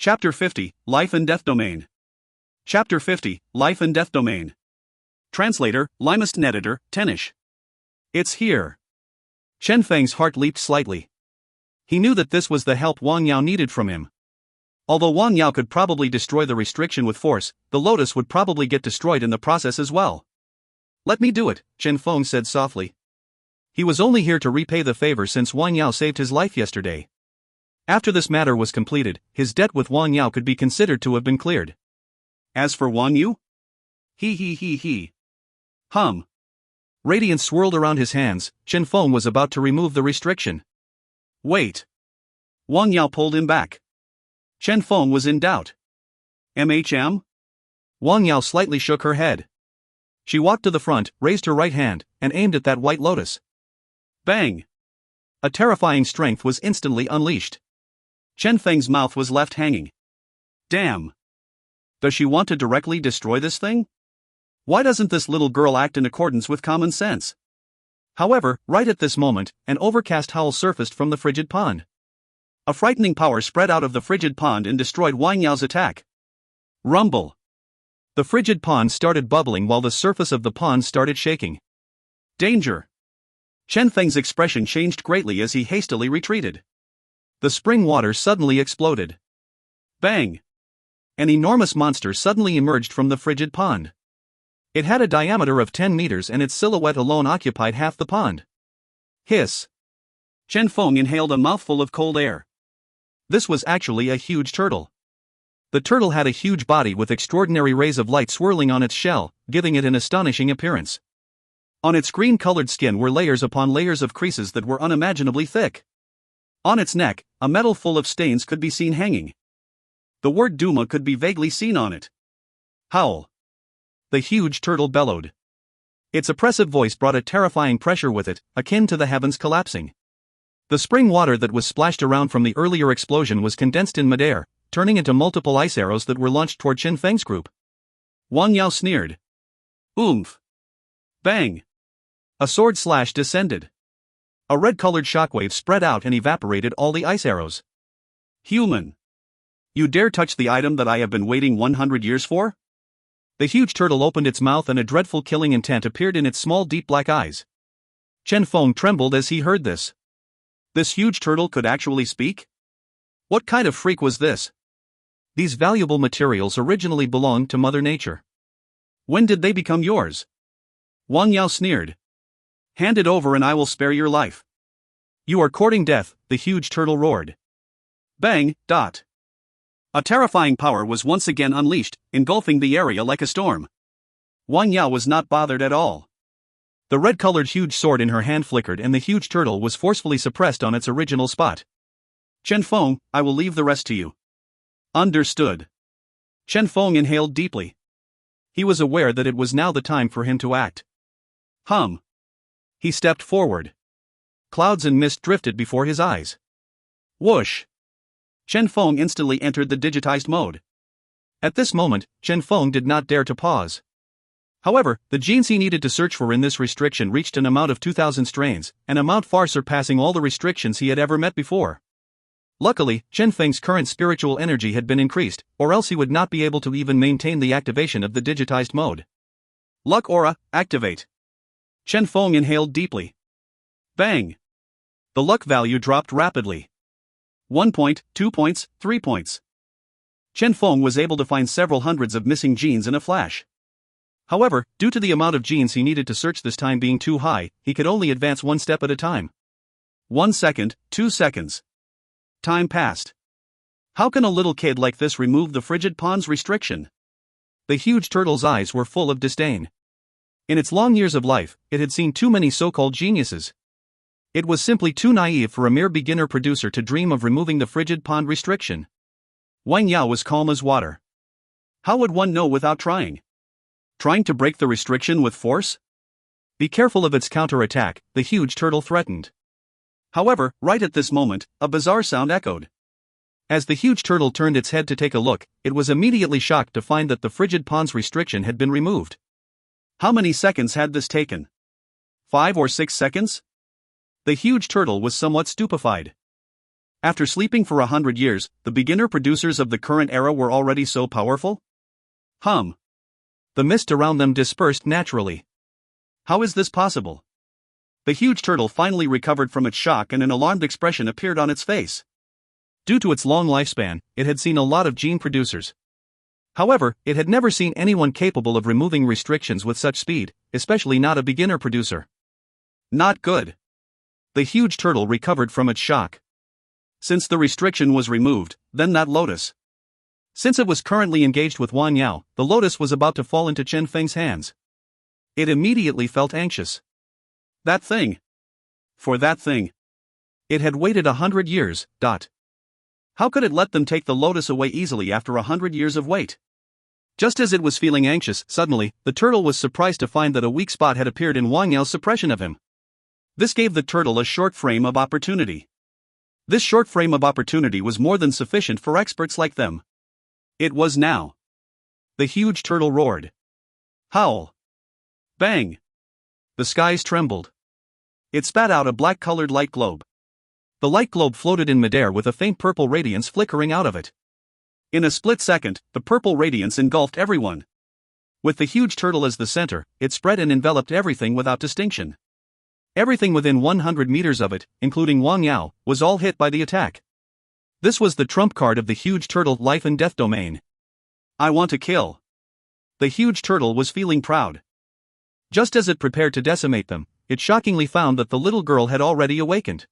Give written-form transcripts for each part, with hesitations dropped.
Chapter 50, Life and Death Domain. Chapter 50, Life and Death Domain. Translator, Limest and Editor, Tenish. It's here. Chen Feng's heart leaped slightly. He knew that this was the help Wang Yao needed from him. Although Wang Yao could probably destroy the restriction with force, the lotus would probably get destroyed in the process as well. Let me do it, Chen Feng said softly. He was only here to repay the favor since Wang Yao saved his life yesterday. After this matter was completed, his debt with Wang Yao could be considered to have been cleared. As for Wang Yu? He. Hum. Radiance swirled around his hands. Chen Feng was about to remove the restriction. Wait. Wang Yao pulled him back. Chen Feng was in doubt. MHM? Wang Yao slightly shook her head. She walked to the front, raised her right hand, and aimed at that white lotus. Bang! A terrifying strength was instantly unleashed. Chen Feng's mouth was left hanging. Damn! Does she want to directly destroy this thing? Why doesn't this little girl act in accordance with common sense? However, right at this moment, an overcast howl surfaced from the frigid pond. A frightening power spread out of the frigid pond and destroyed Wang Yao's attack. Rumble! The frigid pond started bubbling while the surface of the pond started shaking. Danger! Chen Feng's expression changed greatly as he hastily retreated. The spring water suddenly exploded. Bang! An enormous monster suddenly emerged from the frigid pond. It had a diameter of 10 meters and its silhouette alone occupied half the pond. Hiss! Chen Feng inhaled a mouthful of cold air. This was actually a huge turtle. The turtle had a huge body with extraordinary rays of light swirling on its shell, giving it an astonishing appearance. On its green-colored skin were layers upon layers of creases that were unimaginably thick. On its neck, a medal full of stains could be seen hanging. The word Duma could be vaguely seen on it. Howl! The huge turtle bellowed. Its oppressive voice brought a terrifying pressure with it, akin to the heavens collapsing. The spring water that was splashed around from the earlier explosion was condensed in midair, turning into multiple ice arrows that were launched toward Chen Feng's group. Wang Yao sneered. Oomph! Bang! A sword slash descended. A red-colored shockwave spread out and evaporated all the ice arrows. Human! You dare touch the item that I have been waiting 100 years for? The huge turtle opened its mouth and a dreadful killing intent appeared in its small deep black eyes. Chen Feng trembled as he heard this. This huge turtle could actually speak? What kind of freak was this? These valuable materials originally belonged to Mother Nature. When did they become yours? Wang Yao sneered. Hand it over and I will spare your life. You are courting death, the huge turtle roared. Bang, dot. A terrifying power was once again unleashed, engulfing the area like a storm. Wang Yao was not bothered at all. The red-colored huge sword in her hand flickered and the huge turtle was forcefully suppressed on its original spot. Chen Feng, I will leave the rest to you. Understood. Chen Feng inhaled deeply. He was aware that it was now the time for him to act. Hum. He stepped forward. Clouds and mist drifted before his eyes. Whoosh! Chen Feng instantly entered the digitized mode. At this moment, Chen Feng did not dare to pause. However, the genes he needed to search for in this restriction reached an amount of 2,000 strains, an amount far surpassing all the restrictions he had ever met before. Luckily, Chen Feng's current spiritual energy had been increased, or else he would not be able to even maintain the activation of the digitized mode. Luck Aura, activate. Chen Feng inhaled deeply. Bang! The luck value dropped rapidly. 1 point, 2 points, 3 points. Chen Feng was able to find several hundreds of missing genes in a flash. However, due to the amount of genes he needed to search this time being too high, he could only advance one step at a time. 1 second, 2 seconds. Time passed. How can a little kid like this remove the frigid pond's restriction? The huge turtle's eyes were full of disdain. In its long years of life, it had seen too many so-called geniuses. It was simply too naive for a mere beginner producer to dream of removing the frigid pond restriction. Wang Yao was calm as water. How would one know without trying? Trying to break the restriction with force? Be careful of its counterattack, the huge turtle threatened. However, right at this moment, a bizarre sound echoed. As the huge turtle turned its head to take a look, it was immediately shocked to find that the frigid pond's restriction had been removed. How many seconds had this taken? 5 or 6 seconds? The huge turtle was somewhat stupefied. After sleeping for 100 years, the beginner producers of the current era were already so powerful? The mist around them dispersed naturally. How is this possible? The huge turtle finally recovered from its shock and an alarmed expression appeared on its face. Due to its long lifespan, it had seen a lot of gene producers. However, it had never seen anyone capable of removing restrictions with such speed, especially not a beginner producer. Not good. The huge turtle recovered from its shock. Since the restriction was removed, then that lotus. Since it was currently engaged with Wang Yao, the lotus was about to fall into Chen Feng's hands. It immediately felt anxious. That thing. For that thing. It had waited 100 years. How could it let them take the lotus away easily after 100 years of wait? Just as it was feeling anxious, suddenly, the turtle was surprised to find that a weak spot had appeared in Wang Yao's suppression of him. This gave the turtle a short frame of opportunity. This short frame of opportunity was more than sufficient for experts like them. It was now. The huge turtle roared. Howl. Bang. The skies trembled. It spat out a black-colored light globe. The light globe floated in midair with a faint purple radiance flickering out of it. In a split second, the purple radiance engulfed everyone. With the huge turtle as the center, it spread and enveloped everything without distinction. Everything within 100 meters of it, including Wang Yao, was all hit by the attack. This was the trump card of the huge turtle life and death domain. I want to kill. The huge turtle was feeling proud. Just as it prepared to decimate them, it shockingly found that the little girl had already awakened.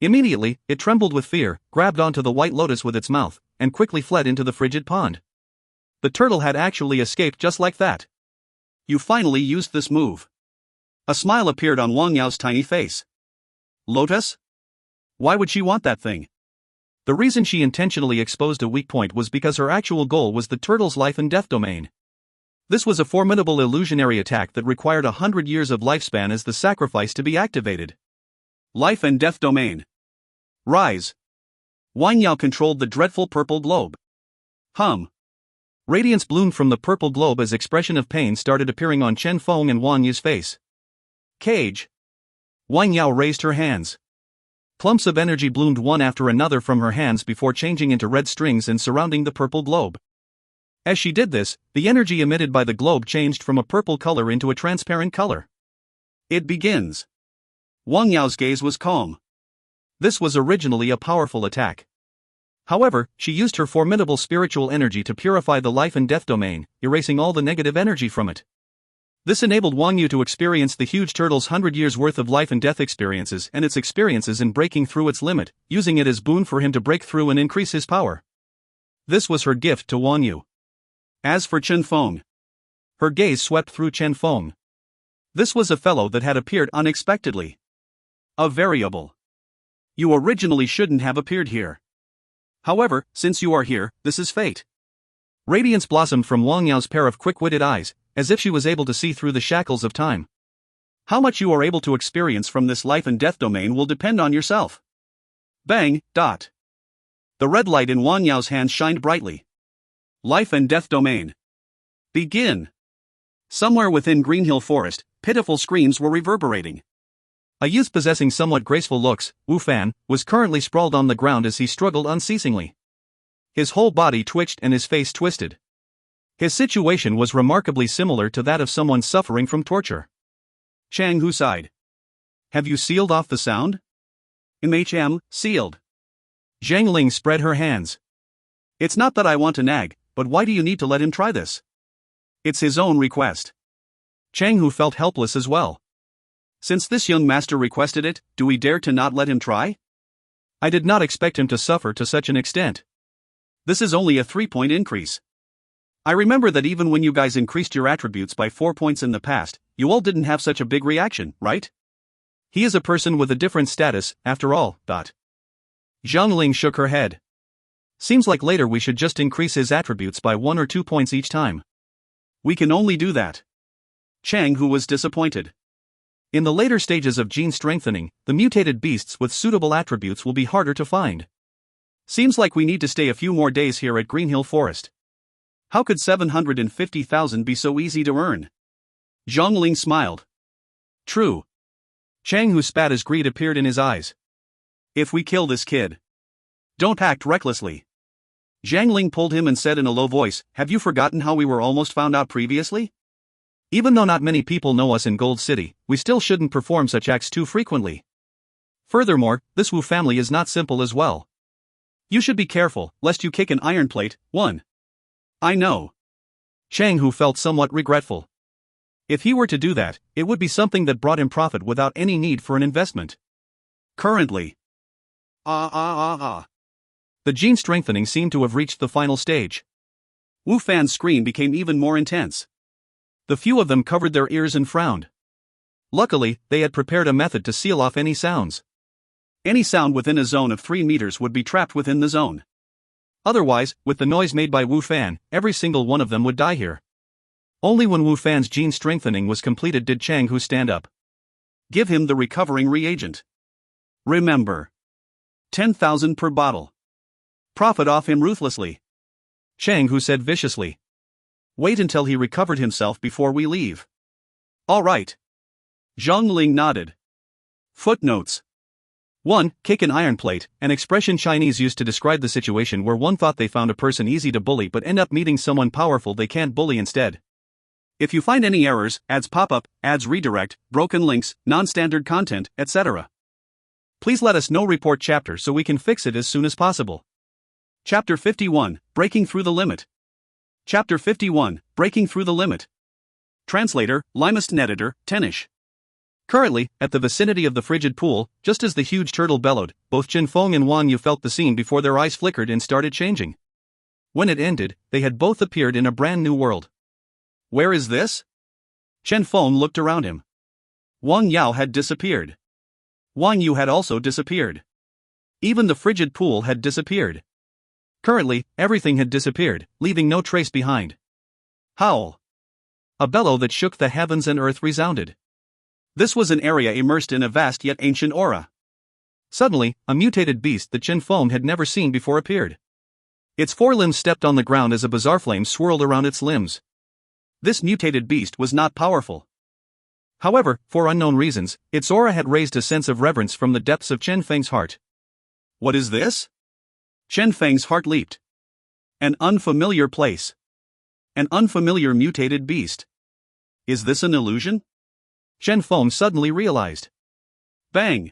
Immediately, it trembled with fear, grabbed onto the white lotus with its mouth, and quickly fled into the frigid pond. The turtle had actually escaped just like that. You finally used this move. A smile appeared on Wang Yao's tiny face. Lotus? Why would she want that thing? The reason she intentionally exposed a weak point was because her actual goal was the turtle's life and death domain. This was a formidable illusionary attack that required 100 years of lifespan as the sacrifice to be activated. Life and death domain. Rise. Wang Yao controlled the dreadful purple globe. Radiance bloomed from the purple globe as expression of pain started appearing on Chen Feng and Wang Yi's face. Cage. Wang Yao raised her hands. Clumps of energy bloomed one after another from her hands before changing into red strings and surrounding the purple globe. As she did this, the energy emitted by the globe changed from a purple color into a transparent color. It begins. Wang Yao's gaze was calm. This was originally a powerful attack. However, she used her formidable spiritual energy to purify the life and death domain, erasing all the negative energy from it. This enabled Wang Yu to experience the huge turtle's 100 years worth of life and death experiences and its experiences in breaking through its limit, using it as boon for him to break through and increase his power. This was her gift to Wang Yu. As for Chen Feng, her gaze swept through Chen Feng. This was a fellow that had appeared unexpectedly. A variable. You originally shouldn't have appeared here. However, since you are here, this is fate. Radiance blossomed from Wang Yao's pair of quick-witted eyes, as if she was able to see through the shackles of time. How much you are able to experience from this life and death domain will depend on yourself. Bang. The red light in Wang Yao's hands shined brightly. Life and death domain. Begin. Somewhere within Greenhill Forest, pitiful screams were reverberating. A youth possessing somewhat graceful looks, Wu Fan, was currently sprawled on the ground as he struggled unceasingly. His whole body twitched and his face twisted. His situation was remarkably similar to that of someone suffering from torture. Chang Hu sighed. Have you sealed off the sound? Sealed. Zhang Ling spread her hands. It's not that I want to nag, but why do you need to let him try this? It's his own request. Chang Hu felt helpless as well. Since this young master requested it, do we dare to not let him try? I did not expect him to suffer to such an extent. This is only a 3-point increase. I remember that even when you guys increased your attributes by 4 points in the past, you all didn't have such a big reaction, right? He is a person with a different status, after all. Zhang Ling shook her head. Seems like later we should just increase his attributes by 1 or 2 points each time. We can only do that. Chang Hu was disappointed. In the later stages of gene strengthening, the mutated beasts with suitable attributes will be harder to find. Seems like we need to stay a few more days here at Greenhill Forest. How could 750,000 be so easy to earn? Zhang Ling smiled. True. Chang Hu spat as greed appeared in his eyes. If we kill this kid, Don't act recklessly. Zhang Ling pulled him and said in a low voice, have you forgotten how we were almost found out previously? Even though not many people know us in Gold City, we still shouldn't perform such acts too frequently. Furthermore, this Wu family is not simple as well. You should be careful, lest you kick an iron plate. 1. I know. Chang Hu felt somewhat regretful. If he were to do that, it would be something that brought him profit without any need for an investment. Currently. The gene strengthening seemed to have reached the final stage. Wu Fan's scream became even more intense. The few of them covered their ears and frowned. Luckily, they had prepared a method to seal off any sounds. Any sound within a zone of 3 meters would be trapped within the zone. Otherwise, with the noise made by Wu Fan, every single one of them would die here. Only when Wu Fan's gene strengthening was completed did Chang Hu stand up. Give him the recovering reagent. Remember. 10,000 per bottle. Profit off him ruthlessly. Chang Hu said viciously. Wait until he recovered himself before we leave. All right. Zhang Ling nodded. Footnotes. 1. Kick an iron plate, an expression Chinese used to describe the situation where one thought they found a person easy to bully but end up meeting someone powerful they can't bully instead. If you find any errors, ads pop up, ads redirect, broken links, non-standard content, etc. Please let us know. Report chapter so we can fix it as soon as possible. Chapter 51, Breaking Through the Limit. Chapter 51, Breaking Through the Limit. Translator, Limest Editor, Tenish. Currently, at the vicinity of the frigid pool, just as the huge turtle bellowed, both Chen Feng and Wang Yu felt the scene before their eyes flickered and started changing. When it ended, they had both appeared in a brand new world. Where is this? Chen Feng looked around him. Wang Yao had disappeared. Wang Yu had also disappeared. Even the frigid pool had disappeared. Currently, everything had disappeared, leaving no trace behind. Howl. A bellow that shook the heavens and earth resounded. This was an area immersed in a vast yet ancient aura. Suddenly, a mutated beast that Chen Feng had never seen before appeared. Its 4 limbs stepped on the ground as a bizarre flame swirled around its limbs. This mutated beast was not powerful. However, for unknown reasons, its aura had raised a sense of reverence from the depths of Chen Feng's heart. What is this? Chen Feng's heart leaped. An unfamiliar place. An unfamiliar mutated beast. Is this an illusion? Chen Feng suddenly realized. Bang!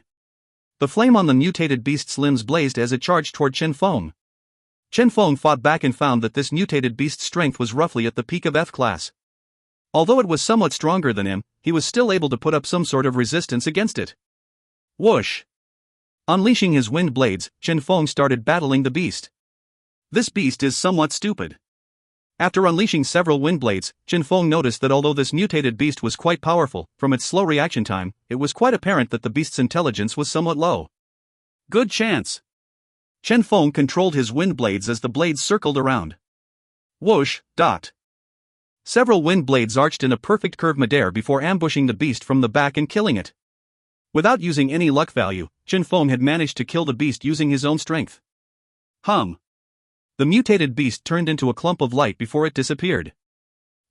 The flame on the mutated beast's limbs blazed as it charged toward Chen Feng. Chen Feng fought back and found that this mutated beast's strength was roughly at the peak of F class. Although it was somewhat stronger than him, he was still able to put up some sort of resistance against it. Whoosh! Unleashing his wind blades, Chen Feng started battling the beast. This beast is somewhat stupid. After unleashing several wind blades, Chen Feng noticed that although this mutated beast was quite powerful, from its slow reaction time, it was quite apparent that the beast's intelligence was somewhat low. Good chance. Chen Feng controlled his wind blades as the blades circled around. Whoosh, dot. Several wind blades arched in a perfect curve midair before ambushing the beast from the back and killing it. Without using any luck value, Chen Feng had managed to kill the beast using his own strength. Hum. The mutated beast turned into a clump of light before it disappeared.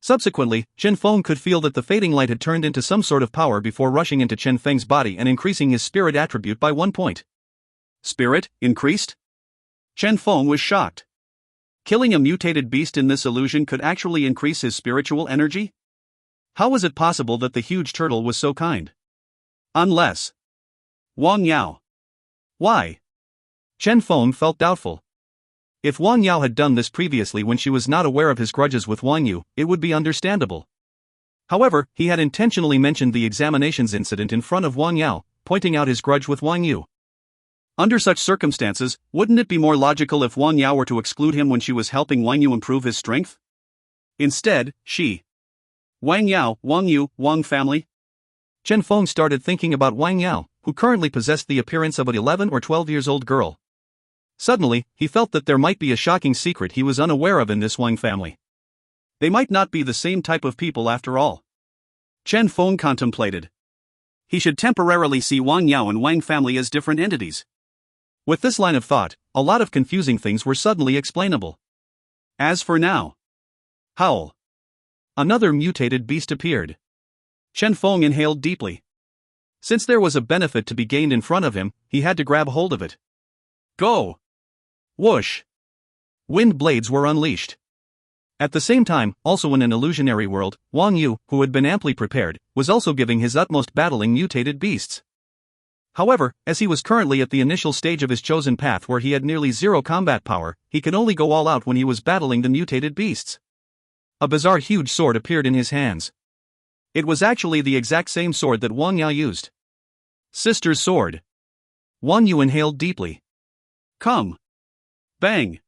Subsequently, Chen Feng could feel that the fading light had turned into some sort of power before rushing into Chen Feng's body and increasing his spirit attribute by 1 point. Spirit, increased? Chen Feng was shocked. Killing a mutated beast in this illusion could actually increase his spiritual energy? How was it possible that the huge turtle was so kind? Unless. Wang Yao. Why? Chen Feng felt doubtful. If Wang Yao had done this previously when she was not aware of his grudges with Wang Yu, it would be understandable. However, he had intentionally mentioned the examinations incident in front of Wang Yao, pointing out his grudge with Wang Yu. Under such circumstances, wouldn't it be more logical if Wang Yao were to exclude him when she was helping Wang Yu improve his strength? Instead, she. Wang Yao, Wang Yu, Wang family? Chen Feng started thinking about Wang Yao, who currently possessed the appearance of an 11 or 12 years old girl. Suddenly, he felt that there might be a shocking secret he was unaware of in this Wang family. They might not be the same type of people after all. Chen Feng contemplated. He should temporarily see Wang Yao and Wang family as different entities. With this line of thought, a lot of confusing things were suddenly explainable. As for now. Howl. Another mutated beast appeared. Chen Feng inhaled deeply. Since there was a benefit to be gained in front of him, he had to grab hold of it. Go! Whoosh! Wind blades were unleashed. At the same time, also in an illusionary world, Wang Yu, who had been amply prepared, was also giving his utmost battling mutated beasts. However, as he was currently at the initial stage of his chosen path where he had nearly zero combat power, he could only go all out when he was battling the mutated beasts. A bizarre huge sword appeared in his hands. It was actually the exact same sword that Wang Yao used. Sister's sword. Wang Yu inhaled deeply. Come. Bang.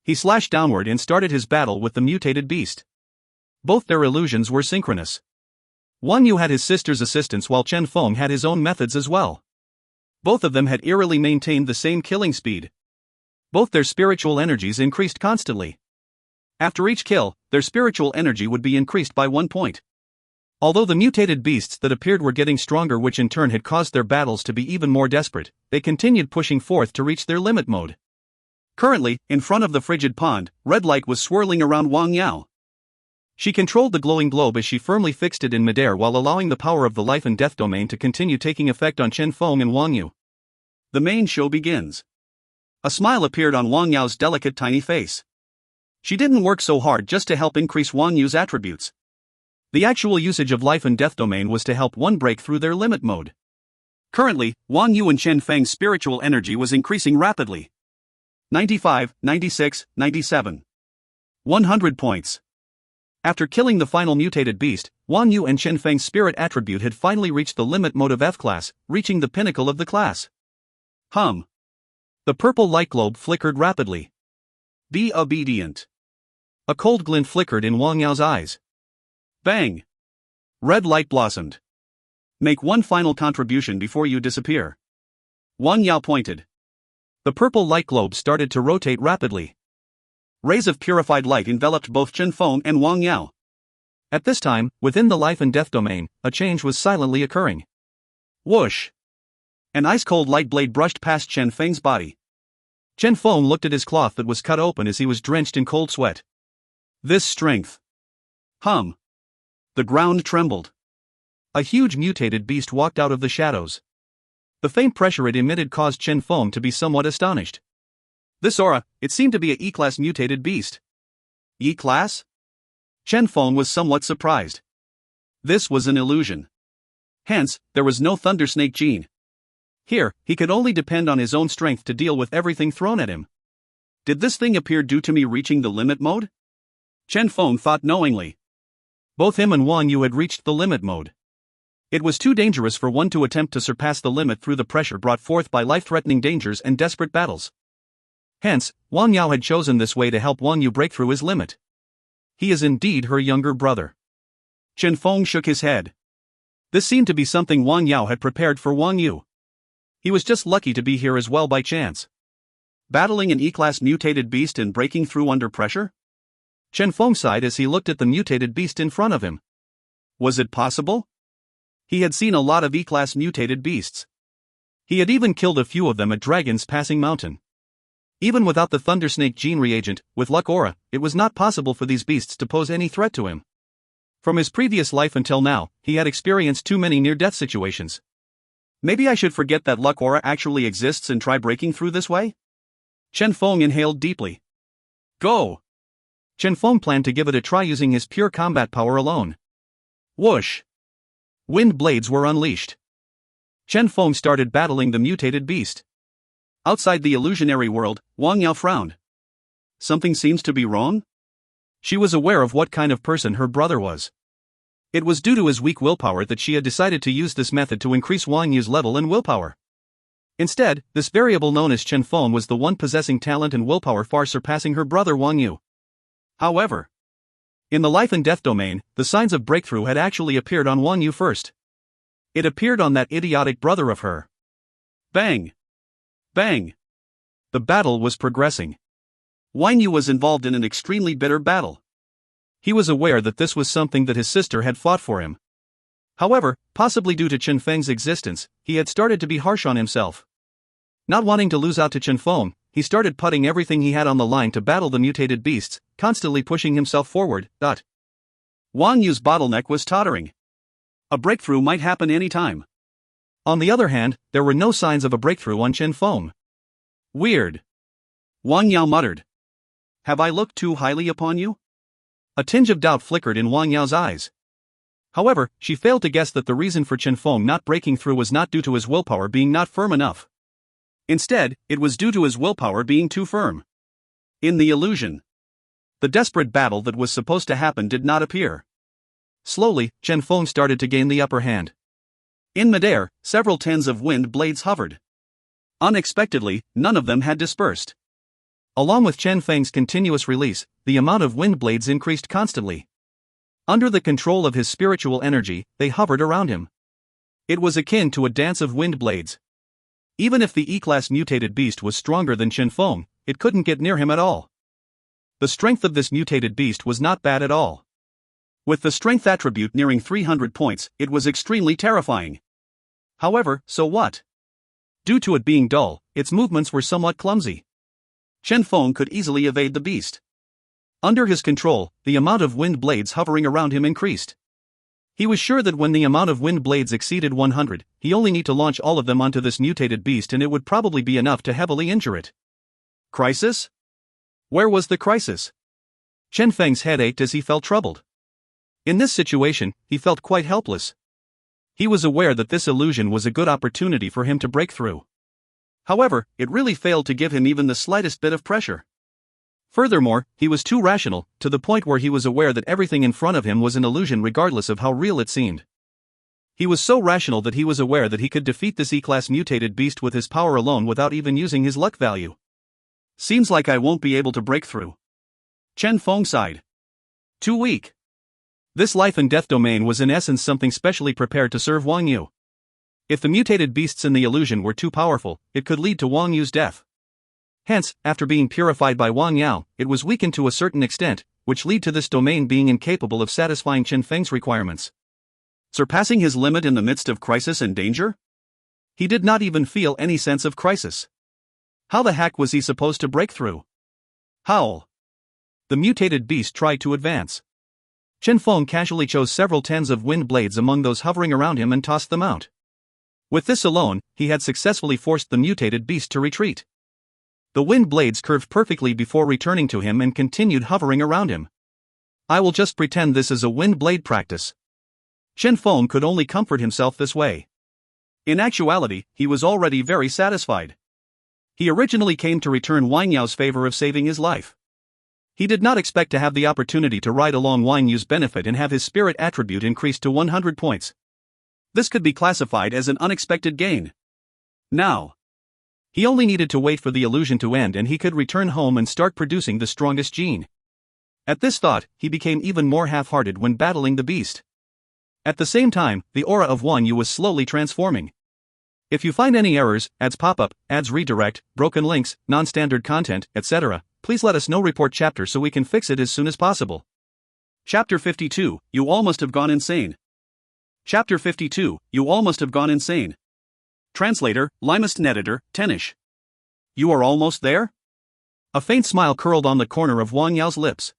He slashed downward and started his battle with the mutated beast. Both their illusions were synchronous. Wang Yu had his sister's assistance while Chen Feng had his own methods as well. Both of them had eerily maintained the same killing speed. Both their spiritual energies increased constantly. After each kill, their spiritual energy would be increased by 1 point. Although the mutated beasts that appeared were getting stronger, which in turn had caused their battles to be even more desperate, they continued pushing forth to reach their limit mode. Currently, in front of the frigid pond, red light was swirling around Wang Yao. She controlled the glowing globe as she firmly fixed it in midair while allowing the power of the life and death domain to continue taking effect on Chen Feng and Wang Yu. The main show begins. A smile appeared on Wang Yao's delicate tiny face. She didn't work so hard just to help increase Wang Yu's attributes. The actual usage of life and death domain was to help one break through their limit mode. Currently, Wang Yu and Chen Feng's spiritual energy was increasing rapidly. 95, 96, 97. 100 points. After killing the final mutated beast, Wang Yu and Chen Feng's spirit attribute had finally reached the limit mode of F class, reaching the pinnacle of the class. Hum. The purple light globe flickered rapidly. Be obedient. A cold glint flickered in Wang Yao's eyes. Bang. Red light blossomed. Make one final contribution before you disappear. Wang Yao pointed. The purple light globe started to rotate rapidly. Rays of purified light enveloped both Chen Feng and Wang Yao. At this time, within the life and death domain, a change was silently occurring. Whoosh! An ice-cold light blade brushed past Chen Feng's body. Chen Feng looked at his cloth that was cut open as he was drenched in cold sweat. This strength. Hum. The ground trembled. A huge mutated beast walked out of the shadows. The faint pressure it emitted caused Chen Feng to be somewhat astonished. This aura, it seemed to be a E-class mutated beast. E-class? Chen Feng was somewhat surprised. This was an illusion. Hence, there was no Thunder Snake gene. Here, he could only depend on his own strength to deal with everything thrown at him. Did this thing appear due to me reaching the limit mode? Chen Feng thought knowingly. Both him and Wang Yu had reached the limit mode. It was too dangerous for one to attempt to surpass the limit through the pressure brought forth by life-threatening dangers and desperate battles. Hence, Wang Yao had chosen this way to help Wang Yu break through his limit. He is indeed her younger brother. Chen Feng shook his head. This seemed to be something Wang Yao had prepared for Wang Yu. He was just lucky to be here as well by chance. Battling an E-class mutated beast and breaking through under pressure? Chen Feng sighed as he looked at the mutated beast in front of him. Was it possible? He had seen a lot of E-class mutated beasts. He had even killed a few of them at Dragon's Passing Mountain. Even without the Thundersnake gene reagent, with Luck Aura, it was not possible for these beasts to pose any threat to him. From his previous life until now, he had experienced too many near-death situations. Maybe I should forget that Luck Aura actually exists and try breaking through this way? Chen Feng inhaled deeply. Go! Chen Feng planned to give it a try using his pure combat power alone. Whoosh! Wind blades were unleashed. Chen Feng started battling the mutated beast. Outside the illusionary world, Wang Yao frowned. Something seems to be wrong? She was aware of what kind of person her brother was. It was due to his weak willpower that she had decided to use this method to increase Wang Yu's level and willpower. Instead, this variable known as Chen Feng was the one possessing talent and willpower far surpassing her brother Wang Yu. However, in the life and death domain, the signs of breakthrough had actually appeared on Wang Yu first. It appeared on that idiotic brother of her. Bang! Bang! The battle was progressing. Wang Yu was involved in an extremely bitter battle. He was aware that this was something that his sister had fought for him. However, possibly due to Chen Feng's existence, he had started to be harsh on himself. Not wanting to lose out to Chen Feng, he started putting everything he had on the line to battle the mutated beasts, constantly pushing himself forward. Wang Yu's bottleneck was tottering. A breakthrough might happen any time. On the other hand, there were no signs of a breakthrough on Chen Feng. Weird. Wang Yao muttered. Have I looked too highly upon you? A tinge of doubt flickered in Wang Yao's eyes. However, she failed to guess that the reason for Chen Feng not breaking through was not due to his willpower being not firm enough. Instead, it was due to his willpower being too firm. In the illusion, the desperate battle that was supposed to happen did not appear. Slowly, Chen Feng started to gain the upper hand. In midair, several tens of wind blades hovered. Unexpectedly, none of them had dispersed. Along with Chen Feng's continuous release, the amount of wind blades increased constantly. Under the control of his spiritual energy, they hovered around him. It was akin to a dance of wind blades. Even if the E-class mutated beast was stronger than Chen Feng, it couldn't get near him at all. The strength of this mutated beast was not bad at all. With the strength attribute nearing 300 points, it was extremely terrifying. However, so what? Due to it being dull, its movements were somewhat clumsy. Chen Feng could easily evade the beast. Under his control, the amount of wind blades hovering around him increased. He was sure that when the amount of wind blades exceeded 100, he only need to launch all of them onto this mutated beast and it would probably be enough to heavily injure it. Crisis? Where was the crisis? Chen Feng's head ached as he felt troubled. In this situation, he felt quite helpless. He was aware that this illusion was a good opportunity for him to break through. However, it really failed to give him even the slightest bit of pressure. Furthermore, he was too rational, to the point where he was aware that everything in front of him was an illusion regardless of how real it seemed. He was so rational that he was aware that he could defeat this E-class mutated beast with his power alone without even using his luck value. Seems like I won't be able to break through. Chen Feng sighed. Too weak. This life and death domain was in essence something specially prepared to serve Wang Yu. If the mutated beasts in the illusion were too powerful, it could lead to Wang Yu's death. Hence, after being purified by Wang Yao, it was weakened to a certain extent, which led to this domain being incapable of satisfying Chen Feng's requirements. Surpassing his limit in the midst of crisis and danger? He did not even feel any sense of crisis. How the heck was he supposed to break through? Howl. The mutated beast tried to advance. Chen Feng casually chose several tens of wind blades among those hovering around him and tossed them out. With this alone, he had successfully forced the mutated beast to retreat. The wind blades curved perfectly before returning to him and continued hovering around him. I will just pretend this is a wind blade practice. Chen Feng could only comfort himself this way. In actuality, he was already very satisfied. He originally came to return Wang Yao's favor of saving his life. He did not expect to have the opportunity to ride along Wang Yu's benefit and have his spirit attribute increased to 100 points. This could be classified as an unexpected gain. Now, he only needed to wait for the illusion to end and he could return home and start producing the strongest gene. At this thought, he became even more half-hearted when battling the beast. At the same time, the aura of Wang Yu was slowly transforming. If you find any errors, ads pop-up, ads redirect, broken links, non-standard content, etc., please let us know. Report chapter so we can fix it as soon as possible. Chapter 52, You All Must Have Gone Insane. Chapter 52, You All Must Have Gone Insane. Translator, Limest Editor, Tenish. You are almost there? A faint smile curled on the corner of Wang Yao's lips.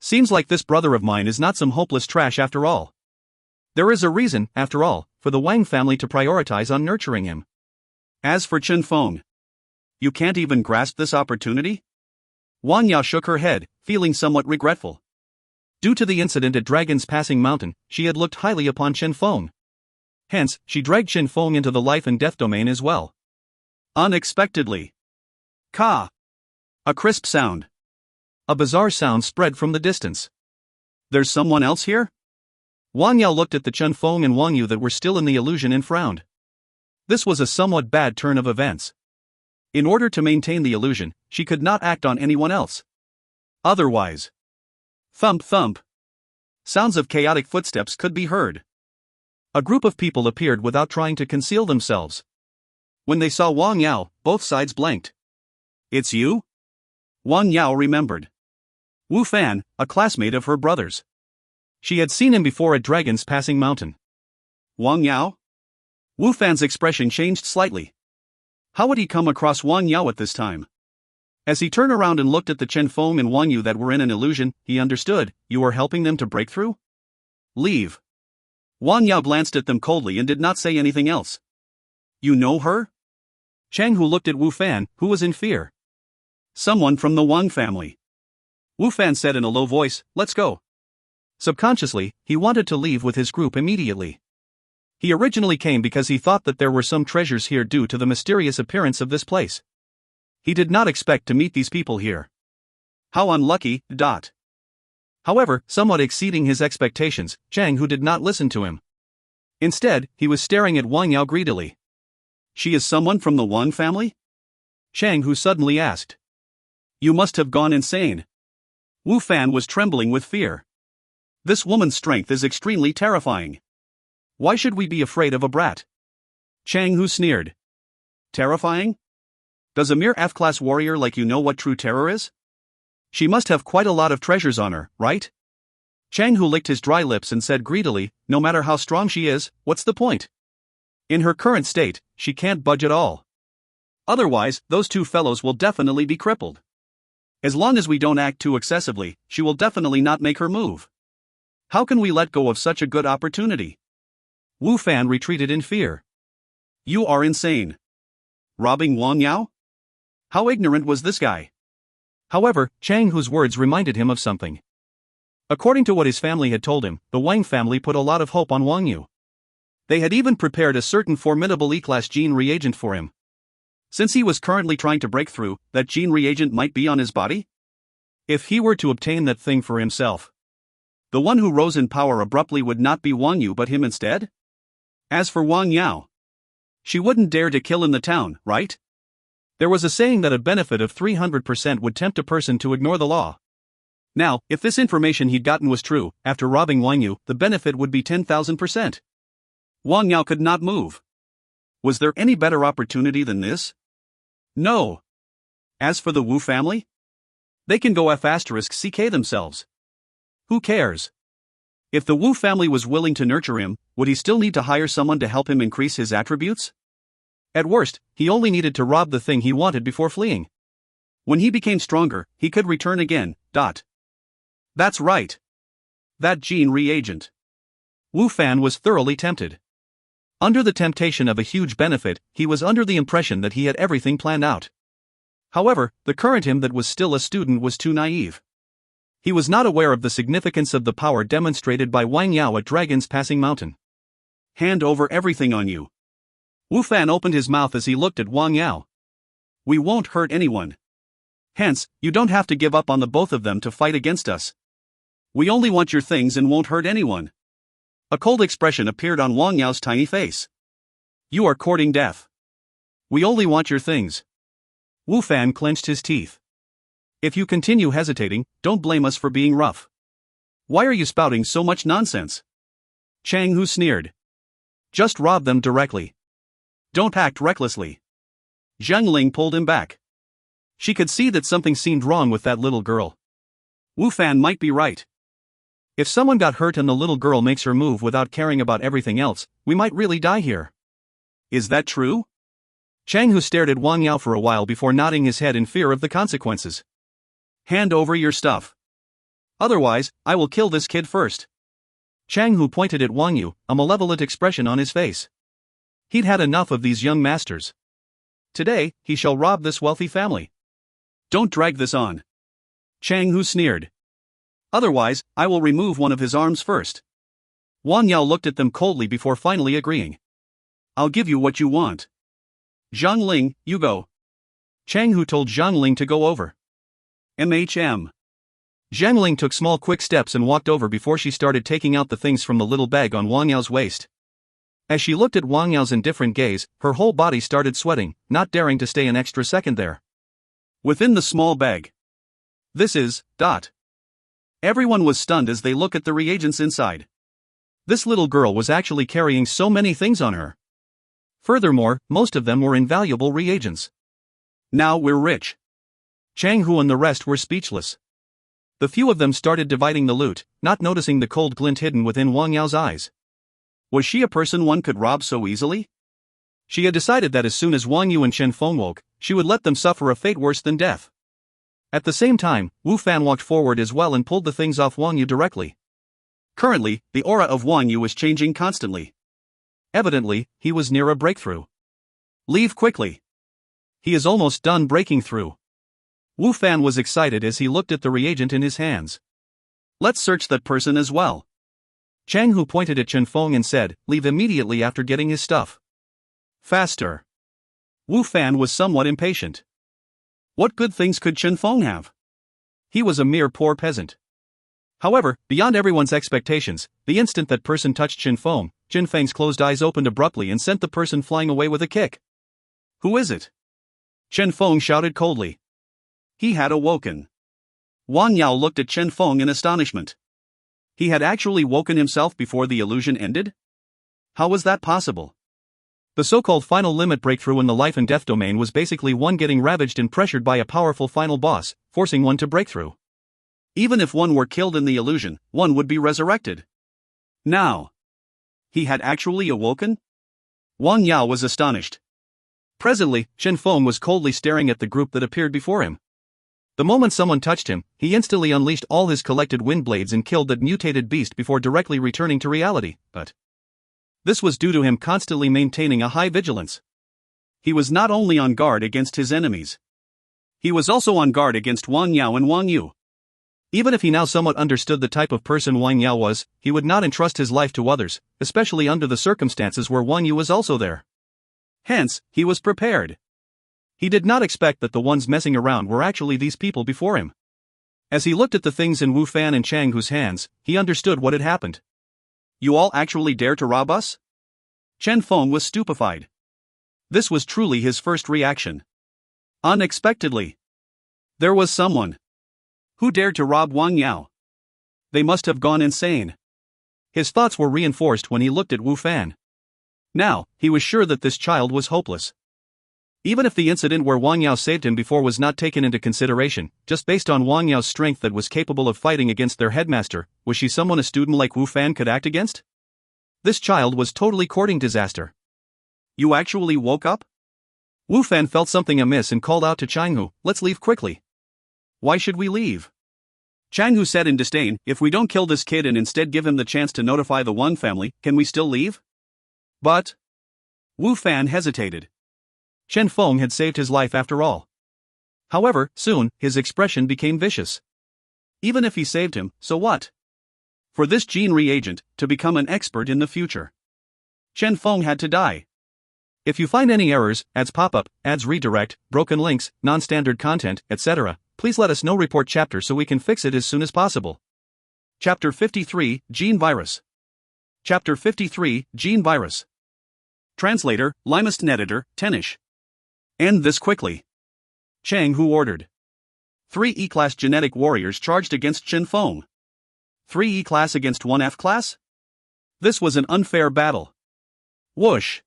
Seems like this brother of mine is not some hopeless trash after all. There is a reason, after all, for the Wang family to prioritize on nurturing him. As for Chen Feng, you can't even grasp this opportunity? Wang Yao shook her head, feeling somewhat regretful. Due to the incident at Dragon's Passing Mountain, she had looked highly upon Chen Feng. Hence, she dragged Chen Feng into the life and death domain as well. Unexpectedly. Ka! A crisp sound. A bizarre sound spread from the distance. There's someone else here? Wang Yao looked at the Chen Feng and Wang Yu that were still in the illusion and frowned. This was a somewhat bad turn of events. In order to maintain the illusion, she could not act on anyone else. Otherwise. Thump thump. Sounds of chaotic footsteps could be heard. A group of people appeared without trying to conceal themselves. When they saw Wang Yao, both sides blanked. It's you? Wang Yao remembered. Wu Fan, a classmate of her brother's. She had seen him before at Dragon's Passing Mountain. Wang Yao? Wu Fan's expression changed slightly. How would he come across Wang Yao at this time? As he turned around and looked at the Chen Feng and Wang Yu that were in an illusion, he understood. You are helping them to break through? Leave. Wang Yao glanced at them coldly and did not say anything else. You know her? Chang Hu looked at Wu Fan, who was in fear. Someone from the Wang family. Wu Fan said in a low voice, "Let's go." Subconsciously, he wanted to leave with his group immediately. He originally came because he thought that there were some treasures here due to the mysterious appearance of this place. He did not expect to meet these people here. How unlucky. However, somewhat exceeding his expectations, Chang Hu did not listen to him. Instead, he was staring at Wang Yao greedily. "She is someone from the Wang family?" Chang Hu suddenly asked. "You must have gone insane." Wu Fan was trembling with fear. This woman's strength is extremely terrifying. Why should we be afraid of a brat? Chang Hu sneered. Terrifying? Does a mere F-class warrior like you know what true terror is? She must have quite a lot of treasures on her, right? Chang Hu licked his dry lips and said greedily, "No matter how strong she is, what's the point? In her current state, she can't budge at all. Otherwise, those two fellows will definitely be crippled. As long as we don't act too excessively, she will definitely not make her move. How can we let go of such a good opportunity?" Wu Fan retreated in fear. "You are insane. Robbing Wang Yao? How ignorant was this guy?" However, Chang Hu's words reminded him of something. According to what his family had told him, the Wang family put a lot of hope on Wang Yu. They had even prepared a certain formidable E-class gene reagent for him. Since he was currently trying to break through, that gene reagent might be on his body? If he were to obtain that thing for himself, the one who rose in power abruptly would not be Wang Yu but him instead? As for Wang Yao, she wouldn't dare to kill in the town, right? There was a saying that a benefit of 300% would tempt a person to ignore the law. Now, if this information he'd gotten was true, after robbing Wang Yu, the benefit would be 10,000%. Wang Yao could not move. Was there any better opportunity than this? No. As for the Wu family? They can go F***CK themselves. Who cares? If the Wu family was willing to nurture him, would he still need to hire someone to help him increase his attributes? At worst, he only needed to rob the thing he wanted before fleeing. When he became stronger, he could return again. That's right. That gene reagent. Wu Fan was thoroughly tempted. Under the temptation of a huge benefit, he was under the impression that he had everything planned out. However, the current him that was still a student was too naive. He was not aware of the significance of the power demonstrated by Wang Yao at Dragon's Passing Mountain. Hand over everything on you. Wu Fan opened his mouth as he looked at Wang Yao. We won't hurt anyone. Hence, you don't have to give up on the both of them to fight against us. We only want your things and won't hurt anyone. A cold expression appeared on Wang Yao's tiny face. You are courting death. We only want your things. Wu Fan clenched his teeth. If you continue hesitating, don't blame us for being rough. Why are you spouting so much nonsense? Chang Hu sneered. Just rob them directly. Don't act recklessly. Zhang Ling pulled him back. She could see that something seemed wrong with that little girl. Wu Fan might be right. If someone got hurt and the little girl makes her move without caring about everything else, we might really die here. Is that true? Chang Hu stared at Wang Yao for a while before nodding his head in fear of the consequences. Hand over your stuff. Otherwise, I will kill this kid first. Chang Hu pointed at Wang Yu, a malevolent expression on his face. He'd had enough of these young masters. Today, he shall rob this wealthy family. Don't drag this on. Chang Hu sneered. Otherwise, I will remove one of his arms first. Wang Yao looked at them coldly before finally agreeing. I'll give you what you want. Zhang Ling, you go. Chang Hu told Zhang Ling to go over. MHM. Zhang Ling took small quick steps and walked over before she started taking out the things from the little bag on Wang Yao's waist. As she looked at Wang Yao's indifferent gaze, her whole body started sweating, not daring to stay an extra second there. Within the small bag. This is. Everyone was stunned as they looked at the reagents inside. This little girl was actually carrying so many things on her. Furthermore, most of them were invaluable reagents. Now we're rich. Chang Hu and the rest were speechless. The few of them started dividing the loot, not noticing the cold glint hidden within Wang Yao's eyes. Was she a person one could rob so easily? She had decided that as soon as Wang Yu and Chen Feng woke, she would let them suffer a fate worse than death. At the same time, Wu Fan walked forward as well and pulled the things off Wang Yu directly. Currently, the aura of Wang Yu was changing constantly. Evidently, he was near a breakthrough. Leave quickly. He is almost done breaking through. Wu Fan was excited as he looked at the reagent in his hands. Let's search that person as well. Chang Hu pointed at Chen Feng and said, leave immediately after getting his stuff. Faster. Wu Fan was somewhat impatient. What good things could Chen Feng have? He was a mere poor peasant. However, beyond everyone's expectations, the instant that person touched Chen Feng's closed eyes opened abruptly and sent the person flying away with a kick. Who is it? Chen Feng shouted coldly. He had awoken. Wang Yao looked at Chen Feng in astonishment. He had actually woken himself before the illusion ended? How was that possible? The so-called final limit breakthrough in the life and death domain was basically one getting ravaged and pressured by a powerful final boss, forcing one to break through. Even if one were killed in the illusion, one would be resurrected. Now, he had actually awoken? Wang Yao was astonished. Presently, Chen Feng was coldly staring at the group that appeared before him. The moment someone touched him, he instantly unleashed all his collected wind blades and killed that mutated beast before directly returning to reality, but this was due to him constantly maintaining a high vigilance. He was not only on guard against his enemies. He was also on guard against Wang Yao and Wang Yu. Even if he now somewhat understood the type of person Wang Yao was, he would not entrust his life to others, especially under the circumstances where Wang Yu was also there. Hence, he was prepared. He did not expect that the ones messing around were actually these people before him. As he looked at the things in Wu Fan and Chang Hu's hands, he understood what had happened. You all actually dare to rob us? Chen Feng was stupefied. This was truly his first reaction. Unexpectedly, there was someone who dared to rob Wang Yao. They must have gone insane. His thoughts were reinforced when he looked at Wu Fan. Now, he was sure that this child was hopeless. Even if the incident where Wang Yao saved him before was not taken into consideration, just based on Wang Yao's strength that was capable of fighting against their headmaster, was she someone a student like Wu Fan could act against? This child was totally courting disaster. You actually woke up? Wu Fan felt something amiss and called out to Chang Hu, let's leave quickly. Why should we leave? Chang Hu said in disdain, if we don't kill this kid and instead give him the chance to notify the Wang family, can we still leave? But Wu Fan hesitated. Chen Feng had saved his life after all. However, soon, his expression became vicious. Even if he saved him, so what? For this gene reagent to become an expert in the future, Chen Feng had to die. If you find any errors, ads pop up, ads redirect, broken links, non-standard content, etc., please let us know. Report chapter so we can fix it as soon as possible. Chapter 53, Gene Virus. Chapter 53, Gene Virus. Translator, Limest and Editor, Tenish. End this quickly. Chang Hu ordered. 3 E-Class genetic warriors charged against Chen Feng. 3 E-Class against 1 F-Class? This was an unfair battle. Whoosh.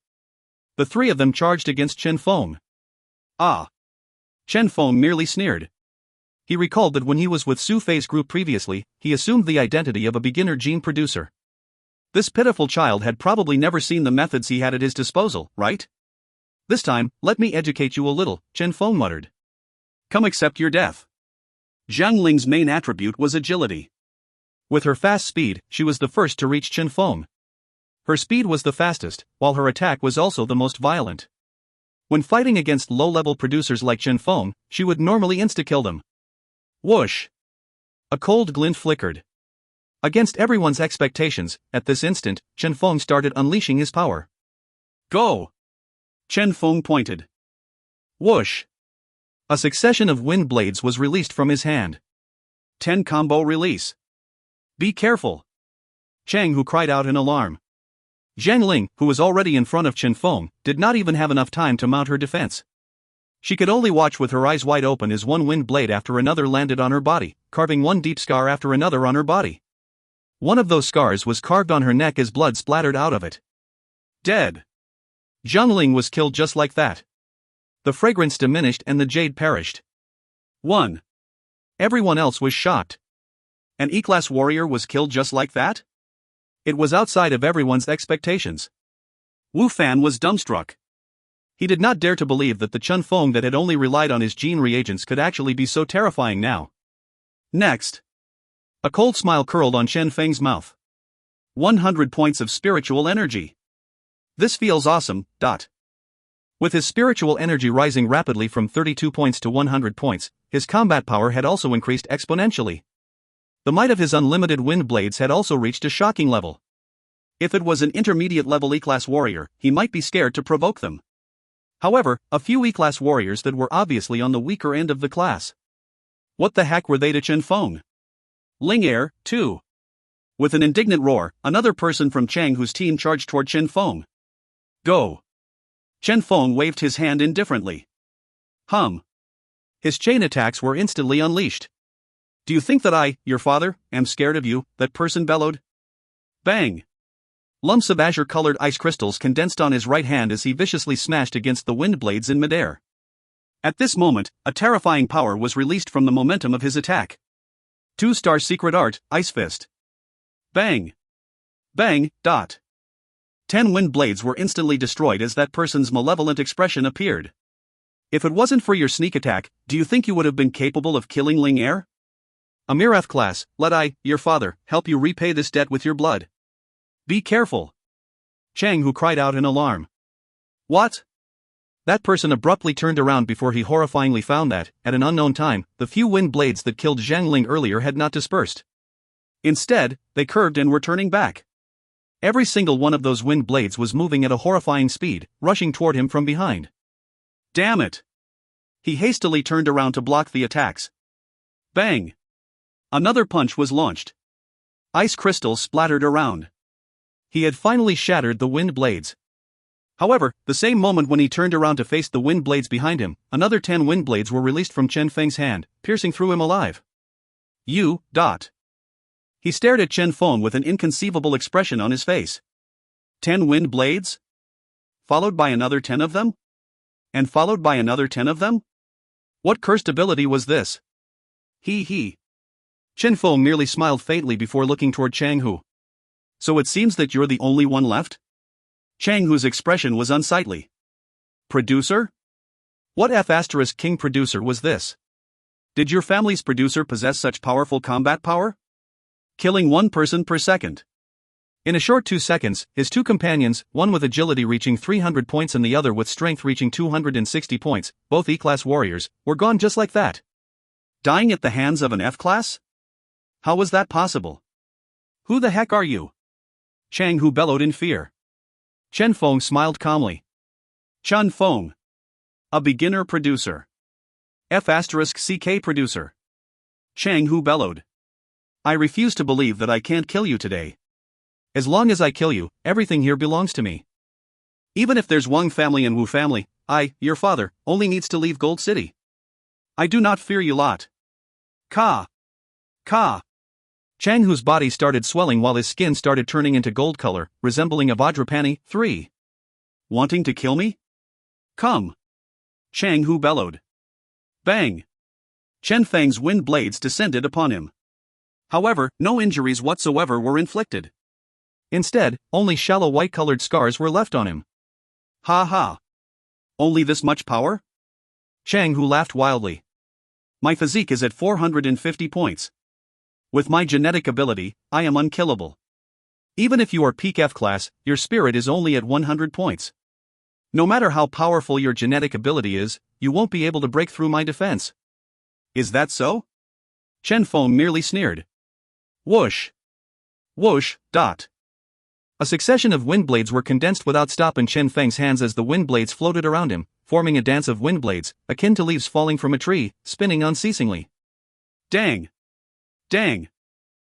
The 3 of them charged against Chen Feng. Ah. Chen Feng merely sneered. He recalled that when he was with Su Fei's group previously, he assumed the identity of a beginner gene producer. This pitiful child had probably never seen the methods he had at his disposal, right? This time, let me educate you a little, Chen Feng muttered. Come accept your death. Zhang Ling's main attribute was agility. With her fast speed, she was the first to reach Chen Feng. Her speed was the fastest, while her attack was also the most violent. When fighting against low-level producers like Chen Feng, she would normally insta-kill them. Whoosh! A cold glint flickered. Against everyone's expectations, at this instant, Chen Feng started unleashing his power. Go! Chen Feng pointed. Whoosh! A succession of wind blades was released from his hand. 10 combo release. Be careful! Chang Hu cried out in alarm. Zhang Ling, who was already in front of Chen Feng, did not even have enough time to mount her defense. She could only watch with her eyes wide open as one wind blade after another landed on her body, carving one deep scar after another on her body. One of those scars was carved on her neck as blood splattered out of it. Dead. Zhang Ling was killed just like that. The fragrance diminished and the jade perished. 1. Everyone else was shocked. An E-Class warrior was killed just like that? It was outside of everyone's expectations. Wu Fan was dumbstruck. He did not dare to believe that the Chen Feng that had only relied on his gene reagents could actually be so terrifying now. Next. A cold smile curled on Chen Feng's mouth. 100 points of spiritual energy. This feels awesome. With his spiritual energy rising rapidly from 32 points to 100 points, his combat power had also increased exponentially. The might of his unlimited wind blades had also reached a shocking level. If it was an intermediate level E-class warrior, he might be scared to provoke them. However, a few E-class warriors that were obviously on the weaker end of the class. What the heck were they to Chen Feng? Ling Er, too. With an indignant roar, another person from Chang Hu's team charged toward Chen Feng. Go! Chen Feng waved his hand indifferently. His chain attacks were instantly unleashed. Do you think that I, your father, am scared of you? That person bellowed. Bang! Lumps of azure-colored ice crystals condensed on his right hand as he viciously smashed against the wind blades in midair. At this moment, a terrifying power was released from the momentum of his attack. 2-star secret art, Ice Fist. Bang! Bang! 10 wind blades were instantly destroyed as that person's malevolent expression appeared. If it wasn't for your sneak attack, do you think you would have been capable of killing Ling Er? A mere F class, let I, your father, help you repay this debt with your blood. Be careful! Chang Hu cried out in alarm. What? That person abruptly turned around before he horrifyingly found that, at an unknown time, the few wind blades that killed Zhang Ling earlier had not dispersed. Instead, they curved and were turning back. Every single one of those wind blades was moving at a horrifying speed, rushing toward him from behind. Damn it! He hastily turned around to block the attacks. Bang! Another punch was launched. Ice crystals splattered around. He had finally shattered the wind blades. However, the same moment when he turned around to face the wind blades behind him, another 10 wind blades were released from Chen Feng's hand, piercing through him alive. You. He stared at Chen Feng with an inconceivable expression on his face. 10 wind blades? Followed by another 10 of them? And followed by another 10 of them? What cursed ability was this? He. Chen Feng merely smiled faintly before looking toward Chang Hu. So it seems that you're the only one left? Chang Hu's expression was unsightly. Producer? What F** king producer was this? Did your family's producer possess such powerful combat power? Killing 1 person per second. In a short 2 seconds, his 2 companions, one with agility reaching 300 points and the other with strength reaching 260 points, both E-class warriors, were gone just like that. Dying at the hands of an F-class? How was that possible? Who the heck are you? Chang Hu bellowed in fear. Chen Feng smiled calmly. Chen Feng. A beginner producer. F***CK producer. Chang Hu bellowed. I refuse to believe that I can't kill you today. As long as I kill you, everything here belongs to me. Even if there's Wang family and Wu family, I, your father, only needs to leave Gold City. I do not fear you lot. Ka. Chang Hu's body started swelling while his skin started turning into gold color, resembling a Vajrapani. 3. Wanting to kill me? Come. Chang Hu bellowed. Bang! Chen Feng's wind blades descended upon him. However, no injuries whatsoever were inflicted. Instead, only shallow white-colored scars were left on him. Ha! Only this much power? Chang Hu laughed wildly. My physique is at 450 points. With my genetic ability, I am unkillable. Even if you are peak F-class, your spirit is only at 100 points. No matter how powerful your genetic ability is, you won't be able to break through my defense. Is that so? Chen Feng merely sneered. Whoosh! Whoosh! A succession of wind blades were condensed without stop in Chen Feng's hands as the wind blades floated around him, forming a dance of wind blades, akin to leaves falling from a tree, spinning unceasingly. Dang!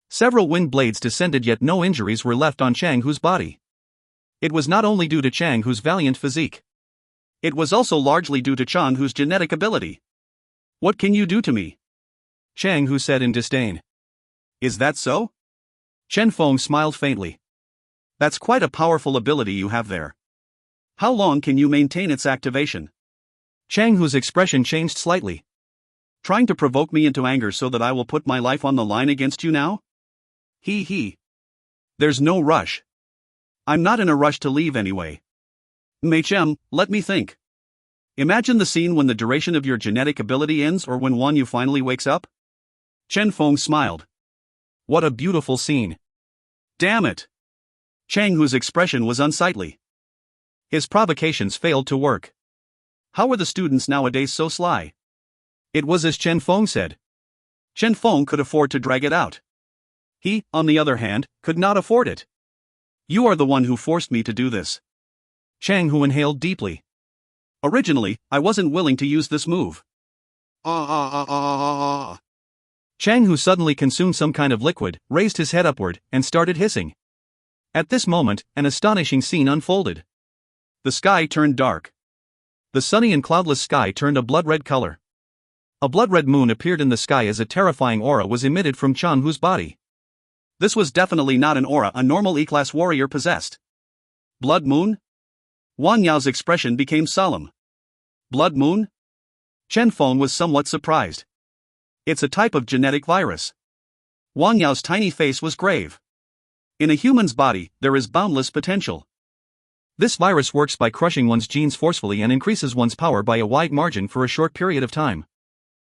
Several wind blades descended, yet no injuries were left on Chang Hu's body. It was not only due to Chang Hu's valiant physique. It was also largely due to Chang Hu's genetic ability. What can you do to me? Chang Hu said in disdain. Is that so? Chen Feng smiled faintly. That's quite a powerful ability you have there. How long can you maintain its activation? Chang Hu's expression changed slightly. Trying to provoke me into anger so that I will put my life on the line against you now? He. There's no rush. I'm not in a rush to leave anyway. Machem, let me think. Imagine the scene when the duration of your genetic ability ends or when Wan Yu finally wakes up. Chen Feng smiled. What a beautiful scene. Damn it! Chang Hu's expression was unsightly. His provocations failed to work. How are the students nowadays so sly? It was as Chen Feng said. Chen Feng could afford to drag it out. He, on the other hand, could not afford it. You are the one who forced me to do this. Chang Hu inhaled deeply. Originally, I wasn't willing to use this move. Chang Hu suddenly consumed some kind of liquid, raised his head upward, and started hissing. At this moment, an astonishing scene unfolded. The sky turned dark. The sunny and cloudless sky turned a blood-red color. A blood-red moon appeared in the sky as a terrifying aura was emitted from Chang Hu's body. This was definitely not an aura a normal E-class warrior possessed. Blood moon? Wang Yao's expression became solemn. Blood moon? Chen Feng was somewhat surprised. It's a type of genetic virus. Wang Yao's tiny face was grave. In a human's body, there is boundless potential. This virus works by crushing one's genes forcefully and increases one's power by a wide margin for a short period of time.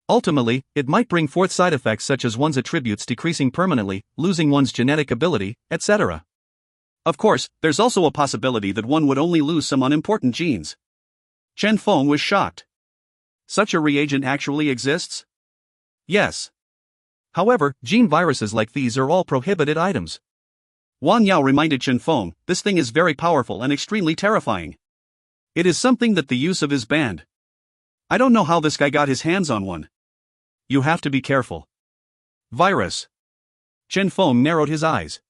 Ultimately, it might bring forth side effects such as one's attributes decreasing permanently, losing one's genetic ability, etc. Of course, there's also a possibility that one would only lose some unimportant genes. Chen Feng was shocked. Such a reagent actually exists? Yes. However, gene viruses like these are all prohibited items. Wang Yao reminded Chen Feng, this thing is very powerful and extremely terrifying. It is something that the use of is banned. I don't know how this guy got his hands on one. You have to be careful. Virus. Chen Feng narrowed his eyes.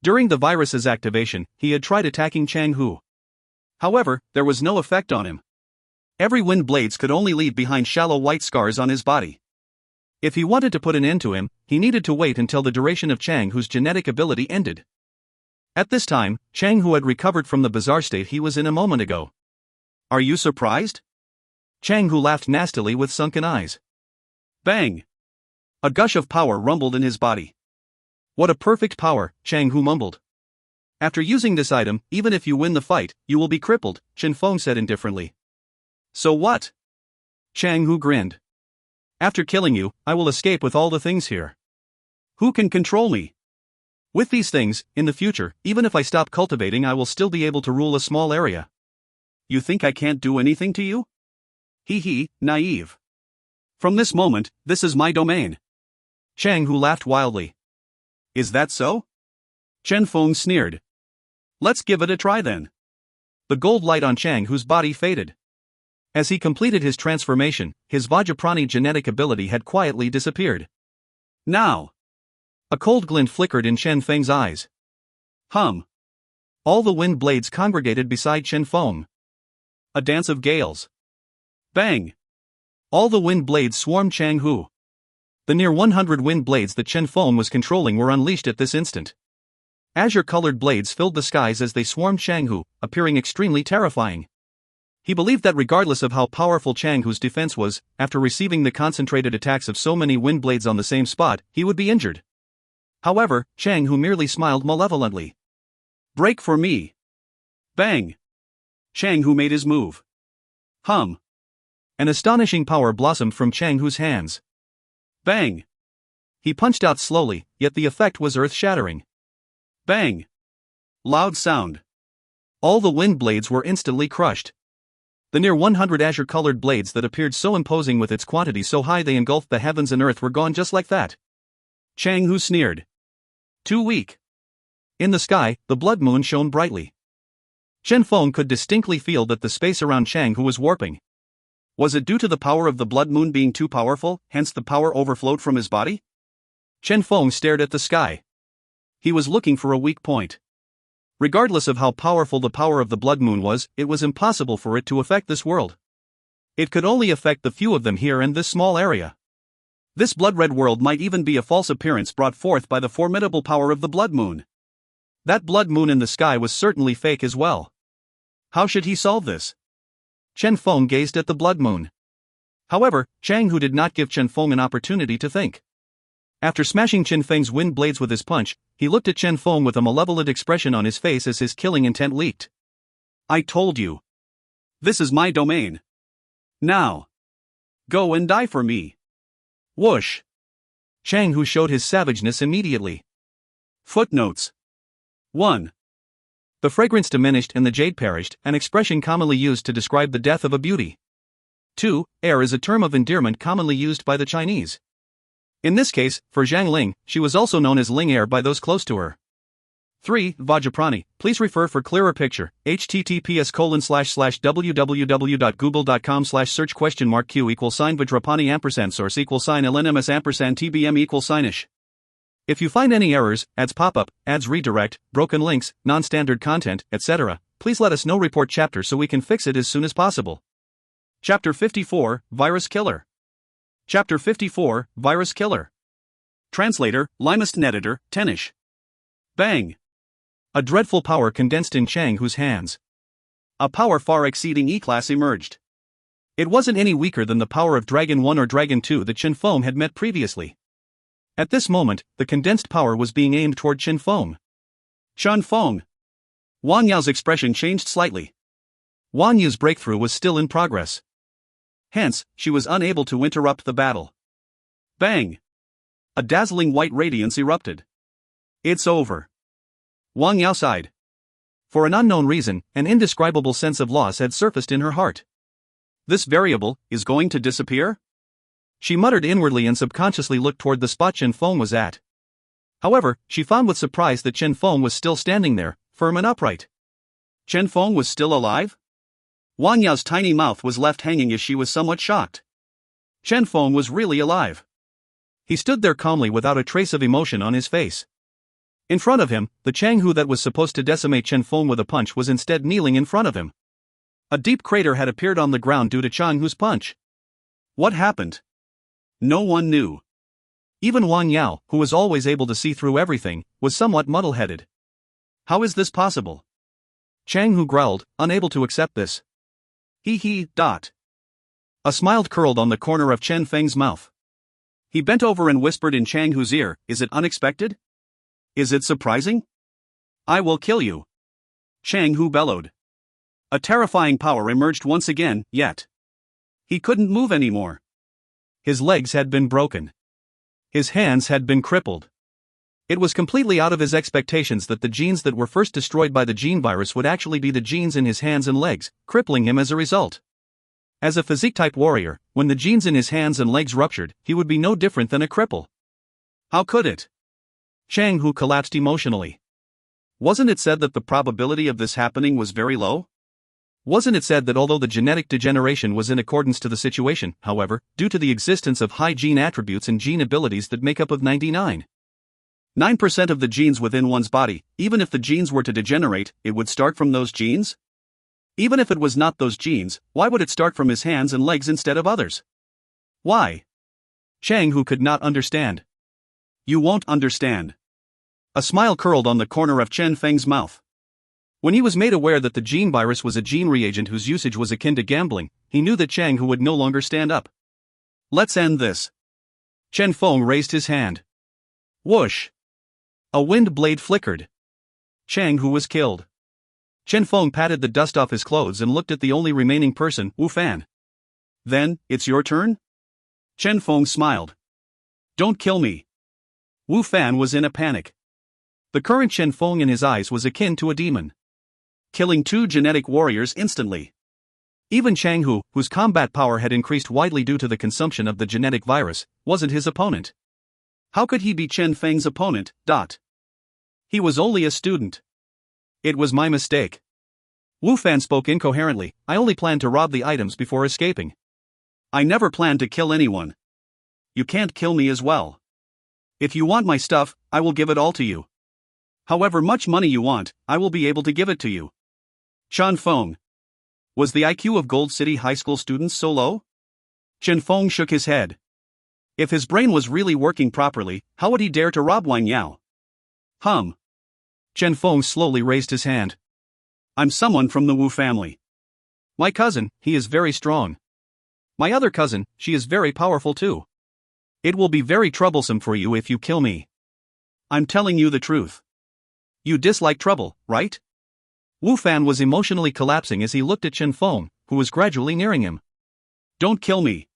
During the virus's activation, he had tried attacking Chang Hu. However, there was no effect on him. Every wind blades could only leave behind shallow white scars on his body. If he wanted to put an end to him, he needed to wait until the duration of Chang Hu's genetic ability ended. At this time, Chang Hu had recovered from the bizarre state he was in a moment ago. Are you surprised? Chang Hu laughed nastily with sunken eyes. Bang! A gush of power rumbled in his body. What a perfect power, Chang Hu mumbled. After using this item, even if you win the fight, you will be crippled, Chen Feng said indifferently. So what? Chang Hu grinned. After killing you, I will escape with all the things here. Who can control me? With these things, in the future, even if I stop cultivating, I will still be able to rule a small area. You think I can't do anything to you? Hee, naive. From this moment, this is my domain. Chang Hu laughed wildly. Is that so? Chen Feng sneered. Let's give it a try then. The gold light on Chang Hu's body faded. As he completed his transformation, his Vajraprani genetic ability had quietly disappeared. Now! A cold glint flickered in Chen Feng's eyes. All the wind blades congregated beside Chen Feng. A dance of gales. Bang! All the wind blades swarmed Chang Hu. The near 100 wind blades that Chen Feng was controlling were unleashed at this instant. Azure-colored blades filled the skies as they swarmed Chang Hu, appearing extremely terrifying. He believed that regardless of how powerful Chang Hu's defense was, after receiving the concentrated attacks of so many wind blades on the same spot, he would be injured. However, Chang Hu merely smiled malevolently. Break for me. Bang! Chang Hu made his move. An astonishing power blossomed from Chang Hu's hands. Bang! He punched out slowly, yet the effect was earth-shattering. Bang! Loud sound. All the wind blades were instantly crushed. The near 100 azure-colored blades that appeared so imposing with its quantity so high they engulfed the heavens and earth were gone just like that. Chang Hu sneered. Too weak. In the sky, the blood moon shone brightly. Chen Feng could distinctly feel that the space around Chang Hu was warping. Was it due to the power of the blood moon being too powerful, hence the power overflowed from his body? Chen Feng stared at the sky. He was looking for a weak point. Regardless of how powerful the power of the blood moon was, it was impossible for it to affect this world. It could only affect the few of them here in this small area. This blood-red world might even be a false appearance brought forth by the formidable power of the blood moon. That blood moon in the sky was certainly fake as well. How should he solve this? Chen Feng gazed at the blood moon. However, Chang Hu did not give Chen Feng an opportunity to think. After smashing Chen Feng's wind blades with his punch, he looked at Chen Feng with a malevolent expression on his face as his killing intent leaked. I told you. This is my domain. Now. Go and die for me. Whoosh. Chang Hu showed his savageness immediately. Footnotes. 1. The fragrance diminished and the jade perished, an expression commonly used to describe the death of a beauty. 2. Heir is a term of endearment commonly used by the Chinese. In this case, for Zhang Ling, she was also known as Ling heir by those close to her. 3. Vajraprani. Please refer for clearer picture. https://www.google.com/search *q Vajrapani &source =lnms &tbm =ish. If you find any errors, ads pop-up, ads redirect, broken links, non-standard content, etc., please let us know. Report chapter so we can fix it as soon as possible. Chapter 54, Virus Killer. Chapter 54, Virus Killer. Translator, Limest Editor, Tenish. Bang! A dreadful power condensed in Chang Hu's hands. A power far exceeding E-Class emerged. It wasn't any weaker than the power of Dragon 1 or Dragon 2 that Chen Feng had met previously. At this moment, the condensed power was being aimed toward Chen Feng. Chen Feng! Wang Yao's expression changed slightly. Wang Yu's breakthrough was still in progress. Hence, she was unable to interrupt the battle. Bang! A dazzling white radiance erupted. It's over. Wang Yao sighed. For an unknown reason, an indescribable sense of loss had surfaced in her heart. This variable is going to disappear? She muttered inwardly and subconsciously looked toward the spot Chen Feng was at. However, she found with surprise that Chen Feng was still standing there, firm and upright. Chen Feng was still alive? Wang Yao's tiny mouth was left hanging as she was somewhat shocked. Chen Feng was really alive. He stood there calmly without a trace of emotion on his face. In front of him, the Chang Hu that was supposed to decimate Chen Feng with a punch was instead kneeling in front of him. A deep crater had appeared on the ground due to Chang Hu's punch. What happened? No one knew. Even Wang Yao, who was always able to see through everything, was somewhat muddle-headed. How is this possible? Chang Hu growled, unable to accept this. He. A smile curled on the corner of Chen Feng's mouth. He bent over and whispered in Chang Hu's ear, "Is it unexpected? Is it surprising? I will kill you." Chang Hu bellowed. A terrifying power emerged once again, yet he couldn't move anymore. His legs had been broken. His hands had been crippled. It was completely out of his expectations that the genes that were first destroyed by the gene virus would actually be the genes in his hands and legs, crippling him as a result. As a physique-type warrior, when the genes in his hands and legs ruptured, he would be no different than a cripple. How could it? Chang Hu collapsed emotionally. Wasn't it said that the probability of this happening was very low? Wasn't it said that although the genetic degeneration was in accordance to the situation, however, due to the existence of high gene attributes and gene abilities that make up of 99.9% of the genes within one's body, even if the genes were to degenerate, it would start from those genes? Even if it was not those genes, why would it start from his hands and legs instead of others? Why? Chang Hu could not understand. You won't understand. A smile curled on the corner of Chen Feng's mouth. When he was made aware that the gene virus was a gene reagent whose usage was akin to gambling, he knew that Chang Hu would no longer stand up. Let's end this. Chen Feng raised his hand. Whoosh! A wind blade flickered. Chang Hu was killed. Chen Feng patted the dust off his clothes and looked at the only remaining person, Wu Fan. Then, it's your turn? Chen Feng smiled. Don't kill me. Wu Fan was in a panic. The current Chen Feng in his eyes was akin to a demon. Killing two genetic warriors instantly. Even Chang Hu, whose combat power had increased widely due to the consumption of the genetic virus, wasn't his opponent. How could he be Chen Feng's opponent? He was only a student. It was my mistake. Wu Fan spoke incoherently. I only planned to rob the items before escaping. I never planned to kill anyone. You can't kill me as well. If you want my stuff, I will give it all to you. However much money you want, I will be able to give it to you. Chen Feng. Was the IQ of Gold City High School students so low? Chen Feng shook his head. If his brain was really working properly, how would he dare to rob Wang Yao? Chen Feng slowly raised his hand. I'm someone from the Wu family. My cousin, he is very strong. My other cousin, she is very powerful too. It will be very troublesome for you if you kill me. I'm telling you the truth. You dislike trouble, right? Wu Fan was emotionally collapsing as he looked at Chen Feng, who was gradually nearing him. Don't kill me.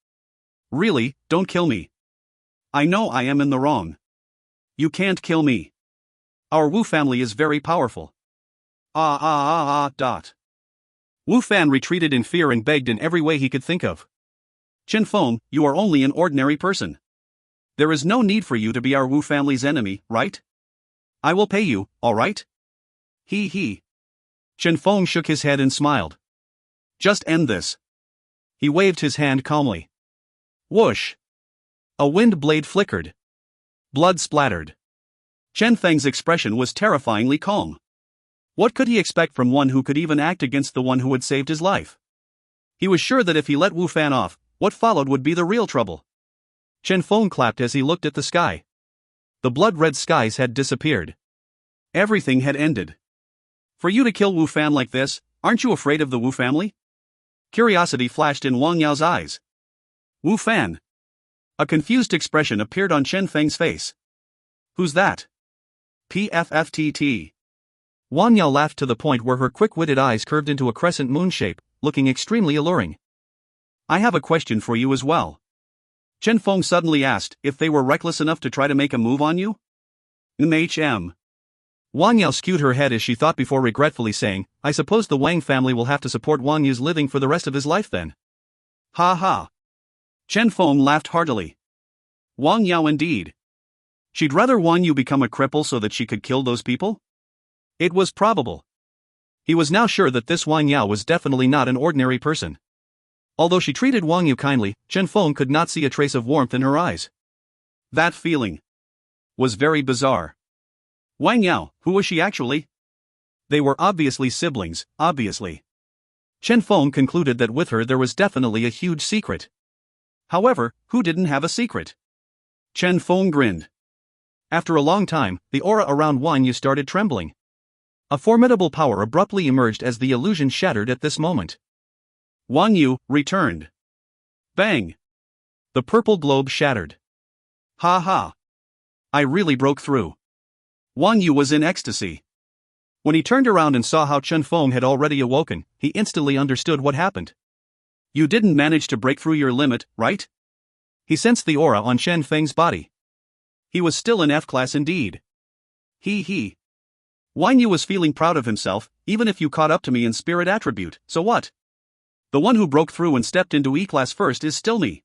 Really, don't kill me. I know I am in the wrong. You can't kill me. Our Wu family is very powerful. Wu Fan retreated in fear and begged in every way he could think of. Chen Feng, you are only an ordinary person. There is no need for you to be our Wu family's enemy, right? I will pay you, alright? He. Chen Feng shook his head and smiled. Just end this. He waved his hand calmly. Whoosh! A wind blade flickered. Blood splattered. Chen Feng's expression was terrifyingly calm. What could he expect from one who could even act against the one who had saved his life? He was sure that if he let Wu Fan off, what followed would be the real trouble. Chen Feng clapped as he looked at the sky. The blood-red skies had disappeared. Everything had ended. For you to kill Wu Fan like this, aren't you afraid of the Wu family? Curiosity flashed in Wang Yao's eyes. Wu Fan. A confused expression appeared on Chen Feng's face. Who's that? PFFTT. Wang Yao laughed to the point where her quick-witted eyes curved into a crescent moon shape, looking extremely alluring. I have a question for you as well. Chen Feng suddenly asked if they were reckless enough to try to make a move on you? MHM. Wang Yao skewed her head as she thought before regretfully saying, I suppose the Wang family will have to support Wang Yu's living for the rest of his life then. Ha ha. Chen Feng laughed heartily. Wang Yao indeed. She'd rather Wang Yu become a cripple so that she could kill those people? It was probable. He was now sure that this Wang Yao was definitely not an ordinary person. Although she treated Wang Yu kindly, Chen Feng could not see a trace of warmth in her eyes. That feeling was very bizarre. Wang Yao, who was she actually? They were obviously siblings, obviously. Chen Feng concluded that with her there was definitely a huge secret. However, who didn't have a secret? Chen Feng grinned. After a long time, the aura around Wang Yu started trembling. A formidable power abruptly emerged as the illusion shattered at this moment. Wang Yu returned. Bang! The purple globe shattered. Ha ha! I really broke through. Wang Yu was in ecstasy. When he turned around and saw how Chen Feng had already awoken, he instantly understood what happened. You didn't manage to break through your limit, right? He sensed the aura on Chen Feng's body. He was still in F-class indeed. He. Wang Yu was feeling proud of himself, even if you caught up to me in spirit attribute, so what? The one who broke through and stepped into E-class first is still me.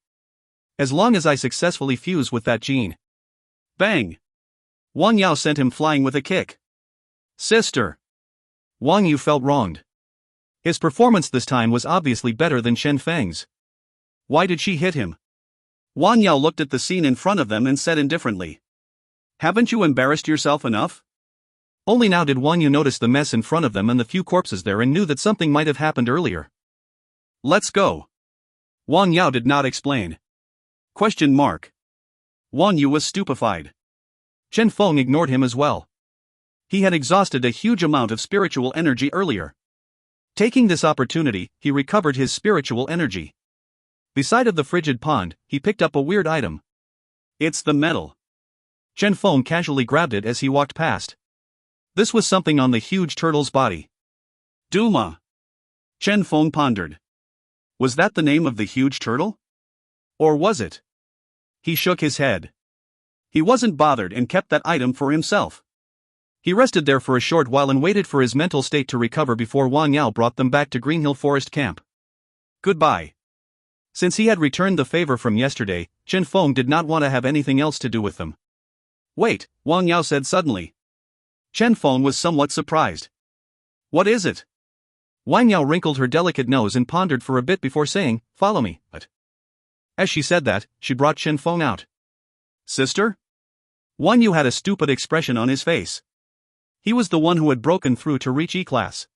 As long as I successfully fuse with that gene. Bang! Wang Yao sent him flying with a kick. Sister! Wang Yu felt wronged. His performance this time was obviously better than Chen Feng's. Why did she hit him? Wang Yao looked at the scene in front of them and said indifferently. Haven't you embarrassed yourself enough? Only now did Wang Yu notice the mess in front of them and the few corpses there and knew that something might have happened earlier. Let's go. Wang Yao did not explain. Question mark. Wang Yu was stupefied. Chen Feng ignored him as well. He had exhausted a huge amount of spiritual energy earlier. Taking this opportunity, he recovered his spiritual energy. Beside of the frigid pond, he picked up a weird item. It's the medal. Chen Feng casually grabbed it as he walked past. This was something on the huge turtle's body. Duma. Chen Feng pondered. Was that the name of the huge turtle? Or was it? He shook his head. He wasn't bothered and kept that item for himself. He rested there for a short while and waited for his mental state to recover before Wang Yao brought them back to Greenhill Forest Camp. Goodbye. Since he had returned the favor from yesterday, Chen Feng did not want to have anything else to do with them. Wait, Wang Yao said suddenly. Chen Feng was somewhat surprised. What is it? Wang Yao wrinkled her delicate nose and pondered for a bit before saying, follow me, but. As she said that, she brought Chen Feng out. Sister? Wang Yu had a stupid expression on his face. He was the one who had broken through to reach E-class.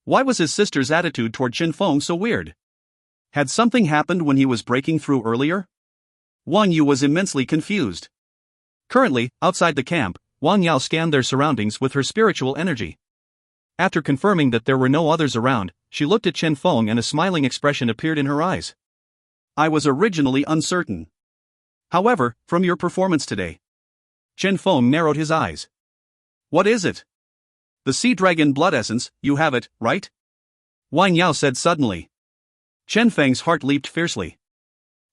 Why was his sister's attitude toward Chen Feng so weird? Had something happened when he was breaking through earlier? Wang Yu was immensely confused. Currently, outside the camp, Wang Yao scanned their surroundings with her spiritual energy. After confirming that there were no others around, she looked at Chen Feng and a smiling expression appeared in her eyes. I was originally uncertain. However, from your performance today. Chen Feng narrowed his eyes. What is it? The sea dragon blood essence, you have it, right? Wang Yao said suddenly. Chen Feng's heart leaped fiercely.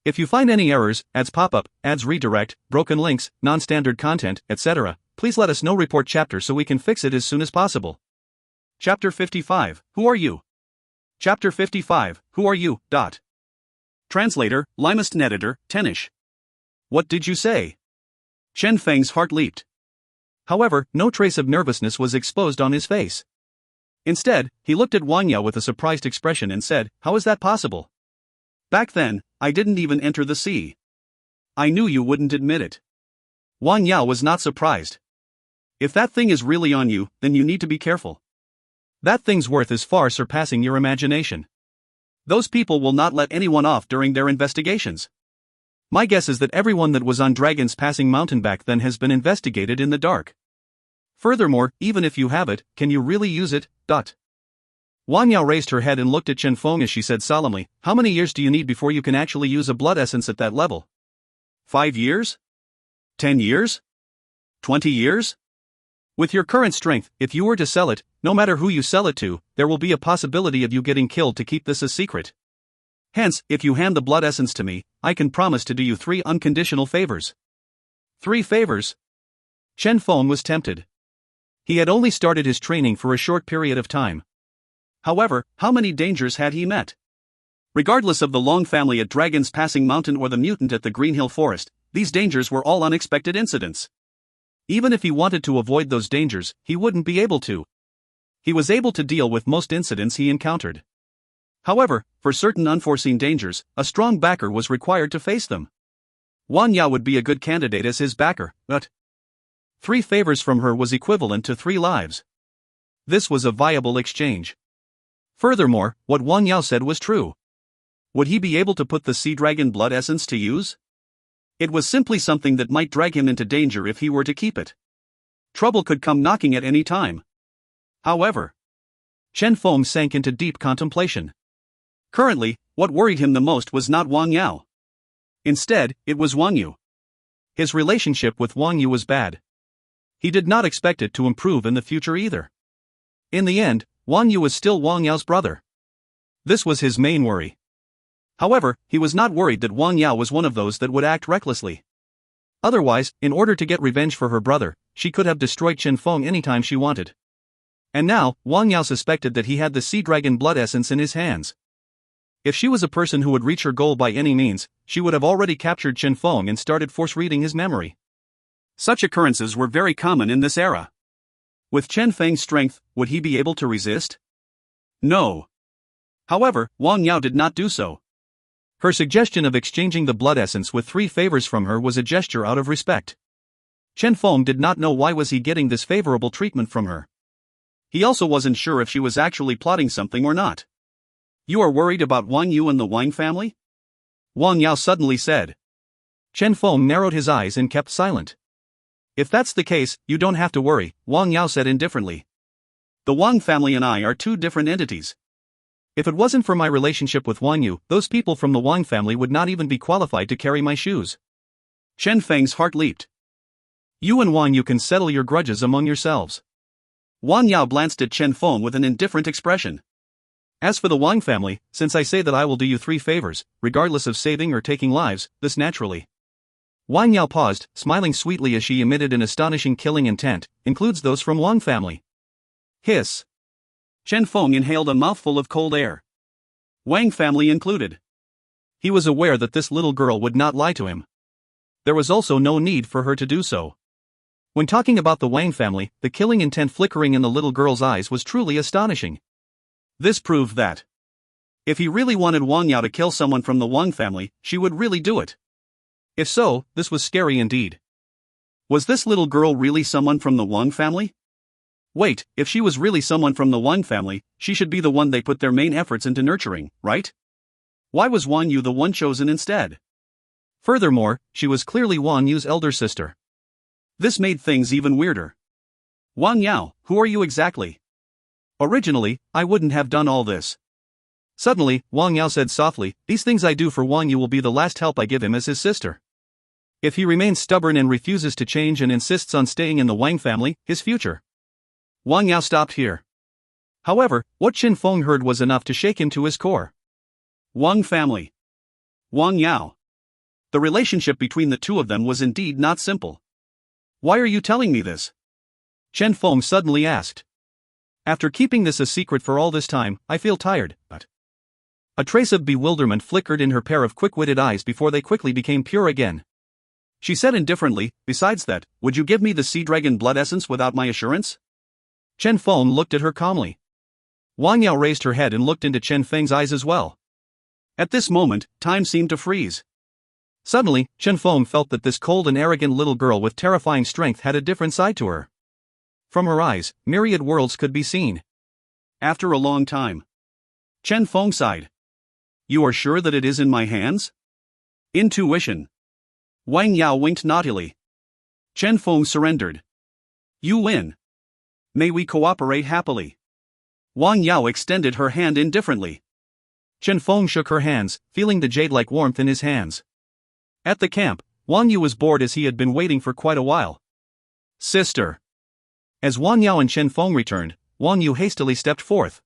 If you find any errors, ads pop up, ads redirect, broken links, non-standard content, etc., please let us know. Report chapter so we can fix it as soon as possible. Chapter 55, Who are you? Chapter 55, Who are you? Translator, Limest Editor, Tenish. What did you say? Chen Feng's heart leaped. However, no trace of nervousness was exposed on his face. Instead, he looked at Wang Yao with a surprised expression and said, "How is that possible? Back then, I didn't even enter the sea. I knew you wouldn't admit it." Wang Yao was not surprised. If that thing is really on you, then you need to be careful. That thing's worth is far surpassing your imagination. Those people will not let anyone off during their investigations. My guess is that everyone that was on Dragon's Passing Mountain back then has been investigated in the dark. Furthermore, even if you have it, can you really use it? Wang Yao raised her head and looked at Chen Feng as she said solemnly, "How many years do you need before you can actually use a blood essence at that level? 5 years? 10 years? 20 years? With your current strength, if you were to sell it, no matter who you sell it to, there will be a possibility of you getting killed to keep this a secret. Hence, if you hand the blood essence to me, I can promise to do you 3 unconditional favors." 3 favors? Chen Feng was tempted. He had only started his training for a short period of time. However, how many dangers had he met? Regardless of the Long family at Dragon's Passing Mountain or the mutant at the Green Hill Forest, these dangers were all unexpected incidents. Even if he wanted to avoid those dangers, he wouldn't be able to. He was able to deal with most incidents he encountered. However, for certain unforeseen dangers, a strong backer was required to face them. Wang Yao would be a good candidate as his backer, but 3 favors from her was equivalent to 3 lives. This was a viable exchange. Furthermore, what Wang Yao said was true. Would he be able to put the Sea Dragon blood essence to use? It was simply something that might drag him into danger if he were to keep it. Trouble could come knocking at any time. However, Chen Feng sank into deep contemplation. Currently, what worried him the most was not Wang Yao. Instead, it was Wang Yu. His relationship with Wang Yu was bad. He did not expect it to improve in the future either. In the end, Wang Yu was still Wang Yao's brother. This was his main worry. However, he was not worried that Wang Yao was one of those that would act recklessly. Otherwise, in order to get revenge for her brother, she could have destroyed Chen Feng anytime she wanted. And now, Wang Yao suspected that he had the Sea Dragon blood essence in his hands. If she was a person who would reach her goal by any means, she would have already captured Chen Feng and started force-reading his memory. Such occurrences were very common in this era. With Chen Feng's strength, would he be able to resist? No. However, Wang Yao did not do so. Her suggestion of exchanging the blood essence with 3 favors from her was a gesture out of respect. Chen Feng did not know why was he getting this favorable treatment from her. He also wasn't sure if she was actually plotting something or not. "You are worried about Wang Yu and the Wang family?" Wang Yao suddenly said. Chen Feng narrowed his eyes and kept silent. "If that's the case, you don't have to worry," Wang Yao said indifferently. "The Wang family and I are 2 different entities. If it wasn't for my relationship with Wang Yu, those people from the Wang family would not even be qualified to carry my shoes." Chen Feng's heart leaped. "You and Wang Yu can settle your grudges among yourselves." Wang Yao glanced at Chen Feng with an indifferent expression. "As for the Wang family, since I say that I will do you 3 favors, regardless of saving or taking lives, this naturally." Wang Yao paused, smiling sweetly as she emitted an astonishing killing intent, includes those from Wang family. Hiss. Chen Feng inhaled a mouthful of cold air. Wang family included. He was aware that this little girl would not lie to him. There was also no need for her to do so. When talking about the Wang family, the killing intent flickering in the little girl's eyes was truly astonishing. This proved that if he really wanted Wang Yao to kill someone from the Wang family, she would really do it. If so, this was scary indeed. Was this little girl really someone from the Wang family? Wait, if she was really someone from the Wang family, she should be the one they put their main efforts into nurturing, right? Why was Wang Yu the one chosen instead? Furthermore, she was clearly Wang Yu's elder sister. This made things even weirder. "Wang Yao, who are you exactly? Originally, I wouldn't have done all this." Suddenly, Wang Yao said softly, "These things I do for Wang Yu will be the last help I give him as his sister. If he remains stubborn and refuses to change and insists on staying in the Wang family, his future." Wang Yao stopped here. However, what Chen Feng heard was enough to shake him to his core. Wang family. Wang Yao. The relationship between the 2 of them was indeed not simple. "Why are you telling me this?" Chen Feng suddenly asked. "After keeping this a secret for all this time, I feel tired, but A trace of bewilderment flickered in her pair of quick-witted eyes before they quickly became pure again. She said indifferently, "Besides that, would you give me the sea dragon blood essence without my assurance?" Chen Feng looked at her calmly. Wang Yao raised her head and looked into Chen Feng's eyes as well. At this moment, time seemed to freeze. Suddenly, Chen Feng felt that this cold and arrogant little girl with terrifying strength had a different side to her. From her eyes, myriad worlds could be seen. After a long time, Chen Feng sighed. "You are sure that it is in my hands?" Intuition. Wang Yao winked naughtily. Chen Feng surrendered. "You win. May we cooperate happily?" Wang Yao extended her hand indifferently. Chen Feng shook her hands, feeling the jade-like warmth in his hands. At the camp, Wang Yu was bored as he had been waiting for quite a while. "Sister." As Wang Yao and Chen Feng returned, Wang Yu hastily stepped forth.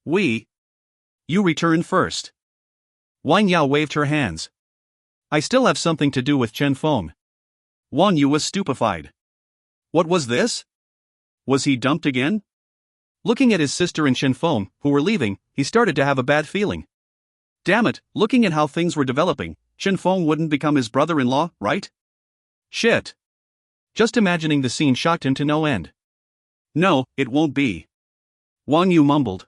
You return first." Wang Yao waved her hands. "I still have something to do with Chen Feng." Wang Yu was stupefied. What was this? Was he dumped again? Looking at his sister and Chen Feng, who were leaving, he started to have a bad feeling. Damn it, looking at how things were developing, Chen Feng wouldn't become his brother-in-law, right? Shit. Just imagining the scene shocked him to no end. "No, it won't be." Wang Yu mumbled.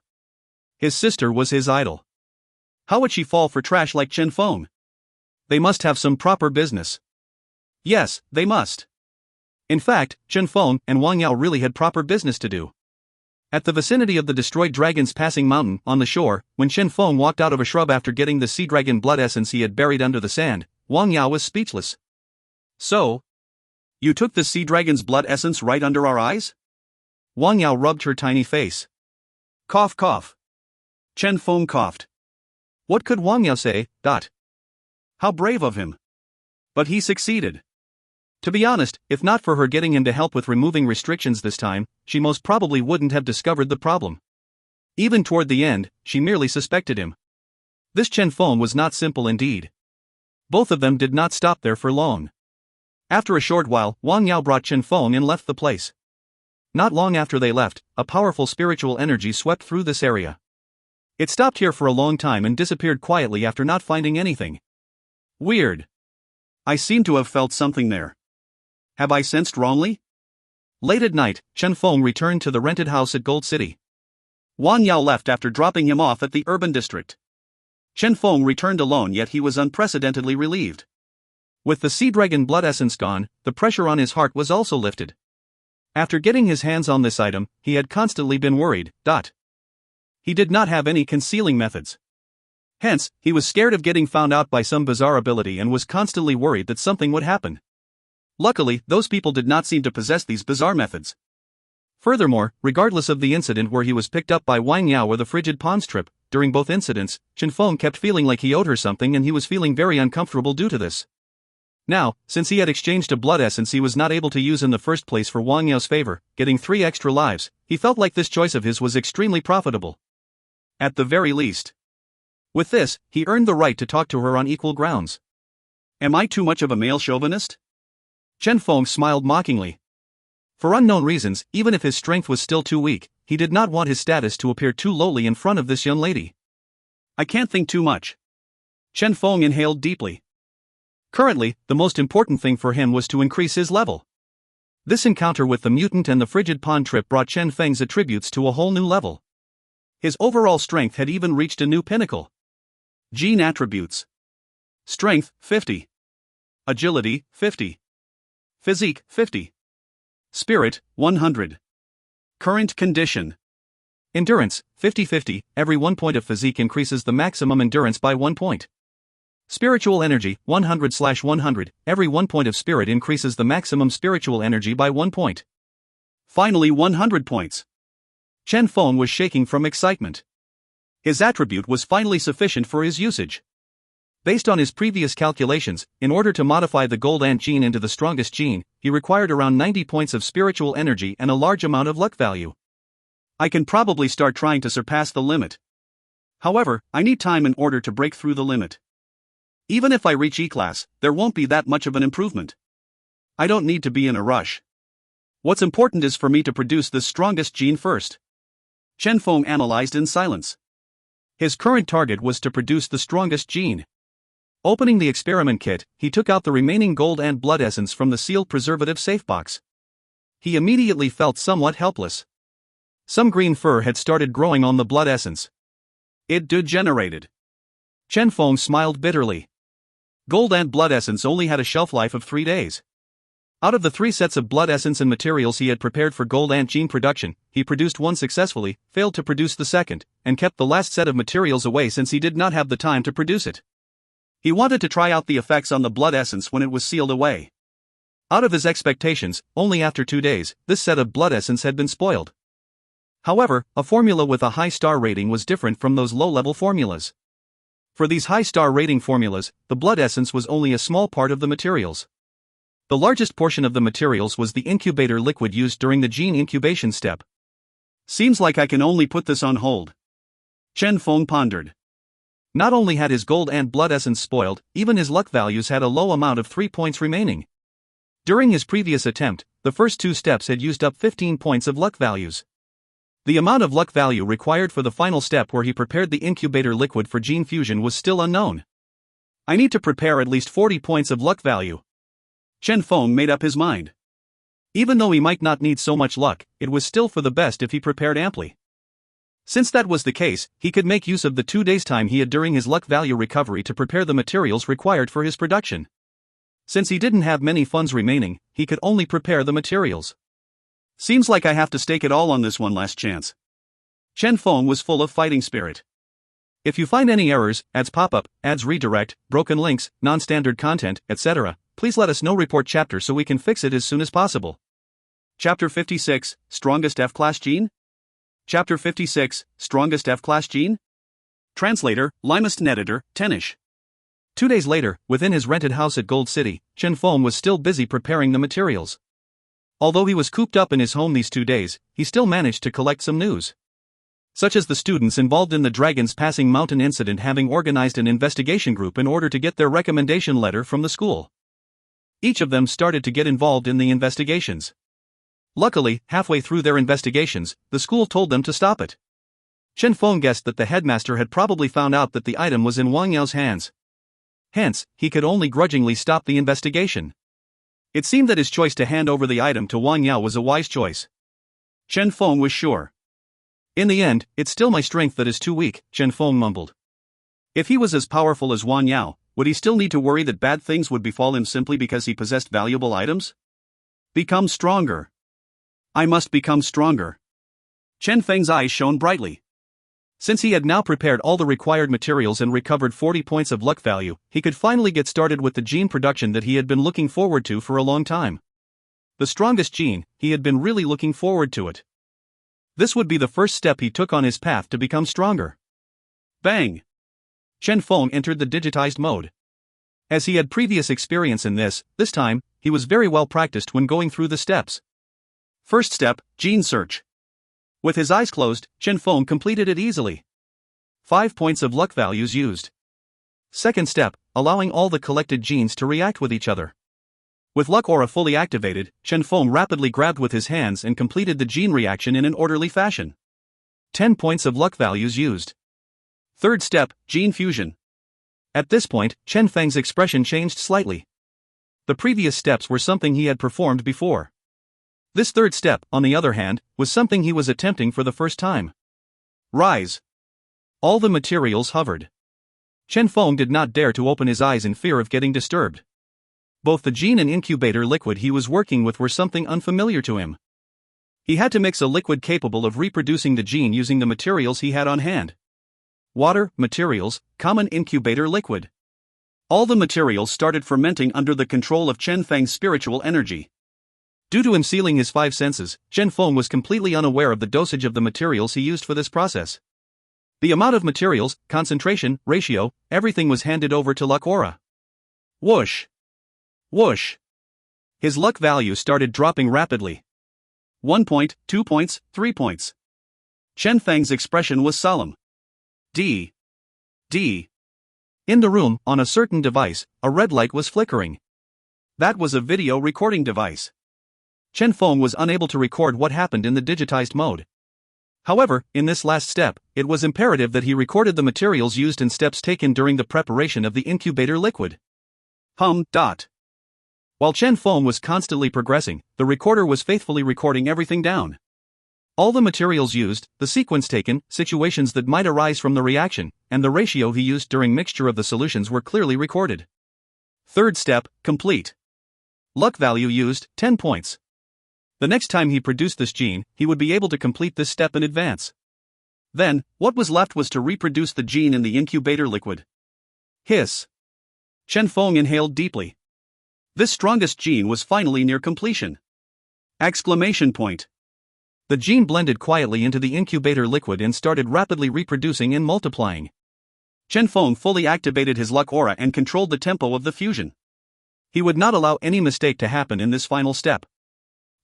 His sister was his idol. How would she fall for trash like Chen Feng? They must have some proper business. Yes, they must. In fact, Chen Feng and Wang Yao really had proper business to do. At the vicinity of the destroyed dragon's passing mountain, on the shore, when Chen Feng walked out of a shrub after getting the sea dragon blood essence he had buried under the sand, Wang Yao was speechless. "So? You took the sea dragon's blood essence right under our eyes?" Wang Yao rubbed her tiny face. Cough cough. Chen Feng coughed. What could Wang Yao say? How brave of him. But he succeeded. To be honest, if not for her getting him to help with removing restrictions this time, she most probably wouldn't have discovered the problem. Even toward the end, she merely suspected him. This Chen Feng was not simple indeed. Both of them did not stop there for long. After a short while, Wang Yao brought Chen Feng and left the place. Not long after they left, a powerful spiritual energy swept through this area. It stopped here for a long time and disappeared quietly after not finding anything. Weird. I seem to have felt something there. Have I sensed wrongly? Late at night, Chen Feng returned to the rented house at Gold City. Wang Yao left after dropping him off at the urban district. Chen Feng returned alone, yet he was unprecedentedly relieved. With the sea dragon blood essence gone, the pressure on his heart was also lifted. After getting his hands on this item, he had constantly been worried. He did not have any concealing methods. Hence, he was scared of getting found out by some bizarre ability and was constantly worried that something would happen. Luckily, those people did not seem to possess these bizarre methods. Furthermore, regardless of the incident where he was picked up by Wang Yao or the frigid pond trip, during both incidents, Chen Feng kept feeling like he owed her something and he was feeling very uncomfortable due to this. Now, since he had exchanged a blood essence he was not able to use in the first place for Wang Yao's favor, getting 3 extra lives, he felt like this choice of his was extremely profitable. At the very least. With this, he earned the right to talk to her on equal grounds. Am I too much of a male chauvinist? Chen Feng smiled mockingly. For unknown reasons, even if his strength was still too weak, he did not want his status to appear too lowly in front of this young lady. I can't think too much. Chen Feng inhaled deeply. Currently, the most important thing for him was to increase his level. This encounter with the mutant and the frigid pond trip brought Chen Feng's attributes to a whole new level. His overall strength had even reached a new pinnacle. Gene attributes. Strength, 50. Agility, 50. Physique, 50. Spirit, 100. Current condition. Endurance, 50-50, every 1 point of physique increases the maximum endurance by 1 point. Spiritual energy, 100/100, every 1 point of spirit increases the maximum spiritual energy by 1 point. Finally 100 points. Chen Feng was shaking from excitement. His attribute was finally sufficient for his usage. Based on his previous calculations, in order to modify the gold ant gene into the strongest gene, he required around 90 points of spiritual energy and a large amount of luck value. I can probably start trying to surpass the limit. However, I need time in order to break through the limit. Even if I reach E-class, there won't be that much of an improvement. I don't need to be in a rush. What's important is for me to produce the strongest gene first. Chen Feng analyzed in silence. His current target was to produce the strongest gene. Opening the experiment kit, he took out the remaining gold and blood essence from the sealed preservative safe box. He immediately felt somewhat helpless. Some green fur had started growing on the blood essence. It degenerated. Chen Feng smiled bitterly. Gold and blood essence only had a shelf life of 3 days. Out of the 3 sets of blood essence and materials he had prepared for gold ant gene production, he produced one successfully, failed to produce the second, and kept the last set of materials away since he did not have the time to produce it. He wanted to try out the effects on the blood essence when it was sealed away. Out of his expectations, only after 2 days, this set of blood essence had been spoiled. However, a formula with a high star rating was different from those low-level formulas. For these high star rating formulas, the blood essence was only a small part of the materials. The largest portion of the materials was the incubator liquid used during the gene incubation step. Seems like I can only put this on hold. Chen Feng pondered. Not only had his gold and blood essence spoiled, even his luck values had a low amount of 3 points remaining. During his previous attempt, the first 2 steps had used up 15 points of luck values. The amount of luck value required for the final step where he prepared the incubator liquid for gene fusion was still unknown. I need to prepare at least 40 points of luck value. Chen Feng made up his mind. Even though he might not need so much luck, it was still for the best if he prepared amply. Since that was the case, he could make use of the 2 days' time he had during his luck value recovery to prepare the materials required for his production. Since he didn't have many funds remaining, he could only prepare the materials. Seems like I have to stake it all on this one last chance. Chen Feng was full of fighting spirit. If you find any errors, ads pop-up, ads redirect, broken links, non-standard content, etc., please let us know. Report chapter so we can fix it as soon as possible. Chapter 56, Strongest F-Class Gene? Chapter 56, Strongest F-Class Gene? Translator, Limest Editor, Tenish. 2 days later, within his rented house at Gold City, Chen Feng was still busy preparing the materials. Although he was cooped up in his home these 2 days, he still managed to collect some news. Such as the students involved in the Dragon's Passing Mountain incident having organized an investigation group in order to get their recommendation letter from the school. Each of them started to get involved in the investigations. Luckily, halfway through their investigations, the school told them to stop it. Chen Feng guessed that the headmaster had probably found out that the item was in Wang Yao's hands. Hence, he could only grudgingly stop the investigation. It seemed that his choice to hand over the item to Wang Yao was a wise choice. Chen Feng was sure. In the end, it's still my strength that is too weak, Chen Feng mumbled. If he was as powerful as Wang Yao, would he still need to worry that bad things would befall him simply because he possessed valuable items? Become stronger. I must become stronger. Chen Feng's eyes shone brightly. Since he had now prepared all the required materials and recovered 40 points of luck value, he could finally get started with the gene production that he had been looking forward to for a long time. The strongest gene, he had been really looking forward to it. This would be the first step he took on his path to become stronger. Bang! Chen Feng entered the digitized mode. As he had previous experience in this time, he was very well practiced when going through the steps. First step, gene search. With his eyes closed, Chen Feng completed it easily. 5 points of luck values used. Second step, allowing all the collected genes to react with each other. With luck aura fully activated, Chen Feng rapidly grabbed with his hands and completed the gene reaction in an orderly fashion. 10 points of luck values used. Third step, gene fusion. At this point, Chen Feng's expression changed slightly. The previous steps were something he had performed before. This third step, on the other hand, was something he was attempting for the first time. Rise. All the materials hovered. Chen Feng did not dare to open his eyes in fear of getting disturbed. Both the gene and incubator liquid he was working with were something unfamiliar to him. He had to mix a liquid capable of reproducing the gene using the materials he had on hand. Water, materials, common incubator liquid. All the materials started fermenting under the control of Chen Feng's spiritual energy. Due to him sealing his 5 senses, Chen Feng was completely unaware of the dosage of the materials he used for this process. The amount of materials, concentration, ratio, everything was handed over to luck aura. Whoosh! Whoosh! His luck value started dropping rapidly. 1 point, 2 points, 3 points. Chen Feng's expression was solemn. D. In the room, on a certain device, a red light was flickering. That was a video recording device. Chen Feng was unable to record what happened in the digitized mode. However, in this last step, it was imperative that he recorded the materials used and steps taken during the preparation of the incubator liquid. While Chen Feng was constantly progressing, the recorder was faithfully recording everything down. All the materials used, the sequence taken, situations that might arise from the reaction, and the ratio he used during mixture of the solutions were clearly recorded. Third step, complete. Luck value used, 10 points. The next time he produced this gene, he would be able to complete this step in advance. Then, what was left was to reproduce the gene in the incubator liquid. Hiss. Chen Feng inhaled deeply. This strongest gene was finally near completion. Exclamation point. The gene blended quietly into the incubator liquid and started rapidly reproducing and multiplying. Chen Feng fully activated his luck aura and controlled the tempo of the fusion. He would not allow any mistake to happen in this final step.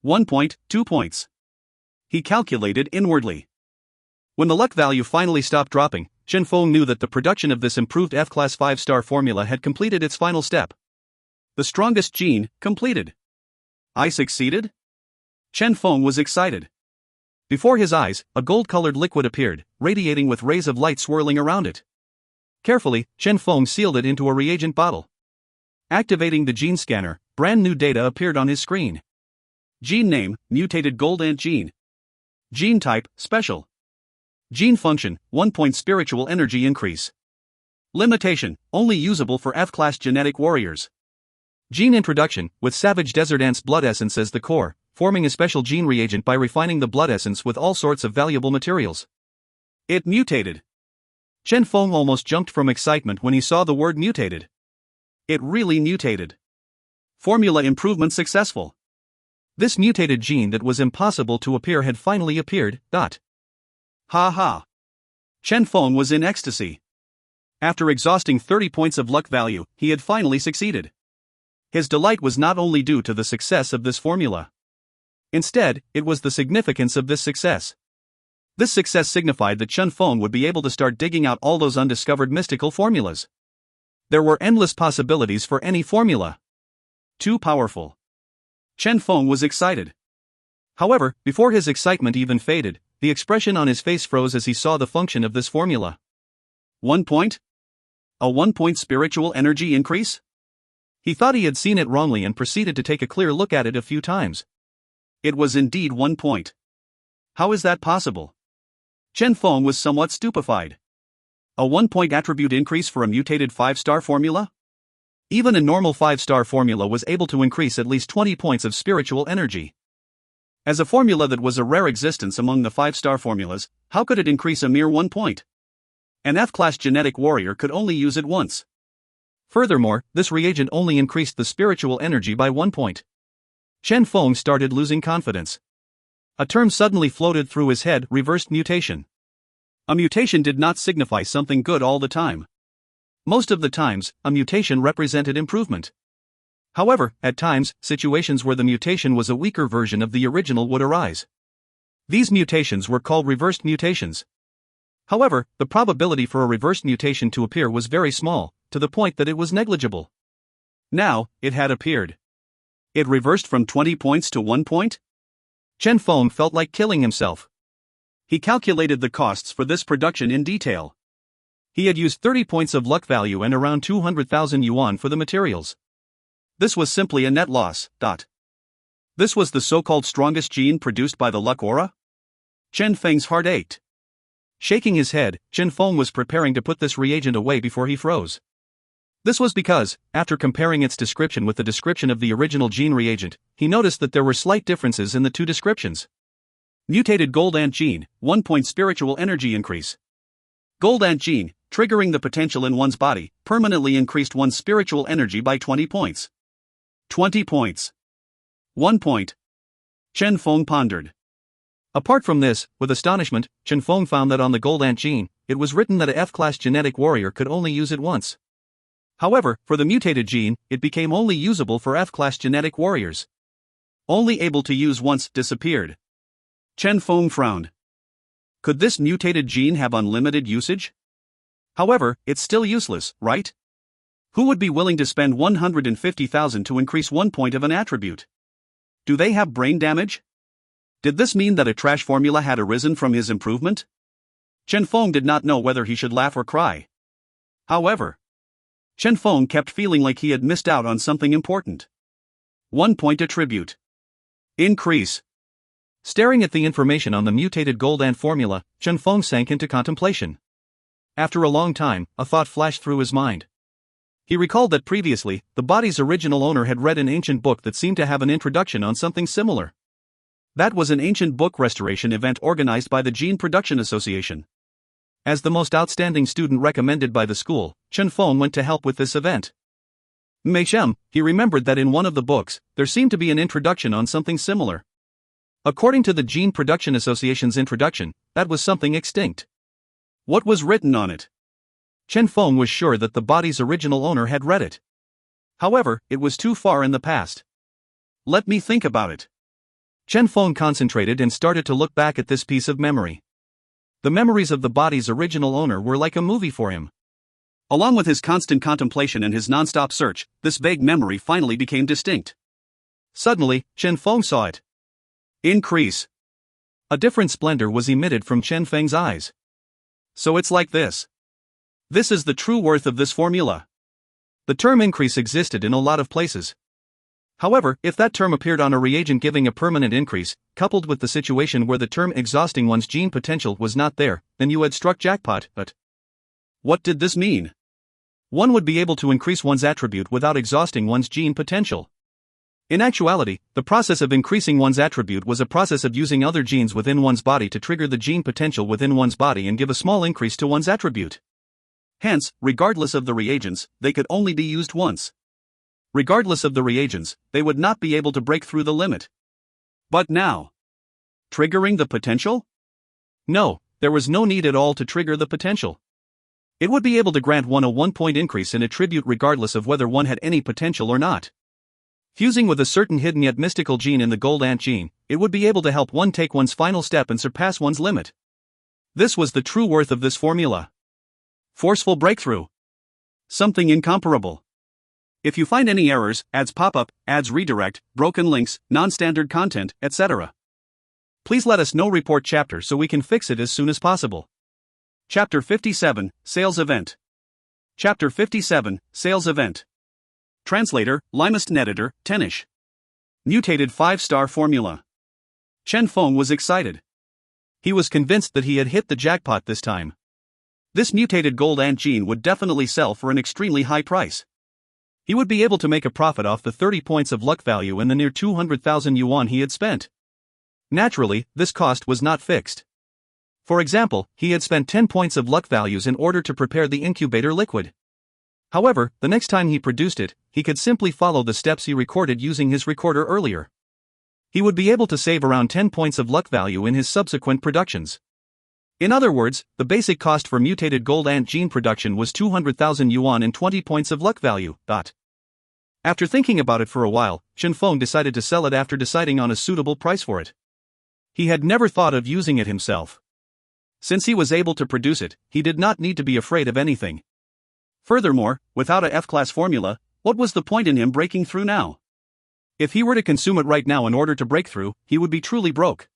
1 point, 2 points. He calculated inwardly. When the luck value finally stopped dropping, Chen Feng knew that the production of this improved F-class 5-star formula had completed its final step. The strongest gene, completed. I succeeded? Chen Feng was excited. Before his eyes, a gold-colored liquid appeared, radiating with rays of light swirling around it. Carefully, Chen Feng sealed it into a reagent bottle. Activating the gene scanner, brand new data appeared on his screen. Gene name, mutated gold ant gene. Gene type, special. Gene function, 1 point spiritual energy increase. Limitation, only usable for F-class genetic warriors. Gene introduction, with savage desert ant's blood essence as the core, forming a special gene reagent by refining the blood essence with all sorts of valuable materials. It mutated. Chen Feng almost jumped from excitement when he saw the word mutated. It really mutated. Formula improvement successful. This mutated gene that was impossible to appear had finally appeared. Ha ha. Chen Feng was in ecstasy. After exhausting 30 points of luck value, he had finally succeeded. His delight was not only due to the success of this formula. Instead, it was the significance of this success. This success signified that Chen Feng would be able to start digging out all those undiscovered mystical formulas. There were endless possibilities for any formula. Too powerful. Chen Feng was excited. However, before his excitement even faded, the expression on his face froze as he saw the function of this formula. 1 point? A 1 point spiritual energy increase? He thought he had seen it wrongly and proceeded to take a clear look at it a few times. It was indeed 1 point. How is that possible? Chen Feng was somewhat stupefied. A 1 point attribute increase for a mutated 5-star formula? Even a normal 5-star formula was able to increase at least 20 points of spiritual energy. As a formula that was a rare existence among the 5-star formulas, how could it increase a mere 1 point? An F-class genetic warrior could only use it once. Furthermore, this reagent only increased the spiritual energy by 1 point. Chen Feng started losing confidence. A term suddenly floated through his head: reversed mutation. A mutation did not signify something good all the time. Most of the times, a mutation represented improvement. However, at times, situations where the mutation was a weaker version of the original would arise. These mutations were called reversed mutations. However, the probability for a reversed mutation to appear was very small, to the point that it was negligible. Now, it had appeared. It reversed from 20 points to 1 point? Chen Feng felt like killing himself. He calculated the costs for this production in detail. He had used 30 points of luck value and around 200,000 yuan for the materials. This was simply a net loss. This was the so-called strongest gene produced by the luck aura? Chen Feng's heart ached. Shaking his head, Chen Feng was preparing to put this reagent away before he froze. This was because, after comparing its description with the description of the original gene reagent, he noticed that there were slight differences in the two descriptions. Mutated gold ant gene, 1 point spiritual energy increase. Gold ant gene, triggering the potential in one's body, permanently increased one's spiritual energy by 20 points. 20 points. 1 point. Chen Feng pondered. Apart from this, with astonishment, Chen Feng found that on the gold ant gene, it was written that a F-class genetic warrior could only use it once. However, for the mutated gene, it became only usable for F-class genetic warriors. Only able to use once disappeared. Chen Feng frowned. Could this mutated gene have unlimited usage? However, it's still useless, right? Who would be willing to spend 150,000 to increase 1 point of an attribute? Do they have brain damage? Did this mean that a trash formula had arisen from his improvement? Chen Feng did not know whether he should laugh or cry. However, Chen Feng kept feeling like he had missed out on something important. 1 point attribute. Increase. Staring at the information on the mutated gold ant formula, Chen Feng sank into contemplation. After a long time, a thought flashed through his mind. He recalled that previously, the body's original owner had read an ancient book that seemed to have an introduction on something similar. That was an ancient book restoration event organized by the Gene Production Association. As the most outstanding student recommended by the school, Chen Feng went to help with this event. Meishem, he remembered that in one of the books, there seemed to be an introduction on something similar. According to the Gene Production Association's introduction, that was something extinct. What was written on it? Chen Feng was sure that the body's original owner had read it. However, it was too far in the past. Let me think about it. Chen Feng concentrated and started to look back at this piece of memory. The memories of the body's original owner were like a movie for him. Along with his constant contemplation and his non-stop search, this vague memory finally became distinct. Suddenly, Chen Feng saw it. Increase. A different splendor was emitted from Chen Feng's eyes. So it's like this. This is the true worth of this formula. The term increase existed in a lot of places. However, if that term appeared on a reagent giving a permanent increase, coupled with the situation where the term exhausting one's gene potential was not there, then you had struck jackpot. But what did this mean? One would be able to increase one's attribute without exhausting one's gene potential. In actuality, the process of increasing one's attribute was a process of using other genes within one's body to trigger the gene potential within one's body and give a small increase to one's attribute. Hence, regardless of the reagents, they could only be used once. Regardless of the reagents, they would not be able to break through the limit. But now, triggering the potential? No, there was no need at all to trigger the potential. It would be able to grant one a 1-point increase in attribute regardless of whether one had any potential or not. Fusing with a certain hidden yet mystical gene in the gold ant gene, it would be able to help one take one's final step and surpass one's limit. This was the true worth of this formula. Forceful breakthrough. Something incomparable. If you find any errors, ads pop up, ads redirect, broken links, non-standard content, etc., please let us know. Report chapter so we can fix it as soon as possible. Chapter 57, Sales Event. Chapter 57, Sales Event. Translator, Limest Editor, Tenish. Mutated 5-star formula. Chen Feng was excited. He was convinced that he had hit the jackpot this time. This mutated gold ant gene would definitely sell for an extremely high price. He would be able to make a profit off the 30 points of luck value and the near 200,000 yuan he had spent. Naturally, this cost was not fixed. For example, he had spent 10 points of luck values in order to prepare the incubator liquid. However, the next time he produced it, he could simply follow the steps he recorded using his recorder earlier. He would be able to save around 10 points of luck value in his subsequent productions. In other words, the basic cost for mutated gold ant gene production was 200,000 yuan and 20 points of luck value. After thinking about it for a while, Chen Feng decided to sell it after deciding on a suitable price for it. He had never thought of using it himself. Since he was able to produce it, he did not need to be afraid of anything. Furthermore, without a F-class formula, what was the point in him breaking through now? If he were to consume it right now in order to break through, he would be truly broke.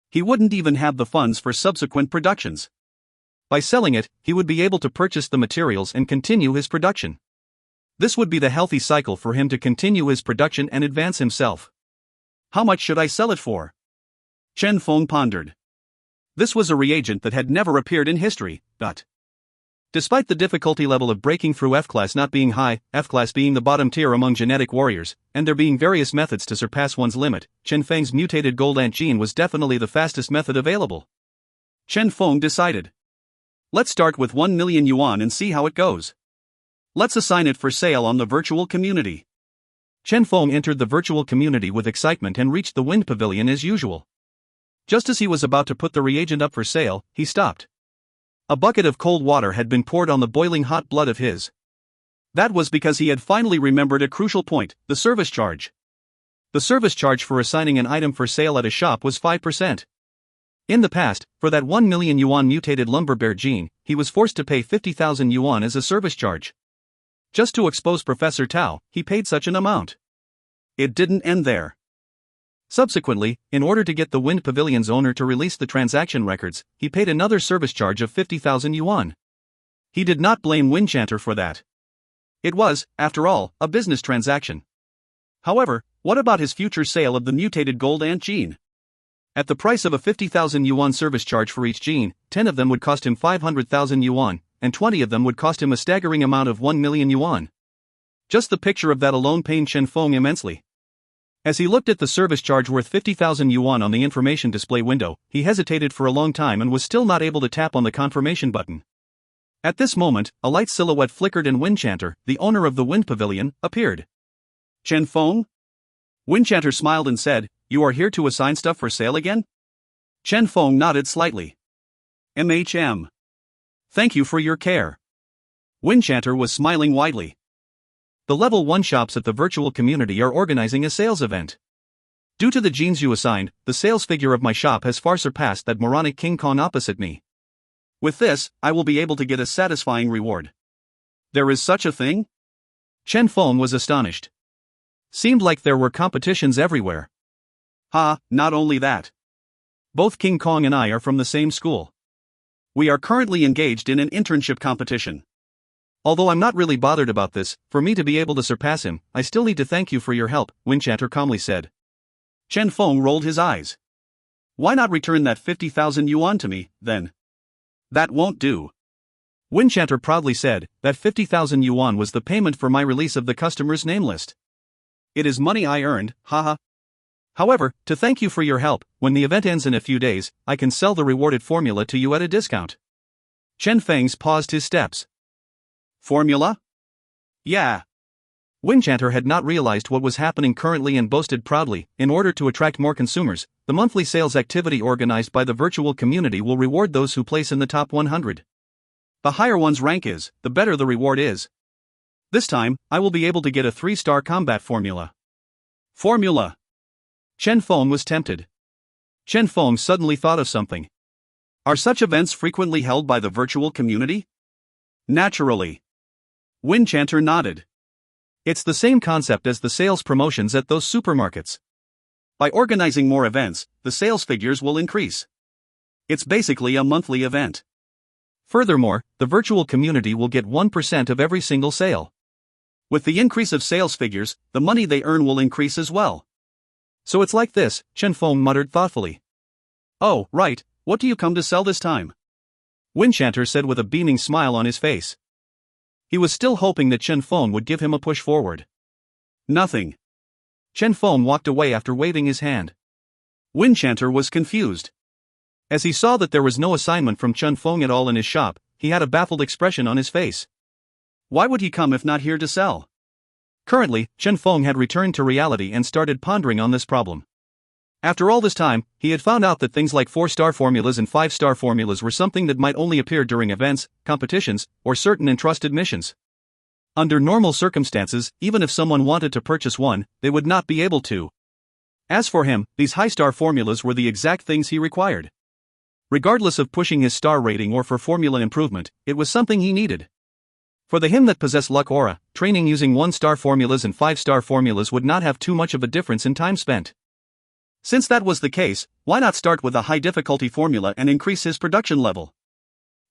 He wouldn't even have the funds for subsequent productions. By selling it, he would be able to purchase the materials and continue his production. This would be the healthy cycle for him to continue his production and advance himself. How much should I sell it for? Chen Feng pondered. This was a reagent that had never appeared in history. Despite the difficulty level of breaking through F-class not being high, F-class being the bottom tier among genetic warriors, and there being various methods to surpass one's limit, Chen Feng's mutated gold ant gene was definitely the fastest method available. Chen Feng decided. Let's start with 1 million yuan and see how it goes. Let's assign it for sale on the virtual community. Chen Feng entered the virtual community with excitement and reached the wind pavilion as usual. Just as he was about to put the reagent up for sale, he stopped. A bucket of cold water had been poured on the boiling hot blood of his. That was because he had finally remembered a crucial point, the service charge. The service charge for assigning an item for sale at a shop was 5%. In the past, for that 1 million yuan mutated lumber bear gene, he was forced to pay 50,000 yuan as a service charge. Just to expose Professor Tao, he paid such an amount. It didn't end there. Subsequently, in order to get the Wind Pavilion's owner to release the transaction records, he paid another service charge of 50,000 yuan. He did not blame Winchanter for that. It was, after all, a business transaction. However, what about his future sale of the mutated gold ant gene? At the price of a 50,000 yuan service charge for each gene, 10 of them would cost him 500,000 yuan, and 20 of them would cost him a staggering amount of 1 million yuan. Just the picture of that alone pained Chen Feng immensely. As he looked at the service charge worth 50,000 yuan on the information display window, he hesitated for a long time and was still not able to tap on the confirmation button. At this moment, a light silhouette flickered and Winchanter, the owner of the Wind Pavilion, appeared. Chen Feng? Winchanter smiled and said, "You are here to assign stuff for sale again?" Chen Feng nodded slightly. "MHM. Thank you for your care." Winchanter was smiling widely. The Level 1 shops at the virtual community are organizing a sales event. Due to the genes you assigned, the sales figure of my shop has far surpassed that moronic King Kong opposite me. With this, I will be able to get a satisfying reward. There is such a thing? Chen Feng was astonished. Seemed like there were competitions everywhere. Not only that. Both King Kong and I are from the same school. We are currently engaged in an internship competition. Although I'm not really bothered about this, for me to be able to surpass him, I still need to thank you for your help, Winchanter calmly said. Chen Feng rolled his eyes. Why not return that 50,000 yuan to me, then? That won't do. Winchanter proudly said, that 50,000 yuan was the payment for my release of the customer's name list. It is money I earned, haha. However, to thank you for your help, when the event ends in a few days, I can sell the rewarded formula to you at a discount. Chen Feng's paused his steps. Formula? Yeah. Winchanter had not realized what was happening currently and boasted proudly, in order to attract more consumers, the monthly sales activity organized by the virtual community will reward those who place in the top 100. The higher one's rank is, the better the reward is. This time, I will be able to get a 3-star combat formula. Formula. Chen Feng was tempted. Chen Feng suddenly thought of something. Are such events frequently held by the virtual community? Naturally. Winchanter nodded. It's the same concept as the sales promotions at those supermarkets. By organizing more events, the sales figures will increase. It's basically a monthly event. Furthermore, the virtual community will get 1% of every single sale. With the increase of sales figures, the money they earn will increase as well. So it's like this, Chen Feng muttered thoughtfully. Oh, right, what do you come to sell this time? Winchanter said with a beaming smile on his face. He was still hoping that Chen Feng would give him a push forward. Nothing. Chen Feng walked away after waving his hand. Winchanter was confused. As he saw that there was no assignment from Chen Feng at all in his shop, he had a baffled expression on his face. Why would he come if not here to sell? Currently, Chen Feng had returned to reality and started pondering on this problem. After all this time, he had found out that things like 4-star formulas and 5-star formulas were something that might only appear during events, competitions, or certain entrusted missions. Under normal circumstances, even if someone wanted to purchase one, they would not be able to. As for him, these high-star formulas were the exact things he required. Regardless of pushing his star rating or for formula improvement, it was something he needed. For the him that possessed luck aura, training using 1-star formulas and 5-star formulas would not have too much of a difference in time spent. Since that was the case, why not start with a high-difficulty formula and increase his production level?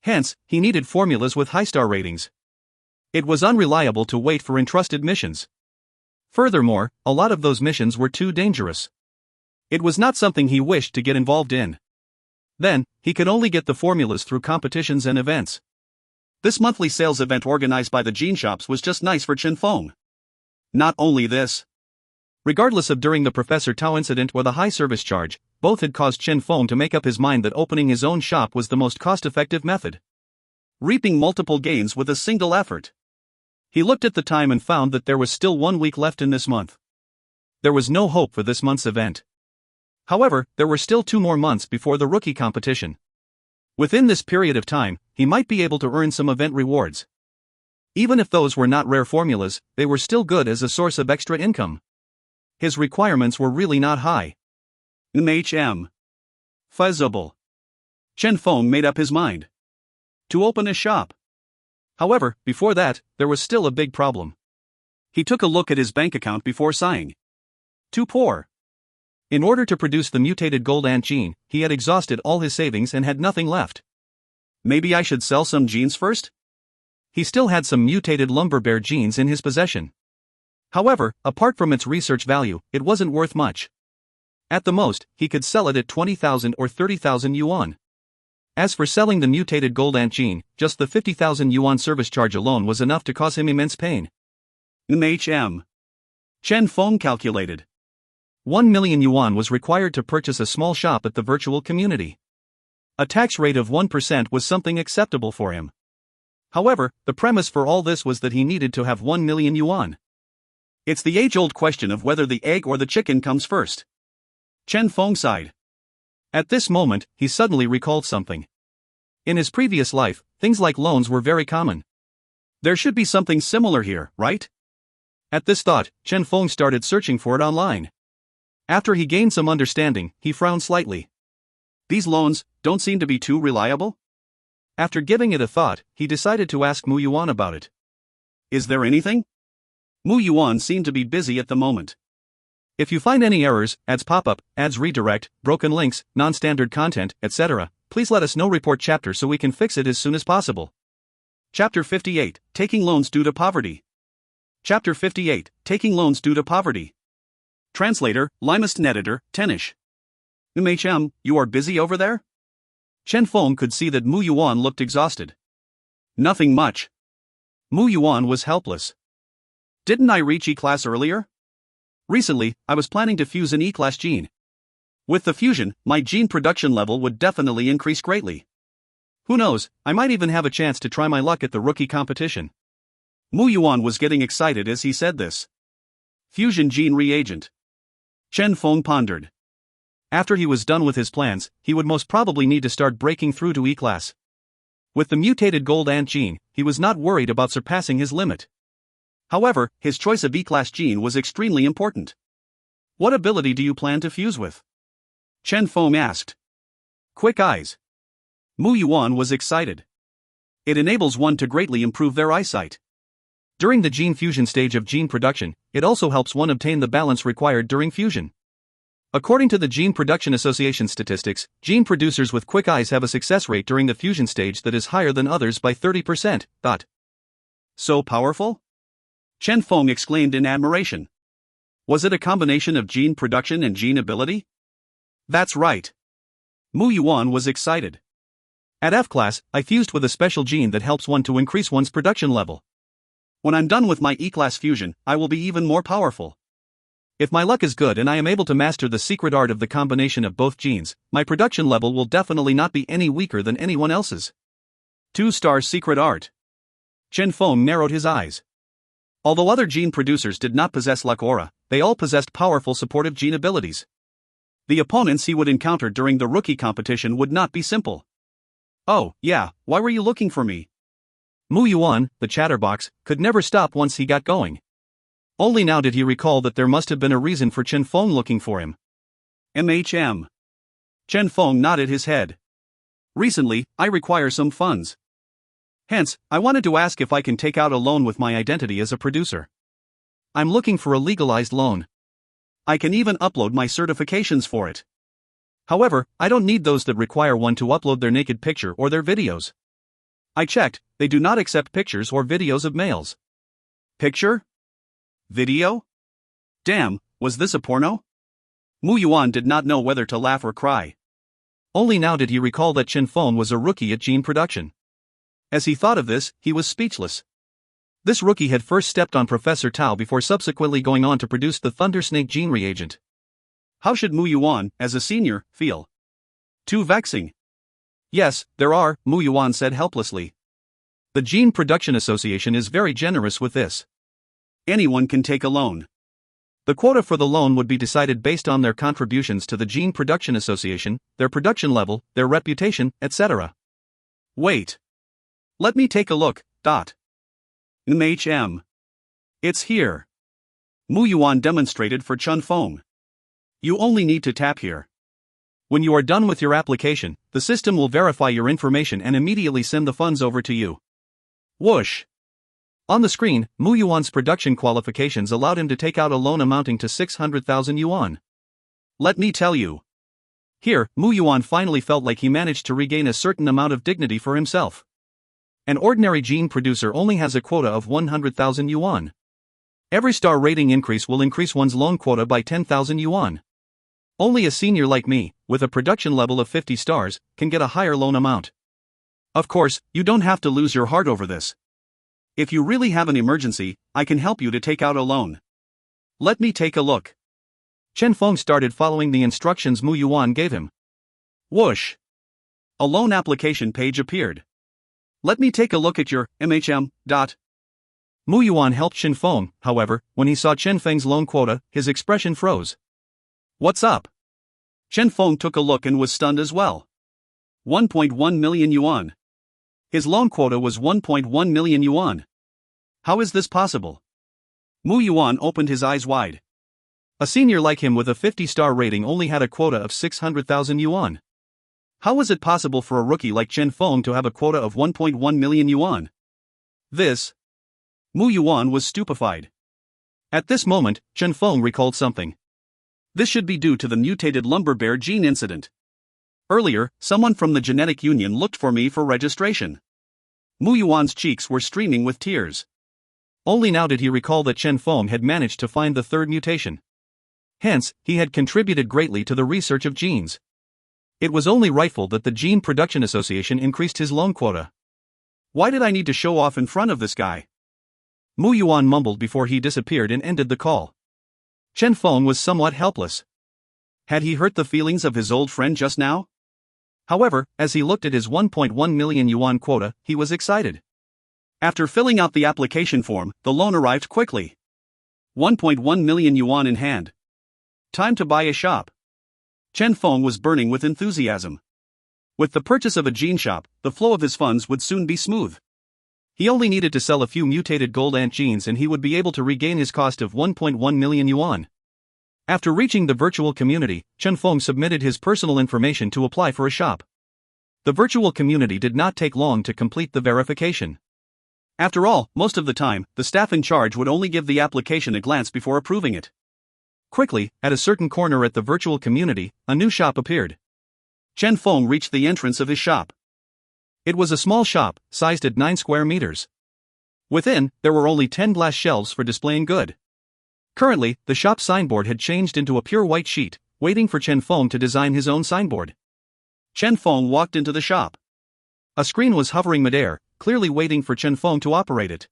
Hence, he needed formulas with high-star ratings. It was unreliable to wait for entrusted missions. Furthermore, a lot of those missions were too dangerous. It was not something he wished to get involved in. Then, he could only get the formulas through competitions and events. This monthly sales event organized by the gene shops was just nice for Chen Feng. Not only this. Regardless of during the Professor Tao incident or the high service charge, both had caused Chen Feng to make up his mind that opening his own shop was the most cost-effective method. Reaping multiple gains with a single effort. He looked at the time and found that there was still 1 week left in this month. There was no hope for this month's event. However, there were still 2 more months before the rookie competition. Within this period of time, he might be able to earn some event rewards. Even if those were not rare formulas, they were still good as a source of extra income. His requirements were really not high. MHM. Feasible. Chen Feng made up his mind. To open a shop. However, before that, there was still a big problem. He took a look at his bank account before sighing. Too poor. In order to produce the mutated gold ant gene, he had exhausted all his savings and had nothing left. Maybe I should sell some genes first? He still had some mutated lumber bear genes in his possession. However, apart from its research value, it wasn't worth much. At the most, he could sell it at 20,000 or 30,000 yuan. As for selling the mutated gold ant gene, just the 50,000 yuan service charge alone was enough to cause him immense pain. Chen Feng calculated. 1 million yuan was required to purchase a small shop at the virtual community. A tax rate of 1% was something acceptable for him. However, the premise for all this was that he needed to have 1 million yuan. It's the age-old question of whether the egg or the chicken comes first. Chen Feng sighed. At this moment, he suddenly recalled something. In his previous life, things like loans were very common. There should be something similar here, right? At this thought, Chen Feng started searching for it online. After he gained some understanding, he frowned slightly. These loans don't seem to be too reliable? After giving it a thought, he decided to ask Mu Yuan about it. Is there anything? Mu Yuan seemed to be busy at the moment. If you find any errors, ads pop up, ads redirect, broken links, non-standard content, etc., please let us know. Report chapter so we can fix it as soon as possible. Chapter 58, Taking Loans Due to Poverty. Chapter 58, Taking Loans Due to Poverty. Translator, Limest and Editor, Tenish. You are busy over there? Chen Feng could see that Mu Yuan looked exhausted. Nothing much. Mu Yuan was helpless. Didn't I reach E-class earlier? Recently, I was planning to fuse an E-class gene. With the fusion, my gene production level would definitely increase greatly. Who knows, I might even have a chance to try my luck at the rookie competition. Mu Yuan was getting excited as he said this. Fusion gene reagent. Chen Feng pondered. After he was done with his plans, he would most probably need to start breaking through to E-class. With the mutated gold ant gene, he was not worried about surpassing his limit. However, his choice of E-class gene was extremely important. What ability do you plan to fuse with? Chen Feng asked. Quick eyes. Mu Yuan was excited. It enables one to greatly improve their eyesight. During the gene fusion stage of gene production, it also helps one obtain the balance required during fusion. According to the Gene Production Association statistics, gene producers with quick eyes have a success rate during the fusion stage that is higher than others by 30%. So powerful? Chen Feng exclaimed in admiration. Was it a combination of gene production and gene ability? That's right. Mu Yuan was excited. At F-class, I fused with a special gene that helps one to increase one's production level. When I'm done with my E-class fusion, I will be even more powerful. If my luck is good and I am able to master the secret art of the combination of both genes, my production level will definitely not be any weaker than anyone else's. 2-star secret art. Chen Feng narrowed his eyes. Although other gene producers did not possess luck aura, they all possessed powerful supportive gene abilities. The opponents he would encounter during the rookie competition would not be simple. Oh, yeah, why were you looking for me? Mu Yuan, the chatterbox, could never stop once he got going. Only now did he recall that there must have been a reason for Chen Feng looking for him. Chen Feng nodded his head. Recently, I require some funds. Hence, I wanted to ask if I can take out a loan with my identity as a producer. I'm looking for a legalized loan. I can even upload my certifications for it. However, I don't need those that require one to upload their naked picture or their videos. I checked, they do not accept pictures or videos of males. Picture? Video? Damn, was this a porno? Mu Yuan did not know whether to laugh or cry. Only now did he recall that Chen Feng was a rookie at gene production. As he thought of this, he was speechless. This rookie had first stepped on Professor Tao before subsequently going on to produce the Thunder Snake gene reagent. How should Mu Yuan, as a senior, feel? Too vexing. Yes, there are, Mu Yuan said helplessly. The Gene Production Association is very generous with this. Anyone can take a loan. The quota for the loan would be decided based on their contributions to the Gene Production Association, their production level, their reputation, etc. Wait. Let me take a look. It's here. Mu Yuan demonstrated for Chen Feng. You only need to tap here. When you are done with your application, the system will verify your information and immediately send the funds over to you. Whoosh! On the screen, Mu Yuan's production qualifications allowed him to take out a loan amounting to 600,000 yuan. Let me tell you. Here, Mu Yuan finally felt like he managed to regain a certain amount of dignity for himself. An ordinary gene producer only has a quota of 100,000 yuan. Every star rating increase will increase one's loan quota by 10,000 yuan. Only a senior like me, with a production level of 50 stars, can get a higher loan amount. Of course, you don't have to lose your heart over this. If you really have an emergency, I can help you to take out a loan. Let me take a look. Feng started following the instructions Mu Yuan gave him. Whoosh! A loan application page appeared. Let me take a look at your MHM. Mu Yuan helped Feng, however, when he saw Feng's loan quota, his expression froze. What's up? Feng took a look and was stunned as well. 1.1 million yuan. His loan quota was 1.1 million yuan. How is this possible? Mu Yuan opened his eyes wide. A senior like him with a 50-star rating only had a quota of 600,000 yuan. How was it possible for a rookie like Feng to have a quota of 1.1 million yuan? Mu Yuan was stupefied. At this moment, Feng recalled something. This should be due to the mutated lumber bear gene incident. Earlier, someone from the genetic union looked for me for registration. Mu Yuan's cheeks were streaming with tears. Only now did he recall that Feng had managed to find the third mutation. Hence, he had contributed greatly to the research of genes. It was only rightful that the Gene Production Association increased his loan quota. Why did I need to show off in front of this guy? Mu Yuan mumbled before he disappeared and ended the call. Feng was somewhat helpless. Had he hurt the feelings of his old friend just now? However, as he looked at his 1.1 million yuan quota, he was excited. After filling out the application form, the loan arrived quickly. 1.1 million yuan in hand. Time to buy a shop. Feng was burning with enthusiasm. With the purchase of a gene shop, the flow of his funds would soon be smooth. He only needed to sell a few mutated gold ant genes and he would be able to regain his cost of 1.1 million yuan. After reaching the virtual community, Feng submitted his personal information to apply for a shop. The virtual community did not take long to complete the verification. After all, most of the time, the staff in charge would only give the application a glance before approving it. Quickly, at a certain corner at the virtual community, a new shop appeared. Feng reached the entrance of his shop. It was a small shop, sized at 9 square meters. Within, there were only 10 glass shelves for displaying good. Currently, the shop signboard had changed into a pure white sheet, waiting for Feng to design his own signboard. Feng walked into the shop. A screen was hovering midair, clearly waiting for Feng to operate it.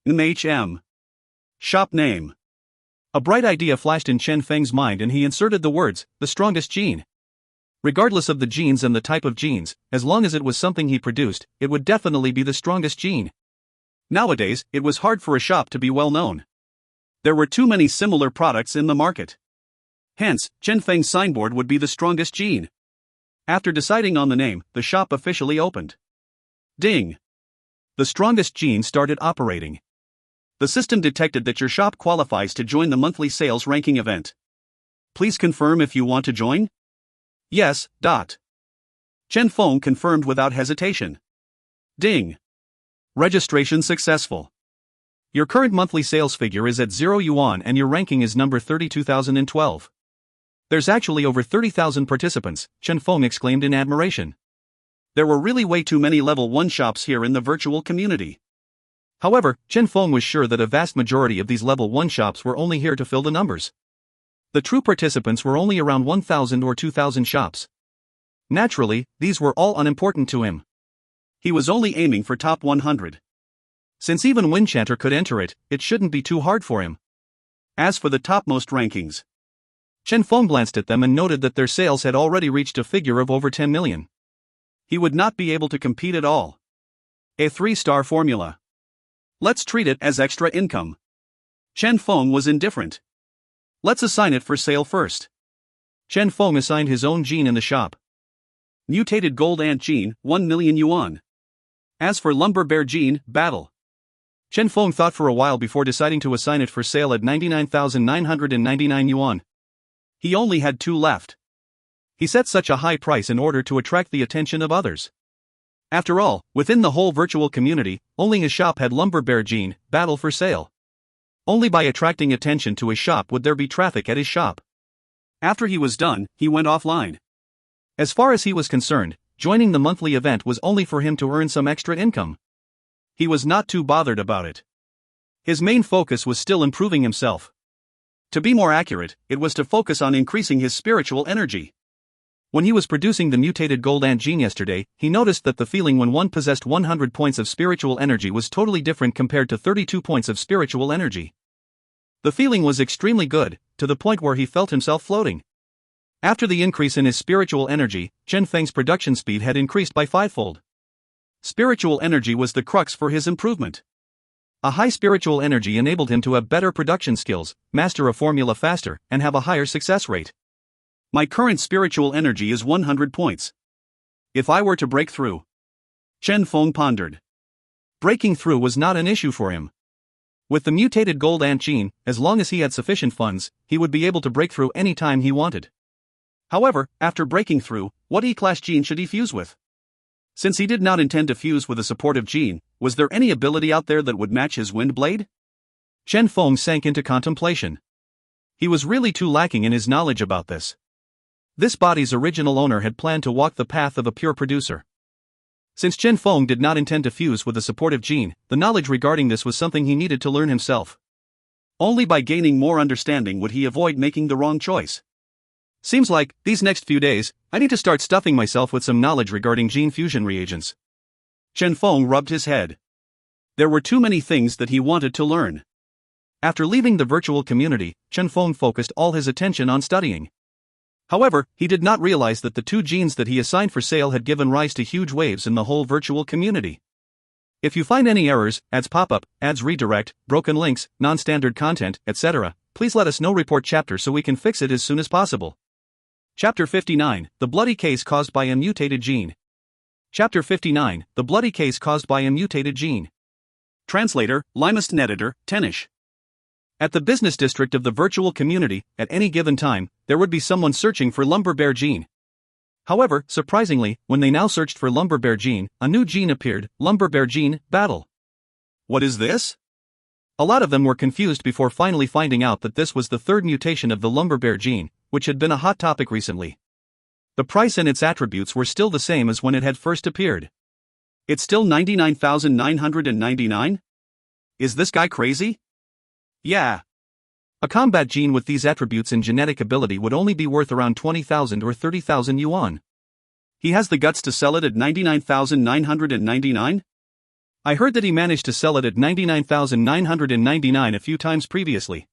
MHM. Shop name. A bright idea flashed in Feng's mind and he inserted the words, the strongest gene. Regardless of the genes and the type of genes, as long as it was something he produced, it would definitely be the strongest gene. Nowadays, it was hard for a shop to be well known. There were too many similar products in the market. Hence, Feng's signboard would be the strongest gene. After deciding on the name, the shop officially opened. Ding! The strongest gene started operating. The system detected that your shop qualifies to join the monthly sales ranking event. Please confirm if you want to join? Yes. Feng confirmed without hesitation. Ding! Registration successful. Your current monthly sales figure is at 0 yuan and your ranking is number 32,012. There's actually over 30,000 participants, Feng exclaimed in admiration. There were really way too many level 1 shops here in the virtual community. However, Feng was sure that a vast majority of these level 1 shops were only here to fill the numbers. The true participants were only around 1,000 or 2,000 shops. Naturally, these were all unimportant to him. He was only aiming for top 100. Since even Winchanter could enter it, it shouldn't be too hard for him. As for the topmost rankings, Feng glanced at them and noted that their sales had already reached a figure of over 10 million. He would not be able to compete at all. A 3-star formula. Let's treat it as extra income. Feng was indifferent. Let's assign it for sale first. Feng assigned his own gene in the shop. Mutated gold ant gene, 1 million yuan. As for lumber bear gene, battle. Feng thought for a while before deciding to assign it for sale at 99,999 yuan. He only had 2 left. He set such a high price in order to attract the attention of others. After all, within the whole virtual community, only his shop had lumber bear gene, battle for sale. Only by attracting attention to his shop would there be traffic at his shop. After he was done, he went offline. As far as he was concerned, joining the monthly event was only for him to earn some extra income. He was not too bothered about it. His main focus was still improving himself. To be more accurate, it was to focus on increasing his spiritual energy. When he was producing the mutated gold ant gene yesterday, he noticed that the feeling when one possessed 100 points of spiritual energy was totally different compared to 32 points of spiritual energy. The feeling was extremely good, to the point where he felt himself floating. After the increase in his spiritual energy, Chen Feng's production speed had increased by fivefold. Spiritual energy was the crux for his improvement. A high spiritual energy enabled him to have better production skills, master a formula faster, and have a higher success rate. My current spiritual energy is 100 points. If I were to break through. Chen Feng pondered. Breaking through was not an issue for him. With the mutated gold ant gene, as long as he had sufficient funds, he would be able to break through any time he wanted. However, after breaking through, what E-class gene should he fuse with? Since he did not intend to fuse with a supportive gene, was there any ability out there that would match his wind blade? Chen Feng sank into contemplation. He was really too lacking in his knowledge about this. This body's original owner had planned to walk the path of a pure producer. Since Chen Feng did not intend to fuse with a supportive gene, the knowledge regarding this was something he needed to learn himself. Only by gaining more understanding would he avoid making the wrong choice. Seems like, these next few days, I need to start stuffing myself with some knowledge regarding gene fusion reagents. Chen Feng rubbed his head. There were too many things that he wanted to learn. After leaving the virtual community, Chen Feng focused all his attention on studying. However, he did not realize that the two genes that he assigned for sale had given rise to huge waves in the whole virtual community. If you find any errors, ads pop-up, ads redirect, broken links, non-standard content, etc., please let us know. Report chapter so we can fix it as soon as possible. Chapter 59, The Bloody Case Caused by a Mutated Gene. Chapter 59, The Bloody Case Caused by a Mutated Gene. Translator, Limest Editor, Tenish. At the business district of the virtual community, at any given time, there would be someone searching for Lumber Bear Gene. However, surprisingly, when they now searched for Lumber Bear Gene, a new gene appeared, Lumber Bear Gene, Battle. What is this? A lot of them were confused before finally finding out that this was the third mutation of the Lumber Bear Gene, which had been a hot topic recently. The price and its attributes were still the same as when it had first appeared. It's still 99,999? Is this guy crazy? Yeah. A combat gene with these attributes and genetic ability would only be worth around 20,000 or 30,000 yuan. He has the guts to sell it at 99,999? I heard that he managed to sell it at 99,999 a few times previously.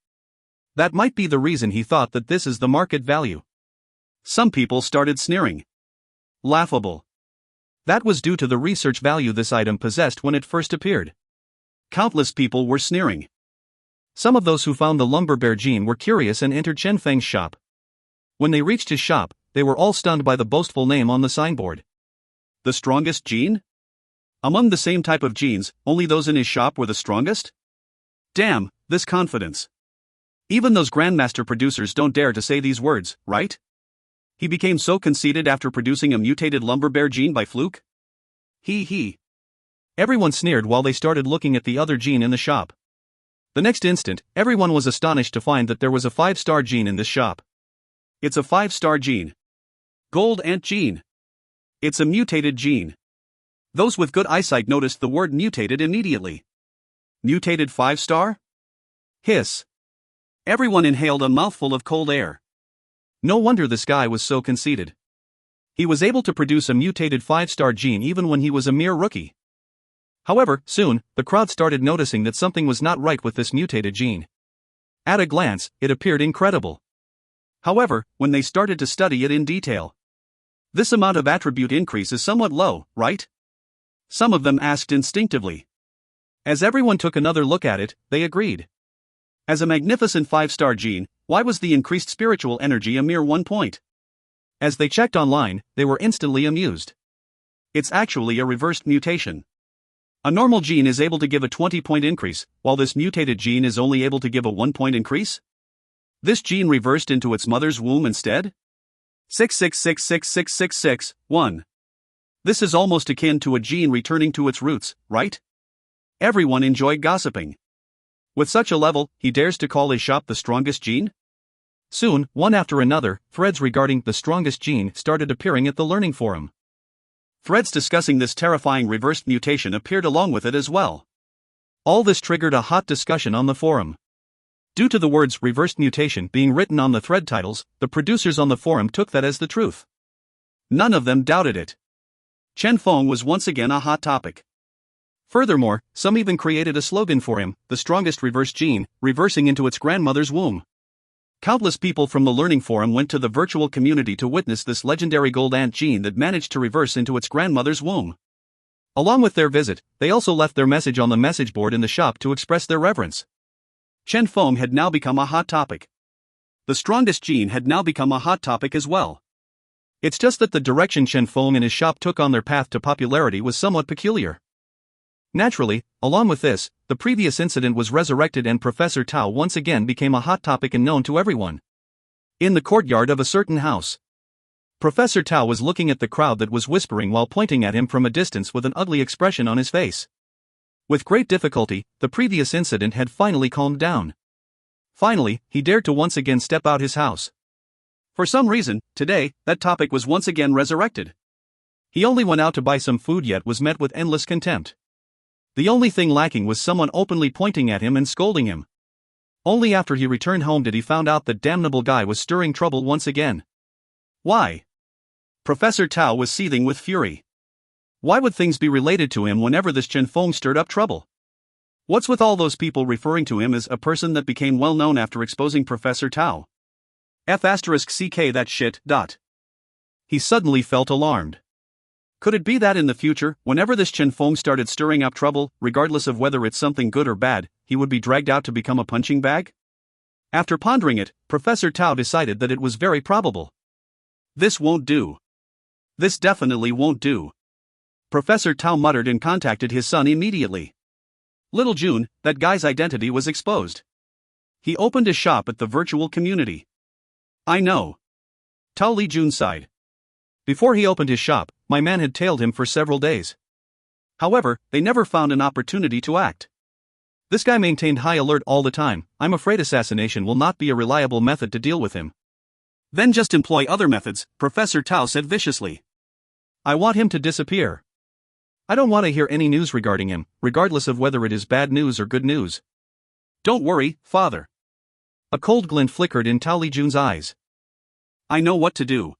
That might be the reason he thought that this is the market value. Some people started sneering. Laughable. That was due to the research value this item possessed when it first appeared. Countless people were sneering. Some of those who found the Lumber Bear Gene were curious and entered Chen Feng's shop. When they reached his shop, they were all stunned by the boastful name on the signboard. The strongest gene? Among the same type of genes, only those in his shop were the strongest? Damn, this confidence. Even those grandmaster producers don't dare to say these words, right? He became so conceited after producing a mutated Lumber Bear Gene by fluke? He. Everyone sneered while they started looking at the other gene in the shop. The next instant, everyone was astonished to find that there was a 5-star gene in this shop. It's a 5-star gene. Gold Ant Gene. It's a mutated gene. Those with good eyesight noticed the word mutated immediately. Mutated 5-star? Hiss. Everyone inhaled a mouthful of cold air. No wonder this guy was so conceited. He was able to produce a mutated 5-star gene even when he was a mere rookie. However, soon, the crowd started noticing that something was not right with this mutated gene. At a glance, it appeared incredible. However, when they started to study it in detail, this amount of attribute increase is somewhat low, right? Some of them asked instinctively. As everyone took another look at it, they agreed. As a magnificent 5-star gene, why was the increased spiritual energy a mere 1 point? As they checked online, they were instantly amused. It's actually a reversed mutation. A normal gene is able to give a 20-point increase, while this mutated gene is only able to give a 1-point increase? This gene reversed into its mother's womb instead? 666666661. This is almost akin to a gene returning to its roots, right? Everyone enjoyed gossiping. With such a level, he dares to call his shop the strongest gene? Soon, one after another, threads regarding the strongest gene started appearing at the learning forum. Threads discussing this terrifying reversed mutation appeared along with it as well. All this triggered a hot discussion on the forum. Due to the words reversed mutation being written on the thread titles, the producers on the forum took that as the truth. None of them doubted it. Feng was once again a hot topic. Furthermore, some even created a slogan for him, the strongest reversed gene, reversing into its grandmother's womb. Countless people from the learning forum went to the virtual community to witness this legendary gold ant gene that managed to reverse into its grandmother's womb. Along with their visit, they also left their message on the message board in the shop to express their reverence. Feng had now become a hot topic. The strongest gene had now become a hot topic as well. It's just that the direction Feng and his shop took on their path to popularity was somewhat peculiar. Naturally, along with this, the previous incident was resurrected and Professor Tao once again became a hot topic and known to everyone. In the courtyard of a certain house, Professor Tao was looking at the crowd that was whispering while pointing at him from a distance with an ugly expression on his face. With great difficulty, the previous incident had finally calmed down. Finally, he dared to once again step out his house. For some reason, today, that topic was once again resurrected. He only went out to buy some food yet was met with endless contempt. The only thing lacking was someone openly pointing at him and scolding him. Only after he returned home did he found out that damnable guy was stirring trouble once again. Why? Professor Tao was seething with fury. Why would things be related to him whenever this Feng stirred up trouble? What's with all those people referring to him as a person that became well known after exposing Professor Tao? *CK that shit. He suddenly felt alarmed. Could it be that in the future, whenever this Feng started stirring up trouble, regardless of whether it's something good or bad, he would be dragged out to become a punching bag? After pondering it, Professor Tao decided that it was very probable. This won't do. This definitely won't do. Professor Tao muttered and contacted his son immediately. Little June, that guy's identity was exposed. He opened a shop at the virtual community. I know. Tao Li Jun sighed. Before he opened his shop, my man had tailed him for several days. However, they never found an opportunity to act. This guy maintained high alert all the time. I'm afraid assassination will not be a reliable method to deal with him. Then just employ other methods, Professor Tao said viciously. I want him to disappear. I don't want to hear any news regarding him, regardless of whether it is bad news or good news. Don't worry, father. A cold glint flickered in Tao Li Jun's eyes. I know what to do.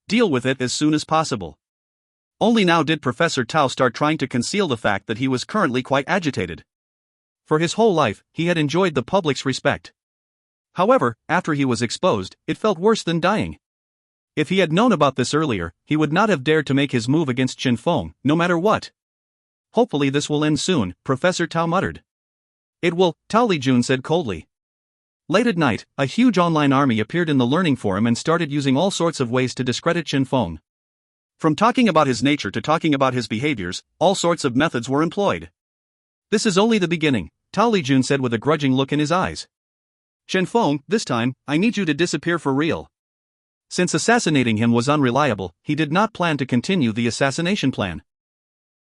Deal with it as soon as possible. Only now did Professor Tao start trying to conceal the fact that he was currently quite agitated. For his whole life, he had enjoyed the public's respect. However, after he was exposed, it felt worse than dying. If he had known about this earlier, he would not have dared to make his move against Feng, no matter what. Hopefully this will end soon, Professor Tao muttered. It will, Tao Li Jun said coldly. Late at night, a huge online army appeared in the learning forum and started using all sorts of ways to discredit Feng. From talking about his nature to talking about his behaviors, all sorts of methods were employed. This is only the beginning, Tao Li Jun said with a grudging look in his eyes. Feng, this time, I need you to disappear for real. Since assassinating him was unreliable, he did not plan to continue the assassination plan.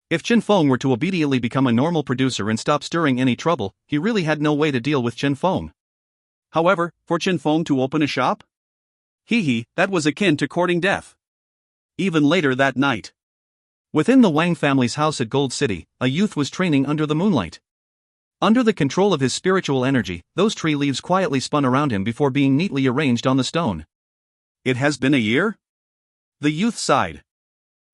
If Feng were to obediently become a normal producer and stop stirring any trouble, he really had no way to deal with Feng. However, for Feng to open a shop? That was akin to courting death. Even later that night, within the Wang family's house at Gold City, a youth was training under the moonlight. Under the control of his spiritual energy, those tree leaves quietly spun around him before being neatly arranged on the stone. It has been a year? The youth sighed.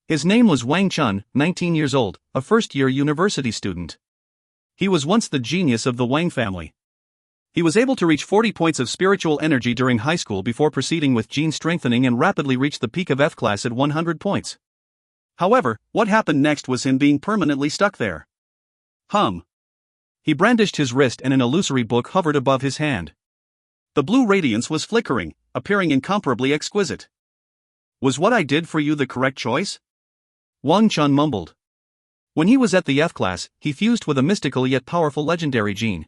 His name was Wang Chun, 19 years old, a first-year university student. He was once the genius of the Wang family. He was able to reach 40 points of spiritual energy during high school before proceeding with gene strengthening and rapidly reached the peak of F class at 100 points. However, what happened next was him being permanently stuck there. He brandished his wrist and an illusory book hovered above his hand. The blue radiance was flickering, appearing incomparably exquisite. Was what I did for you the correct choice? Wang Chun mumbled. When he was at the F class, he fused with a mystical yet powerful legendary gene.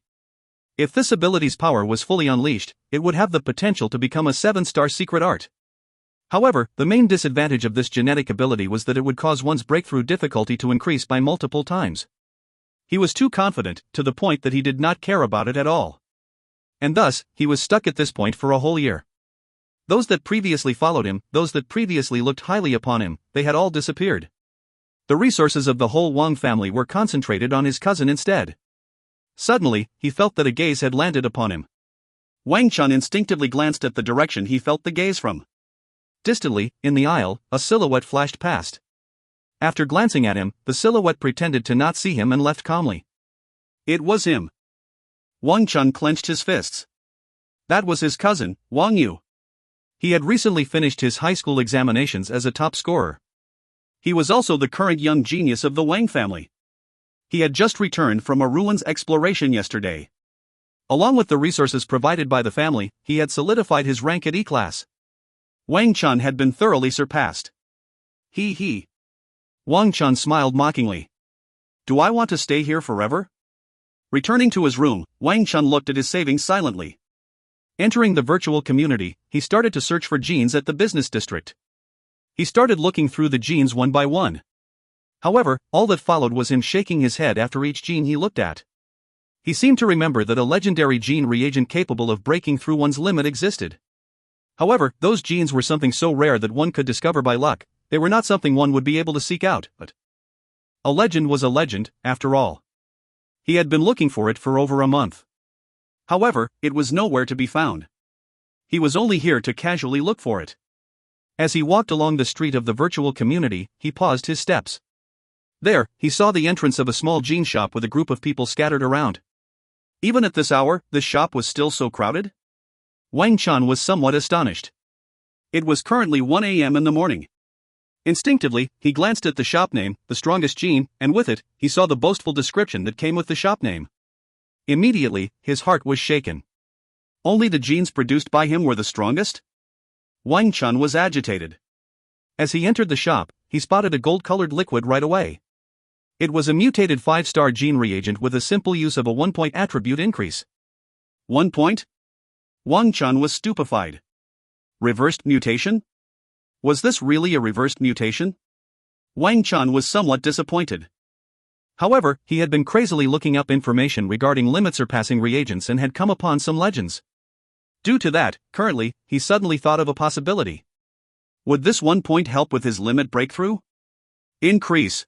If this ability's power was fully unleashed, it would have the potential to become a 7-star secret art. However, the main disadvantage of this genetic ability was that it would cause one's breakthrough difficulty to increase by multiple times. He was too confident, to the point that he did not care about it at all. And thus, he was stuck at this point for a whole year. Those that previously followed him, those that previously looked highly upon him, they had all disappeared. The resources of the whole Wang family were concentrated on his cousin instead. Suddenly, he felt that a gaze had landed upon him. Wang Chun instinctively glanced at the direction he felt the gaze from. Distantly, in the aisle, a silhouette flashed past. After glancing at him, the silhouette pretended to not see him and left calmly. It was him. Wang Chun clenched his fists. That was his cousin, Wang Yu. He had recently finished his high school examinations as a top scorer. He was also the current young genius of the Wang family. He had just returned from a ruins exploration yesterday. Along with the resources provided by the family, he had solidified his rank at E-class. Wang Chun had been thoroughly surpassed. He. Wang Chun smiled mockingly. Do I want to stay here forever? Returning to his room, Wang Chun looked at his savings silently. Entering the virtual community, he started to search for genes at the business district. He started looking through the genes one by one. However, all that followed was him shaking his head after each gene he looked at. He seemed to remember that a legendary gene reagent capable of breaking through one's limit existed. However, those genes were something so rare that one could discover by luck. They were not something one would be able to seek out, but a legend was a legend, after all. He had been looking for it for over a month. However, it was nowhere to be found. He was only here to casually look for it. As he walked along the street of the virtual community, he paused his steps. There, he saw the entrance of a small gene shop with a group of people scattered around. Even at this hour, this shop was still so crowded? Wang Chun was somewhat astonished. It was currently 1 a.m. in the morning. Instinctively, he glanced at the shop name, the strongest gene, and with it, he saw the boastful description that came with the shop name. Immediately, his heart was shaken. Only the genes produced by him were the strongest? Wang Chun was agitated. As he entered the shop, he spotted a gold-colored liquid right away. It was a mutated 5-star gene reagent with a simple use of a 1-point attribute increase. 1 point? Wang Chun was stupefied. Reversed mutation? Was this really a reversed mutation? Wang Chun was somewhat disappointed. However, he had been crazily looking up information regarding limit-surpassing reagents and had come upon some legends. Due to that, currently, he suddenly thought of a possibility. Would this 1 point help with his limit breakthrough? Increase.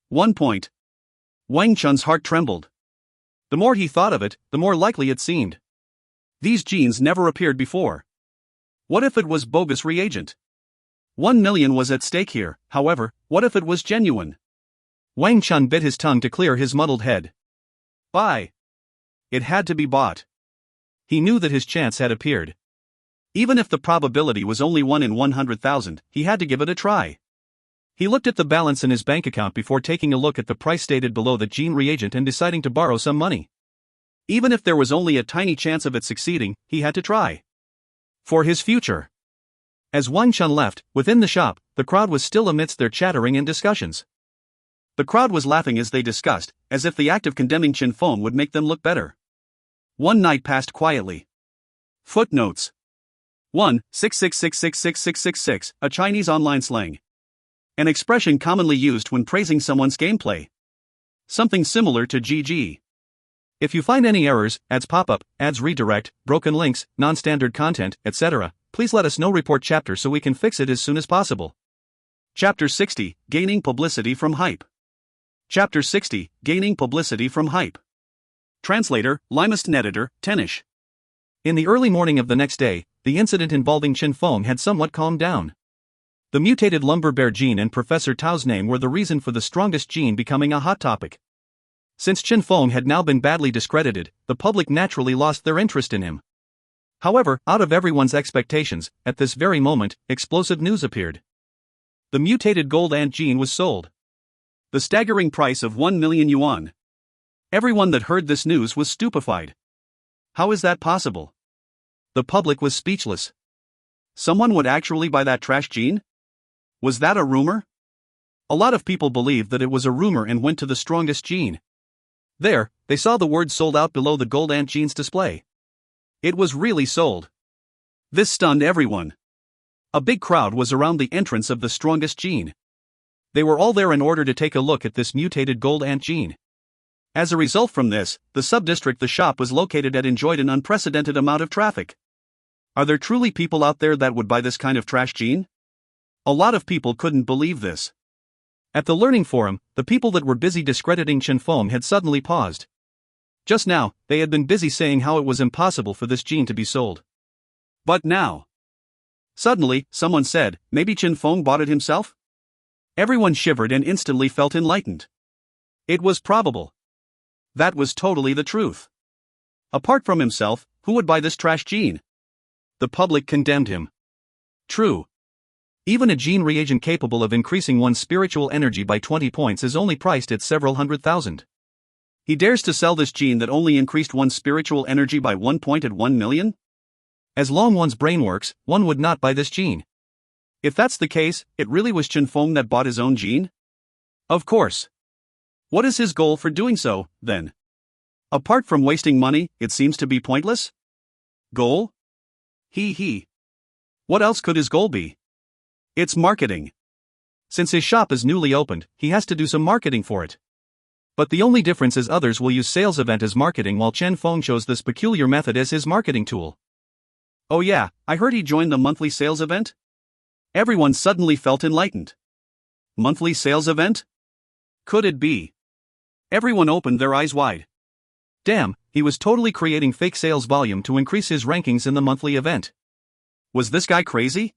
1 point. Wang Chun's heart trembled. The more he thought of it, the more likely it seemed. These genes never appeared before. What if it was bogus reagent? 1 million was at stake here, however, what if it was genuine? Wang Chun bit his tongue to clear his muddled head. Buy. It had to be bought. He knew that his chance had appeared. Even if the probability was only 1 in 100,000, he had to give it a try. He looked at the balance in his bank account before taking a look at the price stated below the gene reagent and deciding to borrow some money. Even if there was only a tiny chance of it succeeding, he had to try. For his future. As Wang Chun left, within the shop, the crowd was still amidst their chattering and discussions. The crowd was laughing as they discussed, as if the act of condemning Chen Feng would make them look better. One night passed quietly. Footnotes 1. 666666666, a Chinese online slang. An expression commonly used when praising someone's gameplay. Something similar to GG. If you find any errors, ads pop up, ads redirect, broken links, non-standard content, etc., please let us know. Report chapter so we can fix it as soon as possible. Chapter 60, Gaining Publicity from Hype. Chapter 60, Gaining Publicity from Hype. Translator, Limest Editor, Tenish. In the early morning of the next day, the incident involving Chen Feng had somewhat calmed down. The mutated lumber bear gene and Professor Tao's name were the reason for the strongest gene becoming a hot topic. Since Chen Feng had now been badly discredited, the public naturally lost their interest in him. However, out of everyone's expectations, at this very moment, explosive news appeared. The mutated gold ant gene was sold. The staggering price of 1 million yuan. Everyone that heard this news was stupefied. How is that possible? The public was speechless. Someone would actually buy that trash gene? Was that a rumor? A lot of people believed that it was a rumor and went to the strongest gene. There, they saw the word sold out below the gold ant gene's display. It was really sold. This stunned everyone. A big crowd was around the entrance of the strongest gene. They were all there in order to take a look at this mutated gold ant gene. As a result from this, the sub-district the shop was located at enjoyed an unprecedented amount of traffic. Are there truly people out there that would buy this kind of trash gene? A lot of people couldn't believe this. At the learning forum, the people that were busy discrediting Chen Feng had suddenly paused. Just now, they had been busy saying how it was impossible for this gene to be sold. But now, suddenly, someone said, maybe Chen Feng bought it himself? Everyone shivered and instantly felt enlightened. It was probable. That was totally the truth. Apart from himself, who would buy this trash gene? The public condemned him. True. Even a gene reagent capable of increasing one's spiritual energy by 20 points is only priced at several $100,000. He dares to sell this gene that only increased one's spiritual energy by 1 point at 1 million? As long one's brain works, one would not buy this gene. If that's the case, it really was Chen Feng that bought his own gene? Of course. What is his goal for doing so, then? Apart from wasting money, it seems to be pointless? Goal? What else could his goal be? It's marketing. Since his shop is newly opened, he has to do some marketing for it. But the only difference is others will use sales event as marketing while Chen Feng chose this peculiar method as his marketing tool. Oh yeah, I heard he joined the monthly sales event? Everyone suddenly felt enlightened. Monthly sales event? Could it be? Everyone opened their eyes wide. Damn, he was totally creating fake sales volume to increase his rankings in the monthly event. Was this guy crazy?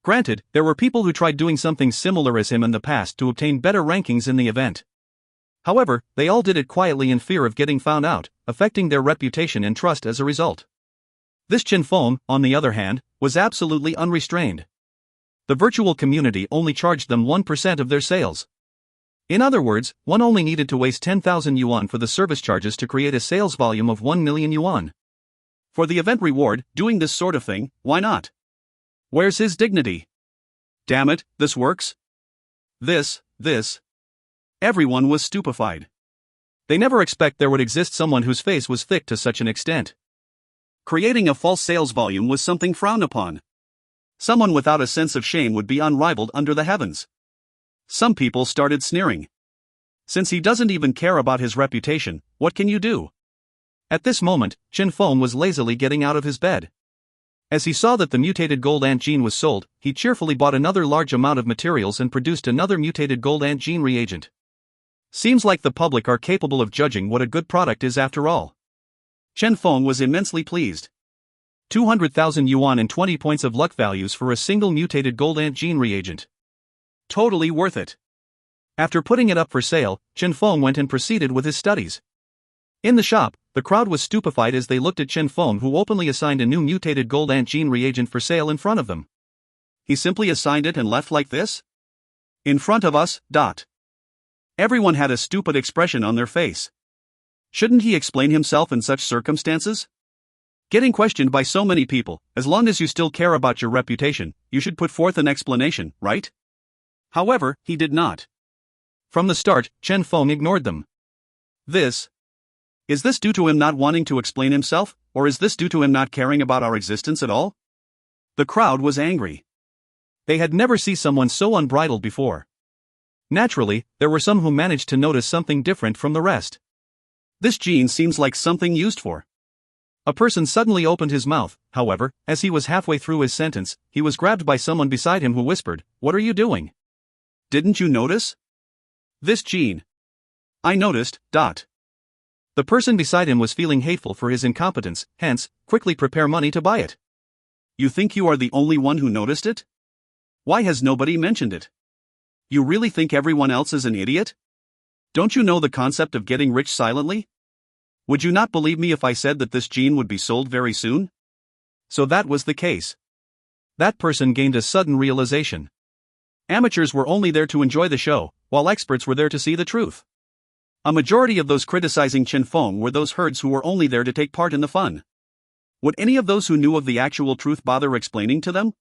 Granted, there were people who tried doing something similar as him in the past to obtain better rankings in the event. However, they all did it quietly in fear of getting found out, affecting their reputation and trust as a result. This Chen Feng, on the other hand, was absolutely unrestrained. The virtual community only charged them 1% of their sales. In other words, one only needed to waste 10,000 yuan for the service charges to create a sales volume of 1 million yuan. For the event reward, doing this sort of thing, why not? Where's his dignity? Damn it, this works? This. Everyone was stupefied. They never expect there would exist someone whose face was thick to such an extent. Creating a false sales volume was something frowned upon. Someone without a sense of shame would be unrivaled under the heavens. Some people started sneering. Since he doesn't even care about his reputation, what can you do? At this moment, Chen Feng was lazily getting out of his bed. As he saw that the mutated gold ant gene was sold, he cheerfully bought another large amount of materials and produced another mutated gold ant gene reagent. Seems like the public are capable of judging what a good product is after all. Chen Feng was immensely pleased. 200,000 yuan and 20 points of luck values for a single mutated gold ant gene reagent. Totally worth it. After putting it up for sale, Chen Feng went and proceeded with his studies. In the shop, the crowd was stupefied as they looked at Chen Feng, who openly assigned a new mutated gold ant gene reagent for sale in front of them. He simply assigned it and left like this? In front of us. Everyone had a stupid expression on their face. Shouldn't he explain himself in such circumstances? Getting questioned by so many people, as long as you still care about your reputation, you should put forth an explanation, right? However, he did not. From the start, Chen Feng ignored them. Is this due to him not wanting to explain himself, or is this due to him not caring about our existence at all? The crowd was angry. They had never seen someone so unbridled before. Naturally, there were some who managed to notice something different from the rest. This gene seems like something used for. A person suddenly opened his mouth, however, as he was halfway through his sentence, he was grabbed by someone beside him who whispered, "What are you doing? Didn't you notice? This gene." I noticed. The person beside him was feeling hateful for his incompetence, hence, quickly prepare money to buy it. You think you are the only one who noticed it? Why has nobody mentioned it? You really think everyone else is an idiot? Don't you know the concept of getting rich silently? Would you not believe me if I said that this gene would be sold very soon? So that was the case. That person gained a sudden realization. Amateurs were only there to enjoy the show, while experts were there to see the truth. A majority of those criticizing Chen Feng were those herds who were only there to take part in the fun. Would any of those who knew of the actual truth bother explaining to them?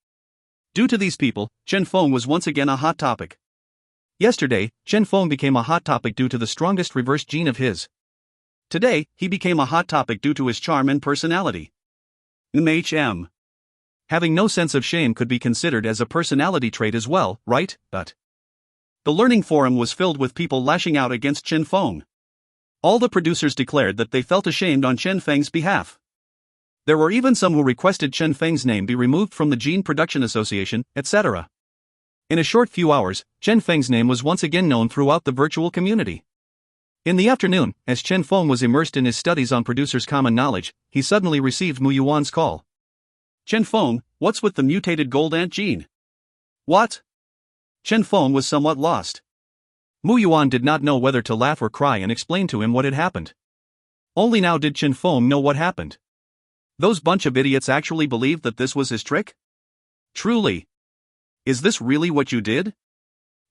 Due to these people, Chen Feng was once again a hot topic. Yesterday, Chen Feng became a hot topic due to the strongest reverse gene of his. Today, he became a hot topic due to his charm and personality. Having no sense of shame could be considered as a personality trait as well, right? But the learning forum was filled with people lashing out against Chen Feng. All the producers declared that they felt ashamed on Chen Feng's behalf. There were even some who requested Chen Feng's name be removed from the Gene Production Association, etc. In a short few hours, Chen Feng's name was once again known throughout the virtual community. In the afternoon, as Chen Feng was immersed in his studies on producers' common knowledge, he suddenly received Mu Yuan's call. Chen Feng, what's with the mutated gold ant gene? What? Chen Feng was somewhat lost. Mu Yuan did not know whether to laugh or cry and explain to him what had happened. Only now did Chen Feng know what happened. Those bunch of idiots actually believed that this was his trick? Truly. Is this really what you did?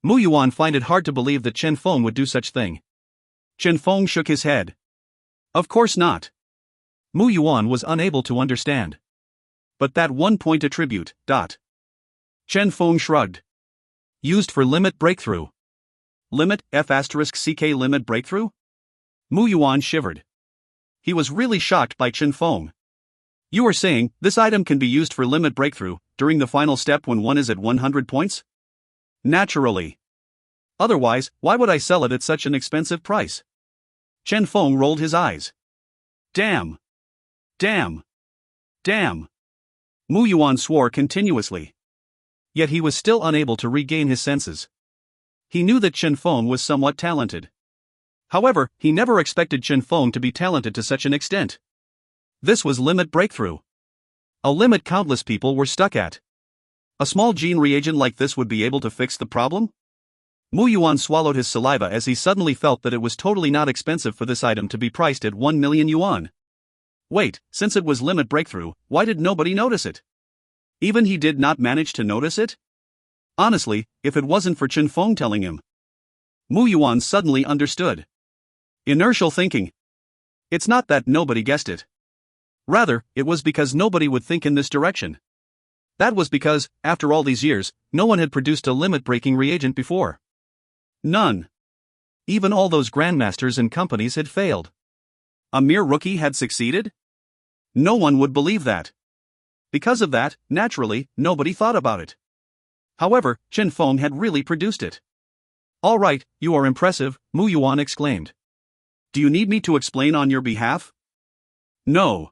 Mu Yuan find it hard to believe that Chen Feng would do such thing. Chen Feng shook his head. Of course not. Mu Yuan was unable to understand. But that 1 point attribute, Chen Feng shrugged. Used for limit breakthrough. Limit, F***ck limit breakthrough? Mu Yuan shivered. He was really shocked by Chen Feng. You are saying, this item can be used for limit breakthrough, during the final step when one is at 100 points? Naturally. Otherwise, why would I sell it at such an expensive price? Chen Feng rolled his eyes. Damn. Damn. Damn. Mu Yuan swore continuously. Yet he was still unable to regain his senses. He knew that Chen Feng was somewhat talented. However, he never expected Chen Feng to be talented to such an extent. This was limit breakthrough. A limit countless people were stuck at. A small gene reagent like this would be able to fix the problem? Mu Yuan swallowed his saliva as he suddenly felt that it was totally not expensive for this item to be priced at 1 million yuan. Wait, since it was limit breakthrough, why did nobody notice it? Even he did not manage to notice it? Honestly, if it wasn't for Chen Feng telling him. Mu Yuan suddenly understood. Inertial thinking. It's not that nobody guessed it. Rather, it was because nobody would think in this direction. That was because, after all these years, no one had produced a limit-breaking reagent before. None. Even all those grandmasters and companies had failed. A mere rookie had succeeded? No one would believe that. Because of that, naturally, nobody thought about it. However, Chen Feng had really produced it. All right, you are impressive, Mu Yuan exclaimed. Do you need me to explain on your behalf? No.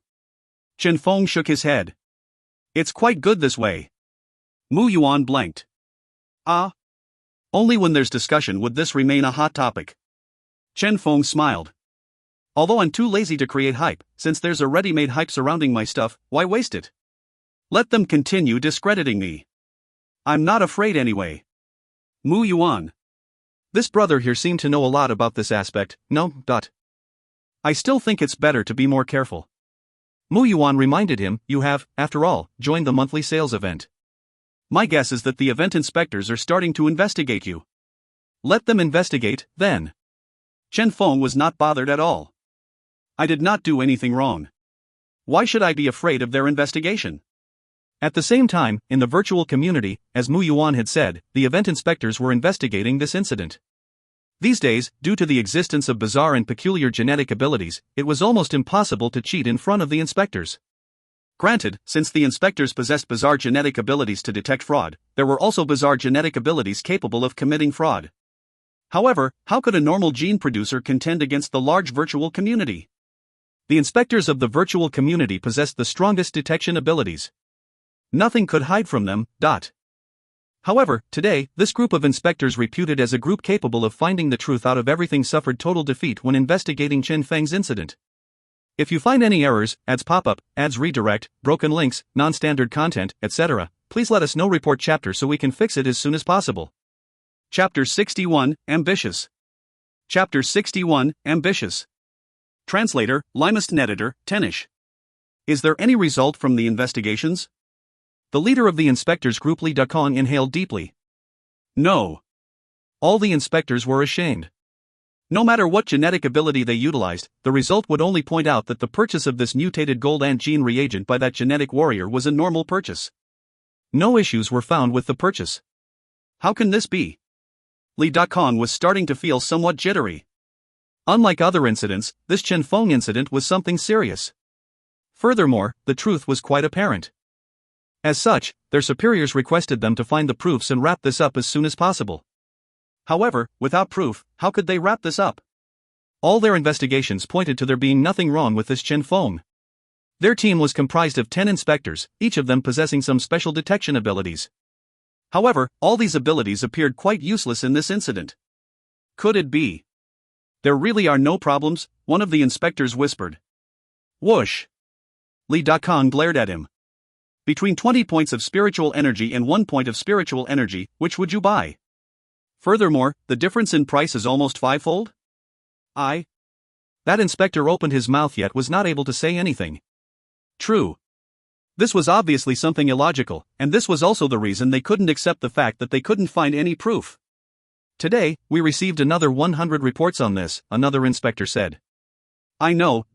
Chen Feng shook his head. It's quite good this way. Mu Yuan blanked. Only when there's discussion would this remain a hot topic. Chen Feng smiled. Although I'm too lazy to create hype, since there's a ready-made hype surrounding my stuff, why waste it? Let them continue discrediting me. I'm not afraid anyway. Mu Yuan. This brother here seemed to know a lot about this aspect, no? I still think it's better to be more careful. Mu Yuan reminded him, you have, after all, joined the monthly sales event. My guess is that the event inspectors are starting to investigate you. Let them investigate, then. Chen Feng was not bothered at all. I did not do anything wrong. Why should I be afraid of their investigation? At the same time, in the virtual community, as Mu Yuan had said, the event inspectors were investigating this incident. These days, due to the existence of bizarre and peculiar genetic abilities, it was almost impossible to cheat in front of the inspectors. Granted, since the inspectors possessed bizarre genetic abilities to detect fraud, there were also bizarre genetic abilities capable of committing fraud. However, how could a normal gene producer contend against the large virtual community? The inspectors of the virtual community possessed the strongest detection abilities. Nothing could hide from them. However, today, this group of inspectors reputed as a group capable of finding the truth out of everything suffered total defeat when investigating Chen Feng's incident. If you find any errors, ads pop up, ads redirect, broken links, non-standard content, etc., please let us know. Report chapter so we can fix it as soon as possible. Chapter 61, Ambitious. Chapter 61, Ambitious. Translator, Limest Editor, Tenish. Is there any result from the investigations? The leader of the inspectors group, Li Dakong, inhaled deeply. No. All the inspectors were ashamed. No matter what genetic ability they utilized, the result would only point out that the purchase of this mutated gold ant gene reagent by that genetic warrior was a normal purchase. No issues were found with the purchase. How can this be? Li Dakong was starting to feel somewhat jittery. Unlike other incidents, this Chen Feng incident was something serious. Furthermore, the truth was quite apparent. As such, their superiors requested them to find the proofs and wrap this up as soon as possible. However, without proof, how could they wrap this up? All their investigations pointed to there being nothing wrong with this Chen Feng. Their team was comprised of 10 inspectors, each of them possessing some special detection abilities. However, all these abilities appeared quite useless in this incident. Could it be? There really are no problems, one of the inspectors whispered. Whoosh! Li Dakong glared at him. Between 20 points of spiritual energy and 1 point of spiritual energy, which would you buy? Furthermore, the difference in price is almost fivefold? That inspector opened his mouth yet was not able to say anything. True. This was obviously something illogical, and this was also the reason they couldn't accept the fact that they couldn't find any proof. Today, we received another 100 reports on this, another inspector said. I know.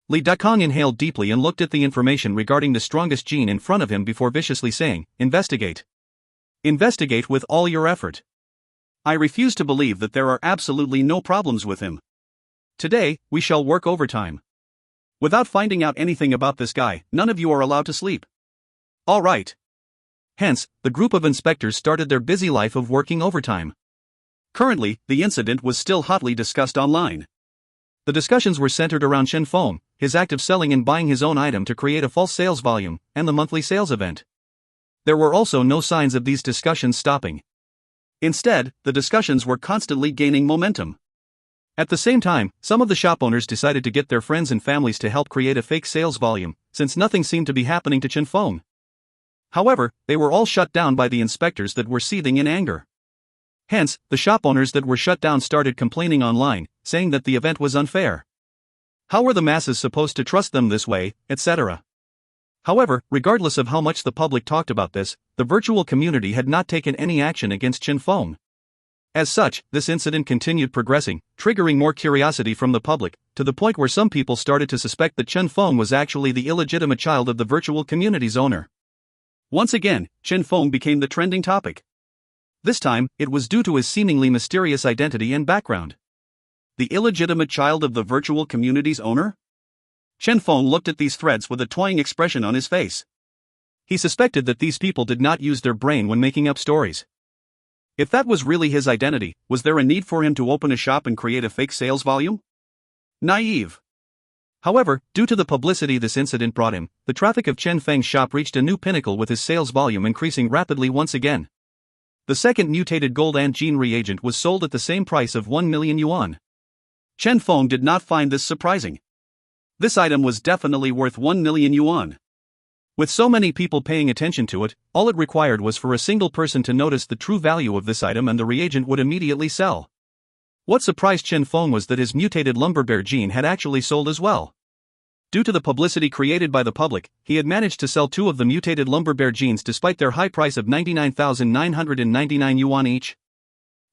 Li Dakong inhaled deeply and looked at the information regarding the strongest gene in front of him before viciously saying, investigate. Investigate with all your effort. I refuse to believe that there are absolutely no problems with him. Today, we shall work overtime. Without finding out anything about this guy, none of you are allowed to sleep. All right. Hence, the group of inspectors started their busy life of working overtime. Currently, the incident was still hotly discussed online. The discussions were centered around Chen Feng, his act of selling and buying his own item to create a false sales volume, and the monthly sales event. There were also no signs of these discussions stopping. Instead, the discussions were constantly gaining momentum. At the same time, some of the shop owners decided to get their friends and families to help create a fake sales volume, since nothing seemed to be happening to Chen Feng. However, they were all shut down by the inspectors that were seething in anger. Hence, the shop owners that were shut down started complaining online, saying that the event was unfair. How were the masses supposed to trust them this way, etc.? However, regardless of how much the public talked about this, the virtual community had not taken any action against Chen Feng. As such, this incident continued progressing, triggering more curiosity from the public, to the point where some people started to suspect that Chen Feng was actually the illegitimate child of the virtual community's owner. Once again, Chen Feng became the trending topic. This time, it was due to his seemingly mysterious identity and background. The illegitimate child of the virtual community's owner? Chen Feng looked at these threads with a toying expression on his face. He suspected that these people did not use their brain when making up stories. If that was really his identity, was there a need for him to open a shop and create a fake sales volume? Naive. However, due to the publicity this incident brought him, the traffic of Chen Feng's shop reached a new pinnacle with his sales volume increasing rapidly once again. The second mutated gold ant gene reagent was sold at the same price of 1 million yuan. Chen Feng did not find this surprising. This item was definitely worth 1 million yuan. With so many people paying attention to it, all it required was for a single person to notice the true value of this item and the reagent would immediately sell. What surprised Chen Feng was that his mutated lumber bear gene had actually sold as well. Due to the publicity created by the public, he had managed to sell 2 of the mutated lumber bear genes despite their high price of 99,999 yuan each.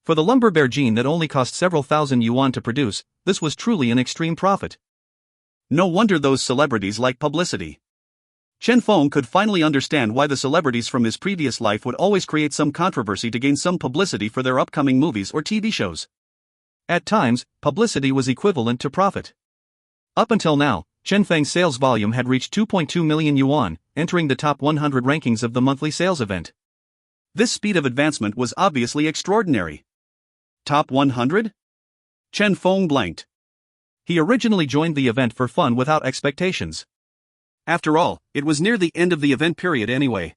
For the lumber bear gene that only cost several thousand yuan to produce, this was truly an extreme profit. No wonder those celebrities like publicity. Chen Feng could finally understand why the celebrities from his previous life would always create some controversy to gain some publicity for their upcoming movies or TV shows. At times, publicity was equivalent to profit. Up until now, Chen Feng's sales volume had reached 2.2 million yuan, entering the top 100 rankings of the monthly sales event. This speed of advancement was obviously extraordinary. Top 100? Chen Feng blanked. He originally joined the event for fun without expectations. After all, it was near the end of the event period anyway.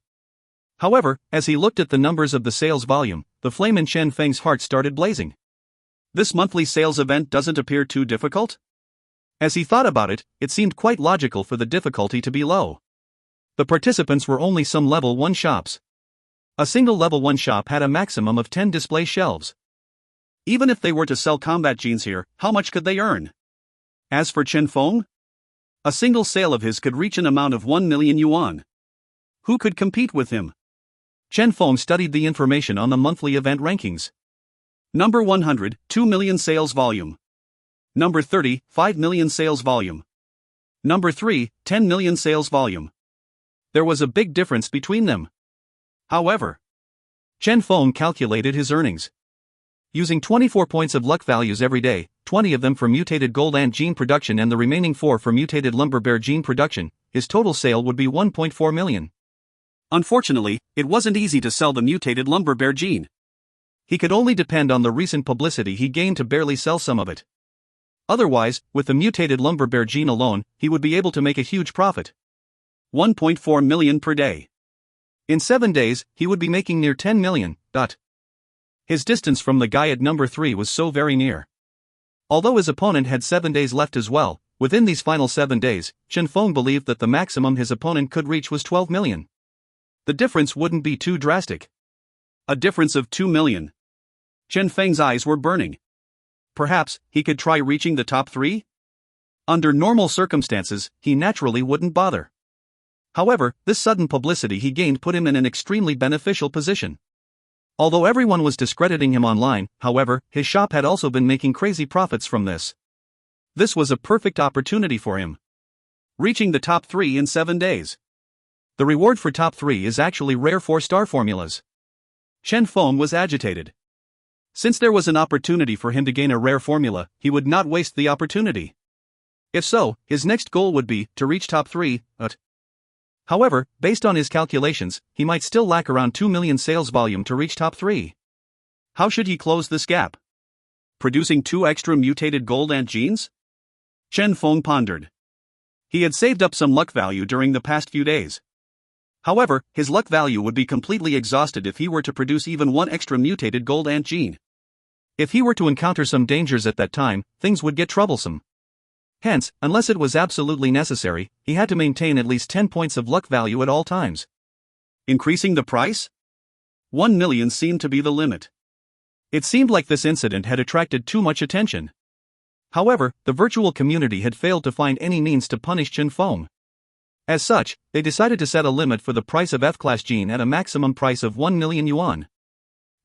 However, as he looked at the numbers of the sales volume, the flame in Chen Feng's heart started blazing. This monthly sales event doesn't appear too difficult? As he thought about it, it seemed quite logical for the difficulty to be low. The participants were only some level 1 shops. A single level 1 shop had a maximum of 10 display shelves. Even if they were to sell combat genes here, how much could they earn? As for Chen Feng? A single sale of his could reach an amount of 1 million yuan. Who could compete with him? Chen Feng studied the information on the monthly event rankings. Number 100, 2 million sales volume. Number 30, 5 million sales volume. Number 3, 10 million sales volume. There was a big difference between them. However, Chen Feng calculated his earnings. Using 24 points of luck values every day, 20 of them for mutated gold ant gene production and the remaining 4 for mutated lumber bear gene production, his total sale would be 1.4 million. Unfortunately, it wasn't easy to sell the mutated lumber bear gene. He could only depend on the recent publicity he gained to barely sell some of it. Otherwise, with the mutated lumber bear gene alone, he would be able to make a huge profit. 1.4 million per day. In 7 days, he would be making near 10 million. His distance from the guy at number 3 was so very near. Although his opponent had 7 days left as well, within these final 7 days, Chen Feng believed that the maximum his opponent could reach was 12 million. The difference wouldn't be too drastic. A difference of 2 million. Chen Feng's eyes were burning. Perhaps he could try reaching the top 3? Under normal circumstances, he naturally wouldn't bother. However, this sudden publicity he gained put him in an extremely beneficial position. Although everyone was discrediting him online, however, his shop had also been making crazy profits from this. This was a perfect opportunity for him. Reaching the top 3 in 7 days. The reward for top 3 is actually rare 4-star formulas. Chen Feng was agitated. Since there was an opportunity for him to gain a rare formula, he would not waste the opportunity. If so, his next goal would be to reach top 3. However, based on his calculations, he might still lack around 2 million sales volume to reach top 3. How should he close this gap? Producing 2 extra mutated gold ant genes? Chen Feng pondered. He had saved up some luck value during the past few days. However, his luck value would be completely exhausted if he were to produce even 1 extra mutated gold ant gene. If he were to encounter some dangers at that time, things would get troublesome. Hence, unless it was absolutely necessary, he had to maintain at least 10 points of luck value at all times. Increasing the price? 1 million seemed to be the limit. It seemed like this incident had attracted too much attention. However, the virtual community had failed to find any means to punish Chen Feng. As such, they decided to set a limit for the price of F-class gene at a maximum price of 1 million yuan.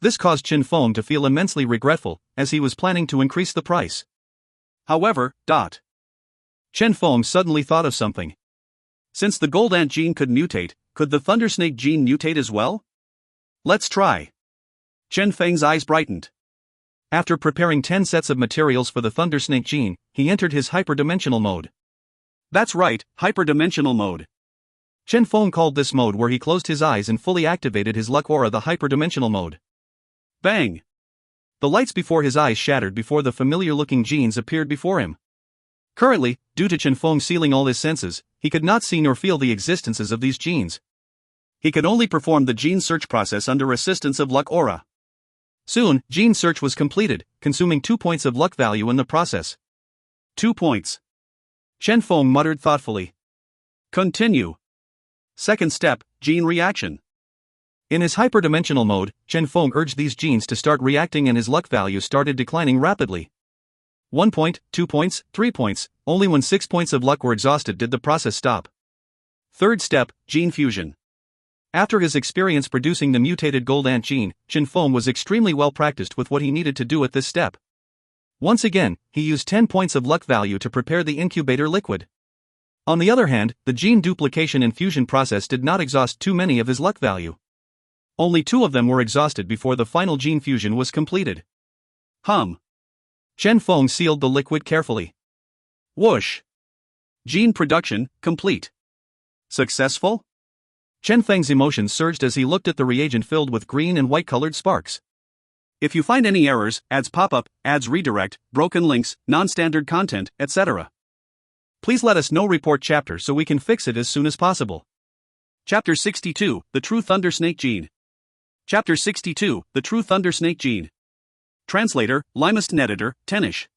This caused Chen Feng to feel immensely regretful, as he was planning to increase the price. However, Chen Feng suddenly thought of something. Since the gold ant gene could mutate, could the thundersnake gene mutate as well? Let's try. Chen Feng's eyes brightened. After preparing 10 sets of materials for the thundersnake gene, he entered his hyperdimensional mode. That's right, hyperdimensional mode. Chen Feng called this mode where he closed his eyes and fully activated his luck aura, the hyperdimensional mode. Bang! The lights before his eyes shattered before the familiar-looking genes appeared before him. Currently, due to Chen Feng sealing all his senses, he could not see nor feel the existences of these genes. He could only perform the gene search process under assistance of luck aura. Soon, gene search was completed, consuming 2 points of luck value in the process. 2 points. Chen Feng muttered thoughtfully. Continue. Second step, gene reaction. In his hyperdimensional mode, Chen Feng urged these genes to start reacting and his luck value started declining rapidly. 1 point, 2 points, 3 points, only when 6 points of luck were exhausted did the process stop. Third step, gene fusion. After his experience producing the mutated gold ant gene, Chen Feng was extremely well practiced with what he needed to do at this step. Once again, he used 10 points of luck value to prepare the incubator liquid. On the other hand, the gene duplication and fusion process did not exhaust too many of his luck value. Only 2 of them were exhausted before the final gene fusion was completed. Chen Feng sealed the liquid carefully. Whoosh! Gene production, complete. Successful? Chen Feng's emotions surged as he looked at the reagent filled with green and white-colored sparks. If you find any errors, ads pop up, ads redirect, broken links, non-standard content, etc., please let us know. Report chapter so we can fix it as soon as possible. Chapter 62, The True Thundersnake Gene. Chapter 62, The True Thundersnake Gene. Translator, Limeston Editor, Tenish.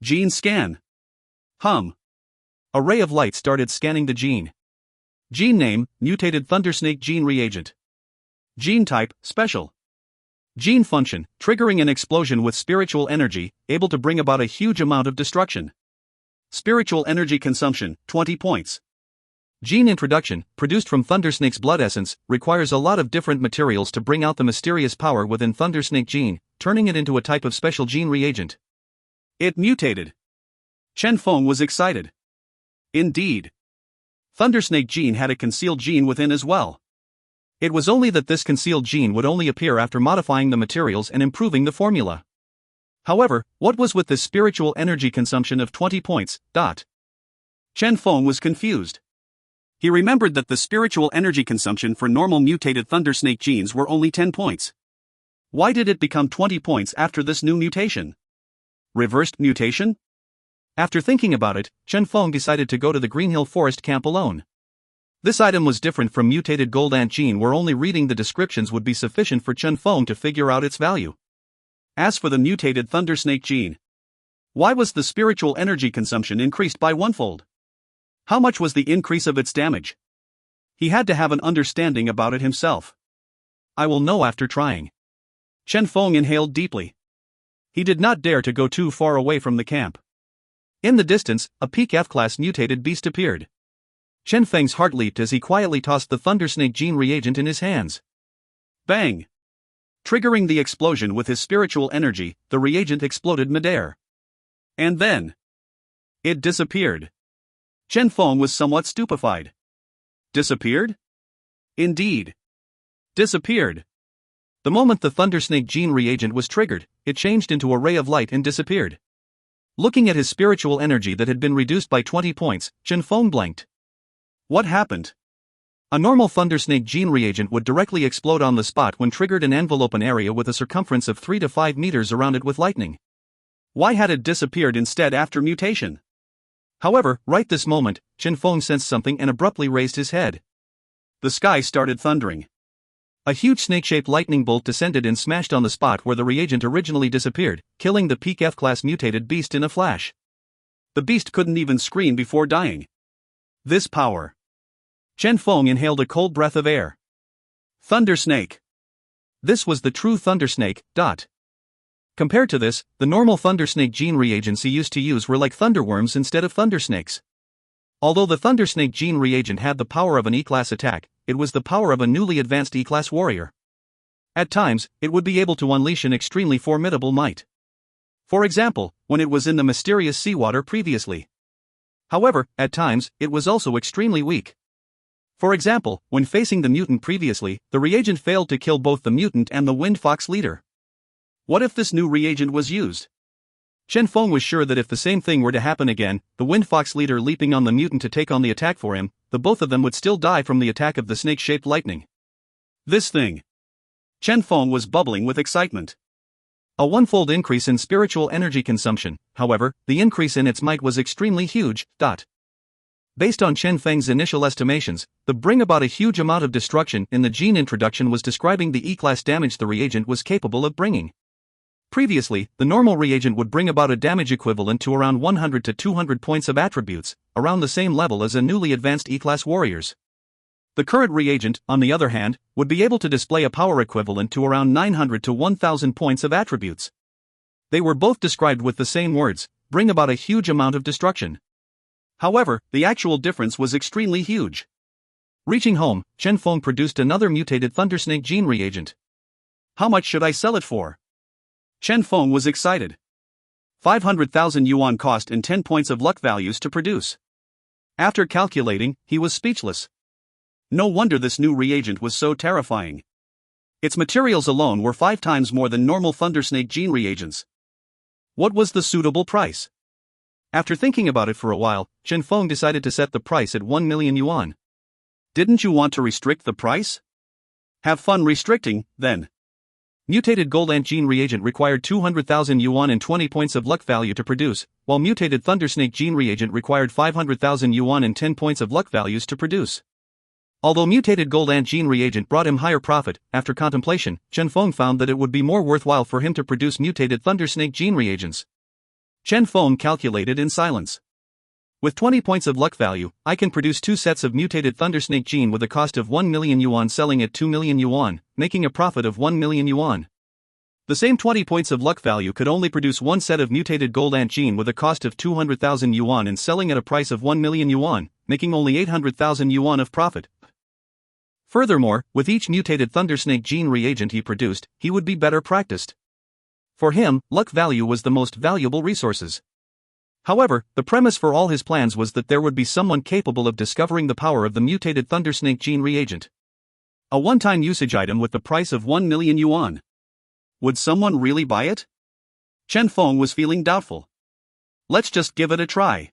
Gene scan. A ray of light started scanning the gene. Gene name, mutated thundersnake gene reagent. Gene type, special. Gene function, triggering an explosion with spiritual energy, able to bring about a huge amount of destruction. Spiritual energy consumption, 20 points. Gene introduction, produced from thundersnake's blood essence, requires a lot of different materials to bring out the mysterious power within thundersnake gene, turning it into a type of special gene reagent. It mutated. Chen Feng was excited. Indeed. Thundersnake gene had a concealed gene within as well. It was only that this concealed gene would only appear after modifying the materials and improving the formula. However, what was with this spiritual energy consumption of 20 points? Chen Feng was confused. He remembered that the spiritual energy consumption for normal mutated thundersnake genes were only 10 points. Why did it become 20 points after this new mutation? Reversed mutation? After thinking about it, Chen Feng decided to go to the Greenhill Forest camp alone. This item was different from mutated gold ant gene, where only reading the descriptions would be sufficient for Chen Feng to figure out its value. As for the mutated thundersnake gene, why was the spiritual energy consumption increased by 1-fold? How much was the increase of its damage? He had to have an understanding about it himself. I will know after trying. Chen Feng inhaled deeply. He did not dare to go too far away from the camp. In the distance, a peak F-class mutated beast appeared. Chen Feng's heart leaped as he quietly tossed the thundersnake gene reagent in his hands. Bang! Triggering the explosion with his spiritual energy, the reagent exploded midair. And then it disappeared. Chen Feng was somewhat stupefied. Disappeared? Indeed. Disappeared. The moment the thundersnake gene reagent was triggered, it changed into a ray of light and disappeared. Looking at his spiritual energy that had been reduced by 20 points, Chen Feng blanked. What happened? A normal thundersnake gene reagent would directly explode on the spot when triggered and envelope an area with a circumference of 3 to 5 meters around it with lightning. Why had it disappeared instead after mutation? However, right this moment, Chen Feng sensed something and abruptly raised his head. The sky started thundering. A huge snake-shaped lightning bolt descended and smashed on the spot where the reagent originally disappeared, killing the peak F-class mutated beast in a flash. The beast couldn't even scream before dying. This power. Chen Feng inhaled a cold breath of air. Thunder snake. This was the true thunder snake. Compared to this, the normal thundersnake gene reagents he used to use were like thunderworms instead of thundersnakes. Although the thundersnake gene reagent had the power of an E-class attack, it was the power of a newly advanced E-class warrior. At times, it would be able to unleash an extremely formidable might. For example, when it was in the mysterious seawater previously. However, at times, it was also extremely weak. For example, when facing the mutant previously, the reagent failed to kill both the mutant and the Wind Fox leader. What if this new reagent was used? Chen Feng was sure that if the same thing were to happen again, the Wind Fox leader leaping on the mutant to take on the attack for him, the both of them would still die from the attack of the snake-shaped lightning. This thing. Chen Feng was bubbling with excitement. A 1-fold increase in spiritual energy consumption, however, the increase in its might was extremely huge. Based on Chen Feng's initial estimations, the bring about a huge amount of destruction in the gene introduction was describing the E-class damage the reagent was capable of bringing. Previously, the normal reagent would bring about a damage equivalent to around 100 to 200 points of attributes, around the same level as a newly advanced E-class warriors. The current reagent, on the other hand, would be able to display a power equivalent to around 900 to 1000 points of attributes. They were both described with the same words, bring about a huge amount of destruction. However, the actual difference was extremely huge. Reaching home, Chen Feng produced another mutated thundersnake gene reagent. How much should I sell it for? Chen Feng was excited. 500,000 yuan cost and 10 points of luck values to produce. After calculating, he was speechless. No wonder this new reagent was so terrifying. Its materials alone were 5 times more than normal thundersnake gene reagents. What was the suitable price? After thinking about it for a while, Chen Feng decided to set the price at 1 million yuan. Didn't you want to restrict the price? Have fun restricting, then. Mutated gold ant gene reagent required 200,000 yuan and 20 points of luck value to produce, while mutated thundersnake gene reagent required 500,000 yuan and 10 points of luck values to produce. Although mutated gold ant gene reagent brought him higher profit, after contemplation, Chen Feng found that it would be more worthwhile for him to produce mutated thundersnake gene reagents. Chen Feng calculated in silence. With 20 points of luck value, I can produce 2 sets of mutated thundersnake gene with a cost of 1 million yuan, selling at 2 million yuan, making a profit of 1 million yuan. The same 20 points of luck value could only produce 1 set of mutated gold ant gene with a cost of 200,000 yuan and selling at a price of 1 million yuan, making only 800,000 yuan of profit. Furthermore, with each mutated thundersnake gene reagent he produced, he would be better practiced. For him, luck value was the most valuable resources. However, the premise for all his plans was that there would be someone capable of discovering the power of the mutated thundersnake gene reagent. A one-time usage item with the price of 1 million yuan. Would someone really buy it? Chen Feng was feeling doubtful. Let's just give it a try.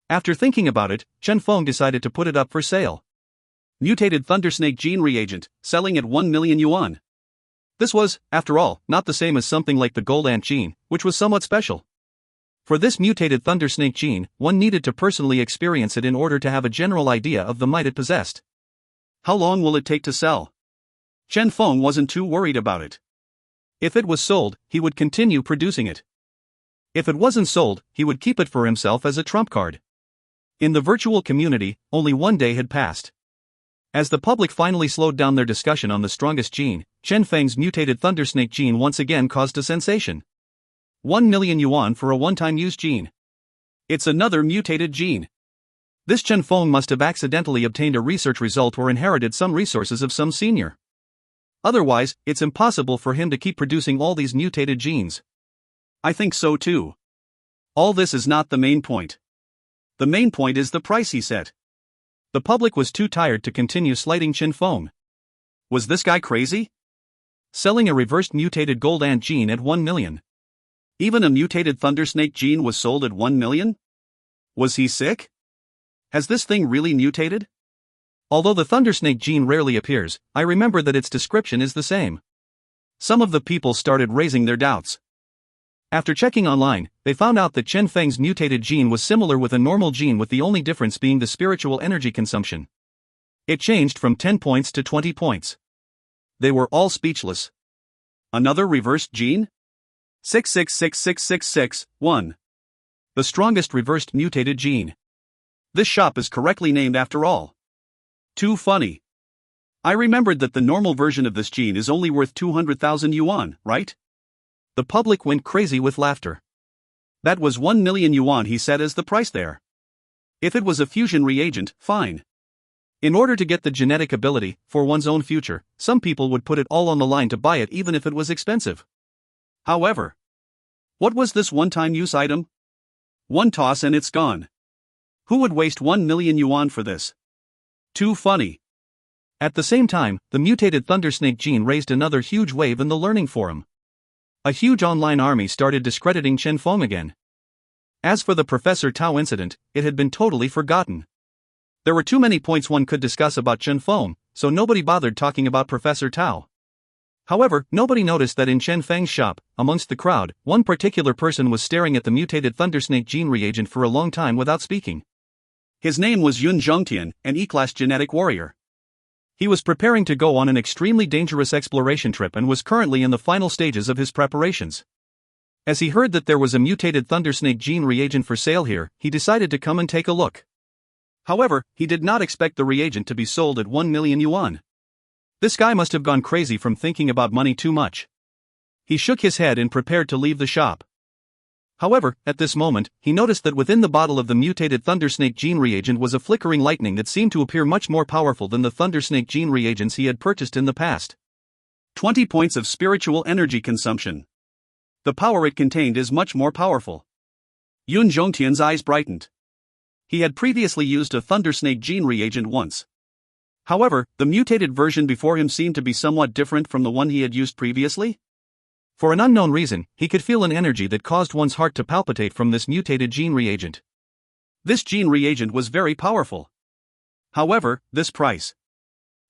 After thinking about it, Chen Feng decided to put it up for sale. Mutated thundersnake gene reagent, selling at 1 million yuan. This was, after all, not the same as something like the gold ant gene, which was somewhat special. For this mutated thundersnake gene, one needed to personally experience it in order to have a general idea of the might it possessed. How long will it take to sell? Chen Feng wasn't too worried about it. If it was sold, he would continue producing it. If it wasn't sold, he would keep it for himself as a trump card. In the virtual community, only one day had passed. As the public finally slowed down their discussion on the strongest gene, Chen Feng's mutated thundersnake gene once again caused a sensation. 1 million yuan for a one-time use gene. It's another mutated gene. This Chen Feng must have accidentally obtained a research result or inherited some resources of some senior. Otherwise, it's impossible for him to keep producing all these mutated genes. I think so too. All this is not the main point. The main point is the price he set. The public was too tired to continue slighting Chen Feng. Was this guy crazy? Selling a reversed mutated gold ant gene at 1 million. Even a mutated thundersnake gene was sold at 1 million? Was he sick? Has this thing really mutated? Although the thundersnake gene rarely appears, I remember that its description is the same. Some of the people started raising their doubts. After checking online, they found out that Chen Feng's mutated gene was similar with a normal gene, with the only difference being the spiritual energy consumption. It changed from 10 points to 20 points. They were all speechless. Another reversed gene? 6666661. The strongest reversed mutated gene. This shop is correctly named after all. Too funny. I remembered that the normal version of this gene is only worth 200,000 yuan, right? The public went crazy with laughter. That was 1 million yuan he said as the price there. If it was a fusion reagent, fine. In order to get the genetic ability, for one's own future, some people would put it all on the line to buy it even if it was expensive. However, what was this one-time use item? One toss and it's gone. Who would waste 1 million yuan for this? Too funny. At the same time, the mutated thundersnake gene raised another huge wave in the learning forum. A huge online army started discrediting Chen Feng again. As for the Professor Tao incident, it had been totally forgotten. There were too many points one could discuss about Chen Feng, so nobody bothered talking about Professor Tao. However, nobody noticed that in Chen Feng's shop, amongst the crowd, one particular person was staring at the mutated thundersnake gene reagent for a long time without speaking. His name was Yun Zhongtian, an E-class genetic warrior. He was preparing to go on an extremely dangerous exploration trip and was currently in the final stages of his preparations. As he heard that there was a mutated thundersnake gene reagent for sale here, he decided to come and take a look. However, he did not expect the reagent to be sold at 1 million yuan. This guy must have gone crazy from thinking about money too much. He shook his head and prepared to leave the shop. However, at this moment, he noticed that within the bottle of the mutated thundersnake gene reagent was a flickering lightning that seemed to appear much more powerful than the thundersnake gene reagents he had purchased in the past. 20 points of spiritual energy consumption. The power it contained is much more powerful. Yun Zhongtian's eyes brightened. He had previously used a thundersnake gene reagent once. However, the mutated version before him seemed to be somewhat different from the one he had used previously. For an unknown reason, he could feel an energy that caused one's heart to palpitate from this mutated gene reagent. This gene reagent was very powerful. However, this price.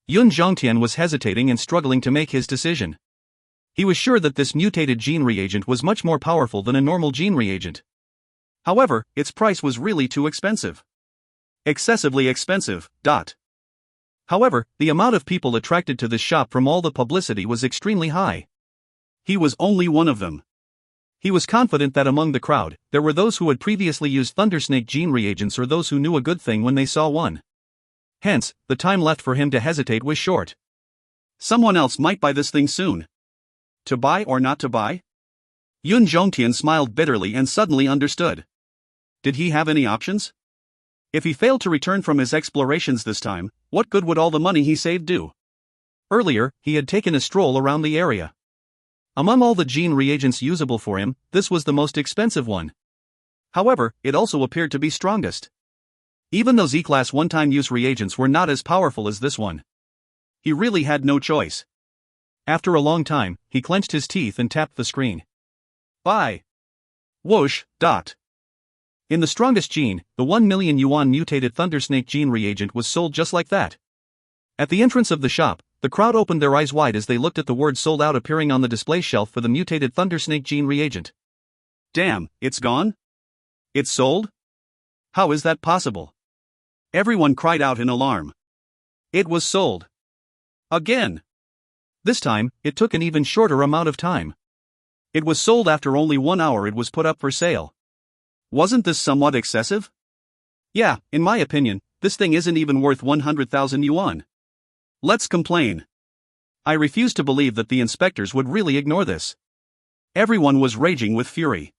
Yun Zhongtian was hesitating and struggling to make his decision. He was sure that this mutated gene reagent was much more powerful than a normal gene reagent. However, its price was really too expensive. Excessively expensive. However, the amount of people attracted to this shop from all the publicity was extremely high. He was only one of them. He was confident that among the crowd, there were those who had previously used thundersnake gene reagents or those who knew a good thing when they saw one. Hence, the time left for him to hesitate was short. Someone else might buy this thing soon. To buy or not to buy? Yun Zhongtian smiled bitterly and suddenly understood. Did he have any options? If he failed to return from his explorations this time, what good would all the money he saved do? Earlier, he had taken a stroll around the area. Among all the gene reagents usable for him, this was the most expensive one. However, it also appeared to be strongest. Even those E-class one-time use reagents were not as powerful as this one. He really had no choice. After a long time, he clenched his teeth and tapped the screen. Buy. Whoosh. In the strongest gene, the 1 million yuan mutated thundersnake gene reagent was sold just like that. At the entrance of the shop, the crowd opened their eyes wide as they looked at the word sold out appearing on the display shelf for the mutated thundersnake gene reagent. Damn, it's gone? It's sold? How is that possible? Everyone cried out in alarm. It was sold. Again. This time, it took an even shorter amount of time. It was sold after only 1 hour it was put up for sale. Wasn't this somewhat excessive? Yeah, in my opinion, this thing isn't even worth 100,000 yuan. Let's complain. I refuse to believe that the inspectors would really ignore this. Everyone was raging with fury.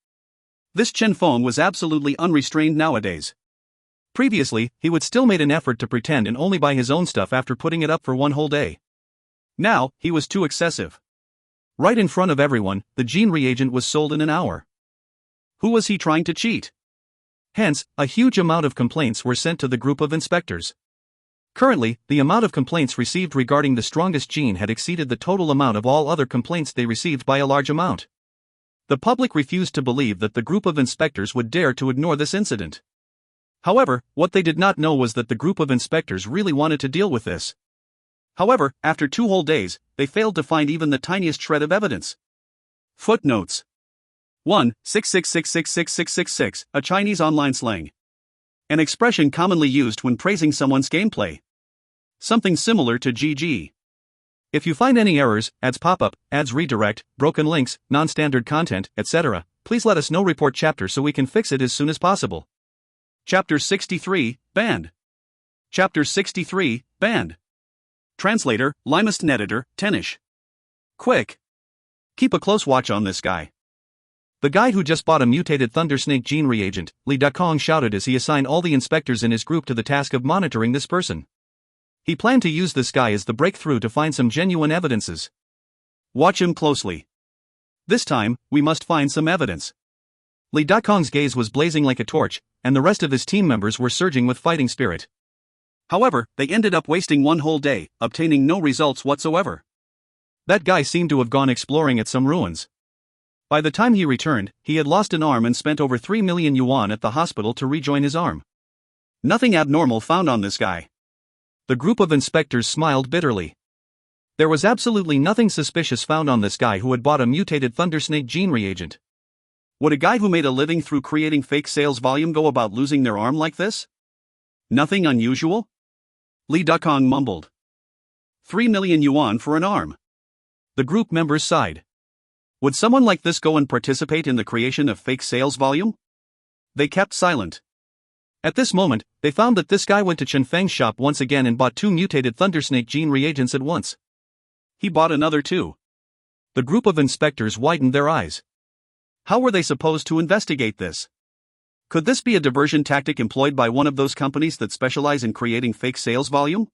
This Chen Feng was absolutely unrestrained nowadays. Previously, he would still made an effort to pretend and only buy his own stuff after putting it up for 1 whole day. Now, he was too excessive. Right in front of everyone, the gene reagent was sold in an hour. Who was he trying to cheat? Hence, a huge amount of complaints were sent to the group of inspectors. Currently, the amount of complaints received regarding the strongest gene had exceeded the total amount of all other complaints they received by a large amount. The public refused to believe that the group of inspectors would dare to ignore this incident. However, what they did not know was that the group of inspectors really wanted to deal with this. However, after 2 whole days, they failed to find even the tiniest shred of evidence. Footnotes 1. 666666666, a Chinese online slang. An expression commonly used when praising someone's gameplay. Something similar to GG. If you find any errors, ads pop up, ads redirect, broken links, non-standard content, etc., please let us know. Report chapter so we can fix it as soon as possible. Chapter 63, Banned. Chapter 63, Banned. Translator, Limest Editor, Tenish. Quick. Keep a close watch on this guy. The guy who just bought a mutated thundersnake gene reagent, Li Dakong shouted as he assigned all the inspectors in his group to the task of monitoring this person. He planned to use this guy as the breakthrough to find some genuine evidences. Watch him closely. This time, we must find some evidence. Li Dakong's gaze was blazing like a torch, and the rest of his team members were surging with fighting spirit. However, they ended up wasting 1 whole day, obtaining no results whatsoever. That guy seemed to have gone exploring at some ruins. By the time he returned, he had lost an arm and spent over 3 million yuan at the hospital to rejoin his arm. Nothing abnormal found on this guy. The group of inspectors smiled bitterly. There was absolutely nothing suspicious found on this guy who had bought a mutated thundersnake gene reagent. Would a guy who made a living through creating fake sales volume go about losing their arm like this? Nothing unusual? Li Dakong mumbled. 3 million yuan for an arm. The group members sighed. Would someone like this go and participate in the creation of fake sales volume? They kept silent. At this moment, they found that this guy went to Chen Feng's shop once again and bought 2 mutated thundersnake gene reagents at once. He bought another 2. The group of inspectors widened their eyes. How were they supposed to investigate this? Could this be a diversion tactic employed by one of those companies that specialize in creating fake sales volume?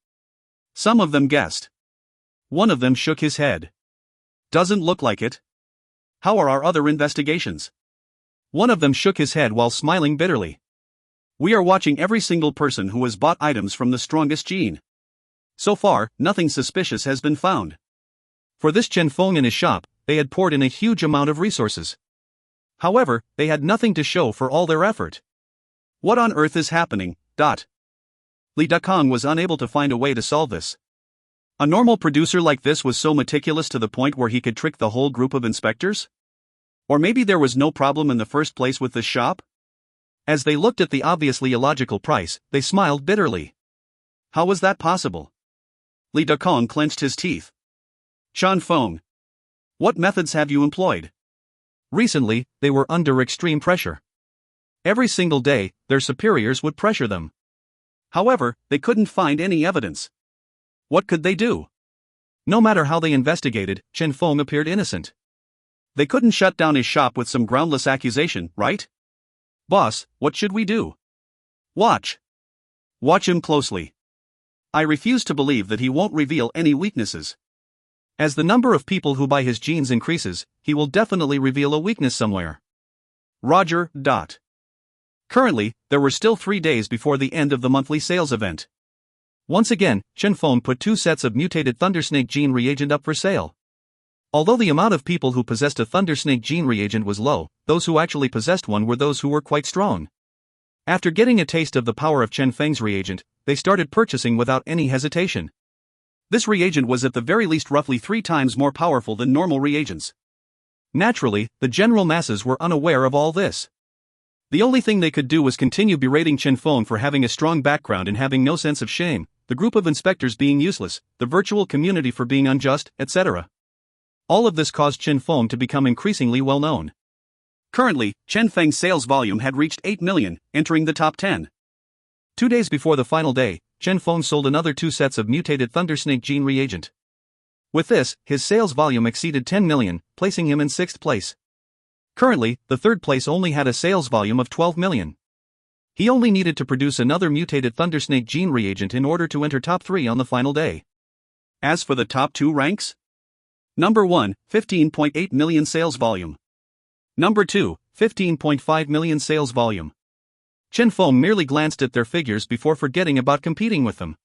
Some of them guessed. One of them shook his head. Doesn't look like it. How are our other investigations? One of them shook his head while smiling bitterly. We are watching every single person who has bought items from the strongest gene. So far, nothing suspicious has been found. For this Chen Feng in his shop, they had poured in a huge amount of resources. However, they had nothing to show for all their effort. What on earth is happening? Li Dakong was unable to find a way to solve this. A normal producer like this was so meticulous to the point where he could trick the whole group of inspectors? Or maybe there was no problem in the first place with this shop? As they looked at the obviously illogical price, they smiled bitterly. How was that possible? Li Dakong clenched his teeth. Chen Feng. What methods have you employed? Recently, they were under extreme pressure. Every single day, their superiors would pressure them. However, they couldn't find any evidence. What could they do? No matter how they investigated, Chen Feng appeared innocent. They couldn't shut down his shop with some groundless accusation, right? Boss, what should we do? Watch. Watch him closely. I refuse to believe that he won't reveal any weaknesses. As the number of people who buy his genes increases, he will definitely reveal a weakness somewhere. Roger. Currently, there were still 3 days before the end of the monthly sales event. Once again, Chen Feng put 2 sets of mutated thundersnake gene reagent up for sale. Although the amount of people who possessed a thundersnake gene reagent was low, those who actually possessed one were those who were quite strong. After getting a taste of the power of Chen Feng's reagent, they started purchasing without any hesitation. This reagent was at the very least roughly 3 times more powerful than normal reagents. Naturally, the general masses were unaware of all this. The only thing they could do was continue berating Chen Feng for having a strong background and having no sense of shame, the group of inspectors being useless, the virtual community for being unjust, etc. All of this caused Chen Feng to become increasingly well known. Currently, Chen Feng's sales volume had reached 8 million, entering the top 10. 2 days before the final day, Chen Feng sold another 2 sets of mutated Thundersnake gene reagent. With this, his sales volume exceeded 10 million, placing him in 6th place. Currently, the 3rd place only had a sales volume of 12 million. He only needed to produce another mutated Thundersnake gene reagent in order to enter top 3 on the final day. As for the top 2 ranks? Number 1, 15.8 million sales volume. Number 2, 15.5 million sales volume. Chen Feng merely glanced at their figures before forgetting about competing with them.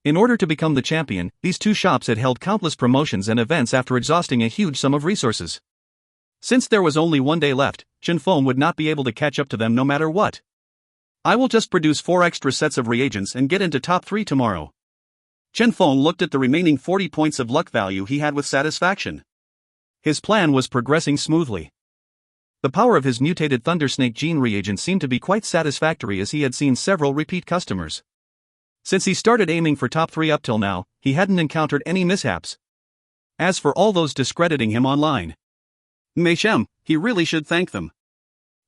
In order to become the champion, these 2 shops had held countless promotions and events after exhausting a huge sum of resources. Since there was only 1 day left, Chen Feng would not be able to catch up to them no matter what. I will just produce 4 extra sets of reagents and get into top 3 tomorrow. Chen Feng looked at the remaining 40 points of luck value he had with satisfaction. His plan was progressing smoothly. The power of his mutated Thundersnake gene reagent seemed to be quite satisfactory as he had seen several repeat customers. Since he started aiming for top 3 up till now, he hadn't encountered any mishaps. As for all those discrediting him online, Mei Shem, he really should thank them.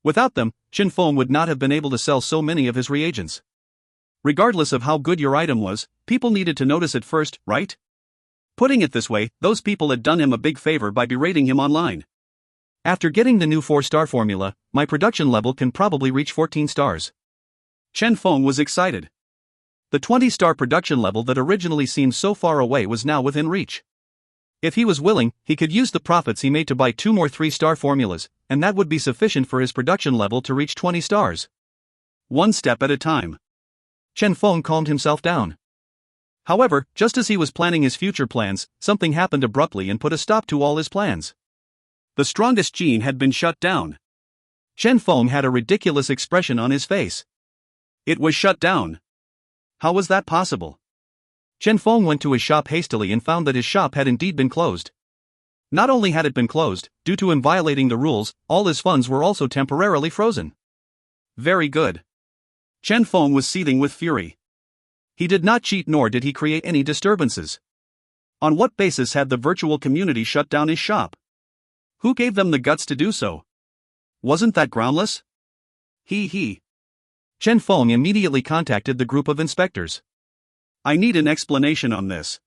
Without them, Chen Feng would not have been able to sell so many of his reagents. Regardless of how good your item was, people needed to notice it first, right? Putting it this way, those people had done him a big favor by berating him online. After getting the new 4-star formula, my production level can probably reach 14 stars. Chen Feng was excited. The 20-star production level that originally seemed so far away was now within reach. If he was willing, he could use the profits he made to buy 2 more 3-star formulas, and that would be sufficient for his production level to reach 20 stars. One step at a time. Chen Feng calmed himself down. However, just as he was planning his future plans, something happened abruptly and put a stop to all his plans. The strongest gene had been shut down. Chen Feng had a ridiculous expression on his face. It was shut down. How was that possible? Chen Feng went to his shop hastily and found that his shop had indeed been closed. Not only had it been closed, due to him violating the rules, all his funds were also temporarily frozen. Very good. Chen Feng was seething with fury. He did not cheat nor did he create any disturbances. On what basis had the virtual community shut down his shop? Who gave them the guts to do so? Wasn't that groundless? He. Chen Feng immediately contacted the group of inspectors. I need an explanation on this.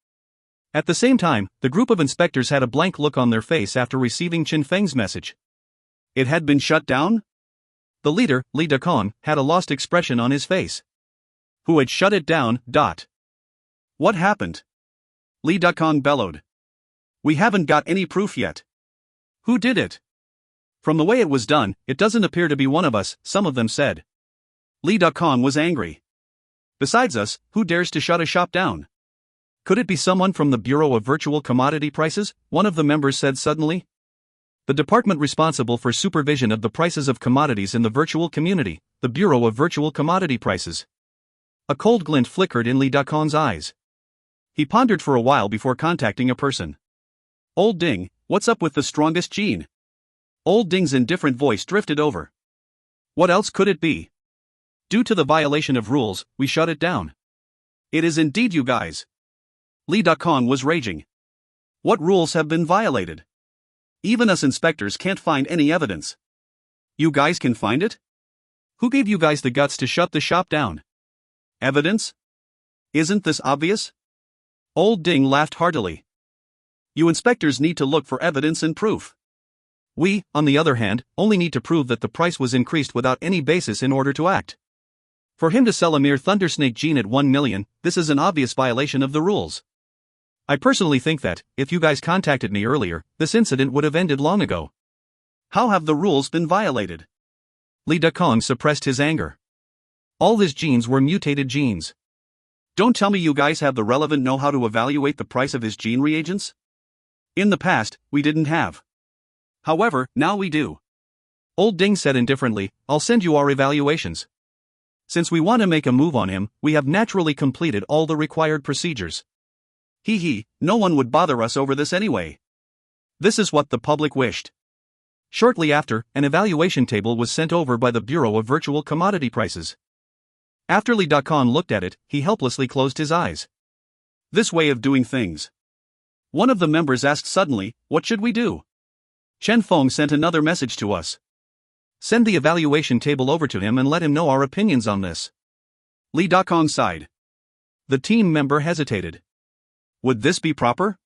At the same time, the group of inspectors had a blank look on their face after receiving Chen Feng's message. It had been shut down? The leader, Li Dakong, had a lost expression on his face. Who had shut it down? What happened? Li Dakong bellowed. We haven't got any proof yet. Who did it? From the way it was done, it doesn't appear to be one of us, some of them said. Li Dakong was angry. Besides us, who dares to shut a shop down? Could it be someone from the Bureau of Virtual Commodity Prices? One of the members said suddenly. The department responsible for supervision of the prices of commodities in the virtual community, the Bureau of Virtual Commodity Prices. A cold glint flickered in Li Dakong's eyes. He pondered for a while before contacting a person. Old Ding, what's up with the strongest gene? Old Ding's indifferent voice drifted over. What else could it be? Due to the violation of rules, we shut it down. It is indeed you guys. Li Dakong was raging. What rules have been violated? Even us inspectors can't find any evidence. You guys can find it? Who gave you guys the guts to shut the shop down? Evidence? Isn't this obvious? Old Ding laughed heartily. You inspectors need to look for evidence and proof. We, on the other hand, only need to prove that the price was increased without any basis in order to act. For him to sell a mere Thundersnake gene at 1 million, this is an obvious violation of the rules. I personally think that, if you guys contacted me earlier, this incident would have ended long ago. How have the rules been violated? Li Dakong suppressed his anger. All his genes were mutated genes. Don't tell me you guys have the relevant know-how to evaluate the price of his gene reagents? In the past, we didn't have. However, now we do. Old Ding said indifferently, I'll send you our evaluations. Since we want to make a move on him, we have naturally completed all the required procedures. No one would bother us over this anyway. This is what the public wished. Shortly after, an evaluation table was sent over by the Bureau of Virtual Commodity Prices. After Li Dakan looked at it, he helplessly closed his eyes. This way of doing things. One of the members asked suddenly, "What should we do?" Chen Feng sent another message to us. Send the evaluation table over to him and let him know our opinions on this. Li Dakan sighed. The team member hesitated. Would this be proper?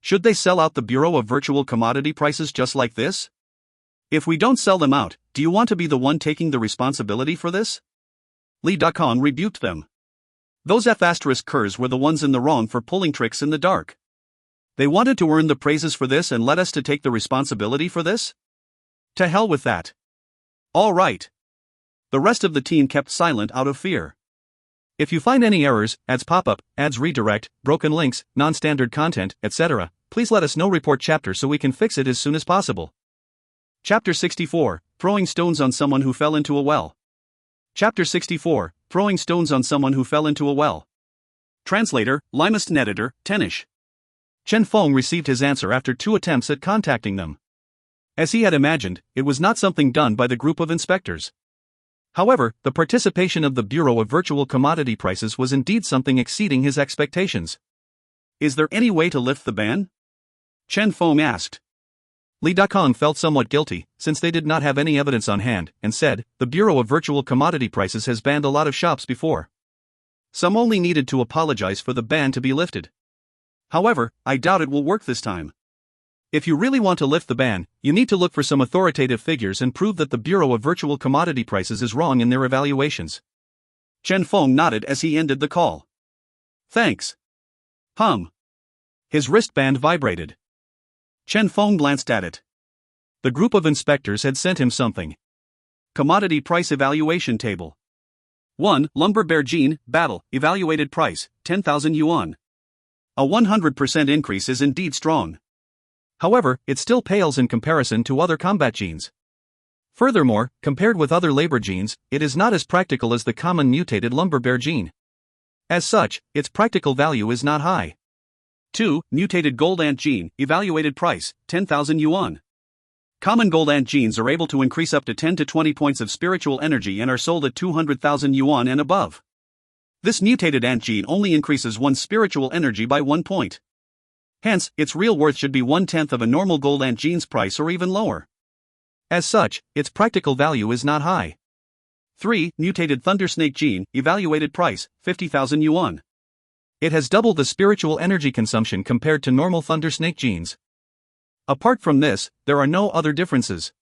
Should they sell out the Bureau of Virtual Commodity Prices just like this? If we don't sell them out, do you want to be the one taking the responsibility for this? Li Dakan rebuked them. Those F***ers were the ones in the wrong for pulling tricks in the dark. They wanted to earn the praises for this and let us to take the responsibility for this? To hell with that. All right. The rest of the team kept silent out of fear. If you find any errors, ads pop up, ads redirect, broken links, non-standard content, etc., please let us know. Report chapter so we can fix it as soon as possible. Chapter 64, Throwing Stones on Someone Who Fell into a Well. Chapter 64, Throwing Stones on Someone Who Fell into a Well. Translator, Limest Editor, Tenish. Chen Feng received his answer after 2 attempts at contacting them. As he had imagined, it was not something done by the group of inspectors. However, the participation of the Bureau of Virtual Commodity Prices was indeed something exceeding his expectations. Is there any way to lift the ban? Chen Feng asked. Li Dakan felt somewhat guilty, since they did not have any evidence on hand, and said, the Bureau of Virtual Commodity Prices has banned a lot of shops before. Some only needed to apologize for the ban to be lifted. However, I doubt it will work this time. If you really want to lift the ban, you need to look for some authoritative figures and prove that the Bureau of Virtual Commodity Prices is wrong in their evaluations. Chen Feng nodded as he ended the call. Thanks. His wristband vibrated. Chen Feng glanced at it. The group of inspectors had sent him something. Commodity Price Evaluation Table. 1. Lumber Bear Jean, Battle, Evaluated Price, 10,000 yuan. A 100% increase is indeed strong. However, it still pales in comparison to other combat jeans. Furthermore, compared with other labor jeans, it is not as practical as the common mutated lumber bear jean. As such, its practical value is not high. 2. Mutated gold ant jean, evaluated price, 10,000 yuan. Common gold ant jeans are able to increase up to 10 to 20 points of spiritual energy and are sold at 200,000 yuan and above. This mutated ant jean only increases one's spiritual energy by 1 point. Hence, its real worth should be 1/10 of a normal gold ant jean's price or even lower. As such, its practical value is not high. 3. Mutated thunder snake jean, evaluated price, 50,000 yuan. It has double the spiritual energy consumption compared to normal thunder snake jeans. Apart from this, there are no other differences.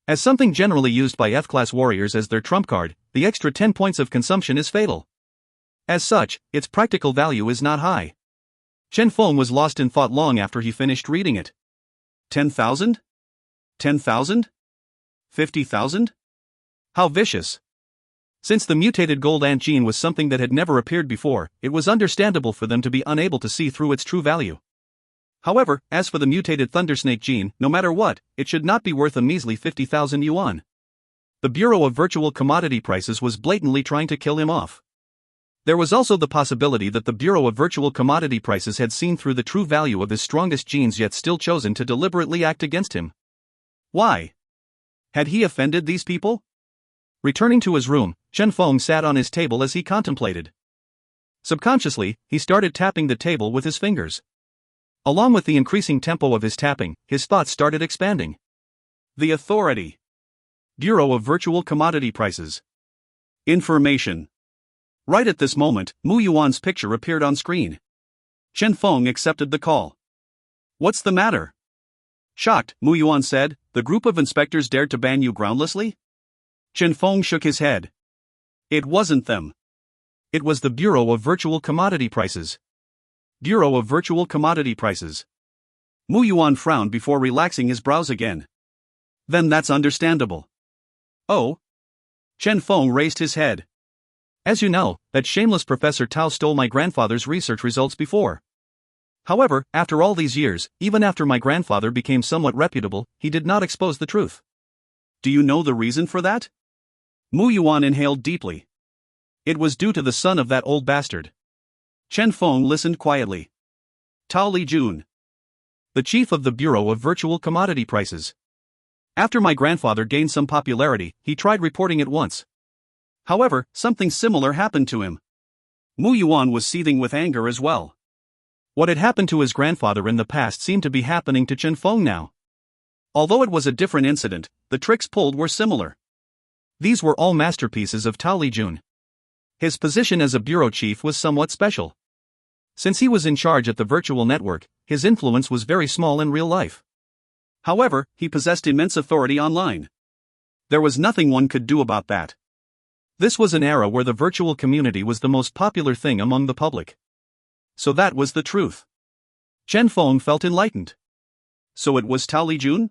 As something generally used by F-class warriors as their trump card, the extra 10 points of consumption is fatal. As such, its practical value is not high. Chen Feng was lost in thought long after he finished reading it. 10,000? 10,000? 50,000? How vicious. Since the mutated gold ant jean was something that had never appeared before, it was understandable for them to be unable to see through its true value. However, as for the mutated thundersnake jean, no matter what, it should not be worth a measly 50,000 yuan. The Bureau of Virtual Commodity Prices was blatantly trying to kill him off. There was also the possibility that the Bureau of Virtual Commodity Prices had seen through the true value of his strongest jeans yet still chosen to deliberately act against him. Why? Had he offended these people? Returning to his room, Chen Feng sat on his table as he contemplated. Subconsciously, he started tapping the table with his fingers. Along with the increasing tempo of his tapping, his thoughts started expanding. The authority. Bureau of Virtual Commodity Prices. Information. Right at this moment, Mu Yuan's picture appeared on screen. Chen Feng accepted the call. What's the matter? Shocked, Mu Yuan said, the group of inspectors dared to ban you groundlessly? Chen Feng shook his head. It wasn't them. It was the Bureau of Virtual Commodity Prices. Bureau of Virtual Commodity Prices. Mu Yuan frowned before relaxing his brows again. Then that's understandable. Oh? Chen Feng raised his head. As you know, that shameless Professor Tao stole my grandfather's research results before. However, after all these years, even after my grandfather became somewhat reputable, he did not expose the truth. Do you know the reason for that? Mu Yuan inhaled deeply. It was due to the son of that old bastard. Chen Feng listened quietly. Tao Li Jun. The chief of the Bureau of Virtual Commodity Prices. After my grandfather gained some popularity, he tried reporting it once. However, something similar happened to him. Mu Yuan was seething with anger as well. What had happened to his grandfather in the past seemed to be happening to Chen Feng now. Although it was a different incident, the tricks pulled were similar. These were all masterpieces of Tao Lijun. His position as a bureau chief was somewhat special. Since he was in charge at the virtual network, his influence was very small in real life. However, he possessed immense authority online. There was nothing one could do about that. This was an era where the virtual community was the most popular thing among the public. So that was the truth. Chen Feng felt enlightened. So it was Tao Lijun?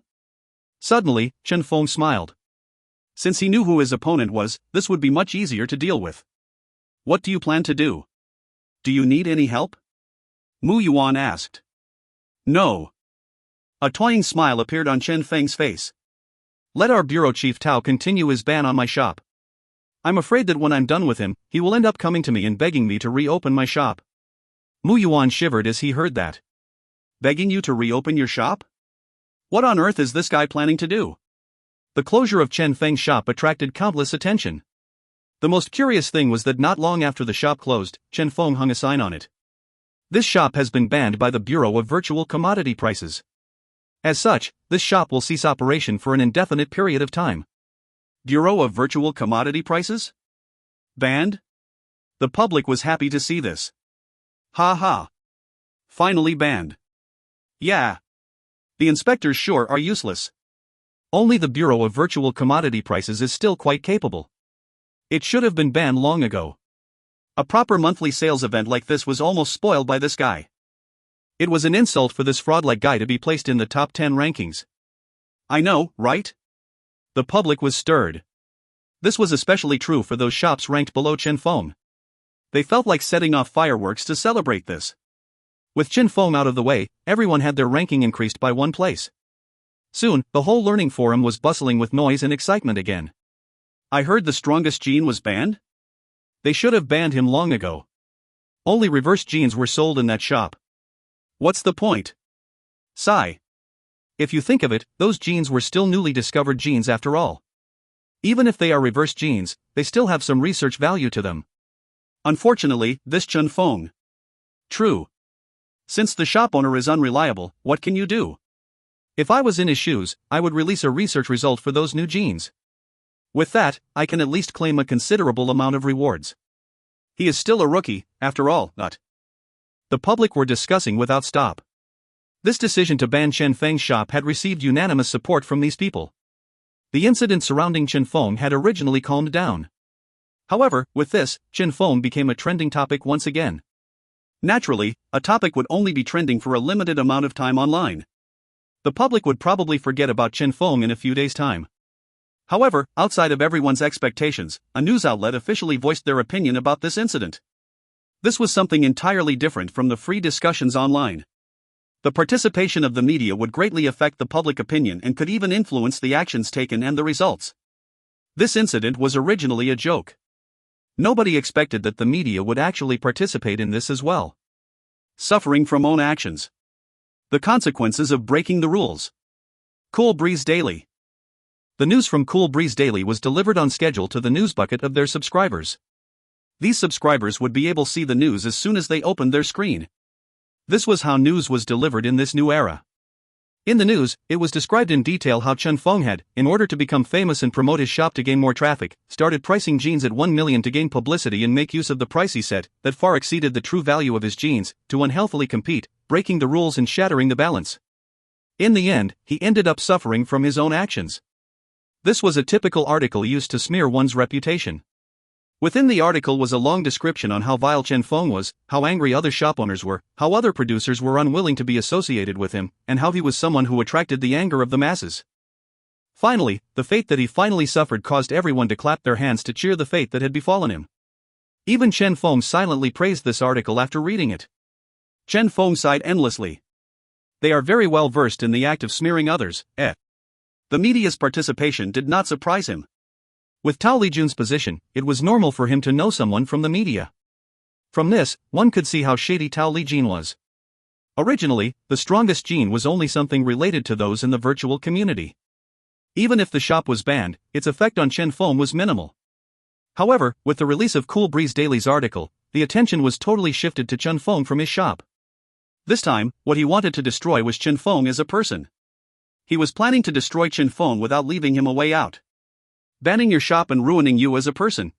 Suddenly, Chen Feng smiled. Since he knew who his opponent was, this would be much easier to deal with. What do you plan to do? Do you need any help? Mu Yuan asked. No. A toying smile appeared on Chen Feng's face. Let our bureau chief Tao continue his ban on my shop. I'm afraid that when I'm done with him, he will end up coming to me and begging me to reopen my shop. Mu Yuan shivered as he heard that. Begging you to reopen your shop? What on earth is this guy planning to do? The closure of Chen Feng's shop attracted countless attention. The most curious thing was that not long after the shop closed, Chen Feng hung a sign on it. This shop has been banned by the Bureau of Virtual Commodity Prices. As such, this shop will cease operation for an indefinite period of time. Bureau of Virtual Commodity Prices? Banned? The public was happy to see this. Ha ha. Finally banned. Yeah. The inspectors sure are useless. Only the Bureau of Virtual Commodity Prices is still quite capable. It should have been banned long ago. A proper monthly sales event like this was almost spoiled by this guy. It was an insult for this fraud-like guy to be placed in the top 10 rankings. I know, right? The public was stirred. This was especially true for those shops ranked below Chen Feng. They felt like setting off fireworks to celebrate this. With Chen Feng out of the way, everyone had their ranking increased by 1 place. Soon, the whole learning forum was bustling with noise and excitement again. I heard the strongest gene was banned? They should have banned him long ago. Only reverse genes were sold in that shop. What's the point? Sigh. If you think of it, those genes were still newly discovered genes after all. Even if they are reverse genes, they still have some research value to them. Unfortunately, this Chen Feng. True. Since the shop owner is unreliable, what can you do? If I was in his shoes, I would release a research result for those new genes. With that, I can at least claim a considerable amount of rewards. He is still a rookie, after all, not. The public were discussing without stop. This decision to ban Chen Feng's shop had received unanimous support from these people. The incident surrounding Chen Feng had originally calmed down. However, with this, Chen Feng became a trending topic once again. Naturally, a topic would only be trending for a limited amount of time online. The public would probably forget about Chen Feng in a few days' time. However, outside of everyone's expectations, a news outlet officially voiced their opinion about this incident. This was something entirely different from the free discussions online. The participation of the media would greatly affect the public opinion and could even influence the actions taken and the results. This incident was originally a joke. Nobody expected that the media would actually participate in this as well. Suffering from own actions. The consequences of breaking the rules. Cool Breeze Daily. The news from Cool Breeze Daily was delivered on schedule to the news bucket of their subscribers. These subscribers would be able to see the news as soon as they opened their screen. This was how news was delivered in this new era. In the news, it was described in detail how Chen Feng had, in order to become famous and promote his shop to gain more traffic, started pricing genes at 1 million to gain publicity and make use of the price he set, that far exceeded the true value of his genes, to unhealthily compete, breaking the rules and shattering the balance. In the end, he ended up suffering from his own actions. This was a typical article used to smear one's reputation. Within the article was a long description on how vile Chen Feng was, how angry other shop owners were, how other producers were unwilling to be associated with him, and how he was someone who attracted the anger of the masses. Finally, the fate that he finally suffered caused everyone to clap their hands to cheer the fate that had befallen him. Even Chen Feng silently praised this article after reading it. Chen Feng sighed endlessly. They are very well versed in the act of smearing others, The media's participation did not surprise him. With Tao Lijun's position, it was normal for him to know someone from the media. From this, one could see how shady Tao Lijun was. Originally, the strongest gene was only something related to those in the virtual community. Even if the shop was banned, its effect on Chen Feng was minimal. However, with the release of Cool Breeze Daily's article, the attention was totally shifted to Chen Feng from his shop. This time, what he wanted to destroy was Chen Feng as a person. He was planning to destroy Chen Feng without leaving him a way out. Banning your shop and ruining you as a person.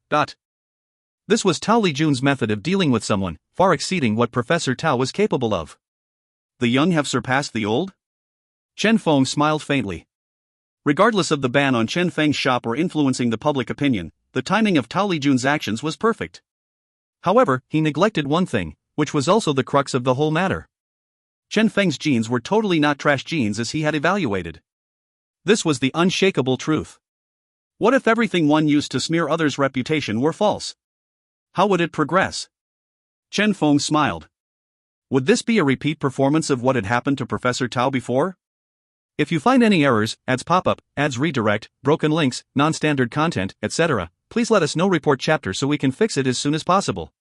This was Tao Lijun's method of dealing with someone, far exceeding what Professor Tao was capable of. The young have surpassed the old? Chen Feng smiled faintly. Regardless of the ban on Chen Feng's shop or influencing the public opinion, the timing of Tao Lijun's actions was perfect. However, he neglected one thing, which was also the crux of the whole matter. Chen Feng's genes were totally not trash genes as he had evaluated. This was the unshakable truth. What if everything one used to smear others' reputation were false? How would it progress? Chen Feng smiled. Would this be a repeat performance of what had happened to Professor Tao before? If you find any errors, ads pop-up, ads redirect, broken links, non-standard content, etc., please let us know. Report chapter so we can fix it as soon as possible.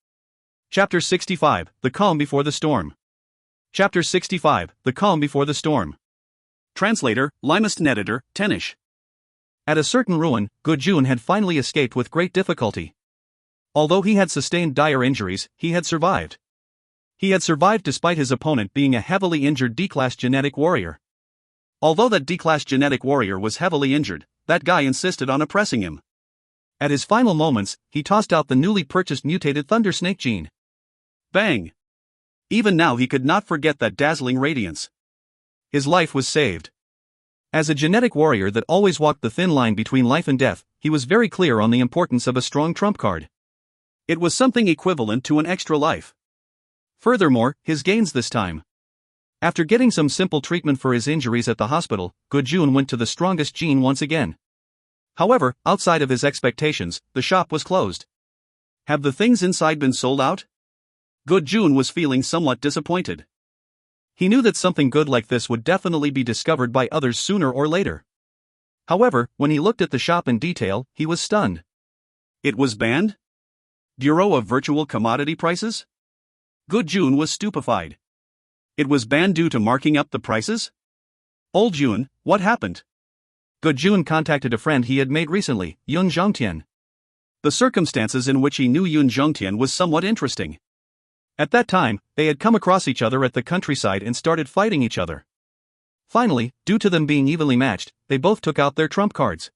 Chapter 65, The Calm Before the Storm. Chapter 65, The Calm Before the Storm. Translator, Limest and Editor, Tenish. At a certain ruin, Gojun had finally escaped with great difficulty. Although he had sustained dire injuries, he had survived. He had survived despite his opponent being a heavily injured D-class genetic warrior. Although that D-class genetic warrior was heavily injured, that guy insisted on oppressing him. At his final moments, he tossed out the newly purchased mutated Thunder Snake gene. Bang! Even now he could not forget that dazzling radiance. His life was saved. As a genetic warrior that always walked the thin line between life and death, he was very clear on the importance of a strong trump card. It was something equivalent to an extra life. Furthermore, his gains this time. After getting some simple treatment for his injuries at the hospital, Gojun went to the strongest gene once again. However, outside of his expectations, the shop was closed. Have the things inside been sold out? Gojun was feeling somewhat disappointed. He knew that something good like this would definitely be discovered by others sooner or later. However, when he looked at the shop in detail, he was stunned. It was banned? Bureau of Virtual Commodity Prices? Gojun was stupefied. It was banned due to marking up the prices? Old Jun, what happened? Gojun contacted a friend he had made recently, Yun Zhongtian. The circumstances in which he knew Yun Zhongtian was somewhat interesting. At that time, they had come across each other at the countryside and started fighting each other. Finally, due to them being evenly matched, they both took out their trump cards.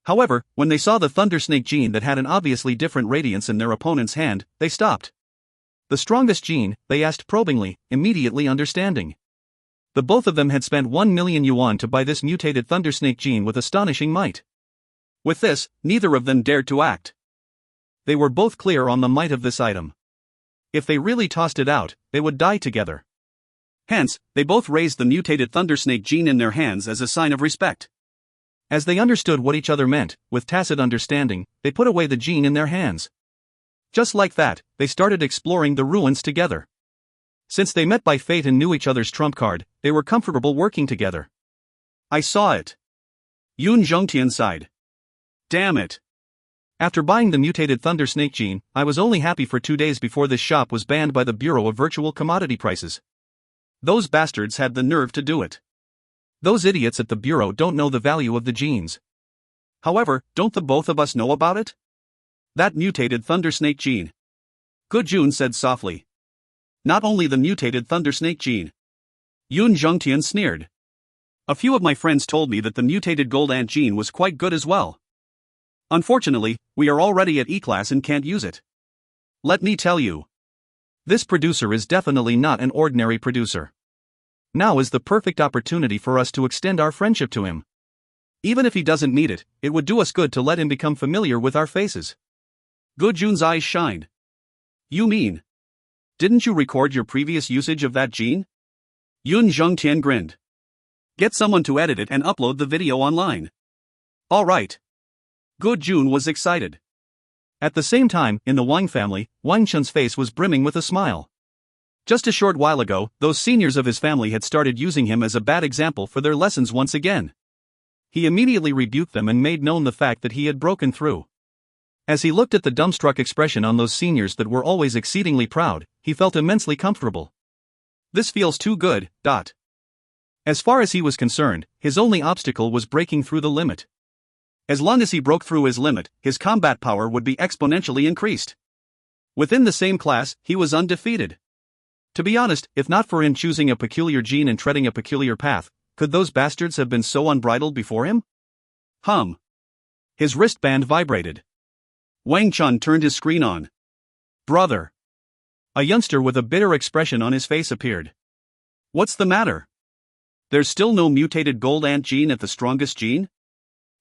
However, when they saw the Thunder Snake gene that had an obviously different radiance in their opponent's hand, they stopped. The strongest gene, they asked probingly, immediately understanding. The both of them had spent 1 million yuan to buy this mutated Thunder Snake gene with astonishing might. With this, neither of them dared to act. They were both clear on the might of this item. If they really tossed it out, they would die together. Hence, they both raised the mutated Thunder Snake gene in their hands as a sign of respect. As they understood what each other meant, with tacit understanding, they put away the gene in their hands. Just like that, they started exploring the ruins together. Since they met by fate and knew each other's trump card, they were comfortable working together. I saw it. Yun Zhongtian sighed. Damn it. After buying the mutated Thunder Snake gene, I was only happy for 2 days before this shop was banned by the Bureau of Virtual Commodity Prices. Those bastards had the nerve to do it. Those idiots at the Bureau don't know the value of the genes. However, don't the both of us know about it? That mutated Thunder Snake gene. Gojun said softly. Not only the mutated Thunder Snake gene. Yun Zhongtian sneered. A few of my friends told me that the mutated Gold Ant gene was quite good as well. Unfortunately, we are already at E-class and can't use it. Let me tell you. This producer is definitely not an ordinary producer. Now is the perfect opportunity for us to extend our friendship to him. Even if he doesn't need it, it would do us good to let him become familiar with our faces. Gojun's eyes shined. You mean? Didn't you record your previous usage of that gene? Yun Zhongtian grinned. Get someone to edit it and upload the video online. All right. Gojun was excited. At the same time, in the Wang family, Wang Chun's face was brimming with a smile. Just a short while ago, those seniors of his family had started using him as a bad example for their lessons once again. He immediately rebuked them and made known the fact that he had broken through. As he looked at the dumbstruck expression on those seniors that were always exceedingly proud, he felt immensely comfortable. This feels too good. As far as he was concerned, his only obstacle was breaking through the limit. As long as he broke through his limit, his combat power would be exponentially increased. Within the same class, he was undefeated. To be honest, if not for him choosing a peculiar gene and treading a peculiar path, could those bastards have been so unbridled before him? His wristband vibrated. Wang Chun turned his screen on. Brother. A youngster with a bitter expression on his face appeared. What's the matter? There's still no mutated gold ant gene at the strongest gene?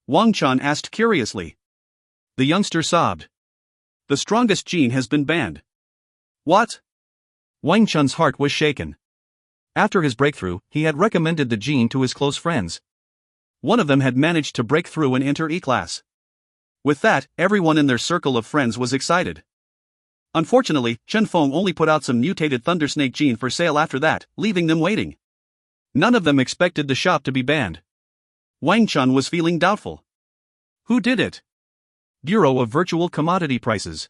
Wang Chun asked curiously. The youngster sobbed. The strongest gene has been banned. What? Wang Chun's heart was shaken. After his breakthrough, he had recommended the gene to his close friends. One of them had managed to break through and enter E-class. With that, everyone in their circle of friends was excited. Unfortunately, Chen Feng only put out some mutated thundersnake gene for sale after that, leaving them waiting. None of them expected the shop to be banned. Wang Chun was feeling doubtful. Who did it? Bureau of Virtual Commodity Prices.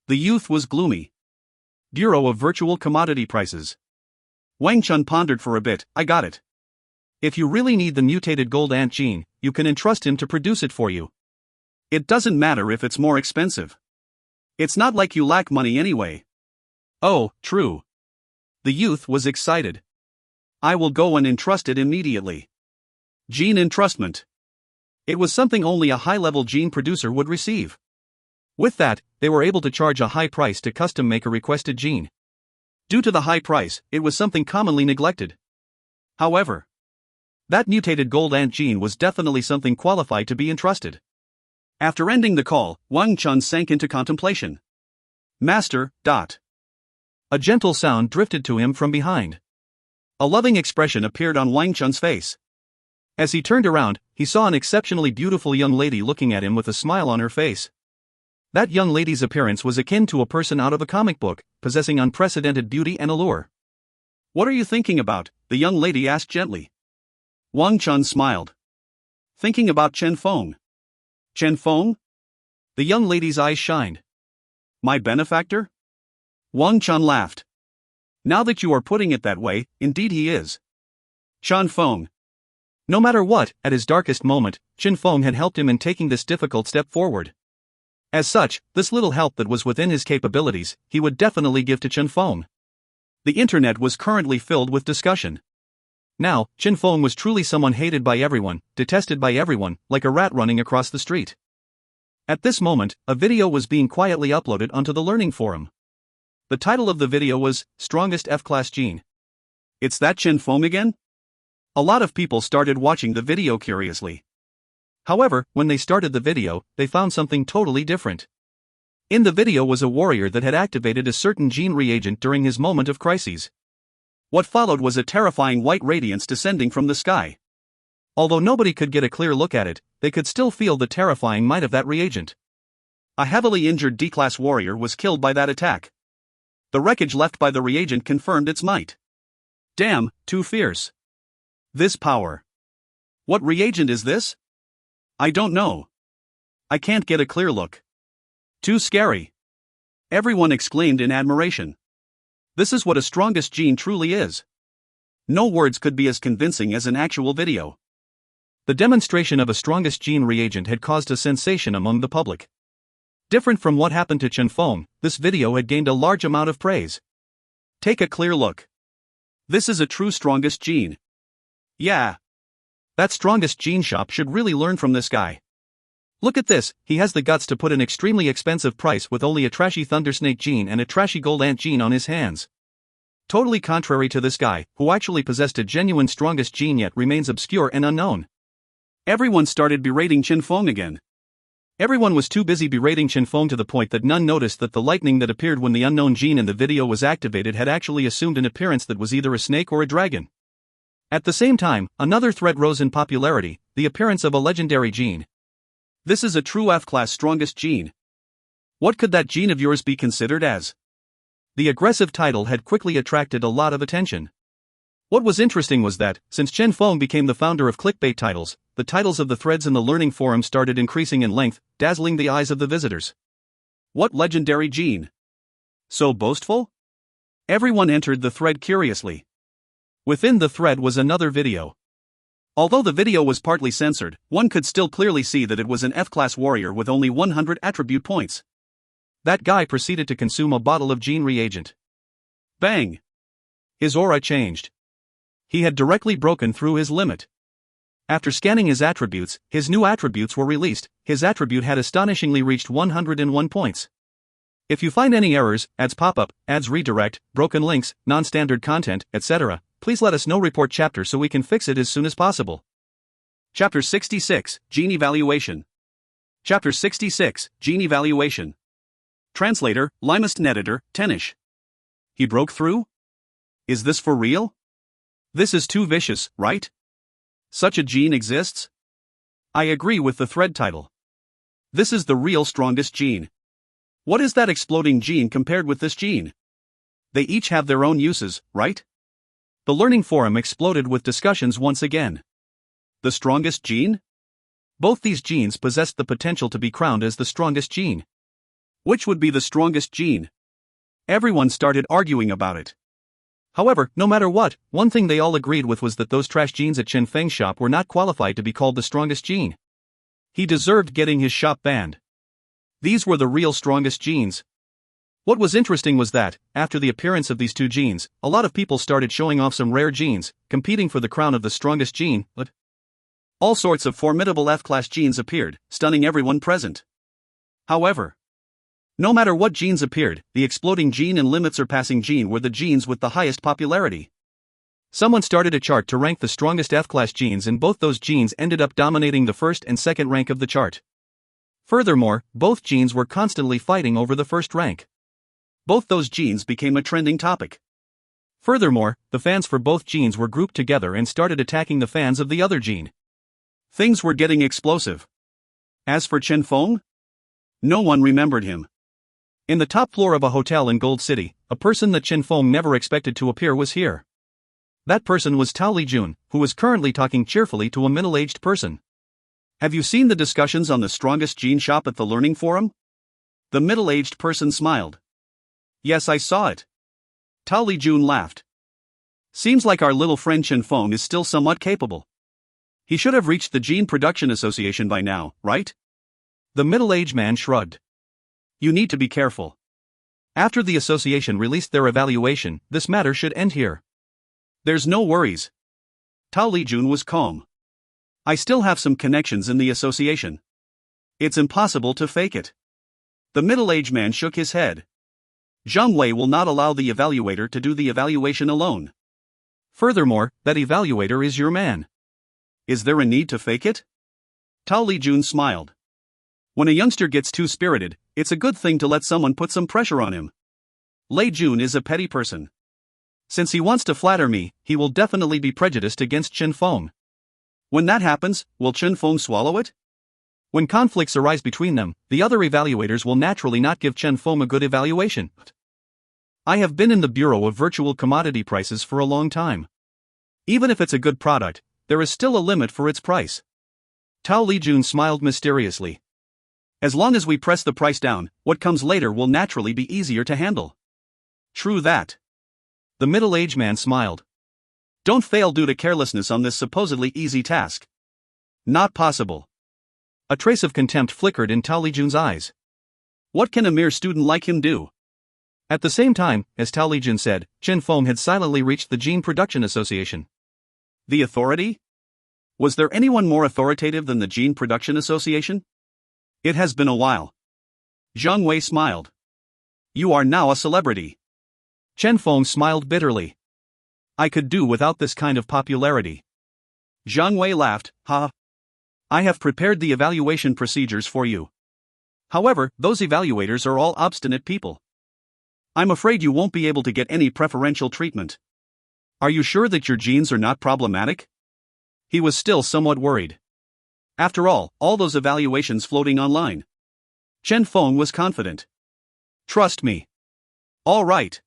The youth was gloomy. Bureau of Virtual Commodity Prices. Wang Chun pondered for a bit. I got it. If you really need the mutated gold ant gene, you can entrust him to produce it for you. It doesn't matter if it's more expensive. It's not like you lack money anyway. Oh, true. The youth was excited. I will go and entrust it immediately. Gene entrustment. It was something only a high-level gene producer would receive. With that, they were able to charge a high price to custom make a requested gene. Due to the high price, it was something commonly neglected. However, that mutated gold ant gene was definitely something qualified to be entrusted. After ending the call, Wang Chun sank into contemplation. Master. A gentle sound drifted to him from behind. A loving expression appeared on Wang Chun's face. As he turned around, he saw an exceptionally beautiful young lady looking at him with a smile on her face. That young lady's appearance was akin to a person out of a comic book, possessing unprecedented beauty and allure. What are you thinking about? The young lady asked gently. Wang Chun smiled. Thinking about Chen Feng. Chen Feng? The young lady's eyes shined. My benefactor? Wang Chun laughed. Now that you are putting it that way, indeed he is. Chen Feng. No matter what, at his darkest moment, Chen Feng had helped him in taking this difficult step forward. As such, this little help that was within his capabilities, he would definitely give to Chen Feng. The internet was currently filled with discussion. Now, Chen Feng was truly someone hated by everyone, detested by everyone, like a rat running across the street. At this moment, a video was being quietly uploaded onto the learning forum. The title of the video was, Strongest F-Class Gene. It's that Chen Feng again? A lot of people started watching the video curiously. However, when they started the video, they found something totally different. In the video was a warrior that had activated a certain gene reagent during his moment of crises. What followed was a terrifying white radiance descending from the sky. Although nobody could get a clear look at it, they could still feel the terrifying might of that reagent. A heavily injured D-class warrior was killed by that attack. The wreckage left by the reagent confirmed its might. Damn, too fierce. This power. What reagent is this? I don't know. I can't get a clear look. Too scary. Everyone exclaimed in admiration. This is what a strongest gene truly is. No words could be as convincing as an actual video. The demonstration of a strongest gene reagent had caused a sensation among the public. Different from what happened to Chen Feng, this video had gained a large amount of praise. Take a clear look. This is a true strongest gene. Yeah. That strongest gene shop should really learn from this guy. Look at this, he has the guts to put an extremely expensive price with only a trashy thundersnake gene and a trashy gold ant gene on his hands. Totally contrary to this guy, who actually possessed a genuine strongest gene yet remains obscure and unknown. Everyone started berating Chen Feng again. Everyone was too busy berating Chen Feng to the point that none noticed that the lightning that appeared when the unknown gene in the video was activated had actually assumed an appearance that was either a snake or a dragon. At the same time, another threat rose in popularity, the appearance of a legendary gene. This is a true F-class strongest gene. What could that gene of yours be considered as? The aggressive title had quickly attracted a lot of attention. What was interesting was that, since Chen Feng became the founder of clickbait titles, the titles of the threads in the learning forum started increasing in length, dazzling the eyes of the visitors. What legendary gene? So boastful? Everyone entered the thread curiously. Within the thread was another video. Although the video was partly censored, one could still clearly see that it was an F-class warrior with only 100 attribute points. That guy proceeded to consume a bottle of gene reagent. Bang! His aura changed. He had directly broken through his limit. After scanning his attributes, his new attributes were released. His attribute had astonishingly reached 101 points. If you find any errors, ads pop up, ads redirect, broken links, non-standard content, etc., please let us know. Report chapter so we can fix it as soon as possible. Chapter 66, Gene Evaluation. Chapter 66, Gene Evaluation. Translator, Limest Editor, Tenish. He broke through? Is this for real? This is too vicious, right? Such a gene exists? I agree with the thread title. This is the real strongest gene. What is that exploding gene compared with this gene? They each have their own uses, right? The learning forum exploded with discussions once again. The strongest gene? Both these genes possessed the potential to be crowned as the strongest gene. Which would be the strongest gene? Everyone started arguing about it. However, no matter what, one thing they all agreed with was that those trash genes at Chen Feng's shop were not qualified to be called the strongest gene. He deserved getting his shop banned. These were the real strongest genes. What was interesting was that, after the appearance of these two genes, a lot of people started showing off some rare genes, competing for the crown of the strongest gene, but all sorts of formidable F-class genes appeared, stunning everyone present. However, no matter what genes appeared, the exploding gene and limit surpassing gene were the genes with the highest popularity. Someone started a chart to rank the strongest F-class genes, and both those genes ended up dominating the first and second rank of the chart. Furthermore, both genes were constantly fighting over the first rank. Both those genes became a trending topic. Furthermore, the fans for both genes were grouped together and started attacking the fans of the other gene. Things were getting explosive. As for Chen Feng, no one remembered him. In the top floor of a hotel in Gold City, a person that Chen Feng never expected to appear was here. That person was Tao Lijun, who was currently talking cheerfully to a middle-aged person. Have you seen the discussions on the strongest gene shop at the Learning Forum? The middle-aged person smiled. Yes, I saw it. Tao Lijun laughed. Seems like our little friend Chen Feng is still somewhat capable. He should have reached the Gene Production Association by now, right? The middle-aged man shrugged. You need to be careful. After the association released their evaluation, this matter should end here. There's no worries. Tao Lijun was calm. I still have some connections in the association. It's impossible to fake it. The middle-aged man shook his head. Zhang Wei will not allow the evaluator to do the evaluation alone. Furthermore, that evaluator is your man. Is there a need to fake it? Tao Lijun smiled. When a youngster gets too spirited, it's a good thing to let someone put some pressure on him. Lei Jun is a petty person. Since he wants to flatter me, he will definitely be prejudiced against Chen Feng. When that happens, will Chen Feng swallow it? When conflicts arise between them, the other evaluators will naturally not give Chen Feng a good evaluation. I have been in the Bureau of Virtual Commodity Prices for a long time. Even if it's a good product, there is still a limit for its price. Tao Lijun smiled mysteriously. As long as we press the price down, what comes later will naturally be easier to handle. True that. The middle-aged man smiled. Don't fail due to carelessness on this supposedly easy task. Not possible. A trace of contempt flickered in Tao Lijun's eyes. What can a mere student like him do? At the same time, as Tao Lijun said, Chen Feng had silently reached the Gene Production Association. The authority? Was there anyone more authoritative than the Gene Production Association? It has been a while. Zhang Wei smiled. You are now a celebrity. Chen Feng smiled bitterly. I could do without this kind of popularity. Zhang Wei laughed, ha. I have prepared the evaluation procedures for you. However, those evaluators are all obstinate people. I'm afraid you won't be able to get any preferential treatment. Are you sure that your genes are not problematic? He was still somewhat worried. After all those evaluations floating online. Chen Feng was confident. Trust me. All right.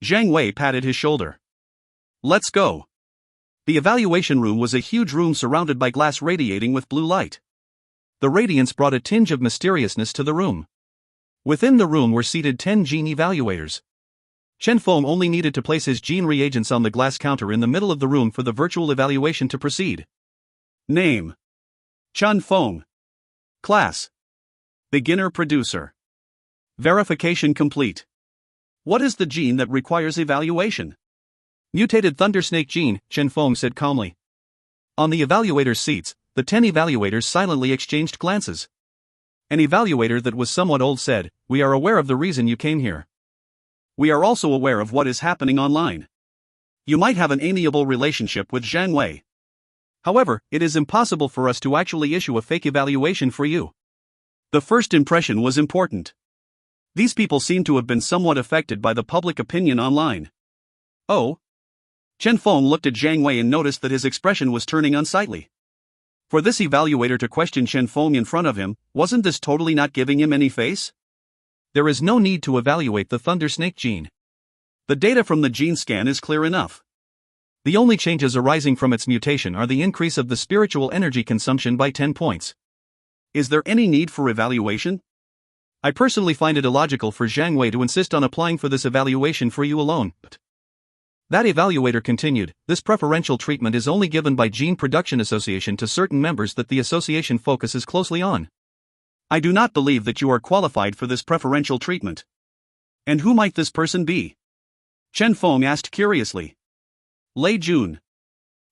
Zhang Wei patted his shoulder. Let's go. The evaluation room was a huge room surrounded by glass radiating with blue light. The radiance brought a tinge of mysteriousness to the room. Within the room were seated 10 gene evaluators. Chen Feng only needed to place his gene reagents on the glass counter in the middle of the room for the virtual evaluation to proceed. Name: Chen Feng. Class: Beginner Producer. Verification complete. What is the gene that requires evaluation? Mutated thundersnake gene, Chen Feng said calmly. On the evaluators' seats, the 10 evaluators silently exchanged glances. An evaluator that was somewhat old said, "We are aware of the reason you came here. We are also aware of what is happening online. You might have an amiable relationship with Zhang Wei. However, it is impossible for us to actually issue a fake evaluation for you." The first impression was important. These people seemed to have been somewhat affected by the public opinion online. Oh? Chen Feng looked at Zhang Wei and noticed that his expression was turning unsightly. For this evaluator to question Chen Feng in front of him, wasn't this totally not giving him any face? There is no need to evaluate the thundersnake gene. The data from the gene scan is clear enough. The only changes arising from its mutation are the increase of the spiritual energy consumption by 10 points. Is there any need for evaluation? I personally find it illogical for Zhang Wei to insist on applying for this evaluation for you alone. That evaluator continued, "This preferential treatment is only given by Gene Production Association to certain members that the association focuses closely on. I do not believe that you are qualified for this preferential treatment." And who might this person be? Chen Feng asked curiously. Lei Jun.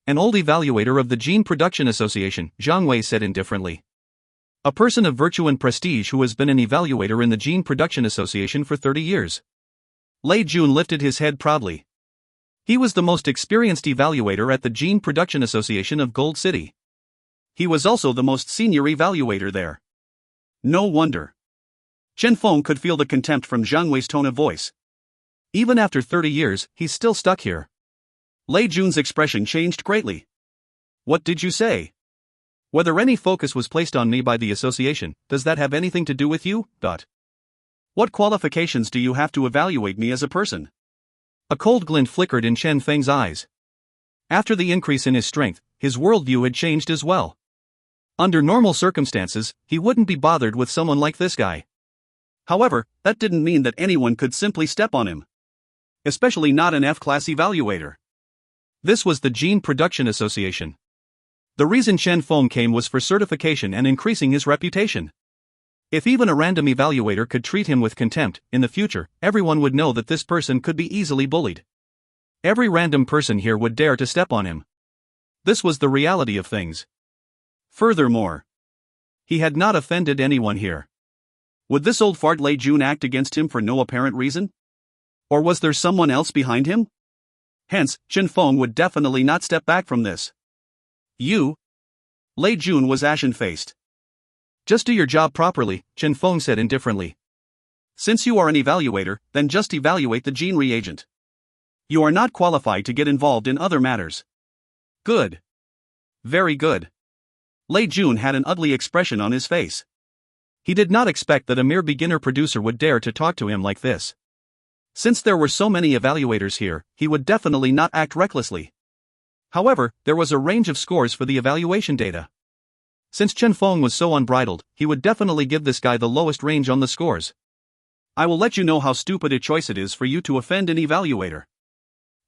An old evaluator of the Gene Production Association, Zhang Wei said indifferently. A person of virtue and prestige who has been an evaluator in the Gene Production Association for 30 years. Lei Jun lifted his head proudly. He was the most experienced evaluator at the Gene Production Association of Gold City. He was also the most senior evaluator there. No wonder. Chen Feng could feel the contempt from Zhang Wei's tone of voice. Even after 30 years, he's still stuck here. Lei Jun's expression changed greatly. What did you say? Whether any focus was placed on me by the association, does that have anything to do with you? What qualifications do you have to evaluate me as a person? A cold glint flickered in Chen Feng's eyes. After the increase in his strength, his worldview had changed as well. Under normal circumstances, he wouldn't be bothered with someone like this guy. However, that didn't mean that anyone could simply step on him. Especially not an F-class evaluator. This was the Gene Production Association. The reason Chen Feng came was for certification and increasing his reputation. If even a random evaluator could treat him with contempt, in the future, everyone would know that this person could be easily bullied. Every random person here would dare to step on him. This was the reality of things. Furthermore, he had not offended anyone here. Would this old fart Lei Jun act against him for no apparent reason? Or was there someone else behind him? Hence, Chen Feng would definitely not step back from this. You? Lei Jun was ashen-faced. Just do your job properly, Chen Feng said indifferently. Since you are an evaluator, then just evaluate the gene reagent. You are not qualified to get involved in other matters. Good. Very good. Lei Jun had an ugly expression on his face. He did not expect that a mere beginner producer would dare to talk to him like this. Since there were so many evaluators here, he would definitely not act recklessly. However, there was a range of scores for the evaluation data. Since Chen Feng was so unbridled, he would definitely give this guy the lowest range on the scores. I will let you know how stupid a choice it is for you to offend an evaluator.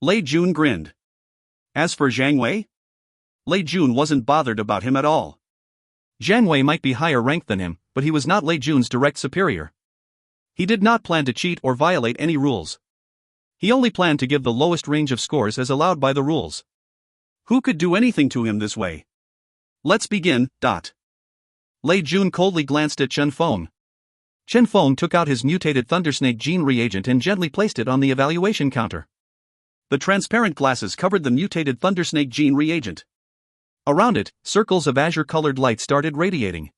Lei Jun grinned. As for Zhang Wei? Lei Jun wasn't bothered about him at all. Zhang Wei might be higher ranked than him, but he was not Lei Jun's direct superior. He did not plan to cheat or violate any rules. He only planned to give the lowest range of scores as allowed by the rules. Who could do anything to him this way? Let's begin. Lei Jun coldly glanced at Chen Feng. Chen Feng took out his mutated thundersnake gene reagent and gently placed it on the evaluation counter. The transparent glasses covered the mutated thundersnake gene reagent. Around it, circles of azure-colored light started radiating.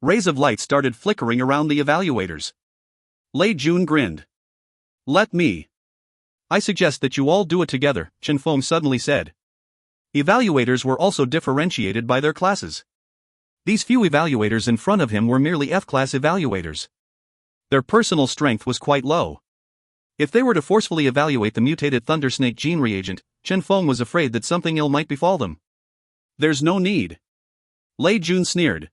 Rays of light started flickering around the evaluators. Lei Jun grinned. Let me. I suggest that you all do it together, Chen Feng suddenly said. Evaluators were also differentiated by their classes. These few evaluators in front of him were merely F-class evaluators. Their personal strength was quite low. If they were to forcefully evaluate the mutated thundersnake gene reagent, Chen Feng was afraid that something ill might befall them. There's no need. Lei Jun sneered.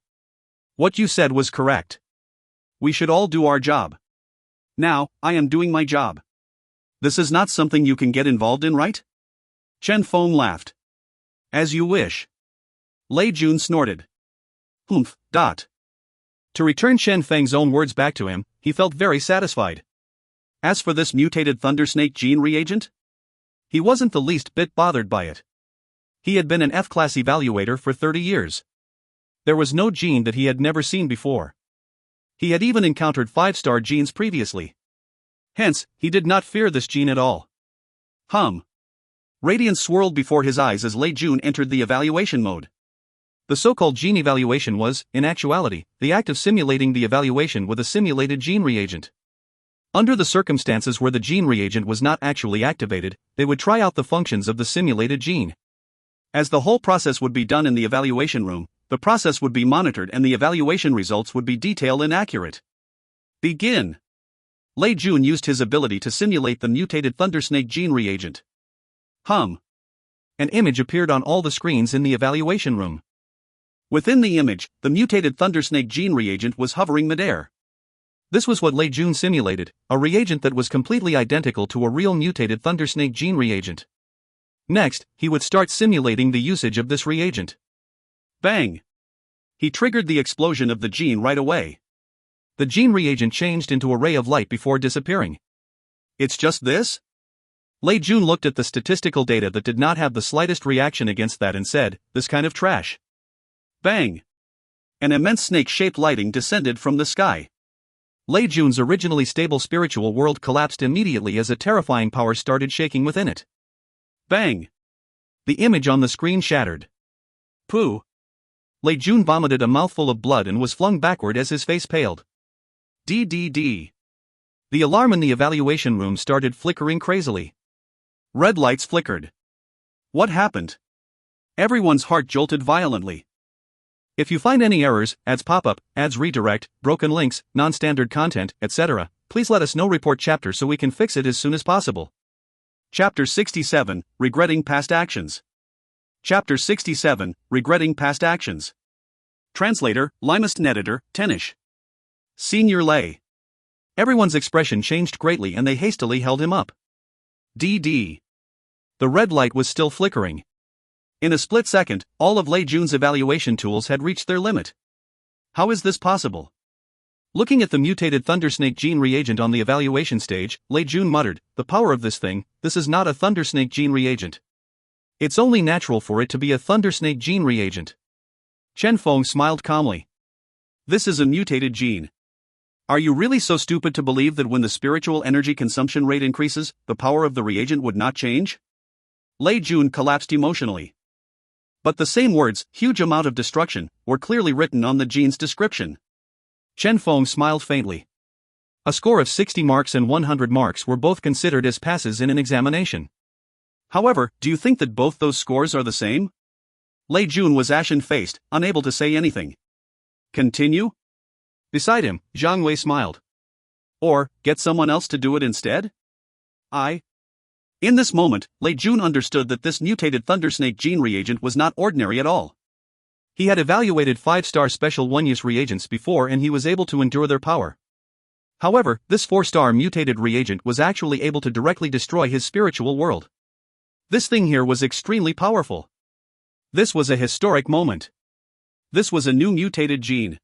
What you said was correct. We should all do our job. Now, I am doing my job. This is not something you can get involved in, right? Chen Feng laughed. As you wish. Lei Jun snorted. Humph. To return Chen Feng's own words back to him, he felt very satisfied. As for this mutated Thundersnake gene reagent, he wasn't the least bit bothered by it. He had been an F-class evaluator for 30 years. There was no gene that he had never seen before. He had even encountered 5-star genes previously. Hence, he did not fear this gene at all. Radiance swirled before his eyes as Lei Jun entered the evaluation mode. The so-called gene evaluation was, in actuality, the act of simulating the evaluation with a simulated gene reagent. Under the circumstances where the gene reagent was not actually activated, they would try out the functions of the simulated gene. As the whole process would be done in the evaluation room, the process would be monitored and the evaluation results would be detailed and accurate. Begin. Lei Jun used his ability to simulate the mutated Thundersnake gene reagent. An image appeared on all the screens in the evaluation room. Within the image, the mutated Thundersnake gene reagent was hovering midair. This was what Lei Jun simulated, a reagent that was completely identical to a real mutated Thundersnake gene reagent. Next, he would start simulating the usage of this reagent. Bang! He triggered the explosion of the gene right away. The gene reagent changed into a ray of light before disappearing. It's just this? Lei Jun looked at the statistical data that did not have the slightest reaction against that and said, this kind of trash. Bang! An immense snake-shaped lighting descended from the sky. Lei Jun's originally stable spiritual world collapsed immediately as a terrifying power started shaking within it. Bang! The image on the screen shattered. Pooh! Lei Jun vomited a mouthful of blood and was flung backward as his face paled. DDD. The alarm in the evaluation room started flickering crazily. Red lights flickered. What happened? Everyone's heart jolted violently. If you find any errors, ads pop up, ads redirect, broken links, non-standard content, etc., please let us know. Report chapter so we can fix it as soon as possible. Chapter 67, Regretting Past Actions. Chapter 67, Regretting Past Actions. Translator, Limest Editor, Tenish. Senior Lei. Everyone's expression changed greatly and they hastily held him up. DD. The red light was still flickering. In a split second, all of Lei Jun's evaluation tools had reached their limit. How is this possible? Looking at the mutated Thundersnake gene reagent on the evaluation stage, Lei Jun muttered, the power of this thing, this is not a Thundersnake gene reagent. It's only natural for it to be a Thundersnake gene reagent. Chen Feng smiled calmly. This is a mutated gene. Are you really so stupid to believe that when the spiritual energy consumption rate increases, the power of the reagent would not change? Lei Jun collapsed emotionally. But the same words, huge amount of destruction, were clearly written on the gene's description. Chen Feng smiled faintly. A score of 60 marks and 100 marks were both considered as passes in an examination. However, do you think that both those scores are the same? Lei Jun was ashen-faced, unable to say anything. Continue? Beside him, Zhang Wei smiled. Or, get someone else to do it instead? In this moment, Lei Jun understood that this mutated Thundersnake gene reagent was not ordinary at all. He had evaluated 5-star special one-use reagents before and he was able to endure their power. However, this 4-star mutated reagent was actually able to directly destroy his spiritual world. This thing here was extremely powerful. This was a historic moment. This was a new mutated gene.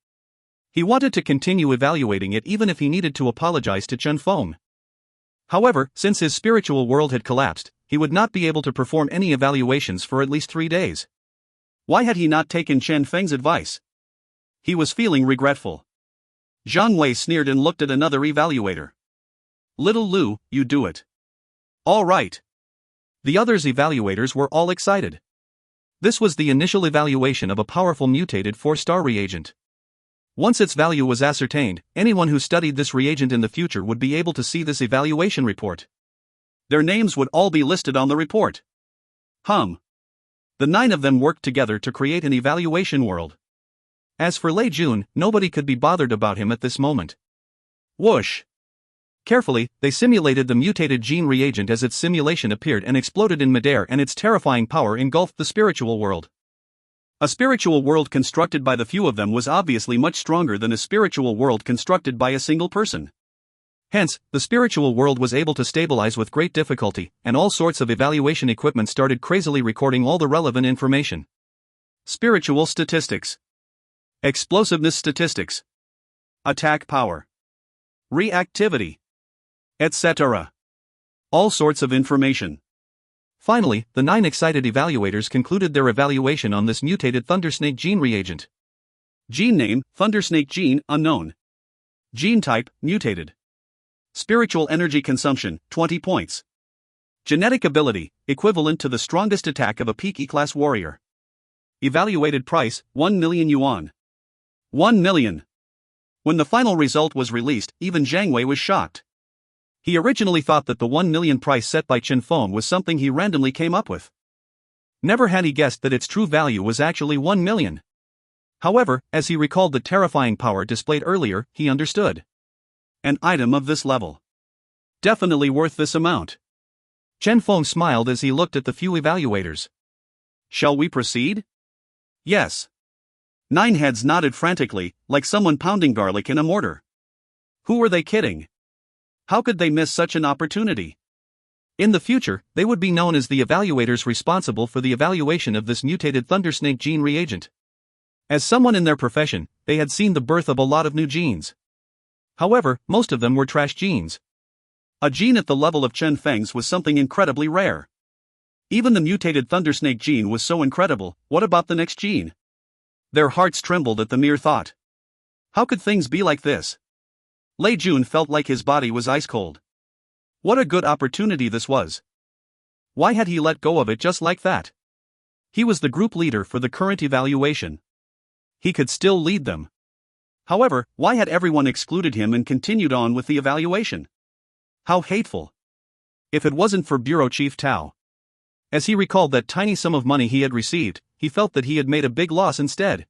He wanted to continue evaluating it even if he needed to apologize to Chen Feng. However, since his spiritual world had collapsed, he would not be able to perform any evaluations for at least 3 days. Why had he not taken Chen Feng's advice? He was feeling regretful. Zhang Wei sneered and looked at another evaluator. Little Lu, you do it. All right. The others' evaluators were all excited. This was the initial evaluation of a powerful mutated 4-star reagent. Once its value was ascertained, anyone who studied this reagent in the future would be able to see this evaluation report. Their names would all be listed on the report. The 9 of them worked together to create an evaluation world. As for Lei Jun, nobody could be bothered about him at this moment. Whoosh! Carefully, they simulated the mutated gene reagent as its simulation appeared and exploded in midair and its terrifying power engulfed the spiritual world. A spiritual world constructed by the few of them was obviously much stronger than a spiritual world constructed by a single person. Hence, the spiritual world was able to stabilize with great difficulty, and all sorts of evaluation equipment started crazily recording all the relevant information. Spiritual statistics. Explosiveness statistics. Attack power. Reactivity. Etc. All sorts of information. Finally, the 9 excited evaluators concluded their evaluation on this mutated Thundersnake gene reagent. Gene name, Thundersnake gene, unknown. Gene type, mutated. Spiritual energy consumption, 20 points. Genetic ability, equivalent to the strongest attack of a peak E-class warrior. Evaluated price, 1 million yuan. 1 million. When the final result was released, even Jiang Wei was shocked. He originally thought that the 1 million price set by Chen Feng was something he randomly came up with. Never had he guessed that its true value was actually 1 million. However, as he recalled the terrifying power displayed earlier, he understood. An item of this level. Definitely worth this amount. Chen Feng smiled as he looked at the few evaluators. Shall we proceed? Yes. 9 heads nodded frantically, like someone pounding garlic in a mortar. Who were they kidding? How could they miss such an opportunity? In the future, they would be known as the evaluators responsible for the evaluation of this mutated Thundersnake gene reagent. As someone in their profession, they had seen the birth of a lot of new genes. However, most of them were trash genes. A gene at the level of Chen Feng's was something incredibly rare. Even the mutated Thundersnake gene was so incredible, what about the next gene? Their hearts trembled at the mere thought. How could things be like this? Lei Jun felt like his body was ice cold. What a good opportunity this was. Why had he let go of it just like that? He was the group leader for the current evaluation. He could still lead them. However, why had everyone excluded him and continued on with the evaluation? How hateful. If it wasn't for Bureau Chief Tao. As he recalled that tiny sum of money he had received, he felt that he had made a big loss instead.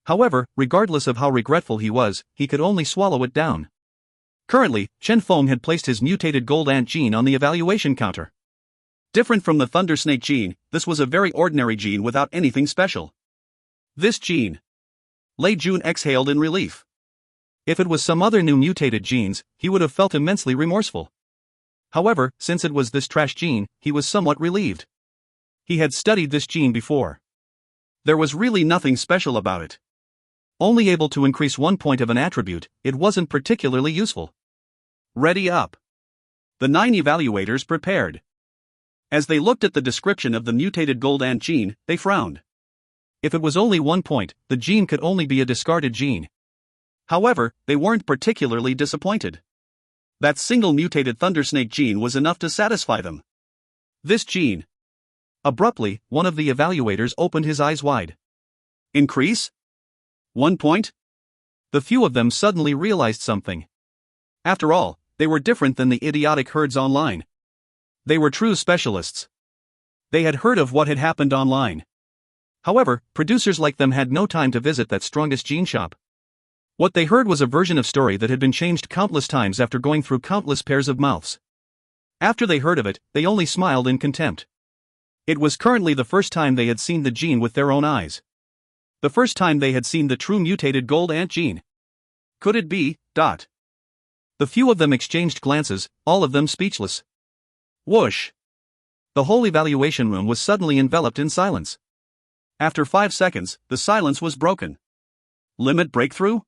However, regardless of how regretful he was, he could only swallow it down. Currently, Chen Feng had placed his mutated gold ant gene on the evaluation counter. Different from the Thundersnake gene, this was a very ordinary gene without anything special. This gene. Lei Jun exhaled in relief. If it was some other new mutated genes, he would have felt immensely remorseful. However, since it was this trash gene, he was somewhat relieved. He had studied this gene before. There was really nothing special about it. Only able to increase 1 point of an attribute, it wasn't particularly useful. Ready up. The 9 evaluators prepared. As they looked at the description of the mutated gold ant gene, they frowned. If it was only 1 point, the gene could only be a discarded gene. However, they weren't particularly disappointed. That single mutated Thundersnake gene was enough to satisfy them. This gene. Abruptly, one of the evaluators opened his eyes wide. Increase? 1 point? The few of them suddenly realized something. After all, they were different than the idiotic herds online. They were true specialists. They had heard of what had happened online. However, producers like them had no time to visit that strongest gene shop. What they heard was a version of story that had been changed countless times after going through countless pairs of mouths. After they heard of it, they only smiled in contempt. It was currently the first time they had seen the gene with their own eyes. The first time they had seen the true mutated gold ant gene. Could it be? The few of them exchanged glances, all of them speechless. Whoosh! The whole evaluation room was suddenly enveloped in silence. After 5 seconds, the silence was broken. Limit breakthrough?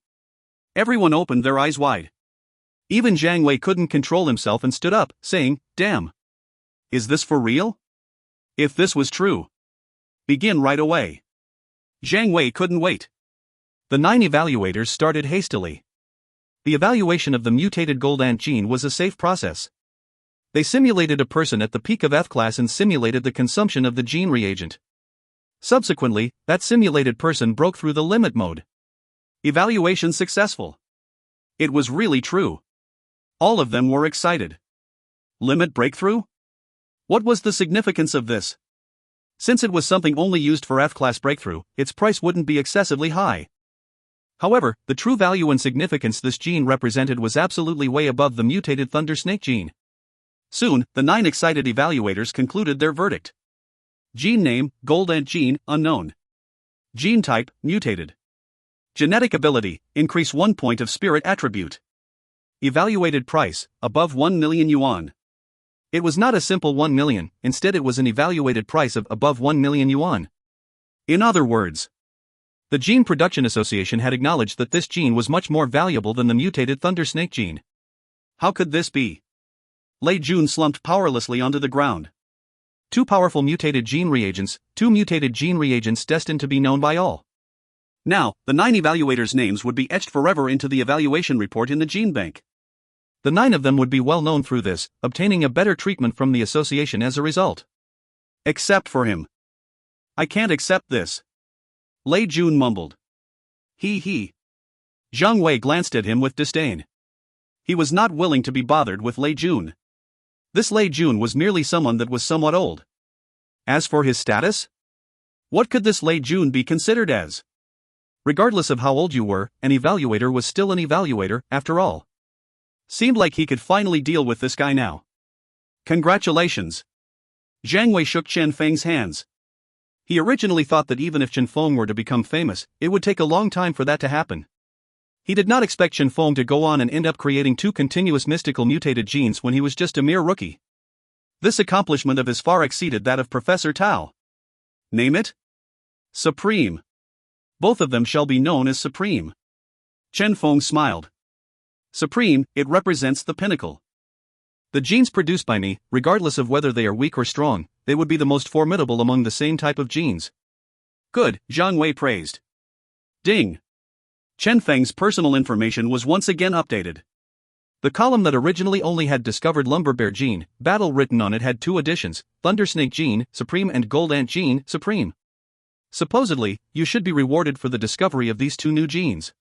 Everyone opened their eyes wide. Even Jiang Wei couldn't control himself and stood up, saying, "Damn! Is this for real? If this was true, begin right away." Jiang Wei couldn't wait. The 9 evaluators started hastily. The evaluation of the mutated gold ant gene was a safe process. They simulated a person at the peak of F-class and simulated the consumption of the gene reagent. Subsequently, that simulated person broke through the limit mode. Evaluation successful. It was really true. All of them were excited. Limit breakthrough? What was the significance of this? Since it was something only used for F-class breakthrough, its price wouldn't be excessively high. However, the true value and significance this gene represented was absolutely way above the mutated Thundersnake gene. Soon, the 9 excited evaluators concluded their verdict. Gene name, gold ant gene, unknown. Gene type, mutated. Genetic ability, increase 1 point of spirit attribute. Evaluated price, above 1 million yuan. It was not a simple 1 million, instead it was an evaluated price of above 1 million yuan. In other words, the Gene Production Association had acknowledged that this gene was much more valuable than the mutated Thunder Snake gene. How could this be? Lei Jun slumped powerlessly onto the ground. Two powerful mutated gene reagents, destined to be known by all. Now, the 9 evaluators' names would be etched forever into the evaluation report in the gene bank. The 9 of them would be well known through this, obtaining a better treatment from the association as a result. Except for him. I can't accept this. Lei Jun mumbled. He. Zhang Wei glanced at him with disdain. He was not willing to be bothered with Lei Jun. This Lei Jun was merely someone that was somewhat old. As for his status? What could this Lei Jun be considered as? Regardless of how old you were, an evaluator was still an evaluator, after all. Seemed like he could finally deal with this guy now. Congratulations. Zhang Wei shook Chen Feng's hands. He originally thought that even if Chen Feng were to become famous, it would take a long time for that to happen. He did not expect Chen Feng to go on and end up creating 2 continuous mystical mutated genes when he was just a mere rookie. This accomplishment of his far exceeded that of Professor Tao. Name it? Supreme. Both of them shall be known as Supreme. Chen Feng smiled. Supreme, it represents the pinnacle. The genes produced by me, regardless of whether they are weak or strong, they would be the most formidable among the same type of genes. Good, Zhang Wei praised. Ding. Chen Feng's personal information was once again updated. The column that originally only had discovered Lumberbear gene, battle written on it had 2 additions, Thundersnake gene, Supreme and Gold Ant gene, Supreme. Supposedly, you should be rewarded for the discovery of these 2 new genes.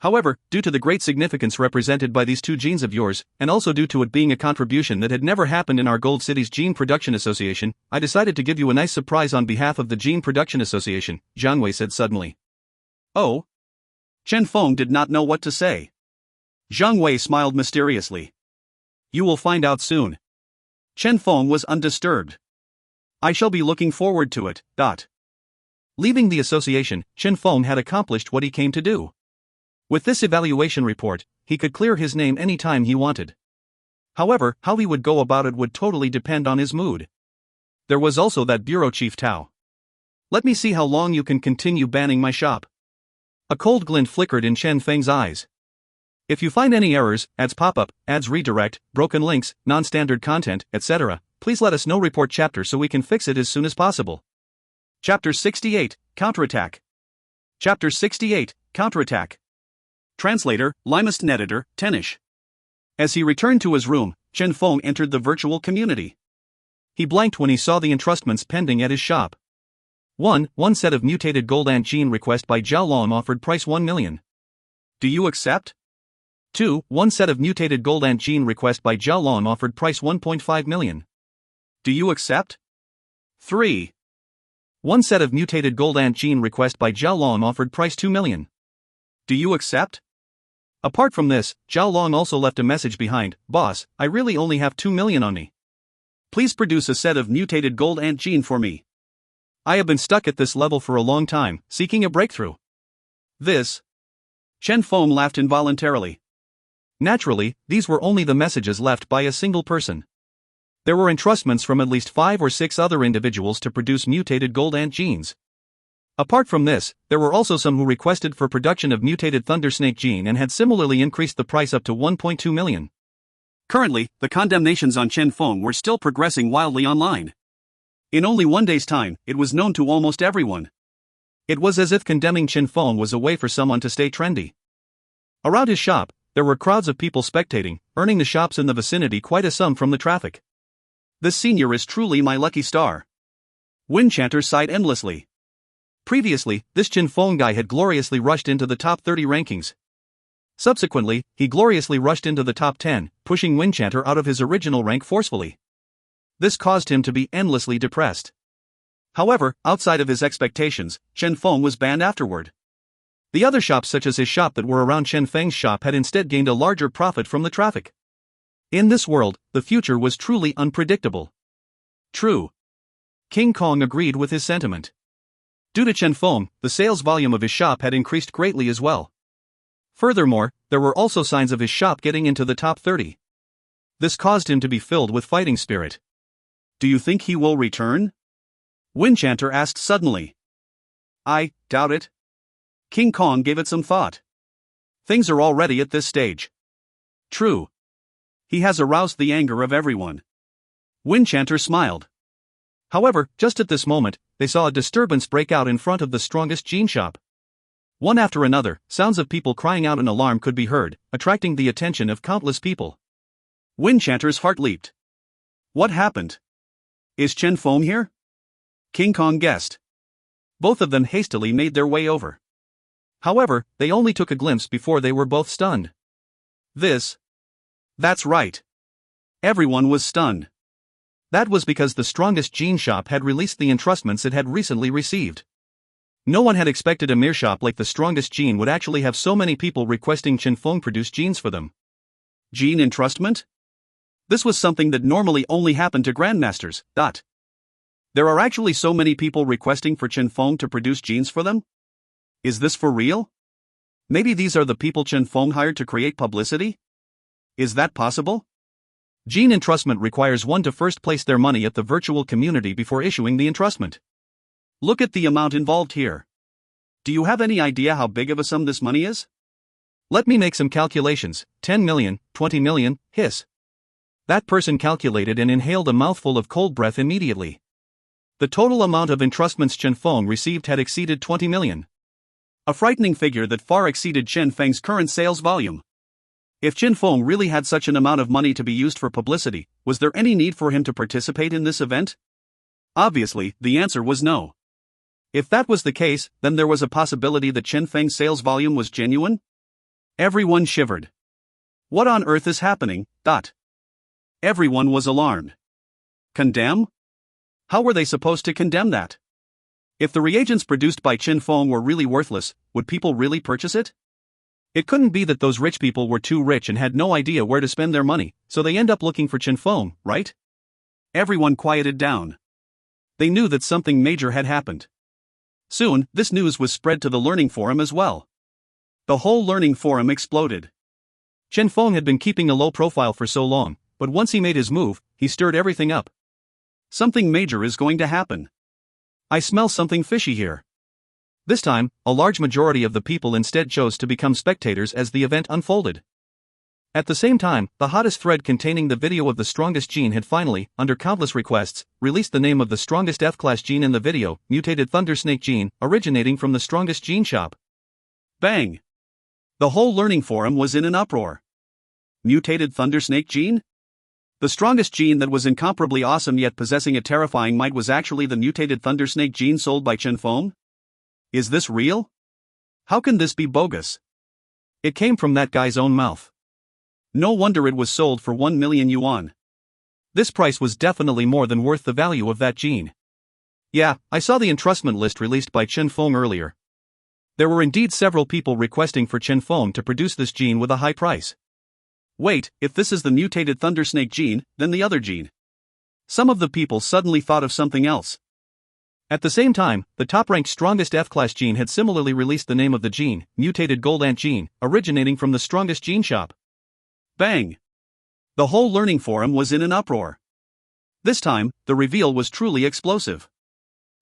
However, due to the great significance represented by these 2 genes of yours, and also due to it being a contribution that had never happened in our Gold City's Gene Production Association, I decided to give you a nice surprise on behalf of the Gene Production Association, Zhang Wei said suddenly. Oh? Chen Feng did not know what to say. Zhang Wei smiled mysteriously. You will find out soon. Chen Feng was undisturbed. I shall be looking forward to it. Leaving the association, Chen Feng had accomplished what he came to do. With this evaluation report, he could clear his name any time he wanted. However, how he would go about it would totally depend on his mood. There was also that bureau chief Tao. Let me see how long you can continue banning my shop. A cold glint flickered in Chen Feng's eyes. If you find any errors, ads pop up, ads redirect, broken links, non-standard content, etc., please let us know. Report chapter so we can fix it as soon as possible. Chapter 68, Counterattack. Chapter 68, Counterattack. Translator, Limest Editor, Tenish. As he returned to his room, Chen Feng entered the virtual community. He blanked when he saw the entrustments pending at his shop. 1. One set of mutated Gold Ant gene request by Zhao Long offered price 1 million. Do you accept? 2. One set of mutated Gold Ant gene request by Zhao Long offered price 1.5 million. Do you accept? 3. One set of mutated Gold Ant gene request by Zhao Long offered price 2 million. Do you accept? Apart from this, Zhao Long also left a message behind. Boss, I really only have 2 million on me. Please produce a set of mutated Gold Ant gene for me. I have been stuck at this level for a long time, seeking a breakthrough. This. Chen Feng laughed involuntarily. Naturally, these were only the messages left by a single person. There were entrustments from at least 5 or 6 other individuals to produce mutated Gold Ant genes. Apart from this, there were also some who requested for production of mutated Thundersnake gene and had similarly increased the price up to 1.2 million. Currently, the condemnations on Chen Feng were still progressing wildly online. In only 1 day's time, it was known to almost everyone. It was as if condemning Chen Feng was a way for someone to stay trendy. Around his shop, there were crowds of people spectating, earning the shops in the vicinity quite a sum from the traffic. This senior is truly my lucky star. Winchanter sighed endlessly. Previously, this Chen Feng guy had gloriously rushed into the top 30 rankings. Subsequently, he gloriously rushed into the top 10, pushing Winchanter out of his original rank forcefully. This caused him to be endlessly depressed. However, outside of his expectations, Chen Feng was banned afterward. The other shops such as his shop that were around Chen Feng's shop had instead gained a larger profit from the traffic. In this world, the future was truly unpredictable. True. King Kong agreed with his sentiment. Due to Chen Feng, the sales volume of his shop had increased greatly as well. Furthermore, there There were also signs of his shop getting into the top 30. This caused him to be filled with fighting spirit. Do you think he will return? Winchanter asked suddenly. I doubt it. King Kong gave it some thought. Things are already at this stage. True. He has aroused the anger of everyone. Winchanter smiled. However, just at this moment, they saw a disturbance break out in front of the strongest gene shop. One after another, sounds of people crying out in alarm could be heard, attracting the attention of countless people. Winchanter's heart leaped. What happened? Is Chen Feng here? King Kong guessed. Both of them hastily made their way over. However, they only took a glimpse before they were both stunned. That's right. Everyone was stunned. That was because the strongest gene shop had released the entrustments it had recently received. No one had expected a mere shop like the strongest gene would actually have so many people requesting Chen Feng produce genes for them. Gene entrustment? This was something that normally only happened to grandmasters. There are actually so many people requesting for Chen Feng to produce genes for them? Is this for real? Maybe these are the people Chen Feng hired to create publicity? Is that possible? Gene entrustment requires one to first place their money at the virtual community before issuing the entrustment. Look at the amount involved here. Do you have any idea how big of a sum this money is? Let me make some calculations. 10 million, 20 million, hiss. That person calculated and inhaled a mouthful of cold breath immediately. The total amount of entrustments Chen Feng received had exceeded 20 million. A frightening figure that far exceeded Chen Feng's current sales volume. If Chen Feng really had such an amount of money to be used for publicity, was there any need for him to participate in this event? Obviously, the answer was no. If that was the case, then there was a possibility that Chen Feng's sales volume was genuine? Everyone shivered. What on earth is happening? Everyone was alarmed. Condemn? How were they supposed to condemn that? If the reagents produced by Chen Feng were really worthless, would people really purchase it? It couldn't be that those rich people were too rich and had no idea where to spend their money, so they end up looking for Chen Feng, right? Everyone quieted down. They knew that something major had happened. Soon, this news was spread to the learning forum as well. The whole learning forum exploded. Chen Feng had been keeping a low profile for so long, but once he made his move, he stirred everything up. Something major is going to happen. I smell something fishy here. This time, a large majority of the people instead chose to become spectators as the event unfolded. At the same time, the hottest thread containing the video of the strongest gene had finally, under countless requests, released the name of the strongest F-class gene in the video, mutated thundersnake gene, originating from the strongest gene shop. Bang! The whole learning forum was in an uproar. Mutated thundersnake gene? The strongest gene that was incomparably awesome yet possessing a terrifying might was actually the mutated thundersnake gene sold by Chen Feng? Is this real? How can this be bogus? It came from that guy's own mouth. No wonder it was sold for 1 million yuan. This price was definitely more than worth the value of that gene. Yeah, I saw the entrustment list released by Chen Feng earlier. There were indeed several people requesting for Chen Feng to produce this gene with a high price. Wait, if this is the mutated thundersnake gene, then the other gene. Some of the people suddenly thought of something else. At the same time, the top-ranked strongest F-class gene had similarly released the name of the gene, mutated gold ant gene, originating from the strongest gene shop. Bang! The whole learning forum was in an uproar. This time, the reveal was truly explosive.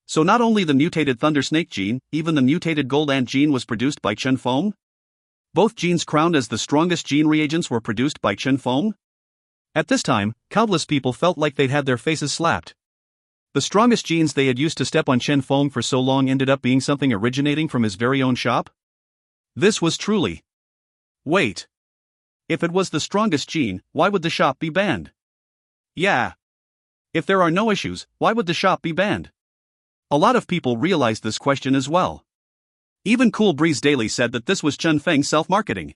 So not only the mutated thundersnake gene, even the mutated gold ant gene was produced by Chen Feng? Both genes crowned as the strongest gene reagents were produced by Chen Feng? At this time, countless people felt like they'd had their faces slapped. The strongest genes they had used to step on Chen Feng for so long ended up being something originating from his very own shop? This was truly... Wait. If it was the strongest gene, why would the shop be banned? Yeah. If there are no issues, why would the shop be banned? A lot of people realized this question as well. Even Cool Breeze Daily said that this was Chen Feng's self-marketing.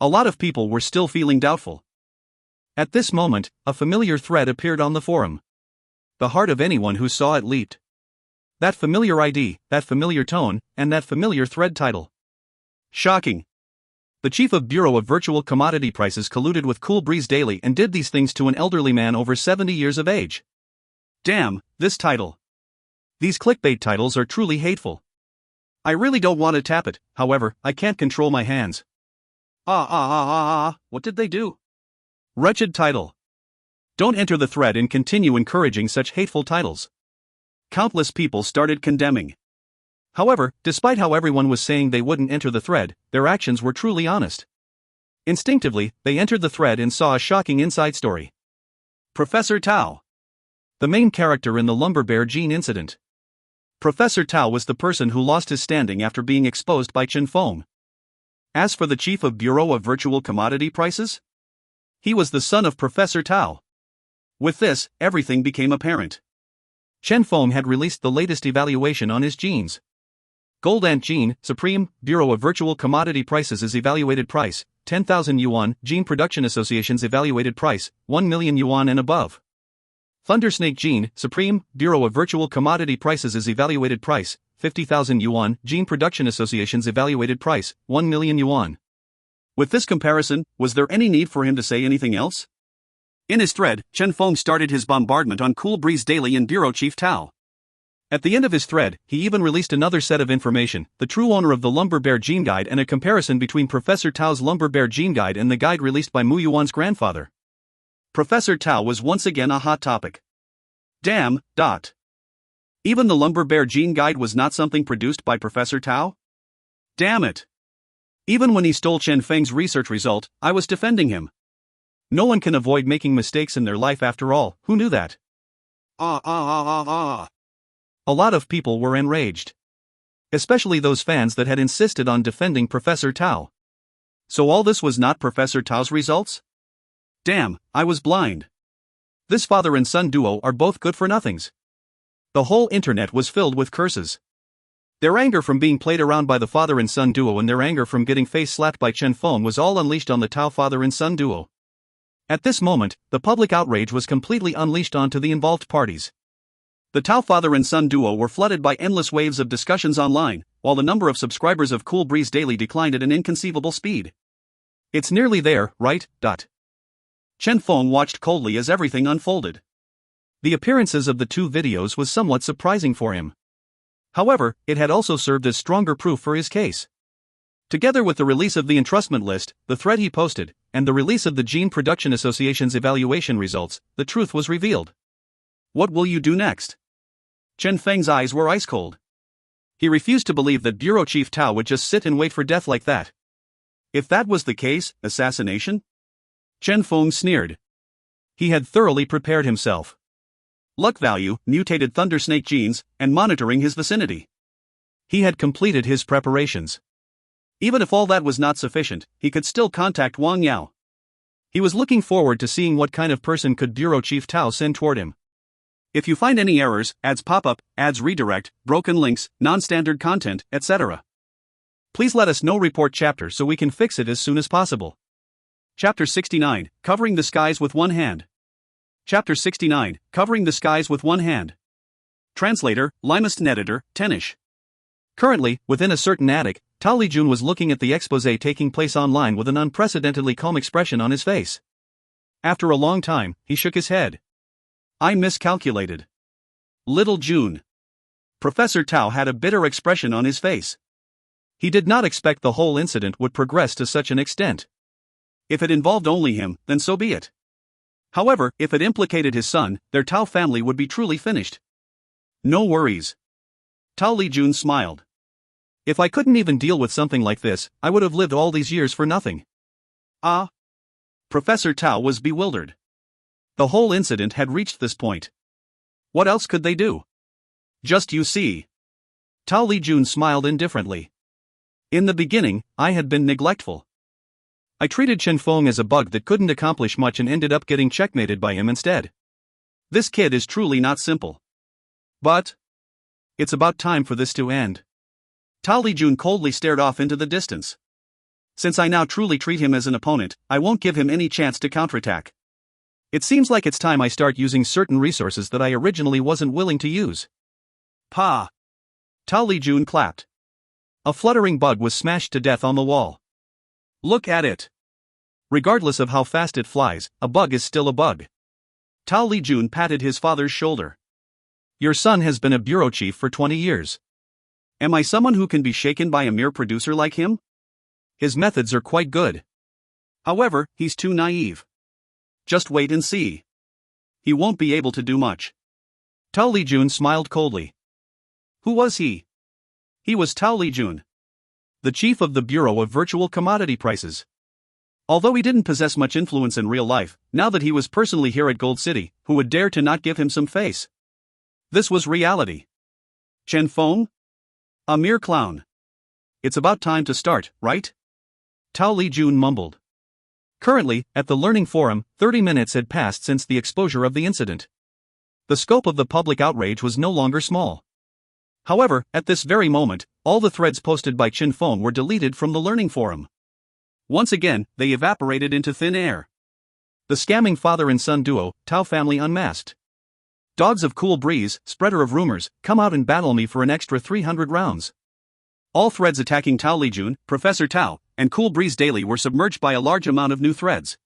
A lot of people were still feeling doubtful. At this moment, a familiar thread appeared on the forum. The heart of anyone who saw it leaped. That familiar ID, that familiar tone, and that familiar thread title. Shocking. The chief of Bureau of Virtual Commodity Prices colluded with Cool Breeze Daily and did these things to an elderly man over 70 years of age. Damn, this title. These clickbait titles are truly hateful. I really don't want to tap it, however, I can't control my hands. What did they do? Wretched title. Don't enter the thread and continue encouraging such hateful titles. Countless people started condemning. However, despite how everyone was saying they wouldn't enter the thread, their actions were truly honest. Instinctively, they entered the thread and saw a shocking inside story. Professor Tao. The main character in the lumber bear gene incident. Professor Tao was the person who lost his standing after being exposed by Chen Feng. As for the chief of Bureau of Virtual Commodity Prices, he was the son of Professor Tao. With this, everything became apparent. Chen Feng had released the latest evaluation on his genes. Gold Ant Gene, Supreme, Bureau of Virtual Commodity Prices is evaluated price, 10,000 yuan, Gene Production Association's evaluated price, 1 million yuan and above. Thundersnake Gene, Supreme, Bureau of Virtual Commodity Prices is evaluated price, 50,000 yuan, Gene Production Association's evaluated price, 1 million yuan. With this comparison, was there any need for him to say anything else? In his thread, Chen Feng started his bombardment on Cool Breeze Daily and Bureau Chief Tao. At the end of his thread, he even released another set of information, the true owner of the Lumber Bear Gene Guide and a comparison between Professor Tao's Lumber Bear Gene Guide and the guide released by Mu Yuan's grandfather. Professor Tao was once again a hot topic. Damn. Even the Lumber Bear Gene Guide was not something produced by Professor Tao? Damn it. Even when he stole Chen Feng's research result, I was defending him. No one can avoid making mistakes in their life after all, who knew that? A lot of people were enraged. Especially those fans that had insisted on defending Professor Tao. So all this was not Professor Tao's results? Damn, I was blind. This father and son duo are both good for nothings. The whole internet was filled with curses. Their anger from being played around by the father and son duo and their anger from getting face slapped by Chen Feng was all unleashed on the Tao father and son duo. At this moment, the public outrage was completely unleashed onto the involved parties. The Tao father and son duo were flooded by endless waves of discussions online, while the number of subscribers of Cool Breeze Daily declined at an inconceivable speed. It's nearly there, right? Chen Feng watched coldly as everything unfolded. The appearances of the two videos was somewhat surprising for him. However, it had also served as stronger proof for his case. Together with the release of the entrustment list, the thread he posted, and the release of the Gene Production Association's evaluation results, the truth was revealed. What will you do next? Chen Feng's eyes were ice cold. He refused to believe that Bureau Chief Tao would just sit and wait for death like that. If that was the case, assassination? Chen Feng sneered. He had thoroughly prepared himself. Luck value, mutated thundersnake genes, and monitoring his vicinity. He had completed his preparations. Even if all that was not sufficient, he could still contact Wang Yao. He was looking forward to seeing what kind of person could Bureau Chief Tao send toward him. If you find any errors, ads pop up, ads redirect, broken links, non-standard content, etc., please let us know. Report chapter so we can fix it as soon as possible. Chapter 69, Covering the Skies with One Hand. Chapter 69, Covering the Skies with One Hand. Translator, Limest Editor, Tenish. Currently, within a certain attic, Tao Lijun was looking at the exposé taking place online with an unprecedentedly calm expression on his face. After a long time, he shook his head. I miscalculated. Little June. Professor Tao had a bitter expression on his face. He did not expect the whole incident would progress to such an extent. If it involved only him, then so be it. However, if it implicated his son, their Tao family would be truly finished. No worries. Tao Lijun smiled. If I couldn't even deal with something like this, I would have lived all these years for nothing. Professor Tao was bewildered. The whole incident had reached this point. What else could they do? Just you see. Tao Lijun smiled indifferently. In the beginning, I had been neglectful. I treated Chen Feng as a bug that couldn't accomplish much and ended up getting checkmated by him instead. This kid is truly not simple. But it's about time for this to end. Tao Lijun coldly stared off into the distance. Since I now truly treat him as an opponent, I won't give him any chance to counterattack. It seems like it's time I start using certain resources that I originally wasn't willing to use. Pa! Tao Lijun clapped. A fluttering bug was smashed to death on the wall. Look at it. Regardless of how fast it flies, a bug is still a bug. Tao Lijun patted his father's shoulder. Your son has been a bureau chief for 20 years. Am I someone who can be shaken by a mere producer like him? His methods are quite good. However, he's too naive. Just wait and see. He won't be able to do much. Tao Lijun smiled coldly. Who was he? He was Tao Lijun, the chief of the Bureau of Virtual Commodity Prices. Although he didn't possess much influence in real life, now that he was personally here at Gold City, who would dare to not give him some face? This was reality. Chen Feng? A mere clown. It's about time to start, right? Tao Lijun mumbled. Currently, at the Learning Forum, 30 minutes had passed since the exposure of the incident. The scope of the public outrage was no longer small. However, at this very moment, all the threads posted by Chen Feng were deleted from the Learning Forum. Once again, they evaporated into thin air. The scamming father and son duo, Tao family unmasked. Dogs of cool breeze, spreader of rumors, come out and battle me for an extra 300 rounds. All threads attacking Tao Lijun, Professor Tao, and Cool Breeze Daily were submerged by a large amount of new threads.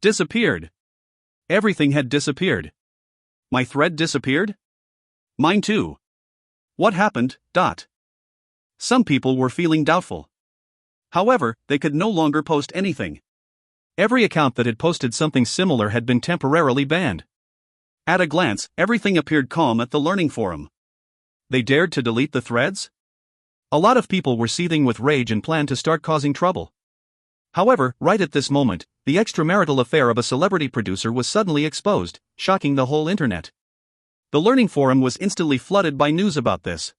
Disappeared. Everything had disappeared. My thread disappeared? Mine too. What happened? Some people were feeling doubtful. However, they could no longer post anything. Every account that had posted something similar had been temporarily banned. At a glance, everything appeared calm at the Learning Forum. They dared to delete the threads? A lot of people were seething with rage and planned to start causing trouble. However, right at this moment, the extramarital affair of a celebrity producer was suddenly exposed, shocking the whole internet. The Learning Forum was instantly flooded by news about this.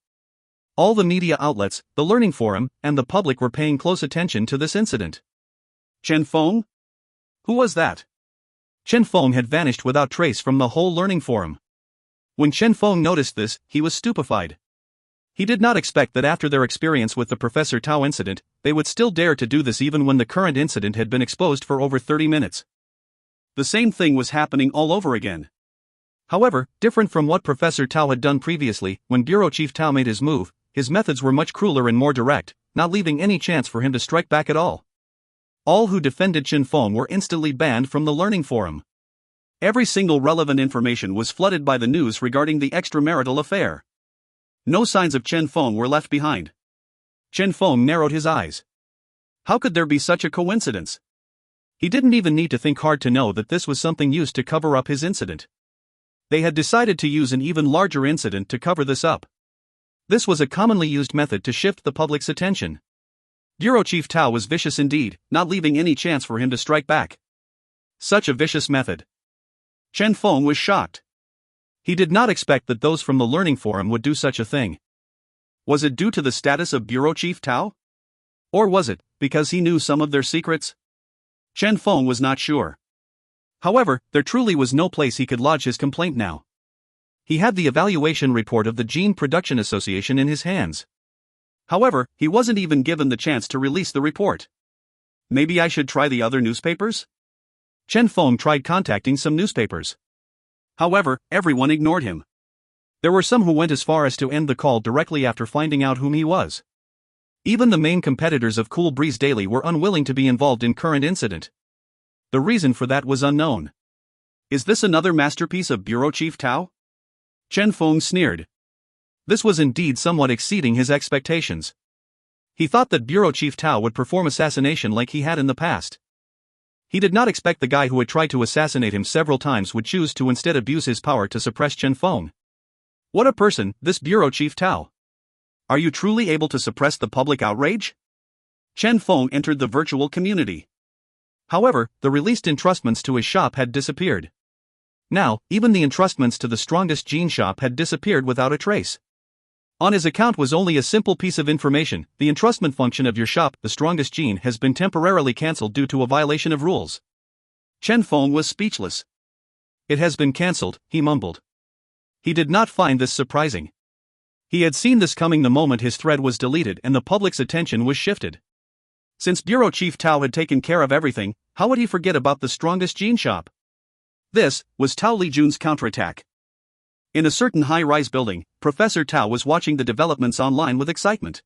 All the media outlets, the Learning Forum, and the public were paying close attention to this incident. Chen Feng? Who was that? Chen Feng had vanished without trace from the whole Learning Forum. When Chen Feng noticed this, he was stupefied. He did not expect that after their experience with the Professor Tao incident, they would still dare to do this even when the current incident had been exposed for over 30 minutes. The same thing was happening all over again. However, different from what Professor Tao had done previously, when Bureau Chief Tao made his move, his methods were much crueler and more direct, not leaving any chance for him to strike back at all. All who defended Chen Feng were instantly banned from the Learning Forum. Every single relevant information was flooded by the news regarding the extramarital affair. No signs of Chen Feng were left behind. Chen Feng narrowed his eyes. How could there be such a coincidence? He didn't even need to think hard to know that this was something used to cover up his incident. They had decided to use an even larger incident to cover this up. This was a commonly used method to shift the public's attention. Bureau Chief Tao was vicious indeed, not leaving any chance for him to strike back. Such a vicious method. Chen Feng was shocked. He did not expect that those from the Learning Forum would do such a thing. Was it due to the status of Bureau Chief Tao? Or was it because he knew some of their secrets? Chen Feng was not sure. However, there truly was no place he could lodge his complaint now. He had the evaluation report of the Gene Production Association in his hands. However, he wasn't even given the chance to release the report. Maybe I should try the other newspapers? Chen Feng tried contacting some newspapers. However, everyone ignored him. There were some who went as far as to end the call directly after finding out whom he was. Even the main competitors of Cool Breeze Daily were unwilling to be involved in current incident. The reason for that was unknown. Is this another masterpiece of Bureau Chief Tao? Chen Feng sneered. This was indeed somewhat exceeding his expectations. He thought that Bureau Chief Tao would perform assassination like he had in the past. He did not expect the guy who had tried to assassinate him several times would choose to instead abuse his power to suppress Chen Feng. What a person, this Bureau Chief Tao. Are you truly able to suppress the public outrage? Chen Feng entered the virtual community. However, the released entrustments to his shop had disappeared. Now, even the entrustments to the strongest gene shop had disappeared without a trace. On his account was only a simple piece of information: the entrustment function of your shop, the strongest gene, has been temporarily cancelled due to a violation of rules. Chen Feng was speechless. It has been cancelled, he mumbled. He did not find this surprising. He had seen this coming the moment his thread was deleted and the public's attention was shifted. Since Bureau Chief Tao had taken care of everything, how would he forget about the strongest gene shop? This was Tao Lijun's counterattack. In a certain high-rise building, Professor Tao was watching the developments online with excitement.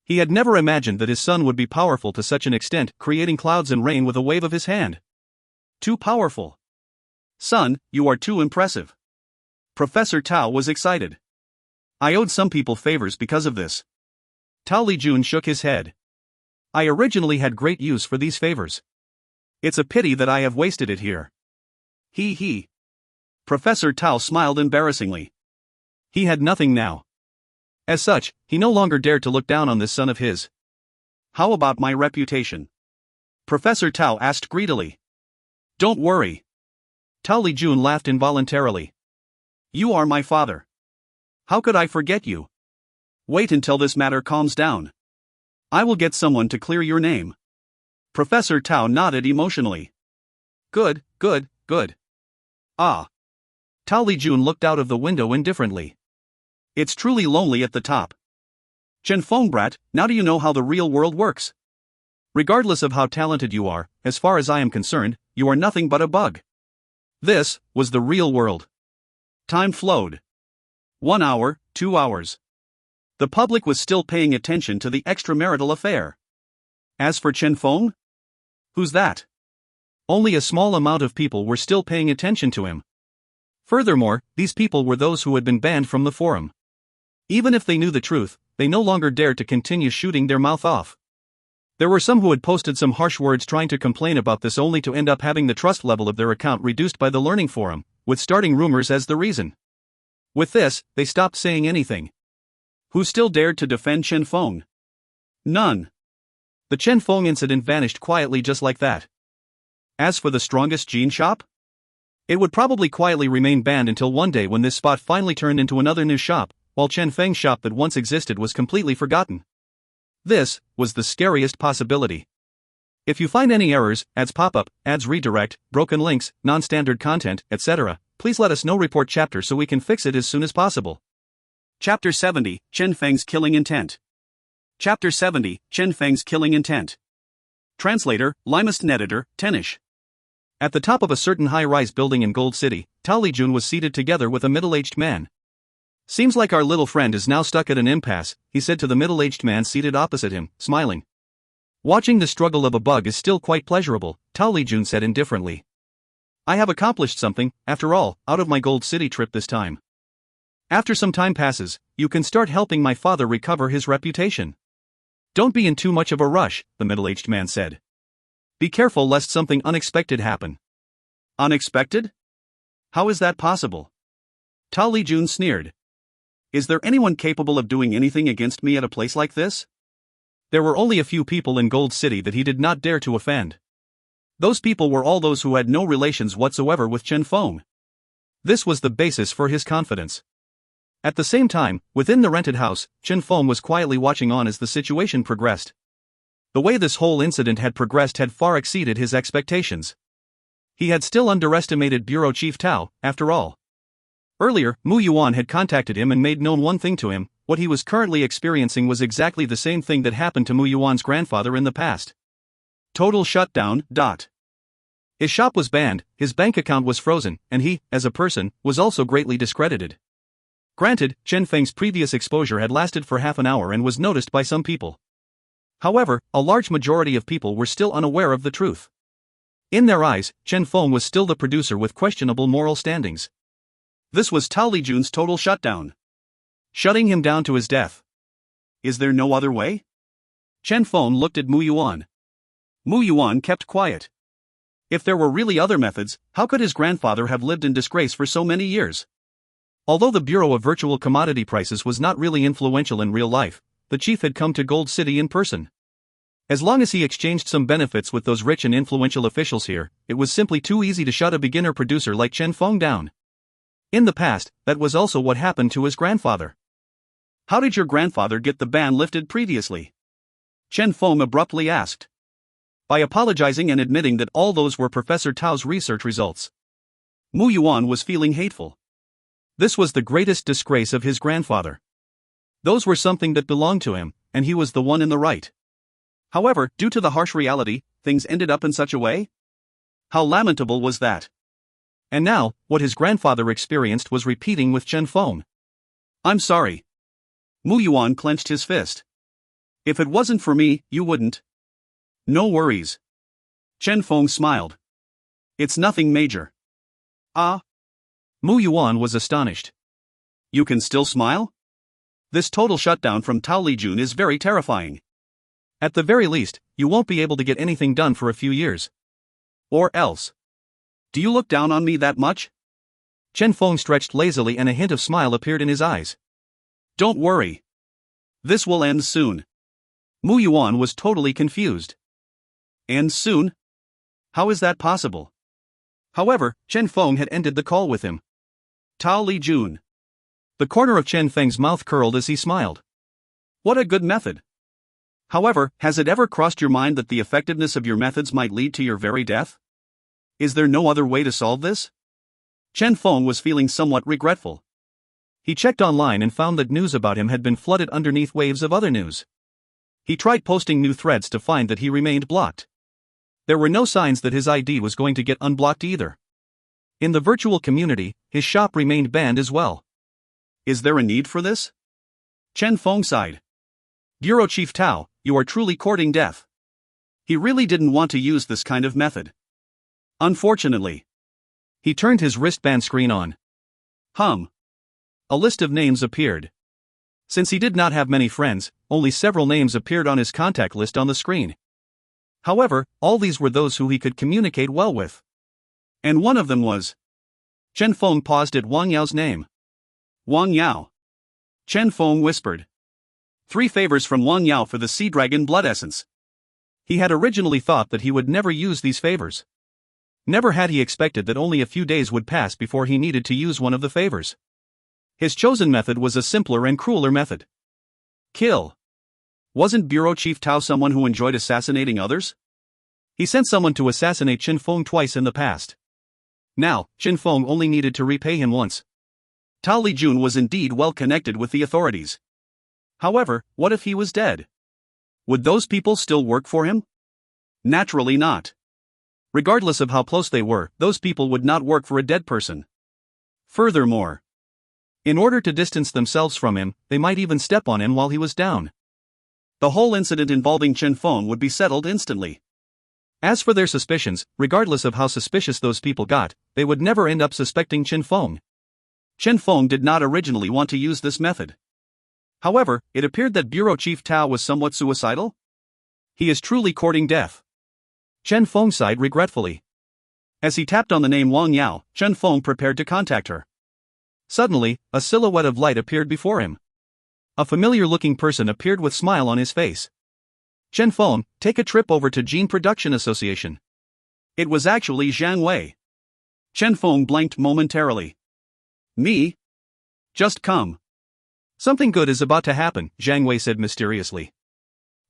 He had never imagined that his son would be powerful to such an extent, creating clouds and rain with a wave of his hand. Too powerful. Son, you are too impressive. Professor Tao was excited. I owed some people favors because of this. Tao Lijun shook his head. I originally had great use for these favors. It's a pity that I have wasted it here. He. Professor Tao smiled embarrassingly. He had nothing now. As such, he no longer dared to look down on this son of his. How about my reputation? Professor Tao asked greedily. Don't worry. Tao Lijun laughed involuntarily. You are my father. How could I forget you? Wait until this matter calms down. I will get someone to clear your name. Professor Tao nodded emotionally. Good. Ah. Tao Lijun looked out of the window indifferently. It's truly lonely at the top. Chen Feng brat, now do you know how the real world works? Regardless of how talented you are, as far as I am concerned, you are nothing but a bug. This was the real world. Time flowed. 1 hour, 2 hours. The public was still paying attention to the extramarital affair. As for Chen Feng? Who's that? Only a small amount of people were still paying attention to him. Furthermore, these people were those who had been banned from the forum. Even if they knew the truth, they no longer dared to continue shooting their mouth off. There were some who had posted some harsh words trying to complain about this only to end up having the trust level of their account reduced by the learning forum, with starting rumors as the reason. With this, they stopped saying anything. Who still dared to defend Chen Feng? None. The Chen Feng incident vanished quietly just like that. As for the strongest gene shop? It would probably quietly remain banned until one day when this spot finally turned into another new shop, while Chen Feng's shop that once existed was completely forgotten. This was the scariest possibility. If you find any errors, ads pop-up, ads redirect, broken links, non-standard content, etc., please let us know. Report chapter so we can fix it as soon as possible. Chapter 70, Chen Feng's Killing Intent. Chapter 70, Chen Feng's Killing Intent. Translator, Limest Editor, Tenish. At the top of a certain high-rise building in Gold City, Tao Lijun was seated together with a middle-aged man. Seems like our little friend is now stuck at an impasse, he said to the middle-aged man seated opposite him, smiling. Watching the struggle of a bug is still quite pleasurable, Tao Lijun said indifferently. I have accomplished something, after all, out of my Gold City trip this time. After some time passes, you can start helping my father recover his reputation. Don't be in too much of a rush, the middle-aged man said. Be careful lest something unexpected happen. Unexpected? How is that possible? Tao Lijun sneered. Is there anyone capable of doing anything against me at a place like this? There were only a few people in Gold City that he did not dare to offend. Those people were all those who had no relations whatsoever with Chen Feng. This was the basis for his confidence. At the same time, within the rented house, Chen Feng was quietly watching on as the situation progressed. The way this whole incident had progressed had far exceeded his expectations. He had still underestimated Bureau Chief Tao, after all. Earlier, Mu Yuan had contacted him and made known one thing to him: what he was currently experiencing was exactly the same thing that happened to Mu Yuan's grandfather in the past. Total shutdown. His shop was banned, his bank account was frozen, and he, as a person, was also greatly discredited. Granted, Chen Feng's previous exposure had lasted for half an hour and was noticed by some people. However, a large majority of people were still unaware of the truth. In their eyes, Chen Feng was still the producer with questionable moral standings. This was Tao Lijun's total shutdown. Shutting him down to his death. Is there no other way? Chen Feng looked at Mu Yuan. Mu Yuan kept quiet. If there were really other methods, how could his grandfather have lived in disgrace for so many years? Although the Bureau of Virtual Commodity Prices was not really influential in real life, the chief had come to Gold City in person. As long as he exchanged some benefits with those rich and influential officials here, it was simply too easy to shut a beginner producer like Chen Feng down. In the past, that was also what happened to his grandfather. How did your grandfather get the ban lifted previously? Chen Feng abruptly asked. By apologizing and admitting that all those were Professor Tao's research results. Mu Yuan was feeling hateful. This was the greatest disgrace of his grandfather. Those were something that belonged to him, and he was the one in the right. However, due to the harsh reality, things ended up in such a way? How lamentable was that? And now, what his grandfather experienced was repeating with Chen Feng. I'm sorry. Mu Yuan clenched his fist. If it wasn't for me, you wouldn't. No worries. Chen Feng smiled. It's nothing major. Ah? Mu Yuan was astonished. You can still smile? This total shutdown from Tao Lijun is very terrifying. At the very least, you won't be able to get anything done for a few years. Or else. Do you look down on me that much? Chen Feng stretched lazily and a hint of smile appeared in his eyes. Don't worry. This will end soon. Mu Yuan was totally confused. End soon? How is that possible? However, Chen Feng had ended the call with him. Tao Li Jun. The corner of Chen Feng's mouth curled as he smiled. What a good method. However, has it ever crossed your mind that the effectiveness of your methods might lead to your very death? Is there no other way to solve this? Chen Feng was feeling somewhat regretful. He checked online and found that news about him had been flooded underneath waves of other news. He tried posting new threads to find that he remained blocked. There were no signs that his ID was going to get unblocked either. In the virtual community, his shop remained banned as well. Is there a need for this? Chen Feng sighed. Bureau Chief Tao, you are truly courting death. He really didn't want to use this kind of method. Unfortunately. He turned his wristband screen on. A list of names appeared. Since he did not have many friends, only several names appeared on his contact list on the screen. However, all these were those who he could communicate well with. And one of them was. Chen Feng paused at Wang Yao's name. Wang Yao. Chen Feng whispered. 3 favors from Wang Yao for the Sea Dragon Blood Essence. He had originally thought that he would never use these favors. Never had he expected that only a few days would pass before he needed to use one of the favors. His chosen method was a simpler and crueler method. Kill. Wasn't Bureau Chief Tao someone who enjoyed assassinating others? He sent someone to assassinate Chen Feng twice in the past. Now, Chen Feng only needed to repay him once. Tao Li Jun was indeed well connected with the authorities. However, what if he was dead? Would those people still work for him? Naturally not. Regardless of how close they were, those people would not work for a dead person. Furthermore, in order to distance themselves from him, they might even step on him while he was down. The whole incident involving Chen Feng would be settled instantly. As for their suspicions, regardless of how suspicious those people got, they would never end up suspecting Chen Feng. Chen Feng did not originally want to use this method. However, it appeared that Bureau Chief Tao was somewhat suicidal. He is truly courting death. Chen Feng sighed regretfully. As he tapped on the name Wang Yao, Chen Feng prepared to contact her. Suddenly, a silhouette of light appeared before him. A familiar-looking person appeared with a smile on his face. Chen Feng, take a trip over to Gene Production Association. It was actually Zhang Wei. Chen Feng blanked momentarily. Me? Just come. Something good is about to happen, Zhang Wei said mysteriously.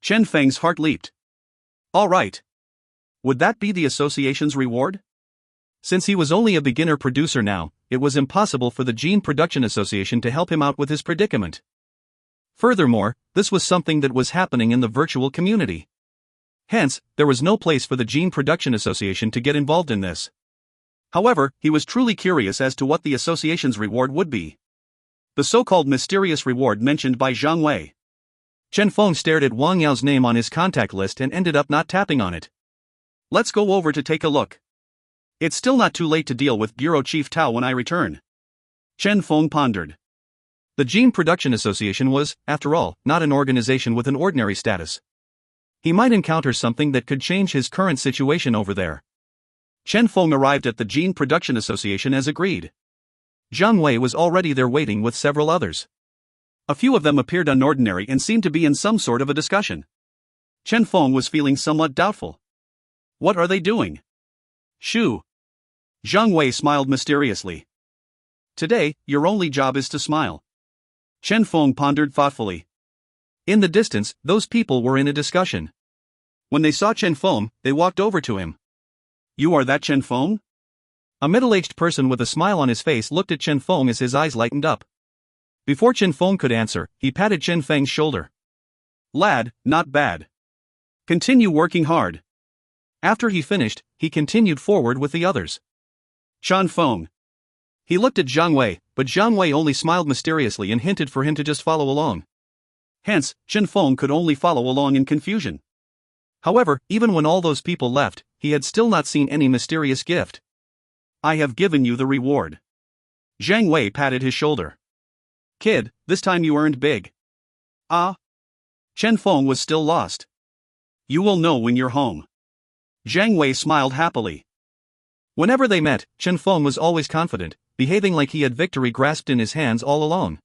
Chen Feng's heart leaped. All right. Would that be the association's reward? Since he was only a beginner producer now, it was impossible for the Gene Production Association to help him out with his predicament. Furthermore, this was something that was happening in the virtual community. Hence, there was no place for the Gene Production Association to get involved in this. However, he was truly curious as to what the association's reward would be. The so-called mysterious reward mentioned by Zhang Wei. Chen Feng stared at Wang Yao's name on his contact list and ended up not tapping on it. Let's go over to take a look. It's still not too late to deal with Bureau Chief Tao when I return. Chen Feng pondered. The Gene Production Association was, after all, not an organization with an ordinary status. He might encounter something that could change his current situation over there. Chen Feng arrived at the Gene Production Association as agreed. Zhang Wei was already there waiting with several others. A few of them appeared unordinary and seemed to be in some sort of a discussion. Chen Feng was feeling somewhat doubtful. What are they doing? Shoo. Zhang Wei smiled mysteriously. Today, your only job is to smile. Chen Feng pondered thoughtfully. In the distance, those people were in a discussion. When they saw Chen Feng, they walked over to him. You are that Chen Feng? A middle-aged person with a smile on his face looked at Chen Feng as his eyes lightened up. Before Chen Feng could answer, he patted Chen Feng's shoulder. Lad, not bad. Continue working hard. After he finished, he continued forward with the others. Chen Feng. He looked at Zhang Wei, but Zhang Wei only smiled mysteriously and hinted for him to just follow along. Hence, Chen Feng could only follow along in confusion. However, even when all those people left, he had still not seen any mysterious gift. I have given you the reward. Zhang Wei patted his shoulder. Kid, this time you earned big. Ah? Chen Feng was still lost. You will know when you're home. Zhang Wei smiled happily. Whenever they met, Chen Feng was always confident, behaving like he had victory grasped in his hands all alone.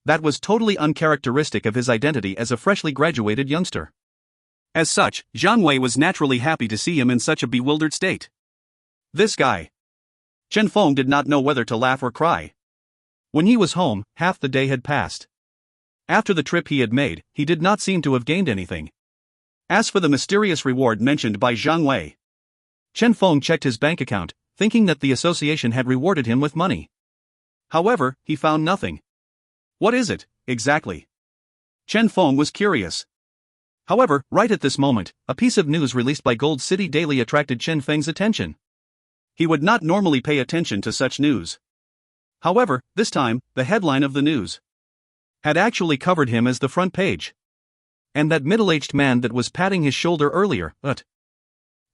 That was totally uncharacteristic of his identity as a freshly graduated youngster. As such, Zhang Wei was naturally happy to see him in such a bewildered state. This guy. Chen Feng did not know whether to laugh or cry. When he was home, half the day had passed. After the trip he had made, he did not seem to have gained anything. As for the mysterious reward mentioned by Zhang Wei, Chen Feng checked his bank account, thinking that the association had rewarded him with money. However, he found nothing. What is it, exactly? Chen Feng was curious. However, right at this moment, a piece of news released by Gold City Daily attracted Chen Feng's attention. He would not normally pay attention to such news. However, this time, the headline of the news had actually covered him as the front page. And that middle-aged man that was patting his shoulder earlier,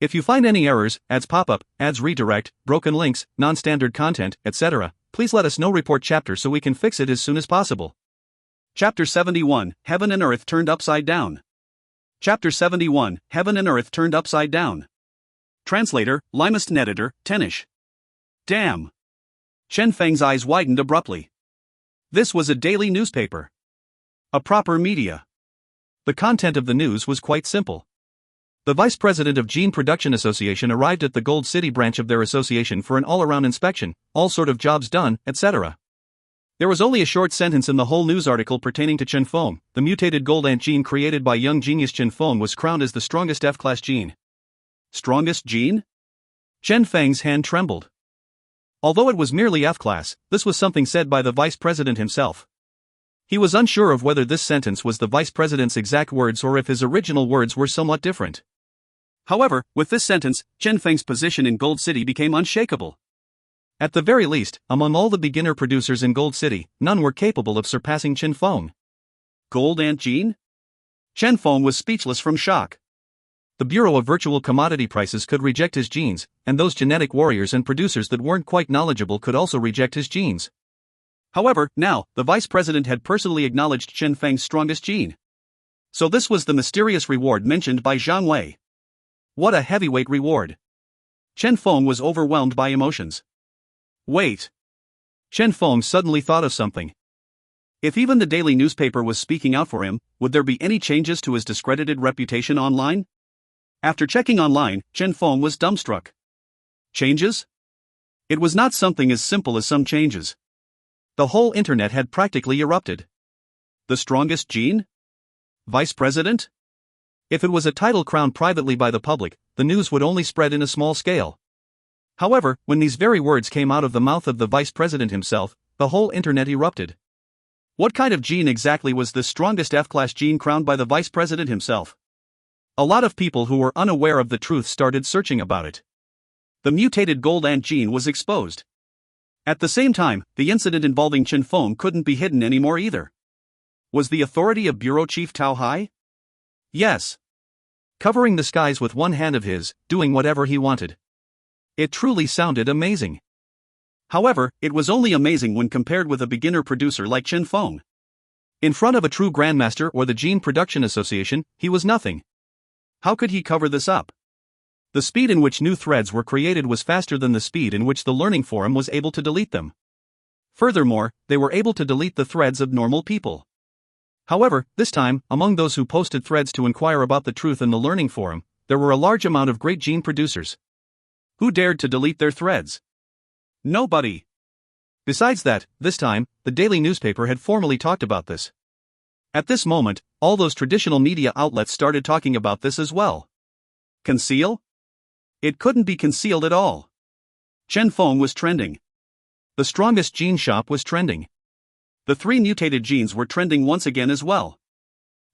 If you find any errors, ads pop up, ads redirect, broken links, non-standard content, etc., please let us know. Report chapter so we can fix it as soon as possible. Chapter 71, Heaven and Earth Turned Upside Down. Chapter 71, Heaven and Earth Turned Upside Down. Translator, Limest Editor, Tenish. Damn. Chen Feng's eyes widened abruptly. This was a daily newspaper. A proper media. The content of the news was quite simple. The vice president of Gene Production Association arrived at the Gold City branch of their association for an all-around inspection, all sort of jobs done, etc. There was only a short sentence in the whole news article pertaining to Chen Feng. The mutated gold ant gene created by young genius Chen Feng was crowned as the strongest F-class gene. Strongest gene? Chen Feng's hand trembled. Although it was merely F-class, this was something said by the vice president himself. He was unsure of whether this sentence was the vice president's exact words or if his original words were somewhat different. However, with this sentence, Chen Feng's position in Gold City became unshakable. At the very least, among all the beginner producers in Gold City, none were capable of surpassing Chen Feng. Gold ant gene? Chen Feng was speechless from shock. The Bureau of Virtual Commodity Prices could reject his genes, and those genetic warriors and producers that weren't quite knowledgeable could also reject his genes. However, now, the vice president had personally acknowledged Chen Feng's strongest gene. So this was the mysterious reward mentioned by Zhang Wei. What a heavyweight reward. Chen Feng was overwhelmed by emotions. Wait. Chen Feng suddenly thought of something. If even the daily newspaper was speaking out for him, would there be any changes to his discredited reputation online? After checking online, Chen Feng was dumbstruck. Changes? It was not something as simple as some changes. The whole internet had practically erupted. The strongest gene? Vice president? If it was a title crowned privately by the public, the news would only spread in a small scale. However, when these very words came out of the mouth of the vice president himself, the whole internet erupted. What kind of gene exactly was this strongest F-class gene crowned by the vice president himself? A lot of people who were unaware of the truth started searching about it. The mutated gold ant gene was exposed. At the same time, the incident involving Chen Feng couldn't be hidden anymore either. Was the authority of Bureau Chief Tao Hai? Yes. Covering the skies with one hand of his, doing whatever he wanted. It truly sounded amazing. However, it was only amazing when compared with a beginner producer like Chen Feng. In front of a true grandmaster or the Gene Production Association, he was nothing. How could he cover this up? The speed in which new threads were created was faster than the speed in which the learning forum was able to delete them. Furthermore, they were able to delete the threads of normal people. However, this time, among those who posted threads to inquire about the truth in the learning forum, there were a large amount of great gene producers. Who dared to delete their threads? Nobody. Besides that, this time, the daily newspaper had formally talked about this. At this moment, all those traditional media outlets started talking about this as well. Conceal? It couldn't be concealed at all. Chen Feng was trending. The strongest gene shop was trending. The 3 mutated genes were trending once again as well.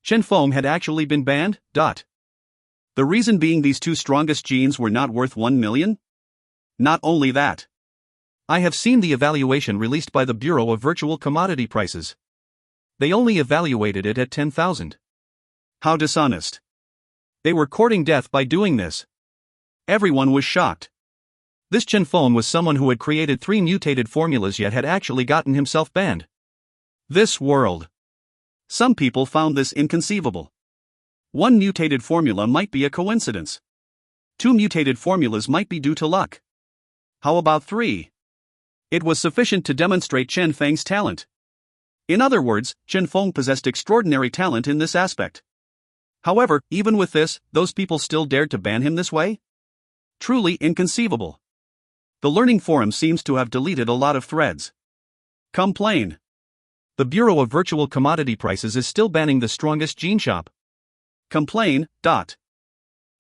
Chen Feng had actually been banned. The reason being these 2 strongest genes were not worth 1 million? Not only that. I have seen the evaluation released by the Bureau of Virtual Commodity Prices. They only evaluated it at 10,000. How dishonest. They were courting death by doing this. Everyone was shocked. This Chen Feng was someone who had created 3 mutated formulas yet had actually gotten himself banned. This world. Some people found this inconceivable. 1 mutated formula might be a coincidence. 2 mutated formulas might be due to luck. How about 3? It was sufficient to demonstrate Chen Feng's talent. In other words, Chen Feng possessed extraordinary talent in this aspect. However, even with this, those people still dared to ban him this way? Truly inconceivable. The Learning Forum seems to have deleted a lot of threads. Complain. The Bureau of Virtual Commodity Prices is still banning the strongest gene shop. Complain.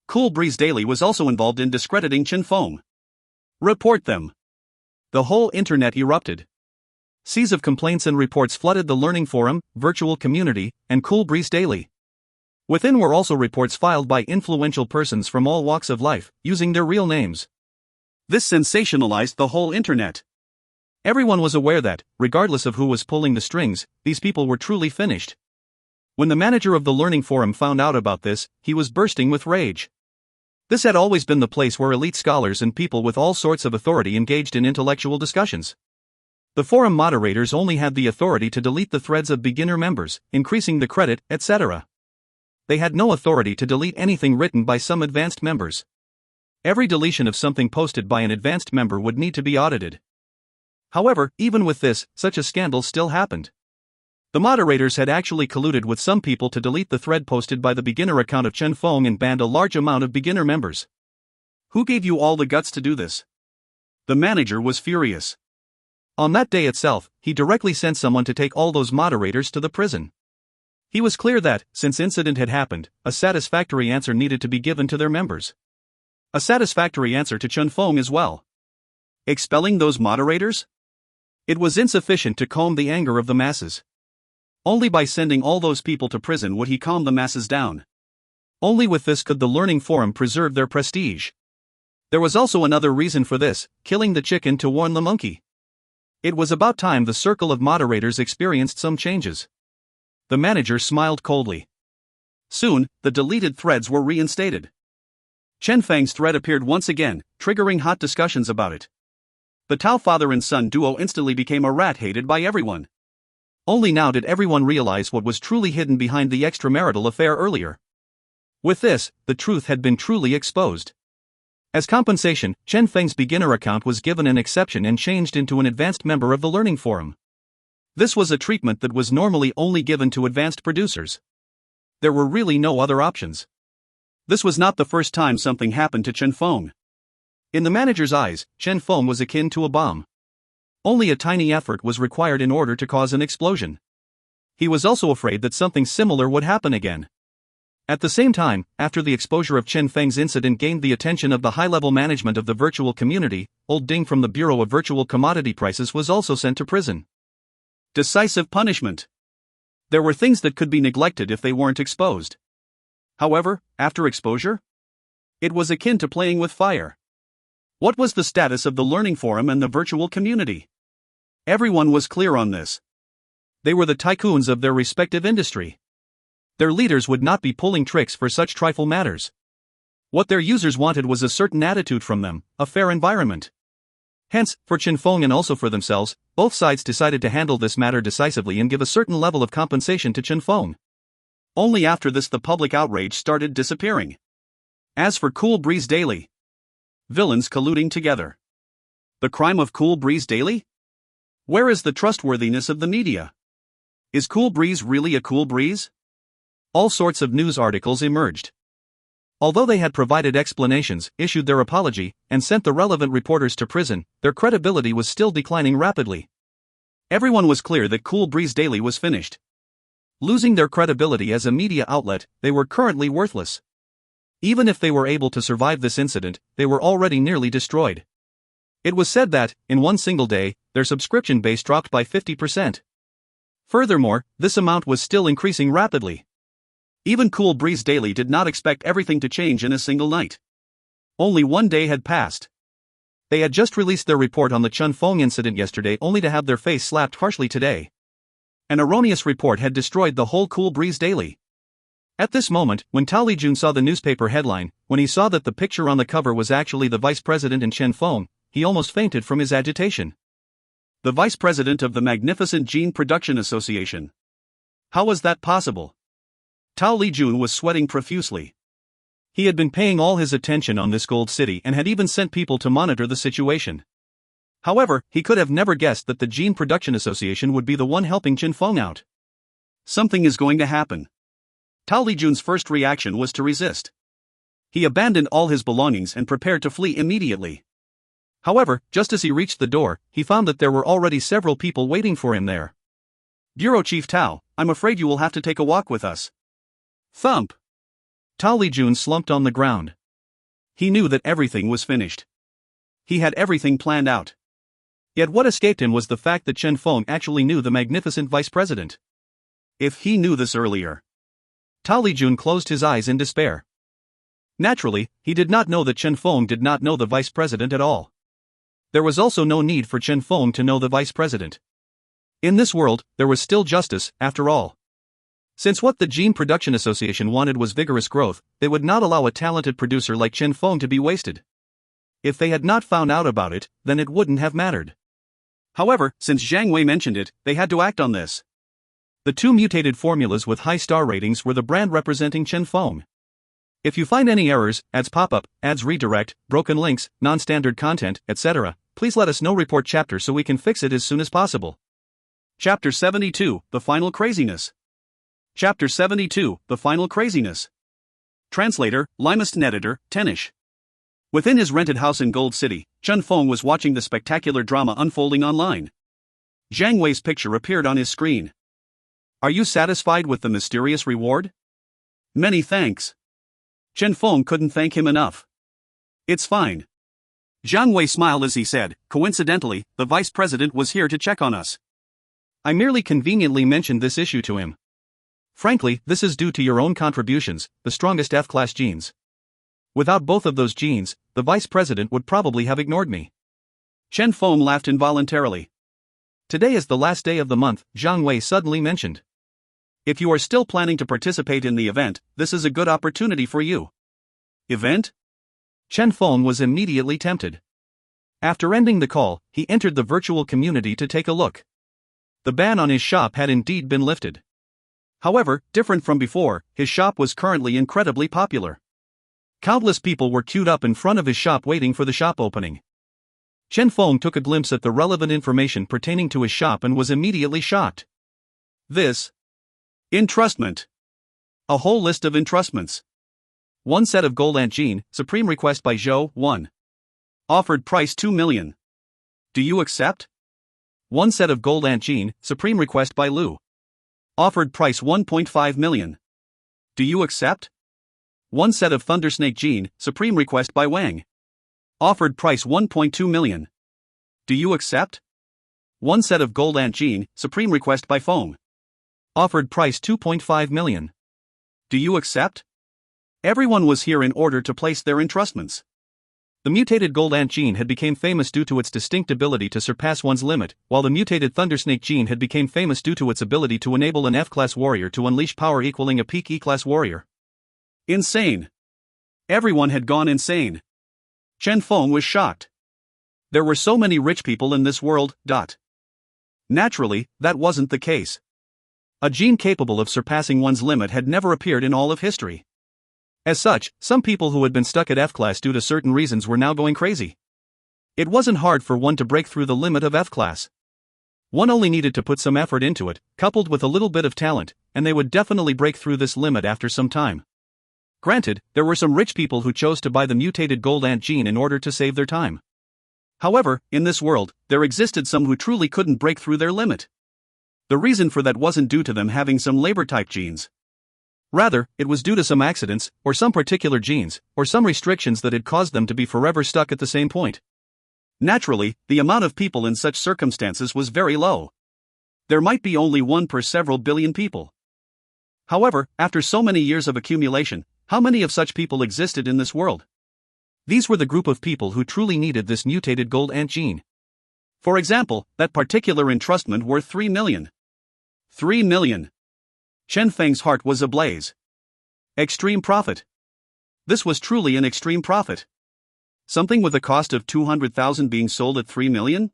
Cool Breeze Daily was also involved in discrediting Chen Feng. Report them. The whole internet erupted. Seas of complaints and reports flooded the Learning Forum, Virtual Community, and Cool Breeze Daily. Within were also reports filed by influential persons from all walks of life, using their real names. This sensationalized the whole internet. Everyone was aware that, regardless of who was pulling the strings, these people were truly finished. When the manager of the Learning Forum found out about this, he was bursting with rage. This had always been the place where elite scholars and people with all sorts of authority engaged in intellectual discussions. The forum moderators only had the authority to delete the threads of beginner members, increasing the credit, etc. They had no authority to delete anything written by some advanced members. Every deletion of something posted by an advanced member would need to be audited. However, even with this, such a scandal still happened. The moderators had actually colluded with some people to delete the thread posted by the beginner account of Chen Feng and banned a large amount of beginner members. Who gave you all the guts to do this? The manager was furious. On that day itself, he directly sent someone to take all those moderators to the prison. He was clear that, since incident had happened, a satisfactory answer needed to be given to their members. A satisfactory answer to Chen Feng as well. Expelling those moderators? It was insufficient to calm the anger of the masses. Only by sending all those people to prison would he calm the masses down. Only with this could the Learning Forum preserve their prestige. There was also another reason for this: killing the chicken to warn the monkey. It was about time the circle of moderators experienced some changes. The manager smiled coldly. Soon, the deleted threads were reinstated. Chen Feng's thread appeared once again, triggering hot discussions about it. The Tao father and son duo instantly became a rat hated by everyone. Only now did everyone realize what was truly hidden behind the extramarital affair earlier. With this, the truth had been truly exposed. As compensation, Chen Feng's beginner account was given an exception and changed into an advanced member of the Learning Forum. This was a treatment that was normally only given to advanced producers. There were really no other options. This was not the first time something happened to Chen Feng. In the manager's eyes, Chen Feng was akin to a bomb. Only a tiny effort was required in order to cause an explosion. He was also afraid that something similar would happen again. At the same time, after the exposure of Chen Feng's incident gained the attention of the high-level management of the virtual community, Old Ding from the Bureau of Virtual Commodity Prices was also sent to prison. Decisive punishment. There were things that could be neglected if they weren't exposed. However, after exposure? It was akin to playing with fire. What was the status of the Learning Forum and the virtual community? Everyone was clear on this. They were the tycoons of their respective industry. Their leaders would not be pulling tricks for such trifle matters. What their users wanted was a certain attitude from them, a fair environment. Hence, for Chen Feng and also for themselves, both sides decided to handle this matter decisively and give a certain level of compensation to Chen Feng. Only after this the public outrage started disappearing. As for Cool Breeze Daily, villains colluding together. The crime of Cool Breeze Daily? Where is the trustworthiness of the media? Is Cool Breeze really a cool breeze? All sorts of news articles emerged. Although they had provided explanations, issued their apology, and sent the relevant reporters to prison, their credibility was still declining rapidly. Everyone was clear that Cool Breeze Daily was finished. Losing their credibility as a media outlet, they were currently worthless. Even if they were able to survive this incident, they were already nearly destroyed. It was said that, in one single day, their subscription base dropped by 50%. Furthermore, this amount was still increasing rapidly. Even Cool Breeze Daily did not expect everything to change in a single night. Only one day had passed. They had just released their report on the Chen Feng incident yesterday only to have their face slapped harshly today. An erroneous report had destroyed the whole Cool Breeze Daily. At this moment, when Tao Lijun saw the newspaper headline, when he saw that the picture on the cover was actually the vice president and Chen Feng, he almost fainted from his agitation. The vice president of the Magnificent Gene Production Association. How was that possible? Tao Lijun was sweating profusely. He had been paying all his attention on this gold city and had even sent people to monitor the situation. However, he could have never guessed that the Gene Production Association would be the one helping Chen Feng out. Something is going to happen. Tao Lijun's first reaction was to resist. He abandoned all his belongings and prepared to flee immediately. However, just as he reached the door, he found that there were already several people waiting for him there. Bureau Chief Tao, I'm afraid you will have to take a walk with us. Thump! Tao Lijun slumped on the ground. He knew that everything was finished. He had everything planned out. Yet what escaped him was the fact that Chen Feng actually knew the magnificent vice president. If he knew this earlier. Tao Lijun closed his eyes in despair. Naturally, he did not know that Chen Feng did not know the vice president at all. There was also no need for Chen Feng to know the vice president. In this world, there was still justice, after all. Since what the Gene Production Association wanted was vigorous growth, they would not allow a talented producer like Chen Feng to be wasted. If they had not found out about it, then it wouldn't have mattered. However, since Zhang Wei mentioned it, they had to act on this. The two mutated formulas with high star ratings were the brand representing Chen Feng. If you find any errors, ads pop-up, ads redirect, broken links, non-standard content, etc., please let us know. Report chapter so we can fix it as soon as possible. Chapter 72, The Final Craziness. Chapter 72, The Final Craziness. Translator, Limest Editor, Tenish. Within his rented house in Gold City, Chen Feng was watching the spectacular drama unfolding online. Zhang Wei's picture appeared on his screen. Are you satisfied with the mysterious reward? Many thanks. Chen Feng couldn't thank him enough. It's fine. Zhang Wei smiled as he said, coincidentally, the vice president was here to check on us. I merely conveniently mentioned this issue to him. Frankly, this is due to your own contributions, the strongest F-class genes. Without both of those genes, the vice president would probably have ignored me. Chen Feng laughed involuntarily. Today is the last day of the month, Zhang Wei suddenly mentioned. If you are still planning to participate in the event, this is a good opportunity for you. Event? Chen Feng was immediately tempted. After ending the call, he entered the virtual community to take a look. The ban on his shop had indeed been lifted. However, different from before, his shop was currently incredibly popular. Countless people were queued up in front of his shop waiting for the shop opening. Chen Feng took a glimpse at the relevant information pertaining to his shop and was immediately shocked. This. Entrustment. A whole list of entrustments. 1 set of gold ant gene, supreme request by Zhou, 1. Offered price 2 million. Do you accept? 1 set of gold ant gene, supreme request by Lu. Offered price 1.5 million. Do you accept? 1 set of thundersnake gene, supreme request by Wang. Offered price 1.2 million. Do you accept? 1 set of gold ant gene, supreme request by Feng. Offered price 2.5 million. Do you accept? Everyone was here in order to place their entrustments. The mutated gold ant gene had become famous due to its distinct ability to surpass one's limit, while the mutated thundersnake gene had become famous due to its ability to enable an F-class warrior to unleash power equaling a peak E-class warrior. Insane. Everyone had gone insane. Chen Feng was shocked. There were so many rich people in this world. Naturally, that wasn't the case. A gene capable of surpassing one's limit had never appeared in all of history. As such, some people who had been stuck at F-class due to certain reasons were now going crazy. It wasn't hard for one to break through the limit of F-class. One only needed to put some effort into it, coupled with a little bit of talent, and they would definitely break through this limit after some time. Granted, there were some rich people who chose to buy the mutated gold ant gene in order to save their time. However, in this world, there existed some who truly couldn't break through their limit. The reason for that wasn't due to them having some labor-type genes. Rather, it was due to some accidents, or some particular genes, or some restrictions that had caused them to be forever stuck at the same point. Naturally, the amount of people in such circumstances was very low. There might be only one per several billion people. However, after so many years of accumulation, how many of such people existed in this world? These were the group of people who truly needed this mutated gold ant gene. For example, that particular entrustment worth 3 million. 3 million. Chen Feng's heart was ablaze. Extreme profit. This was truly an extreme profit. Something with a cost of 200,000 being sold at 3 million?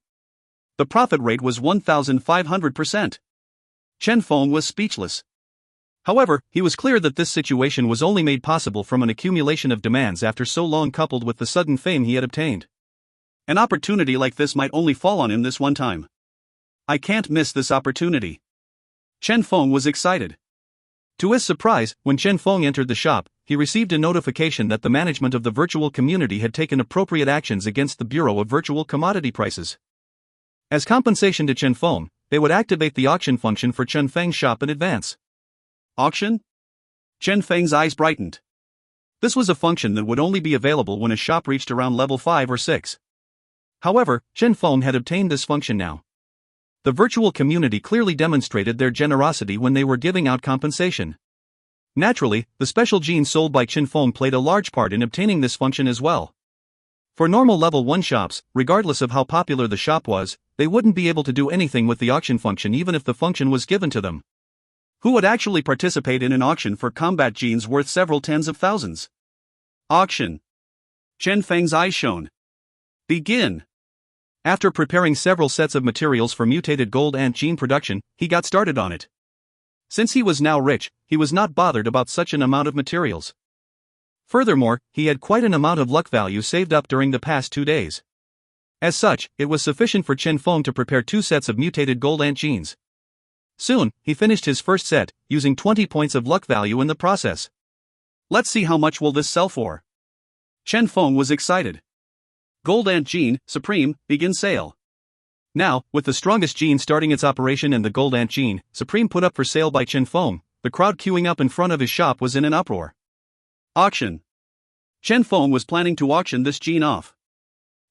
The profit rate was 1,500%. Chen Feng was speechless. However, he was clear that this situation was only made possible from an accumulation of demands after so long coupled with the sudden fame he had obtained. An opportunity like this might only fall on him this one time. I can't miss this opportunity. Chen Feng was excited. To his surprise, when Chen Feng entered the shop, he received a notification that the management of the virtual community had taken appropriate actions against the Bureau of Virtual Commodity Prices. As compensation to Chen Feng, they would activate the auction function for Chen Feng's shop in advance. Auction? Chen Feng's eyes brightened. This was a function that would only be available when a shop reached around level 5 or 6. However, Chen Feng had obtained this function now. The virtual community clearly demonstrated their generosity when they were giving out compensation. Naturally, the special genes sold by Chen Feng played a large part in obtaining this function as well. For normal level 1 shops, regardless of how popular the shop was, they wouldn't be able to do anything with the auction function even if the function was given to them. Who would actually participate in an auction for combat genes worth several tens of thousands? Auction. Chen Feng's eyes shone. Begin. After preparing several sets of materials for mutated gold ant gene production, he got started on it. Since he was now rich, he was not bothered about such an amount of materials. Furthermore, he had quite an amount of luck value saved up during the past 2 days. As such, it was sufficient for Chen Feng to prepare 2 sets of mutated gold ant genes. Soon, he finished his first set, using 20 points of luck value in the process. Let's see how much will this sell for. Chen Feng was excited. Gold Ant Gene, Supreme, begin sale. Now, with the strongest gene starting its operation and the Gold Ant Gene, Supreme put up for sale by Chen Feng, the crowd queuing up in front of his shop was in an uproar. Auction. Chen Feng was planning to auction this gene off.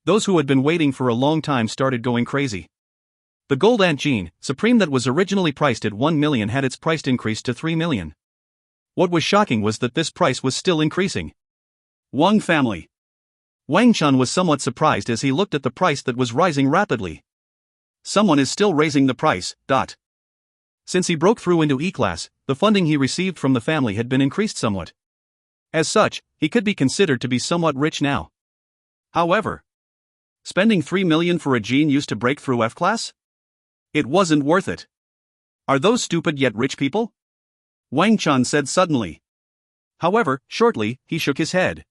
Those who had been waiting for a long time started going crazy. The Gold Ant Gene, Supreme that was originally priced at 1 million had its price increased to 3 million. What was shocking was that this price was still increasing. Wang family. Wang Chen was somewhat surprised as he looked at the price that was rising rapidly. Someone is still raising the price. Since he broke through into E-class, the funding he received from the family had been increased somewhat. As such, he could be considered to be somewhat rich now. However, spending 3 million for a gene used to break through F-class? It wasn't worth it. Are those stupid yet rich people? Wang Chen said suddenly. However, shortly, he shook his head.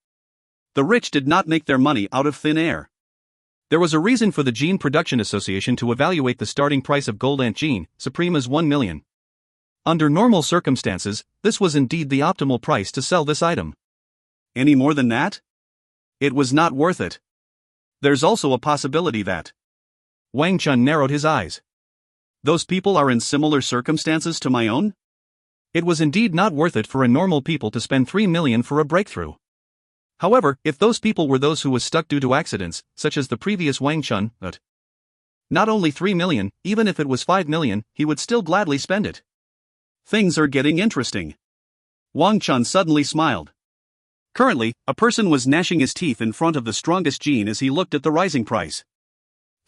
The rich did not make their money out of thin air. There was a reason for the Gene Production Association to evaluate the starting price of Gold Ant Gene, Supreme as 1 million. Under normal circumstances, this was indeed the optimal price to sell this item. Any more than that? It was not worth it. There's also a possibility that... Wang Chen narrowed his eyes. Those people are in similar circumstances to my own? It was indeed not worth it for a normal people to spend 3 million for a breakthrough. However, if those people were those who was stuck due to accidents, such as the previous Wang Chen, not only 3 million, even if it was 5 million, he would still gladly spend it. Things are getting interesting. Wang Chen suddenly smiled. Currently, a person was gnashing his teeth in front of the strongest gene as he looked at the rising price.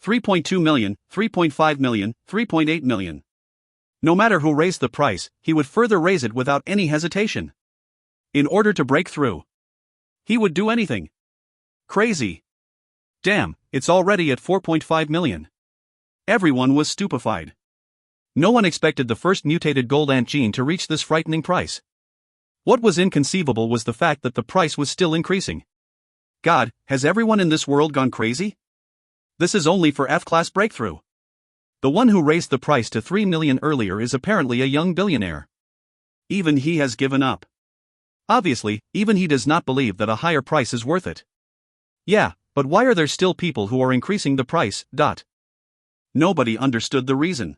3.2 million, 3.5 million, 3.8 million. No matter who raised the price, he would further raise it without any hesitation. In order to break through, he would do anything. Crazy. Damn, it's already at 4.5 million. Everyone was stupefied. No one expected the first mutated Gold Ant Gene to reach this frightening price. What was inconceivable was the fact that the price was still increasing. God, has everyone in this world gone crazy? This is only for F-class breakthrough. The one who raised the price to 3 million earlier is apparently a young billionaire. Even he has given up. Obviously, even he does not believe that a higher price is worth it. Yeah, but why are there still people who are increasing the price? Nobody understood the reason.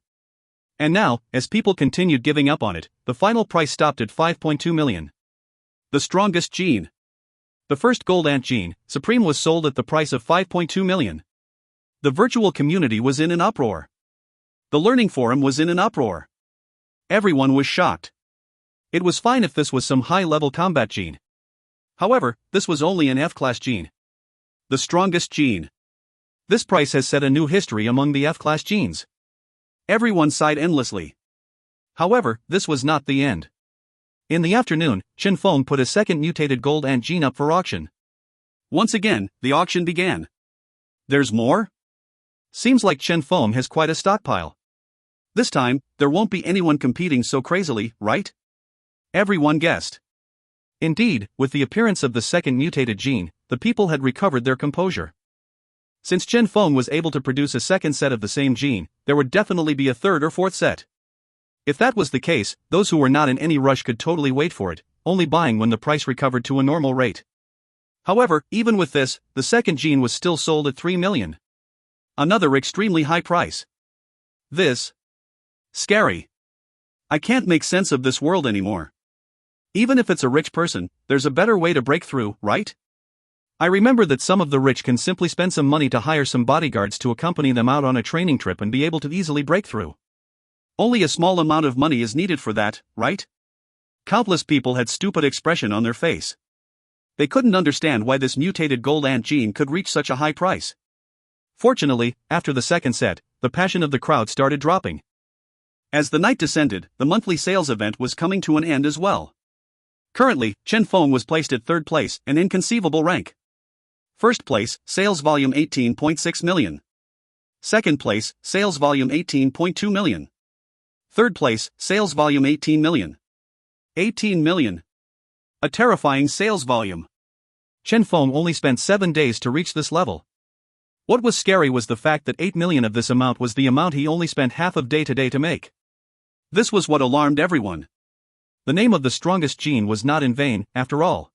And now, as people continued giving up on it, the final price stopped at 5.2 million. The strongest gene. The first Gold Ant Gene, Supreme, was sold at the price of 5.2 million. The virtual community was in an uproar. The learning forum was in an uproar. Everyone was shocked. It was fine if this was some high-level combat gene. However, this was only an F-class gene. The strongest gene. This price has set a new history among the F-class genes. Everyone sighed endlessly. However, this was not the end. In the afternoon, Chen Feng put a second mutated Gold Ant Gene up for auction. Once again, the auction began. There's more? Seems like Chen Feng has quite a stockpile. This time, there won't be anyone competing so crazily, right? Everyone guessed. Indeed, with the appearance of the second mutated gene, the people had recovered their composure. Since Chen Feng was able to produce a second set of the same gene, there would definitely be a third or fourth set. If that was the case, those who were not in any rush could totally wait for it, only buying when the price recovered to a normal rate. However, even with this, the second gene was still sold at 3 million. Another extremely high price. This. Scary. I can't make sense of this world anymore. Even if it's a rich person, there's a better way to break through, right? I remember that some of the rich can simply spend some money to hire some bodyguards to accompany them out on a training trip and be able to easily break through. Only a small amount of money is needed for that, right? Countless people had stupid expression on their face. They couldn't understand why this mutated gold ant gene could reach such a high price. Fortunately, after the second set, the passion of the crowd started dropping. As the night descended, the monthly sales event was coming to an end as well. Currently, Chen Feng was placed at third place, an inconceivable rank. First place, sales volume 18.6 million. Second place, sales volume 18.2 million. Third place, sales volume 18 million. 18 million. A terrifying sales volume. Chen Feng only spent 7 days to reach this level. What was scary was the fact that 8 million of this amount was the amount he only spent half of day to day to make. This was what alarmed everyone. The name of the strongest gene was not in vain, after all.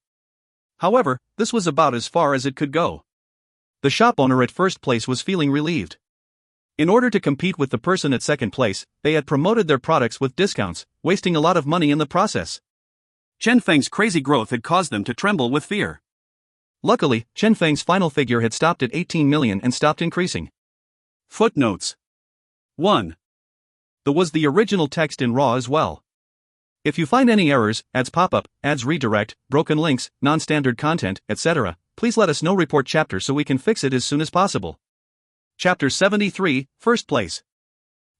However, this was about as far as it could go. The shop owner at first place was feeling relieved. In order to compete with the person at second place, they had promoted their products with discounts, wasting a lot of money in the process. Chen Feng's crazy growth had caused them to tremble with fear. Luckily, Chen Feng's final figure had stopped at 18 million and stopped increasing. Footnotes. 1. There was the original text in RAW as well. If you find any errors, ads pop up, ads redirect, broken links, non-standard content, etc., please let us know. Report chapter so we can fix it as soon as possible. Chapter 73, First Place.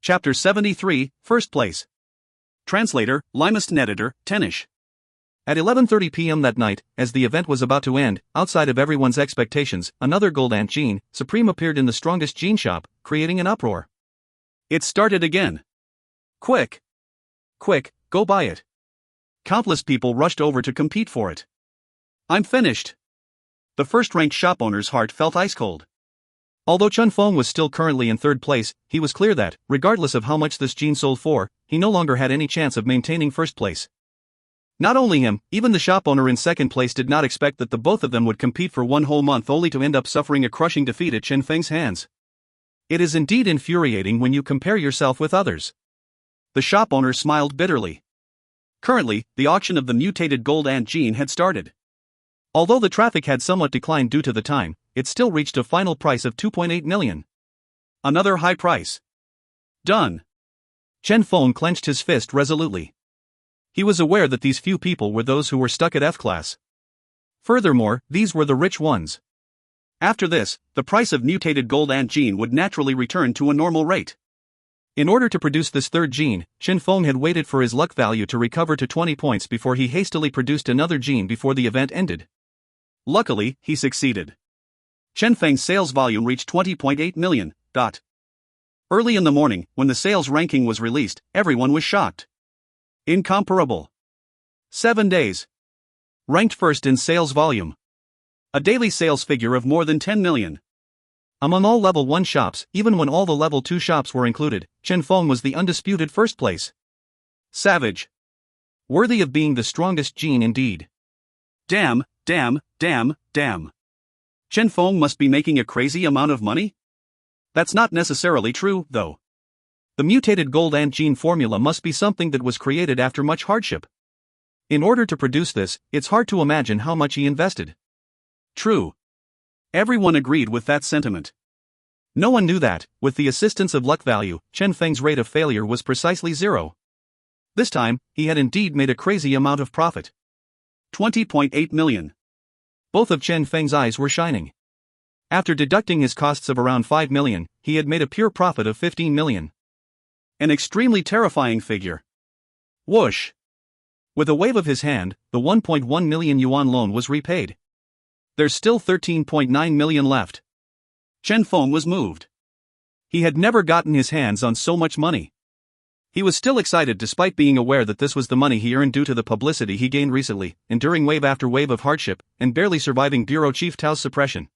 Chapter 73, First Place. Translator, Limest Editor, Tenish. At 11:30 p.m. that night, as the event was about to end, outside of everyone's expectations, another gold ant gene, Supreme, appeared in the strongest gene shop, creating an uproar. It started again. Quick! Quick, go buy it. Countless people rushed over to compete for it. I'm finished. The first-ranked shop owner's heart felt ice-cold. Although Chen Feng was still currently in third place, he was clear that, regardless of how much this gene sold for, he no longer had any chance of maintaining first place. Not only him, even the shop owner in second place did not expect that the both of them would compete for one whole month only to end up suffering a crushing defeat at Chen Feng's hands. It is indeed infuriating when you compare yourself with others. The shop owner smiled bitterly. Currently, the auction of the mutated gold ant gene had started. Although the traffic had somewhat declined due to the time, it still reached a final price of 2.8 million. Another high price. Done. Chen Feng clenched his fist resolutely. He was aware that these few people were those who were stuck at F class. Furthermore, these were the rich ones. After this, the price of mutated gold ant gene would naturally return to a normal rate. In order to produce this third gene, Chen Feng had waited for his luck value to recover to 20 points before he hastily produced another gene before the event ended. Luckily, he succeeded. Chen Feng's sales volume reached 20.8 million. Early in the morning, when the sales ranking was released, everyone was shocked. Incomparable. 7 days. Ranked first in sales volume. A daily sales figure of more than 10 million. Among all level 1 shops, even when all the level 2 shops were included, Chen Feng was the undisputed first place. Savage. Worthy of being the strongest gene indeed. Damn. Chen Feng must be making a crazy amount of money? That's not necessarily true, though. The mutated gold ant gene formula must be something that was created after much hardship. In order to produce this, it's hard to imagine how much he invested. True. Everyone agreed with that sentiment. No one knew that, with the assistance of luck value, Chen Feng's rate of failure was precisely 0. This time, he had indeed made a crazy amount of profit. 20.8 million. Both of Chen Feng's eyes were shining. After deducting his costs of around 5 million, he had made a pure profit of 15 million. An extremely terrifying figure. Whoosh! With a wave of his hand, the 1.1 million yuan loan was repaid. There's still 13.9 million left. Chen Feng was moved. He had never gotten his hands on so much money. He was still excited despite being aware that this was the money he earned due to the publicity he gained recently, enduring wave after wave of hardship, and barely surviving Bureau Chief Tao's suppression.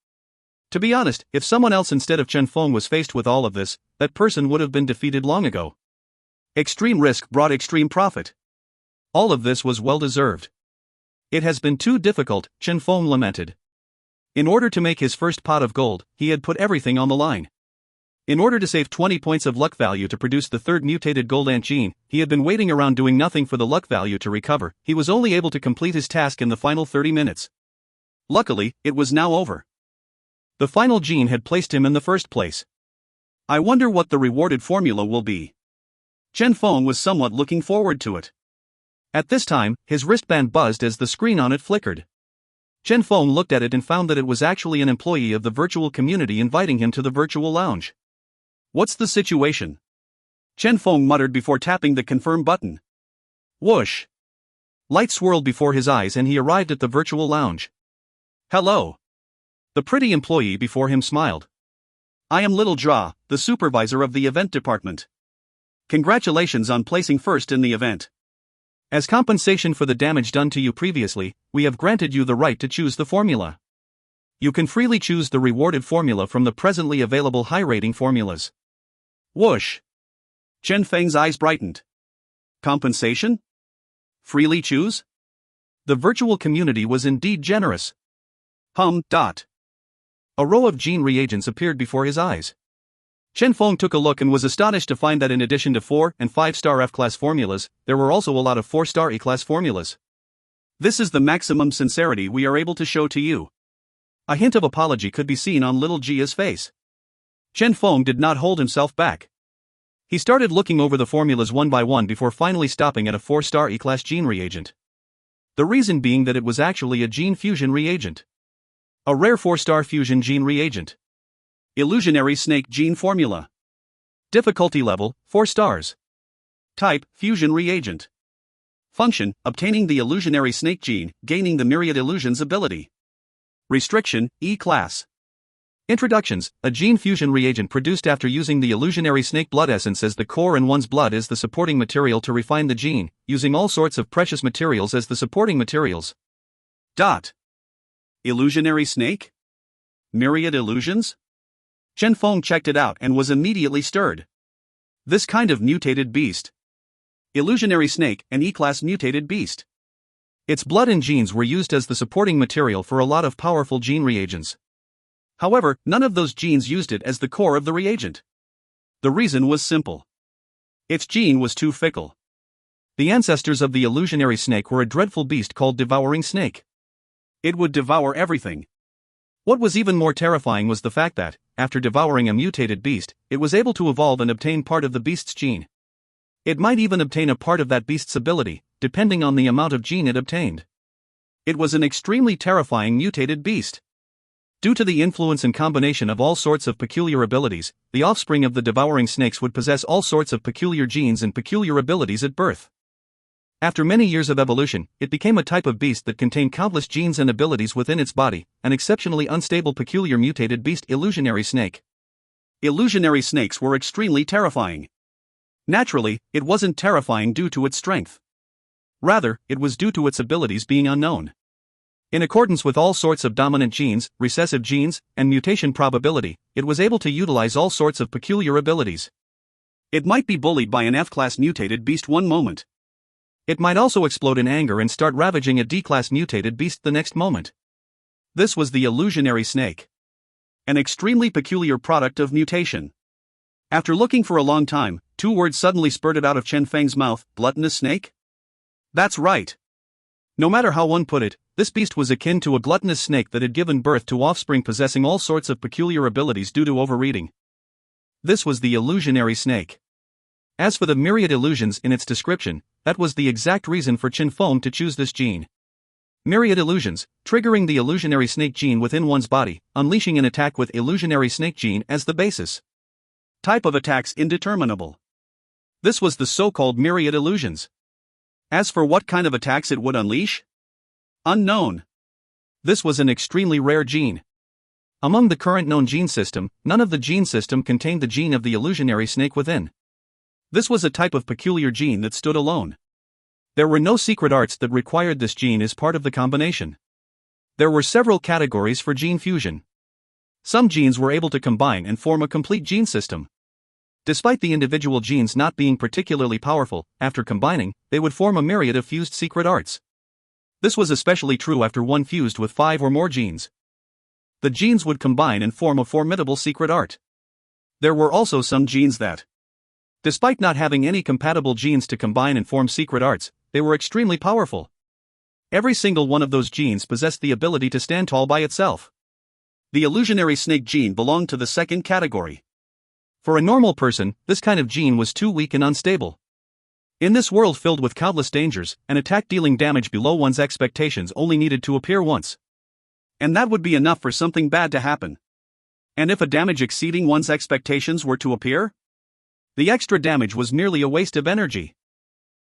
To be honest, if someone else instead of Chen Feng was faced with all of this, that person would have been defeated long ago. Extreme risk brought extreme profit. All of this was well deserved. It has been too difficult, Chen Feng lamented. In order to make his first pot of gold, he had put everything on the line. In order to save 20 points of luck value to produce the third mutated gold ant gene, he had been waiting around doing nothing for the luck value to recover. He was only able to complete his task in the final 30 minutes. Luckily, it was now over. The final gene had placed him in the first place. I wonder what the rewarded formula will be. Chen Feng was somewhat looking forward to it. At this time, his wristband buzzed as the screen on it flickered. Chen Feng looked at it and found that it was actually an employee of the virtual community inviting him to the virtual lounge. What's the situation? Chen Feng muttered before tapping the confirm button. Whoosh! Light swirled before his eyes and he arrived at the virtual lounge. Hello! The pretty employee before him smiled. I am Little Jia, the supervisor of the event department. Congratulations on placing first in the event. As compensation for the damage done to you previously, we have granted you the right to choose the formula. You can freely choose the rewarded formula from the presently available high-rating formulas. Whoosh! Chen Feng's eyes brightened. Compensation? Freely choose? The virtual community was indeed generous. A row of gene reagents appeared before his eyes. Chen Feng took a look and was astonished to find that in addition to 4- and 5-star F-class formulas, there were also a lot of 4-star E-class formulas. This is the maximum sincerity we are able to show to you. A hint of apology could be seen on little Jia's face. Chen Feng did not hold himself back. He started looking over the formulas one by one before finally stopping at a 4-star E-class gene reagent. The reason being that it was actually a gene fusion reagent. A rare 4-star fusion gene reagent. Illusionary snake gene formula. Difficulty level, 4 stars. Type, fusion reagent. Function, obtaining the illusionary snake gene, gaining the myriad illusions ability. Restriction, E-class. Introductions, a gene fusion reagent produced after using the illusionary snake blood essence as the core and one's blood as the supporting material to refine the gene, using all sorts of precious materials as the supporting materials. Illusionary snake? Myriad illusions? Chen Feng checked it out and was immediately stirred. This kind of mutated beast. Illusionary snake, an E-class mutated beast. Its blood and genes were used as the supporting material for a lot of powerful gene reagents. However, none of those genes used it as the core of the reagent. The reason was simple. Its gene was too fickle. The ancestors of the illusionary snake were a dreadful beast called devouring snake. It would devour everything. What was even more terrifying was the fact that, after devouring a mutated beast, it was able to evolve and obtain part of the beast's gene. It might even obtain a part of that beast's ability, depending on the amount of gene it obtained. It was an extremely terrifying mutated beast. Due to the influence and combination of all sorts of peculiar abilities, the offspring of the devouring snakes would possess all sorts of peculiar genes and peculiar abilities at birth. After many years of evolution, it became a type of beast that contained countless genes and abilities within its body, an exceptionally unstable peculiar mutated beast illusionary snake. Illusionary snakes were extremely terrifying. Naturally, it wasn't terrifying due to its strength. Rather, it was due to its abilities being unknown. In accordance with all sorts of dominant genes, recessive genes, and mutation probability, it was able to utilize all sorts of peculiar abilities. It might be bullied by an F-class mutated beast one moment. It might also explode in anger and start ravaging a D-class mutated beast the next moment. This was the illusionary snake. An extremely peculiar product of mutation. After looking for a long time, 2 words suddenly spurted out of Chen Feng's mouth: gluttonous snake? That's right. No matter how one put it, this beast was akin to a gluttonous snake that had given birth to offspring possessing all sorts of peculiar abilities due to overeating. This was the illusionary snake. As for the myriad illusions in its description, that was the exact reason for Chen Feng to choose this gene. Myriad illusions, triggering the illusionary snake gene within one's body, unleashing an attack with illusionary snake gene as the basis. Type of attacks indeterminable. This was the so-called myriad illusions. As for what kind of attacks it would unleash? Unknown. This was an extremely rare gene. Among the current known gene system, none of the gene system contained the gene of the illusionary snake within. This was a type of peculiar gene that stood alone. There were no secret arts that required this gene as part of the combination. There were several categories for gene fusion. Some genes were able to combine and form a complete gene system. Despite the individual genes not being particularly powerful, after combining, they would form a myriad of fused secret arts. This was especially true after one fused with 5 or more genes. The genes would combine and form a formidable secret art. There were also some genes that, despite not having any compatible genes to combine and form secret arts, they were extremely powerful. Every single one of those genes possessed the ability to stand tall by itself. The illusionary snake gene belonged to the second category. For a normal person, this kind of gene was too weak and unstable. In this world filled with countless dangers, an attack dealing damage below one's expectations only needed to appear once. And that would be enough for something bad to happen. And if a damage exceeding one's expectations were to appear? The extra damage was merely a waste of energy.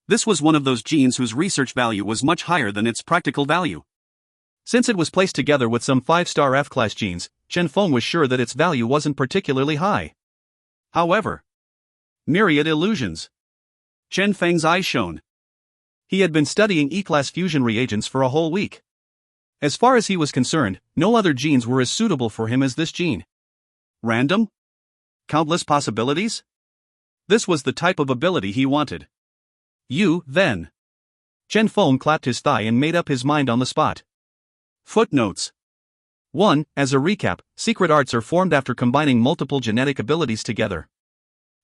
This was one of those genes whose research value was much higher than its practical value. Since it was placed together with some 5-star F-class genes, Chen Feng was sure that its value wasn't particularly high. However, myriad illusions. Chen Feng's eyes shone. He had been studying E-class fusion reagents for a whole week. As far as he was concerned, no other genes were as suitable for him as this gene. Random? Countless possibilities? This was the type of ability he wanted. You, then. Chen Feng clapped his thigh and made up his mind on the spot. Footnotes. 1. As a recap, secret arts are formed after combining multiple genetic abilities together.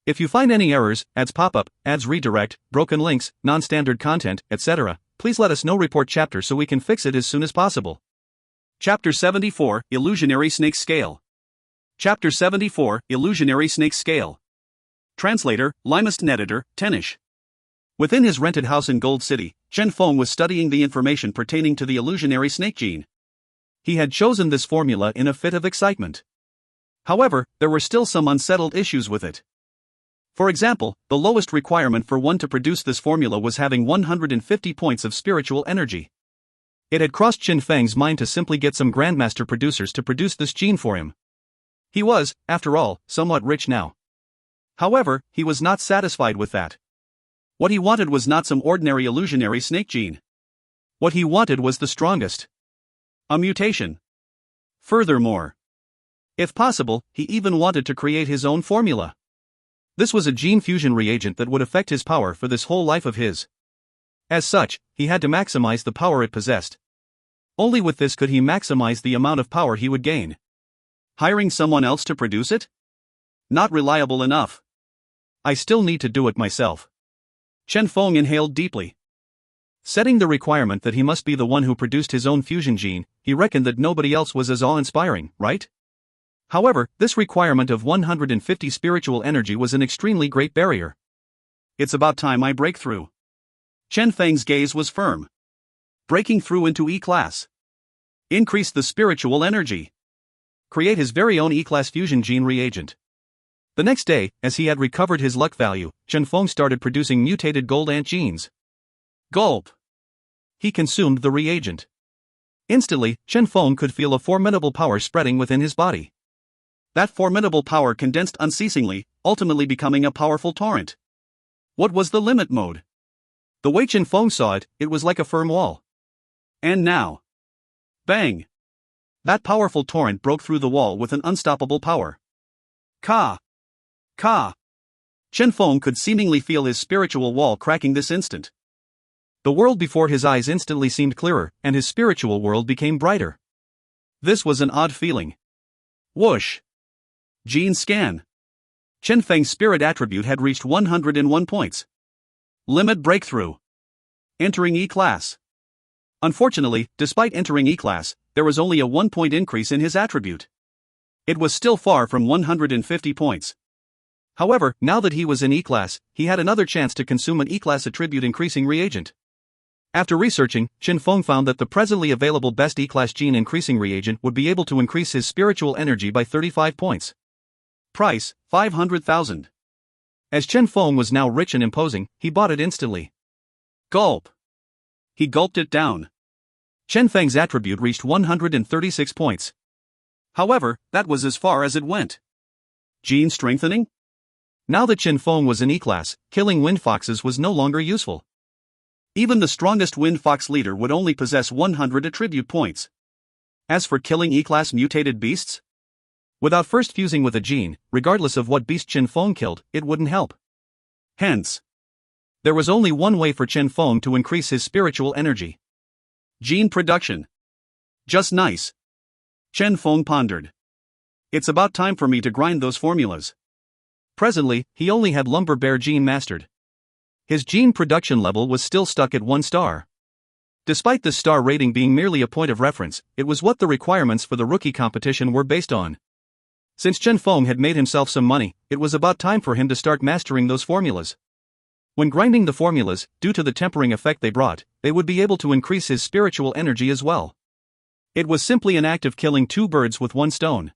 If you find any errors, ads pop up, ads redirect, broken links, non-standard content, etc., please let us know. Report chapter so we can fix it as soon as possible. Chapter 74, Illusionary Snake Scale. Chapter 74, Illusionary Snake Scale. Translator, Limest Editor, Tenish. Within his rented house in Gold City, Chen Feng was studying the information pertaining to the illusionary snake gene. He had chosen this formula in a fit of excitement. However, there were still some unsettled issues with it. For example, the lowest requirement for one to produce this formula was having 150 points of spiritual energy. It had crossed Chen Feng's mind to simply get some grandmaster producers to produce this gene for him. He was, after all, somewhat rich now. However, he was not satisfied with that. What he wanted was not some ordinary illusionary snake gene. What he wanted was the strongest. A mutation. Furthermore, if possible, he even wanted to create his own formula. This was a gene fusion reagent that would affect his power for this whole life of his. As such, he had to maximize the power it possessed. Only with this could he maximize the amount of power he would gain. Hiring someone else to produce it? Not reliable enough. I still need to do it myself. Chen Feng inhaled deeply. Setting the requirement that he must be the one who produced his own fusion gene, he reckoned that nobody else was as awe-inspiring, right? However, this requirement of 150 spiritual energy was an extremely great barrier. It's about time I break through. Chen Feng's gaze was firm. Breaking through into E-class. Increase the spiritual energy. Create his very own E-class fusion gene reagent. The next day, as he had recovered his luck value, Chen Feng started producing mutated gold ant genes. Gulp. He consumed the reagent. Instantly, Chen Feng could feel a formidable power spreading within his body. That formidable power condensed unceasingly, ultimately becoming a powerful torrent. What was the limit mode? The way Chen Feng saw it, it was like a firm wall. And now. Bang! That powerful torrent broke through the wall with an unstoppable power. Ka! Ka! Chen Feng could seemingly feel his spiritual wall cracking this instant. The world before his eyes instantly seemed clearer, and his spiritual world became brighter. This was an odd feeling. Whoosh! Gene scan. Chen Feng's spirit attribute had reached 101 points. Limit breakthrough. Entering E-class. Unfortunately, despite entering E-class, there was only a 1-point increase in his attribute. It was still far from 150 points. However, now that he was in E-class, he had another chance to consume an E-class attribute increasing reagent. After researching, Chen Feng found that the presently available best E-class gene increasing reagent would be able to increase his spiritual energy by 35 points. Price, 500,000. As Chen Feng was now rich and imposing, he bought it instantly. Gulp. He gulped it down. Chen Feng's attribute reached 136 points. However, that was as far as it went. Gene strengthening? Now that Chen Feng was in E-class, killing wind foxes was no longer useful. Even the strongest wind fox leader would only possess 100 attribute points. As for killing E-class mutated beasts? Without first fusing with a gene, regardless of what beast Chen Feng killed, it wouldn't help. Hence, there was only one way for Chen Feng to increase his spiritual energy. Gene production. Just nice. Chen Feng pondered. It's about time for me to grind those formulas. Presently, he only had Lumber Bear gene mastered. His gene production level was still stuck at 1 star. Despite this star rating being merely a point of reference, it was what the requirements for the rookie competition were based on. Since Chen Feng had made himself some money, it was about time for him to start mastering those formulas. When grinding the formulas, due to the tempering effect they brought, they would be able to increase his spiritual energy as well. It was simply an act of killing 2 birds with 1 stone.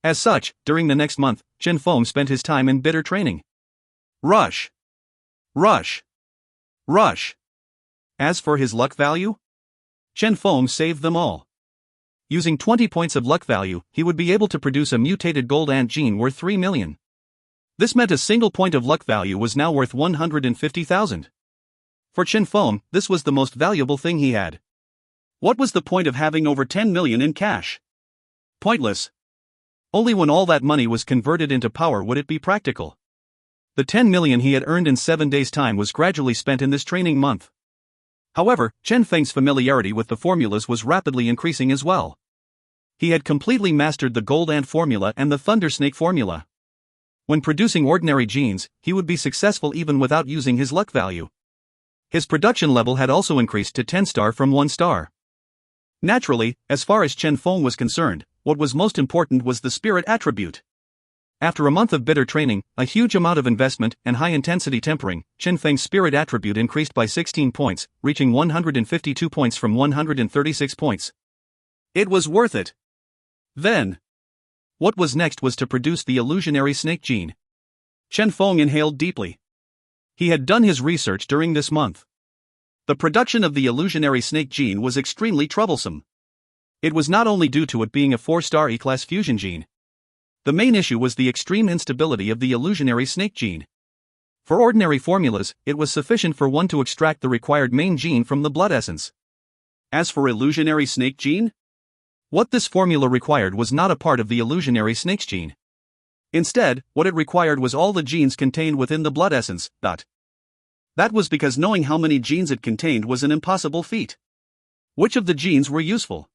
As such, during the next month, Chen Feng spent his time in bitter training. Rush. Rush. Rush. As for his luck value, Chen Feng saved them all. Using 20 points of luck value, he would be able to produce a mutated gold ant gene worth 3 million. This meant a single point of luck value was now worth 150,000. For Chen Feng, this was the most valuable thing he had. What was the point of having over 10 million in cash? Pointless. Only when all that money was converted into power would it be practical. The 10 million he had earned in 7 days' time was gradually spent in this training month. However, Chen Feng's familiarity with the formulas was rapidly increasing as well. He had completely mastered the Gold Ant formula and the Thunder Snake formula. When producing ordinary genes, he would be successful even without using his luck value. His production level had also increased to 10 star from 1 star. Naturally, as far as Chen Feng was concerned, what was most important was the spirit attribute. After a month of bitter training, a huge amount of investment, and high-intensity tempering, Chen Feng's spirit attribute increased by 16 points, reaching 152 points from 136 points. It was worth it. Then, what was next was to produce the illusionary snake gene. Chen Feng inhaled deeply. He had done his research during this month. The production of the illusionary snake gene was extremely troublesome. It was not only due to it being a 4-star E-class fusion gene. The main issue was the extreme instability of the illusionary snake gene. For ordinary formulas, it was sufficient for one to extract the required main gene from the blood essence. As for illusionary snake gene, what this formula required was not a part of the illusionary snake's gene. Instead, what it required was all the genes contained within the blood essence. That was because knowing how many genes it contained was an impossible feat. Which of the genes were useful?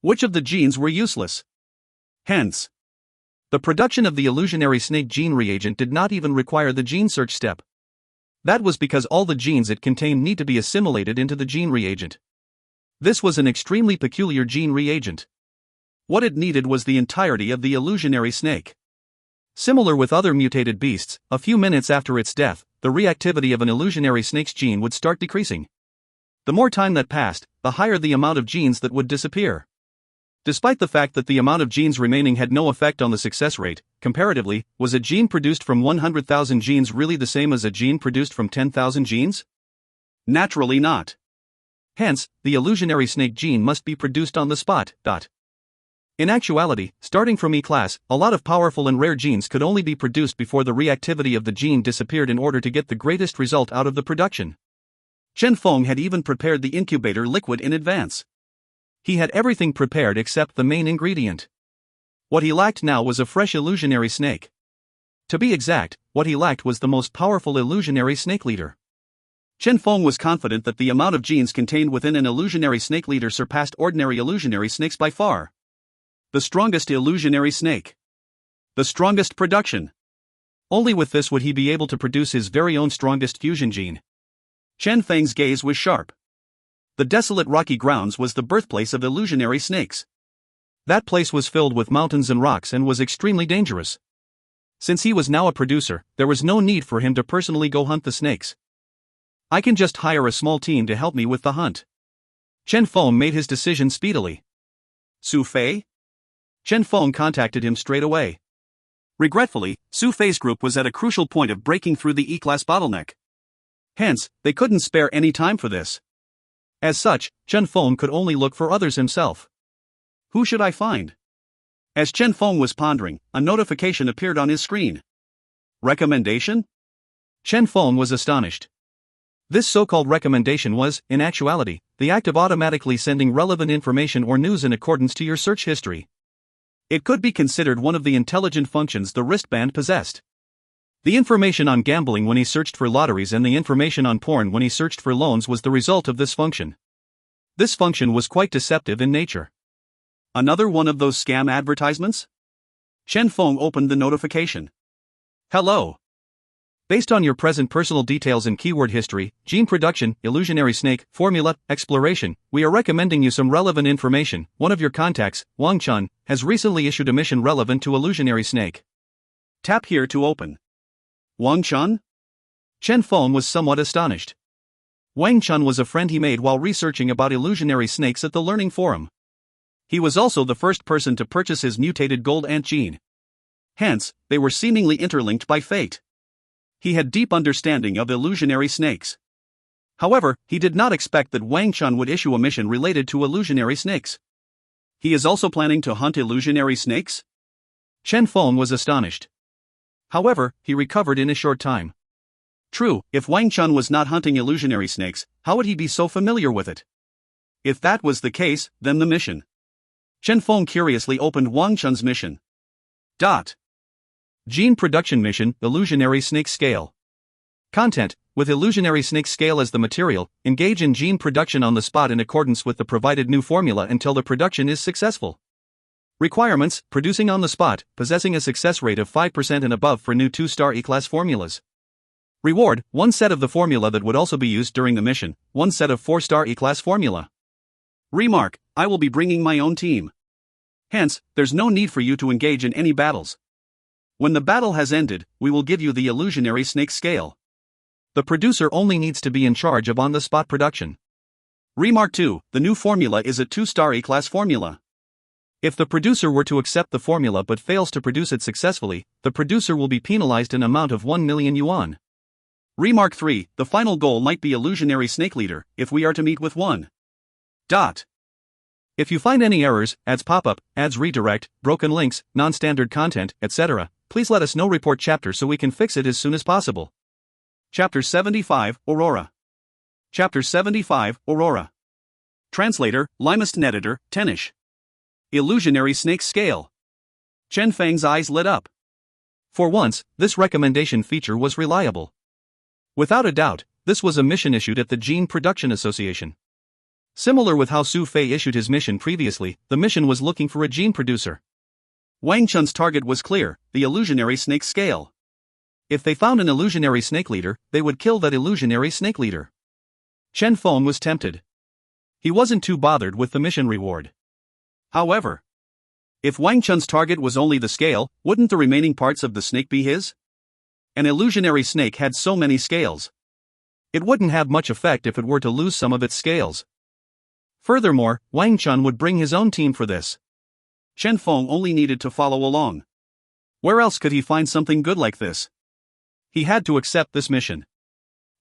Which of the genes were useless? Hence, the production of the illusionary snake gene reagent did not even require the gene search step. That was because all the genes it contained need to be assimilated into the gene reagent. This was an extremely peculiar gene reagent. What it needed was the entirety of the illusionary snake. Similar with other mutated beasts, a few minutes after its death, the reactivity of an illusionary snake's gene would start decreasing. The more time that passed, the higher the amount of genes that would disappear. Despite the fact that the amount of genes remaining had no effect on the success rate, comparatively, was a gene produced from 100,000 genes really the same as a gene produced from 10,000 genes? Naturally not. Hence, the illusionary snake gene must be produced on the spot. In actuality, starting from E-class, a lot of powerful and rare genes could only be produced before the reactivity of the gene disappeared in order to get the greatest result out of the production. Chen Feng had even prepared the incubator liquid in advance. He had everything prepared except the main ingredient. What he lacked now was a fresh illusionary snake. To be exact, what he lacked was the most powerful illusionary snake leader. Chen Feng was confident that the amount of genes contained within an illusionary snake leader surpassed ordinary illusionary snakes by far. The strongest illusionary snake. The strongest production. Only with this would he be able to produce his very own strongest fusion gene. Chen Feng's gaze was sharp. The desolate rocky grounds was the birthplace of illusionary snakes. That place was filled with mountains and rocks and was extremely dangerous. Since he was now a producer, there was no need for him to personally go hunt the snakes. I can just hire a small team to help me with the hunt. Chen Feng made his decision speedily. Su Fei? Chen Feng contacted him straight away. Regretfully, Su Fei's group was at a crucial point of breaking through the E-class bottleneck. Hence, they couldn't spare any time for this. As such, Chen Feng could only look for others himself. Who should I find? As Chen Feng was pondering, a notification appeared on his screen. Recommendation? Chen Feng was astonished. This so-called recommendation was, in actuality, the act of automatically sending relevant information or news in accordance to your search history. It could be considered one of the intelligent functions the wristband possessed. The information on gambling when he searched for lotteries and the information on porn when he searched for loans was the result of this function. This function was quite deceptive in nature. Another one of those scam advertisements? Chen Feng opened the notification. Hello. Based on your present personal details and keyword history, gene production, illusionary snake, formula, exploration, we are recommending you some relevant information. One of your contacts, Chen, has recently issued a mission relevant to illusionary snake. Tap here to open. Chen? Chen Feng was somewhat astonished. Chen was a friend he made while researching about illusionary snakes at the Learning Forum. He was also the first person to purchase his mutated gold ant gene. Hence, they were seemingly interlinked by fate. He had deep understanding of illusionary snakes. However, he did not expect that Chen would issue a mission related to illusionary snakes. He is also planning to hunt illusionary snakes? Chen Feng was astonished. However, he recovered in a short time. True, if Chen was not hunting illusionary snakes, how would he be so familiar with it? If that was the case, then the mission. Chen Feng curiously opened Chen's mission. Gene production mission, illusionary snake scale. Content: with illusionary snake scale as the material, engage in gene production on the spot in accordance with the provided new formula until the production is successful. Requirements: producing on the spot, possessing a success rate of 5% and above for new 2-star E-class formulas. Reward: one set of the formula that would also be used during the mission, one set of 4-star E-class formula. Remark: I will be bringing my own team. Hence, there's no need for you to engage in any battles. When the battle has ended, we will give you the illusionary snake scale. The producer only needs to be in charge of on-the-spot production. Remark 2, the new formula is a 2-star E-class formula. If the producer were to accept the formula but fails to produce it successfully, the producer will be penalized an amount of 1 million yuan. Remark 3, the final goal might be illusionary snake leader, if we are to meet with one. If you find any errors, ads pop-up, ads redirect, broken links, non-standard content, etc., please let us know. Report chapter so we can fix it as soon as possible. Chapter 75, Aurora. Chapter 75, Aurora. Translator, Limest Editor, Tenish. Illusionary snake scale. Chen Feng's eyes lit up. For once, this recommendation feature was reliable. Without a doubt, this was a mission issued at the Gene Production Association. Similar with how Su Fei issued his mission previously, the mission was looking for a gene producer. Chen's target was clear, the illusionary snake scale. If they found an illusionary snake leader, they would kill that illusionary snake leader. Chen Feng was tempted. He wasn't too bothered with the mission reward. However, if Chen's target was only the scale, wouldn't the remaining parts of the snake be his? An illusionary snake had so many scales. It wouldn't have much effect if it were to lose some of its scales. Furthermore, Chen would bring his own team for this. Chen Feng only needed to follow along. Where else could he find something good like this? He had to accept this mission.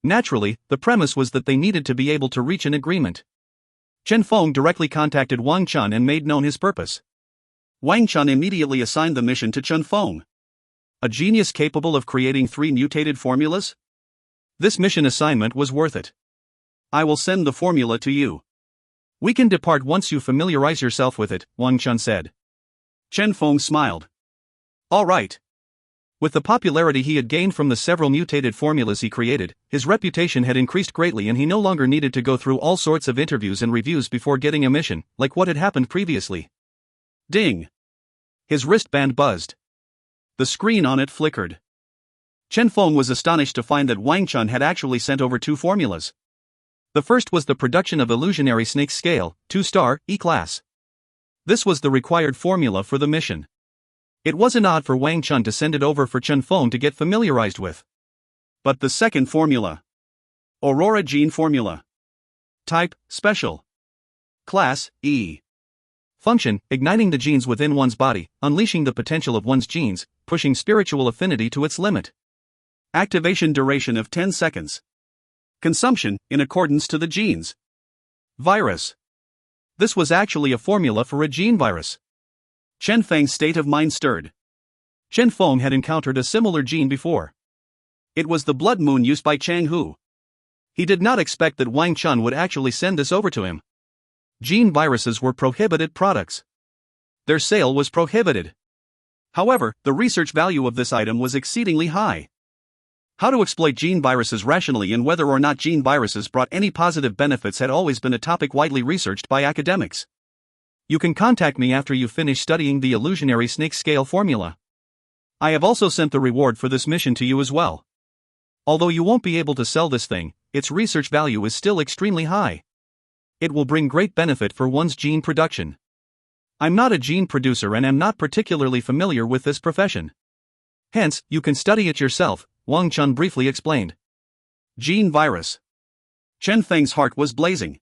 Naturally, the premise was that they needed to be able to reach an agreement. Chen Feng directly contacted Chen and made known his purpose. Chen immediately assigned the mission to Chen Feng. A genius capable of creating 3 mutated formulas? This mission assignment was worth it. I will send the formula to you. We can depart once you familiarize yourself with it, Chen said. Chen Feng smiled. All right. With the popularity he had gained from the several mutated formulas he created, his reputation had increased greatly and he no longer needed to go through all sorts of interviews and reviews before getting a mission, like what had happened previously. Ding! His wristband buzzed. The screen on it flickered. Chen Feng was astonished to find that Chen had actually sent over 2 formulas. The first was the production of illusionary snake scale, 2-star, E-class. This was the required formula for the mission. It wasn't odd for Chen to send it over for Chen Feng to get familiarized with. But the second formula. Aurora Gene Formula. Type, Special. Class, E. Function, igniting the genes within one's body, unleashing the potential of one's genes, pushing spiritual affinity to its limit. Activation duration of 10 seconds. Consumption, in accordance to the genes. Virus. This was actually a formula for a gene virus. Chen Feng's state of mind stirred. Chen Feng had encountered a similar gene before. It was the blood moon used by Chang Hu. He did not expect that Chen would actually send this over to him. Gene viruses were prohibited products. their sale was prohibited. However, the research value of this item was exceedingly high. How to exploit gene viruses rationally and whether or not gene viruses brought any positive benefits had always been a topic widely researched by academics. You can contact me after you finish studying the illusionary snake scale formula. I have also sent the reward for this mission to you as well. Although you won't be able to sell this thing, its research value is still extremely high. It will bring great benefit for one's gene production. I'm not a gene producer and am not particularly familiar with this profession. Hence, you can study it yourself, Wang Chun briefly explained. Gene virus. Chen Feng's heart was blazing.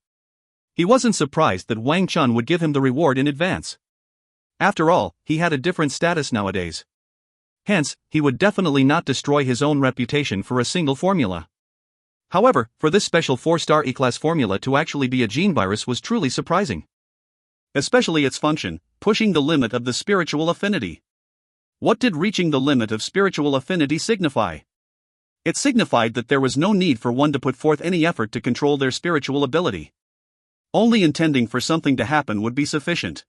He wasn't surprised that Wang Chun would give him the reward in advance. After all, he had a different status nowadays. Hence, he would definitely not destroy his own reputation for a single formula. However, for this special 4-star E-class formula to actually be a gene virus was truly surprising. Especially its function, pushing the limit of the spiritual affinity. What did reaching the limit of spiritual affinity signify? It signified that there was no need for one to put forth any effort to control their spiritual ability. Only intending for something to happen would be sufficient.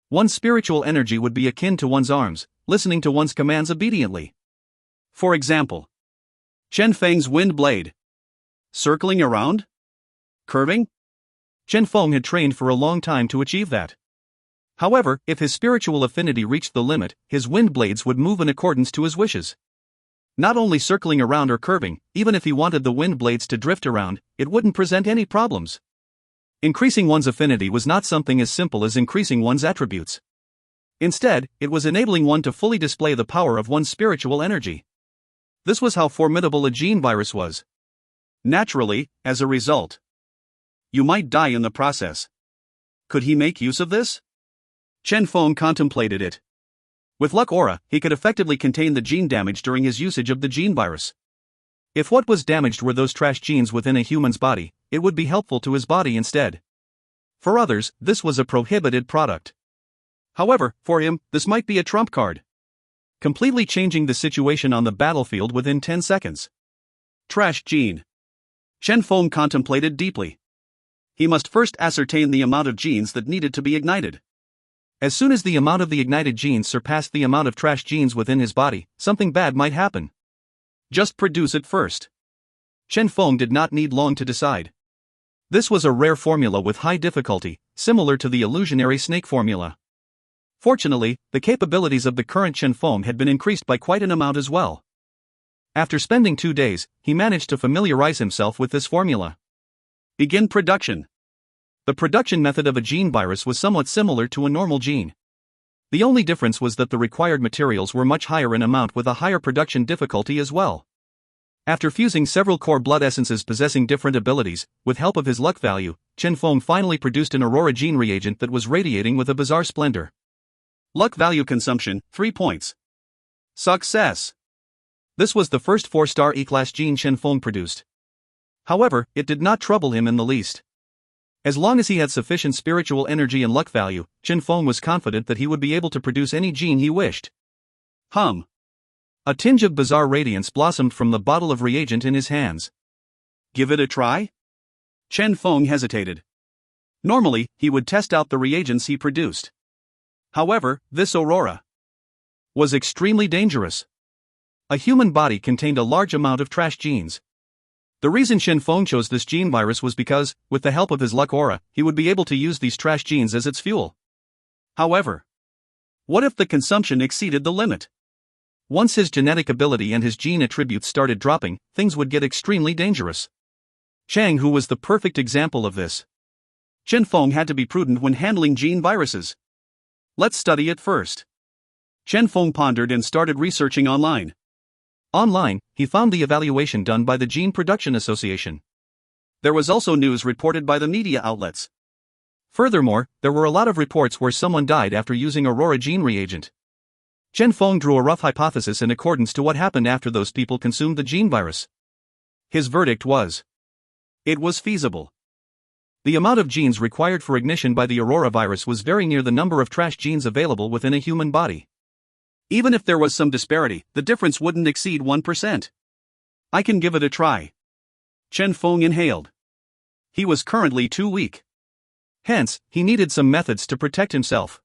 One's spiritual energy would be akin to one's arms, listening to one's commands obediently. For example, Chen Feng's wind blade. Circling around? Curving? Chen Feng had trained for a long time to achieve that. However, if his spiritual affinity reached the limit, his wind blades would move in accordance to his wishes. Not only circling around or curving, even if he wanted the wind blades to drift around, it wouldn't present any problems. Increasing one's affinity was not something as simple as increasing one's attributes. Instead, it was enabling one to fully display the power of one's spiritual energy. This was how formidable a gene virus was. Naturally, as a result, you might die in the process. Could he make use of this? Chen Feng contemplated it. With Luck Aura, he could effectively contain the gene damage during his usage of the gene virus. If what was damaged were those trash genes within a human's body, it would be helpful to his body instead. For others, this was a prohibited product. However, for him, this might be a trump card. Completely changing the situation on the battlefield within 10 seconds. Trash gene. Chen Feng contemplated deeply. He must first ascertain the amount of genes that needed to be ignited. As soon as the amount of the ignited genes surpassed the amount of trash genes within his body, something bad might happen. Just produce it first. Chen Feng did not need long to decide. This was a rare formula with high difficulty, similar to the illusionary snake formula. Fortunately, the capabilities of the current Chen Feng had been increased by quite an amount as well. After spending 2 days, he managed to familiarize himself with this formula. Begin production. The production method of a gene virus was somewhat similar to a normal gene. The only difference was that the required materials were much higher in amount with a higher production difficulty as well. After fusing several core blood essences possessing different abilities, with help of his luck value, Chen Feng finally produced an Aurora gene reagent that was radiating with a bizarre splendor. Luck value consumption, 3 points. Success. This was the first 4-star E-class gene Chen Feng produced. However, it did not trouble him in the least. As long as he had sufficient spiritual energy and luck value, Chen Feng was confident that he would be able to produce any gene he wished. A tinge of bizarre radiance blossomed from the bottle of reagent in his hands. Give it a try? Chen Feng hesitated. Normally, he would test out the reagents he produced. However, this Aurora was extremely dangerous. A human body contained a large amount of trash genes. The reason Chen Feng chose this gene virus was because, with the help of his luck aura, he would be able to use these trash genes as its fuel. However, what if the consumption exceeded the limit? Once his genetic ability and his gene attributes started dropping, things would get extremely dangerous. Chang, who was the perfect example of this. Chen Feng had to be prudent when handling gene viruses. Let's study it first. Chen Feng pondered and started researching online. Online, he found the evaluation done by the Gene Production Association. There was also news reported by the media outlets. Furthermore, there were a lot of reports where someone died after using Aurora gene reagent. Chen Feng drew a rough hypothesis in accordance to what happened after those people consumed the gene virus. His verdict was: it was feasible. The amount of genes required for ignition by the Aurora virus was very near the number of trash genes available within a human body. Even if there was some disparity, the difference wouldn't exceed 1%. I can give it a try. Chen Feng inhaled. He was currently too weak. Hence, he needed some methods to protect himself.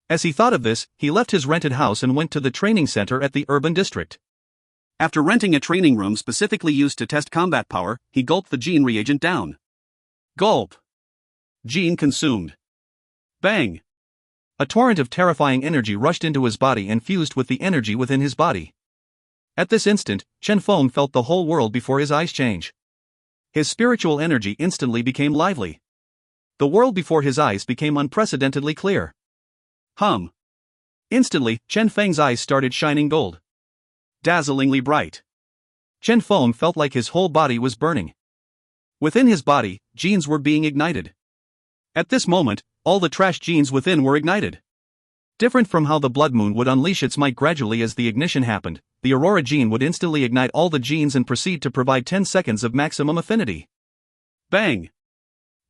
As he thought of this, he left his rented house and went to the training center at the urban district. After renting a training room specifically used to test combat power, he gulped the gene reagent down. Gulp. Gene consumed. Bang. A torrent of terrifying energy rushed into his body and fused with the energy within his body. At this instant, Chen Feng felt the whole world before his eyes change. His spiritual energy instantly became lively. The world before his eyes became unprecedentedly clear. Instantly, Chen Feng's eyes started shining gold. Dazzlingly bright. Chen Feng felt like his whole body was burning. Within his body, genes were being ignited. At this moment, all the trash genes within were ignited. Different from how the blood moon would unleash its might gradually as the ignition happened, the Aurora gene would instantly ignite all the genes and proceed to provide 10 seconds of maximum affinity. Bang!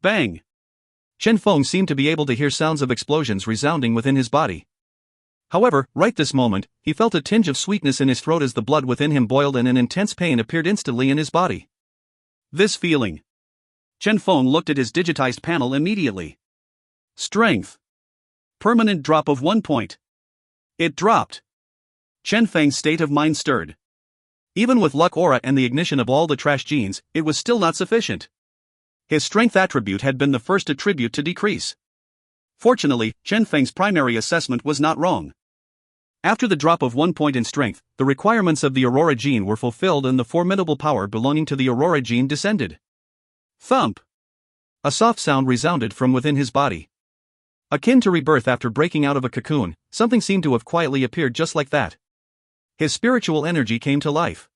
Bang! Chen Feng seemed to be able to hear sounds of explosions resounding within his body. However, right this moment, he felt a tinge of sweetness in his throat as the blood within him boiled and an intense pain appeared instantly in his body. This feeling. Chen Feng looked at his digitized panel immediately. Strength. Permanent drop of 1 point. It dropped. Chen Feng's state of mind stirred. Even with luck aura and the ignition of all the trash genes, it was still not sufficient. His strength attribute had been the first attribute to decrease. Fortunately, Chen Feng's primary assessment was not wrong. After the drop of 1 point in strength, the requirements of the Aurora gene were fulfilled and the formidable power belonging to the Aurora gene descended. Thump! A soft sound resounded from within his body. Akin to rebirth after breaking out of a cocoon, something seemed to have quietly appeared just like that. His spiritual energy came to life.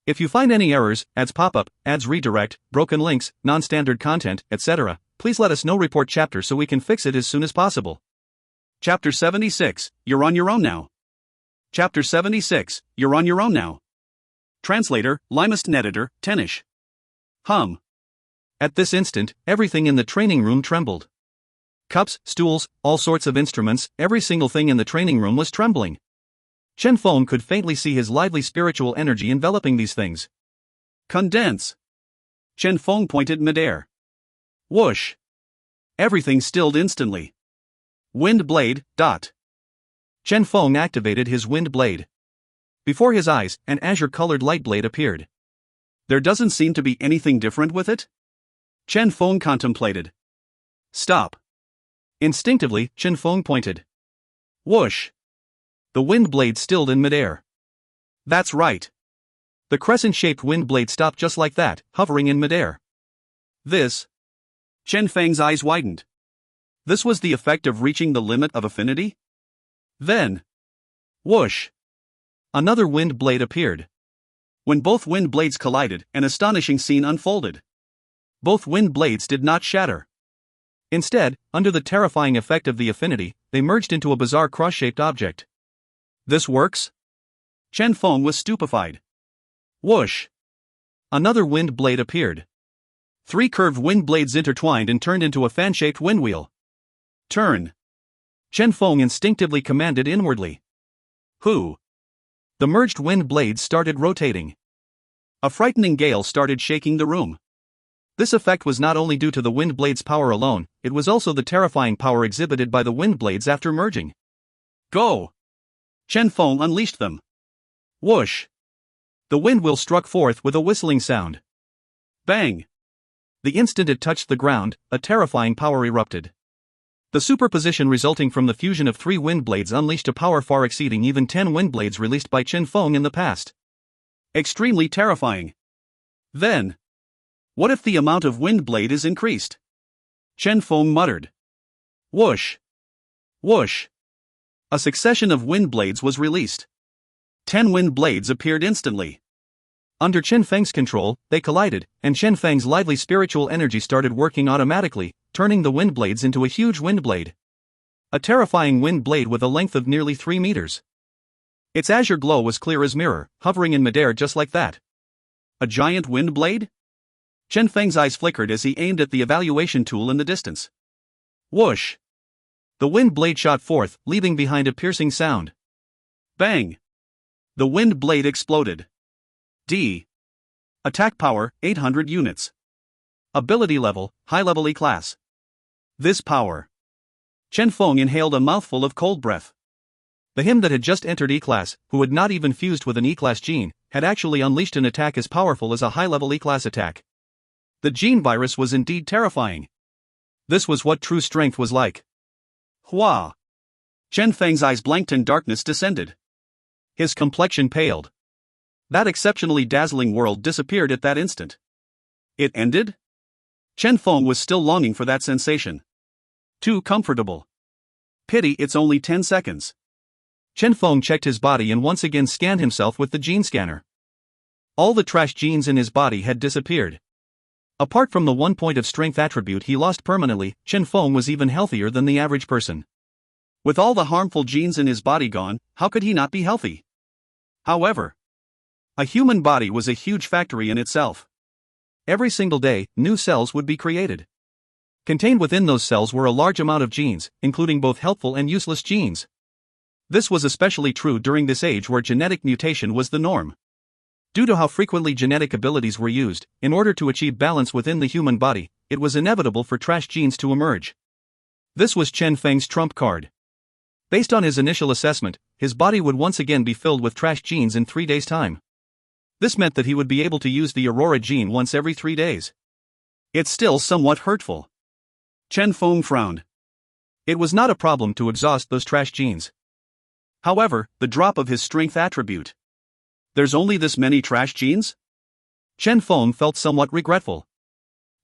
If you find any errors, ads pop-up, ads redirect, broken links, non-standard content, etc., please let us know. Report chapter so we can fix it as soon as possible. Chapter 76, You're on your own now. Chapter 76, You're on your own now. Translator, Limest Editor, Tenish. At this instant, everything in the training room trembled. Cups, stools, all sorts of instruments, every single thing in the training room was trembling. Chen Feng could faintly see his lively spiritual energy enveloping these things. Condense. Chen Feng pointed midair. Whoosh. Everything stilled instantly. Wind blade, dot. Chen Feng activated his wind blade. Before his eyes, an azure-colored light blade appeared. There doesn't seem to be anything different with it? Chen Feng contemplated. Stop. Instinctively, Chen Feng pointed. Whoosh. The wind blade stilled in midair. That's right. The crescent-shaped wind blade stopped just like that, hovering in midair. This. Chen Feng's eyes widened. This was the effect of reaching the limit of affinity? Then. Whoosh. Another wind blade appeared. When both wind blades collided, an astonishing scene unfolded. Both wind blades did not shatter. Instead, under the terrifying effect of the affinity, they merged into a bizarre cross-shaped object. This works? Chen Feng was stupefied. Whoosh! Another wind blade appeared. 3 curved wind blades intertwined and turned into a fan-shaped windwheel. Turn! Chen Feng instinctively commanded inwardly. Who? The merged wind blades started rotating. A frightening gale started shaking the room. This effect was not only due to the wind blades' power alone, it was also the terrifying power exhibited by the wind blades after merging. Go! Chen Feng unleashed them. Whoosh! The windwheel struck forth with a whistling sound. Bang! The instant it touched the ground, a terrifying power erupted. The superposition resulting from the fusion of 3 wind blades unleashed a power far exceeding even 10 wind blades released by Chen Feng in the past. Extremely terrifying. Then, what if the amount of wind blade is increased? Chen Feng muttered. Whoosh! Whoosh! A succession of wind blades was released. 10 wind blades appeared instantly. Under Chen Feng's control, they collided, and Chen Feng's lively spiritual energy started working automatically, turning the wind blades into a huge wind blade. A terrifying wind blade with a length of nearly 3 meters. Its azure glow was clear as mirror, hovering in midair just like that. A giant wind blade? Chen Feng's eyes flickered as he aimed at the evaluation tool in the distance. Whoosh! The wind blade shot forth, leaving behind a piercing sound. Bang! The wind blade exploded. D. Attack power, 800 units. Ability level, high level E class. This power. Chen Feng inhaled a mouthful of cold breath. The him that had just entered E-Class, who had not even fused with an E-Class gene, had actually unleashed an attack as powerful as a high-level E-Class attack. The gene virus was indeed terrifying. This was what true strength was like. Hua! Chen Feng's eyes blanked and darkness descended. His complexion paled. That exceptionally dazzling world disappeared at that instant. It ended? Chen Feng was still longing for that sensation. Too comfortable. Pity it's only 10 seconds. Chen Feng checked his body and once again scanned himself with the gene scanner. All the trash genes in his body had disappeared. Apart from the 1 point of strength attribute he lost permanently, Chen Feng was even healthier than the average person. With all the harmful genes in his body gone, how could he not be healthy? However, a human body was a huge factory in itself. Every single day, new cells would be created. Contained within those cells were a large amount of genes, including both helpful and useless genes. This was especially true during this age where genetic mutation was the norm. Due to how frequently genetic abilities were used, in order to achieve balance within the human body, it was inevitable for trash genes to emerge. This was Chen Feng's trump card. Based on his initial assessment, his body would once again be filled with trash genes in 3 days' time. This meant that he would be able to use the Aurora gene once every 3 days. It's still somewhat hurtful. Chen Feng frowned. It was not a problem to exhaust those trash genes. However, the drop of his strength attribute. There's only this many trash genes? Chen Feng felt somewhat regretful.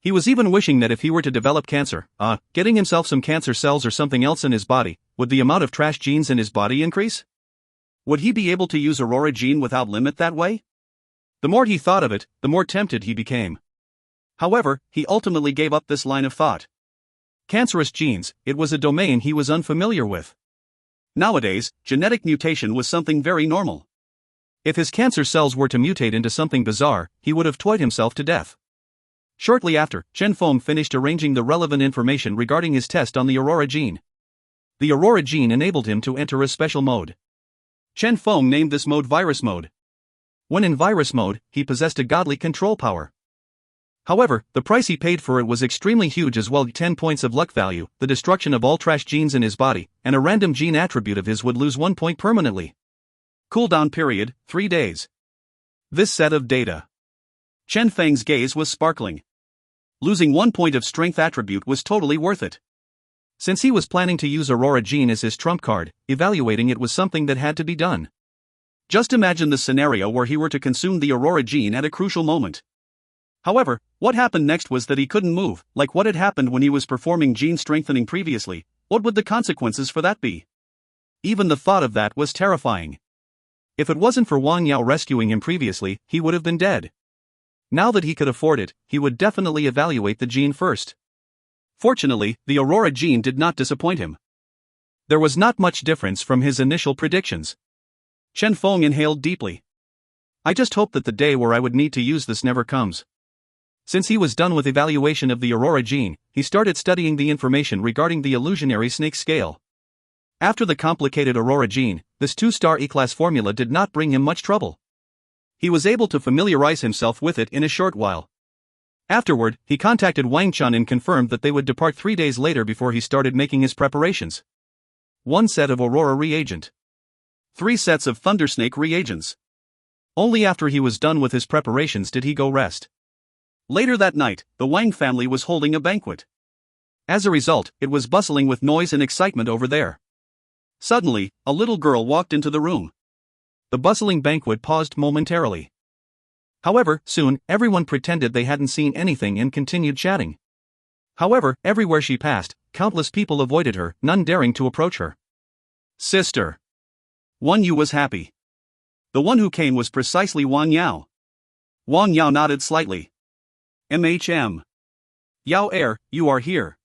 He was even wishing that if he were to develop cancer, getting himself some cancer cells or something else in his body, would the amount of trash genes in his body increase? Would he be able to use Aurora gene without limit that way? The more he thought of it, the more tempted he became. However, he ultimately gave up this line of thought. Cancerous genes, it was a domain he was unfamiliar with. Nowadays, genetic mutation was something very normal. If his cancer cells were to mutate into something bizarre, he would have toyed himself to death. Shortly after, Chen Feng finished arranging the relevant information regarding his test on the Aurora gene. The Aurora gene enabled him to enter a special mode. Chen Feng named this mode Virus Mode. When in Virus Mode, he possessed a godly control power. However, the price he paid for it was extremely huge as well. 10 points of luck value, the destruction of all trash genes in his body, and a random gene attribute of his would lose 1 point permanently. Cooldown period, 3 days. This set of data. Chen Feng's gaze was sparkling. Losing 1 point of strength attribute was totally worth it. Since he was planning to use Aurora gene as his trump card, evaluating it was something that had to be done. Just imagine the scenario where he were to consume the Aurora gene at a crucial moment. However, what happened next was that he couldn't move, like what had happened when he was performing gene strengthening previously. What would the consequences for that be? Even the thought of that was terrifying. If it wasn't for Wang Yao rescuing him previously, he would have been dead. Now that he could afford it, he would definitely evaluate the gene first. Fortunately, the Aurora gene did not disappoint him. There was not much difference from his initial predictions. Chen Feng inhaled deeply. I just hope that the day where I would need to use this never comes. Since he was done with evaluation of the Aurora gene, he started studying the information regarding the illusionary snake scale. After the complicated Aurora gene, this 2-star E-class formula did not bring him much trouble. He was able to familiarize himself with it in a short while. Afterward, he contacted Wang Chun and confirmed that they would depart 3 days later before he started making his preparations. 1 set of Aurora reagent. 3 sets of Thundersnake reagents. Only after he was done with his preparations did he go rest. Later that night, the Wang family was holding a banquet. As a result, it was bustling with noise and excitement over there. Suddenly, a little girl walked into the room. The bustling banquet paused momentarily. However, soon, everyone pretended they hadn't seen anything and continued chatting. However, everywhere she passed, countless people avoided her, none daring to approach her. Sister. Wang Yu was happy. The one who came was precisely Wang Yao. Wang Yao nodded slightly. MHM. Yao Air, you are here.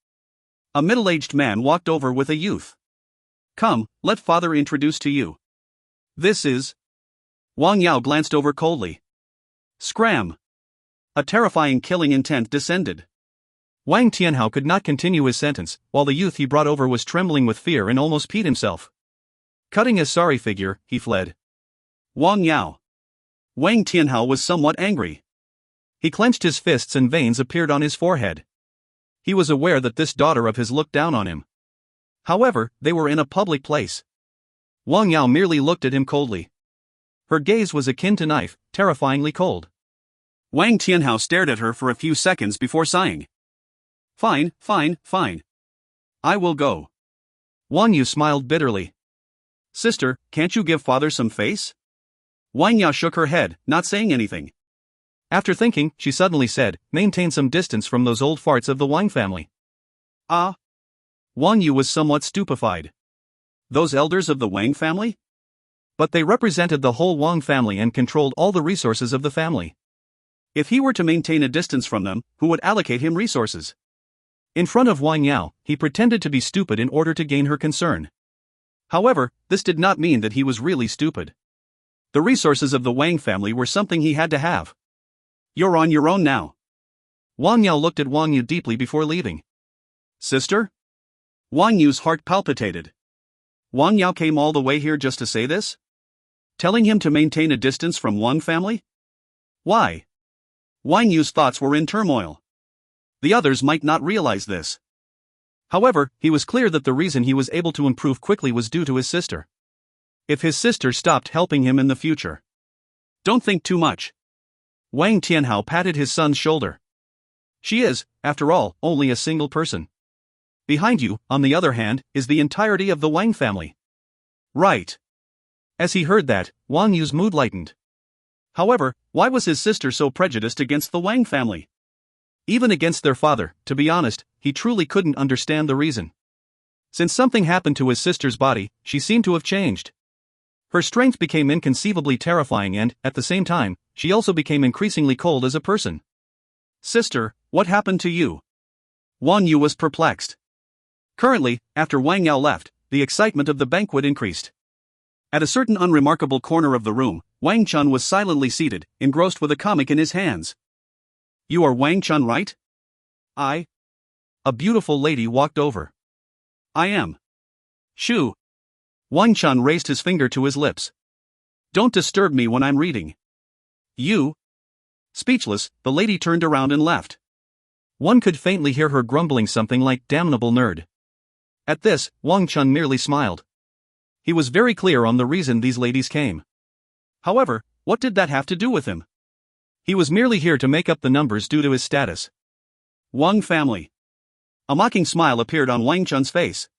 A middle-aged man walked over with a youth. Come, let father introduce to you. This is... Wang Yao glanced over coldly. Scram. A terrifying killing intent descended. Wang Tianhao could not continue his sentence, while the youth he brought over was trembling with fear and almost peed himself. Cutting a sorry figure, he fled. Wang Yao. Wang Tianhao was somewhat angry. He clenched his fists and veins appeared on his forehead. He was aware that this daughter of his looked down on him. However, they were in a public place. Wang Yao merely looked at him coldly. Her gaze was akin to knife, terrifyingly cold. Wang Tianhao stared at her for a few seconds before sighing. Fine, fine, fine. I will go. Wang Yu smiled bitterly. Sister, can't you give father some face? Wang Yao shook her head, not saying anything. After thinking, she suddenly said, maintain some distance from those old farts of the Wang family. Ah? Wang Yu was somewhat stupefied. Those elders of the Wang family? But they represented the whole Wang family and controlled all the resources of the family. If he were to maintain a distance from them, who would allocate him resources? In front of Wang Yao, he pretended to be stupid in order to gain her concern. However, this did not mean that he was really stupid. The resources of the Wang family were something he had to have. You're on your own now. Wang Yao looked at Wang Yu deeply before leaving. Sister? Wang Yu's heart palpitated. Wang Yao came all the way here just to say this? Telling him to maintain a distance from Wang family? Why? Wang Yu's thoughts were in turmoil. The others might not realize this. However, he was clear that the reason he was able to improve quickly was due to his sister. If his sister stopped helping him in the future. Don't think too much. Wang Tianhao patted his son's shoulder. She is, after all, only a single person. Behind you, on the other hand, is the entirety of the Wang family. Right. As he heard that, Wang Yu's mood lightened. However, why was his sister so prejudiced against the Wang family? Even against their father, to be honest, he truly couldn't understand the reason. Since something happened to his sister's body, she seemed to have changed. Her strength became inconceivably terrifying and, at the same time, she also became increasingly cold as a person. Sister, what happened to you? Wang Yu was perplexed. Currently, after Wang Yao left, the excitement of the banquet increased. At a certain unremarkable corner of the room, Wang Chun was silently seated, engrossed with a comic in his hands. You are Wang Chun, right? I. A beautiful lady walked over. I am. Shoo. Wang Chun raised his finger to his lips. Don't disturb me when I'm reading. You. Speechless, the lady turned around and left. One could faintly hear her grumbling something like damnable nerd. At this, Wang Chun merely smiled. He was very clear on the reason these ladies came. However, what did that have to do with him? He was merely here to make up the numbers due to his status. Wang family. A mocking smile appeared on Wang Chun's face.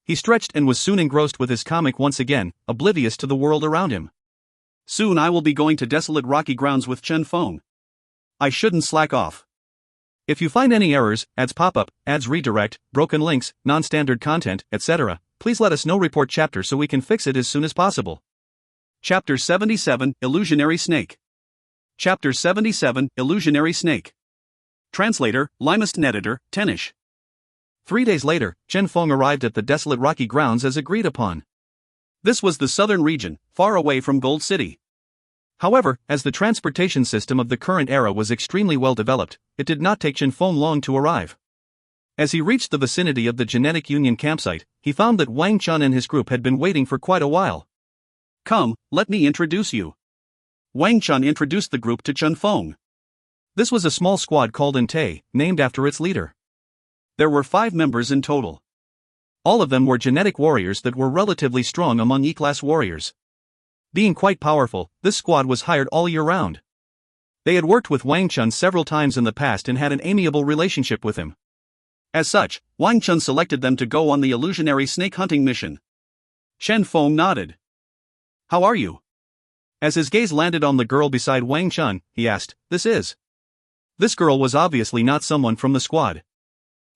He stretched and was soon engrossed with his comic once again, oblivious to the world around him. Soon I will be going to desolate rocky grounds with Chen Feng. I shouldn't slack off. If you find any errors, ads pop up, ads redirect, broken links, non-standard content, etc., please let us know. Report chapter so we can fix it as soon as possible. Chapter 77, Illusionary Snake. Chapter 77, Illusionary Snake. Translator, Limest Editor, Tenish. 3 days later, Chen Feng arrived at the desolate rocky grounds as agreed upon. This was the southern region, far away from Gold City. However, as the transportation system of the current era was extremely well developed, it did not take Chen Feng long to arrive. As he reached the vicinity of the Genetic Union campsite, he found that Wang Chun and his group had been waiting for quite a while. Come, let me introduce you. Wang Chun introduced the group to Chen Feng. This was a small squad called Ente, named after its leader. There were 5 members in total. All of them were genetic warriors that were relatively strong among E-class warriors. Being quite powerful, this squad was hired all year round. They had worked with Wang Chun several times in the past and had an amiable relationship with him. As such, Wang Chun selected them to go on the illusionary snake hunting mission. Chen Feng nodded. How are you? As his gaze landed on the girl beside Wang Chun, he asked, This girl was obviously not someone from the squad.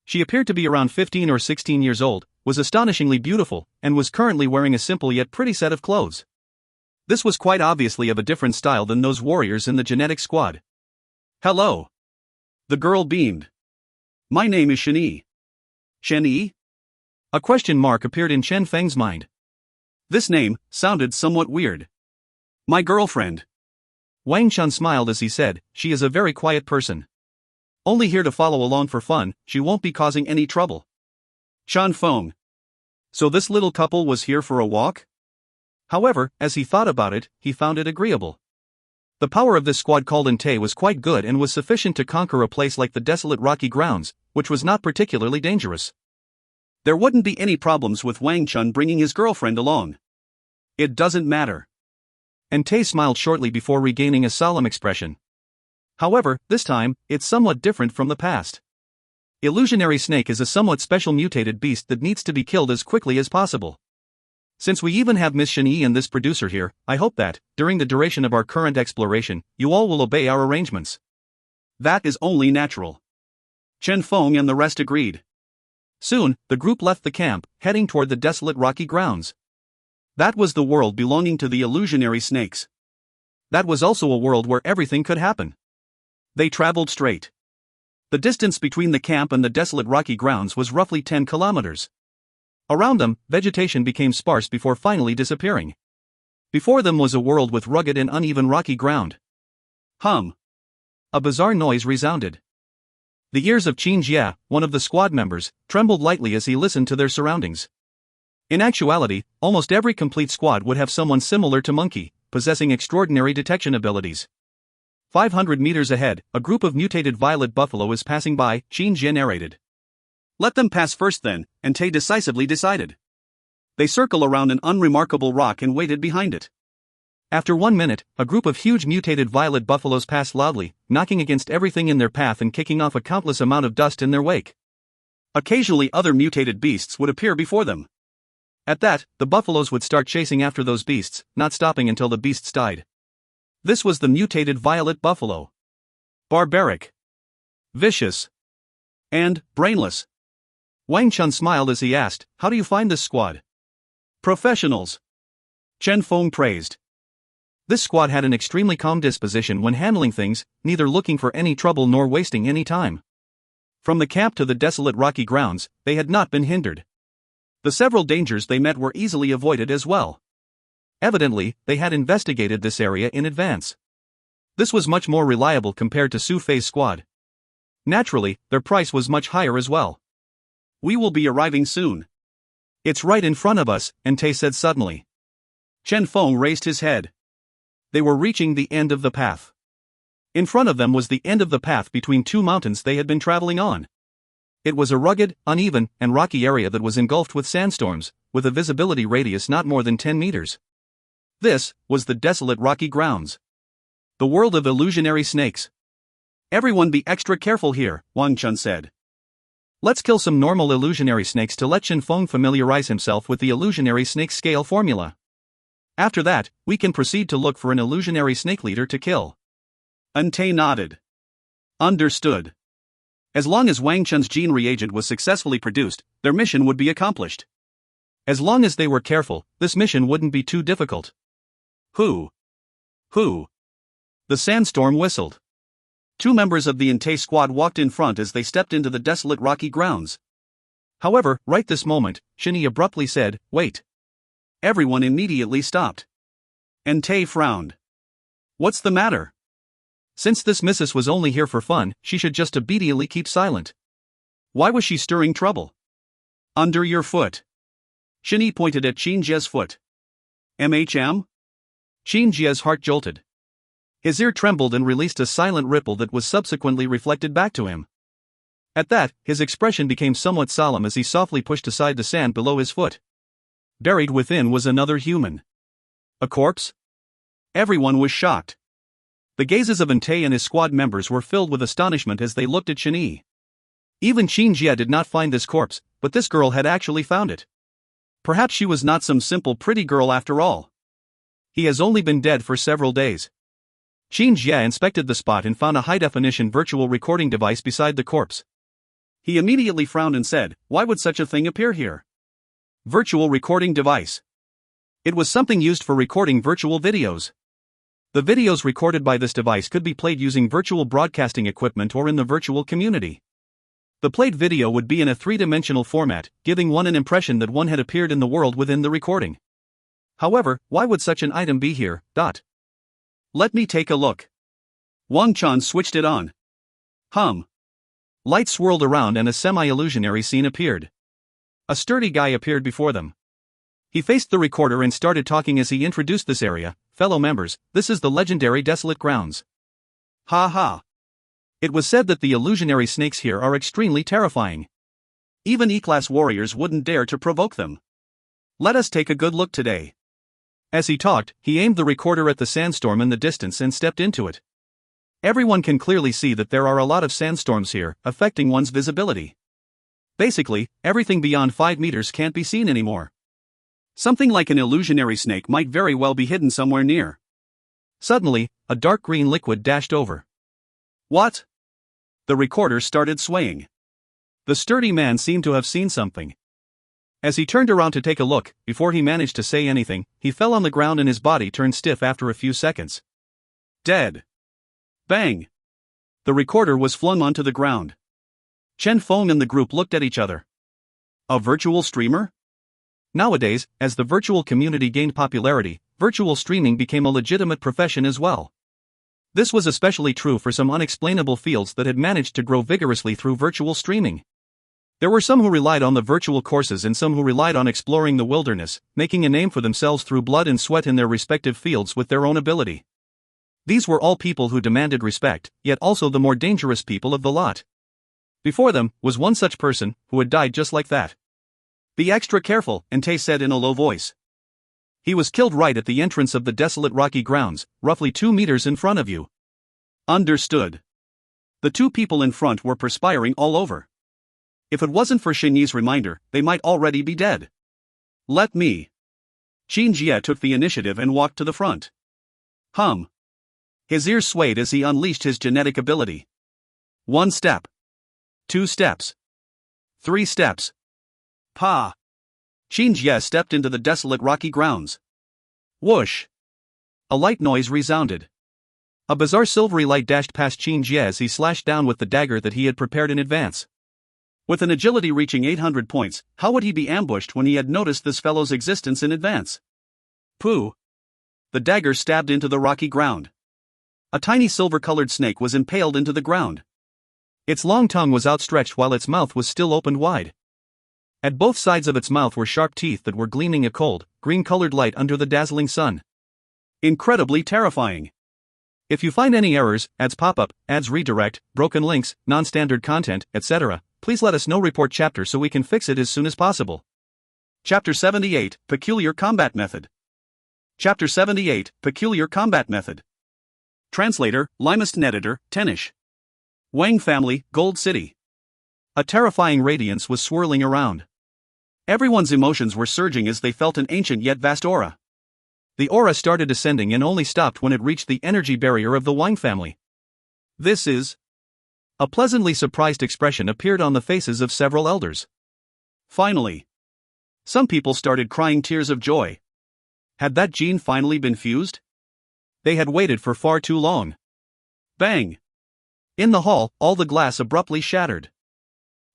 She appeared to be around 15 or 16 years old, was astonishingly beautiful, and was currently wearing a simple yet pretty set of clothes. This was quite obviously of a different style than those warriors in the genetic squad. Hello. The girl beamed. My name is Shen Yi. Shen Yi? A question mark appeared in Chen Feng's mind. This name sounded somewhat weird. My girlfriend. Wang Chun smiled as he said, she is a very quiet person. Only here to follow along for fun, she won't be causing any trouble. Chen Feng. So this little couple was here for a walk? However, as he thought about it, he found it agreeable. The power of this squad called Ente was quite good and was sufficient to conquer a place like the desolate rocky grounds, which was not particularly dangerous. There wouldn't be any problems with Wang Chun bringing his girlfriend along. It doesn't matter. And Tay smiled shortly before regaining a solemn expression. However, this time, it's somewhat different from the past. Illusionary snake is a somewhat special mutated beast that needs to be killed as quickly as possible. Since we even have Miss Shen Yi and this producer here, I hope that, during the duration of our current exploration, you all will obey our arrangements. That is only natural. Chen Feng and the rest agreed. Soon, the group left the camp, heading toward the desolate rocky grounds. That was the world belonging to the illusionary snakes. That was also a world where everything could happen. They traveled straight. The distance between the camp and the desolate rocky grounds was roughly 10 kilometers. Around them, vegetation became sparse before finally disappearing. Before them was a world with rugged and uneven rocky ground. Hum. A bizarre noise resounded. The ears of Qin Jie, one of the squad members, trembled lightly as he listened to their surroundings. In actuality, almost every complete squad would have someone similar to Monkey, possessing extraordinary detection abilities. 500 meters ahead, a group of mutated violet buffalo is passing by, Qin Jie narrated. Let them pass first then, and Tay decisively decided. They circled around an unremarkable rock and waited behind it. After 1 minute, a group of huge mutated violet buffaloes passed loudly, knocking against everything in their path and kicking off a countless amount of dust in their wake. Occasionally other mutated beasts would appear before them. At that, the buffaloes would start chasing after those beasts, not stopping until the beasts died. This was the mutated violet buffalo. Barbaric, vicious, and brainless. Wang Chun smiled as he asked, "How do you find this squad?" Professionals, Chen Feng praised. This squad had an extremely calm disposition when handling things, neither looking for any trouble nor wasting any time. From the camp to the desolate rocky grounds, they had not been hindered. The several dangers they met were easily avoided as well. Evidently, they had investigated this area in advance. This was much more reliable compared to Su Fei's squad. Naturally, their price was much higher as well. We will be arriving soon. It's right in front of us, Tay said suddenly. Chen Feng raised his head. They were reaching the end of the path. In front of them was the end of the path between two mountains they had been traveling on. It was a rugged, uneven, and rocky area that was engulfed with sandstorms, with a visibility radius not more than 10 meters. This was the desolate rocky grounds. The world of illusionary snakes. Everyone be extra careful here, Wang Chun said. Let's kill some normal illusionary snakes to let Chen Feng familiarize himself with the illusionary snake scale formula. After that, we can proceed to look for an illusionary snake leader to kill. Tay nodded. Understood. As long as Wang Chun's gene reagent was successfully produced, their mission would be accomplished. As long as they were careful, this mission wouldn't be too difficult. Who? The sandstorm whistled. 2 members of the Tay squad walked in front as they stepped into the desolate rocky grounds. However, right this moment, Shen Yi abruptly said, "Wait." Everyone immediately stopped. Tay frowned. What's the matter? Since this missus was only here for fun, she should just obediently keep silent. Why was she stirring trouble? Under your foot. Shen Yi pointed at Qin Jie's foot. MHM? Qin Jie's heart jolted. His ear trembled and released a silent ripple that was subsequently reflected back to him. At that, his expression became somewhat solemn as he softly pushed aside the sand below his foot. Buried within was another human. A corpse? Everyone was shocked. The gazes of Tay and his squad members were filled with astonishment as they looked at Shen Yi. Even Qin Jie did not find this corpse, but this girl had actually found it. Perhaps she was not some simple pretty girl after all. He has only been dead for several days. Qin Jie inspected the spot and found a high-definition virtual recording device beside the corpse. He immediately frowned and said, "Why would such a thing appear here?" Virtual recording device. It was something used for recording virtual videos. The videos recorded by this device could be played using virtual broadcasting equipment or in the virtual community. The played video would be in a 3-dimensional format, giving one an impression that one had appeared in the world within the recording. However, why would such an item be here? Let me take a look. Wang Chun switched it on. Lights swirled around and a semi-illusionary scene appeared. A sturdy guy appeared before them. He faced the recorder and started talking as he introduced this area. "Fellow members, this is the legendary Desolate Grounds. Ha ha. It was said that the illusionary snakes here are extremely terrifying. Even E-class warriors wouldn't dare to provoke them. Let us take a good look today. As he talked, he aimed the recorder at the sandstorm in the distance and stepped into it. Everyone can clearly see that there are a lot of sandstorms here, affecting one's visibility. Basically, everything beyond 5 meters can't be seen anymore. Something like an illusionary snake might very well be hidden somewhere near. Suddenly, a dark green liquid dashed over. What? The recorder started swaying. The sturdy man seemed to have seen something. As he turned around to take a look, before he managed to say anything, he fell on the ground and his body turned stiff after a few seconds. Dead. Bang! The recorder was flung onto the ground. Chen, Feng and the group looked at each other. A virtual streamer? Nowadays, as the virtual community gained popularity, virtual streaming became a legitimate profession as well. This was especially true for some unexplainable fields that had managed to grow vigorously through virtual streaming. There were some who relied on the virtual courses and some who relied on exploring the wilderness, making a name for themselves through blood and sweat in their respective fields with their own ability. These were all people who demanded respect, yet also the more dangerous people of the lot. Before them was one such person, who had died just like that. Be extra careful, Ente said in a low voice. He was killed right at the entrance of the desolate rocky grounds, roughly 2 meters in front of you. Understood. The two people in front were perspiring all over. If it wasn't for Xinyi's reminder, they might already be dead. Let me. Qin Jie took the initiative and walked to the front. Hum. His ears swayed as he unleashed his genetic ability. 1 step. 2 steps. 3 steps. Pa! Qin Jie stepped into the desolate rocky grounds. Whoosh! A light noise resounded. A bizarre silvery light dashed past Qin Jie as he slashed down with the dagger that he had prepared in advance. With an agility reaching 800 points, how would he be ambushed when he had noticed this fellow's existence in advance? Pooh! The dagger stabbed into the rocky ground. A tiny silver-colored snake was impaled into the ground. Its long tongue was outstretched while its mouth was still opened wide. At both sides of its mouth were sharp teeth that were gleaming a cold, green-colored light under the dazzling sun. Incredibly terrifying. If you find any errors, ads pop up, ads redirect, broken links, non-standard content, etc., please let us know. Report chapter so we can fix it as soon as possible. Chapter 78, Peculiar Combat Method. Chapter 78, Peculiar Combat Method. Translator, Limest Editor, Tenish. Wang Family, Gold City. A terrifying radiance was swirling around. Everyone's emotions were surging as they felt an ancient yet vast aura. The aura started ascending and only stopped when it reached the energy barrier of the Wang family. This is... A pleasantly surprised expression appeared on the faces of several elders. Finally. Some people started crying tears of joy. Had that gene finally been fused? They had waited for far too long. Bang! In the hall, all the glass abruptly shattered.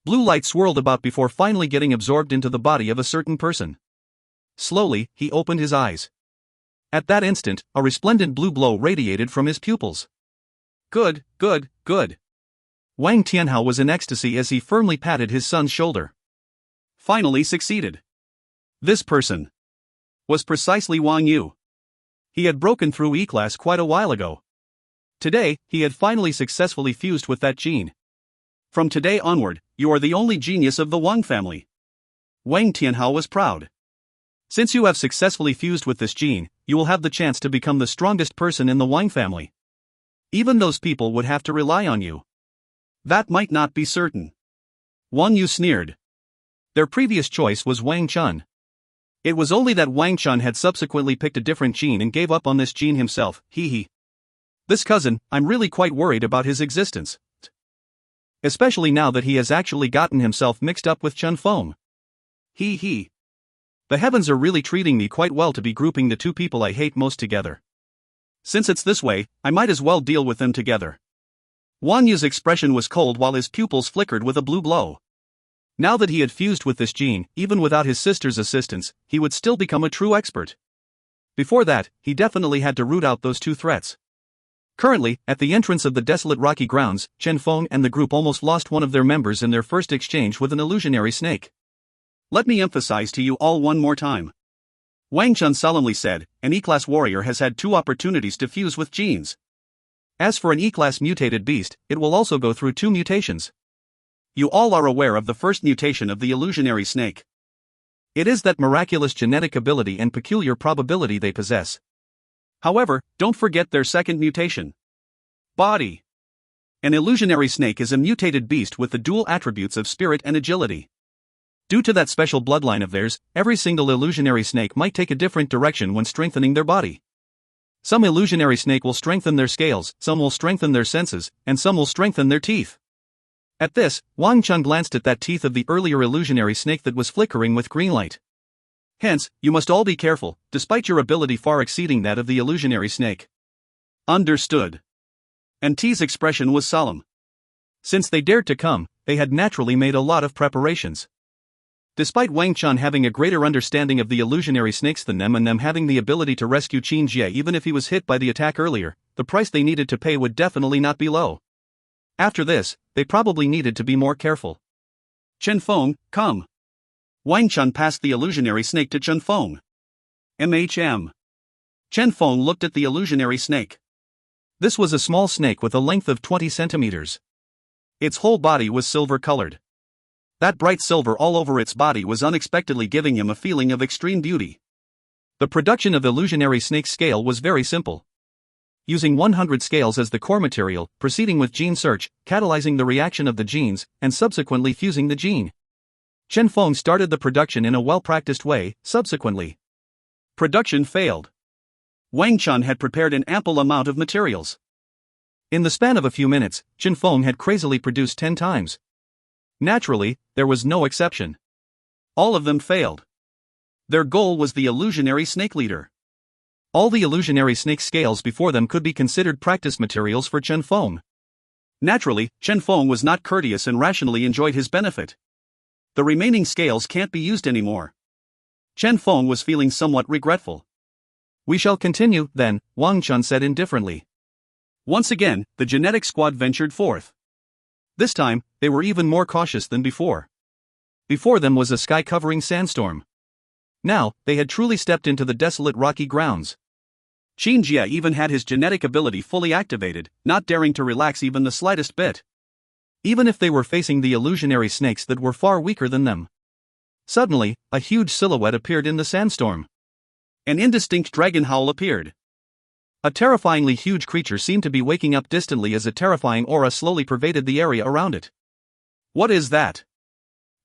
Blue light swirled about before finally getting absorbed into the body of a certain person. Slowly, he opened his eyes. At that instant, a resplendent blue glow radiated from his pupils. Good, good, good. Wang Tianhao was in ecstasy as he firmly patted his son's shoulder. Finally succeeded. This person was precisely Wang Yu. He had broken through E-class quite a while ago. Today, he had finally successfully fused with that gene. From today onward, you are the only genius of the Wang family. Wang Tianhao was proud. Since you have successfully fused with this gene, you will have the chance to become the strongest person in the Wang family. Even those people would have to rely on you. That might not be certain. Wang Yu sneered. Their previous choice was Wang Chun. It was only that Wang Chun had subsequently picked a different gene and gave up on this gene himself, hee. This cousin, I'm really quite worried about his existence. Especially now that he has actually gotten himself mixed up with Chen Feng. Hee. The heavens are really treating me quite well to be grouping the two people I hate most together. Since it's this way, I might as well deal with them together. Wang Yu's expression was cold while his pupils flickered with a blue glow. Now that he had fused with this gene, even without his sister's assistance, he would still become a true expert. Before that, he definitely had to root out those two threats. Currently, at the entrance of the desolate rocky grounds, Chen Feng and the group almost lost one of their members in their first exchange with an illusionary snake. Let me emphasize to you all one more time. Wang Chun solemnly said, an E-class warrior has had 2 opportunities to fuse with genes. As for an E-class mutated beast, it will also go through 2 mutations. You all are aware of the first mutation of the illusionary snake. It is that miraculous genetic ability and peculiar probability they possess. However, don't forget their second mutation. Body. An illusionary snake is a mutated beast with the dual attributes of spirit and agility. Due to that special bloodline of theirs, every single illusionary snake might take a different direction when strengthening their body. Some illusionary snake will strengthen their scales, some will strengthen their senses, and some will strengthen their teeth. At this, Wang Chun glanced at that teeth of the earlier illusionary snake that was flickering with green light. Hence, you must all be careful, despite your ability far exceeding that of the illusionary snake. Understood. And T's expression was solemn. Since they dared to come, they had naturally made a lot of preparations. Despite Wang Chun having a greater understanding of the illusionary snakes than them and them having the ability to rescue Qin Jie even if he was hit by the attack earlier, the price they needed to pay would definitely not be low. After this, they probably needed to be more careful. Chen Feng, come. Wang Chun passed the illusionary snake to Chen Feng. MHM. Chen Feng looked at the illusionary snake. This was a small snake with a length of 20 centimeters. Its whole body was silver-colored. That bright silver all over its body was unexpectedly giving him a feeling of extreme beauty. The production of illusionary snake scale was very simple. Using 100 scales as the core material, proceeding with gene search, catalyzing the reaction of the genes, and subsequently fusing the gene. Chen Feng started the production in a well-practiced way. Subsequently, production failed. Wang Chun had prepared an ample amount of materials. In the span of a few minutes, Chen Feng had crazily produced 10 times. Naturally, there was no exception. All of them failed. Their goal was the illusionary snake leader. All the illusionary snake scales before them could be considered practice materials for Chen Feng. Naturally, Chen Feng was not courteous and rationally enjoyed his benefit. The remaining scales can't be used anymore. Chen Feng was feeling somewhat regretful. We shall continue, then, Wang Chun said indifferently. Once again, the genetic squad ventured forth. This time, they were even more cautious than before. Before them was a sky-covering sandstorm. Now, they had truly stepped into the desolate rocky grounds. Qin Jie even had his genetic ability fully activated, not daring to relax even the slightest bit. Even if they were facing the illusionary snakes that were far weaker than them. Suddenly, a huge silhouette appeared in the sandstorm. An indistinct dragon howl appeared. A terrifyingly huge creature seemed to be waking up distantly as a terrifying aura slowly pervaded the area around it. What is that?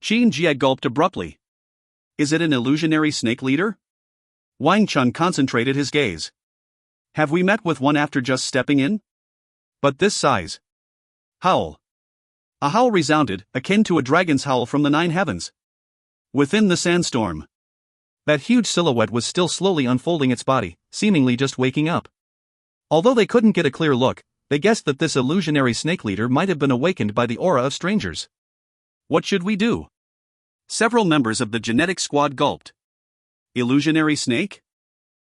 Qin Jie gulped abruptly. Is it an illusionary snake leader? Wang Chun concentrated his gaze. Have we met with one after just stepping in? But this size. Howl. A howl resounded, akin to a dragon's howl from the 9 heavens. Within the sandstorm, that huge silhouette was still slowly unfolding its body, seemingly just waking up. Although they couldn't get a clear look, they guessed that this illusionary snake leader might have been awakened by the aura of strangers. What should we do? Several members of the genetic squad gulped. Illusionary snake?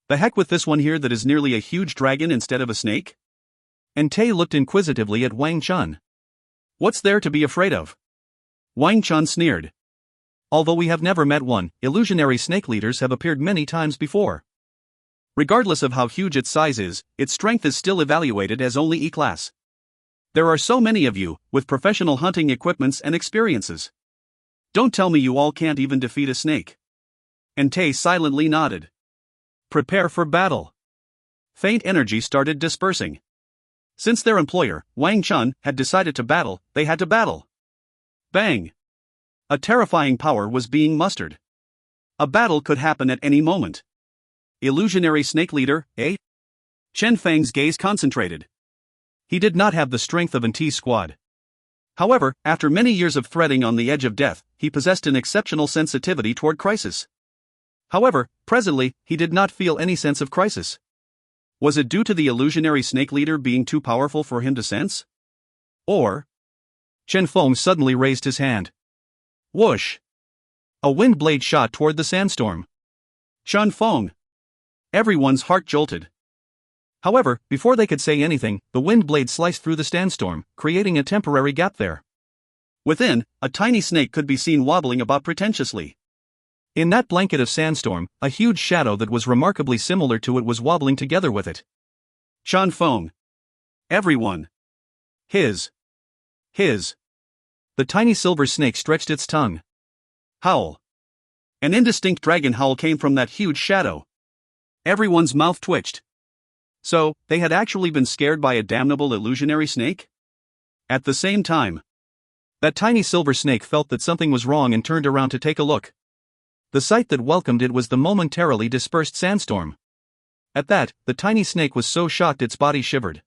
The heck with this one here that is nearly a huge dragon instead of a snake? And Tay looked inquisitively at Wang Chun. What's there to be afraid of? Wang Chun sneered. Although we have never met one, illusionary snake leaders have appeared many times before. Regardless of how huge its size is, its strength is still evaluated as only E-class. There are so many of you, with professional hunting equipments and experiences. Don't tell me you all can't even defeat a snake. And Tay silently nodded. Prepare for battle. Faint energy started dispersing. Since their employer, Wang Chun, had decided to battle, they had to battle. Bang! A terrifying power was being mustered. A battle could happen at any moment. Illusionary snake leader, eh? Chen Feng's gaze concentrated. He did not have the strength of an T squad. However, after many years of threading on the edge of death, he possessed an exceptional sensitivity toward crisis. However, presently, he did not feel any sense of crisis. Was it due to the illusionary snake leader being too powerful for him to sense? Or... Chen Feng suddenly raised his hand. Whoosh! A wind blade shot toward the sandstorm. Chen Feng! Everyone's heart jolted. However, before they could say anything, the wind blade sliced through the sandstorm, creating a temporary gap there. Within, a tiny snake could be seen wobbling about pretentiously. In that blanket of sandstorm, a huge shadow that was remarkably similar to it was wobbling together with it. Chen Feng. Everyone. His. The tiny silver snake stretched its tongue. Howl. An indistinct dragon howl came from that huge shadow. Everyone's mouth twitched. So, they had actually been scared by a damnable illusionary snake? At the same time, that tiny silver snake felt that something was wrong and turned around to take a look. The sight that welcomed it was the momentarily dispersed sandstorm. At that, the tiny snake was so shocked its body shivered.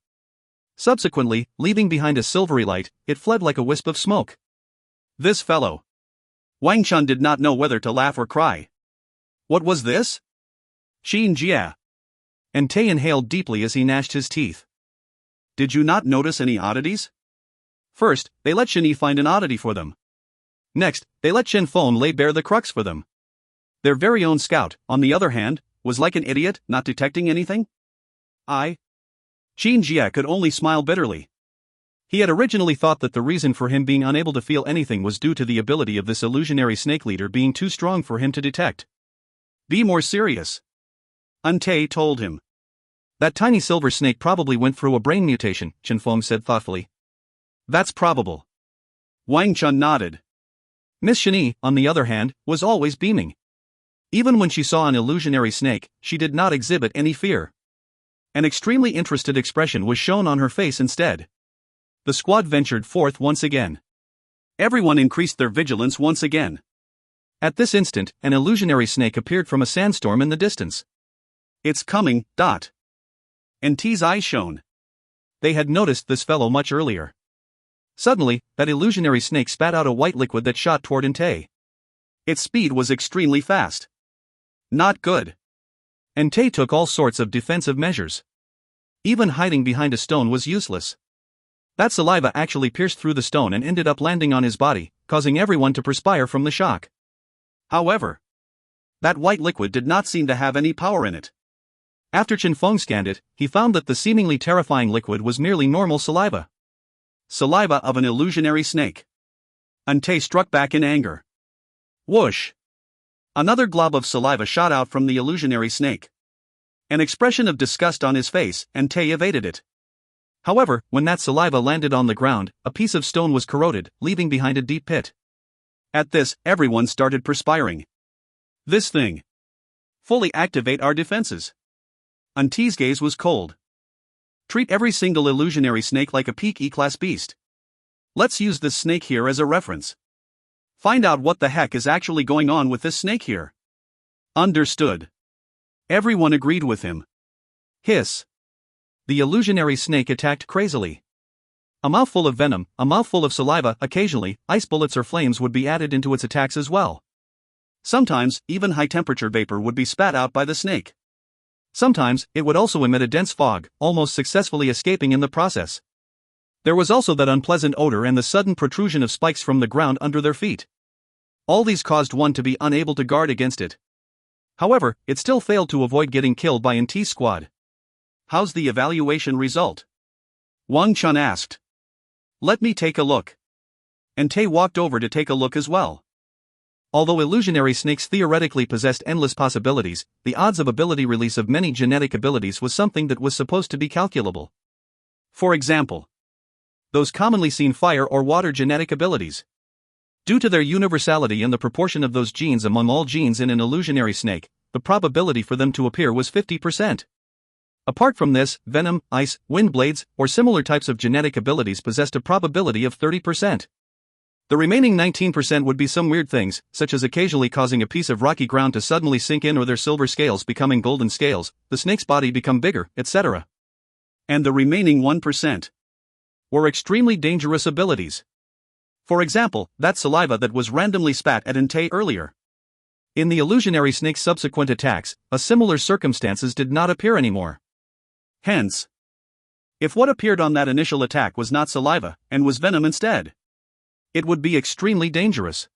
Subsequently, leaving behind a silvery light, it fled like a wisp of smoke. This fellow. Wang Chun did not know whether to laugh or cry. What was this? Qin Jia. And Tay inhaled deeply as he gnashed his teeth. Did you not notice any oddities? First, they let Shen Yi find an oddity for them. Next, they let Chen Feng lay bare the crux for them. Their very own scout, on the other hand, was like an idiot, not detecting anything? Qin Jia could only smile bitterly. He had originally thought that the reason for him being unable to feel anything was due to the ability of this illusionary snake leader being too strong for him to detect. Be more serious. Tay told him. That tiny silver snake probably went through a brain mutation, Chen Feng said thoughtfully. That's probable. Wang Chun nodded. Miss Shen Yi, on the other hand, was always beaming. Even when she saw an illusionary snake, she did not exhibit any fear. An extremely interested expression was shown on her face instead. The squad ventured forth once again. Everyone increased their vigilance once again. At this instant, an illusionary snake appeared from a sandstorm in the distance. It's coming, And T's eyes shone. They had noticed this fellow much earlier. Suddenly, that illusionary snake spat out a white liquid that shot toward Tay. Its speed was extremely fast. Not good. Tay took all sorts of defensive measures. Even hiding behind a stone was useless. That saliva actually pierced through the stone and ended up landing on his body, causing everyone to perspire from the shock. However, that white liquid did not seem to have any power in it. After Chen Feng scanned it, he found that the seemingly terrifying liquid was merely normal saliva. Saliva of an illusionary snake. Tay struck back in anger. Whoosh! Another glob of saliva shot out from the illusionary snake. An expression of disgust on his face, and Tay evaded it. However, when that saliva landed on the ground, a piece of stone was corroded, leaving behind a deep pit. At this, everyone started perspiring. This thing. Fully activate our defenses. T's gaze was cold. Treat every single illusionary snake like a peak E-class beast. Let's use this snake here as a reference. Find out what the heck is actually going on with this snake here. Understood. Everyone agreed with him. Hiss. The illusionary snake attacked crazily. A mouthful of venom, a mouthful of saliva, occasionally, ice bullets or flames would be added into its attacks as well. Sometimes, even high-temperature vapor would be spat out by the snake. Sometimes, it would also emit a dense fog, almost successfully escaping in the process. There was also that unpleasant odor and the sudden protrusion of spikes from the ground under their feet. All these caused one to be unable to guard against it. However, it still failed to avoid getting killed by T's squad. How's the evaluation result? Wang Chun asked. Let me take a look. Tay walked over to take a look as well. Although illusionary snakes theoretically possessed endless possibilities, the odds of ability release of many genetic abilities was something that was supposed to be calculable. For example, those commonly seen fire or water genetic abilities. Due to their universality and the proportion of those genes among all genes in an illusionary snake, the probability for them to appear was 50%. Apart from this, venom, ice, wind blades, or similar types of genetic abilities possessed a probability of 30%. The remaining 19% would be some weird things, such as occasionally causing a piece of rocky ground to suddenly sink in or their silver scales becoming golden scales, the snake's body become bigger, etc. And the remaining 1% were extremely dangerous abilities. For example, that saliva that was randomly spat at Tay earlier. In the illusionary snake's subsequent attacks, a similar circumstances did not appear anymore. Hence, if what appeared on that initial attack was not saliva, and was venom instead, it would be extremely dangerous.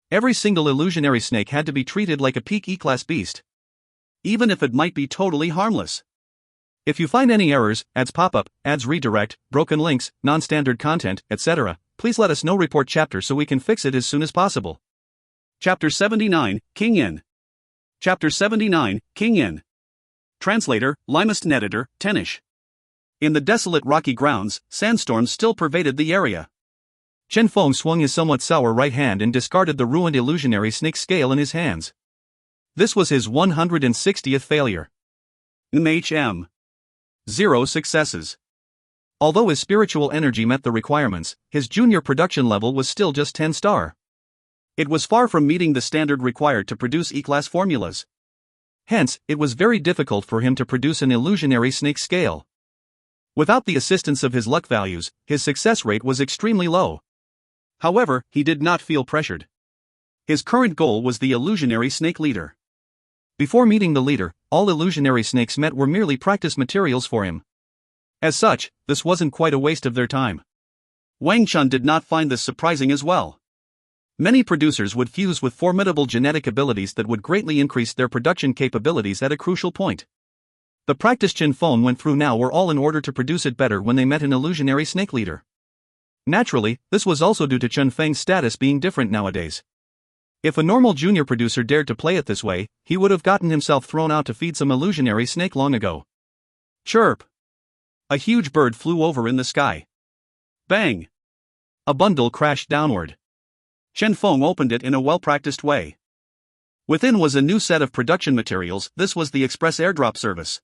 Every single illusionary snake had to be treated like a peak E-class beast. Even if it might be totally harmless. If you find any errors, ads pop-up, ads redirect, broken links, non-standard content, etc., please let us know. Report chapter so we can fix it as soon as possible. Chapter 79, King Yin. Chapter 79, King Yin. Translator, Limest Editor, Tenish. In the desolate rocky grounds, sandstorms still pervaded the area. Chen Feng swung his somewhat sour right hand and discarded the ruined illusionary snake scale in his hands. This was his 160th failure. MHM. 0 successes. Although his spiritual energy met the requirements, his junior production level was still just 10-star. It was far from meeting the standard required to produce E-class formulas. Hence, it was very difficult for him to produce an illusionary snake scale. Without the assistance of his luck values, his success rate was extremely low. However, he did not feel pressured. His current goal was the illusionary snake leader. Before meeting the leader, all illusionary snakes met were merely practice materials for him. As such, this wasn't quite a waste of their time. Wang Chun did not find this surprising as well. Many producers would fuse with formidable genetic abilities that would greatly increase their production capabilities at a crucial point. The practice Chen Feng went through now were all in order to produce it better when they met an illusionary snake leader. Naturally, this was also due to Chen Feng's status being different nowadays. If a normal junior producer dared to play it this way, he would have gotten himself thrown out to feed some illusionary snake long ago. Chirp! A huge bird flew over in the sky. Bang! A bundle crashed downward. Chen Feng opened it in a well-practiced way. Within was a new set of production materials. This was the express airdrop service.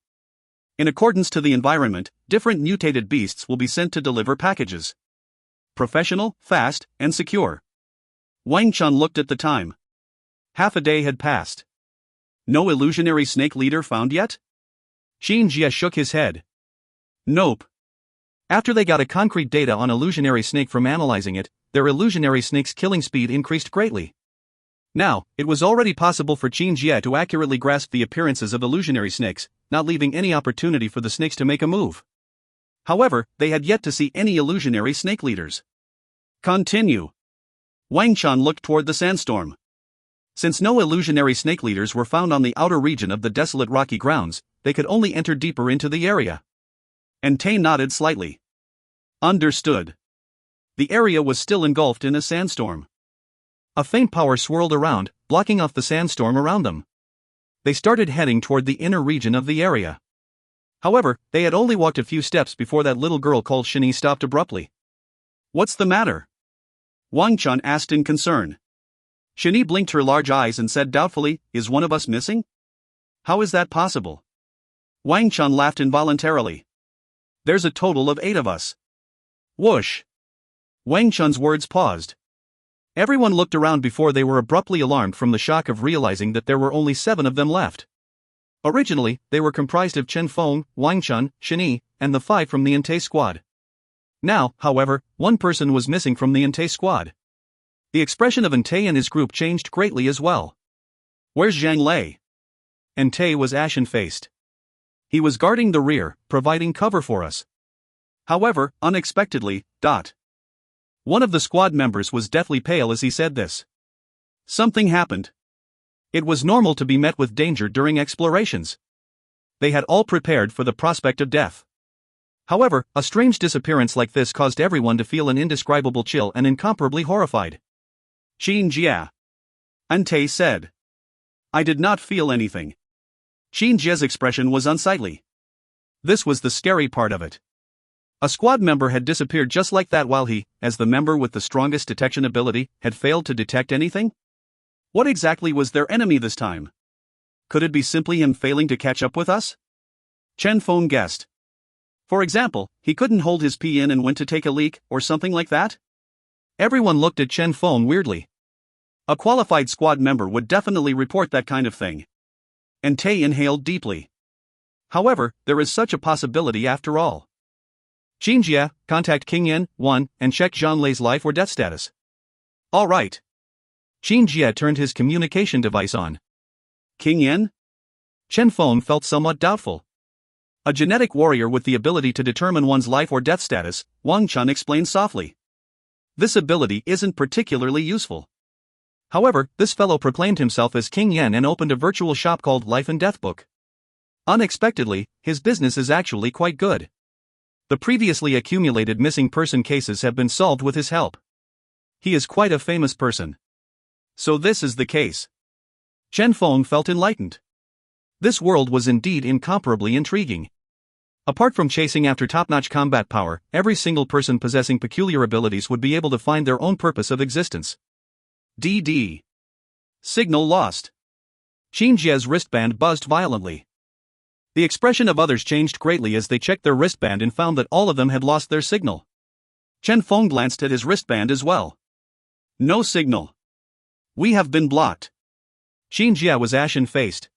In accordance to the environment, different mutated beasts will be sent to deliver packages. Professional, fast, and secure. Wang Chun looked at the time. Half a day had passed. No illusionary snake leader found yet? Qin Jie shook his head. Nope. After they got a concrete data on illusionary snake from analyzing it, their illusionary snake's killing speed increased greatly. Now, it was already possible for Qin Jie to accurately grasp the appearances of illusionary snakes, not leaving any opportunity for the snakes to make a move. However, they had yet to see any illusionary snake leaders. Continue. Wang Chun looked toward the sandstorm. Since no illusionary snake leaders were found on the outer region of the desolate rocky grounds, they could only enter deeper into the area. And Tay nodded slightly. Understood. The area was still engulfed in a sandstorm. A faint power swirled around, blocking off the sandstorm around them. They started heading toward the inner region of the area. However, they had only walked a few steps before that little girl called Shani stopped abruptly. What's the matter? Wang Chun asked in concern. Shani blinked her large eyes and said doubtfully, Is one of us missing? How is that possible? Wang Chun laughed involuntarily. There's a total of 8 of us. Whoosh! Wang Chun's words paused. Everyone looked around before they were abruptly alarmed from the shock of realizing that there were only 7 of them left. Originally, they were comprised of Chen Feng, Wang Chun, Shani, and the 5 from the Entei squad. Now, however, 1 person was missing from the Entei squad. The expression of Entei and his group changed greatly as well. Where's Zhang Lei? Entei was ashen-faced. He was guarding the rear, providing cover for us. However, unexpectedly, One of the squad members was deathly pale as he said this. Something happened. It was normal to be met with danger during explorations. They had all prepared for the prospect of death. However, a strange disappearance like this caused everyone to feel an indescribable chill and incomparably horrified. Qin Jie. Entei said. I did not feel anything. Qin Jie's expression was unsightly. This was the scary part of it. A squad member had disappeared just like that while he, as the member with the strongest detection ability, had failed to detect anything? What exactly was their enemy this time? Could it be simply him failing to catch up with us? Chen Feng guessed. For example, he couldn't hold his pee in and went to take a leak, or something like that? Everyone looked at Chen Feng weirdly. A qualified squad member would definitely report that kind of thing. And Tay inhaled deeply. However, there is such a possibility after all. Qin Jie, contact King Yin, 1, and check Zhang Lei's life or death status. All right. Qin Jie turned his communication device on. King Yin? Chen Feng felt somewhat doubtful. A genetic warrior with the ability to determine one's life or death status, Wang Chun explained softly. This ability isn't particularly useful. However, this fellow proclaimed himself as King Yen and opened a virtual shop called Life and Death Book. Unexpectedly, his business is actually quite good. The previously accumulated missing person cases have been solved with his help. He is quite a famous person. So this is the case. Chen Feng felt enlightened. This world was indeed incomparably intriguing. Apart from chasing after top-notch combat power, every single person possessing peculiar abilities would be able to find their own purpose of existence. DD. Signal lost. Chen Jie's wristband buzzed violently. The expression of others changed greatly as they checked their wristband and found that all of them had lost their signal. Chen Feng glanced at his wristband as well. No signal. We have been blocked. Chen Jie was ashen-faced.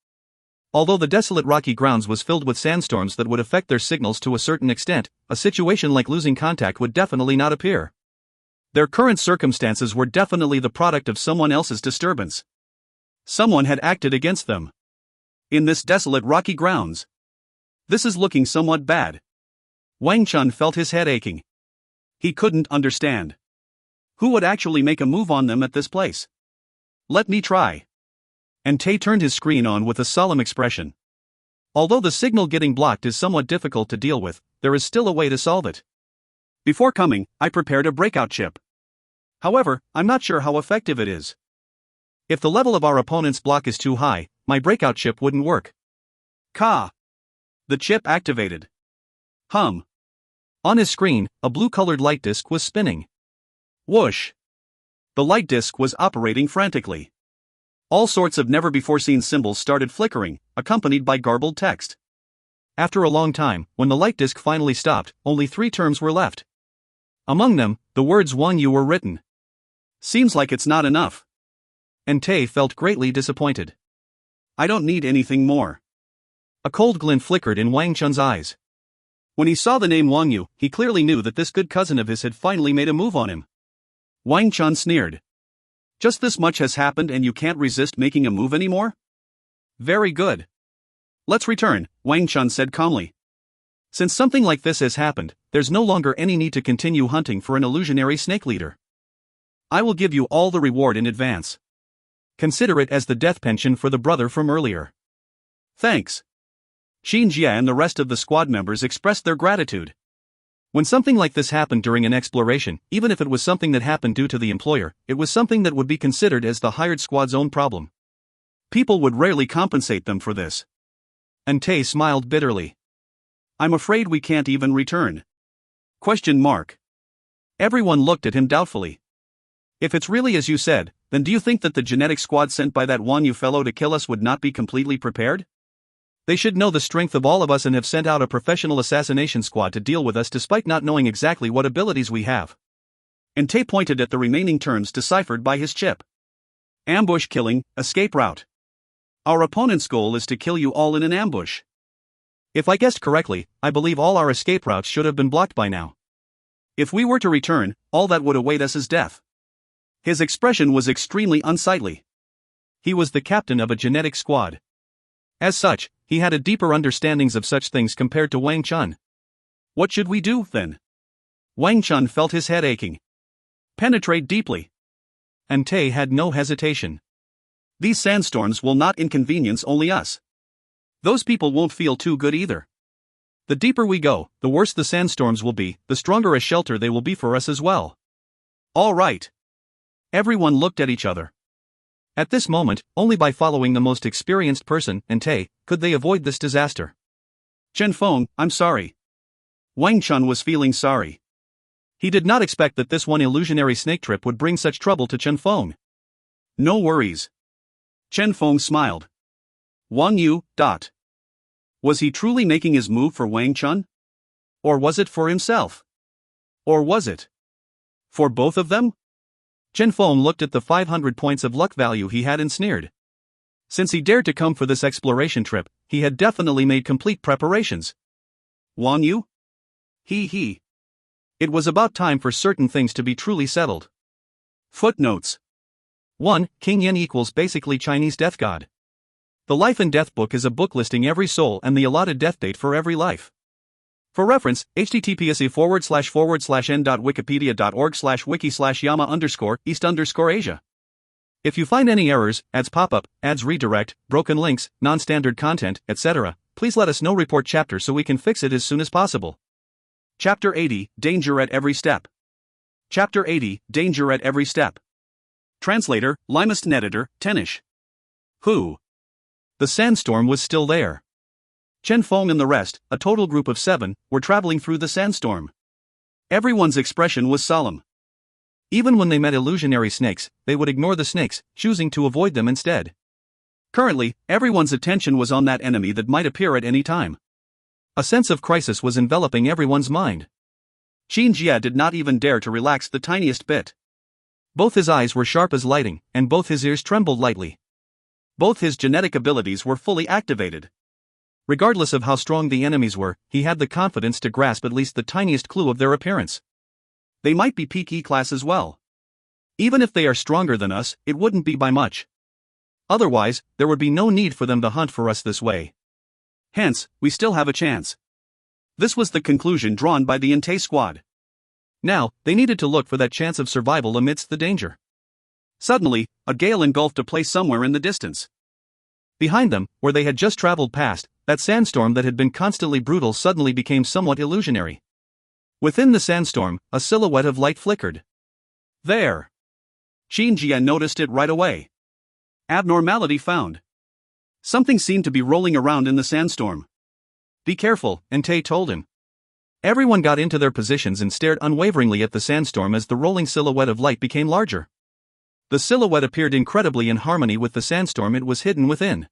Although the desolate rocky grounds was filled with sandstorms that would affect their signals to a certain extent, a situation like losing contact would definitely not appear. Their current circumstances were definitely the product of someone else's disturbance. Someone had acted against them. In this desolate rocky grounds. This is looking somewhat bad. Wang Chun felt his head aching. He couldn't understand. Who would actually make a move on them at this place? Let me try. And Tay turned his screen on with a solemn expression. Although the signal getting blocked is somewhat difficult to deal with, there is still a way to solve it. Before coming, I prepared a breakout chip. However, I'm not sure how effective it is. If the level of our opponent's block is too high, my breakout chip wouldn't work. Ka. The chip activated. Hum. On his screen, a blue-colored light disc was spinning. Whoosh. The light disc was operating frantically. All sorts of never-before-seen symbols started flickering, accompanied by garbled text. After a long time, when the light disc finally stopped, only 3 terms were left. Among them, the words Wang Yu were written. Seems like it's not enough. And Tay felt greatly disappointed. I don't need anything more. A cold glint flickered in Wang Chun's eyes. When he saw the name Wang Yu, he clearly knew that this good cousin of his had finally made a move on him. Wang Chun sneered. Just this much has happened and you can't resist making a move anymore? Very good. Let's return, Wang Chun said calmly. Since something like this has happened, there's no longer any need to continue hunting for an illusionary snake leader. I will give you all the reward in advance. Consider it as the death pension for the brother from earlier. Thanks. Chen Jie and the rest of the squad members expressed their gratitude. When something like this happened during an exploration, even if it was something that happened due to the employer, it was something that would be considered as the hired squad's own problem. People would rarely compensate them for this. And Tay smiled bitterly. I'm afraid we can't even return. Question mark. Everyone looked at him doubtfully. If it's really as you said, then do you think that the genetic squad sent by that Wang Yu fellow to kill us would not be completely prepared? They should know the strength of all of us and have sent out a professional assassination squad to deal with us despite not knowing exactly what abilities we have. And Tay pointed at the remaining terms deciphered by his chip. Ambush killing, escape route. Our opponent's goal is to kill you all in an ambush. If I guessed correctly, I believe all our escape routes should have been blocked by now. If we were to return, all that would await us is death. His expression was extremely unsightly. He was the captain of a genetic squad. As such, he had a deeper understandings of such things compared to Wang Chun. What should we do, then? Wang Chun felt his head aching. Penetrate deeply. And Tay had no hesitation. These sandstorms will not inconvenience only us. Those people won't feel too good either. The deeper we go, the worse the sandstorms will be, the stronger a shelter they will be for us as well. All right. Everyone looked at each other. At this moment, only by following the most experienced person, and Tay, could they avoid this disaster. Chen Feng, I'm sorry. Wang Chun was feeling sorry. He did not expect that this one illusionary snake trip would bring such trouble to Chen Feng. No worries. Chen Feng smiled. Wang Yu, Was he truly making his move for Wang Chun? Or was it for himself? Or was it for both of them? Chen Feng looked at the 500 points of luck value he had and sneered. Since he dared to come for this exploration trip, he had definitely made complete preparations. Wang Yu? He. It was about time for certain things to be truly settled. Footnotes. 1. King Yin equals basically Chinese death god. The Life and Death book is a book listing every soul and the allotted death date for every life. For reference, https://n.wikipedia.org/wiki/yama_east_Asia. If you find any errors, ads pop up, ads redirect, broken links, non-standard content, etc., please let us know. Report chapter so we can fix it as soon as possible. Chapter 80, Danger at Every Step. Chapter 80, Danger at Every Step. Translator, Limest Editor, Tenish. Who? The sandstorm was still there. Chen, Feng and the rest, a total group of 7, were traveling through the sandstorm. Everyone's expression was solemn. Even when they met illusionary snakes, they would ignore the snakes, choosing to avoid them instead. Currently, everyone's attention was on that enemy that might appear at any time. A sense of crisis was enveloping everyone's mind. Qin Jie did not even dare to relax the tiniest bit. Both his eyes were sharp as lightning, and both his ears trembled lightly. Both his genetic abilities were fully activated. Regardless of how strong the enemies were, he had the confidence to grasp at least the tiniest clue of their appearance. They might be peak E-class as well. Even if they are stronger than us, it wouldn't be by much. Otherwise, there would be no need for them to hunt for us this way. Hence, we still have a chance. This was the conclusion drawn by the Entei squad. Now, they needed to look for that chance of survival amidst the danger. Suddenly, a gale engulfed a place somewhere in the distance. Behind them, where they had just traveled past, that sandstorm that had been constantly brutal suddenly became somewhat illusionary. Within the sandstorm, a silhouette of light flickered. There! Qin Jie noticed it right away. Abnormality found. Something seemed to be rolling around in the sandstorm. Be careful, Entei told him. Everyone got into their positions and stared unwaveringly at the sandstorm as the rolling silhouette of light became larger. The silhouette appeared incredibly in harmony with the sandstorm it was hidden within.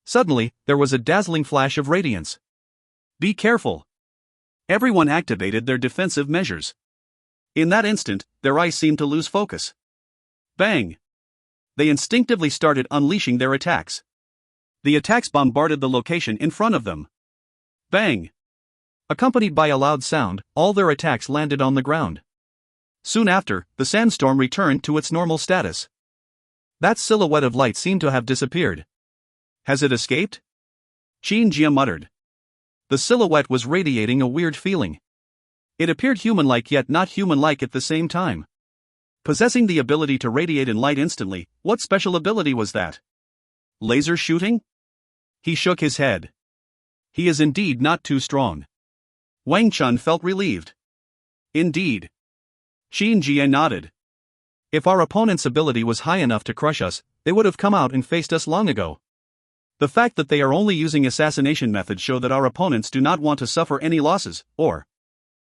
Suddenly, there was a dazzling flash of radiance. Be careful! Everyone activated their defensive measures. In that instant, their eyes seemed to lose focus. Bang! They instinctively started unleashing their attacks. The attacks bombarded the location in front of them. Bang! Accompanied by a loud sound, all their attacks landed on the ground. Soon after, the sandstorm returned to its normal status. That silhouette of light seemed to have disappeared. Has it escaped? Qin Jie muttered. The silhouette was radiating a weird feeling. It appeared human-like yet not human-like at the same time. Possessing the ability to radiate in light instantly, what special ability was that? Laser shooting? He shook his head. He is indeed not too strong. Wang Chun felt relieved. Indeed. Qin Jie nodded. If our opponent's ability was high enough to crush us, they would have come out and faced us long ago. The fact that they are only using assassination methods show that our opponents do not want to suffer any losses, or...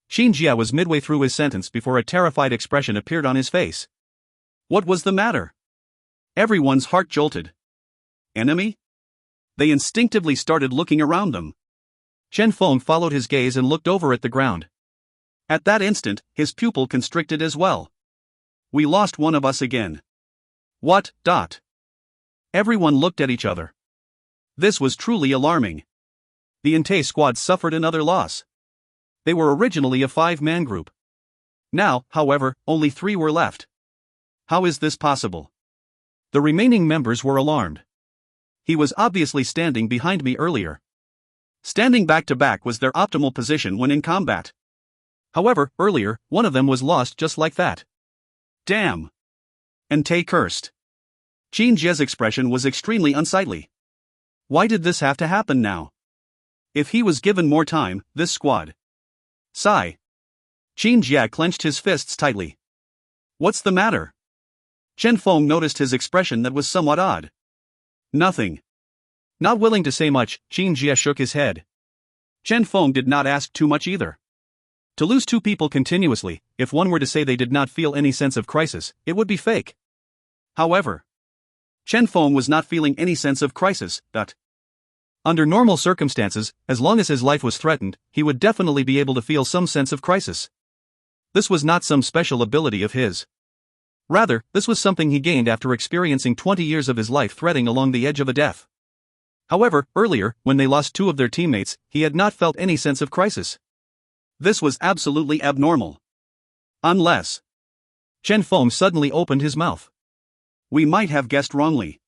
Qin Jie was midway through his sentence before a terrified expression appeared on his face. What was the matter? Everyone's heart jolted. Enemy? They instinctively started looking around them. Chen Feng followed his gaze and looked over at the ground. At that instant, his pupil constricted as well. We lost one of us again. What? Everyone looked at each other. This was truly alarming. The Entei squad suffered another loss. They were originally a 5-man group. Now, however, only 3 were left. How is this possible? The remaining members were alarmed. He was obviously standing behind me earlier. Standing back to back was their optimal position when in combat. However, earlier, one of them was lost just like that. Damn! Entei cursed. Qin Jie's expression was extremely unsightly. Why did this have to happen now? If he was given more time, this squad. Sigh. Qin Jie clenched his fists tightly. What's the matter? Chen Feng noticed his expression that was somewhat odd. Nothing. Not willing to say much, Qin Jie shook his head. Chen Feng did not ask too much either. To lose 2 people continuously, if one were to say they did not feel any sense of crisis, it would be fake. However, Chen Feng was not feeling any sense of crisis, but under normal circumstances, as long as his life was threatened, he would definitely be able to feel some sense of crisis. This was not some special ability of his. Rather, this was something he gained after experiencing 20 years of his life threading along the edge of a death. However, earlier, when they lost 2 of their teammates, he had not felt any sense of crisis. This was absolutely abnormal. Unless... Chen Feng suddenly opened his mouth. We might have guessed wrongly.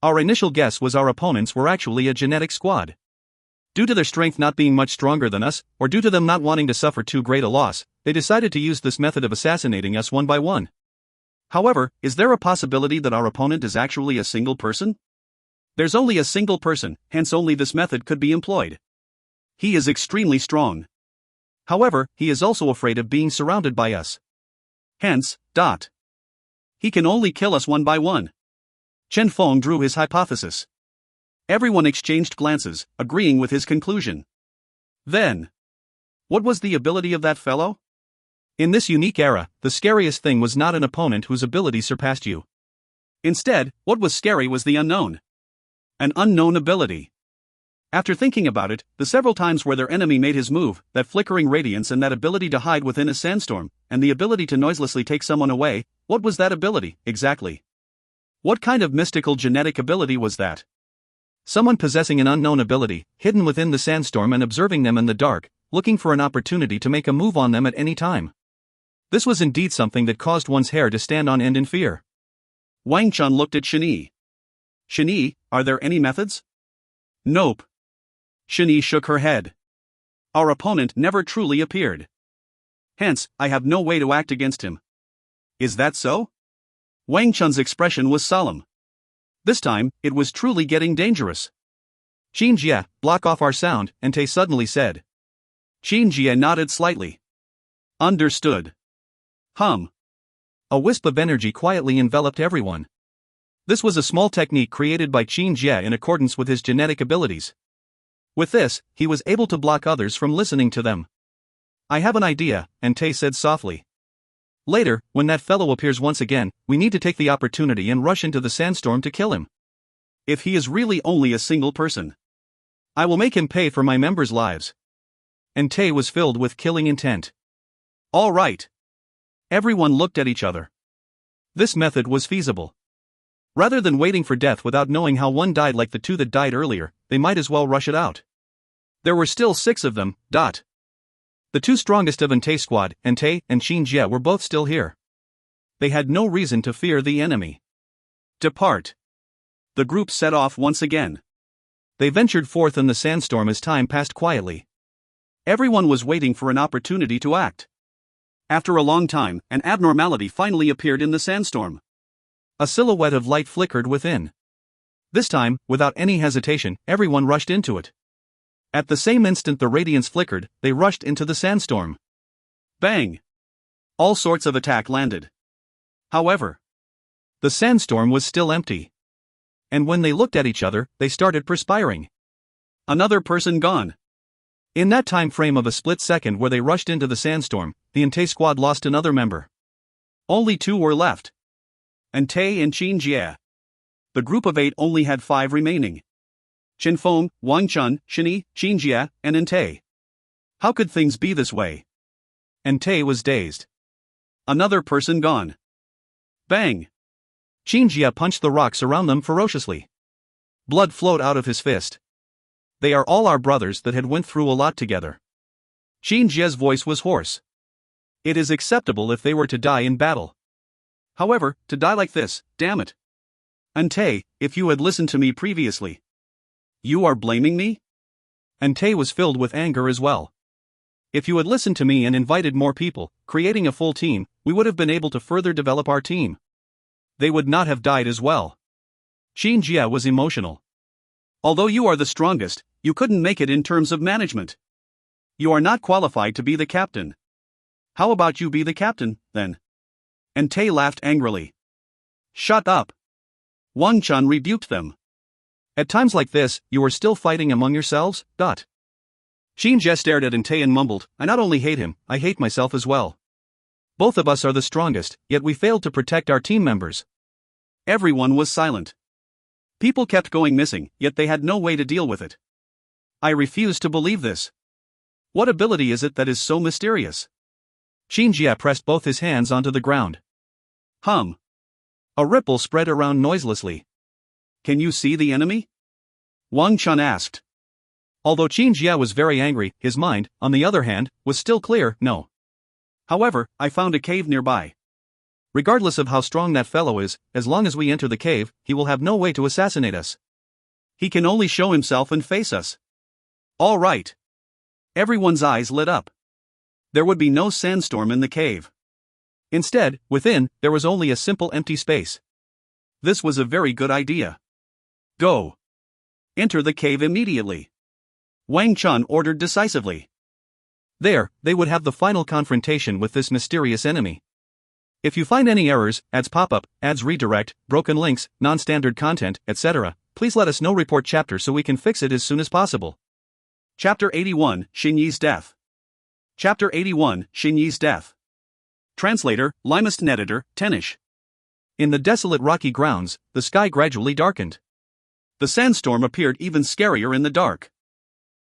Our initial guess was our opponents were actually a genetic squad. Due to their strength not being much stronger than us, or due to them not wanting to suffer too great a loss, they decided to use this method of assassinating us one by one. However, is there a possibility that our opponent is actually a single person? There's only a single person, hence only this method could be employed. He is extremely strong. However, he is also afraid of being surrounded by us. Hence, he can only kill us one by one. Chen Feng drew his hypothesis. Everyone exchanged glances, agreeing with his conclusion. Then, what was the ability of that fellow? In this unique era, the scariest thing was not an opponent whose ability surpassed you. Instead, what was scary was the unknown. An unknown ability. After thinking about it, the several times where their enemy made his move, that flickering radiance and that ability to hide within a sandstorm, and the ability to noiselessly take someone away, what was that ability, exactly? What kind of mystical genetic ability was that? Someone possessing an unknown ability, hidden within the sandstorm and observing them in the dark, looking for an opportunity to make a move on them at any time. This was indeed something that caused one's hair to stand on end in fear. Wang Chun looked at Chen. Chen, are there any methods? Nope. Chen shook her head. Our opponent never truly appeared. Hence, I have no way to act against him. Is that so? Wang Chun's expression was solemn. This time, it was truly getting dangerous. Qin Jie, block off our sound, Ente suddenly said. Qin Jie nodded slightly. Understood. A wisp of energy quietly enveloped everyone. This was a small technique created by Qin Jie in accordance with his genetic abilities. With this, he was able to block others from listening to them. I have an idea, Ente said softly. Later, when that fellow appears once again, we need to take the opportunity and rush into the sandstorm to kill him. If he is really only a single person, I will make him pay for my members' lives. Ente was filled with killing intent. All right. Everyone looked at each other. This method was feasible. Rather than waiting for death without knowing how one died like the two that died earlier, they might as well rush it out. There were still 6 of them. The 2 strongest of Ente's squad, Ente and Qin Jie, were both still here. They had no reason to fear the enemy. Depart. The group set off once again. They ventured forth in the sandstorm as time passed quietly. Everyone was waiting for an opportunity to act. After a long time, an abnormality finally appeared in the sandstorm. A silhouette of light flickered within. This time, without any hesitation, everyone rushed into it. At the same instant the radiance flickered, they rushed into the sandstorm. Bang! All sorts of attack landed. However, the sandstorm was still empty. And when they looked at each other, they started perspiring. Another person gone. In that time frame of a split second where they rushed into the sandstorm, the Ente squad lost another member. Only 2 were left. Ente and Qin Jie. The group of 8 only had 5 remaining. Chen Feng, Wang Chun, Qin Jie, and Ente. How could things be this way? Ente was dazed. Another person gone. Bang! Qin Jie punched the rocks around them ferociously. Blood flowed out of his fist. They are all our brothers that had went through a lot together. Qin Jie's voice was hoarse. It is acceptable if they were to die in battle. However, to die like this, damn it. Ente, if you had listened to me previously. You are blaming me? Ente was filled with anger as well. If you had listened to me and invited more people, creating a full team, we would have been able to further develop our team. They would not have died as well. Qin Jie was emotional. Although you are the strongest, you couldn't make it in terms of management. You are not qualified to be the captain. How about you be the captain, then? Ente laughed angrily. Shut up. Wang Chun rebuked them. At times like this, you are still fighting among yourselves? Qin Jie stared at Ente and mumbled, I not only hate him, I hate myself as well. Both of us are the strongest, yet we failed to protect our team members. Everyone was silent. People kept going missing, yet they had no way to deal with it. I refuse to believe this. What ability is it that is so mysterious? Qin Jie pressed both his hands onto the ground. A ripple spread around noiselessly. Can you see the enemy? Wang Chun asked. Although Qin Jie was very angry, his mind, on the other hand, was still clear, no. However, I found a cave nearby. Regardless of how strong that fellow is, as long as we enter the cave, he will have no way to assassinate us. He can only show himself and face us. All right. Everyone's eyes lit up. There would be no sandstorm in the cave. Instead, within, there was only a simple empty space. This was a very good idea. Go. Enter the cave immediately. Wang Chun ordered decisively. There, they would have the final confrontation with this mysterious enemy. If you find any errors, ads pop up, ads redirect, broken links, non-standard content, etc., Please let us know report chapter so we can fix it as soon as possible. Chapter 81, Xinyi's Death. Chapter 81, Xinyi's Death. Translator, Limest Editor, Tenish. In the desolate rocky grounds, the sky gradually darkened. The sandstorm appeared even scarier in the dark.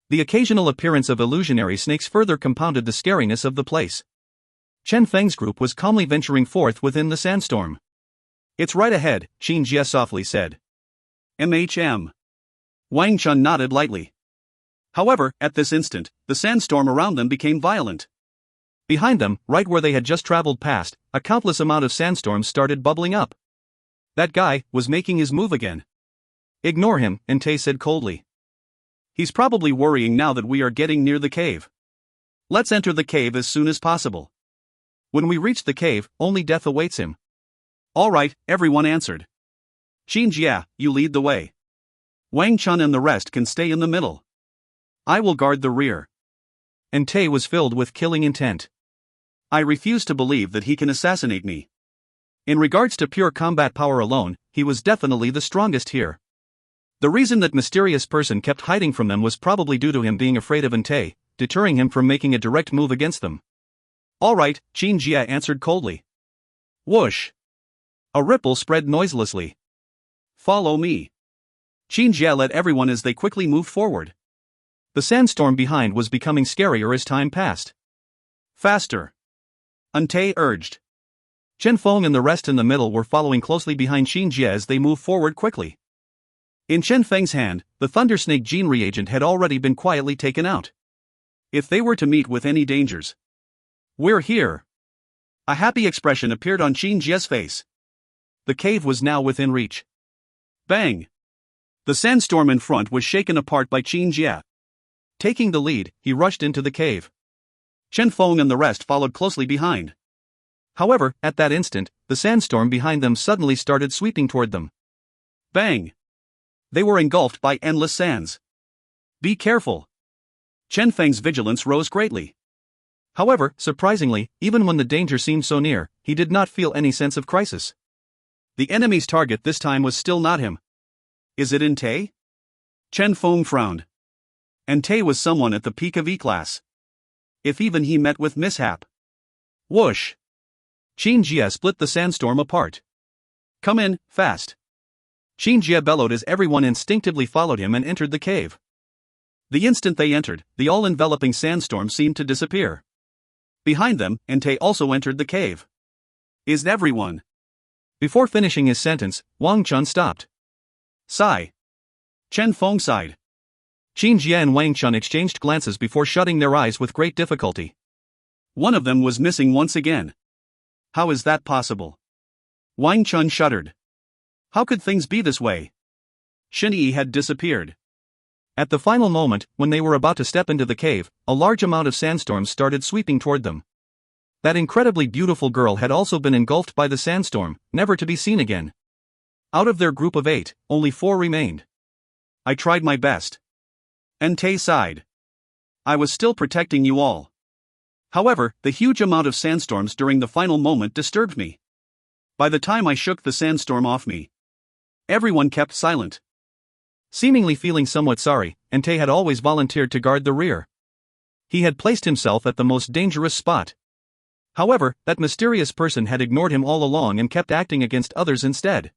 The occasional appearance of illusionary snakes further compounded the scariness of the place. Chen Feng's group was calmly venturing forth within the sandstorm. It's right ahead, Qin Jie softly said. Wang Chun nodded lightly. However, at this instant, the sandstorm around them became violent. Behind them, right where they had just traveled past, a countless amount of sandstorms started bubbling up. That guy was making his move again. Ignore him, Entei said coldly. He's probably worrying now that we are getting near the cave. Let's enter the cave as soon as possible. When we reach the cave, only death awaits him. All right, everyone answered. Qin Jie, you lead the way. Wang Chun and the rest can stay in the middle. I will guard the rear. Entei was filled with killing intent. I refuse to believe that he can assassinate me. In regards to pure combat power alone, he was definitely the strongest here. The reason that mysterious person kept hiding from them was probably due to him being afraid of Entei, deterring him from making a direct move against them. All right, Qin Jie answered coldly. Whoosh! A ripple spread noiselessly. Follow me. Qin Jie led everyone as they quickly moved forward. The sandstorm behind was becoming scarier as time passed. Faster! Entei urged. Chen Feng and the rest in the middle were following closely behind Qin Jie as they moved forward quickly. In Chen Feng's hand, the Thunder Snake gene reagent had already been quietly taken out. If they were to meet with any dangers. We're here. A happy expression appeared on Qin Jie's face. The cave was now within reach. Bang! The sandstorm in front was shaken apart by Qin Jie. Taking the lead, he rushed into the cave. Chen Feng and the rest followed closely behind. However, at that instant, the sandstorm behind them suddenly started sweeping toward them. Bang! They were engulfed by endless sands. Be careful! Chen Feng's vigilance rose greatly. However, surprisingly, even when the danger seemed so near, he did not feel any sense of crisis. The enemy's target this time was still not him. Is it Entei? Chen Feng frowned. Entei was someone at the peak of E-class. If even he met with mishap. Whoosh! Qin Jie split the sandstorm apart. Come in, fast. Qin Jie bellowed as everyone instinctively followed him and entered the cave. The instant they entered, the all-enveloping sandstorm seemed to disappear. Behind them, Entei also entered the cave. Is everyone? Before finishing his sentence, Wang Chun stopped. Sigh. Chen Feng sighed. Qin Jie and Wang Chun exchanged glances before shutting their eyes with great difficulty. One of them was missing once again. How is that possible? Wang Chun shuddered. How could things be this way? Xinyi had disappeared. At the final moment, when they were about to step into the cave, a large amount of sandstorms started sweeping toward them. That incredibly beautiful girl had also been engulfed by the sandstorm, never to be seen again. Out of their group of 8, only 4 remained. I tried my best. Entei sighed. I was still protecting you all. However, the huge amount of sandstorms during the final moment disturbed me. By the time I shook the sandstorm off me, everyone kept silent. Seemingly feeling somewhat sorry, Entei had always volunteered to guard the rear. He had placed himself at the most dangerous spot. However, that mysterious person had ignored him all along and kept acting against others instead.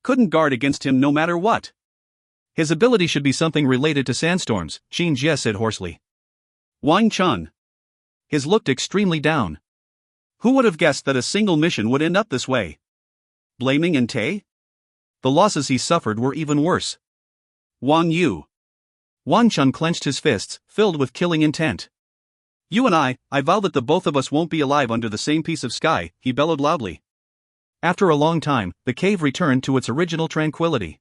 Couldn't guard against him no matter what. His ability should be something related to sandstorms, Qin Jie said hoarsely. Wang Chun. His looked extremely down. Who would have guessed that a single mission would end up this way? Blaming Entei? The losses he suffered were even worse. Wang Yu. Wang Chun clenched his fists, filled with killing intent. You and I vow that the both of us won't be alive under the same piece of sky, he bellowed loudly. After a long time, the cave returned to its original tranquility.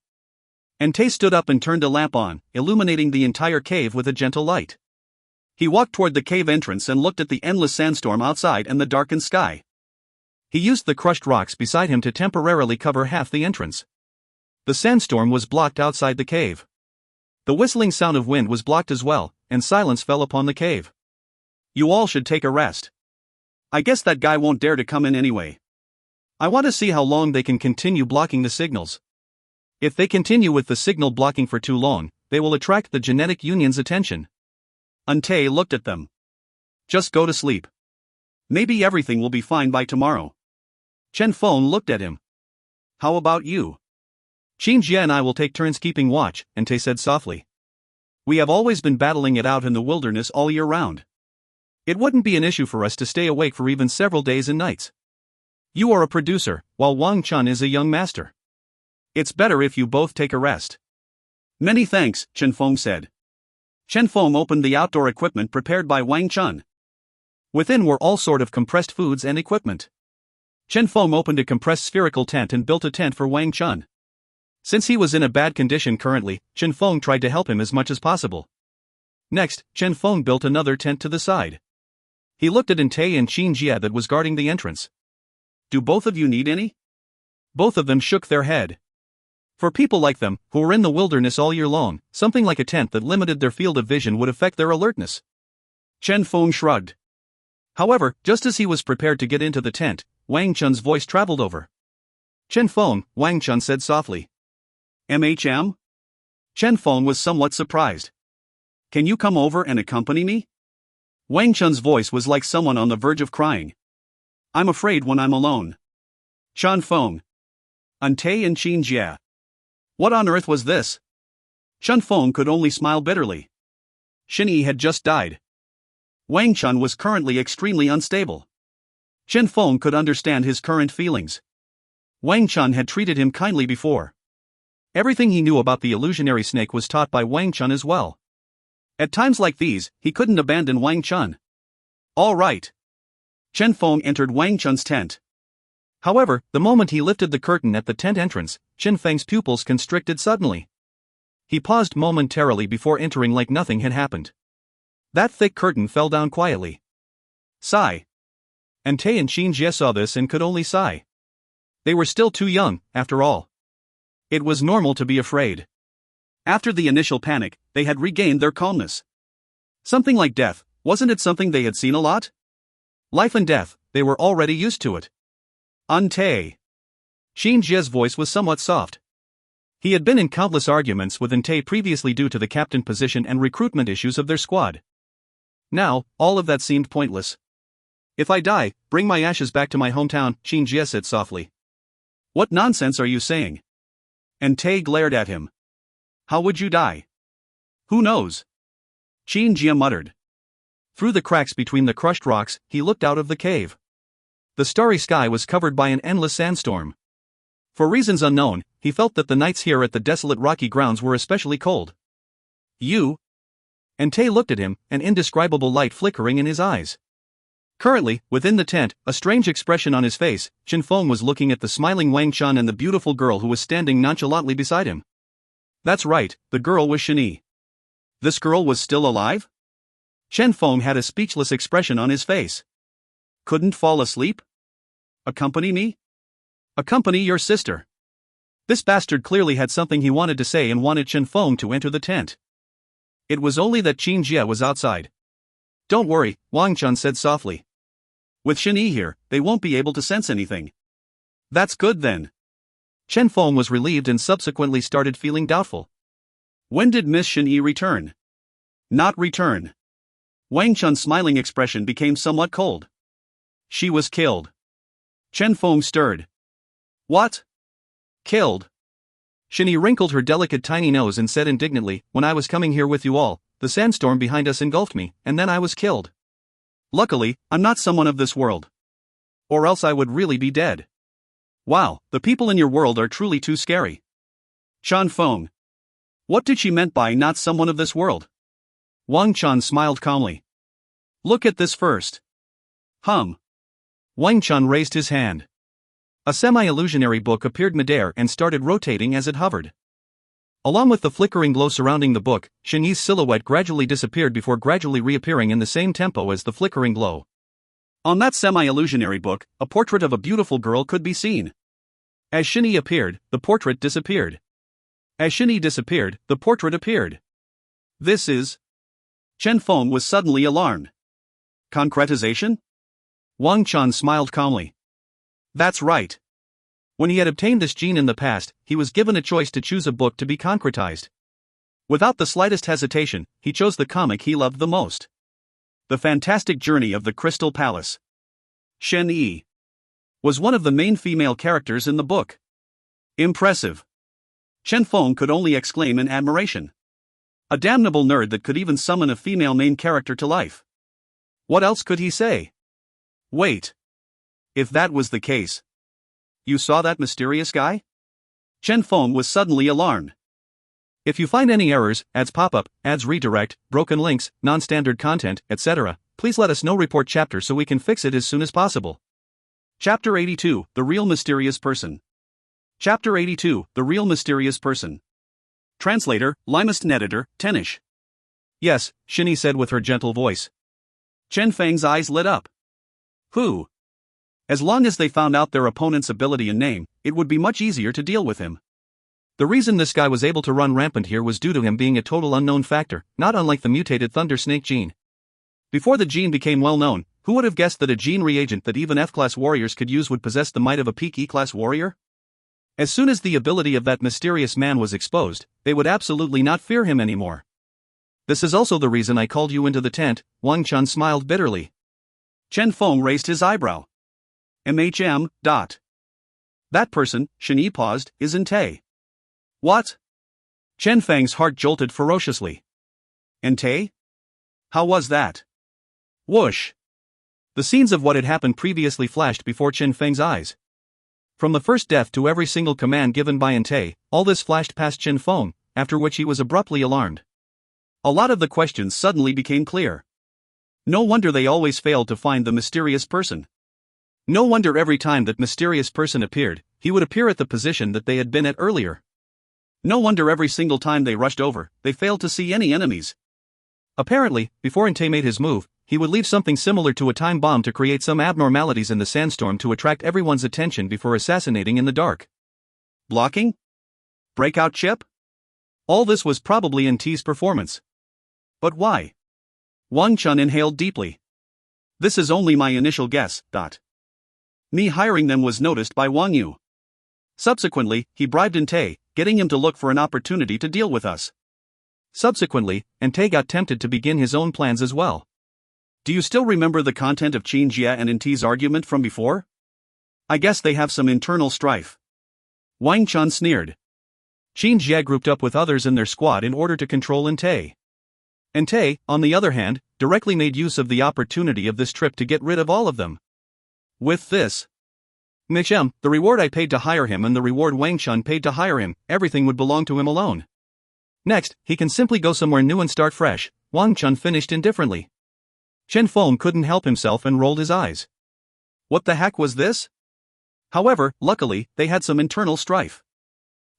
Entei stood up and turned a lamp on, illuminating the entire cave with a gentle light. He walked toward the cave entrance and looked at the endless sandstorm outside and the darkened sky. He used the crushed rocks beside him to temporarily cover half the entrance. The sandstorm was blocked outside the cave. The whistling sound of wind was blocked as well, and silence fell upon the cave. You all should take a rest. I guess that guy won't dare to come in anyway. I want to see how long they can continue blocking the signals. If they continue with the signal blocking for too long, they will attract the genetic union's attention. Ante looked at them. Just go to sleep. Maybe everything will be fine by tomorrow. Chen Feng looked at him. How about you? Qin Jie and I will take turns keeping watch, Ante said softly. We have always been battling it out in the wilderness all year round. It wouldn't be an issue for us to stay awake for even several days and nights. You are a producer, while Wang Chun is a young master. It's better if you both take a rest. Many thanks, Chen Feng said. Chen Feng opened the outdoor equipment prepared by Wang Chun. Within were all sort of compressed foods and equipment. Chen Feng opened a compressed spherical tent and built a tent for Wang Chun. Since he was in a bad condition currently, Chen Feng tried to help him as much as possible. Next, Chen Feng built another tent to the side. He looked at Ante and Qin Jie that was guarding the entrance. Do both of you need any? Both of them shook their head. For people like them, who were in the wilderness all year long, something like a tent that limited their field of vision would affect their alertness. Chen Feng shrugged. However, just as he was prepared to get into the tent, Wang Chun's voice traveled over. Chen Feng, Wang Chun said softly. MHM? Chen Feng was somewhat surprised. Can you come over and accompany me? Wang Chun's voice was like someone on the verge of crying. I'm afraid when I'm alone. Chen Feng. Ante and Qin Jie. What on earth was this? Chen Feng could only smile bitterly. Shen Yi had just died. Wang Chun was currently extremely unstable. Chen Feng could understand his current feelings. Wang Chun had treated him kindly before. Everything he knew about the illusionary snake was taught by Wang Chun as well. At times like these, he couldn't abandon Wang Chun. All right. Chen Feng entered Wang Chun's tent. However, the moment he lifted the curtain at the tent entrance, Chen Feng's pupils constricted suddenly. He paused momentarily before entering like nothing had happened. That thick curtain fell down quietly. Sigh. Ante and Qin Jie saw this and could only sigh. They were still too young, after all. It was normal to be afraid. After the initial panic, they had regained their calmness. Something like death, wasn't it something they had seen a lot? Life and death, they were already used to it. Ante. Qin Jie's voice was somewhat soft. He had been in countless arguments with Ante previously due to the captain position and recruitment issues of their squad. Now, all of that seemed pointless. If I die, bring my ashes back to my hometown, Qin Jie said softly. What nonsense are you saying? Ante glared at him. How would you die? Who knows? Qin Jie muttered. Through the cracks between the crushed rocks, he looked out of the cave. The starry sky was covered by an endless sandstorm. For reasons unknown, he felt that the nights here at the desolate rocky grounds were especially cold. You? Ante looked at him, an indescribable light flickering in his eyes. Currently, within the tent, a strange expression on his face, Chen Feng was looking at the smiling Wang Chun and the beautiful girl who was standing nonchalantly beside him. That's right, the girl was Shen Yi. This girl was still alive? Chen Feng had a speechless expression on his face. Couldn't fall asleep? Accompany me? Accompany your sister. This bastard clearly had something he wanted to say and wanted Chen Feng to enter the tent. It was only that Qin Jie was outside. Don't worry, Wang Chun said softly. With Shen Yi here, they won't be able to sense anything. That's good then. Chen Feng was relieved and subsequently started feeling doubtful. When did Miss Shen Yi return? Not return. Wang Chun's smiling expression became somewhat cold. She was killed. Chen Feng stirred. What? Killed? Shen Yi wrinkled her delicate tiny nose and said indignantly, when I was coming here with you all, the sandstorm behind us engulfed me, and then I was killed. Luckily, I'm not someone of this world. Or else I would really be dead. Wow, the people in your world are truly too scary. Chen Feng. What did she meant by not someone of this world? Wang Chun smiled calmly. Look at this first. Wang Chun raised his hand. A semi-illusionary book appeared midair and started rotating as it hovered. Along with the flickering glow surrounding the book, Shen Yi's silhouette gradually disappeared before gradually reappearing in the same tempo as the flickering glow. On that semi-illusionary book, a portrait of a beautiful girl could be seen. As Shen Yi appeared, the portrait disappeared. As Shen Yi disappeared, the portrait appeared. This is... Chen Feng was suddenly alarmed. Concretization? Wang Chun smiled calmly. That's right. When he had obtained this gene in the past, he was given a choice to choose a book to be concretized. Without the slightest hesitation, he chose the comic he loved the most. The Fantastic Journey of the Crystal Palace. Shen Yi was one of the main female characters in the book. Impressive. Chen Feng could only exclaim in admiration. A damnable nerd that could even summon a female main character to life. What else could he say? Wait. If that was the case. You saw that mysterious guy? Chen Feng was suddenly alarmed. If you find any errors, ads pop-up, ads redirect, broken links, non-standard content, etc., please let us know. Report chapter so we can fix it as soon as possible. Chapter 82, The Real Mysterious Person. Chapter 82, The Real Mysterious Person. Translator, Limest Editor, Tenish. Yes, Shinny said with her gentle voice. Chen Feng's eyes lit up. Who? As long as they found out their opponent's ability and name, it would be much easier to deal with him. The reason this guy was able to run rampant here was due to him being a total unknown factor, not unlike the mutated Thunder Snake gene. Before the gene became well known, who would have guessed that a gene reagent that even F-class warriors could use would possess the might of a peak E-class warrior? As soon as the ability of that mysterious man was exposed, they would absolutely not fear him anymore. This is also the reason I called you into the tent, Wang Chun smiled bitterly. Chen Feng raised his eyebrow. MHM. That person, Shen Yi paused, is Entei. What? Chen Feng's heart jolted ferociously. Entei? How was that? Whoosh. The scenes of what had happened previously flashed before Chen Feng's eyes. From the first death to every single command given by Entei, all this flashed past Chen Feng, after which he was abruptly alarmed. A lot of the questions suddenly became clear. No wonder they always failed to find the mysterious person. No wonder every time that mysterious person appeared, he would appear at the position that they had been at earlier. No wonder every single time they rushed over, they failed to see any enemies. Apparently, before Entei made his move, he would leave something similar to a time bomb to create some abnormalities in the sandstorm to attract everyone's attention before assassinating in the dark. Blocking? Breakout chip? All this was probably Entei's performance. But why? Wang Chun inhaled deeply. This is only my initial guess. Me hiring them was noticed by Wang Yu. Subsequently, he bribed Entei, getting him to look for an opportunity to deal with us. Subsequently, Entei got tempted to begin his own plans as well. Do you still remember the content of Qin Jia and Entei's argument from before? I guess they have some internal strife. Wang Chun sneered. Qin Jia grouped up with others in their squad in order to control Entei. Entei, on the other hand, directly made use of the opportunity of this trip to get rid of all of them. With this, the reward I paid to hire him and the reward Wang Chun paid to hire him, everything would belong to him alone. Next, he can simply go somewhere new and start fresh, Wang Chun finished indifferently. Chen Feng couldn't help himself and rolled his eyes. What the heck was this? However, luckily, they had some internal strife.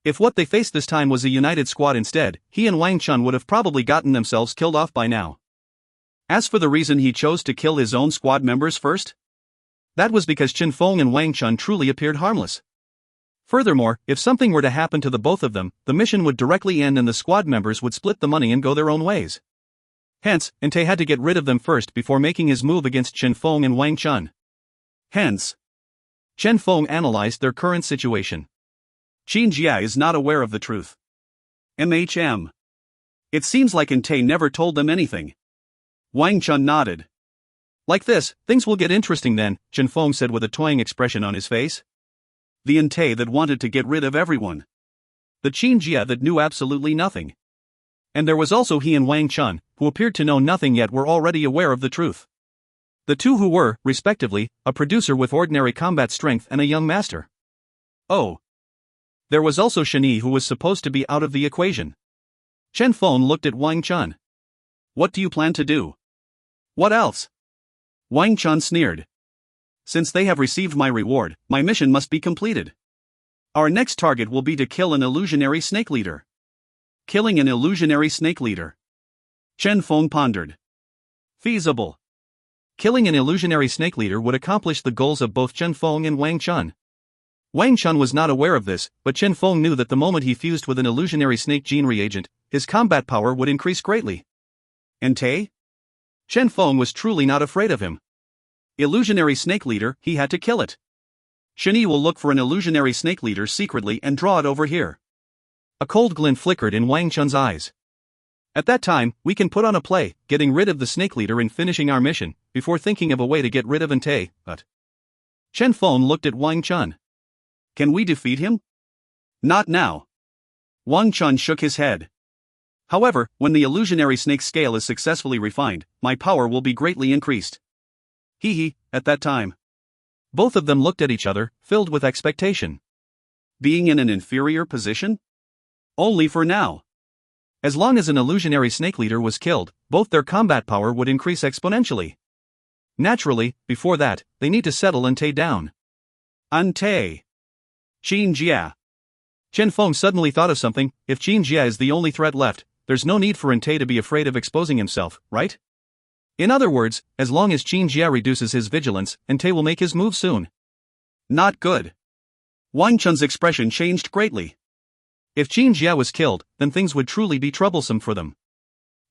If what they faced this time was a united squad instead, he and Wang Chun would have probably gotten themselves killed off by now. As for the reason he chose to kill his own squad members first, that was because Chen Feng and Wang Chun truly appeared harmless. Furthermore, if something were to happen to the both of them, the mission would directly end and the squad members would split the money and go their own ways. Hence, Entei had to get rid of them first before making his move against Chen Feng and Wang Chun. Hence, Chen Feng analyzed their current situation. Qin Jia is not aware of the truth. MHM. It seems like Entei never told them anything. Wang Chun nodded. Like this, things will get interesting then, Chen Feng said with a toying expression on his face. The Entei that wanted to get rid of everyone. The Qin Jia that knew absolutely nothing. And there was also he and Wang Chun, who appeared to know nothing yet were already aware of the truth. The two who were, respectively, a producer with ordinary combat strength and a young master. Oh. There was also Shen Yi who was supposed to be out of the equation. Chen Feng looked at Wang Chun. What do you plan to do? What else? Wang Chun sneered. Since they have received my reward, my mission must be completed. Our next target will be to kill an illusionary snake leader. Killing an illusionary snake leader. Chen Feng pondered. Feasible. Killing an illusionary snake leader would accomplish the goals of both Chen Feng and Wang Chun. Wang Chun was not aware of this, but Chen Feng knew that the moment he fused with an illusionary snake gene reagent, his combat power would increase greatly. Entei? Chen Feng was truly not afraid of him. Illusionary snake leader, he had to kill it. Chen Yi will look for an illusionary snake leader secretly and draw it over here. A cold glint flickered in Wang Chun's eyes. At that time, we can put on a play, getting rid of the snake leader and finishing our mission, before thinking of a way to get rid of Entei, but... Chen Feng looked at Wang Chun. Can we defeat him? Not now. Wang Chun shook his head. However, when the illusionary snake scale is successfully refined, my power will be greatly increased. At that time. Both of them looked at each other, filled with expectation. Being in an inferior position? Only for now. As long as an illusionary snake leader was killed, both their combat power would increase exponentially. Naturally, before that, they need to settle Entei down. Entei. Qin Jia. Chen Feng suddenly thought of something. If Qin Jia is the only threat left, there's no need for Entei to be afraid of exposing himself, right? In other words, as long as Qin Jia reduces his vigilance, Entei will make his move soon. Not good. Wang Chun's expression changed greatly. If Qin Jia was killed, then things would truly be troublesome for them.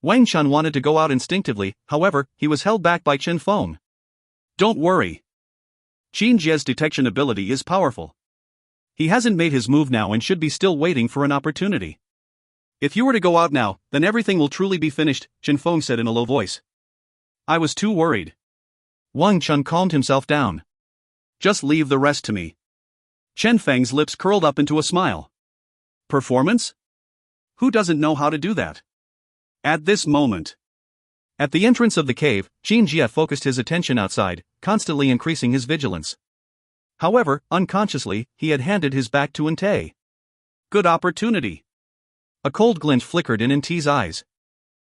Wang Chun wanted to go out instinctively, however, he was held back by Chen Feng. Don't worry. Qin Jia's detection ability is powerful. He hasn't made his move now and should be still waiting for an opportunity. If you were to go out now, then everything will truly be finished, Chen Feng said in a low voice. I was too worried. Wang Chun calmed himself down. Just leave the rest to me. Chen Feng's lips curled up into a smile. Performance? Who doesn't know how to do that? At this moment. At the entrance of the cave, Qin Jia focused his attention outside, constantly increasing his vigilance. However, unconsciously, he had handed his back to Entei. Good opportunity. A cold glint flickered in Entei's eyes.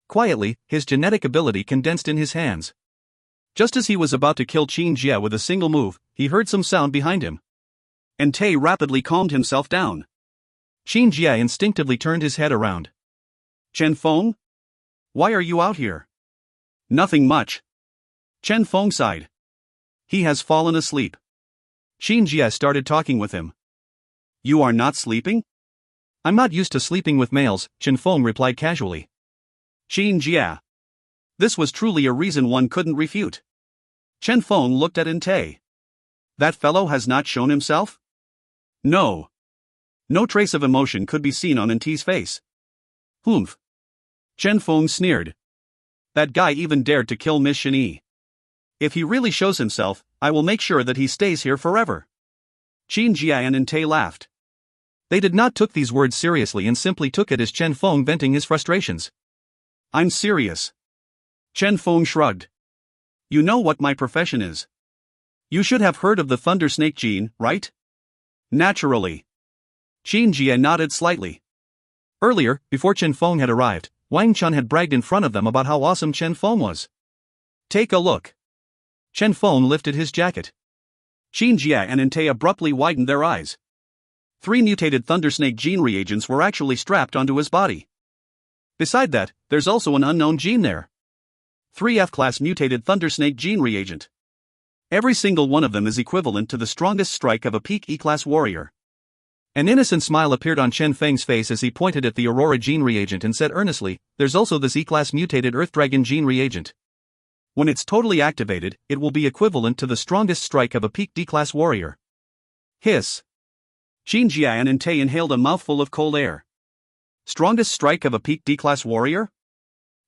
Quietly, his genetic ability condensed in his hands. Just as he was about to kill Qin Jia with a single move, he heard some sound behind him. Entei rapidly calmed himself down. Qin Jia instinctively turned his head around. Chen Feng? Why are you out here? Nothing much. Chen Feng sighed. He has fallen asleep. Qin Jia started talking with him. You are not sleeping? I'm not used to sleeping with males, Chen Feng replied casually. Qin Jia. This was truly a reason one couldn't refute. Chen Feng looked at Entei. That fellow has not shown himself? No. No trace of emotion could be seen on Entei's face. Humph. Chen Feng sneered. That guy even dared to kill Miss Chen Yi. If he really shows himself, I will make sure that he stays here forever. Qin Jia and Entei laughed. They did not took these words seriously and simply took it as Chen Feng venting his frustrations. I'm serious. Chen Feng shrugged. You know what my profession is. You should have heard of the thunder snake gene, right? Naturally. Qin Jia nodded slightly. Earlier, before Chen Feng had arrived, Wang Chun had bragged in front of them about how awesome Chen Feng was. Take a look. Chen Feng lifted his jacket. Qin Jia and Entei abruptly widened their eyes. 3 mutated thundersnake gene reagents were actually strapped onto his body. Beside that, there's also an unknown gene there. 3 F-class mutated thundersnake gene reagent. Every single one of them is equivalent to the strongest strike of a peak E-class warrior. An innocent smile appeared on Chen Feng's face as he pointed at the Aurora gene reagent and said earnestly, there's also this E-class mutated Earth Dragon gene reagent. When it's totally activated, it will be equivalent to the strongest strike of a peak D-class warrior. Hiss. Qin Jia and Entei inhaled a mouthful of cold air. Strongest strike of a peak D-class warrior?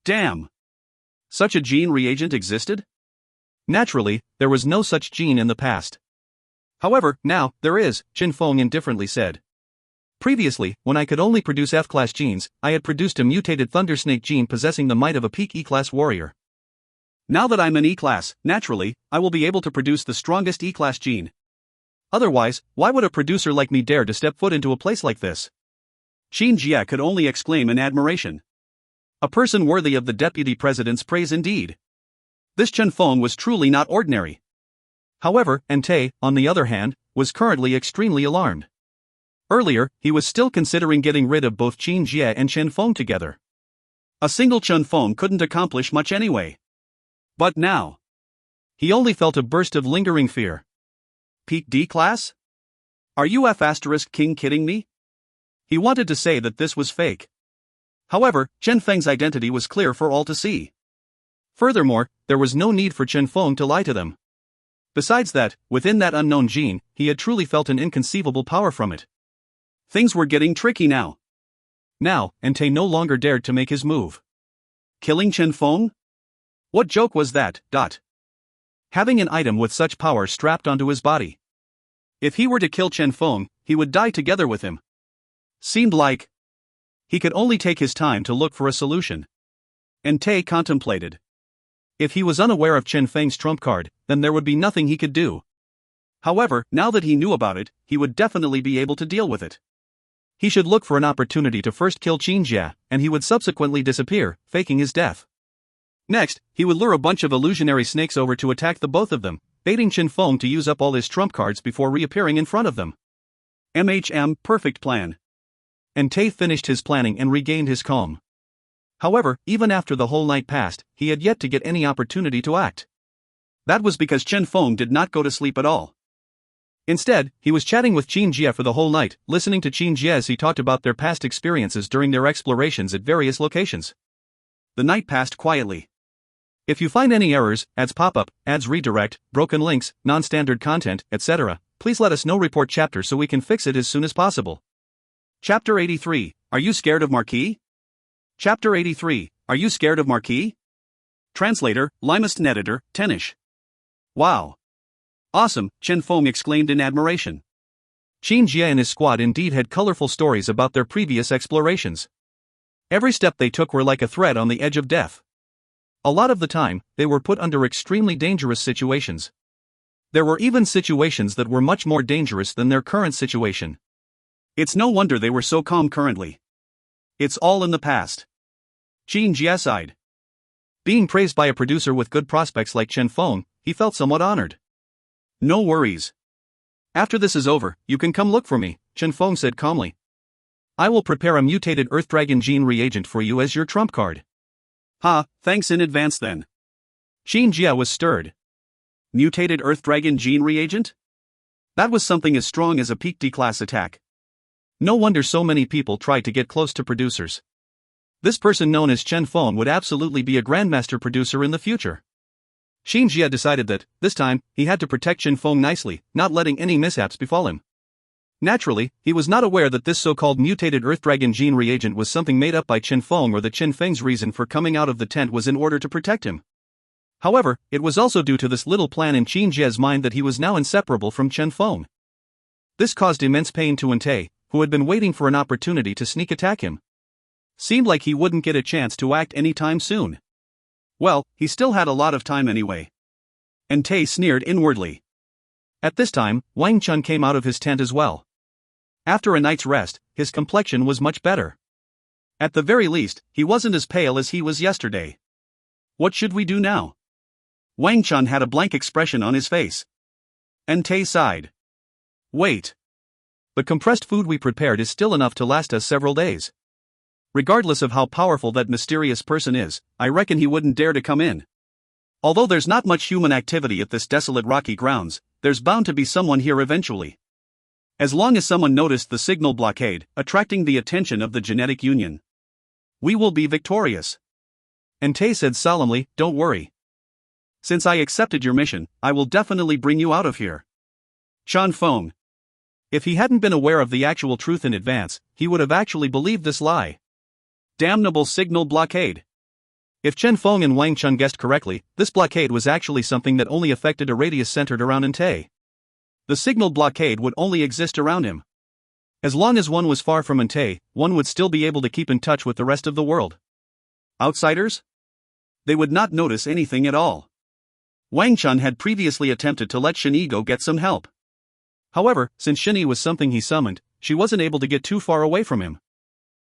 Damn. Such a gene reagent existed? Naturally, there was no such gene in the past. However, now, there is, Chen Feng indifferently said. Previously, when I could only produce F-class genes, I had produced a mutated thundersnake gene possessing the might of a peak E-class warrior. Now that I'm an E-class, naturally, I will be able to produce the strongest E-class gene. Otherwise, why would a producer like me dare to step foot into a place like this? Qin Jia could only exclaim in admiration. A person worthy of the deputy president's praise indeed. This Chen Feng was truly not ordinary. However, Entei, on the other hand, was currently extremely alarmed. Earlier, he was still considering getting rid of both Qin Jia and Chen Feng together. A single Chen Feng couldn't accomplish much anyway. But now, he only felt a burst of lingering fear. Peak D-class? Are you F***king kidding me? He wanted to say that this was fake. However, Chen Feng's identity was clear for all to see. Furthermore, there was no need for Chen Feng to lie to them. Besides that, within that unknown gene, he had truly felt an inconceivable power from it. Things were getting tricky now. Now, Entei no longer dared to make his move. Killing Chen Feng? What joke was that? Having an item with such power strapped onto his body. If he were to kill Chen Feng, he would die together with him. Seemed like he could only take his time to look for a solution. Entei contemplated. If he was unaware of Chen Feng's trump card, then there would be nothing he could do. However, now that he knew about it, he would definitely be able to deal with it. He should look for an opportunity to first kill Qin Jia, and he would subsequently disappear, faking his death. Next, he would lure a bunch of illusionary snakes over to attack the both of them, baiting Chen Feng to use up all his trump cards before reappearing in front of them. Perfect plan. Entei finished his planning and regained his calm. However, even after the whole night passed, he had yet to get any opportunity to act. That was because Chen Feng did not go to sleep at all. Instead, he was chatting with Qin Jia for the whole night, listening to Qin Jia as he talked about their past experiences during their explorations at various locations. The night passed quietly. If you find any errors, ads pop up, ads redirect, broken links, non-standard content, etc., please let us know. Report chapter so we can fix it as soon as possible. Chapter 83, Are You Scared of Marquis? Chapter 83, Are You Scared of Marquis? Translator, Limest and Editor, Tenish. Wow. Awesome, Chen Feng exclaimed in admiration. Qin Jia and his squad indeed had colorful stories about their previous explorations. Every step they took were like a thread on the edge of death. A lot of the time, they were put under extremely dangerous situations. There were even situations that were much more dangerous than their current situation. It's no wonder they were so calm currently. It's all in the past. Qin Jia sighed. Being praised by a producer with good prospects like Chen Feng, he felt somewhat honored. No worries. After this is over, you can come look for me, Chen Feng said calmly. I will prepare a mutated Earth Dragon gene reagent for you as your trump card. Thanks in advance then. Qin Jia was stirred. Mutated Earth Dragon gene reagent? That was something as strong as a peak D-class attack. No wonder so many people tried to get close to producers. This person known as Chen Feng would absolutely be a grandmaster producer in the future. Qin Jia decided that, this time, he had to protect Chen Feng nicely, not letting any mishaps befall him. Naturally, he was not aware that this so-called mutated Earth Dragon gene reagent was something made up by Chen Feng, or that Chen Feng's reason for coming out of the tent was in order to protect him. However, it was also due to this little plan in Qin Jia's mind that he was now inseparable from Chen Feng. This caused immense pain to Entei, who had been waiting for an opportunity to sneak attack him. Seemed like he wouldn't get a chance to act anytime soon. Well, he still had a lot of time anyway. Entei sneered inwardly. At this time, Wang Chun came out of his tent as well. After a night's rest, his complexion was much better. At the very least, he wasn't as pale as he was yesterday. What should we do now? Wang Chun had a blank expression on his face. Entei sighed. Wait. The compressed food we prepared is still enough to last us several days. Regardless of how powerful that mysterious person is, I reckon he wouldn't dare to come in. Although there's not much human activity at this desolate rocky grounds, there's bound to be someone here eventually. As long as someone noticed the signal blockade, attracting the attention of the Genetic Union, we will be victorious. Entei said solemnly, don't worry. Since I accepted your mission, I will definitely bring you out of here. Chen Feng. If he hadn't been aware of the actual truth in advance, he would have actually believed this lie. Damnable signal blockade. If Chen Feng and Wang Chun guessed correctly, this blockade was actually something that only affected a radius centered around Entei. The signal blockade would only exist around him. As long as one was far from Entei, one would still be able to keep in touch with the rest of the world. Outsiders? They would not notice anything at all. Wang Chun had previously attempted to let Shen go get some help. However, since Shen was something he summoned, she wasn't able to get too far away from him.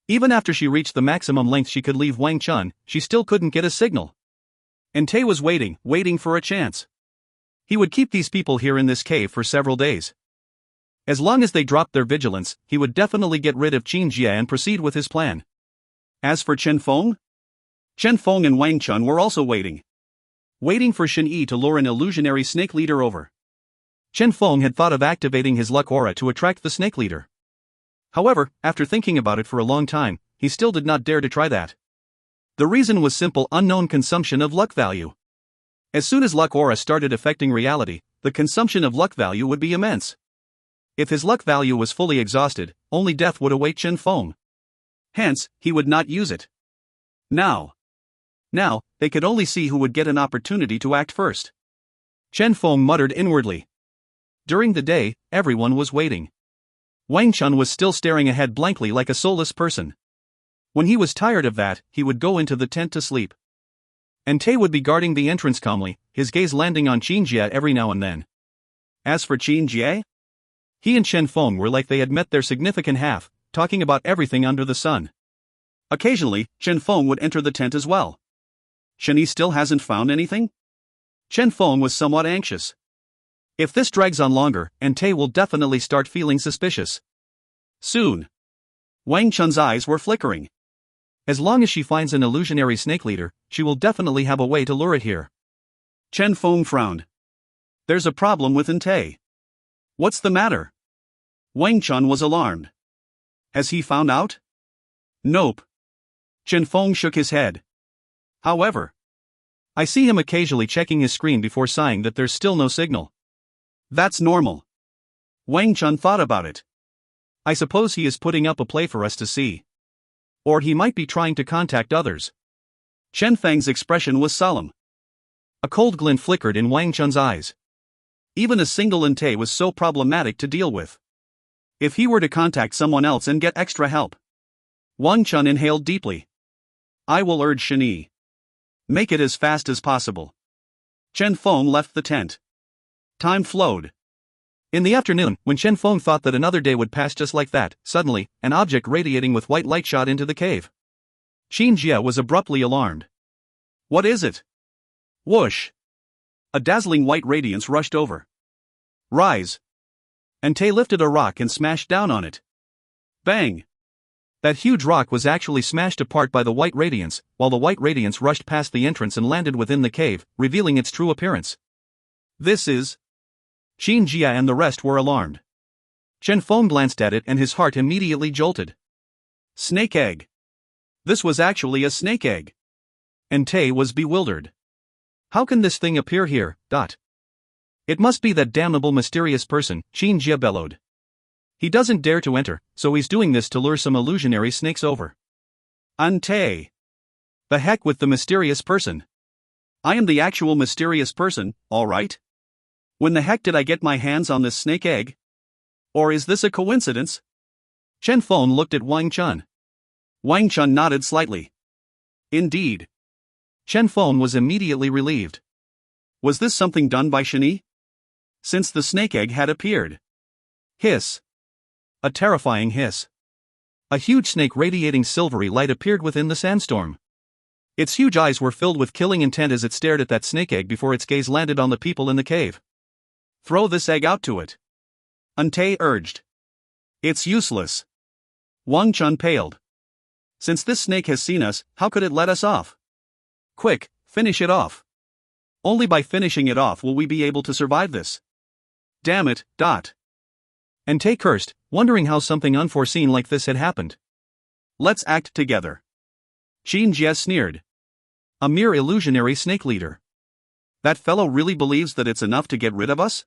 Even after she reached the maximum length she could leave Wang Chun, she still couldn't get a signal. Entei was waiting for a chance. He would keep these people here in this cave for several days. As long as they dropped their vigilance, he would definitely get rid of Qin Jia and proceed with his plan. As for Chen Feng and Wang Chun were also waiting for Shen to lure an illusionary snake leader over. Chen Feng had thought of activating his luck aura to attract the snake leader. However, after thinking about it for a long time, he still did not dare to try that. The reason was simple: unknown consumption of luck value. As soon as luck aura started affecting reality, the consumption of luck value would be immense. If his luck value was fully exhausted, only death would await Chen Feng. Hence, he would not use it. Now, they could only see who would get an opportunity to act first. Chen Feng muttered inwardly. During the day, everyone was waiting. Wang Chun was still staring ahead blankly like a soulless person. When he was tired of that, he would go into the tent to sleep. And Tay would be guarding the entrance calmly, his gaze landing on Qin Jie every now and then. As for Qin Jie, he and Chen Feng were like they had met their significant half, talking about everything under the sun. Occasionally, Chen Feng would enter the tent as well. Shani still hasn't found anything? Chen Feng was somewhat anxious. If this drags on longer, Tay will definitely start feeling suspicious. Soon. Wang Chun's eyes were flickering. As long as she finds an illusionary snake leader, she will definitely have a way to lure it here. Chen Feng frowned. There's a problem with Tay. What's the matter? Wang Chun was alarmed. Has he found out? Nope. Chen Feng shook his head. However, I see him occasionally checking his screen before sighing that there's still no signal. That's normal. Wang Chun thought about it. I suppose he is putting up a play for us to see. Or he might be trying to contact others. Chen Feng's expression was solemn. A cold glint flickered in Wang Chun's eyes. Even a single Tay was so problematic to deal with. If he were to contact someone else and get extra help. Wang Chun inhaled deeply. I will urge Shani. Make it as fast as possible. Chen Feng left the tent. Time flowed. In the afternoon, when Chen Feng thought that another day would pass just like that, suddenly, an object radiating with white light shot into the cave. Qin Jie was abruptly alarmed. What is it? Whoosh! A dazzling white radiance rushed over. Rise! And Tay lifted a rock and smashed down on it. Bang! That huge rock was actually smashed apart by the white radiance, while the white radiance rushed past the entrance and landed within the cave, revealing its true appearance. This is... Qin Jie and the rest were alarmed. Chen Feng glanced at it and his heart immediately jolted. Snake egg. This was actually a snake egg. And Tay was bewildered. How can this thing appear here? It must be that damnable mysterious person, Qin Jie bellowed. He doesn't dare to enter, so he's doing this to lure some illusionary snakes over. Tay. The heck with the mysterious person. I am the actual mysterious person, all right? When the heck did I get my hands on this snake egg? Or is this a coincidence? Chen Feng looked at Wang Chun. Wang Chun nodded slightly. Indeed. Chen Feng was immediately relieved. Was this something done by Shani? Since the snake egg had appeared. Hiss. A terrifying hiss. A huge snake radiating silvery light appeared within the sandstorm. Its huge eyes were filled with killing intent as it stared at that snake egg before its gaze landed on the people in the cave. Throw this egg out to it. Tay urged. It's useless. Wang Chun paled. Since this snake has seen us, how could it let us off? Quick, finish it off. Only by finishing it off will we be able to survive this. Damn it, And Tay cursed, wondering how something unforeseen like this had happened. Let's act together. Qin Jie sneered. A mere illusionary snake leader. That fellow really believes that it's enough to get rid of us?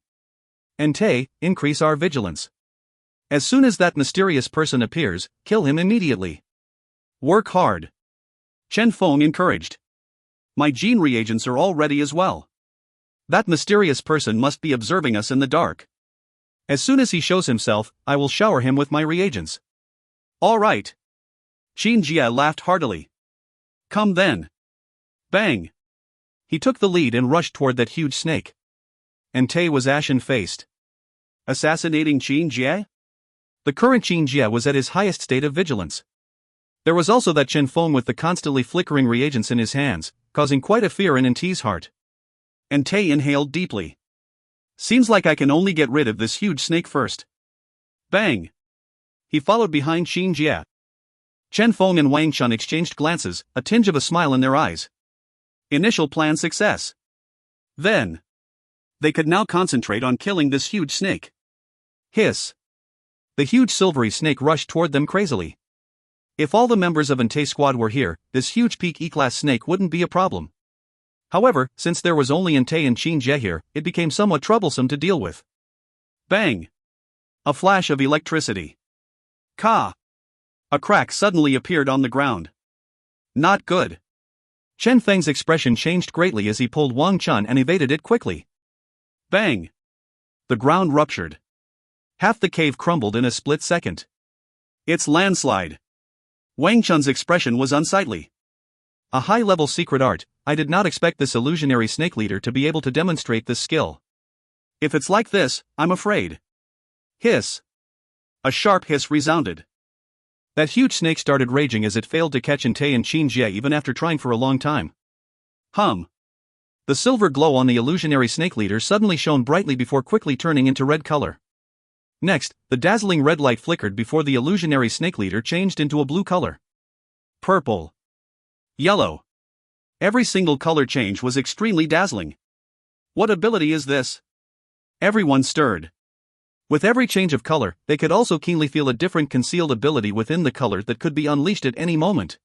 And Tay, increase our vigilance. As soon as that mysterious person appears, kill him immediately. Work hard. Chen Feng encouraged. My gene reagents are all ready as well. That mysterious person must be observing us in the dark. As soon as he shows himself, I will shower him with my reagents. All right. Qin Jie laughed heartily. Come then. Bang. He took the lead and rushed toward that huge snake. And Tay was ashen-faced. Assassinating Qin Jie? The current Qin Jie was at his highest state of vigilance. There was also that Chen Feng with the constantly flickering reagents in his hands, causing quite a fear in T's heart. And Tay inhaled deeply. Seems like I can only get rid of this huge snake first. Bang! He followed behind Qin Jie. Chen Feng and Wang Chun exchanged glances, a tinge of a smile in their eyes. Initial plan success. Then, they could now concentrate on killing this huge snake. Hiss. The huge silvery snake rushed toward them crazily. If all the members of Entei squad were here, this huge peak E-class snake wouldn't be a problem. However, since there was only Entei and Qin Jie here, it became somewhat troublesome to deal with. Bang! A flash of electricity. Ka! A crack suddenly appeared on the ground. Not good. Chen Feng's expression changed greatly as he pulled Wang Chun and evaded it quickly. Bang! The ground ruptured. Half the cave crumbled in a split second. It's landslide. Wang Chun's expression was unsightly. A high-level secret art. I did not expect this illusionary snake leader to be able to demonstrate this skill. If it's like this, I'm afraid. Hiss. A sharp hiss resounded. That huge snake started raging as it failed to catch Entei and Qin Jie even after trying for a long time. Hum. The silver glow on the illusionary snake leader suddenly shone brightly before quickly turning into red color. Next, the dazzling red light flickered before the illusionary snake leader changed into a blue color. Purple. Yellow. Every single color change was extremely dazzling. What ability is this? Everyone stirred. With every change of color, they could also keenly feel a different concealed ability within the color that could be unleashed at any moment.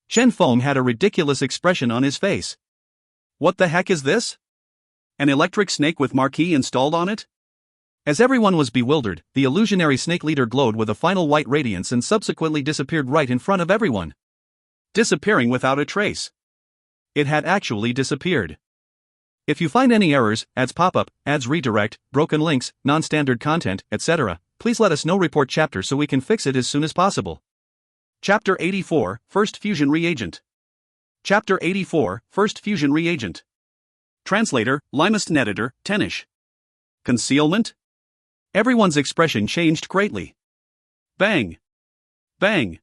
Chen Feng had a ridiculous expression on his face. What the heck is this? An electric snake with marquee installed on it? As everyone was bewildered, the illusionary snake leader glowed with a final white radiance and subsequently disappeared right in front of everyone. Disappearing without a trace. It had actually disappeared. If you find any errors, ads pop up, ads redirect, broken links, non-standard content, etc., please let us know. Report chapter so we can fix it as soon as possible. Chapter 84, First Fusion Reagent. Chapter 84, First Fusion Reagent. Translator, Limest Editor, Tenish. Concealment? Everyone's expression changed greatly. Bang! Bang!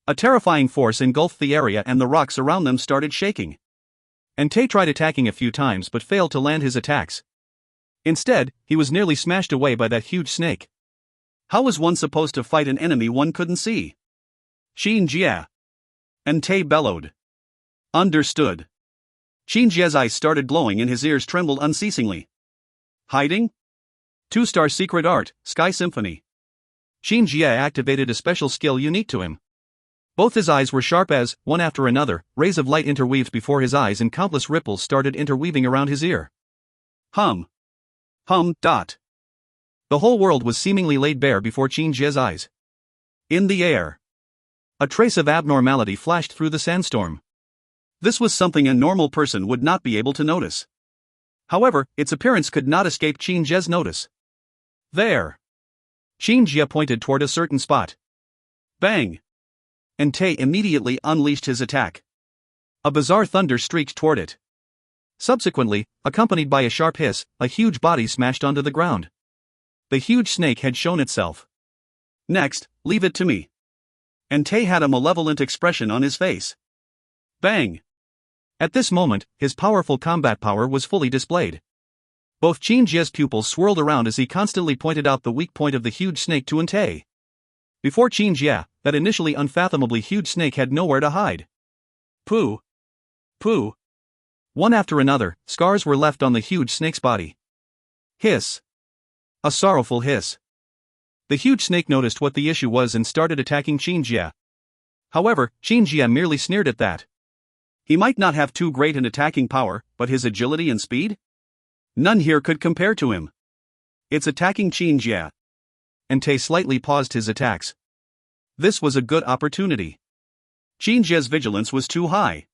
A terrifying force engulfed the area and the rocks around them started shaking. Entei tried attacking a few times but failed to land his attacks. Instead, he was nearly smashed away by that huge snake. How was one supposed to fight an enemy one couldn't see? Qin Jie. Entei bellowed. Understood. Qin Jie's eyes started glowing and his ears trembled unceasingly. Hiding? 2-star secret art, Sky Symphony. Qin Jie activated a special skill unique to him. Both his eyes were sharp as, one after another, rays of light interweaved before his eyes and countless ripples started interweaving around his ear. Hum. Hum. Dot. The whole world was seemingly laid bare before Qin Jie's eyes. In the air. A trace of abnormality flashed through the sandstorm. This was something a normal person would not be able to notice. However, its appearance could not escape Qin Jie's notice. There. Qin Jie pointed toward a certain spot. Bang! Entei immediately unleashed his attack. A bizarre thunder streaked toward it. Subsequently, accompanied by a sharp hiss, a huge body smashed onto the ground. The huge snake had shown itself. Next, leave it to me. Entei had a malevolent expression on his face. Bang! At this moment, his powerful combat power was fully displayed. Both Qin Jie's pupils swirled around as he constantly pointed out the weak point of the huge snake to Entei. Before Qin Jie, that initially unfathomably huge snake had nowhere to hide. Pooh! Pooh! One after another, scars were left on the huge snake's body. Hiss! A sorrowful hiss. The huge snake noticed what the issue was and started attacking Qin Jie. However, Qin Jie merely sneered at that. He might not have too great an attacking power, but his agility and speed? None here could compare to him. It's attacking Qin Jie. Entei slightly paused his attacks. This was a good opportunity. Qin Jie's vigilance was too high.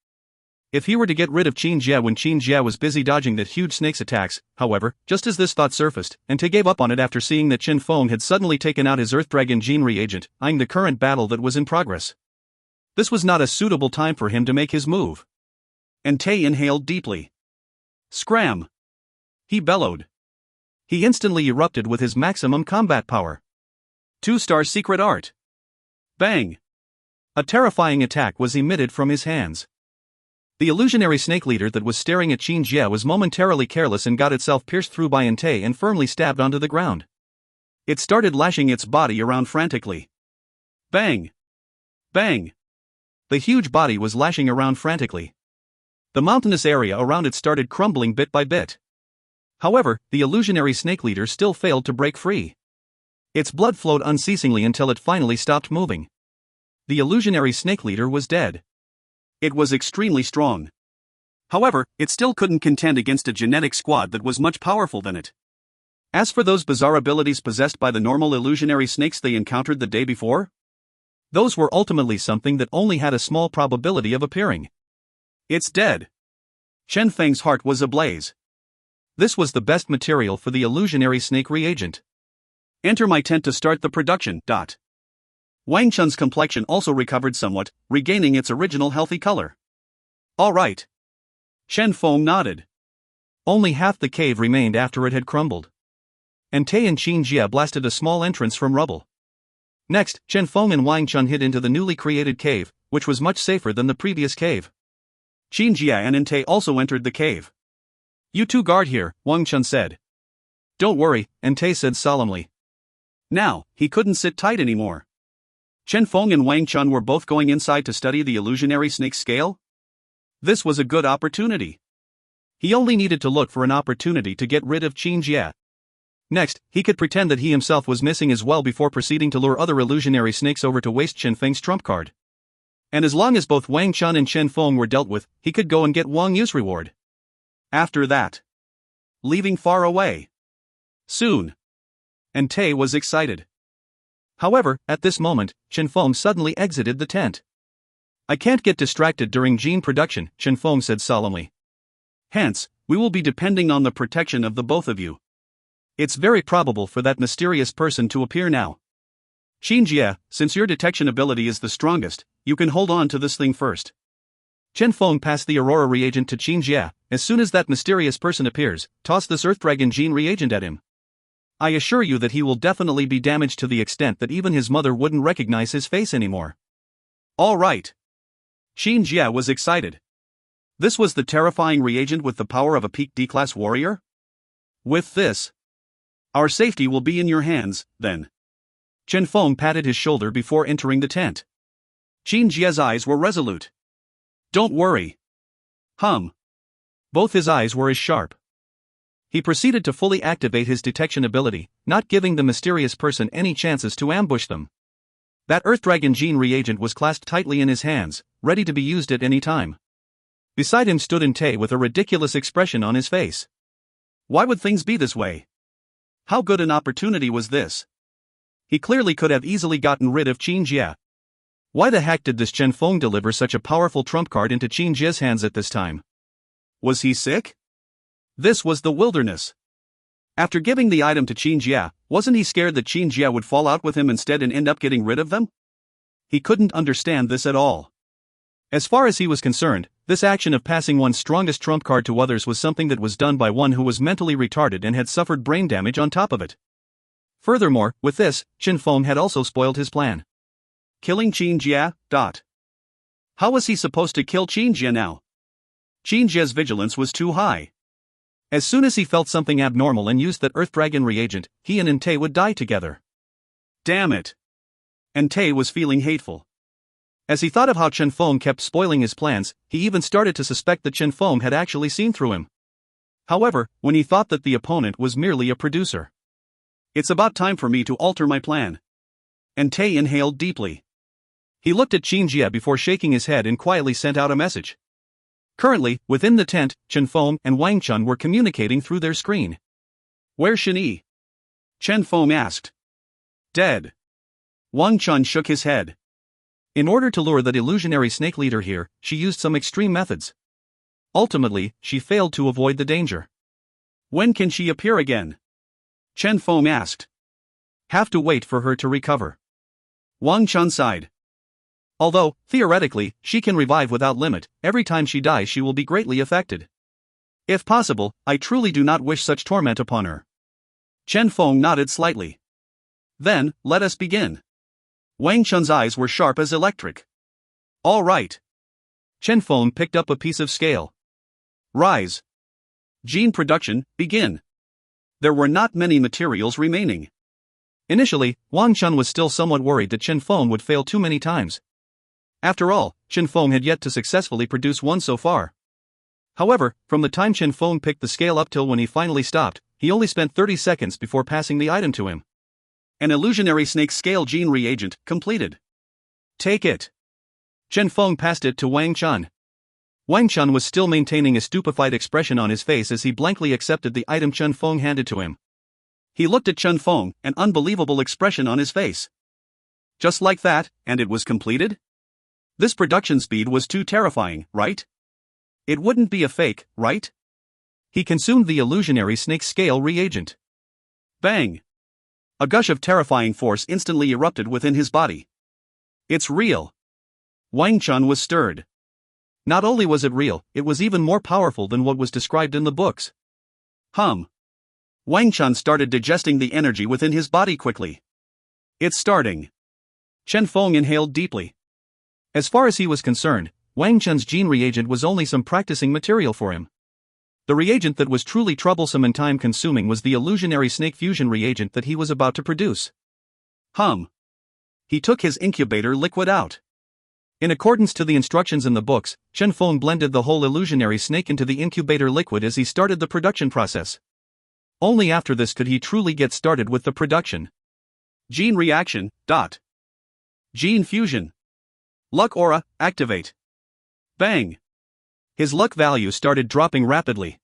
If he were to get rid of Qin Jie when Qin Jie was busy dodging that huge snake's attacks, however, just as this thought surfaced, Entei gave up on it after seeing that Chen Feng had suddenly taken out his Earth Dragon gene reagent, eyeing the current battle that was in progress. This was not a suitable time for him to make his move. Entei inhaled deeply. Scram! He bellowed. He instantly erupted with his maximum combat power. 2-star secret art. Bang! A terrifying attack was emitted from his hands. The illusionary snake leader that was staring at Qin Jie was momentarily careless and got itself pierced through by Entei and firmly stabbed onto the ground. It started lashing its body around frantically. Bang! Bang! The huge body was lashing around frantically. The mountainous area around it started crumbling bit by bit. However, the illusionary snake leader still failed to break free. Its blood flowed unceasingly until it finally stopped moving. The illusionary snake leader was dead. It was extremely strong. However, it still couldn't contend against a genetic squad that was much powerful than it. As for those bizarre abilities possessed by the normal illusionary snakes they encountered the day before, those were ultimately something that only had a small probability of appearing. It's dead. Chen Feng's heart was ablaze. This was the best material for the illusionary snake reagent. Enter my tent to start the production. Wang Chun's complexion also recovered somewhat, regaining its original healthy color. All right. Chen Feng nodded. Only half the cave remained after it had crumbled. And Tay and Qin Jie blasted a small entrance from rubble. Next, Chen Feng and Wang Chun hid into the newly created cave, which was much safer than the previous cave. Qin Jie and Entei also entered the cave. You two guard here, Wang Chun said. Don't worry, Entei said solemnly. Now, he couldn't sit tight anymore. Chen Feng and Wang Chun were both going inside to study the illusionary snake scale. This was a good opportunity. He only needed to look for an opportunity to get rid of Qin Jie. Next, he could pretend that he himself was missing as well before proceeding to lure other illusionary snakes over to waste Chen Feng's trump card. And as long as both Wang Chun and Chen Feng were dealt with, he could go and get Wang Yu's reward. After that, leaving far away. Soon. And Tay was excited. However, at this moment, Chen Feng suddenly exited the tent. I can't get distracted during gene production, Chen Feng said solemnly. Hence, we will be depending on the protection of the both of you. It's very probable for that mysterious person to appear now. Qin Jie, since your detection ability is the strongest, you can hold on to this thing first. Chen Feng passed the Aurora reagent to Qin Jie. As soon as that mysterious person appears, toss this Earth Dragon gene reagent at him. I assure you that he will definitely be damaged to the extent that even his mother wouldn't recognize his face anymore. All right. Qin Jie was excited. This was the terrifying reagent with the power of a peak D-class warrior? With this, our safety will be in your hands, then. Chen Feng patted his shoulder before entering the tent. Qin Jie's eyes were resolute. Don't worry. Both his eyes were as sharp. He proceeded to fully activate his detection ability, not giving the mysterious person any chances to ambush them. That Earth Dragon gene reagent was clasped tightly in his hands, ready to be used at any time. Beside him stood Entei with a ridiculous expression on his face. Why would things be this way? How good an opportunity was this? He clearly could have easily gotten rid of Qin Jie. Why the heck did this Chen Feng deliver such a powerful trump card into Qin Jie's hands at this time? Was he sick? This was the wilderness. After giving the item to Qin Jie, wasn't he scared that Qin Jie would fall out with him instead and end up getting rid of them? He couldn't understand this at all. As far as he was concerned, this action of passing one's strongest trump card to others was something that was done by one who was mentally retarded and had suffered brain damage on top of it. Furthermore, with this, Chen Feng had also spoiled his plan. Killing Qin Jie. How was he supposed to kill Qin Jie now? Qin Jie's vigilance was too high. As soon as he felt something abnormal and used that Earth Dragon reagent, he and Entei would die together. Damn it. Entei was feeling hateful. As he thought of how Chen Feng kept spoiling his plans, he even started to suspect that Chen Feng had actually seen through him. However, when he thought that the opponent was merely a producer. It's about time for me to alter my plan. Entei inhaled deeply. He looked at Qin Jie before shaking his head and quietly sent out a message. Currently, within the tent, Chen Feng and Wang Chun were communicating through their screen. Where's Shen Yi? Chen Feng asked. Dead. Wang Chun shook his head. In order to lure that illusionary snake leader here, she used some extreme methods. Ultimately, she failed to avoid the danger. When can she appear again? Chen Feng asked. Have to wait for her to recover. Wang Chun sighed. Although, theoretically, she can revive without limit, every time she dies she will be greatly affected. If possible, I truly do not wish such torment upon her. Chen Feng nodded slightly. Then, let us begin. Wang Chun's eyes were sharp as electric. All right. Chen Feng picked up a piece of scale. Rise. Gene production, begin. There were not many materials remaining. Initially, Wang Chun was still somewhat worried that Chen Feng would fail too many times. After all, Chen Feng had yet to successfully produce one so far. However, from the time Chen Feng picked the scale up till when he finally stopped, he only spent 30 seconds before passing the item to him. An illusionary snake scale gene reagent, completed. Take it. Chen Feng passed it to Wang Chun. Wang Chun was still maintaining a stupefied expression on his face as he blankly accepted the item Chen Feng handed to him. He looked at Chen Feng, an unbelievable expression on his face. Just like that, and it was completed? This production speed was too terrifying, right? It wouldn't be a fake, right? He consumed the illusionary snake scale reagent. Bang! A gush of terrifying force instantly erupted within his body. It's real. Wang Chun was stirred. Not only was it real, it was even more powerful than what was described in the books. Wang Chun started digesting the energy within his body quickly. It's starting. Chen Feng inhaled deeply. As far as he was concerned, Wang Chun's gene reagent was only some practicing material for him. The reagent that was truly troublesome and time-consuming was the illusionary snake fusion reagent that he was about to produce. He took his incubator liquid out. In accordance to the instructions in the books, Chen Feng blended the whole illusionary snake into the incubator liquid as he started the production process. Only after this could he truly get started with the production. Gene reaction. Gene fusion. Luck aura, activate. Bang! His luck value started dropping rapidly.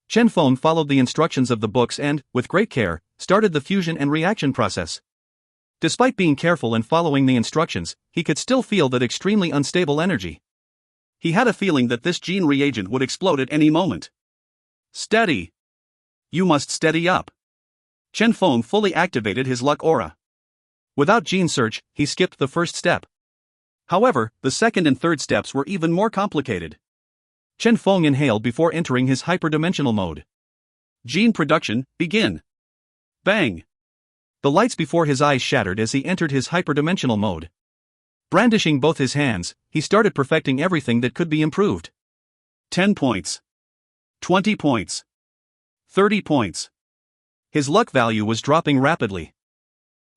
Chen Feng followed the instructions of the books and, with great care, started the fusion and reaction process. Despite being careful and following the instructions, he could still feel that extremely unstable energy. He had a feeling that this gene reagent would explode at any moment. Steady! You must steady up. Chen Feng fully activated his luck aura. Without gene search, he skipped the first step. However, the second and third steps were even more complicated. Chen Feng inhaled before entering his hyperdimensional mode. Gene production, begin. Bang! The lights before his eyes shattered as he entered his hyperdimensional mode. Brandishing both his hands, he started perfecting everything that could be improved. 10 points. 20 points. 30 points. His luck value was dropping rapidly.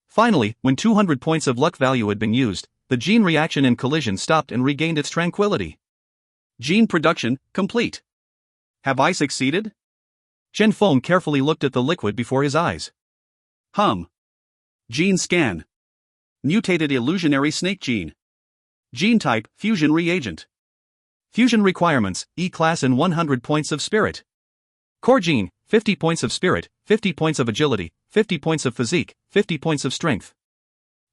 Finally, when 200 points of luck value had been used, the gene reaction and collision stopped and regained its tranquility. Gene production, complete. Have I succeeded? Chen Feng carefully looked at the liquid before his eyes. Gene scan. Mutated illusionary snake gene. Gene type, fusion reagent. Fusion requirements, E-class and 100 points of spirit. Core gene, 50 points of spirit, 50 points of agility, 50 points of physique, 50 points of strength.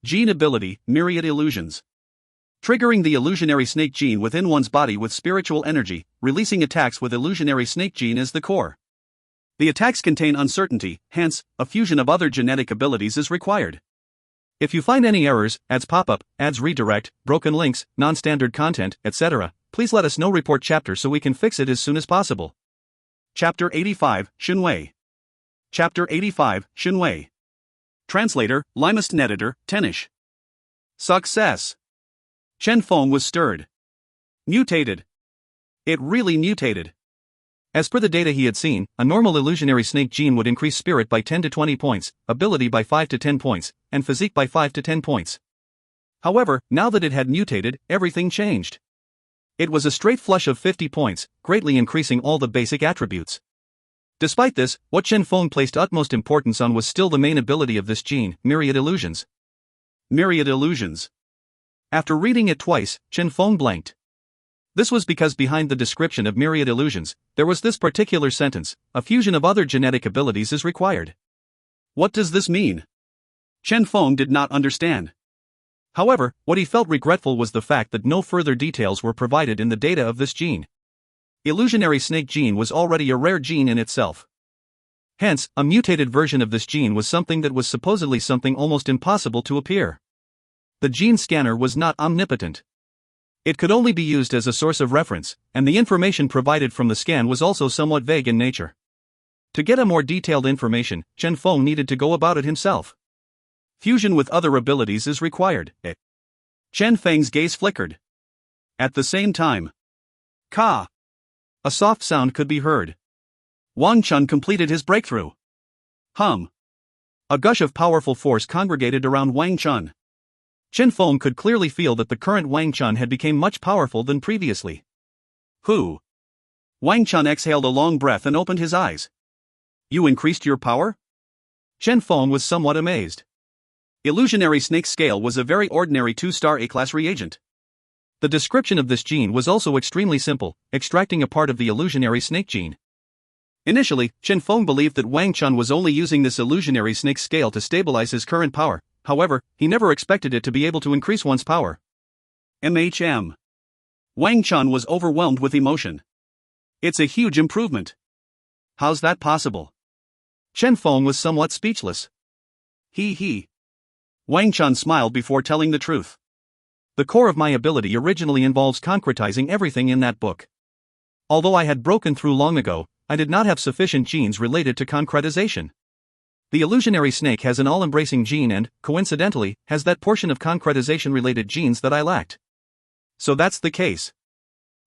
Gene ability, myriad illusions. Triggering the illusionary snake gene within one's body with spiritual energy, releasing attacks with illusionary snake gene as the core. The attacks contain uncertainty, hence, a fusion of other genetic abilities is required. If you find any errors, ads pop up, ads redirect, broken links, non-standard content, etc., please let us know. Report chapter so we can fix it as soon as possible. Chapter 85, Xunwei. Chapter 85, Xunwei. Translator, Limest Editor, Tenish. Success. Chen Feng was stirred. Mutated. It really mutated. As per the data he had seen, a normal illusionary snake gene would increase spirit by 10 to 20 points, ability by 5 to 10 points, and physique by 5 to 10 points. However, now that it had mutated, everything changed. It was a straight flush of 50 points, greatly increasing all the basic attributes. Despite this, what Chen Feng placed utmost importance on was still the main ability of this gene, myriad illusions. Myriad illusions. After reading it twice, Chen Feng blanked. This was because behind the description of myriad illusions, there was this particular sentence: a fusion of other genetic abilities is required. What does this mean? Chen Feng did not understand. However, what he felt regretful was the fact that no further details were provided in the data of this gene. Illusionary snake gene was already a rare gene in itself. Hence, a mutated version of this gene was something that was supposedly something almost impossible to appear. The gene scanner was not omnipotent. It could only be used as a source of reference, and the information provided from the scan was also somewhat vague in nature. To get a more detailed information, Chen Feng needed to go about it himself. Fusion with other abilities is required. Chen Feng's gaze flickered. At the same time, Ka! A soft sound could be heard. Wang Chun completed his breakthrough. A gush of powerful force congregated around Wang Chun. Chen Feng could clearly feel that the current Wang Chun had become much powerful than previously. Who? Wang Chun exhaled a long breath and opened his eyes. You increased your power? Chen Feng was somewhat amazed. Illusionary snake scale was a very ordinary 2-star A-class reagent. The description of this gene was also extremely simple, extracting a part of the illusionary snake gene. Initially, Feng believed that Wang Chun was only using this illusionary snake scale to stabilize his current power. However, he never expected it to be able to increase one's power. Wang Chun was overwhelmed with emotion. It's a huge improvement. How's that possible? Feng was somewhat speechless. Wang Chun smiled before telling the truth. The core of my ability originally involves concretizing everything in that book. Although I had broken through long ago, I did not have sufficient genes related to concretization. The illusionary snake has an all-embracing gene and, coincidentally, has that portion of concretization-related genes that I lacked. So that's the case.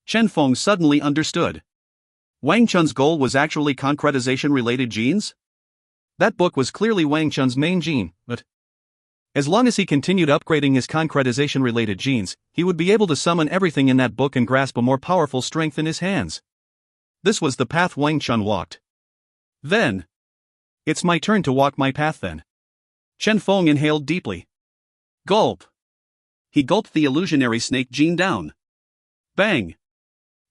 Feng suddenly understood. Wang Chun's goal was actually concretization-related genes? That book was clearly Wang Chun's main gene, but as long as he continued upgrading his concretization-related genes, he would be able to summon everything in that book and grasp a more powerful strength in his hands. This was the path Wang Chun walked. Then, it's my turn to walk my path then. Feng inhaled deeply. Gulp. He gulped the illusionary snake gene down. Bang!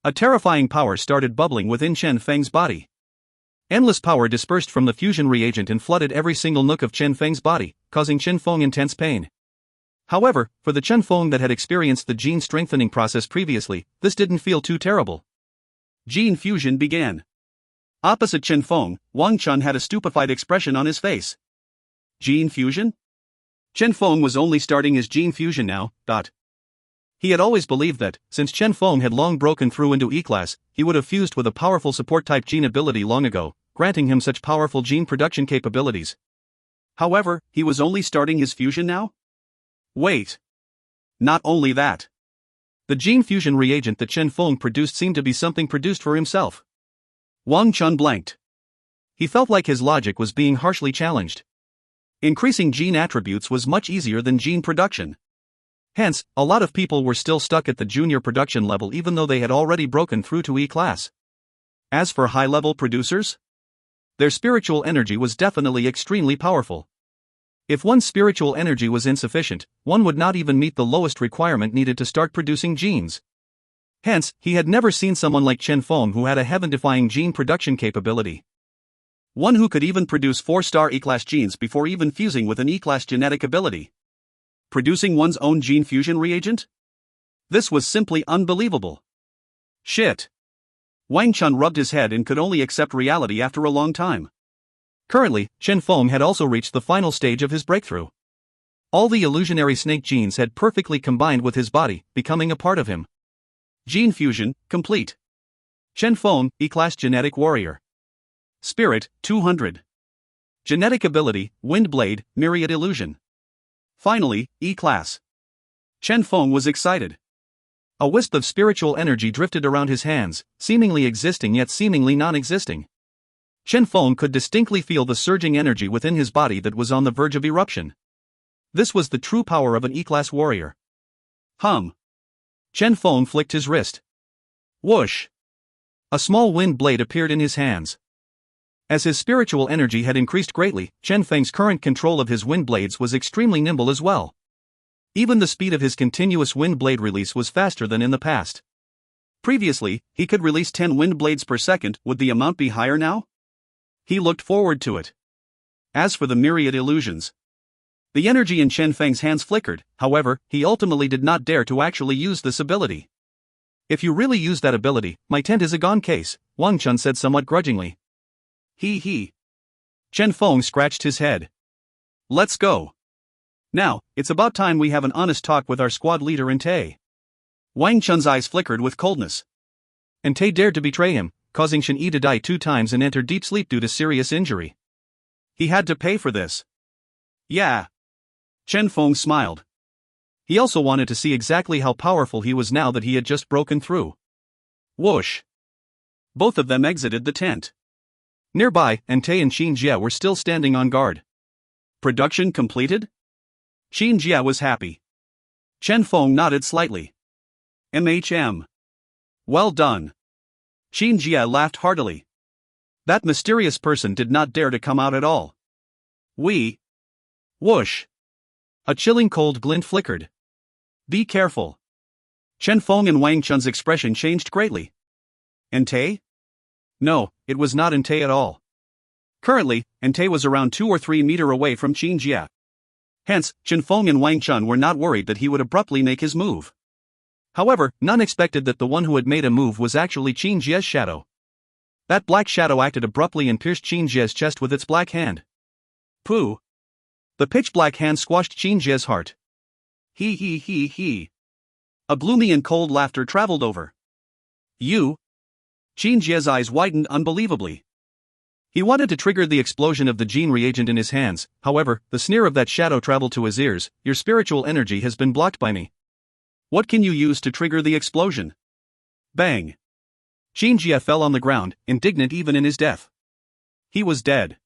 A terrifying power started bubbling within Feng's body. Endless power dispersed from the fusion reagent and flooded every single nook of Feng's body, causing Feng intense pain. However, for the Feng that had experienced the gene strengthening process previously, this didn't feel too terrible. Gene fusion began. Opposite Feng, Wang Chun had a stupefied expression on his face. Gene fusion? Feng was only starting his gene fusion now. He had always believed that, since Feng had long broken through into E-class, he would have fused with a powerful support-type gene ability long ago, granting him such powerful gene production capabilities. However, he was only starting his fusion now? Wait. Not only that. The gene fusion reagent that Feng produced seemed to be something produced for himself. Wang Chun blanked. He felt like his logic was being harshly challenged. Increasing gene attributes was much easier than gene production. Hence, a lot of people were still stuck at the junior production level even though they had already broken through to E-class. As for high-level producers, their spiritual energy was definitely extremely powerful. If one's spiritual energy was insufficient, one would not even meet the lowest requirement needed to start producing genes. Hence, he had never seen someone like Feng who had a heaven-defying gene production capability. One who could even produce 4-star E-class genes before even fusing with an E-class genetic ability. Producing one's own gene fusion reagent? This was simply unbelievable. Shit. Wang Chun rubbed his head and could only accept reality after a long time. Currently, Feng had also reached the final stage of his breakthrough. All the illusionary snake genes had perfectly combined with his body, becoming a part of him. Gene fusion, complete. Feng, E-class genetic warrior. Spirit, 200. Genetic ability, Wind Blade, Myriad Illusion. Finally, E-class. Feng was excited. A wisp of spiritual energy drifted around his hands, seemingly existing yet seemingly non-existing. Feng could distinctly feel the surging energy within his body that was on the verge of eruption. This was the true power of an E-class warrior. Hum. Feng flicked his wrist. Whoosh. A small wind blade appeared in his hands. As his spiritual energy had increased greatly, Feng's current control of his wind blades was extremely nimble as well. Even the speed of his continuous wind blade release was faster than in the past. Previously, he could release 10 wind blades per second. Would the amount be higher now? He looked forward to it. As for the myriad illusions, the energy in Feng's hands flickered. However, he ultimately did not dare to actually use this ability. If you really use that ability, my tent is a gone case, Wang Chun said somewhat grudgingly. Feng scratched his head. Let's go. Now, it's about time we have an honest talk with our squad leader Entei. Wang Chun's eyes flickered with coldness. Entei dared to betray him, causing Shen Yi to die 2 times and enter deep sleep due to serious injury. He had to pay for this. Yeah. Feng smiled. He also wanted to see exactly how powerful he was now that he had just broken through. Whoosh. Both of them exited the tent. Nearby, Entei and Xinjie were still standing on guard. Production completed? Xinjie was happy. Feng nodded slightly. Well done. Xinjie laughed heartily. That mysterious person did not dare to come out at all. Whoosh. A chilling cold glint flickered. Be careful. Chen Feng and Wang Chun's expression changed greatly. Entei? No, it was not Entei at all. Currently, Entei was around 2 or 3 meters away from Qin Jie. Hence, Chen Feng and Wang Chun were not worried that he would abruptly make his move. However, none expected that the one who had made a move was actually Qin Jie's shadow. That black shadow acted abruptly and pierced Qin Jie's chest with its black hand. Pooh! The pitch-black hand squashed Qin Jie's heart. He. A gloomy and cold laughter traveled over. You? Qin Jie's eyes widened unbelievably. He wanted to trigger the explosion of the gene reagent in his hands, however, the sneer of that shadow traveled to his ears. Your spiritual energy has been blocked by me. What can you use to trigger the explosion? Bang! Qin Jie fell on the ground, indignant even in his death. He was dead.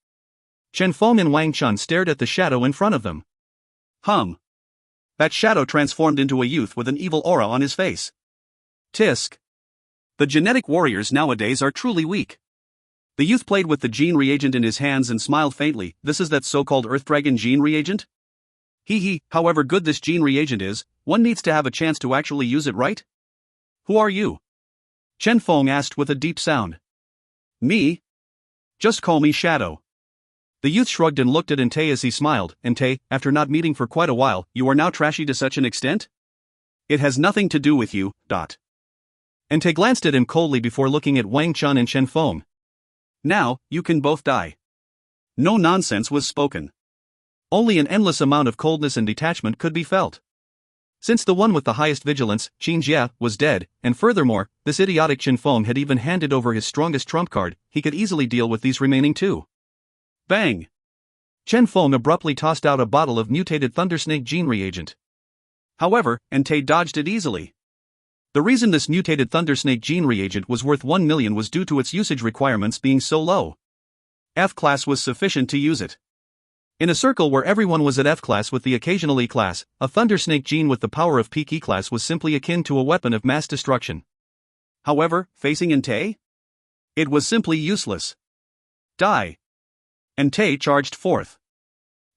Chen Feng and Wang Chun stared at the shadow in front of them. That shadow transformed into a youth with an evil aura on his face. Tisk. The genetic warriors nowadays are truly weak. The youth played with the gene reagent in his hands and smiled faintly. This is that so-called Earth Dragon gene reagent? However good this gene reagent is, one needs to have a chance to actually use it, right? Who are you? Chen Feng asked with a deep sound. Me? Just call me Shadow. The youth shrugged and looked at Entei as he smiled. Entei, after not meeting for quite a while, you are now trashy to such an extent? It has nothing to do with you. Entei glanced at him coldly before looking at Wang Chun and Chen Feng. Now, you can both die. No nonsense was spoken. Only an endless amount of coldness and detachment could be felt. Since the one with the highest vigilance, Qin Jie, was dead, and furthermore, this idiotic Chen Feng had even handed over his strongest trump card, he could easily deal with these remaining two. Bang! Chen Feng abruptly tossed out a bottle of mutated Thundersnake gene reagent. However, Entei dodged it easily. The reason this mutated Thundersnake gene reagent was worth 1 million was due to its usage requirements being so low. F class was sufficient to use it. In a circle where everyone was at F class with the occasional E class, a Thundersnake gene with the power of peak E class was simply akin to a weapon of mass destruction. However, facing Entei? It was simply useless. Die! Entei charged forth.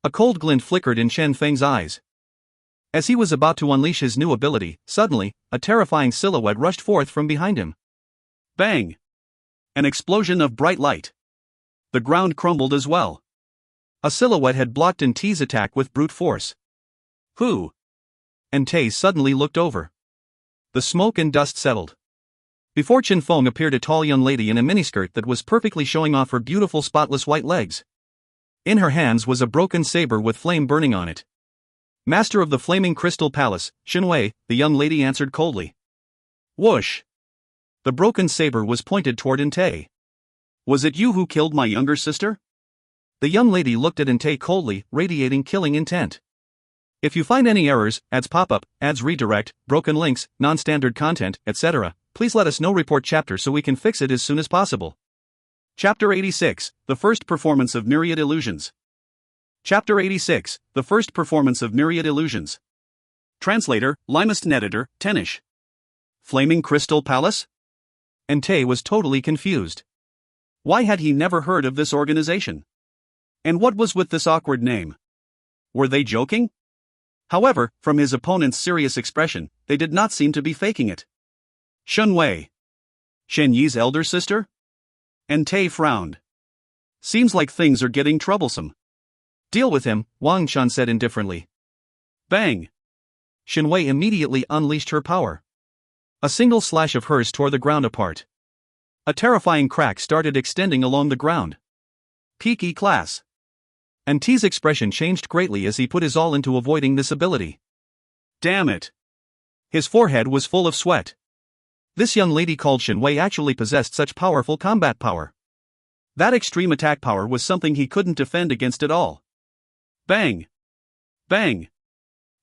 A cold glint flickered in Chen Feng's eyes. As he was about to unleash his new ability, suddenly, a terrifying silhouette rushed forth from behind him. Bang! An explosion of bright light. The ground crumbled as well. A silhouette had blocked Entei's attack with brute force. Who? Entei suddenly looked over. The smoke and dust settled. Before Chen Feng appeared a tall young lady in a miniskirt that was perfectly showing off her beautiful spotless white legs. In her hands was a broken saber with flame burning on it. Master of the Flaming Crystal Palace, Xinwei, the young lady answered coldly. Whoosh! The broken saber was pointed toward Entei. Was it you who killed my younger sister? The young lady looked at Entei coldly, radiating killing intent. If you find any errors, ads pop up, ads redirect, broken links, non-standard content, etc., please let us know. Report chapter so we can fix it as soon as possible. Chapter 86, The First Performance of Myriad Illusions. Chapter 86, The First Performance of Myriad Illusions. Translator, Limest and Editor, Tenish. Flaming Crystal Palace? Entei was totally confused. Why had he never heard of this organization? And what was with this awkward name? Were they joking? However, from his opponent's serious expression, they did not seem to be faking it. Xinwei. Shen Yi's elder sister? Entei frowned. Seems like things are getting troublesome. Deal with him, Wang Chun said indifferently. Bang! Xinwei immediately unleashed her power. A single slash of hers tore the ground apart. A terrifying crack started extending along the ground. Peak E class. Entei's expression changed greatly as he put his all into avoiding this ability. Damn it! His forehead was full of sweat. This young lady called Xinwei actually possessed such powerful combat power. That extreme attack power was something he couldn't defend against at all. Bang! Bang!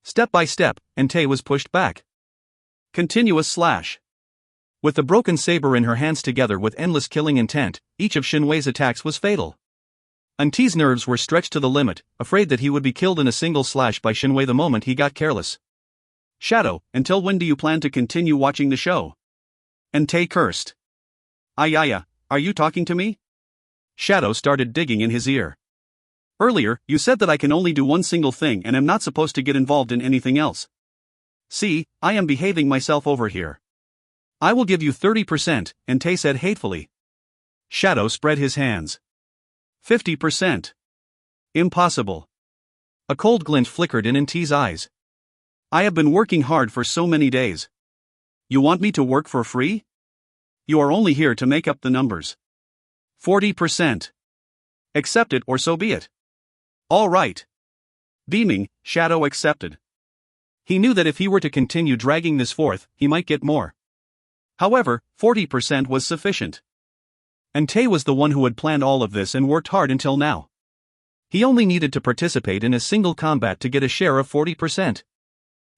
Step by step, Entei was pushed back. Continuous slash. With the broken saber in her hands together with endless killing intent, each of Xinwei's attacks was fatal. Entei's nerves were stretched to the limit, afraid that he would be killed in a single slash by Xinwei the moment he got careless. Shadow, until when do you plan to continue watching the show? Entei cursed. Ayaya, are you talking to me? Shadow started digging in his ear. Earlier, you said that I can only do one single thing and am not supposed to get involved in anything else. See, I am behaving myself over here. I will give you 30%, Entei said hatefully. Shadow spread his hands. 50%. Impossible. A cold glint flickered in Entei's eyes. I have been working hard for so many days. You want me to work for free? You are only here to make up the numbers. 40%. Accept it or so be it. All right. Beaming, Shadow accepted. He knew that if he were to continue dragging this forth, he might get more. However, 40% was sufficient. Entei was the one who had planned all of this and worked hard until now. He only needed to participate in a single combat to get a share of 40%.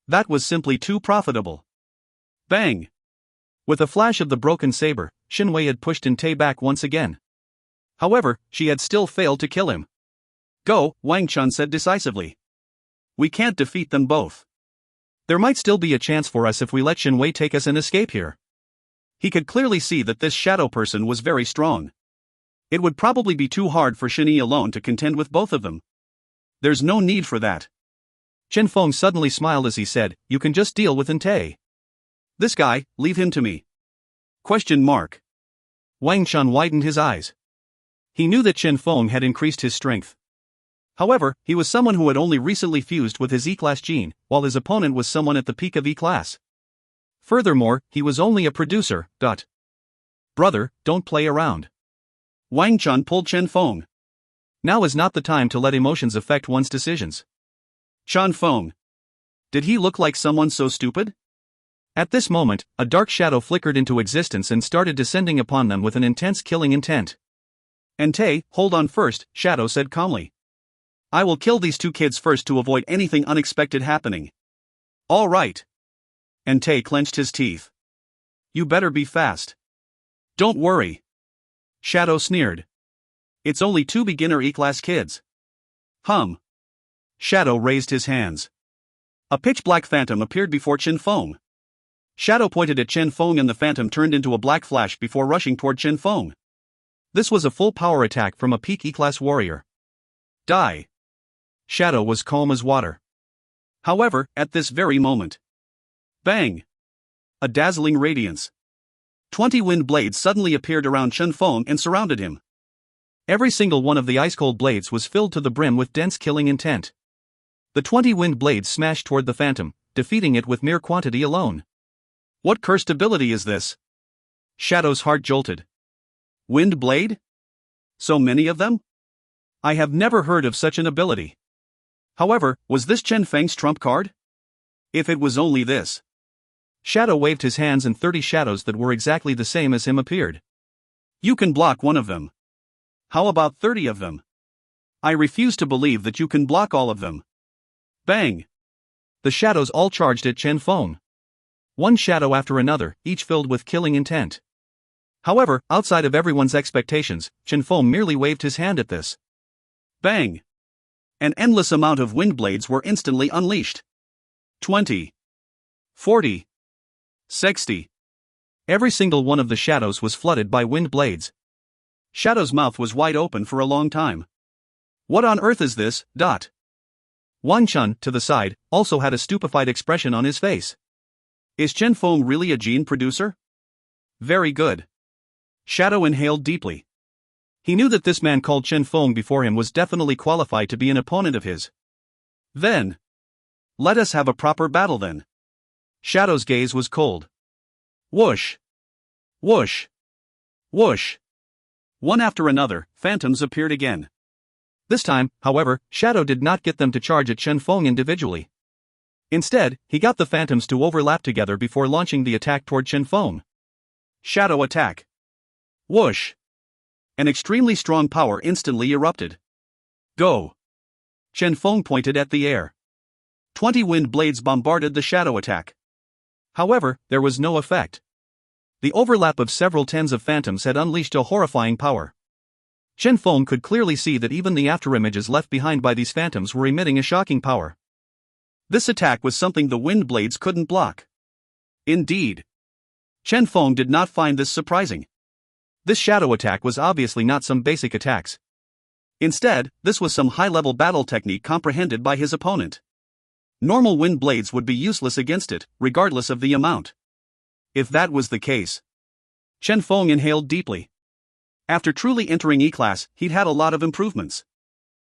That was simply too profitable. Bang! With a flash of the broken saber, Xinwei had pushed Entei back once again. However, she had still failed to kill him. Go, Wang Chun said decisively. We can't defeat them both. There might still be a chance for us if we let Xinwei take us and escape here. He could clearly see that this shadow person was very strong. It would probably be too hard for Xinyi alone to contend with both of them. There's no need for that. Chen Feng suddenly smiled as he said, you can just deal with Entei. This guy, leave him to me. Question mark. Wang Chun widened his eyes. He knew that Chen Feng had increased his strength. However, he was someone who had only recently fused with his E-class gene, while his opponent was someone at the peak of E-class. Furthermore, he was only a producer. Brother, don't play around. Wang Chun pulled Chen Feng. Now is not the time to let emotions affect one's decisions. Chen Feng. Did he look like someone so stupid? At this moment, a dark shadow flickered into existence and started descending upon them with an intense killing intent. Entei, hold on first, Shadow said calmly. I will kill these two kids first to avoid anything unexpected happening. All right. Entei clenched his teeth. You better be fast. Don't worry. Shadow sneered. It's only two beginner E-class kids. Shadow raised his hands. A pitch-black phantom appeared before Chen Feng. Shadow pointed at Chen Feng and the phantom turned into a black flash before rushing toward Chen Feng. This was a full power attack from a peak E-class warrior. Die. Shadow was calm as water. However, at this very moment. Bang! A dazzling radiance. 20 wind blades suddenly appeared around Chen Feng and surrounded him. Every single one of the ice-cold blades was filled to the brim with dense killing intent. The 20 wind blades smashed toward the phantom, defeating it with mere quantity alone. What cursed ability is this? Shadow's heart jolted. Wind blade? So many of them? I have never heard of such an ability. However, was this Chen Feng's trump card? If it was only this. Shadow waved his hands and 30 shadows that were exactly the same as him appeared. You can block one of them. How about 30 of them? I refuse to believe that you can block all of them. Bang! The shadows all charged at Chen Feng. One shadow after another, each filled with killing intent. However, outside of everyone's expectations, Chen Feng merely waved his hand at this. Bang! An endless amount of wind blades were instantly unleashed. 20. 40. 60. Every single one of the shadows was flooded by wind blades. Shadow's mouth was wide open for a long time. What on earth is this? Wang Chun, to the side, also had a stupefied expression on his face. Is Chen Feng really a gene producer? Very good. Shadow inhaled deeply. He knew that this man called Chen Feng before him was definitely qualified to be an opponent of his. Then. Let us have a proper battle then. Shadow's gaze was cold. Whoosh! Whoosh! Whoosh! One after another, phantoms appeared again. This time, however, Shadow did not get them to charge at Chen Feng individually. Instead, he got the phantoms to overlap together before launching the attack toward Chen Feng. Shadow attack. Whoosh! An extremely strong power instantly erupted. Go! Chen Feng pointed at the air. 20 wind blades bombarded the shadow attack. However, there was no effect. The overlap of several tens of phantoms had unleashed a horrifying power. Chen Feng could clearly see that even the afterimages left behind by these phantoms were emitting a shocking power. This attack was something the wind blades couldn't block. Indeed. Chen Feng did not find this surprising. This shadow attack was obviously not some basic attacks. Instead, this was some high-level battle technique comprehended by his opponent. Normal wind blades would be useless against it, regardless of the amount. If that was the case. Chen Feng inhaled deeply. After truly entering E-class, he'd had a lot of improvements.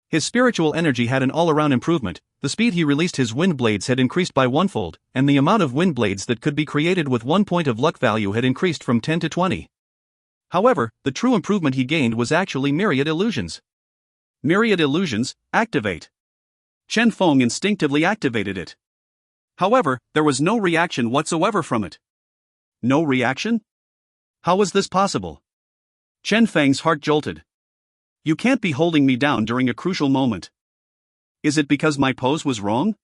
His spiritual energy had an all-around improvement, the speed he released his wind blades had increased by 1-fold, and the amount of wind blades that could be created with 1 point of luck value had increased from 10 to 20. However, the true improvement he gained was actually myriad illusions. Myriad illusions, activate. Chen Feng instinctively activated it. However, there was no reaction whatsoever from it. No reaction? How was this possible? Chen Feng's heart jolted. You can't be holding me down during a crucial moment. Is it because my pose was wrong?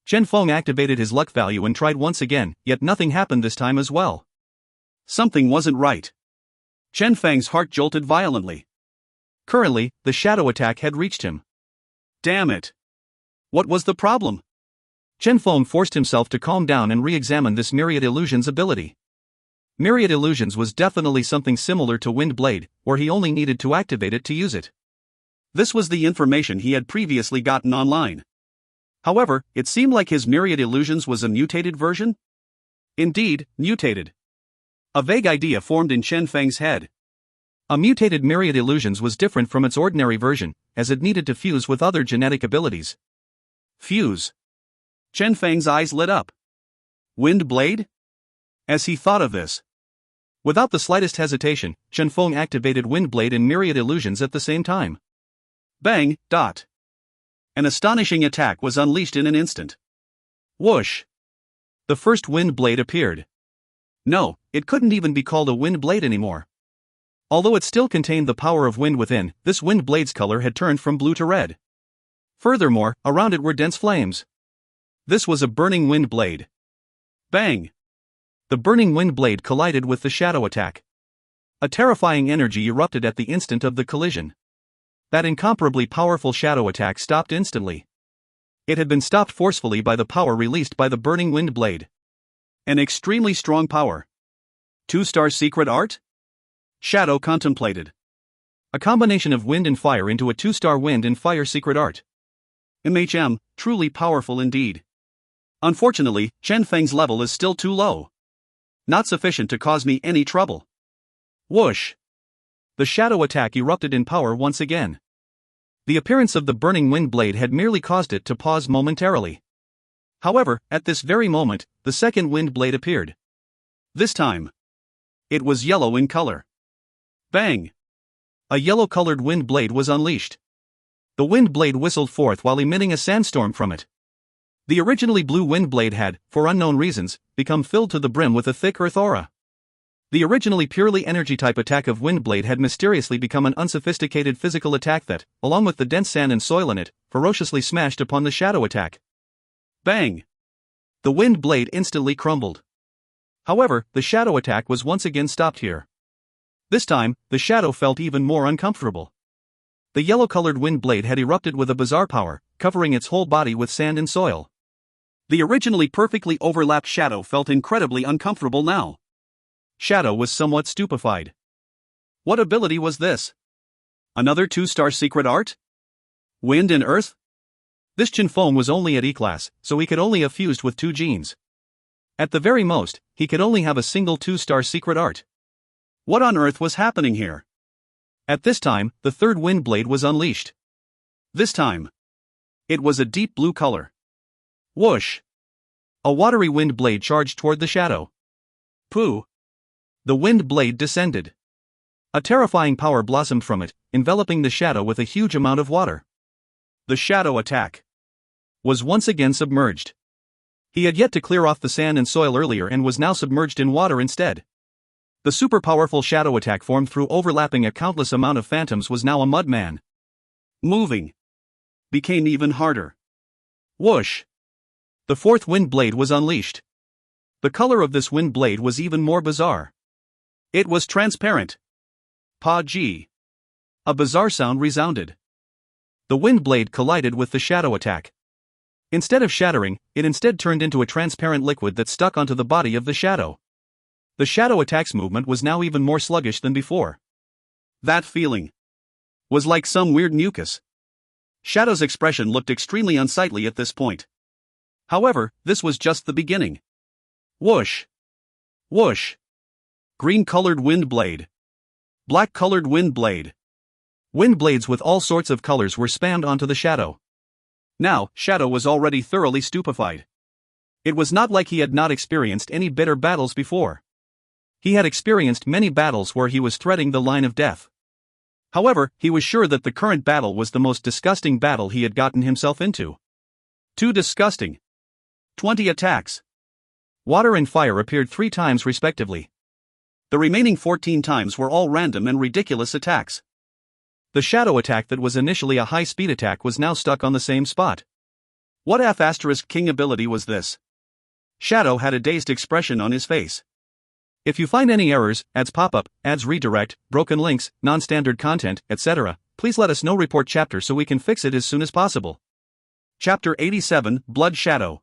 Chen Feng activated his luck value and tried once again, yet nothing happened this time as well. Something wasn't right. Chen Feng's heart jolted violently. Currently, the shadow attack had reached him. Damn it. What was the problem? Chen Feng forced himself to calm down and re-examine this Myriad Illusions ability. Myriad Illusions was definitely something similar to Wind Blade, where he only needed to activate it to use it. This was the information he had previously gotten online. However, it seemed like his Myriad Illusions was a mutated version? Indeed, mutated. A vague idea formed in Chen Feng's head. A mutated Myriad Illusions was different from its ordinary version, as it needed to fuse with other genetic abilities. Fuse. Chen Feng's eyes lit up. Wind Blade? As he thought of this, without the slightest hesitation, Chen Feng activated Wind Blade and Myriad Illusions at the same time. Bang, dot. An astonishing attack was unleashed in an instant. Whoosh. The first Wind Blade appeared. No, it couldn't even be called a Wind Blade anymore. Although it still contained the power of wind within, this Wind Blade's color had turned from blue to red. Furthermore, around it were dense flames. This was a burning Wind Blade. Bang. The burning Wind Blade collided with the shadow attack. A terrifying energy erupted at the instant of the collision. That incomparably powerful shadow attack stopped instantly. It had been stopped forcefully by the power released by the burning Wind Blade. An extremely strong power. 2-star secret art? Shadow contemplated. A combination of wind and fire into a 2-star wind and fire secret art. MHM, truly powerful indeed. Unfortunately, Chen Feng's level is still too low. Not sufficient to cause me any trouble. Whoosh. The shadow attack erupted in power once again. The appearance of the burning Wind Blade had merely caused it to pause momentarily. However, at this very moment, the second Wind Blade appeared. This time, it was yellow in color. Bang! A yellow-colored Wind Blade was unleashed. The Wind Blade whistled forth while emitting a sandstorm from it. The originally blue Wind Blade had, for unknown reasons, become filled to the brim with a thick earth aura. The originally purely energy-type attack of Wind Blade had mysteriously become an unsophisticated physical attack that, along with the dense sand and soil in it, ferociously smashed upon the shadow attack. Bang! The Wind Blade instantly crumbled. However, the shadow attack was once again stopped here. This time, the shadow felt even more uncomfortable. The yellow-colored Wind Blade had erupted with a bizarre power, covering its whole body with sand and soil. The originally perfectly overlapped shadow felt incredibly uncomfortable now. Shadow was somewhat stupefied. What ability was this? Another 2-star secret art? Wind and earth? This Chen Feng was only at E-class, so he could only have fused with 2 genes. At the very most, he could only have a single 2-star secret art. What on earth was happening here? At this time, the third Wind Blade was unleashed. This time, it was a deep blue color. Whoosh! A watery Wind Blade charged toward the shadow. Pooh! The Wind Blade descended. A terrifying power blossomed from it, enveloping the shadow with a huge amount of water. The shadow attack was once again submerged. He had yet to clear off the sand and soil earlier and was now submerged in water instead. The super-powerful shadow attack formed through overlapping a countless amount of phantoms was now a mudman. Moving became even harder. Whoosh! The fourth Wind Blade was unleashed. The color of this Wind Blade was even more bizarre. It was transparent. Pa-gee. A bizarre sound resounded. The Wind Blade collided with the shadow attack. Instead of shattering, it instead turned into a transparent liquid that stuck onto the body of the shadow. The shadow attack's movement was now even more sluggish than before. That feeling was like some weird mucus. Shadow's expression looked extremely unsightly at this point. However, this was just the beginning. Whoosh! Whoosh! Green-colored wind blade. Black-colored wind blade. Wind blades with all sorts of colors were spammed onto the shadow. Now, Shadow was already thoroughly stupefied. It was not like he had not experienced any bitter battles before. He had experienced many battles where he was threading the line of death. However, he was sure that the current battle was the most disgusting battle he had gotten himself into. Too disgusting. 20 attacks. Water and fire appeared 3 times respectively. The remaining 14 times were all random and ridiculous attacks. The shadow attack that was initially a high-speed attack was now stuck on the same spot. What F***king ability was this? Shadow had a dazed expression on his face. If you find any errors, ads pop-up, ads redirect, broken links, non-standard content, etc., please let us know. Report chapter so we can fix it as soon as possible. Chapter 87, Blood Shadow.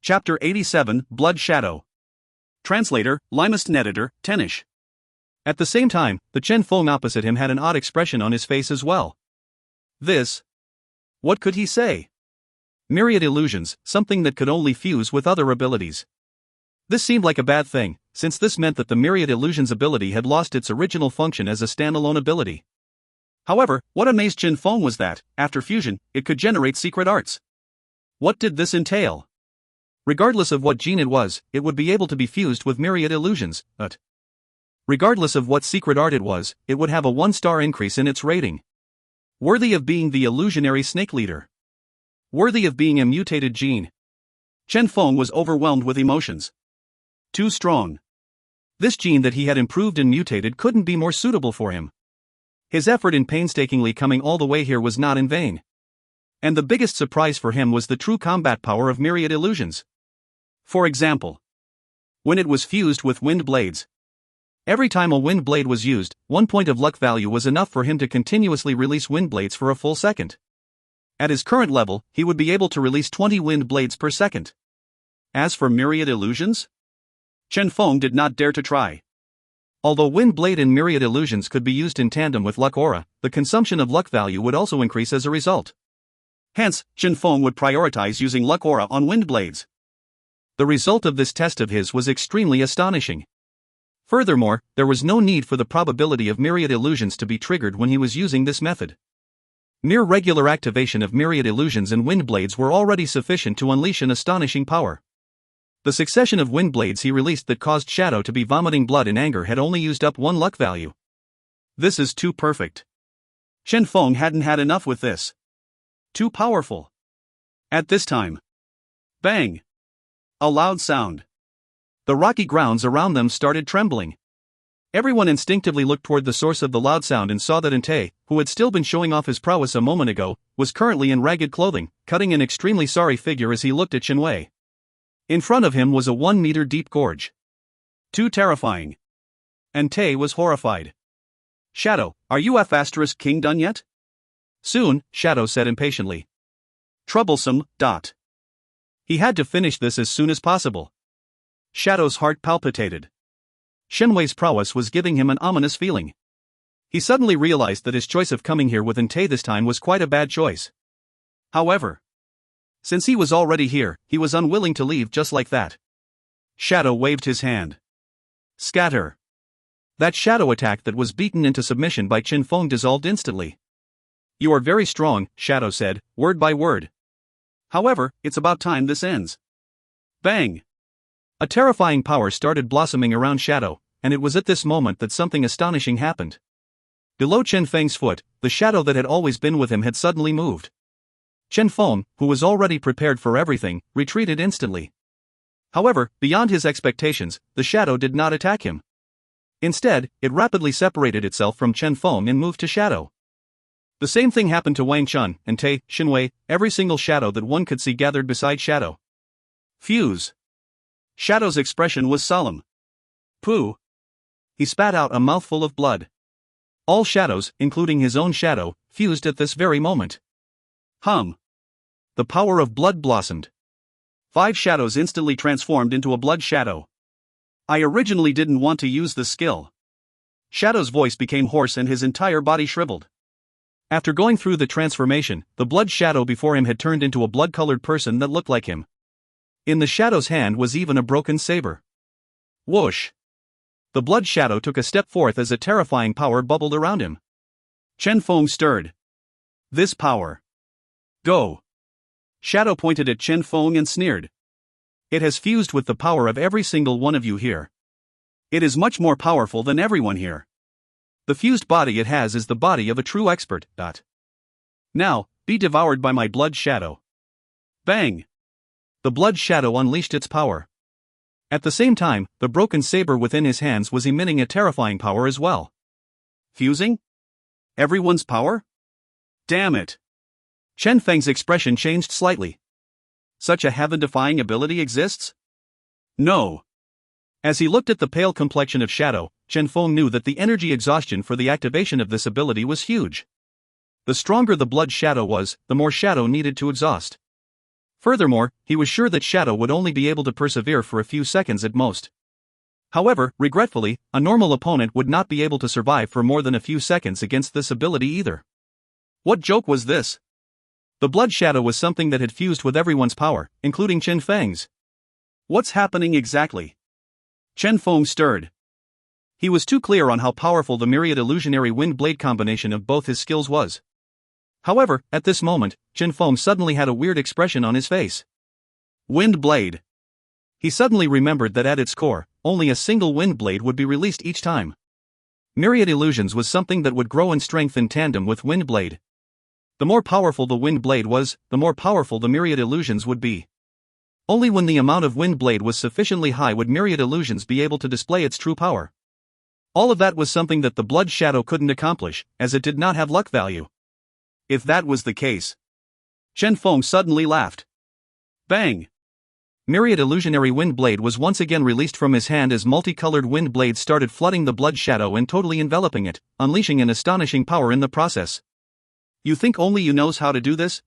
Chapter 87, Blood Shadow. Translator, Limest Editor, Tenish. At the same time, the Chen Feng opposite him had an odd expression on his face as well. This? What could he say? Myriad illusions, something that could only fuse with other abilities. This seemed like a bad thing, since this meant that the Myriad Illusions ability had lost its original function as a standalone ability. However, what amazed Chen Feng was that, after fusion, it could generate secret arts. What did this entail? Regardless of what gene it was, it would be able to be fused with Myriad Illusions, but regardless of what secret art it was, it would have a 1-star increase in its rating. Worthy of being the illusionary snake leader. Worthy of being a mutated gene. Chen Feng was overwhelmed with emotions. Too strong. This gene that he had improved and mutated couldn't be more suitable for him. His effort in painstakingly coming all the way here was not in vain. And the biggest surprise for him was the true combat power of Myriad Illusions. For example, when it was fused with wind blades. Every time a wind blade was used, 1 point of luck value was enough for him to continuously release wind blades for a full second. At his current level, he would be able to release 20 wind blades per second. As for Myriad Illusions? Chen Feng did not dare to try. Although Wind Blade and Myriad Illusions could be used in tandem with Luck Aura, the consumption of luck value would also increase as a result. Hence, Chen Feng would prioritize using Luck Aura on Wind Blades. The result of this test of his was extremely astonishing. Furthermore, there was no need for the probability of Myriad Illusions to be triggered when he was using this method. Mere regular activation of Myriad Illusions and Wind Blades were already sufficient to unleash an astonishing power. The succession of wind blades he released that caused Shadow to be vomiting blood in anger had only used up 1 luck value. This is too perfect. Chen Feng hadn't had enough with this. Too powerful. At this time. Bang! A loud sound. The rocky grounds around them started trembling. Everyone instinctively looked toward the source of the loud sound and saw that Ante, who had still been showing off his prowess a moment ago, was currently in ragged clothing, cutting an extremely sorry figure as he looked at Chen Wei. In front of him was a 1-meter deep gorge. Too terrifying. Ante was horrified. Shadow, are you F***king done yet? Soon, Shadow said impatiently. Troublesome. He had to finish this as soon as possible. Shadow's heart palpitated. Shen Wei's prowess was giving him an ominous feeling. He suddenly realized that his choice of coming here with Ante this time was quite a bad choice. However, since he was already here, he was unwilling to leave just like that. Shadow waved his hand. Scatter. That shadow attack that was beaten into submission by Chen Feng dissolved instantly. You are very strong, Shadow said, word by word. However, it's about time this ends. Bang! A terrifying power started blossoming around Shadow, and it was at this moment that something astonishing happened. Below Chen Feng's foot, the shadow that had always been with him had suddenly moved. Chen Feng, who was already prepared for everything, retreated instantly. However, beyond his expectations, the shadow did not attack him. Instead, it rapidly separated itself from Chen Feng and moved to Shadow. The same thing happened to Wang Chun, Ante, Shen Wei, every single shadow that one could see gathered beside Shadow. Fuse. Shadow's expression was solemn. Pooh. He spat out a mouthful of blood. All shadows, including his own shadow, fused at this very moment. The power of blood blossomed. 5 shadows instantly transformed into a blood shadow. I originally didn't want to use this skill. Shadow's voice became hoarse and his entire body shriveled. After going through the transformation, the blood shadow before him had turned into a blood-colored person that looked like him. In the shadow's hand was even a broken saber. Whoosh! The blood shadow took a step forth as a terrifying power bubbled around him. Chen Feng stirred. This power. Go. Shadow pointed at Chen Feng and sneered. It has fused with the power of every single one of you here. It is much more powerful than everyone here. The fused body it has is the body of a true expert. Now, be devoured by my blood shadow. Bang! The blood shadow unleashed its power. At the same time, the broken saber within his hands was emitting a terrifying power as well. Fusing? Everyone's power? Damn it! Chen Feng's expression changed slightly. Such a heaven-defying ability exists? No. As he looked at the pale complexion of Shadow, Chen Feng knew that the energy exhaustion for the activation of this ability was huge. The stronger the blood shadow was, the more Shadow needed to exhaust. Furthermore, he was sure that Shadow would only be able to persevere for a few seconds at most. However, regretfully, a normal opponent would not be able to survive for more than a few seconds against this ability either. What joke was this? The blood shadow was something that had fused with everyone's power, including Chen Feng's. What's happening exactly? Chen Feng stirred. He was too clear on how powerful the myriad illusionary wind blade combination of both his skills was. However, at this moment, Chen Feng suddenly had a weird expression on his face. Wind blade. He suddenly remembered that at its core, only a single wind blade would be released each time. Myriad illusions was something that would grow in strength in tandem with wind blade. The more powerful the wind blade was, the more powerful the myriad illusions would be. Only when the amount of wind blade was sufficiently high would myriad illusions be able to display its true power. All of that was something that the blood shadow couldn't accomplish, as it did not have luck value. If that was the case. Chen Feng suddenly laughed. Bang! Myriad illusionary wind blade was once again released from his hand as multicolored wind blades started flooding the blood shadow and totally enveloping it, unleashing an astonishing power in the process. You think only you knows how to do this?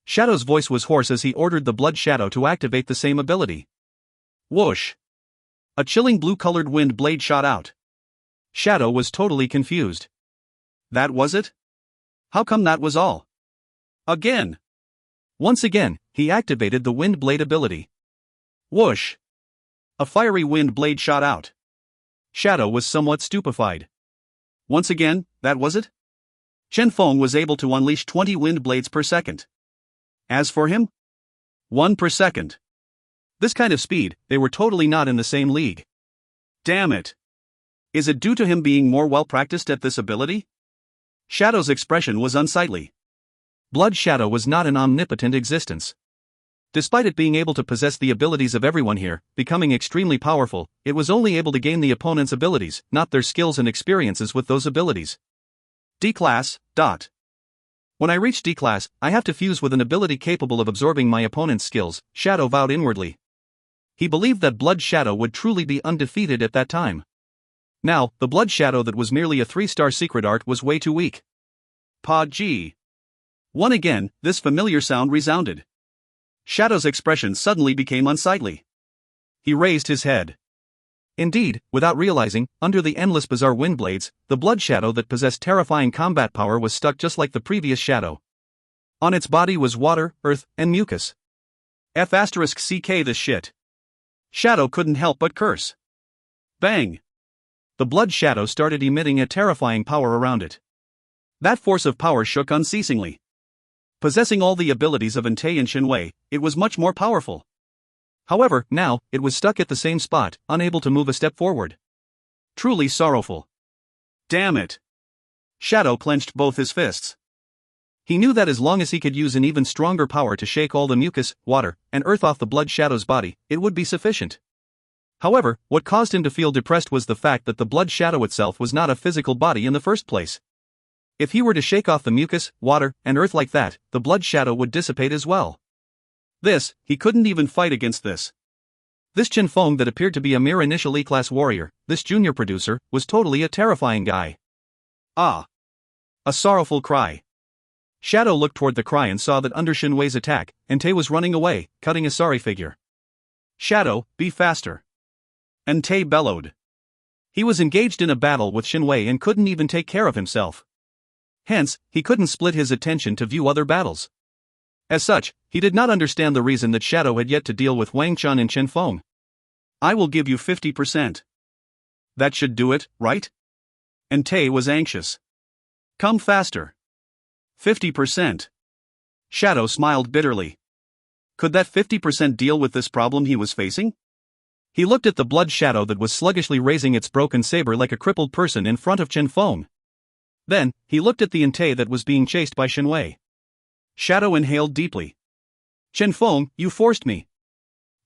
Shadow's voice was hoarse as he ordered the blood shadow to activate the same ability. Whoosh! A chilling blue-colored wind blade shot out. Shadow was totally confused. That was it? How come that was all? Again! Once again, he activated the wind blade ability. Whoosh! A fiery wind blade shot out. Shadow was somewhat stupefied. Once again, that was it? Chen Feng was able to unleash 20 wind blades per second. As for him? 1 per second. This kind of speed, they were totally not in the same league. Damn it! Is it due to him being more well-practiced at this ability? Shadow's expression was unsightly. Blood Shadow was not an omnipotent existence. Despite it being able to possess the abilities of everyone here, becoming extremely powerful, it was only able to gain the opponent's abilities, not their skills and experiences with those abilities. D-Class. When I reach D-Class, I have to fuse with an ability capable of absorbing my opponent's skills, Shadow vowed inwardly. He believed that Blood Shadow would truly be undefeated at that time. Now, the Blood Shadow that was merely a 3-star secret art was way too weak. Gee. One again, this familiar sound resounded. Shadow's expression suddenly became unsightly. He raised his head. Indeed, without realizing, under the endless bizarre wind blades, the blood shadow that possessed terrifying combat power was stuck just like the previous shadow. On its body was water, earth, and mucus. F***ck this shit. Shadow couldn't help but curse. Bang! The blood shadow started emitting a terrifying power around it. That force of power shook unceasingly. Possessing all the abilities of Entei and Shenwei, it was much more powerful. However, now, it was stuck at the same spot, unable to move a step forward. Truly sorrowful. Damn it! Shadow clenched both his fists. He knew that as long as he could use an even stronger power to shake all the mucus, water, and earth off the blood shadow's body, it would be sufficient. However, what caused him to feel depressed was the fact that the blood shadow itself was not a physical body in the first place. If he were to shake off the mucus, water, and earth like that, the blood shadow would dissipate as well. He couldn't even fight against this. This Chen Feng that appeared to be a mere initial E-class warrior, this junior producer, was totally a terrifying guy. Ah! A sorrowful cry. Shadow looked toward the cry and saw that under Shenwei's attack, Entei was running away, cutting a sorry figure. Shadow, be faster. Entei bellowed. He was engaged in a battle with Shenwei and couldn't even take care of himself. Hence, he couldn't split his attention to view other battles. As such, he did not understand the reason that Shadow had yet to deal with Wang Chun and Chen Feng. I will give you 50%. That should do it, right? Entei was anxious. Come faster. 50%. Shadow smiled bitterly. Could that 50% deal with this problem he was facing? He looked at the blood shadow that was sluggishly raising its broken saber like a crippled person in front of Chen Feng. Then, he looked at the Entei that was being chased by Shen Wei. Shadow inhaled deeply. Chen Feng, you forced me.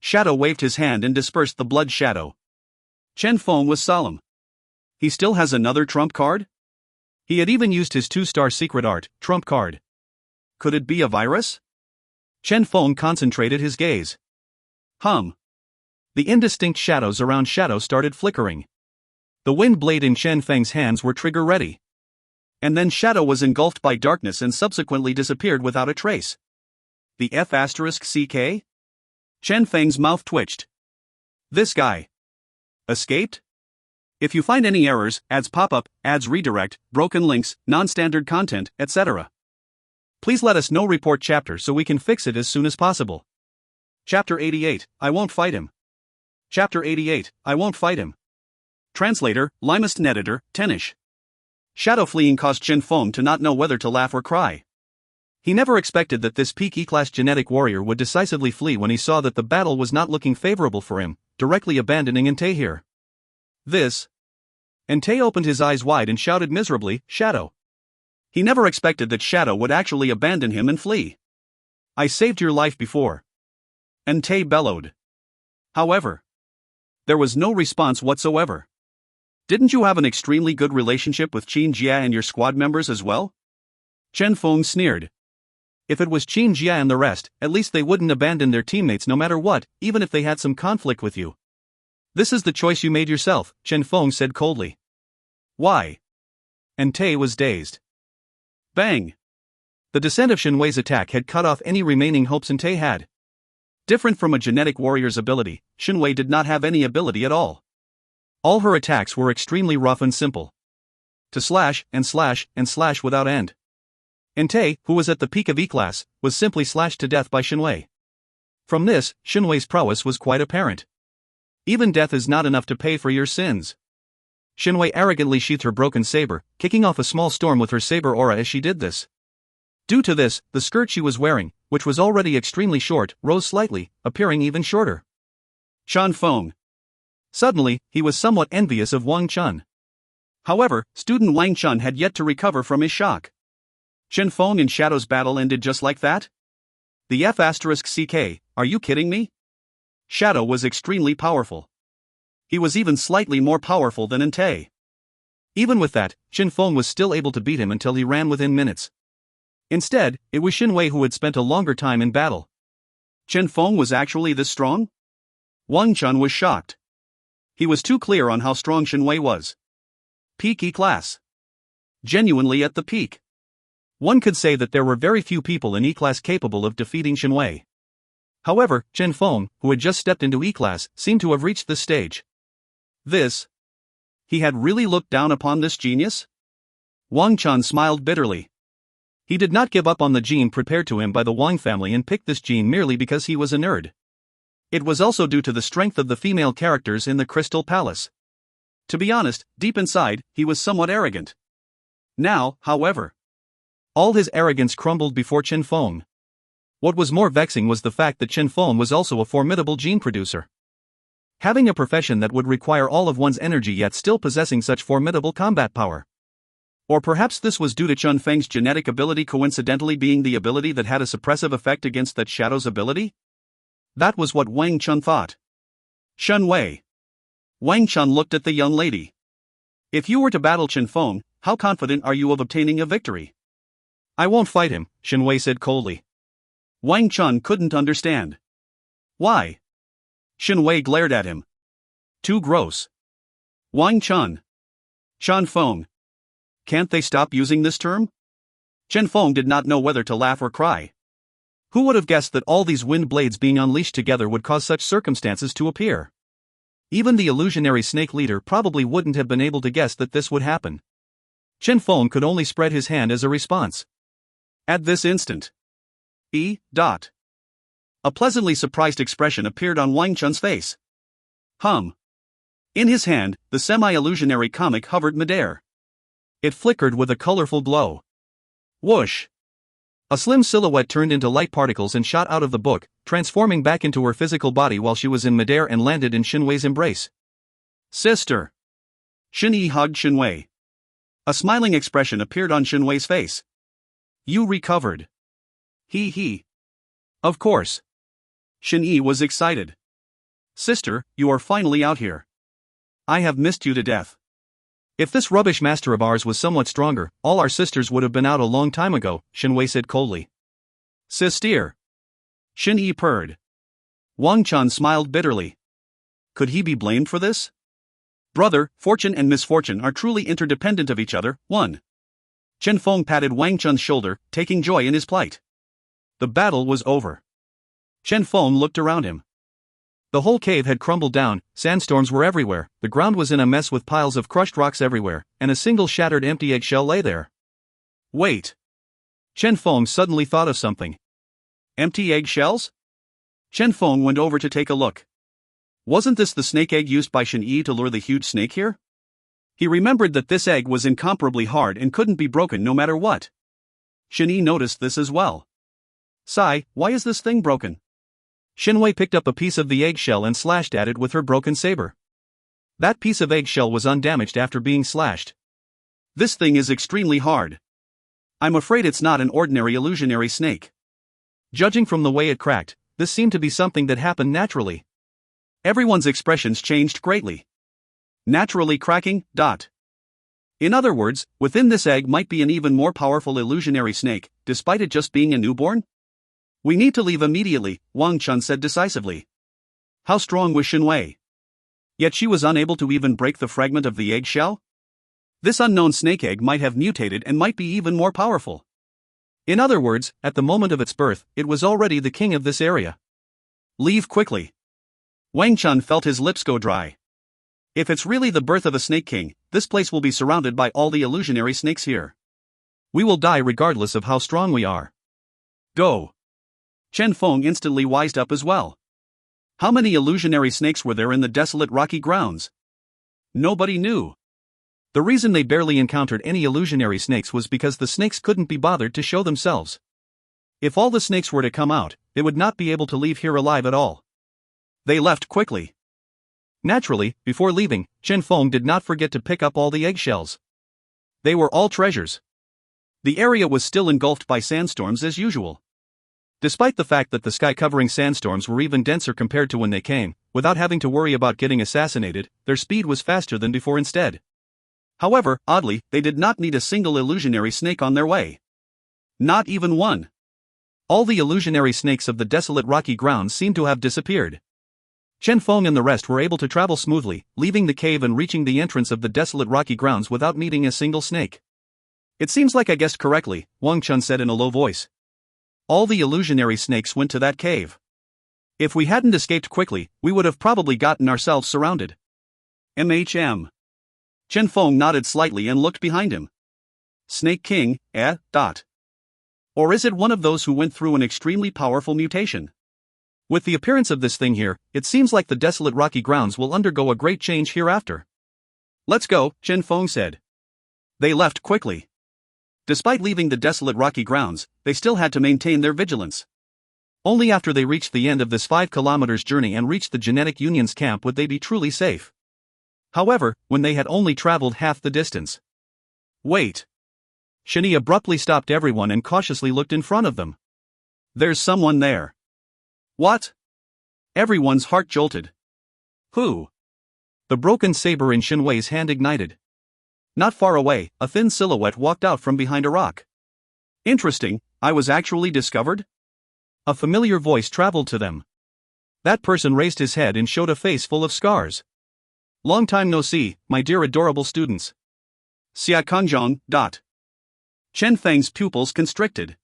Shadow waved his hand and dispersed the blood shadow. Chen Feng was solemn. He still has another trump card? He had even used his 2-star secret art, trump card. Could it be a virus? Chen Feng concentrated his gaze. The indistinct shadows around Shadow started flickering. The wind blade in Chen Feng's hands were trigger ready. And then Shadow was engulfed by darkness and subsequently disappeared without a trace. The F***CK? Chen Feng's mouth twitched. This guy escaped? If you find any errors, ads pop-up, ads redirect, broken links, non-standard content, etc., please let us know. Report chapter so we can fix it as soon as possible. Chapter 88, I won't fight him. Chapter 88, I won't fight him. Translator, Limest Editor, Tenish. Shadow fleeing caused Chen Feng to not know whether to laugh or cry. He never expected that this peak E-class genetic warrior would decisively flee when he saw that the battle was not looking favorable for him, directly abandoning Entei here. Entei opened his eyes wide and shouted miserably, Shadow. He never expected that Shadow would actually abandon him and flee. I saved your life before. Entei bellowed. However, there was no response whatsoever. Didn't you have an extremely good relationship with Qin Jia and your squad members as well? Chen Feng sneered. If it was Qin Jia and the rest, at least they wouldn't abandon their teammates no matter what, even if they had some conflict with you. This is the choice you made yourself, Chen Feng said coldly. Why? Entei was dazed. Bang! The descent of Shen Wei's attack had cut off any remaining hopes Entei had. Different from a genetic warrior's ability, Shen Wei did not have any ability at all. All her attacks were extremely rough and simple. To slash and slash and slash without end. Entei, who was at the peak of E-class, was simply slashed to death by Shen Wei. From this, Shen Wei's prowess was quite apparent. Even death is not enough to pay for your sins. Shen Wei arrogantly sheathed her broken saber, kicking off a small storm with her saber aura as she did this. Due to this, the skirt she was wearing, which was already extremely short, rose slightly, appearing even shorter. Chen Feng. Suddenly, he was somewhat envious of Wang Chun. However, student Wang Chun had yet to recover from his shock. Chen Feng and Shadow's battle ended just like that? The F***CK, are you kidding me? Shadow was extremely powerful. He was even slightly more powerful than Entei. Even with that, Chen Feng was still able to beat him until he ran within minutes. Instead, it was Shen Wei who had spent a longer time in battle. Chen Feng was actually this strong? Wang Chun was shocked. He was too clear on how strong Shen Wei was. Peak E-class. Genuinely at the peak. One could say that there were very few people in E-class capable of defeating Shen Wei. However, Chen Feng, who had just stepped into E-class, seemed to have reached this stage. He had really looked down upon this genius? Wang Chun smiled bitterly. He did not give up on the gene prepared to him by the Wang family and picked this gene merely because he was a nerd. It was also due to the strength of the female characters in the Crystal Palace. To be honest, deep inside, he was somewhat arrogant. Now, however, all his arrogance crumbled before Chen Feng. What was more vexing was the fact that Chen Feng was also a formidable gene producer. Having a profession that would require all of one's energy yet still possessing such formidable combat power. Or perhaps this was due to Chen Feng's genetic ability coincidentally being the ability that had a suppressive effect against that Shadow's ability? That was what Wang Chun thought. Shen Wei. Wang Chun looked at the young lady. If you were to battle Chen Feng, how confident are you of obtaining a victory? I won't fight him, Shen Wei said coldly. Wang Chun couldn't understand. Why? Shen Wei glared at him. Too gross. Wang Chun. Chen Feng. Can't they stop using this term? Chen Feng did not know whether to laugh or cry. Who would have guessed that all these wind blades being unleashed together would cause such circumstances to appear? Even the illusionary snake leader probably wouldn't have been able to guess that this would happen. Chen Feng could only spread his hand as a response. At this instant, E. Dot. A pleasantly surprised expression appeared on Wang Chun's face. In his hand, the semi-illusionary comic hovered midair. It flickered with a colorful glow. Whoosh! A slim silhouette turned into light particles and shot out of the book, transforming back into her physical body while she was in midair and landed in Xinwei's embrace. Sister! Xinyi hugged Xinwei. A smiling expression appeared on Xinwei's face. You recovered. He. Of course. Xinyi was excited. Sister, you are finally out here. I have missed you to death. If this rubbish master of ours was somewhat stronger, all our sisters would have been out a long time ago, Xinwei said coldly. Sister. Xinyi purred. Wang Chun smiled bitterly. Could he be blamed for this? Brother, fortune and misfortune are truly interdependent of each other. 1. Chen Feng patted Wang Chun's shoulder, taking joy in his plight. The battle was over. Chen Feng looked around him. The whole cave had crumbled down, sandstorms were everywhere, the ground was in a mess with piles of crushed rocks everywhere, and a single shattered empty eggshell lay there. Wait. Chen Feng suddenly thought of something. Empty eggshells? Chen Feng went over to take a look. Wasn't this the snake egg used by Xinyi to lure the huge snake here? He remembered that this egg was incomparably hard and couldn't be broken no matter what. Xinyi noticed this as well. Sai, why is this thing broken? Xinwei picked up a piece of the eggshell and slashed at it with her broken saber. That piece of eggshell was undamaged after being slashed. This thing is extremely hard. I'm afraid it's not an ordinary illusionary snake. Judging from the way it cracked, this seemed to be something that happened naturally. Everyone's expressions changed greatly. Naturally cracking. In other words, within this egg might be an even more powerful illusionary snake, despite it just being a newborn? We need to leave immediately, Wang Chun said decisively. How strong was Xinwei? Yet she was unable to even break the fragment of the eggshell? This unknown snake egg might have mutated and might be even more powerful. In other words, at the moment of its birth, it was already the king of this area. Leave quickly. Wang Chun felt his lips go dry. If it's really the birth of a snake king, this place will be surrounded by all the illusionary snakes here. We will die regardless of how strong we are. Go. Chen Feng instantly wised up as well. How many illusionary snakes were there in the desolate rocky grounds? Nobody knew. The reason they barely encountered any illusionary snakes was because the snakes couldn't be bothered to show themselves. If all the snakes were to come out, they would not be able to leave here alive at all. They left quickly. Naturally, before leaving, Chen Feng did not forget to pick up all the eggshells. They were all treasures. The area was still engulfed by sandstorms as usual. Despite the fact that the sky-covering sandstorms were even denser compared to when they came, without having to worry about getting assassinated, their speed was faster than before instead. However, oddly, they did not need a single illusionary snake on their way. Not even one. All the illusionary snakes of the desolate rocky grounds seemed to have disappeared. Chen Feng and the rest were able to travel smoothly, leaving the cave and reaching the entrance of the desolate rocky grounds without meeting a single snake. It seems like I guessed correctly, Wang Chun said in a low voice. All the illusionary snakes went to that cave. If we hadn't escaped quickly, we would have probably gotten ourselves surrounded. Chen Feng nodded slightly and looked behind him. Snake King, Or is it one of those who went through an extremely powerful mutation? With the appearance of this thing here, it seems like the desolate rocky grounds will undergo a great change hereafter. Let's go, Chen Feng said. They left quickly. Despite leaving the desolate rocky grounds, they still had to maintain their vigilance. Only after they reached the end of this 5 kilometers journey and reached the Genetic Union's camp would they be truly safe. However, when they had only traveled half the distance. Wait. Xinyi abruptly stopped everyone and cautiously looked in front of them. There's someone there. What? Everyone's heart jolted. Who? The broken saber in Xinwei's hand ignited. Not far away, a thin silhouette walked out from behind a rock. Interesting, I was actually discovered? A familiar voice traveled to them. That person raised his head and showed a face full of scars. Long time no see, my dear adorable students. Xia Kangzhong. Chen Feng's pupils constricted.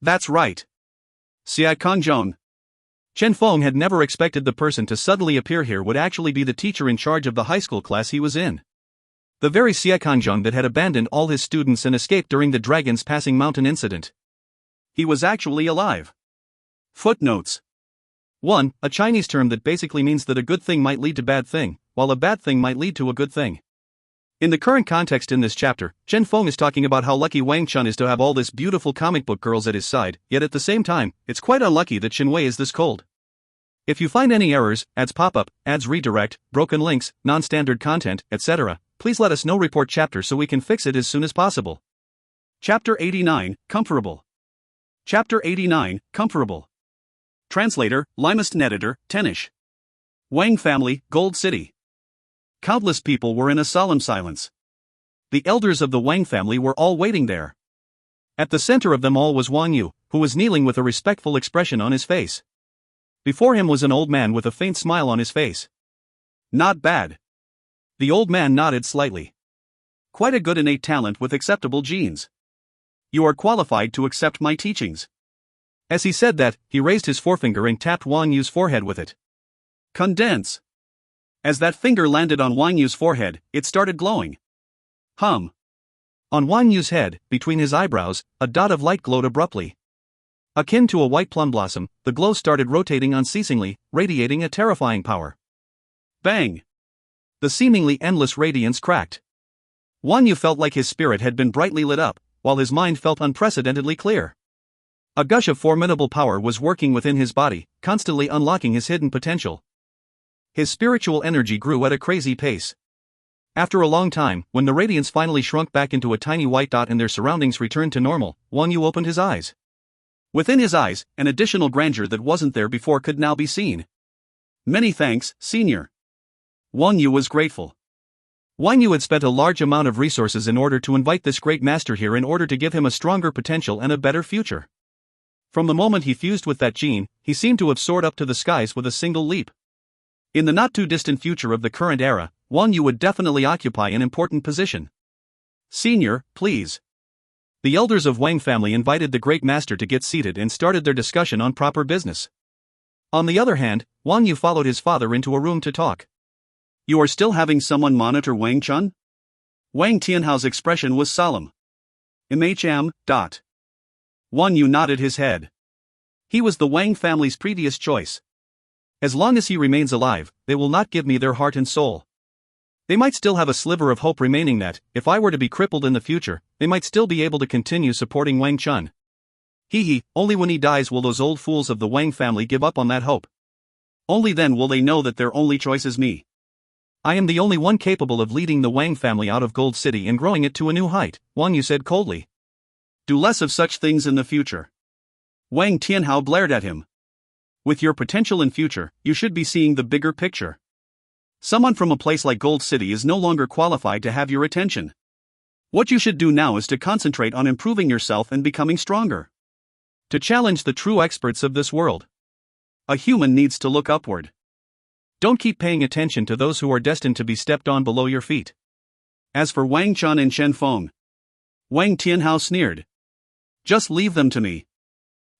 That's right. Xia Kangzhong. Chen Feng had never expected the person to suddenly appear here would actually be the teacher in charge of the high school class he was in. The very Xia Kangzhong that had abandoned all his students and escaped during the dragon's passing mountain incident. He was actually alive. Footnotes. 1. A Chinese term that basically means that a good thing might lead to bad thing, while a bad thing might lead to a good thing. In the current context in this chapter, Chen Feng is talking about how lucky Wang Chun is to have all this beautiful comic book girls at his side, yet at the same time, it's quite unlucky that Chen Wei is this cold. If you find any errors, ads pop up, ads redirect, broken links, non-standard content, etc., please let us know. Report chapter so we can fix it as soon as possible. Chapter 89, Comfortable. Chapter 89, Comfortable. Translator, Limest Editor, Tenish. Wang family, Gold City. Countless people were in a solemn silence. The elders of the Wang family were all waiting there. At the center of them all was Wang Yu, who was kneeling with a respectful expression on his face. Before him was an old man with a faint smile on his face. Not bad. The old man nodded slightly. Quite a good innate talent with acceptable genes. You are qualified to accept my teachings. As he said that, he raised his forefinger and tapped Wang Yu's forehead with it. Condense. As that finger landed on Wang Yu's forehead, it started glowing. Hum. On Wang Yu's head, between his eyebrows, a dot of light glowed abruptly. Akin to a white plum blossom, the glow started rotating unceasingly, radiating a terrifying power. Bang! The seemingly endless radiance cracked. Wang Yu felt like his spirit had been brightly lit up, while his mind felt unprecedentedly clear. A gush of formidable power was working within his body, constantly unlocking his hidden potential. His spiritual energy grew at a crazy pace. After a long time, when the radiance finally shrunk back into a tiny white dot and their surroundings returned to normal, Wang Yu opened his eyes. Within his eyes, an additional grandeur that wasn't there before could now be seen. Many thanks, Senior. Wang Yu was grateful. Wang Yu had spent a large amount of resources in order to invite this great master here in order to give him a stronger potential and a better future. From the moment he fused with that gene, he seemed to have soared up to the skies with a single leap. In the not-too-distant future of the current era, Wang Yu would definitely occupy an important position. Senior, please. The elders of Wang family invited the great master to get seated and started their discussion on proper business. On the other hand, Wang Yu followed his father into a room to talk. You are still having someone monitor Wang Chun? Wang Tianhao's expression was solemn. MHM. Wang Yu nodded his head. He was the Wang family's previous choice. As long as he remains alive, they will not give me their heart and soul. They might still have a sliver of hope remaining that, if I were to be crippled in the future, they might still be able to continue supporting Wang Chun. Only when he dies will those old fools of the Wang family give up on that hope. Only then will they know that their only choice is me. I am the only one capable of leading the Wang family out of Gold City and growing it to a new height, Wang Yu said coldly. Do less of such things in the future. Wang Tianhao blared at him. With your potential in future, you should be seeing the bigger picture. Someone from a place like Gold City is no longer qualified to have your attention. What you should do now is to concentrate on improving yourself and becoming stronger. To challenge the true experts of this world. A human needs to look upward. Don't keep paying attention to those who are destined to be stepped on below your feet. As for Wang Chun and Chen Feng, Wang Tianhao sneered. Just leave them to me.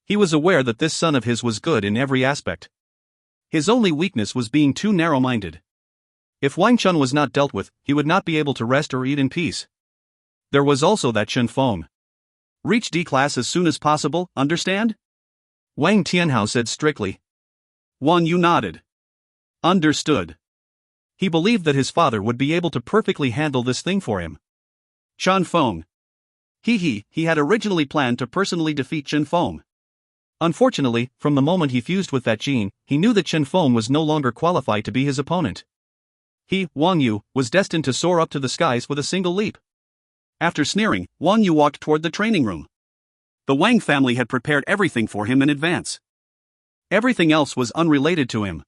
He was aware that this son of his was good in every aspect. His only weakness was being too narrow-minded. If Wang Chun was not dealt with, he would not be able to rest or eat in peace. There was also that Chen Feng. Reach D-class as soon as possible, understand? Wang Tianhao said strictly. Wang Yu nodded. Understood. He believed that his father would be able to perfectly handle this thing for him. Chen Feng. He had originally planned to personally defeat Chen Feng. Unfortunately, from the moment he fused with that gene, he knew that Chen Feng was no longer qualified to be his opponent. He, Wang Yu, was destined to soar up to the skies with a single leap. After sneering, Wang Yu walked toward the training room. The Wang family had prepared everything for him in advance. Everything else was unrelated to him.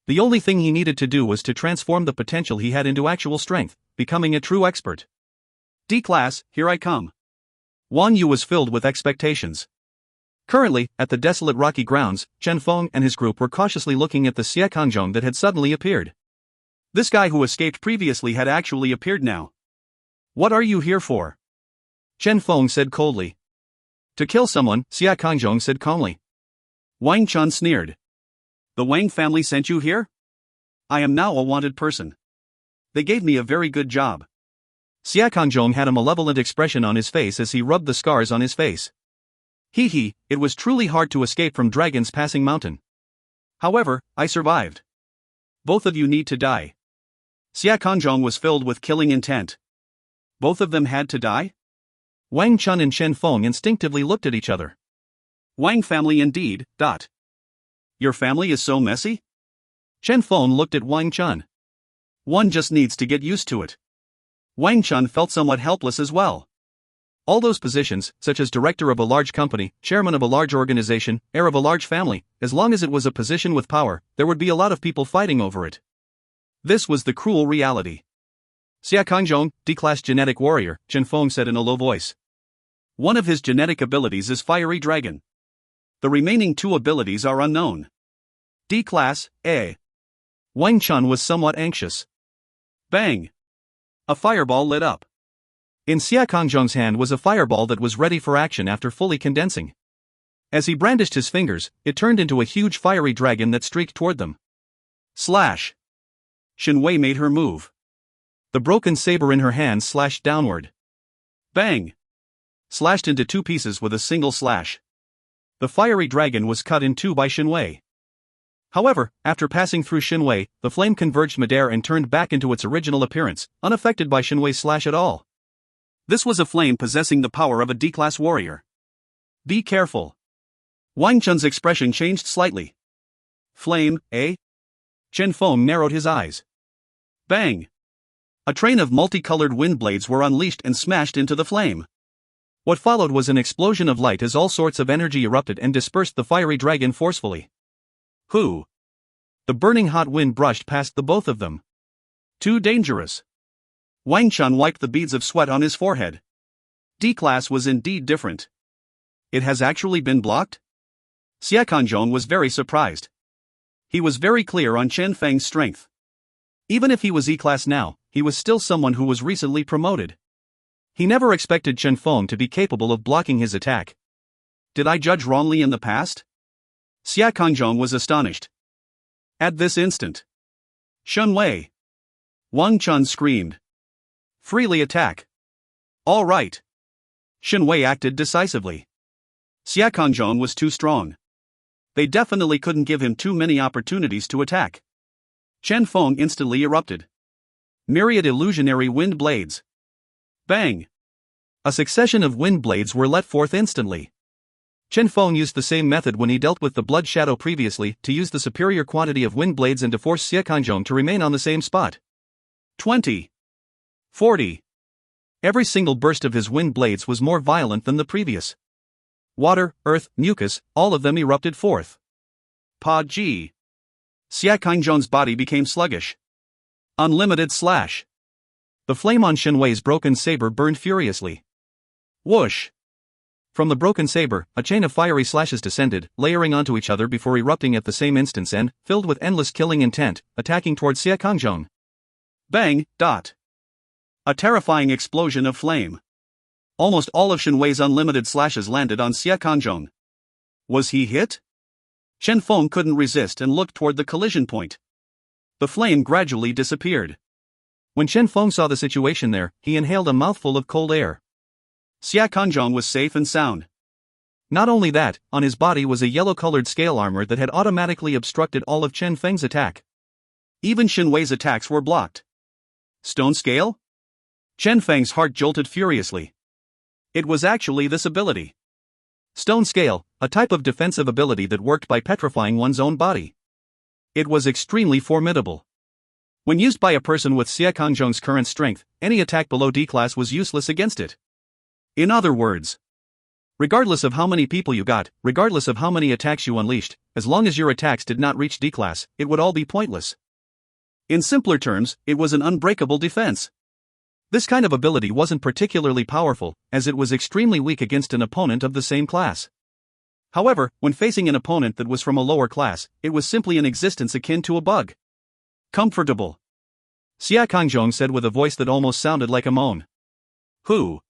The only thing he needed to do was to transform the potential he had into actual strength, becoming a true expert. D-class, here I come. Wang Yu was filled with expectations. Currently, at the desolate rocky grounds, Chen Feng and his group were cautiously looking at the Xiekanzhong that had suddenly appeared. This guy who escaped previously had actually appeared now. What are you here for? Chen Feng said coldly. To kill someone, Xiekanzhong said calmly. Wang Chun sneered. The Wang family sent you here? I am now a wanted person. They gave me a very good job. Xiekanzhong had a malevolent expression on his face as he rubbed the scars on his face. Hee hee, it was truly hard to escape from dragons passing mountain. However, I survived. Both of you need to die. Xia Kanzhong was filled with killing intent. Both of them had to die? Wang Chun and Chen Feng instinctively looked at each other. Wang family indeed. Your family is so messy? Chen Feng looked at Wang Chun. One just needs to get used to it. Wang Chun felt somewhat helpless as well. All those positions, such as director of a large company, chairman of a large organization, heir of a large family, as long as it was a position with power, there would be a lot of people fighting over it. This was the cruel reality. Xia Kanzhong, D-class genetic warrior, Chen Feng said in a low voice. One of his genetic abilities is Fiery Dragon. The remaining two abilities are unknown. D-class, A. Wang Chun was somewhat anxious. Bang! A fireball lit up. In Xia Kanzhong's hand was a fireball that was ready for action after fully condensing. As he brandished his fingers, it turned into a huge fiery dragon that streaked toward them. Slash! Shen Wei made her move. The broken saber in her hand slashed downward. Bang! Slashed into two pieces with a single slash. The fiery dragon was cut in two by Shen Wei. However, after passing through Shen Wei, the flame converged midair and turned back into its original appearance, unaffected by Shen Wei's slash at all. This was a flame possessing the power of a D-class warrior. Be careful. Wang Chun's expression changed slightly. Flame, eh? Chen Feng narrowed his eyes. Bang! A train of multicolored wind blades were unleashed and smashed into the flame. What followed was an explosion of light as all sorts of energy erupted and dispersed the fiery dragon forcefully. Who? The burning hot wind brushed past the both of them. Too dangerous. Wang Chun wiped the beads of sweat on his forehead. D-class was indeed different. It has actually been blocked? Xia Kanzhong was very surprised. He was very clear on Chen Feng's strength. Even if he was E-class now, he was still someone who was recently promoted. He never expected Chen Feng to be capable of blocking his attack. Did I judge wrongly in the past? Xia Kanzhong was astonished. At this instant. Shen Wei! Wang Chun screamed. Freely attack. All right. Shen Wei acted decisively. Xia Kanzhong was too strong. They definitely couldn't give him too many opportunities to attack. Chen Feng instantly erupted. Myriad illusionary wind blades. Bang! A succession of wind blades were let forth instantly. Chen Feng used the same method when he dealt with the blood shadow previously, to use the superior quantity of wind blades and to force Xia Kanzhong to remain on the same spot. 20. 40. Every single burst of his wind blades was more violent than the previous. Water, earth, mucus, all of them erupted forth. Pa Ji. Xia Kanzhong's body became sluggish. Unlimited slash. The flame on Shen Wei's broken saber burned furiously. Whoosh! From the broken saber, a chain of fiery slashes descended, layering onto each other before erupting at the same instance and, filled with endless killing intent, attacking towards Xia Kanzhong. Bang! A terrifying explosion of flame. Almost all of Shen Wei's unlimited slashes landed on Xia Kanzhong. Was he hit? Chen Feng couldn't resist and looked toward the collision point. The flame gradually disappeared. When Chen Feng saw the situation there, he inhaled a mouthful of cold air. Xia Kanzhong was safe and sound. Not only that, on his body was a yellow-colored scale armor that had automatically obstructed all of Chen Feng's attack. Even Shen Wei's attacks were blocked. Stone scale? Chen Feng's heart jolted furiously. It was actually this ability. Stone scale, a type of defensive ability that worked by petrifying one's own body. It was extremely formidable. When used by a person with Xia Kanzhong's current strength, any attack below D-class was useless against it. In other words, regardless of how many people you got, regardless of how many attacks you unleashed, as long as your attacks did not reach D-class, it would all be pointless. In simpler terms, it was an unbreakable defense. This kind of ability wasn't particularly powerful, as it was extremely weak against an opponent of the same class. However, when facing an opponent that was from a lower class, it was simply an existence akin to a bug. Comfortable. Xia Kanzhong said with a voice that almost sounded like a moan. Who?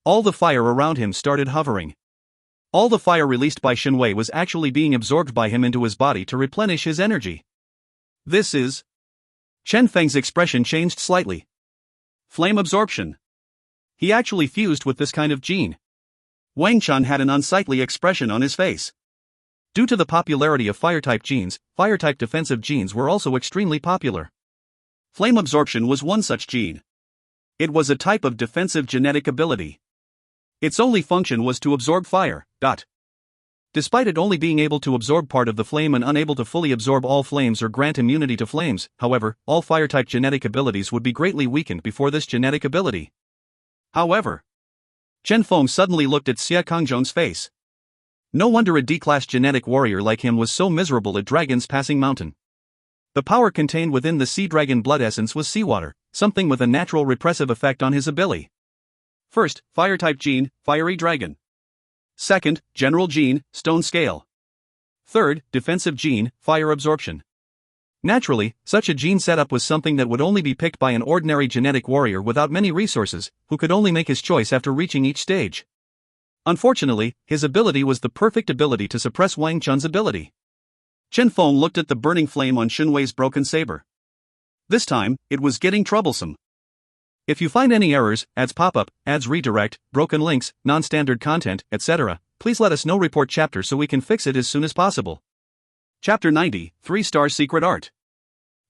All the fire around him started hovering. All the fire released by Shen Wei was actually being absorbed by him into his body to replenish his energy. This is... Chen Feng's expression changed slightly. Flame absorption. He actually fused with this kind of gene. Wang Chun had an unsightly expression on his face. Due to the popularity of fire-type genes, fire-type defensive genes were also extremely popular. Flame absorption was one such gene. It was a type of defensive genetic ability. Its only function was to absorb fire. Despite it only being able to absorb part of the flame and unable to fully absorb all flames or grant immunity to flames, however, all fire-type genetic abilities would be greatly weakened before this genetic ability. However, Chen Feng suddenly looked at Xia Kangzhong's face. No wonder a D-class genetic warrior like him was so miserable at Dragon's Passing Mountain. The power contained within the sea dragon blood essence was seawater, something with a natural repressive effect on his ability. First, fire-type gene, fiery dragon. Second, general gene, stone scale. Third, defensive gene, fire absorption. Naturally, such a gene setup was something that would only be picked by an ordinary genetic warrior without many resources, who could only make his choice after reaching each stage. Unfortunately, his ability was the perfect ability to suppress Wang Chun's ability. Chen Feng looked at the burning flame on Xinwei's broken saber. This time, it was getting troublesome. If you find any errors, ads pop up, ads redirect, broken links, non-standard content, etc., please let us know. Report chapter so we can fix it as soon as possible. Chapter 90, 3-Star Secret Art.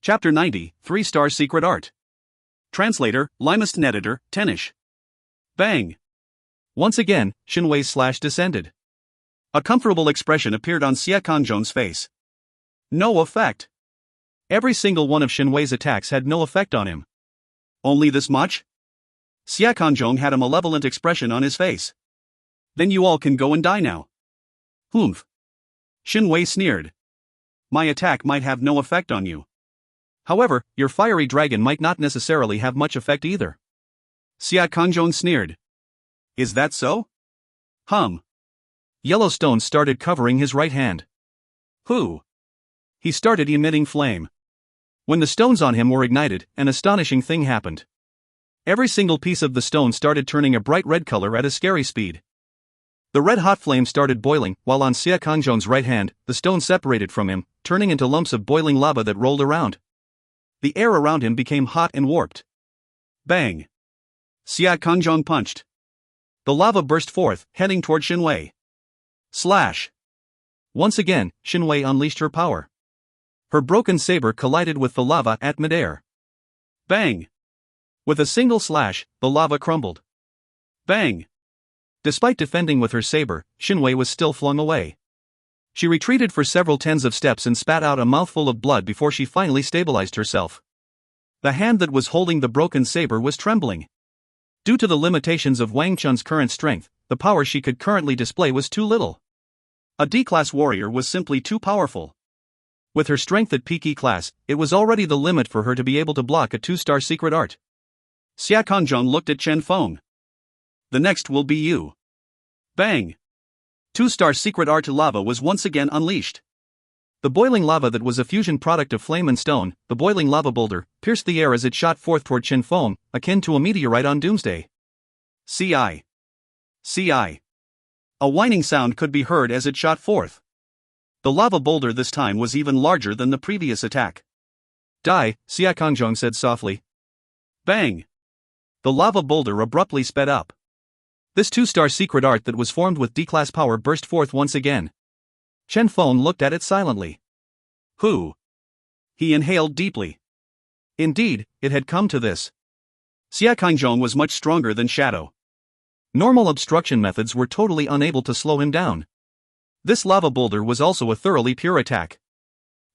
Chapter 90, 3-Star Secret Art. Translator, Limest Editor, Tenish. Bang! Once again, Xinwei's slash descended. A comfortable expression appeared on Xia Kangzhong's face. No effect. Every single one of Xinwei's attacks had no effect on him. Only this much? Xia Kangzhong had a malevolent expression on his face. Then you all can go and die now. Humph. Xinwei sneered. My attack might have no effect on you. However, your fiery dragon might not necessarily have much effect either. Xia Kangzhong sneered. Is that so? Yellow stones started covering his right hand. He started emitting flame. When the stones on him were ignited, an astonishing thing happened. Every single piece of the stone started turning a bright red color at a scary speed. The red-hot flame started boiling, while on Xia Kangzhong's right hand, the stone separated from him, turning into lumps of boiling lava that rolled around. The air around him became hot and warped. Bang! Xia Kangzhong punched. The lava burst forth, heading toward Xinwei. Slash! Once again, Xinwei unleashed her power. Her broken saber collided with the lava at midair. Bang! With a single slash, the lava crumbled. Bang! Despite defending with her saber, Xinwei was still flung away. She retreated for several tens of steps and spat out a mouthful of blood before she finally stabilized herself. The hand that was holding the broken saber was trembling. Due to the limitations of Wang Chun's current strength, the power she could currently display was too little. A D-class warrior was simply too powerful. With her strength at peak E-class, it was already the limit for her to be able to block a 2-star secret art. Xia Kangzhong looked at Chen Feng. The next will be you. Bang! 2-star secret art lava was once again unleashed. The boiling lava that was a fusion product of flame and stone, the boiling lava boulder, pierced the air as it shot forth toward Chen Feng, akin to a meteorite on doomsday. CI. A whining sound could be heard as it shot forth. The lava boulder this time was even larger than the previous attack. Die, Xia Kangzhong said softly. Bang! The lava boulder abruptly sped up. This 2-star secret art that was formed with D-class power burst forth once again. Chen Feng looked at it silently. He inhaled deeply. Indeed, it had come to this. Xia Kangzhong was much stronger than Shadow. Normal obstruction methods were totally unable to slow him down. This lava boulder was also a thoroughly pure attack.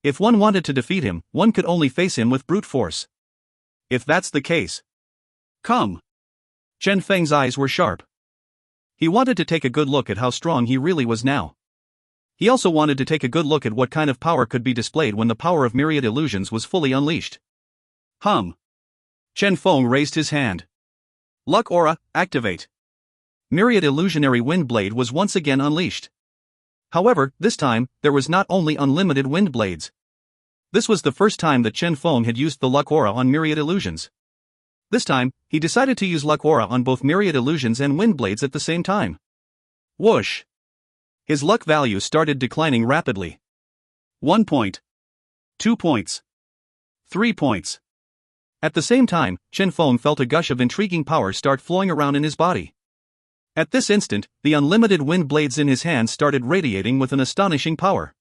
If one wanted to defeat him, one could only face him with brute force. If that's the case, come. Chen Feng's eyes were sharp. He wanted to take a good look at how strong he really was now. He also wanted to take a good look at what kind of power could be displayed when the power of myriad illusions was fully unleashed. Chen Feng raised his hand. Luck Aura, activate. Myriad illusionary wind blade was once again unleashed. However, this time, there was not only unlimited wind blades. This was the first time that Chen Feng had used the Luck Aura on myriad illusions. This time, he decided to use Luck Aura on both myriad illusions and wind blades at the same time. Whoosh! His luck value started declining rapidly. 1 point. 2 points. 3 points. At the same time, Chen Feng felt a gush of intriguing power start flowing around in his body. At this instant, the unlimited wind blades in his hand started radiating with an astonishing power.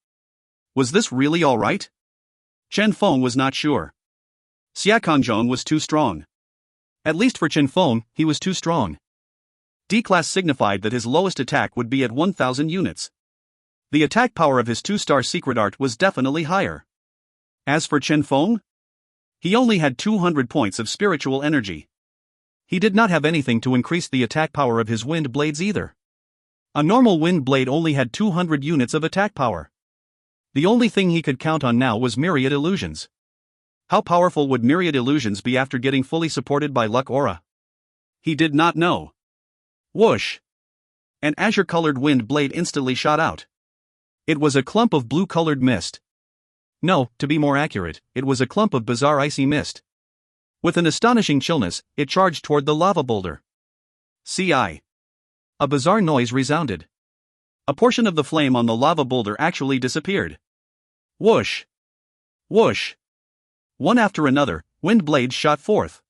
Was this really all right? Chen Feng was not sure. Xia Kongjong was too strong. At least for Chen Feng, he was too strong. D-class signified that his lowest attack would be at 1,000 units. The attack power of his 2-star secret art was definitely higher. As for Chen Feng, he only had 200 points of spiritual energy. He did not have anything to increase the attack power of his wind blades either. A normal wind blade only had 200 units of attack power. The only thing he could count on now was myriad illusions. How powerful would myriad illusions be after getting fully supported by luck aura? He did not know. Whoosh! An azure-colored wind blade instantly shot out. It was a clump of blue-colored mist. No, to be more accurate, it was a clump of bizarre icy mist. With an astonishing chillness, it charged toward the lava boulder. CI. A bizarre noise resounded. A portion of the flame on the lava boulder actually disappeared. Whoosh! Whoosh! One after another, wind blades shot forth.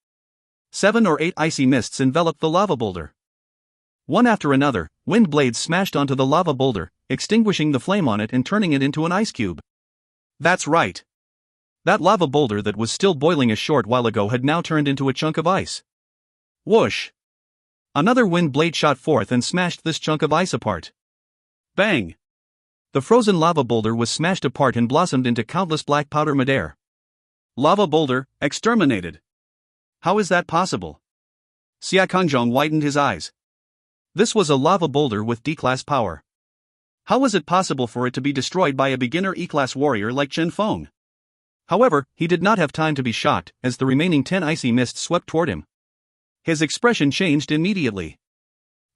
7 or 8 icy mists enveloped the lava boulder. One after another, wind blades smashed onto the lava boulder, extinguishing the flame on it and turning it into an ice cube. That's right. That lava boulder that was still boiling a short while ago had now turned into a chunk of ice. Whoosh! Another wind blade shot forth and smashed this chunk of ice apart. Bang! The frozen lava boulder was smashed apart and blossomed into countless black powder midair. Lava boulder, exterminated. How is that possible? Xia Kongjong widened his eyes. This was a lava boulder with D-class power. How was it possible for it to be destroyed by a beginner E-class warrior like Chen Feng? However, he did not have time to be shocked as the remaining 10 icy mists swept toward him. His expression changed immediately.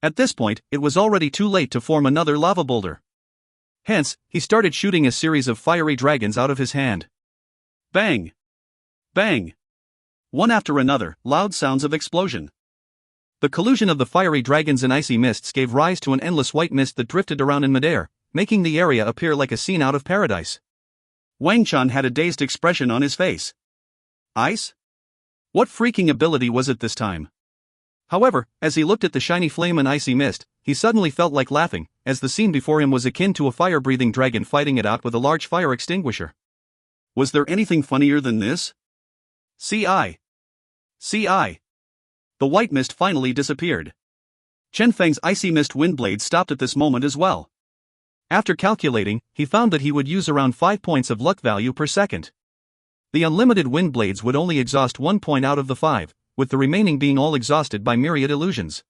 At this point, it was already too late to form another lava boulder. Hence, he started shooting a series of fiery dragons out of his hand. Bang! Bang! One after another, loud sounds of explosion. The collusion of the fiery dragons and icy mists gave rise to an endless white mist that drifted around in midair, making the area appear like a scene out of paradise. Wang Chan had a dazed expression on his face. Ice? What freaking ability was it this time? However, as he looked at the shiny flame and icy mist, he suddenly felt like laughing, as the scene before him was akin to a fire-breathing dragon fighting it out with a large fire extinguisher. Was there anything funnier than this? CI. CI. The white mist finally disappeared. Chen Feng's icy mist wind blade stopped at this moment as well. After calculating, he found that he would use around 5 points of luck value per second. The unlimited wind blades would only exhaust 1 point out of the 5, with the remaining being all exhausted by myriad illusions.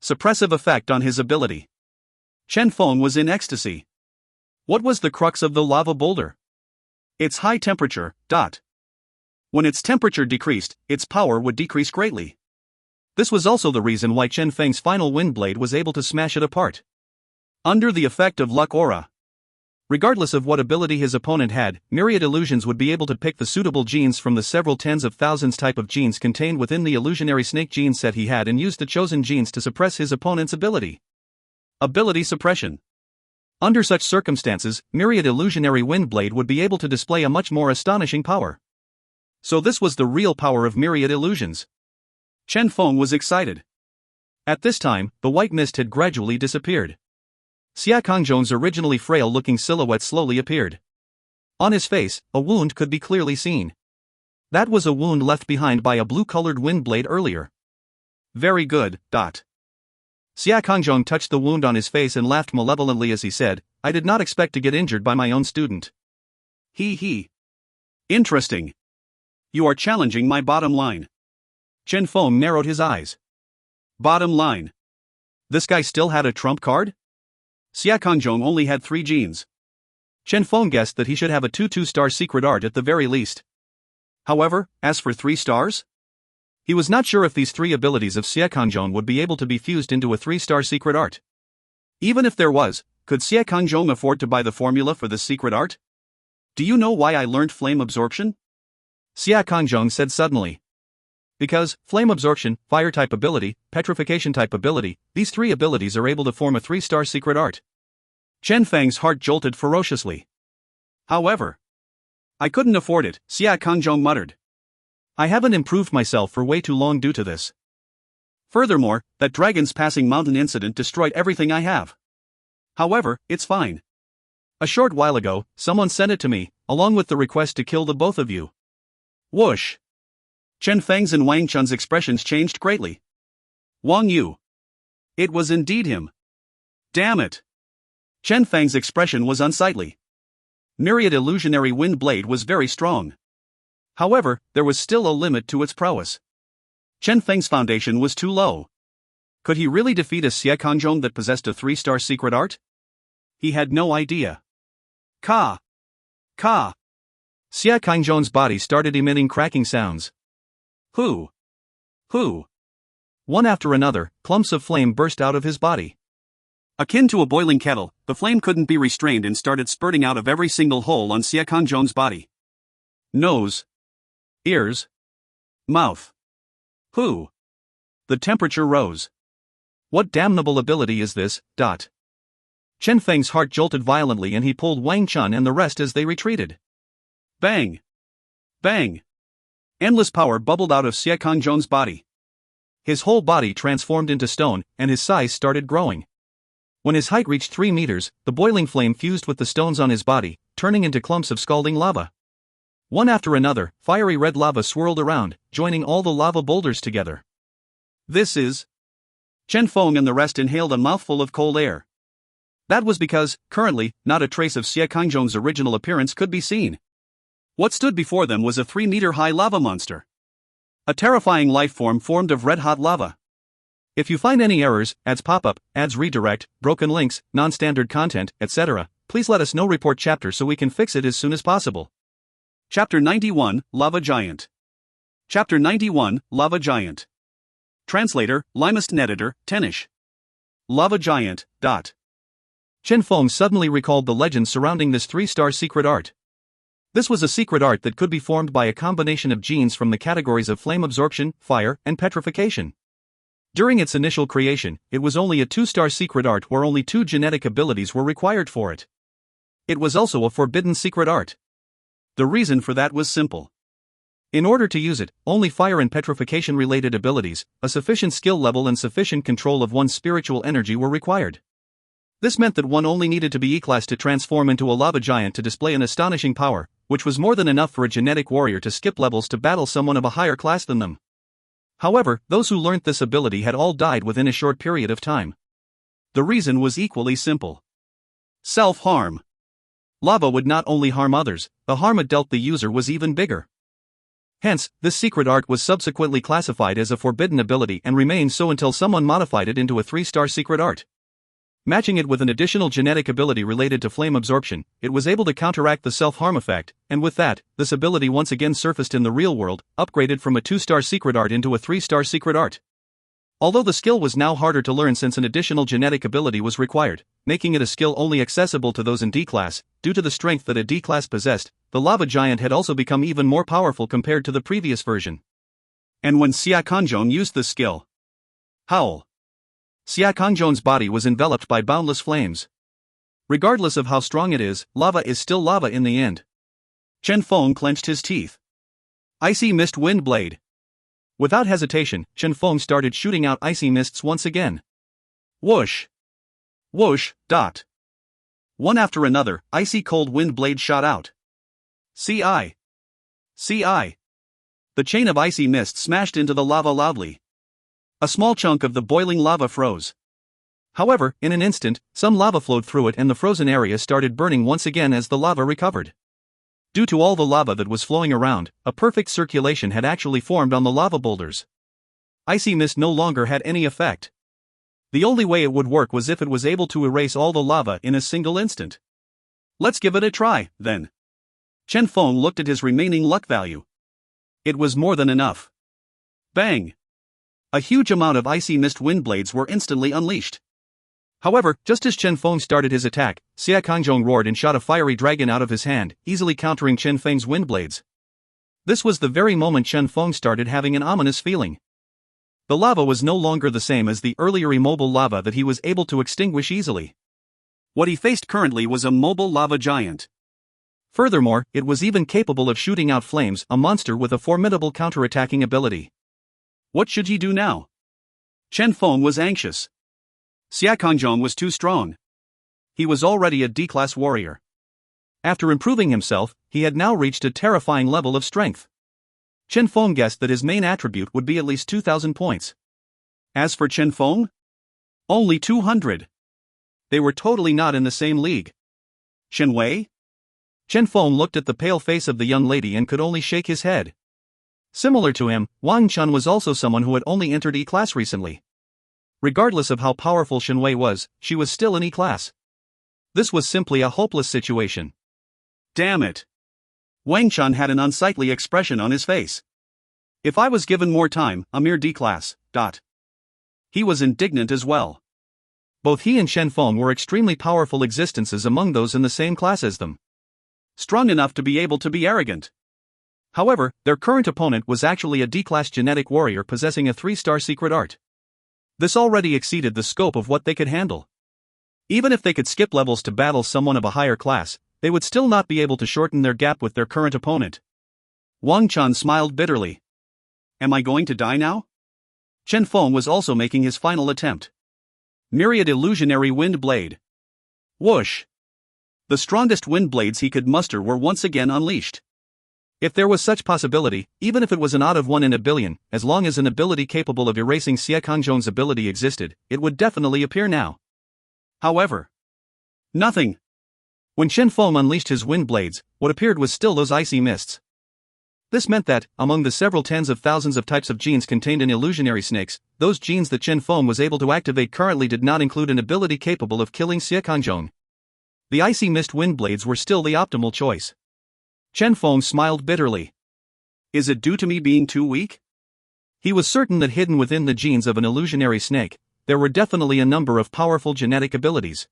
Suppressive effect on his ability. Chen Feng was in ecstasy. What was the crux of the lava boulder? Its high temperature. When its temperature decreased, its power would decrease greatly. This was also the reason why Chen Feng's final wind blade was able to smash it apart. Under the effect of luck aura. Regardless of what ability his opponent had, myriad illusions would be able to pick the suitable genes from the several tens of thousands type of genes contained within the illusionary snake gene set he had and use the chosen genes to suppress his opponent's ability. Ability suppression. Under such circumstances, myriad illusionary wind blade would be able to display a much more astonishing power. So this was the real power of myriad illusions. Chen Feng was excited. At this time, the white mist had gradually disappeared. Xia Kongjong's originally frail-looking silhouette slowly appeared. On his face, a wound could be clearly seen. That was a wound left behind by a blue-colored wind blade earlier. Very good. Xia Kongjong touched the wound on his face and laughed malevolently as he said, "I did not expect to get injured by my own student." He. Interesting. You are challenging my bottom line. Chen Feng narrowed his eyes. Bottom line. This guy still had a trump card? Xia Kongjong only had 3 genes. Chen Feng guessed that he should have a 2-star secret art at the very least. However, as for 3 stars? He was not sure if these 3 abilities of Xia Kongjong would be able to be fused into a 3-star secret art. Even if there was, could Xia Kongjong afford to buy the formula for this secret art? Do you know why I learned flame absorption? Xia Kongjong said suddenly. Because, flame absorption, fire-type ability, petrification-type ability, these 3 abilities are able to form a 3-star secret art. Chen Feng's heart jolted ferociously. However, I couldn't afford it, Xia Kongjong muttered. I haven't improved myself for way too long due to this. Furthermore, that dragon's passing mountain incident destroyed everything I have. However, it's fine. A short while ago, someone sent it to me, along with the request to kill the both of you. Whoosh! Chen Feng's and Wang Chun's expressions changed greatly. Wang Yu. It was indeed him. Damn it! Chen Feng's expression was unsightly. Myriad illusionary wind blade was very strong. However, there was still a limit to its prowess. Chen Feng's foundation was too low. Could he really defeat a Xie Kanzhong that possessed a 3-star secret art? He had no idea. Ka! Ka! Xie Kanzhong's body started emitting cracking sounds. Who? One after another, clumps of flame burst out of his body. Akin to a boiling kettle, the flame couldn't be restrained and started spurting out of every single hole on Xie Kanzhong's body. Nose. Ears. Mouth. Who? The temperature rose. What damnable ability is this? Chen Feng's heart jolted violently and he pulled Wang Chun and the rest as they retreated. Bang! Bang! Endless power bubbled out of Xie Kanzhong's body. His whole body transformed into stone, and his size started growing. When his height reached 3 meters, the boiling flame fused with the stones on his body, turning into clumps of scalding lava. One after another, fiery red lava swirled around, joining all the lava boulders together. This is... Chen Feng and the rest inhaled a mouthful of cold air. That was because, currently, not a trace of Xie Kanzhong's original appearance could be seen. What stood before them was a 3-meter-high lava monster. A terrifying life form formed of red-hot lava. If you find any errors, ads pop-up, ads redirect, broken links, non-standard content, etc., please let us know. Report chapter so we can fix it as soon as possible. Chapter 91, Lava Giant. Chapter 91, Lava Giant. Translator, Limest Editor, Tenish. Lava Giant. Chen Feng suddenly recalled the legends surrounding this 3-star secret art. This was a secret art that could be formed by a combination of genes from the categories of flame absorption, fire, and petrification. During its initial creation, it was only a 2-star secret art where only 2 genetic abilities were required for it. It was also a forbidden secret art. The reason for that was simple. In order to use it, only fire and petrification-related abilities, a sufficient skill level and sufficient control of one's spiritual energy were required. This meant that one only needed to be E-class to transform into a lava giant to display an astonishing power, which was more than enough for a genetic warrior to skip levels to battle someone of a higher class than them. However, those who learnt this ability had all died within a short period of time. The reason was equally simple. Self-harm. Lava would not only harm others, the harm it dealt the user was even bigger. Hence, this secret art was subsequently classified as a forbidden ability and remained so until someone modified it into a 3-star secret art. Matching it with an additional genetic ability related to flame absorption, it was able to counteract the self-harm effect, and with that, this ability once again surfaced in the real world, upgraded from a 2-star secret art into a 3-star secret art. Although the skill was now harder to learn since an additional genetic ability was required, making it a skill only accessible to those in D-class, due to the strength that a D-class possessed, the lava giant had also become even more powerful compared to the previous version. And when Xie Kanzhong used this skill, howl! Xie Kanzhong's body was enveloped by boundless flames. Regardless of how strong it is, lava is still lava in the end. Chen Feng clenched his teeth. Icy Mist Wind Blade. Without hesitation, Chen Feng started shooting out icy mists once again. Whoosh! Whoosh! One after another, icy cold wind blades shot out. Ci. The chain of icy mist smashed into the lava loudly. A small chunk of the boiling lava froze. However, in an instant, some lava flowed through it and the frozen area started burning once again as the lava recovered. Due to all the lava that was flowing around, a perfect circulation had actually formed on the lava boulders. Icy mist no longer had any effect. The only way it would work was if it was able to erase all the lava in a single instant. Let's give it a try, then. Chen Feng looked at his remaining luck value. It was more than enough. Bang! A huge amount of icy mist wind blades were instantly unleashed. However, just as Chen Feng started his attack, Xie Kanzhong roared and shot a fiery dragon out of his hand, easily countering Chen Feng's wind blades. This was the very moment Chen Feng started having an ominous feeling. The lava was no longer the same as the earlier immobile lava that he was able to extinguish easily. What he faced currently was a mobile lava giant. Furthermore, it was even capable of shooting out flames, a monster with a formidable counterattacking ability. What should he do now? Chen Feng was anxious. Xia Kangjong was too strong. He was already a D-class warrior. After improving himself, he had now reached a terrifying level of strength. Chen Feng guessed that his main attribute would be at least 2,000 points. As for Chen Feng? Only 200. They were totally not in the same league. Shen Wei? Chen Feng looked at the pale face of the young lady and could only shake his head. Similar to him, Wang Chun was also someone who had only entered E-class recently. Regardless of how powerful Shen Wei was, she was still in E-class. This was simply a hopeless situation. Damn it. Wang Chun had an unsightly expression on his face. If I was given more time, a mere D-class. He was indignant as well. Both he and Chen Feng were extremely powerful existences among those in the same class as them. Strong enough to be able to be arrogant. However, their current opponent was actually a D-class genetic warrior possessing a 3-star secret art. This already exceeded the scope of what they could handle. Even if they could skip levels to battle someone of a higher class, they would still not be able to shorten their gap with their current opponent. Wang Chun smiled bitterly. Am I going to die now? Chen Feng was also making his final attempt. Myriad illusionary wind blade. Whoosh! The strongest wind blades he could muster were once again unleashed. If there was such possibility, even if it was an odd of 1 in a billion, as long as an ability capable of erasing Xia Kangjong's ability existed, it would definitely appear now. However, nothing. When Chen Feng unleashed his wind blades, what appeared was still those icy mists. This meant that, among the several tens of thousands of types of genes contained in illusionary snakes, those genes that Chen Feng was able to activate currently did not include an ability capable of killing Xia Kangjong. The icy mist wind blades were still the optimal choice. Chen Feng smiled bitterly. Is it due to me being too weak? He was certain that hidden within the genes of an illusionary snake, there were definitely a number of powerful genetic abilities.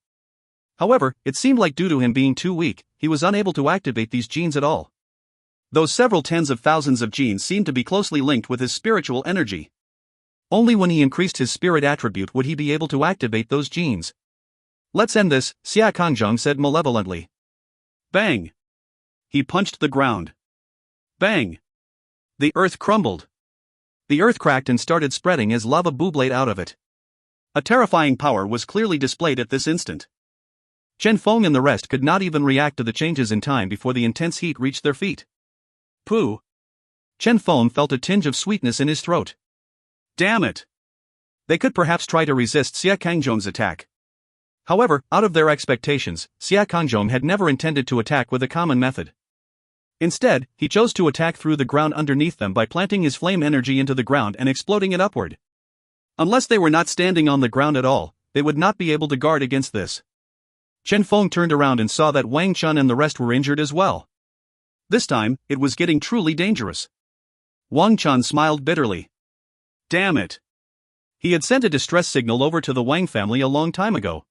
However, it seemed like due to him being too weak, he was unable to activate these genes at all. Those several tens of thousands of genes seemed to be closely linked with his spiritual energy. Only when he increased his spirit attribute would he be able to activate those genes. Let's end this, Xia Kangjong said malevolently. Bang! He punched the ground. Bang! The earth crumbled. The earth cracked and started spreading as lava bubled out of it. A terrifying power was clearly displayed at this instant. Chen Feng and the rest could not even react to the changes in time before the intense heat reached their feet. Pooh! Chen Feng felt a tinge of sweetness in his throat. Damn it! They could perhaps try to resist Xia Kangjong's attack. However, out of their expectations, Xia Kangjong had never intended to attack with a common method. Instead, he chose to attack through the ground underneath them by planting his flame energy into the ground and exploding it upward. Unless they were not standing on the ground at all, they would not be able to guard against this. Chen Feng turned around and saw that Wang Chun and the rest were injured as well. This time, it was getting truly dangerous. Wang Chun smiled bitterly. Damn it! He had sent a distress signal over to the Wang family a long time ago.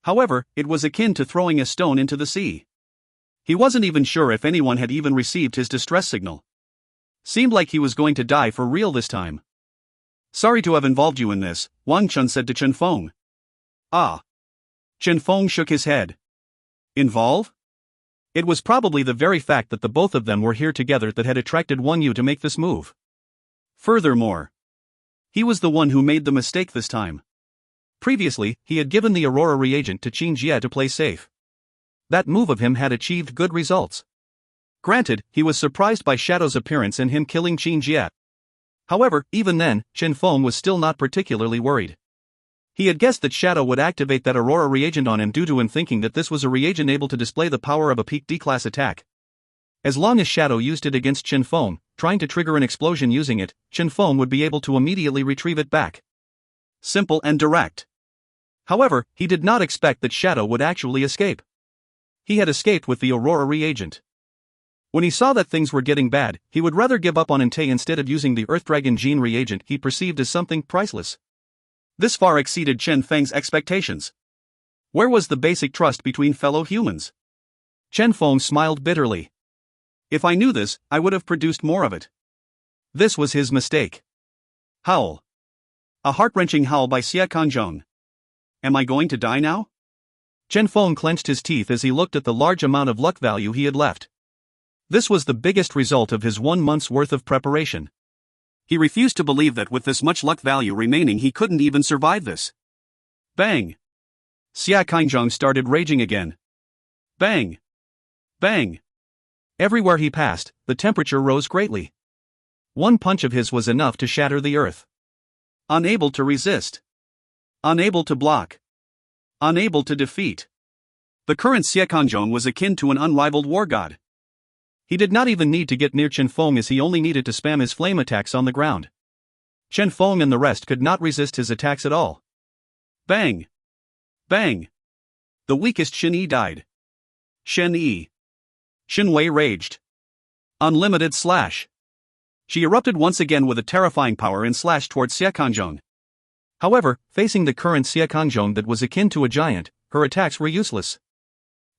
However, it was akin to throwing a stone into the sea. He wasn't even sure if anyone had even received his distress signal. Seemed like he was going to die for real this time. Sorry to have involved you in this, Wang Chun said to Chen Feng. Ah. Chen Feng shook his head. Involve? It was probably the very fact that the both of them were here together that had attracted Wang Yu to make this move. Furthermore, he was the one who made the mistake this time. Previously, he had given the Aurora reagent to Qin Jie to play safe. That move of him had achieved good results. Granted, he was surprised by Shadow's appearance and him killing Qin Jie. However, even then, Chen Feng was still not particularly worried. He had guessed that Shadow would activate that Aurora reagent on him due to him thinking that this was a reagent able to display the power of a peak D-class attack. As long as Shadow used it against Chen Feng, trying to trigger an explosion using it, Chen Feng would be able to immediately retrieve it back. Simple and direct. However, he did not expect that Shadow would actually escape. He had escaped with the Aurora reagent. When he saw that things were getting bad, he would rather give up on Entei instead of using the Earth Dragon gene reagent he perceived as something priceless. This far exceeded Chen Feng's expectations. Where was the basic trust between fellow humans? Chen Feng smiled bitterly. If I knew this, I would have produced more of it. This was his mistake. Howl. A heart-wrenching howl by Xia Kangjong. Am I going to die now? Chen Feng clenched his teeth as he looked at the large amount of luck value he had left. This was the biggest result of his 1 month's worth of preparation. He refused to believe that with this much luck value remaining he couldn't even survive this. Bang! Xia Qingjong started raging again. Bang! Bang! Everywhere he passed, the temperature rose greatly. One punch of his was enough to shatter the earth. Unable to resist. Unable to block. Unable to defeat. The current Xia Qingjong was akin to an unrivaled war god. He did not even need to get near Chen Feng, as he only needed to spam his flame attacks on the ground. Chen Feng and the rest could not resist his attacks at all. Bang! Bang! The weakest Shen Yi died. Shen Yi. Shen Wei raged. Unlimited slash. She erupted once again with a terrifying power and slashed towards Xia Qingjong. However, facing the current Xia Qingjong that was akin to a giant, her attacks were useless.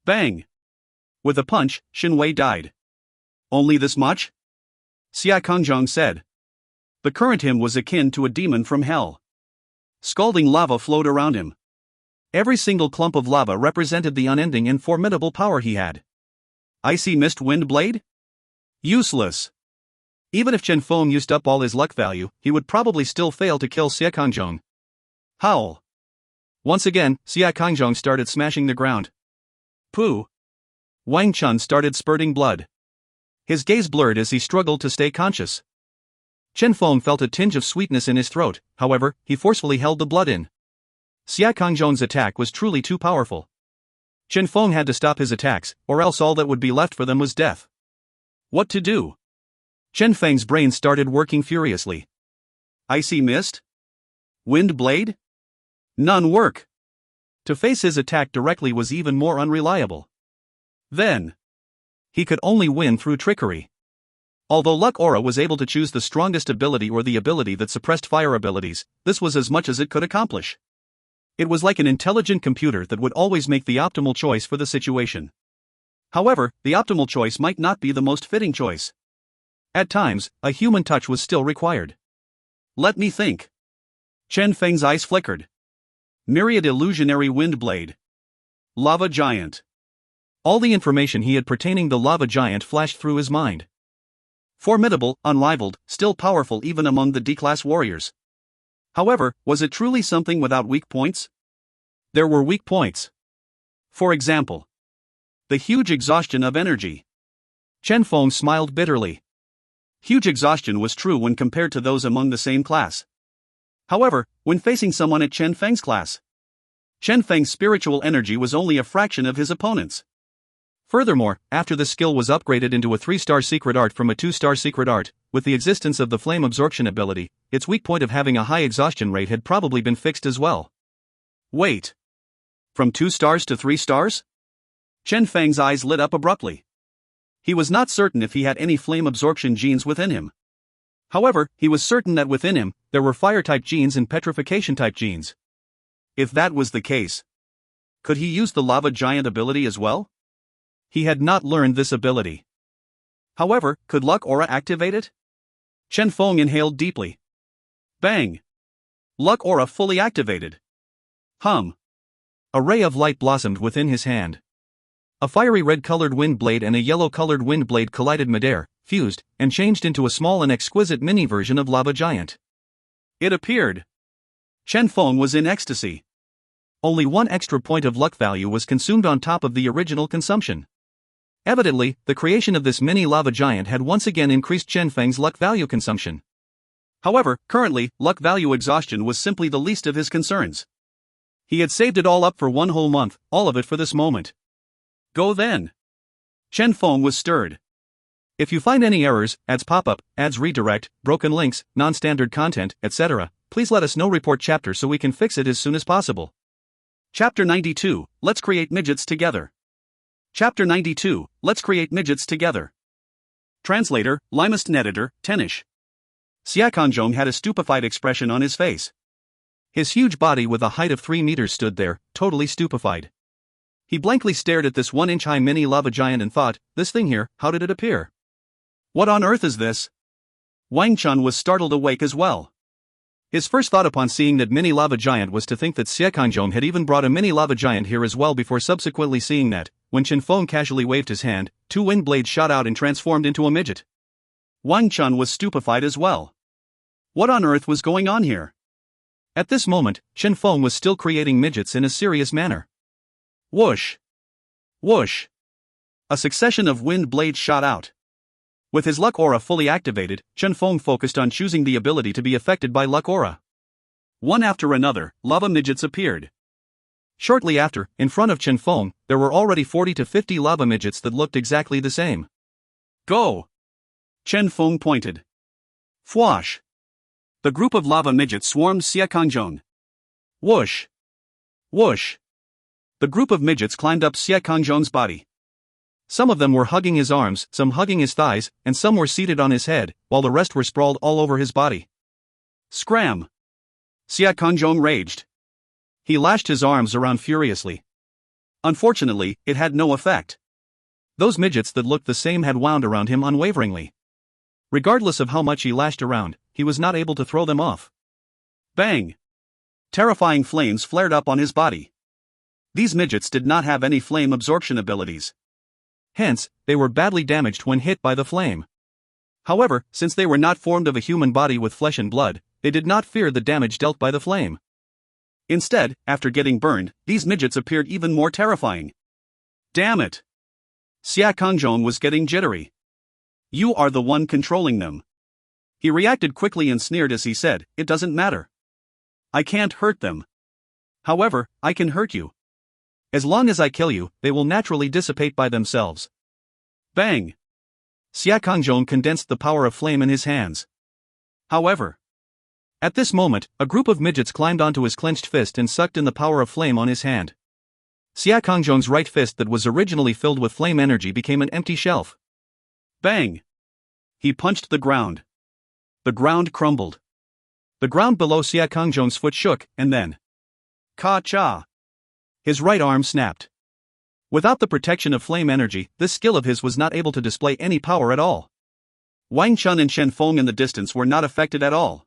Bang! With a punch, Shen Wei died. Only this much? Xia Qingjong said. The current him was akin to a demon from hell. Scalding lava flowed around him. Every single clump of lava represented the unending and formidable power he had. Icy Mist Wind Blade? Useless. Even if Chen Feng used up all his luck value, he would probably still fail to kill Xia Qingjong. Howl. Once again, Xia Qingjong started smashing the ground. Pooh. Wang Chun started spurting blood. His gaze blurred as he struggled to stay conscious. Chen Feng felt a tinge of sweetness in his throat, however, he forcefully held the blood in. Xia Qingjong's attack was truly too powerful. Chen Feng had to stop his attacks, or else all that would be left for them was death. What to do? Chen Feng's brain started working furiously. Icy Mist? Wind Blade? None work. To face his attack directly was even more unreliable. Then, he could only win through trickery. Although Luck Aura was able to choose the strongest ability or the ability that suppressed fire abilities, this was as much as it could accomplish. It was like an intelligent computer that would always make the optimal choice for the situation. However, the optimal choice might not be the most fitting choice. At times, a human touch was still required. Let me think. Chen Feng's eyes flickered. Myriad illusionary wind blade. Lava giant. All the information he had pertaining the lava giant flashed through his mind. Formidable, unrivaled, still powerful even among the D-class warriors. However, was it truly something without weak points? There were weak points. For example, the huge exhaustion of energy. Chen Feng smiled bitterly. Huge exhaustion was true when compared to those among the same class. However, when facing someone at Chen Feng's class, Chen Feng's spiritual energy was only a fraction of his opponent's. Furthermore, after the skill was upgraded into a 3-star secret art from a 2-star secret art, with the existence of the flame absorption ability, its weak point of having a high exhaustion rate had probably been fixed as well. Wait. From 2 stars to 3 stars? Chen Feng's eyes lit up abruptly. He was not certain if he had any flame absorption genes within him. However, he was certain that within him, there were fire-type genes and petrification-type genes. If that was the case, could he use the lava giant ability as well? He had not learned this ability. However, could Luck Aura activate it? Chen Feng inhaled deeply. Bang! Luck Aura fully activated. Hum. A ray of light blossomed within his hand. A fiery red-colored wind blade and a yellow-colored wind blade collided midair, fused, and changed into a small and exquisite mini-version of Lava Giant. It appeared. Chen Feng was in ecstasy. Only one extra point of luck value was consumed on top of the original consumption. Evidently, the creation of this mini Lava Giant had once again increased Chen Feng's luck value consumption. However, currently, luck value exhaustion was simply the least of his concerns. He had saved it all up for 1 whole month, all of it for this moment. Go then. Chen Feng was stirred. If you find any errors, ads pop-up, ads redirect, broken links, non-standard content, etc., please let us know. Report chapter so we can fix it as soon as possible. Chapter 92, Let's Create Midgets Together. Chapter 92, Let's Create Midgets Together. Translator, Limest Editor, Tenish. Xia Qingjong had a stupefied expression on his face. His huge body with a height of 3 meters stood there, totally stupefied. He blankly stared at this 1-inch-high mini lava giant and thought, this thing here, how did it appear? What on earth is this? Wang Chun was startled awake as well. His first thought upon seeing that mini lava giant was to think that Xia Qingjong had even brought a mini lava giant here as well, before subsequently seeing that, when Chen Feng casually waved his hand, 2 wind blades shot out and transformed into a midget. Wang Chun was stupefied as well. What on earth was going on here? At this moment, Chen Feng was still creating midgets in a serious manner. Whoosh! Whoosh! A succession of wind blades shot out. With his luck aura fully activated, Chen Feng focused on choosing the ability to be affected by luck aura. One after another, lava midgets appeared. Shortly after, in front of Chen Feng, there were already 40 to 50 lava midgets that looked exactly the same. Go! Chen Feng pointed. Fwash! The group of lava midgets swarmed Xia Kangzhong. Whoosh! Whoosh! The group of midgets climbed up Xia Kangzhong's body. Some of them were hugging his arms, some hugging his thighs, and some were seated on his head, while the rest were sprawled all over his body. Scram! Xia Kangzhong raged. He lashed his arms around furiously. Unfortunately, it had no effect. Those midgets that looked the same had wound around him unwaveringly. Regardless of how much he lashed around, he was not able to throw them off. Bang! Terrifying flames flared up on his body. These midgets did not have any flame absorption abilities. Hence, they were badly damaged when hit by the flame. However, since they were not formed of a human body with flesh and blood, they did not fear the damage dealt by the flame. Instead, after getting burned, these midgets appeared even more terrifying. Damn it! Xia Kangzhong was getting jittery. You are the one controlling them. He reacted quickly and sneered as he said, "It doesn't matter. I can't hurt them. However, I can hurt you. As long as I kill you, they will naturally dissipate by themselves." Bang! Xia Kangzhong condensed the power of flame in his hands. However, at this moment, a group of midgets climbed onto his clenched fist and sucked in the power of flame on his hand. Xia Kangzhong's right fist that was originally filled with flame energy became an empty shelf. Bang! He punched the ground. The ground crumbled. The ground below Xia Kangzhong's foot shook, and then... Ka-cha! His right arm snapped. Without the protection of flame energy, this skill of his was not able to display any power at all. Wang Chun and Chen Feng in the distance were not affected at all.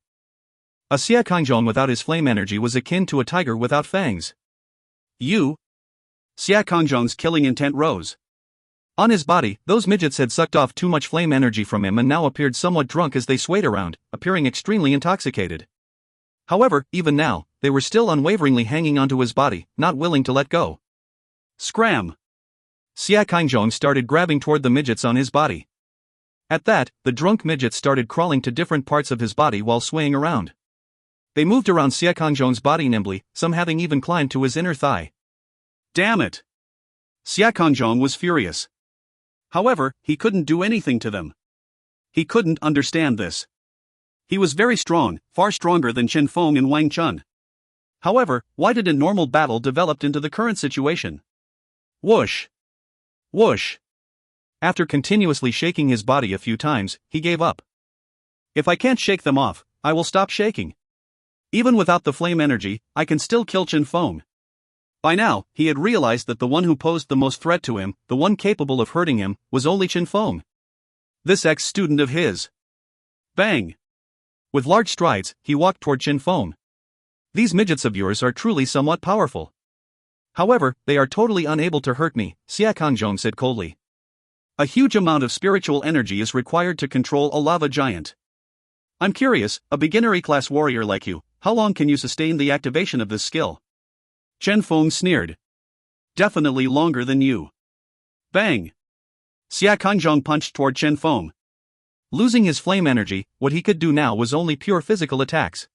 A Xia Kangzhong without his flame energy was akin to a tiger without fangs. You! Xia Kangzhong's killing intent rose. On his body, those midgets had sucked off too much flame energy from him and now appeared somewhat drunk as they swayed around, appearing extremely intoxicated. However, even now, they were still unwaveringly hanging onto his body, not willing to let go. Scram! Xia Kangzhong started grabbing toward the midgets on his body. At that, the drunk midgets started crawling to different parts of his body while swaying around. They moved around Xia Kangzhong's body nimbly, some having even climbed to his inner thigh. Damn it! Xia Kangzhong was furious. However, he couldn't do anything to them. He couldn't understand this. He was very strong, far stronger than Chen Feng and Wang Chun. However, why did a normal battle develop into the current situation? Whoosh! Whoosh! After continuously shaking his body a few times, he gave up. If I can't shake them off, I will stop shaking. Even without the flame energy, I can still kill Chen Feng. By now, he had realized that the one who posed the most threat to him, the one capable of hurting him, was only Chen Feng. This ex-student of his. Bang! With large strides, he walked toward Chen Feng. These midgets of yours are truly somewhat powerful. However, they are totally unable to hurt me, Xia Kangzhong said coldly. A huge amount of spiritual energy is required to control a lava giant. I'm curious, a beginner class warrior like you, how long can you sustain the activation of this skill? Chen Feng sneered. Definitely longer than you. Bang! Xia Kangzhong punched toward Chen Feng. Losing his flame energy, what he could do now was only pure physical attacks.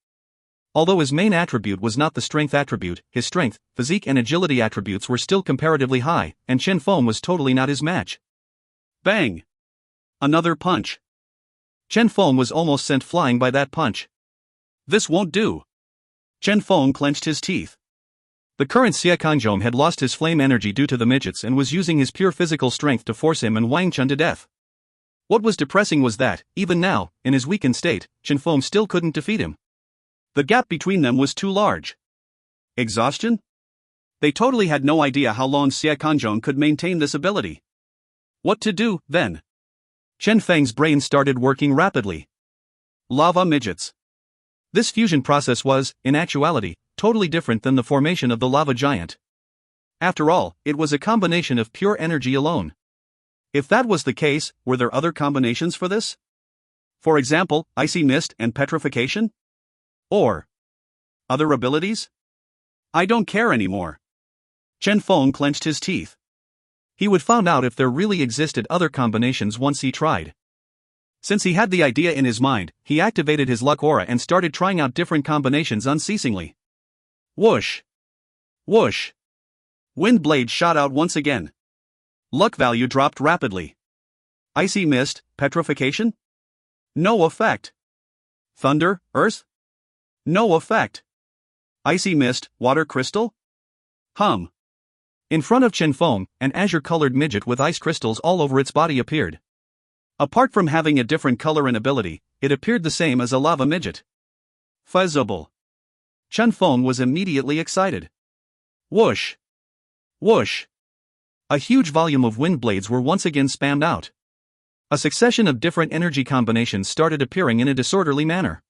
Although his main attribute was not the strength attribute, his strength, physique and agility attributes were still comparatively high, and Chen Feng was totally not his match. Bang! Another punch. Chen Feng was almost sent flying by that punch. This won't do. Chen Feng clenched his teeth. The current Xia Kangzhong had lost his flame energy due to the midgets and was using his pure physical strength to force him and Wang Chun to death. What was depressing was that, even now, in his weakened state, Chen Feng still couldn't defeat him. The gap between them was too large. Exhaustion? They totally had no idea how long Xia Kangzhong could maintain this ability. What to do, then? Chen Feng's brain started working rapidly. Lava midgets. This fusion process was, in actuality, totally different than the formation of the lava giant. After all, it was a combination of pure energy alone. If that was the case, were there other combinations for this? For example, icy mist and petrification? Or other abilities? I don't care anymore. Chen Feng clenched his teeth. He would find out if there really existed other combinations once he tried. Since he had the idea in his mind, he activated his luck aura and started trying out different combinations unceasingly. Whoosh! Whoosh! Wind blade shot out once again. Luck value dropped rapidly. Icy mist, petrification? No effect. Thunder, earth? No effect. Icy mist, water crystal? Hum. In front of Chen Feng, an azure-colored midget with ice crystals all over its body appeared. Apart from having a different color and ability, it appeared the same as a lava midget. Feasible. Chen Feng was immediately excited. Whoosh! Whoosh! A huge volume of wind blades were once again spammed out. A succession of different energy combinations started appearing in a disorderly manner.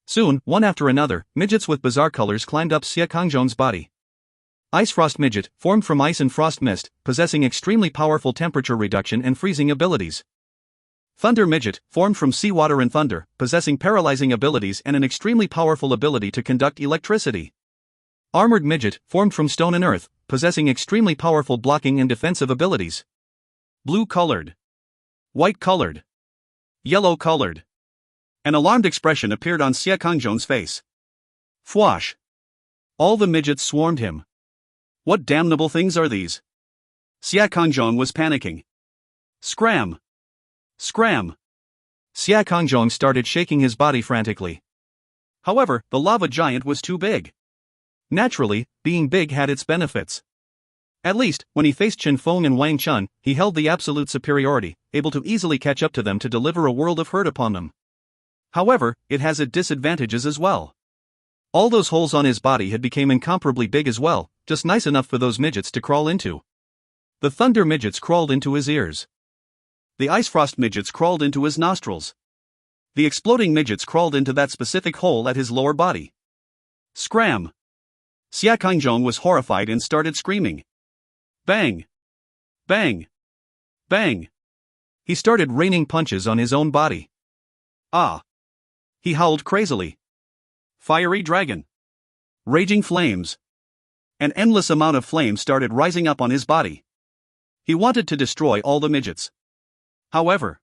Soon, one after another, midgets with bizarre colors climbed up Xie Kangzhong's body. Ice Frost Midget, formed from ice and frost mist, possessing extremely powerful temperature reduction and freezing abilities. Thunder Midget, formed from seawater and thunder, possessing paralyzing abilities and an extremely powerful ability to conduct electricity. Armored Midget, formed from stone and earth, possessing extremely powerful blocking and defensive abilities. Blue-colored. White-colored. Yellow-colored. An alarmed expression appeared on Xie Kangzhong's face. Fwash! All the midgets swarmed him. What damnable things are these? Xie Kangzhong was panicking. Scram! Scram! Xie Kangzhong started shaking his body frantically. However, the lava giant was too big. Naturally, being big had its benefits. At least, when he faced Chen Feng and Wang Chun, he held the absolute superiority, able to easily catch up to them to deliver a world of hurt upon them. However, it has its disadvantages as well. All those holes on his body had become incomparably big as well, just nice enough for those midgets to crawl into. The thunder midgets crawled into his ears. The ice frost midgets crawled into his nostrils. The exploding midgets crawled into that specific hole at his lower body. Scram! Xie Kangzhong was horrified and started screaming. Bang! Bang! Bang! He started raining punches on his own body. Ah! He howled crazily. Fiery dragon. Raging flames. An endless amount of flames started rising up on his body. He wanted to destroy all the midgets. However,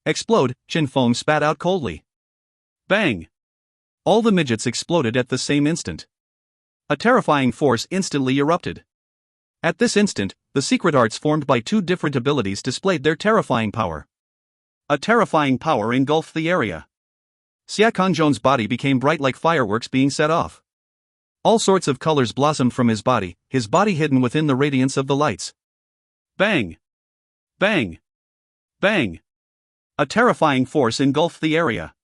explode, Chen Feng spat out coldly. Bang! All the midgets exploded at the same instant. A terrifying force instantly erupted. At this instant, the secret arts formed by two different abilities displayed their terrifying power. A terrifying power engulfed the area. Xie Kangzhong's body became bright like fireworks being set off. All sorts of colors blossomed from his body hidden within the radiance of the lights. Bang! Bang! Bang! A terrifying force engulfed the area.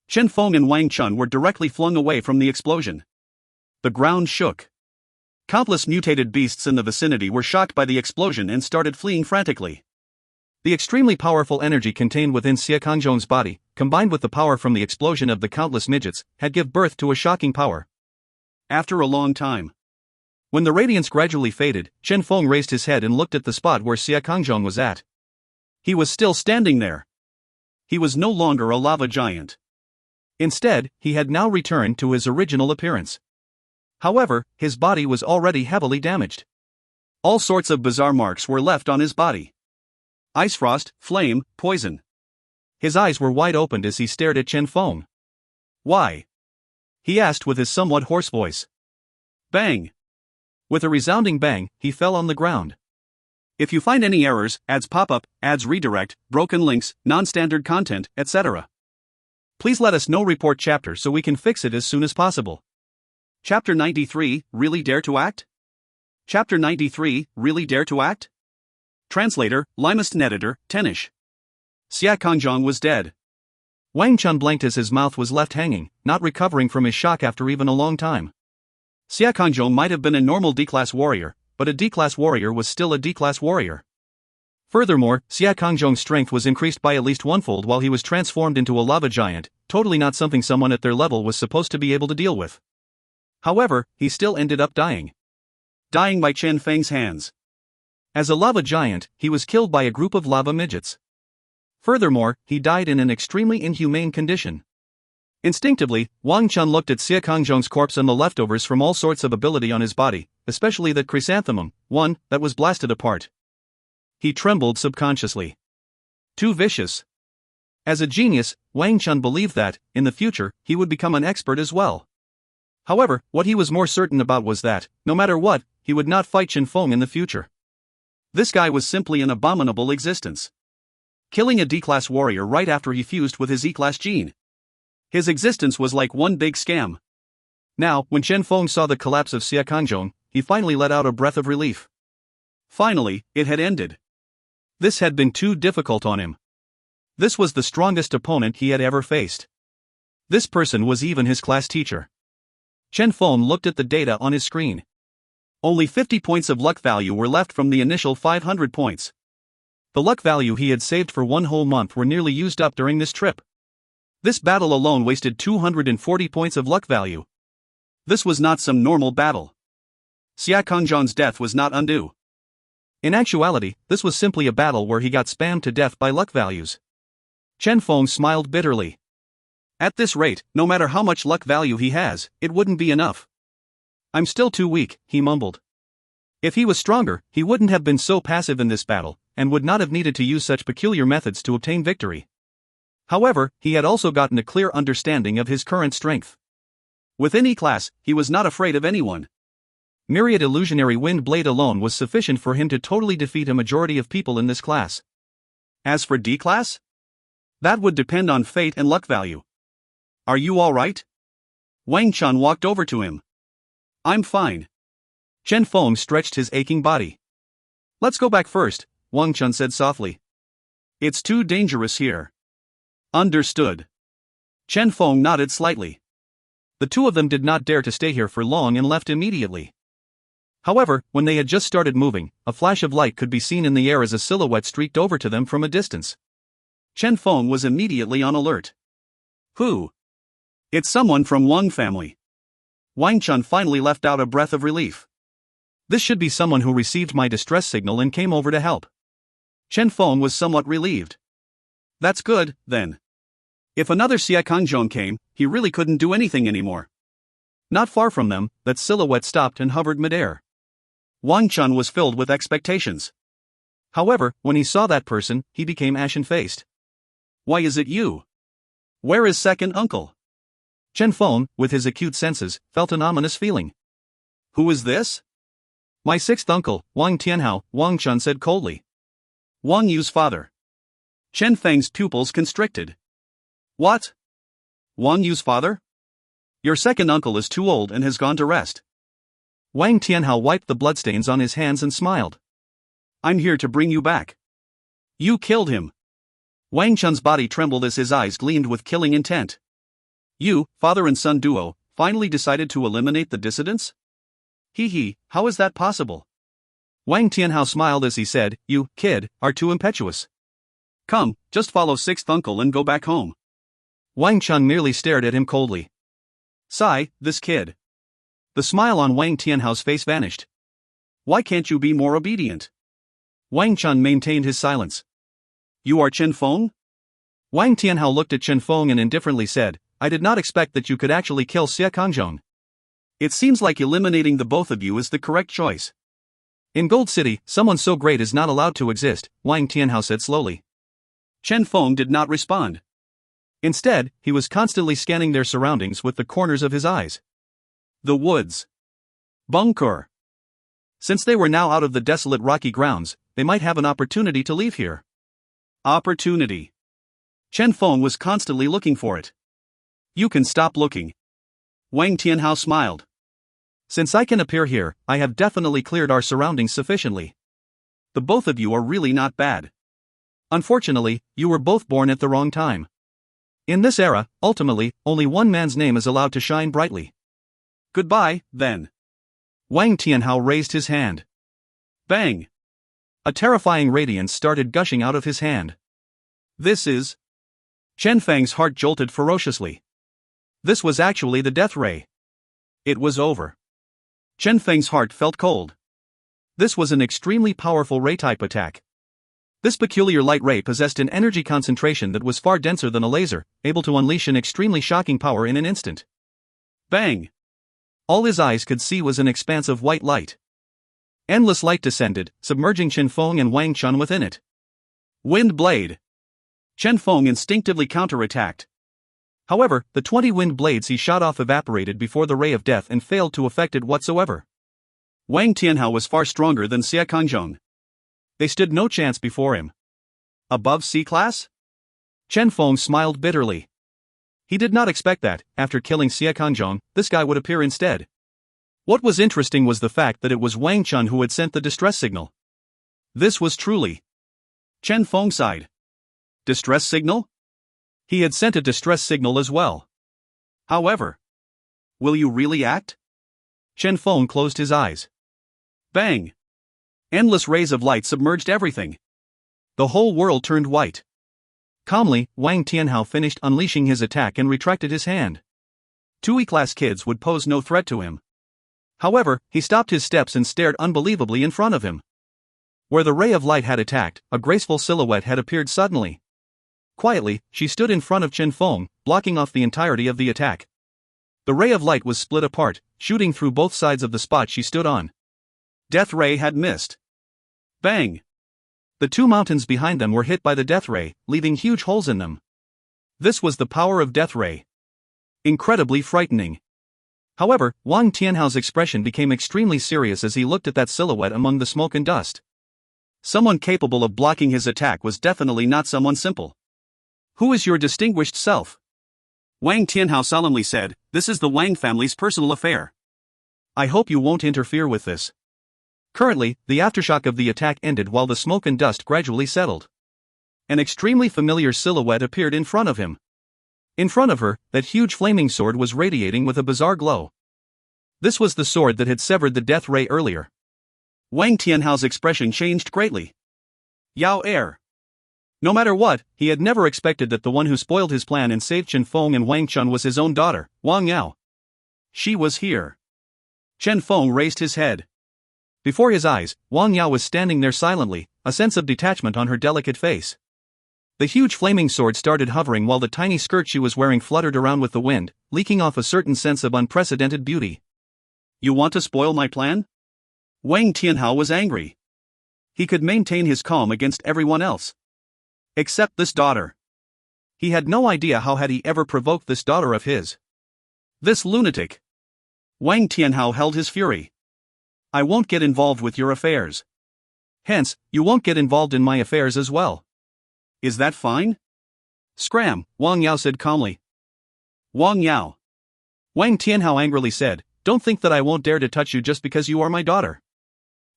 Chen Feng and Wang Chun were directly flung away from the explosion. The ground shook. Countless mutated beasts in the vicinity were shocked by the explosion and started fleeing frantically. The extremely powerful energy contained within Xie Kangzhong's body, combined with the power from the explosion of the countless midgets, had given birth to a shocking power. After a long time, when the radiance gradually faded, Chen Feng raised his head and looked at the spot where Xie Kangzhong was at. He was still standing there. He was no longer a lava giant. Instead, he had now returned to his original appearance. However, his body was already heavily damaged. All sorts of bizarre marks were left on his body. Ice frost, flame, poison. His eyes were wide opened as he stared at Chen Feng. Why? He asked with his somewhat hoarse voice. Bang! With a resounding bang, he fell on the ground. If you find any errors, ads pop up, ads redirect, broken links, non-standard content, etc., please let us know. Report chapter so we can fix it as soon as possible. Chapter 93, Really Dare to Act? Chapter 93, Really Dare to Act? Translator, Limest Editor, Tenish. Xie Kangzhong was dead. Wang Chun blinked as his mouth was left hanging, not recovering from his shock after even a long time. Xie Kangzhong might have been a normal D-class warrior, but a D-class warrior was still a D-class warrior. Furthermore, Xie Kangzhong's strength was increased by at least onefold while he was transformed into a lava giant, totally not something someone at their level was supposed to be able to deal with. However, he still ended up dying. Dying by Chen Feng's hands. As a lava giant, he was killed by a group of lava midgets. Furthermore, he died in an extremely inhumane condition. Instinctively, Wang Chun looked at Xie Kangzhong's corpse and the leftovers from all sorts of ability on his body, especially that chrysanthemum, one that was blasted apart. He trembled subconsciously. Too vicious. As a genius, Wang Chun believed that, in the future, he would become an expert as well. However, what he was more certain about was that, no matter what, he would not fight Chen Feng in the future. This guy was simply an abominable existence. Killing a D-class warrior right after he fused with his E-class gene. His existence was like one big scam. Now, when Chen Feng saw the collapse of Xie Kangzhong, he finally let out a breath of relief. Finally, it had ended. This had been too difficult on him. This was the strongest opponent he had ever faced. This person was even his class teacher. Chen Feng looked at the data on his screen. Only 50 points of luck value were left from the initial 500 points. The luck value he had saved for one whole month were nearly used up during this trip. This battle alone wasted 240 points of luck value. This was not some normal battle. Xie Kangzhong's death was not undue. In actuality, this was simply a battle where he got spammed to death by luck values. Chen Feng smiled bitterly. At this rate, no matter how much luck value he has, it wouldn't be enough. I'm still too weak, he mumbled. If he was stronger, he wouldn't have been so passive in this battle, and would not have needed to use such peculiar methods to obtain victory. However, he had also gotten a clear understanding of his current strength. Within E-class, he was not afraid of anyone. Myriad Illusionary Wind Blade alone was sufficient for him to totally defeat a majority of people in this class. As for D-class? That would depend on fate and luck value. Are you alright? Wang Chun walked over to him. I'm fine. Chen Feng stretched his aching body. Let's go back first, Wang Chun said softly. It's too dangerous here. Understood. Chen Feng nodded slightly. The two of them did not dare to stay here for long and left immediately. However, when they had just started moving, a flash of light could be seen in the air as a silhouette streaked over to them from a distance. Chen Feng was immediately on alert. Who? It's someone from Wang family. Wang Chun finally left out a breath of relief. This should be someone who received my distress signal and came over to help. Chen Feng was somewhat relieved. That's good, then. If another Xie Kangzhong came, he really couldn't do anything anymore. Not far from them, that silhouette stopped and hovered midair. Wang Chun was filled with expectations. However, when he saw that person, he became ashen-faced. Why is it you? Where is second uncle? Chen Feng, with his acute senses, felt an ominous feeling. Who is this? My sixth uncle, Wang Tianhao, Wang Chun said coldly. Wang Yu's father. Chen Feng's pupils constricted. What? Wang Yu's father? Your second uncle is too old and has gone to rest. Wang Tianhao wiped the bloodstains on his hands and smiled. I'm here to bring you back. You killed him. Wang Chun's body trembled as his eyes gleamed with killing intent. You, father and son duo, finally decided to eliminate the dissidents? Hee, how is that possible? Wang Tianhao smiled as he said, You, kid, are too impetuous. Come, just follow sixth uncle and go back home. Wang Chun merely stared at him coldly. Sigh, this kid. The smile on Wang Tianhao's face vanished. Why can't you be more obedient? Wang Chun maintained his silence. You are Chen Feng? Wang Tianhao looked at Chen Feng and indifferently said, I did not expect that you could actually kill Xie Kangzhong. It seems like eliminating the both of you is the correct choice. In Gold City, someone so great is not allowed to exist, Wang Tianhao said slowly. Chen Feng did not respond. Instead, he was constantly scanning their surroundings with the corners of his eyes. The woods. Bunker. Since they were now out of the desolate rocky grounds, they might have an opportunity to leave here. Opportunity. Chen Feng was constantly looking for it. You can stop looking. Wang Tianhao smiled. Since I can appear here, I have definitely cleared our surroundings sufficiently. The both of you are really not bad. Unfortunately, you were both born at the wrong time. In this era, ultimately, only one man's name is allowed to shine brightly. Goodbye, then. Wang Tianhao raised his hand. Bang! A terrifying radiance started gushing out of his hand. This is... Chen Feng's heart jolted ferociously. This was actually the death ray. It was over. Chen Feng's heart felt cold. This was an extremely powerful ray-type attack. This peculiar light ray possessed an energy concentration that was far denser than a laser, able to unleash an extremely shocking power in an instant. Bang! All his eyes could see was an expanse of white light. Endless light descended, submerging Chen Feng and Wang Chun within it. Wind blade! Chen Feng instinctively counterattacked. However, the 20 wind blades he shot off evaporated before the ray of death and failed to affect it whatsoever. Wang Tianhao was far stronger than Xie Kanzhong. They stood no chance before him. Above C-class? Chen Feng smiled bitterly. He did not expect that, after killing Xie Kanzhong, this guy would appear instead. What was interesting was the fact that it was Wang Chun who had sent the distress signal. This was truly. Chen Feng sighed. Distress signal? He had sent a distress signal as well. However, will you really act? Chen Feng closed his eyes. Bang! Endless rays of light submerged everything. The whole world turned white. Calmly, Wang Tianhao finished unleashing his attack and retracted his hand. 2 E-class kids would pose no threat to him. However, he stopped his steps and stared unbelievably in front of him. Where the ray of light had attacked, a graceful silhouette had appeared suddenly. Quietly, she stood in front of Chen Feng, blocking off the entirety of the attack. The ray of light was split apart, shooting through both sides of the spot she stood on. Death ray had missed. Bang! The 2 mountains behind them were hit by the death ray, leaving huge holes in them. This was the power of death ray. Incredibly frightening. However, Wang Tianhao's expression became extremely serious as he looked at that silhouette among the smoke and dust. Someone capable of blocking his attack was definitely not someone simple. Who is your distinguished self? Wang Tianhao solemnly said, this is the Wang family's personal affair. I hope you won't interfere with this. Currently, the aftershock of the attack ended while the smoke and dust gradually settled. An extremely familiar silhouette appeared in front of him. In front of her, that huge flaming sword was radiating with a bizarre glow. This was the sword that had severed the death ray earlier. Wang Tianhao's expression changed greatly. Yao Air. No matter what, he had never expected that the one who spoiled his plan and saved Chen Feng and Wang Chun was his own daughter, Wang Yao. She was here. Chen Feng raised his head. Before his eyes, Wang Yao was standing there silently, a sense of detachment on her delicate face. The huge flaming sword started hovering while the tiny skirt she was wearing fluttered around with the wind, leaking off a certain sense of unprecedented beauty. You want to spoil my plan? Wang Tianhao was angry. He could maintain his calm against everyone else. Except this daughter. He had no idea how had he ever provoked this daughter of his. This lunatic. Wang Tianhao held his fury. I won't get involved with your affairs. Hence, you won't get involved in my affairs as well. Is that fine? Scram, Wang Yao said calmly. Wang Yao. Wang Tianhao angrily said, don't think that I won't dare to touch you just because you are my daughter.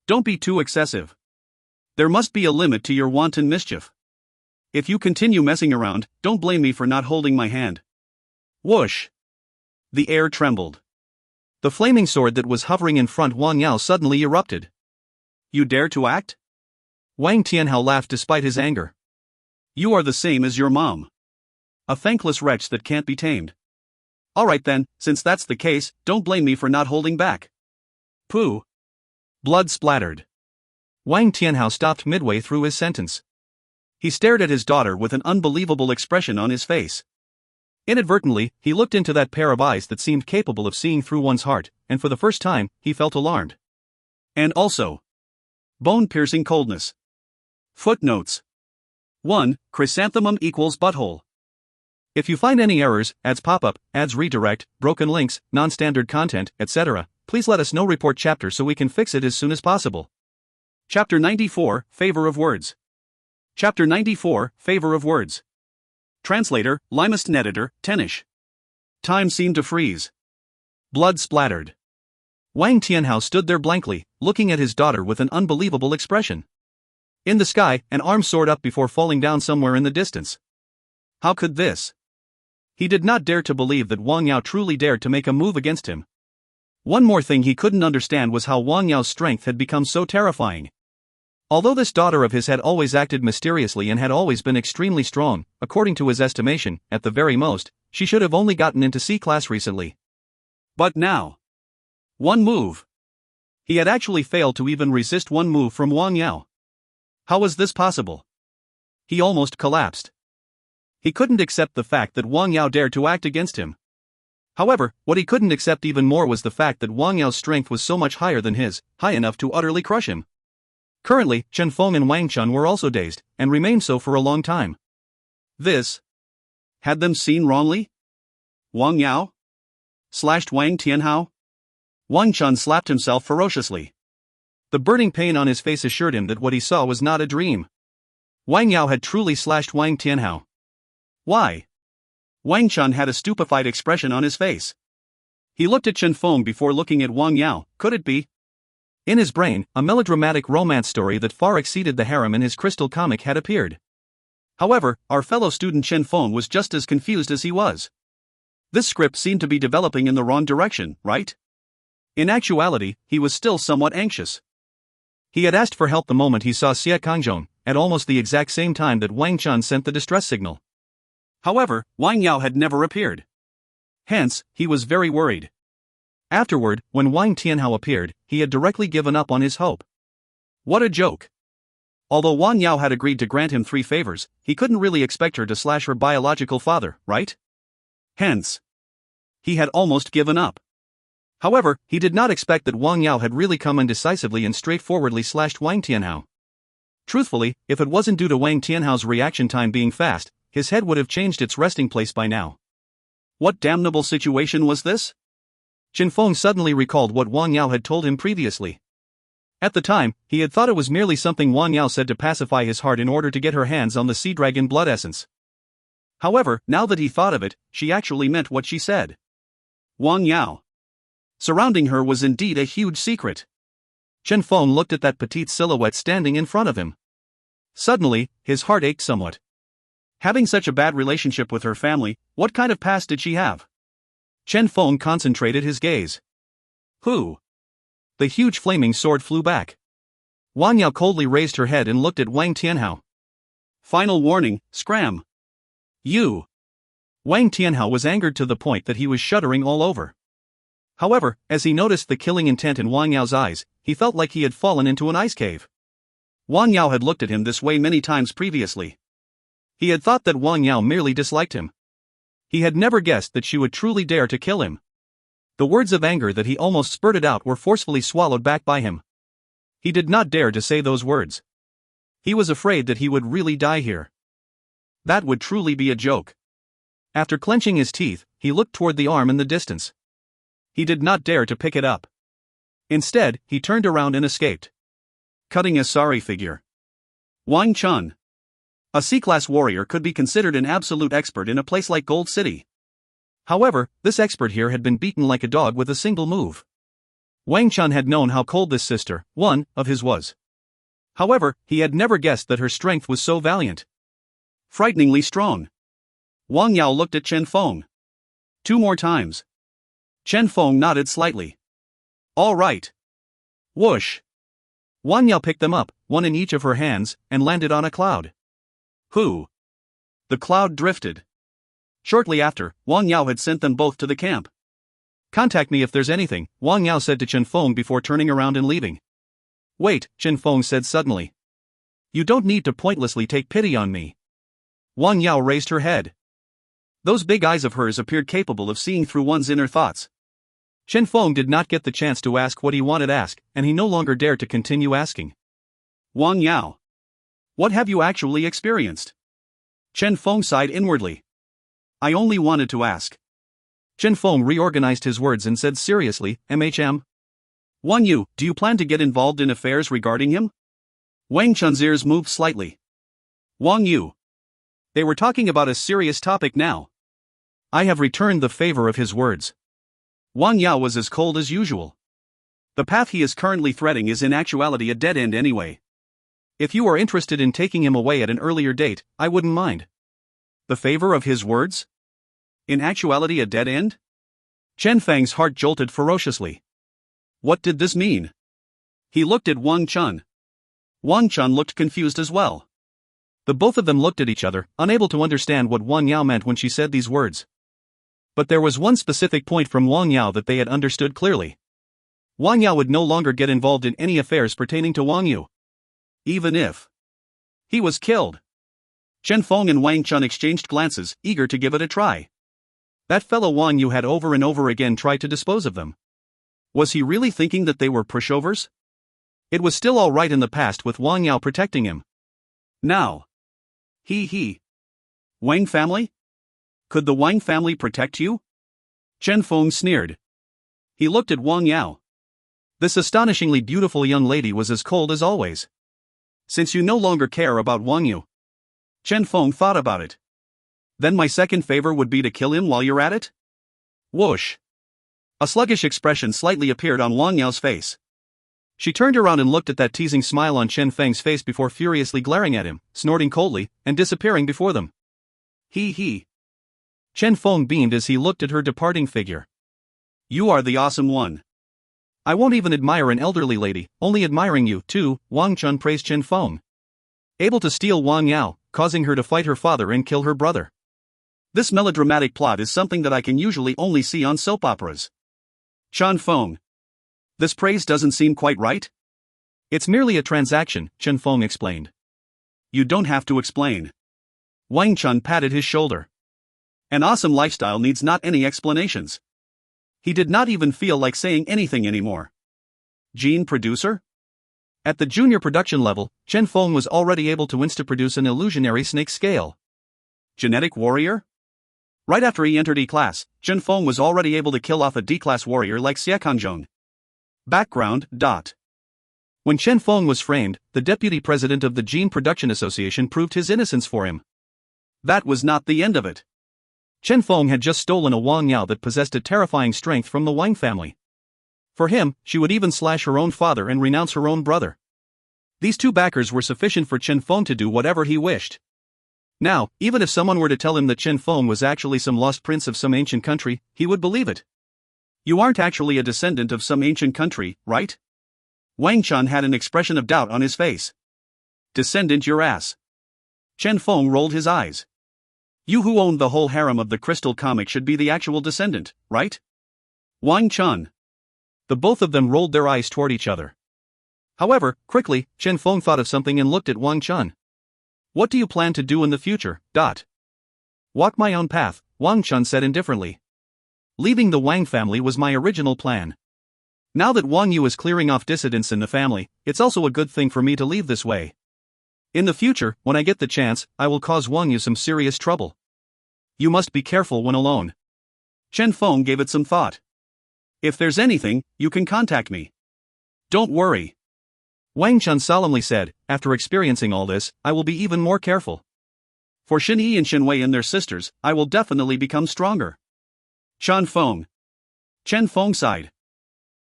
Don't be too excessive. There must be a limit to your wanton mischief. If you continue messing around, don't blame me for not holding my hand. Whoosh! The air trembled. The flaming sword that was hovering in front Wang Yao suddenly erupted. You dare to act? Wang Tianhao laughed despite his anger. You are the same as your mom. A thankless wretch that can't be tamed. Alright then, since that's the case, don't blame me for not holding back. Pooh. Blood splattered. Wang Tianhao stopped midway through his sentence. He stared at his daughter with an unbelievable expression on his face. Inadvertently, he looked into that pair of eyes that seemed capable of seeing through one's heart, and for the first time, he felt alarmed. And also, bone-piercing coldness. Footnotes. 1. Chrysanthemum equals butthole. If you find any errors, ads pop-up, ads redirect, broken links, non-standard content, etc., please let us know. Report chapter so we can fix it as soon as possible. Chapter 94, Favor of Words. Chapter 94, Favor of Words. Translator, Limest Editor, Tenish. Time seemed to freeze. Blood splattered. Wang Tianhao stood there blankly, looking at his daughter with an unbelievable expression. In the sky, an arm soared up before falling down somewhere in the distance. How could this? He did not dare to believe that Wang Yao truly dared to make a move against him. One more thing he couldn't understand was how Wang Yao's strength had become so terrifying. Although this daughter of his had always acted mysteriously and had always been extremely strong, according to his estimation, at the very most, she should have only gotten into C-class recently. But now, one move. He had actually failed to even resist one move from Wang Yao. How was this possible? He almost collapsed. He couldn't accept the fact that Wang Yao dared to act against him. However, what he couldn't accept even more was the fact that Wang Yao's strength was so much higher than his, high enough to utterly crush him. Currently, Chen Feng and Wang Chun were also dazed, and remained so for a long time. This had them seen wrongly? Wang Yao slashed Wang Tianhao? Wang Chun slapped himself ferociously. The burning pain on his face assured him that what he saw was not a dream. Wang Yao had truly slashed Wang Tianhao. Why? Wang Chun had a stupefied expression on his face. He looked at Chen Feng before looking at Wang Yao. Could it be? In his brain, a melodramatic romance story that far exceeded the harem in his crystal comic had appeared. However, our fellow student Chen Feng was just as confused as he was. This script seemed to be developing in the wrong direction, right? In actuality, he was still somewhat anxious. He had asked for help the moment he saw Xie Kangzhong, at almost the exact same time that Wang Chun sent the distress signal. However, Wang Yao had never appeared. Hence, he was very worried. Afterward, when Wang Tianhao appeared, he had directly given up on his hope. What a joke. Although Wang Yao had agreed to grant him 3 favors, he couldn't really expect her to slash her biological father, right? Hence, he had almost given up. However, he did not expect that Wang Yao had really come and decisively and straightforwardly slashed Wang Tianhao. Truthfully, if it wasn't due to Wang Tianhao's reaction time being fast, his head would have changed its resting place by now. What damnable situation was this? Chen Feng suddenly recalled what Wang Yao had told him previously. At the time, he had thought it was merely something Wang Yao said to pacify his heart in order to get her hands on the sea dragon blood essence. However, now that he thought of it, she actually meant what she said. Wang Yao. Surrounding her was indeed a huge secret. Chen Feng looked at that petite silhouette standing in front of him. Suddenly, his heart ached somewhat. Having such a bad relationship with her family, what kind of past did she have? Chen Feng concentrated his gaze. Who? The huge flaming sword flew back. Wang Yao coldly raised her head and looked at Wang Tianhao. Final warning, scram. You. Wang Tianhao was angered to the point that he was shuddering all over. However, as he noticed the killing intent in Wang Yao's eyes, he felt like he had fallen into an ice cave. Wang Yao had looked at him this way many times previously. He had thought that Wang Yao merely disliked him. He had never guessed that she would truly dare to kill him. The words of anger that he almost spurted out were forcefully swallowed back by him. He did not dare to say those words. He was afraid that he would really die here. That would truly be a joke. After clenching his teeth, he looked toward the arm in the distance. He did not dare to pick it up. Instead, he turned around and escaped. Cutting a sorry figure. Wang Chun. A C-class warrior could be considered an absolute expert in a place like Gold City. However, this expert here had been beaten like a dog with a single move. Wang Chun had known how cold this sister, one, of his was. However, he had never guessed that her strength was so valiant. Frighteningly strong. Wang Yao looked at Chen Feng. 2 more times. Chen Feng nodded slightly. All right. Whoosh. Wang Yao picked them up, one in each of her hands, and landed on a cloud. Who? The cloud drifted. Shortly after, Wang Yao had sent them both to the camp. Contact me if there's anything, Wang Yao said to Chen Feng before turning around and leaving. Wait, Chen Feng said suddenly. You don't need to pointlessly take pity on me. Wang Yao raised her head. Those big eyes of hers appeared capable of seeing through one's inner thoughts. Chen Feng did not get the chance to ask what he wanted asked, and he no longer dared to continue asking. Wang Yao. What have you actually experienced? Chen Feng sighed inwardly. I only wanted to ask. Chen Feng reorganized his words and said seriously, MHM? Wang Yu, do you plan to get involved in affairs regarding him? Wang Chun's ears moved slightly. Wang Yu. They were talking about a serious topic now. I have returned the favor of his words. Wang Yao was as cold as usual. The path he is currently threading is in actuality a dead end anyway. If you are interested in taking him away at an earlier date, I wouldn't mind. The favor of his words? In actuality a dead end? Chen Feng's heart jolted ferociously. What did this mean? He looked at Wang Chun. Wang Chun looked confused as well. The both of them looked at each other, unable to understand what Wang Yao meant when she said these words. But there was one specific point from Wang Yao that they had understood clearly. Wang Yao would no longer get involved in any affairs pertaining to Wang Yu. Even if he was killed. Chen Feng and Wang Chun exchanged glances, eager to give it a try. That fellow Wang Yu had over and over again tried to dispose of them. Was he really thinking that they were pushovers? It was still all right in the past with Wang Yao protecting him. Now. He. Wang family? Could the Wang family protect you? Chen Feng sneered. He looked at Wang Yao. This astonishingly beautiful young lady was as cold as always. Since you no longer care about Wang Yu. Chen Feng thought about it. Then my second favor would be to kill him while you're at it? Whoosh. A sluggish expression slightly appeared on Wang Yao's face. She turned around and looked at that teasing smile on Chen Feng's face before furiously glaring at him, snorting coldly, and disappearing before them. He. Chen Feng beamed as he looked at her departing figure. You are the awesome one. I won't even admire an elderly lady, only admiring you, too, Wang Chun praised Chen Feng. Able to steal Wang Yao, causing her to fight her father and kill her brother. This melodramatic plot is something that I can usually only see on soap operas. Chen Feng. This praise doesn't seem quite right? It's merely a transaction, Chen Feng explained. You don't have to explain. Wang Chun patted his shoulder. An awesome lifestyle needs not any explanations. He did not even feel like saying anything anymore. Gene producer? At the junior production level, Chen Feng was already able to insta-produce an illusionary snake scale. Genetic warrior? Right after he entered E-class, Chen Feng was already able to kill off a D-class warrior like Xie Kanzhong. Background. When Chen Feng was framed, the deputy president of the Gene Production Association proved his innocence for him. That was not the end of it. Chen Feng had just stolen a Wang Yao that possessed a terrifying strength from the Wang family. For him, she would even slash her own father and renounce her own brother. These two backers were sufficient for Chen Feng to do whatever he wished. Now, even if someone were to tell him that Chen Feng was actually some lost prince of some ancient country, he would believe it. You aren't actually a descendant of some ancient country, right? Wang Chun had an expression of doubt on his face. Descendant your ass. Chen Feng rolled his eyes. You who owned the whole harem of the crystal comic should be the actual descendant, right? Wang Chun. The both of them rolled their eyes toward each other. However, quickly, Chen Feng thought of something and looked at Wang Chun. What do you plan to do in the future? Walk my own path, Wang Chun said indifferently. Leaving the Wang family was my original plan. Now that Wang Yu is clearing off dissidents in the family, it's also a good thing for me to leave this way. In the future, when I get the chance, I will cause Wang Yu some serious trouble. You must be careful when alone. Chen Feng gave it some thought. If there's anything, you can contact me. Don't worry. Wang Chun solemnly said, after experiencing all this, I will be even more careful. For Xin Yi and Xin Wei and their sisters, I will definitely become stronger. Chen Feng sighed.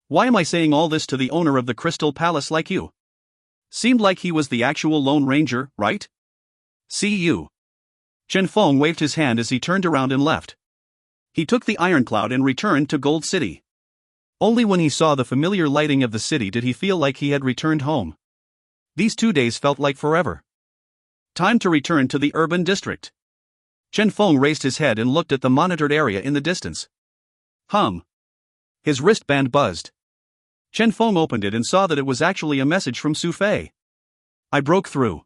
Why am I saying all this to the owner of the Crystal Palace like you? Seemed like he was the actual Lone Ranger, right? See you. Chen Feng waved his hand as he turned around and left. He took the Iron Cloud and returned to Gold City. Only when he saw the familiar lighting of the city did he feel like he had returned home. These 2 days felt like forever. Time to return to the urban district. Chen Feng raised his head and looked at the monitored area in the distance. His wristband buzzed. Chen Feng opened it and saw that it was actually a message from Su Fei. I broke through.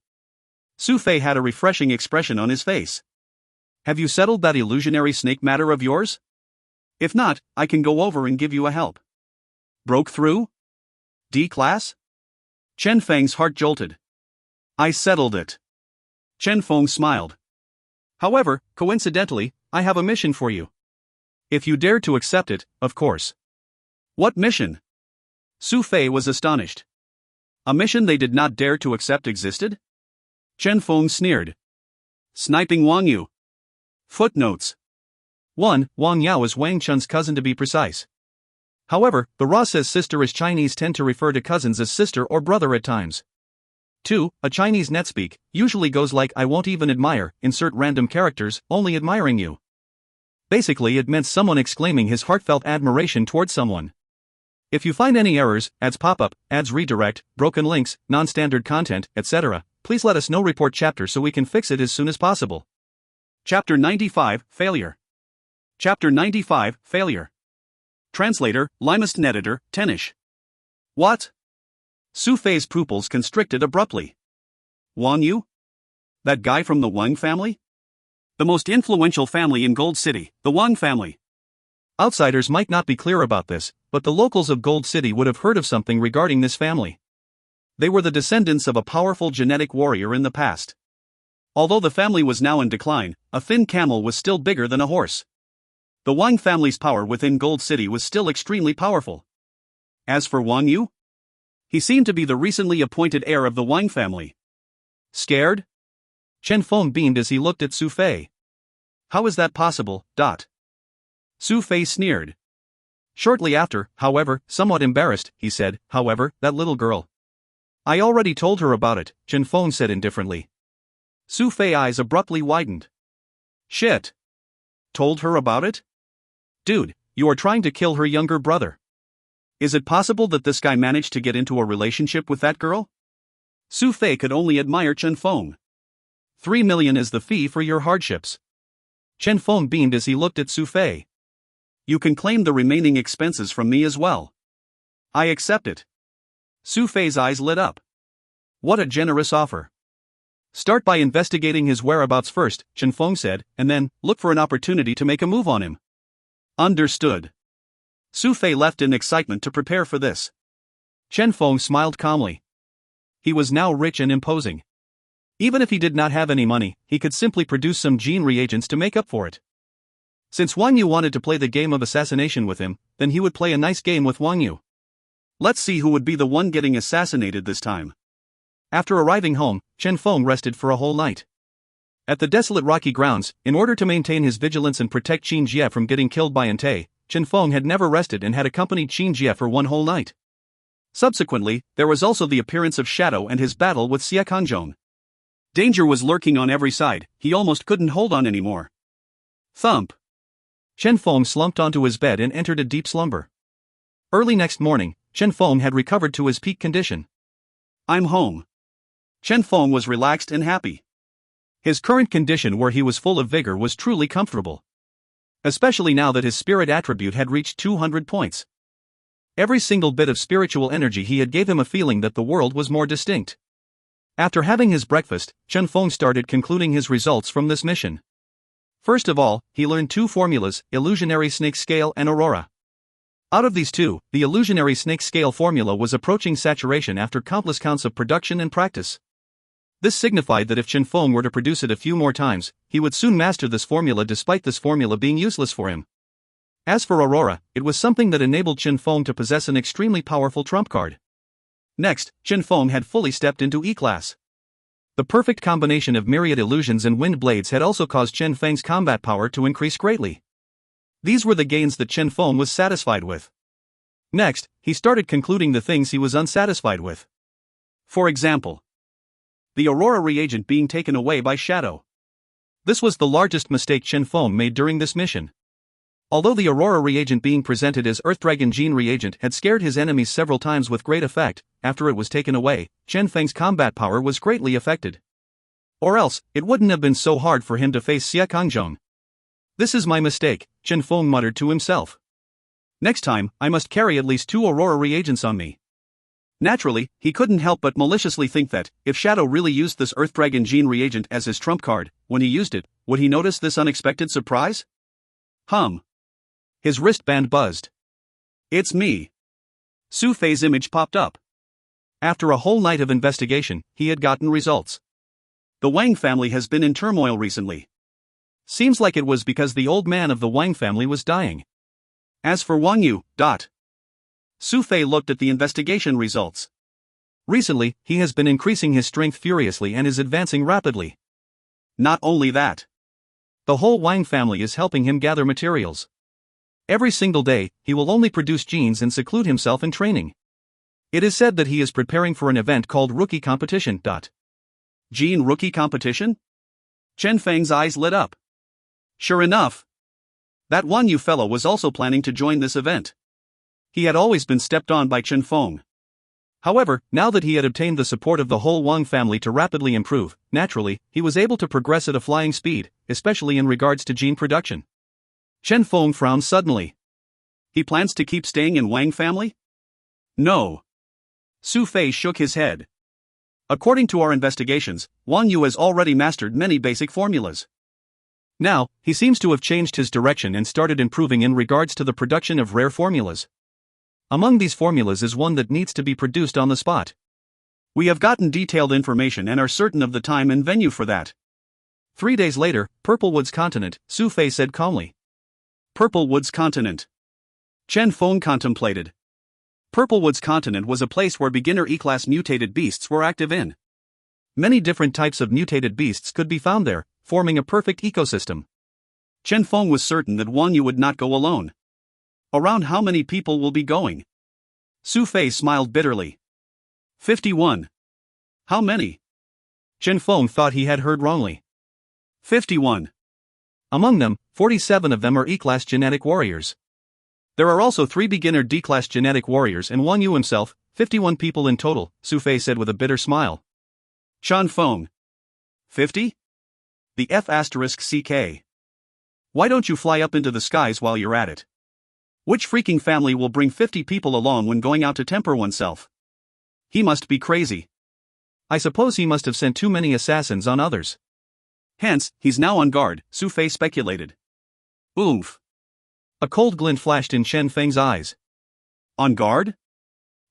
Su Fei had a refreshing expression on his face. Have you settled that illusionary snake matter of yours? If not, I can go over and give you a help. Broke through? D-class? Chen Feng's heart jolted. I settled it. Chen Feng smiled. However, coincidentally, I have a mission for you. If you dare to accept it, of course. What mission? Su Fei was astonished. A mission they did not dare to accept existed? Chen Feng sneered. Sniping Wang Yu. Footnotes. 1. Wang Yao is Wang Chun's cousin to be precise. However, the Ra says sister as Chinese tend to refer to cousins as sister or brother at times. 2. A Chinese netspeak usually goes like I won't even admire, insert random characters, only admiring you. Basically it meant someone exclaiming his heartfelt admiration towards someone. If you find any errors, ads pop up, ads redirect, broken links, non-standard content, etc., please let us know. Report chapter so we can fix it as soon as possible. Chapter 95, Failure. Chapter 95, Failure. Translator, Limest Editor, Tenish. What? Su Fei's pupils constricted abruptly. Wang Yu? That guy from the Wang family? The most influential family in Gold City, the Wang family. Outsiders might not be clear about this, but the locals of Gold City would have heard of something regarding this family. They were the descendants of a powerful genetic warrior in the past. Although the family was now in decline, a thin camel was still bigger than a horse. The Wang family's power within Gold City was still extremely powerful. As for Wang Yu, he seemed to be the recently appointed heir of the Wang family. Scared? Chen Feng beamed as he looked at Su Fei. How is that possible? Su Fei sneered. Shortly after, however, somewhat embarrassed, he said, however, that little girl. I already told her about it, Chen Feng said indifferently. Su Fei's eyes abruptly widened. Shit. Told her about it? Dude, you are trying to kill her younger brother. Is it possible that this guy managed to get into a relationship with that girl? Su Fei could only admire Chen Feng. 3 million is the fee for your hardships. Chen Feng beamed as he looked at Su Fei. You can claim the remaining expenses from me as well. I accept it. Su Fei's eyes lit up. What a generous offer. Start by investigating his whereabouts first, Chen Feng said, and then, look for an opportunity to make a move on him. Understood. Su Fei left in excitement to prepare for this. Chen Feng smiled calmly. He was now rich and imposing. Even if he did not have any money, he could simply produce some gene reagents to make up for it. Since Wang Yu wanted to play the game of assassination with him, then he would play a nice game with Wang Yu. Let's see who would be the one getting assassinated this time. After arriving home, Chen Feng rested for a whole night. At the desolate rocky grounds, in order to maintain his vigilance and protect Qin Jie from getting killed by Entei, Chen Feng had never rested and had accompanied Qin Jie for one whole night. Subsequently, there was also the appearance of Shadow and his battle with Xie Kanzhong. Danger was lurking on every side, he almost couldn't hold on anymore. Thump. Chen Feng slumped onto his bed and entered a deep slumber. Early next morning, Chen Feng had recovered to his peak condition. I'm home. Chen Feng was relaxed and happy. His current condition, where he was full of vigor, was truly comfortable. Especially now that his spirit attribute had reached 200 points. Every single bit of spiritual energy he had gave him a feeling that the world was more distinct. After having his breakfast, Chen Feng started concluding his results from this mission. First of all, he learned 2 formulas, Illusionary Snake Scale and Aurora. Out of these 2, the Illusionary Snake Scale formula was approaching saturation after countless counts of production and practice. This signified that if Chen Feng were to produce it a few more times, he would soon master this formula despite this formula being useless for him. As for Aurora, it was something that enabled Chen Feng to possess an extremely powerful trump card. Next, Chen Feng had fully stepped into E-Class. The perfect combination of myriad illusions and wind blades had also caused Chen Feng's combat power to increase greatly. These were the gains that Chen Feng was satisfied with. Next, he started concluding the things he was unsatisfied with. For example, the Aurora reagent being taken away by Shadow. This was the largest mistake Chen Feng made during this mission. Although the Aurora reagent being presented as Earth Dragon Gene reagent had scared his enemies several times with great effect, after it was taken away, Chen Feng's combat power was greatly affected. Or else, it wouldn't have been so hard for him to face Xie Kanzhong. This is my mistake, Chen Feng muttered to himself. Next time, I must carry at least 2 Aurora reagents on me. Naturally, he couldn't help but maliciously think that, if Shadow really used this Earth Dragon Gene reagent as his trump card, when he used it, would he notice this unexpected surprise? His wristband buzzed. It's me. Su Fei's image popped up. After a whole night of investigation, he had gotten results. The Wang family has been in turmoil recently. Seems like it was because the old man of the Wang family was dying. As for Wang Yu, Su Fei looked at the investigation results. Recently, he has been increasing his strength furiously and is advancing rapidly. Not only that, the whole Wang family is helping him gather materials. Every single day, he will only produce genes and seclude himself in training. It is said that he is preparing for an event called Rookie Competition. Gene Rookie Competition? Chen Feng's eyes lit up. Sure enough, that Wang Yu fellow was also planning to join this event. He had always been stepped on by Chen Feng. However, now that he had obtained the support of the whole Wang family to rapidly improve, naturally, he was able to progress at a flying speed, especially in regards to gene production. Chen Feng frowned suddenly. He plans to keep staying in Wang family? No. Su Fei shook his head. According to our investigations, Wang Yu has already mastered many basic formulas. Now, he seems to have changed his direction and started improving in regards to the production of rare formulas. Among these formulas is one that needs to be produced on the spot. We have gotten detailed information and are certain of the time and venue for that. 3 days later, Purple Woods Continent, Su Fei said calmly. Purple Woods Continent. Chen Feng contemplated. Purple Woods Continent was a place where beginner E-class mutated beasts were active in. Many different types of mutated beasts could be found there, forming a perfect ecosystem. Chen Feng was certain that Wang Yu would not go alone. Around how many people will be going? Su Fei smiled bitterly. 51. How many? Chen Feng thought he had heard wrongly. 51. Among them, 47 of them are E-class genetic warriors. There are also 3 beginner D-class genetic warriors and Wang Yu himself, 51 people in total, Su Fei said with a bitter smile. Chen Feng. 50? The F***CK. Why don't you fly up into the skies while you're at it? Which freaking family will bring 50 people along when going out to temper oneself? He must be crazy. I suppose he must have sent too many assassins on others. Hence, he's now on guard, Su Fei speculated. Oomph. A cold glint flashed in Chen Feng's eyes. On guard?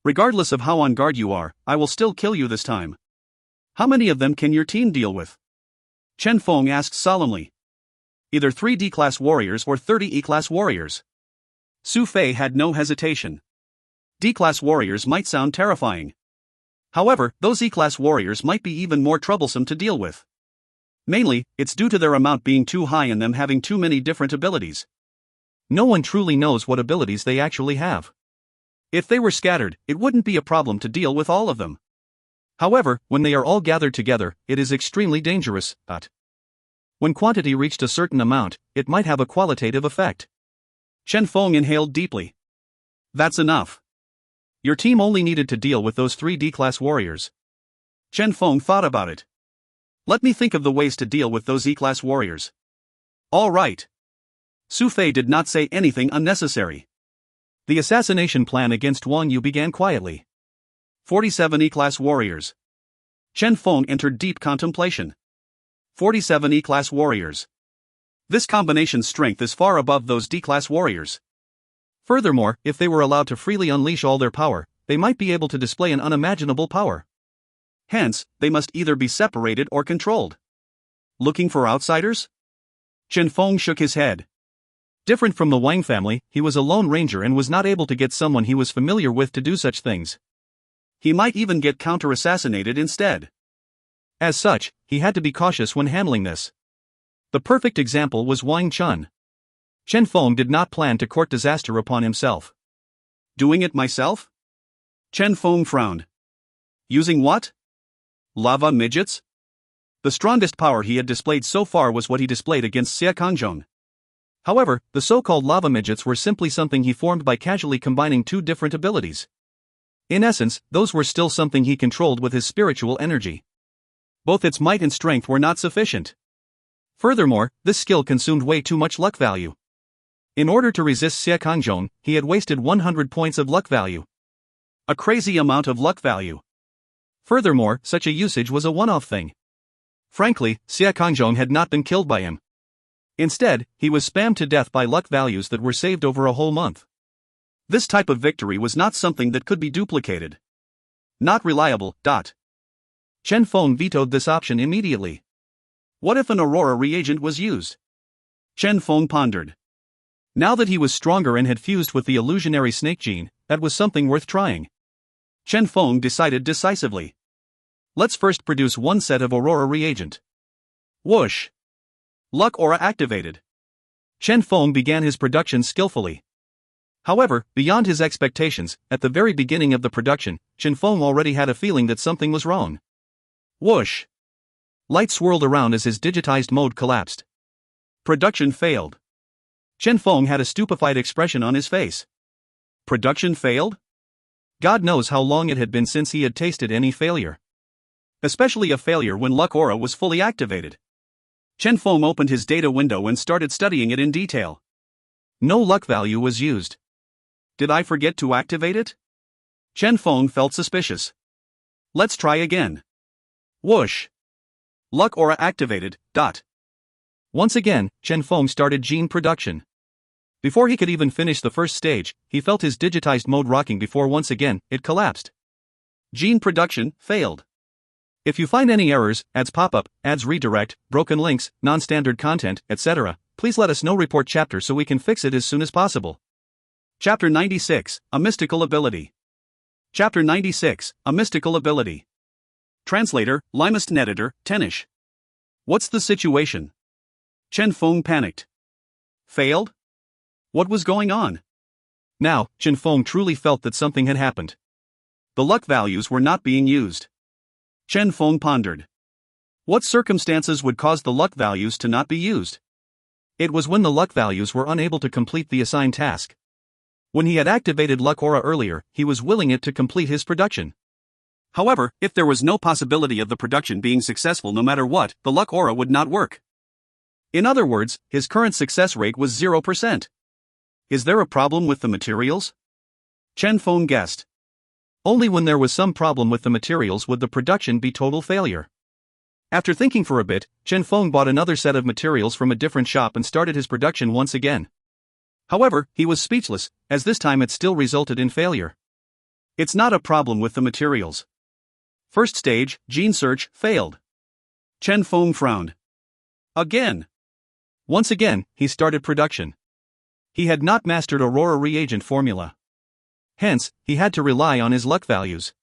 Regardless of how on guard you are, I will still kill you this time. How many of them can your team deal with? Chen Feng asked solemnly. Either 3 D-class warriors or 30 E-class warriors. Su Fei had no hesitation. D-class warriors might sound terrifying. However, those E-class warriors might be even more troublesome to deal with. Mainly, it's due to their amount being too high and them having too many different abilities. No one truly knows what abilities they actually have. If they were scattered, it wouldn't be a problem to deal with all of them. However, when they are all gathered together, it is extremely dangerous. When quantity reached a certain amount, it might have a qualitative effect. Chen Feng inhaled deeply. That's enough. Your team only needed to deal with those 3 D-class warriors. Chen Feng thought about it. Let me think of the ways to deal with those E-class warriors. All right. Su Fei did not say anything unnecessary. The assassination plan against Wang Yu began quietly. 47 E-class warriors. Chen Feng entered deep contemplation. 47 E-class warriors. This combination's strength is far above those D-class warriors. Furthermore, if they were allowed to freely unleash all their power, they might be able to display an unimaginable power. Hence, they must either be separated or controlled. Looking for outsiders? Chen Feng shook his head. Different from the Wang family, he was a lone ranger and was not able to get someone he was familiar with to do such things. He might even get counter-assassinated instead. As such, he had to be cautious when handling this. The perfect example was Wang Chun. Chen Feng did not plan to court disaster upon himself. Doing it myself? Chen Feng frowned. Using what? Lava midgets? The strongest power he had displayed so far was what he displayed against Xie Kangzhong. However, the so-called lava midgets were simply something he formed by casually combining 2 different abilities. In essence, those were still something he controlled with his spiritual energy. Both its might and strength were not sufficient. Furthermore, this skill consumed way too much luck value. In order to resist Xie Kangzhong, he had wasted 100 points of luck value. A crazy amount of luck value. Furthermore, such a usage was a one-off thing. Frankly, Xie Kangzhong had not been killed by him. Instead, he was spammed to death by luck values that were saved over a whole month. This type of victory was not something that could be duplicated. Not reliable. Chen Feng vetoed this option immediately. What if an Aurora reagent was used? Chen Feng pondered. Now that he was stronger and had fused with the illusionary snake gene, that was something worth trying. Chen Feng decided decisively. Let's first produce 1 set of Aurora reagent. Whoosh! Luck aura activated. Chen Feng began his production skillfully. However, beyond his expectations, at the very beginning of the production, Chen Feng already had a feeling that something was wrong. Whoosh! Light swirled around as his digitized mode collapsed. Production failed. Chen Feng had a stupefied expression on his face. Production failed? God knows how long it had been since he had tasted any failure. Especially a failure when luck aura was fully activated. Chen Feng opened his data window and started studying it in detail. No luck value was used. Did I forget to activate it? Chen Feng felt suspicious. Let's try again. Whoosh. Luck aura activated. Once again, Chen Feng started gene production. Before he could even finish the first stage, he felt his digitized mode rocking before once again, it collapsed. Gene production failed. If you find any errors, ads pop up, ads redirect, broken links, non-standard content, etc., please let us know. Report chapter so we can fix it as soon as possible. Chapter 96, A Mystical Ability. Chapter 96, A Mystical Ability. Translator, Limest Editor, Tenish. What's the situation? Chen Feng panicked. Failed? What was going on? Now, Chen Feng truly felt that something had happened. The luck values were not being used. Chen Feng pondered. What circumstances would cause the luck values to not be used? It was when the luck values were unable to complete the assigned task. When he had activated luck aura earlier, he was willing it to complete his production. However, if there was no possibility of the production being successful no matter what, the luck aura would not work. In other words, his current success rate was 0%. Is there a problem with the materials? Chen Feng guessed. Only when there was some problem with the materials would the production be total failure. After thinking for a bit, Chen Feng bought another set of materials from a different shop and started his production once again. However, he was speechless, as this time it still resulted in failure. It's not a problem with the materials. First stage, gene search, failed. Chen Feng frowned. Again. Once again, he started production. He had not mastered Aurora reagent formula. Hence, he had to rely on his luck values.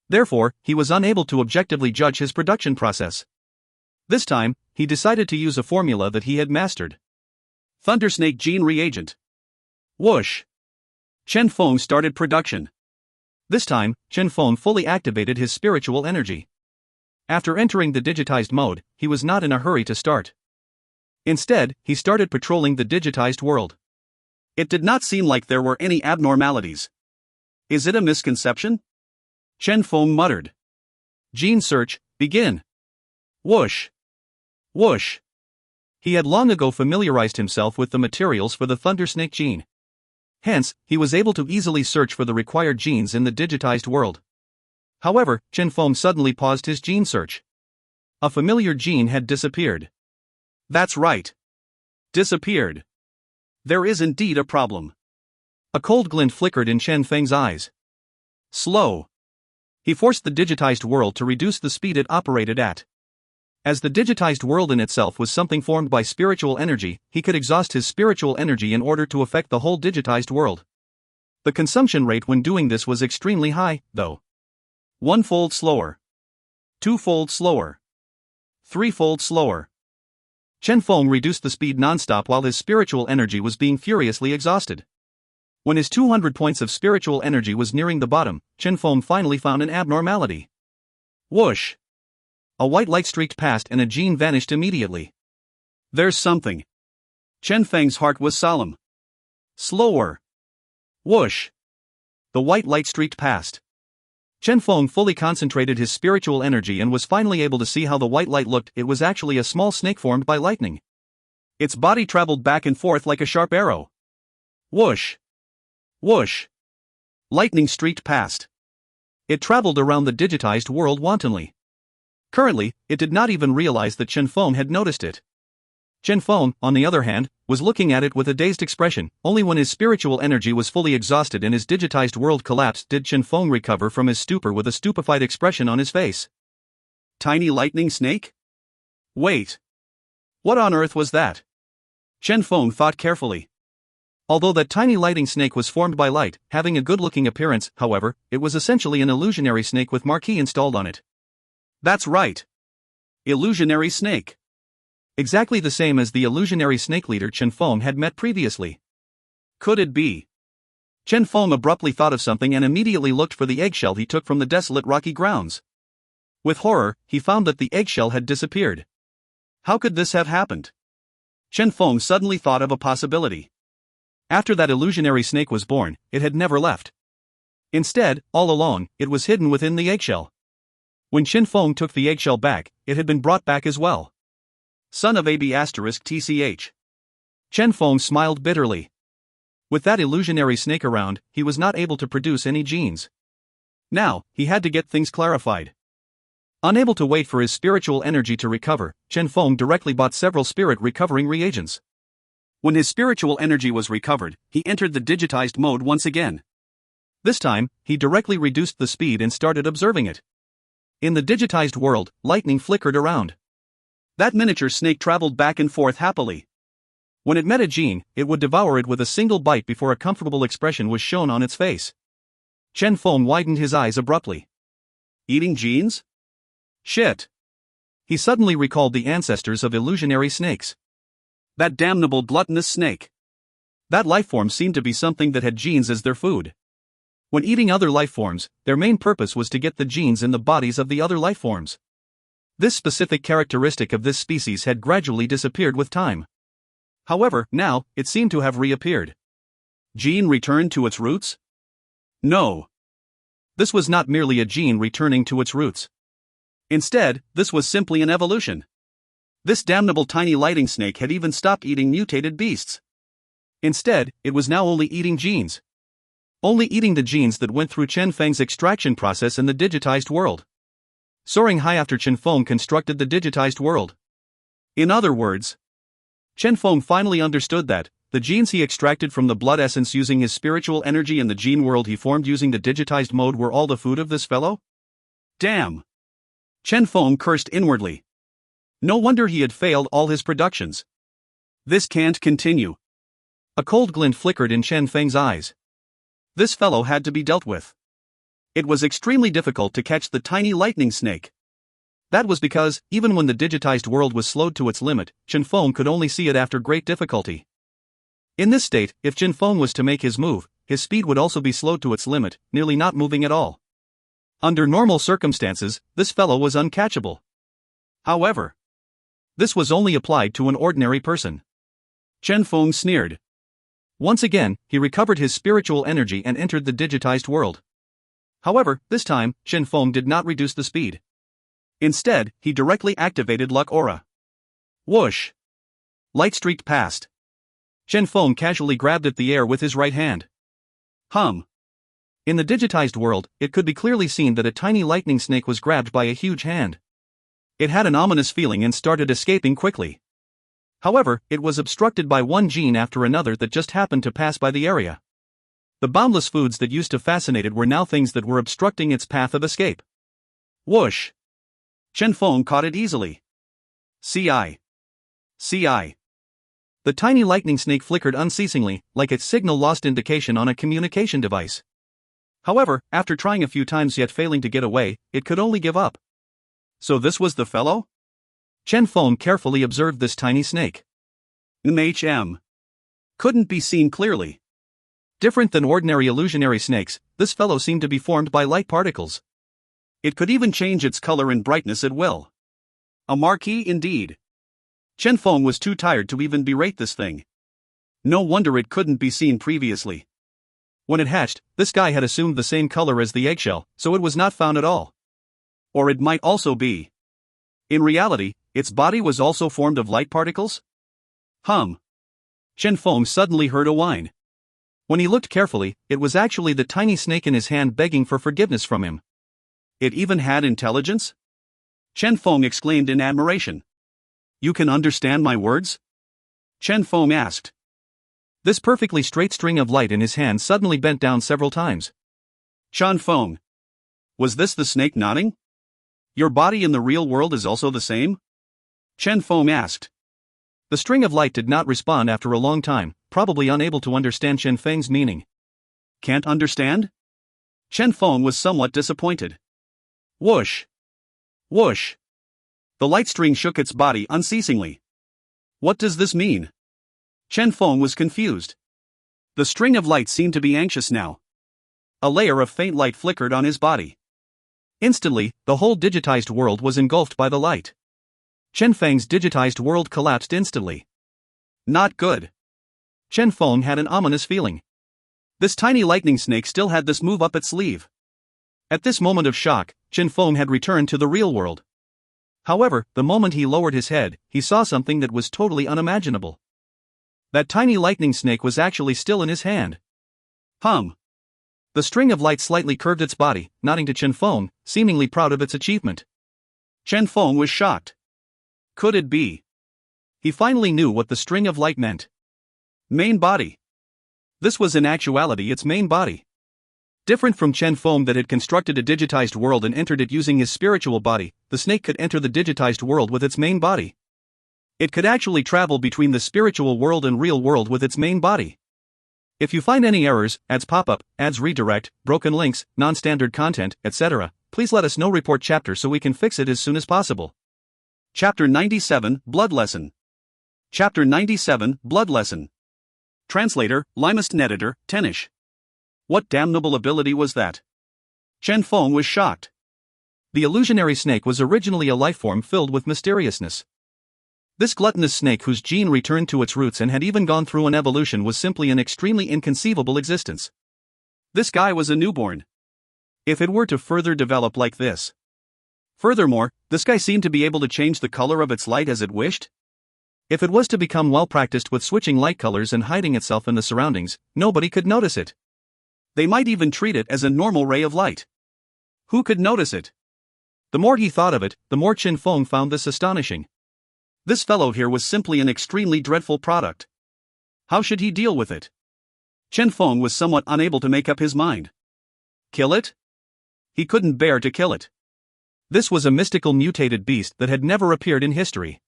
Therefore, he was unable to objectively judge his production process. This time, he decided to use a formula that he had mastered. Thundersnake gene reagent. Whoosh. Chen Feng started production. This time, Chen Feng fully activated his spiritual energy. After entering the digitized mode, he was not in a hurry to start. Instead, he started patrolling the digitized world. It did not seem like there were any abnormalities. Is it a misconception? Chen Feng muttered. Gene search, begin. Whoosh. Whoosh. He had long ago familiarized himself with the materials for the Thundersnake gene. Hence, he was able to easily search for the required genes in the digitized world. However, Chen Feng suddenly paused his gene search. A familiar gene had disappeared. That's right. Disappeared. There is indeed a problem. A cold glint flickered in Chen Feng's eyes. Slow. He forced the digitized world to reduce the speed it operated at. As the digitized world in itself was something formed by spiritual energy, he could exhaust his spiritual energy in order to affect the whole digitized world. The consumption rate when doing this was extremely high, though. 1-fold slower. 2-fold slower. 3-fold slower. Chen Feng reduced the speed non-stop while his spiritual energy was being furiously exhausted. When his 200 points of spiritual energy was nearing the bottom, Chen Feng finally found an abnormality. Whoosh. A white light streaked past and a gene vanished immediately. There's something. Chen Feng's heart was solemn. Slower. Whoosh. The white light streaked past. Chen Feng fully concentrated his spiritual energy and was finally able to see how the white light looked. It was actually a small snake formed by lightning. Its body traveled back and forth like a sharp arrow. Whoosh. Whoosh. Lightning streaked past. It traveled around the digitized world wantonly. Currently, it did not even realize that Chen Feng had noticed it. Chen Feng, on the other hand, was looking at it with a dazed expression. Only when his spiritual energy was fully exhausted and his digitized world collapsed did Chen Feng recover from his stupor with a stupefied expression on his face. Tiny lightning snake? Wait. What on earth was that? Chen Feng thought carefully. Although that tiny lightning snake was formed by light, having a good-looking appearance, however, it was essentially an illusionary snake with marquee installed on it. That's right. Illusionary snake. Exactly the same as the illusionary snake leader Chen Feng had met previously. Could it be? Chen Feng abruptly thought of something and immediately looked for the eggshell he took from the desolate rocky grounds. With horror, he found that the eggshell had disappeared. How could this have happened? Chen Feng suddenly thought of a possibility. After that illusionary snake was born, it had never left. Instead, all along, it was hidden within the eggshell. When Chen Feng took the eggshell back, it had been brought back as well. Son of AB*TCH. Chen Feng smiled bitterly. With that illusionary snake around, he was not able to produce any genes. Now, he had to get things clarified. Unable to wait for his spiritual energy to recover, Chen Feng directly bought several spirit recovering reagents. When his spiritual energy was recovered, he entered the digitized mode once again. This time, he directly reduced the speed and started observing it. In the digitized world, lightning flickered around. That miniature snake traveled back and forth happily. When it met a gene, it would devour it with a single bite before a comfortable expression was shown on its face. Chen Feng widened his eyes abruptly. Eating genes? Shit. He suddenly recalled the ancestors of illusionary snakes. That damnable gluttonous snake. That lifeform seemed to be something that had genes as their food. When eating other lifeforms, their main purpose was to get the genes in the bodies of the other lifeforms. This specific characteristic of this species had gradually disappeared with time. However, now, it seemed to have reappeared. Gene returned to its roots? No. This was not merely a gene returning to its roots. Instead, this was simply an evolution. This damnable tiny lightning snake had even stopped eating mutated beasts. Instead, it was now only eating genes. Only eating the genes that went through Chen Feng's extraction process in the digitized world. Soaring high after Chen Feng constructed the digitized world. In other words, Chen Feng finally understood that the genes he extracted from the blood essence using his spiritual energy and the gene world he formed using the digitized mode were all the food of this fellow? Damn! Chen Feng cursed inwardly. No wonder he had failed all his productions. This can't continue. A cold glint flickered in Chen Feng's eyes. This fellow had to be dealt with. It was extremely difficult to catch the tiny lightning snake. That was because, even when the digitized world was slowed to its limit, Chen Feng could only see it after great difficulty. In this state, if Chen Feng was to make his move, his speed would also be slowed to its limit, nearly not moving at all. Under normal circumstances, this fellow was uncatchable. However, this was only applied to an ordinary person. Chen Feng sneered. Once again, he recovered his spiritual energy and entered the digitized world. However, this time, Chen Feng did not reduce the speed. Instead, he directly activated Luck Aura. Whoosh! Light streaked past. Chen Feng casually grabbed at the air with his right hand. Hum. In the digitized world, it could be clearly seen that a tiny lightning snake was grabbed by a huge hand. It had an ominous feeling and started escaping quickly. However, it was obstructed by one gene after another that just happened to pass by the area. The boundless foods that used to fascinate it were now things that were obstructing its path of escape. Whoosh! Chen Feng caught it easily. CI. CI. The tiny lightning snake flickered unceasingly, like its signal lost indication on a communication device. However, after trying a few times yet failing to get away, it could only give up. So this was the fellow? Chen Feng carefully observed this tiny snake. Couldn't be seen clearly. Different than ordinary illusionary snakes, this fellow seemed to be formed by light particles. It could even change its color and brightness at will. A marquee indeed. Chen Feng was too tired to even berate this thing. No wonder it couldn't be seen previously. When it hatched, this guy had assumed the same color as the eggshell, so it was not found at all. Or it might also be. In reality, its body was also formed of light particles? Hum. Chen Feng suddenly heard a whine. When he looked carefully, it was actually the tiny snake in his hand begging for forgiveness from him. It even had intelligence? Chen Feng exclaimed in admiration. You can understand my words? Chen Feng asked. This perfectly straight string of light in his hand suddenly bent down several times. Chen Feng. Was this the snake nodding? Your body in the real world is also the same? Chen Feng asked. The string of light did not respond after a long time, probably unable to understand Chen Feng's meaning. Can't understand? Chen Feng was somewhat disappointed. Whoosh! Whoosh! The light string shook its body unceasingly. What does this mean? Chen Feng was confused. The string of light seemed to be anxious now. A layer of faint light flickered on his body. Instantly, the whole digitized world was engulfed by the light. Chen Feng's digitized world collapsed instantly. Not good. Chen Feng had an ominous feeling. This tiny lightning snake still had this move up its sleeve. At this moment of shock, Chen Feng had returned to the real world. However, the moment he lowered his head, he saw something that was totally unimaginable. That tiny lightning snake was actually still in his hand. Hum. The string of light slightly curved its body, nodding to Chen Feng, seemingly proud of its achievement. Chen Feng was shocked. Could it be? He finally knew what the string of light meant. Main body. This was in actuality its main body. Different from Chen Feng that had constructed a digitized world and entered it using his spiritual body, the snake could enter the digitized world with its main body. It could actually travel between the spiritual world and real world with its main body. If you find any errors, ads pop up, ads redirect, broken links, non-standard content, etc., please let us know. Report chapter so we can fix it as soon as possible. Chapter 97, Blood Lesson. Chapter 97, Blood Lesson. Translator, Limest Editor, Tenish. What damnable ability was that? Chen Feng was shocked. The illusionary snake was originally a lifeform filled with mysteriousness. This gluttonous snake whose gene returned to its roots and had even gone through an evolution was simply an extremely inconceivable existence. This guy was a newborn. If it were to further develop like this. Furthermore, this guy seemed to be able to change the color of its light as it wished. If it was to become well practiced with switching light colors and hiding itself in the surroundings, nobody could notice it. They might even treat it as a normal ray of light. Who could notice it? The more he thought of it, the more Chen Feng found this astonishing. This fellow here was simply an extremely dreadful product. How should he deal with it? Chen Feng was somewhat unable to make up his mind. Kill it? He couldn't bear to kill it. This was a mystical mutated beast that had never appeared in history.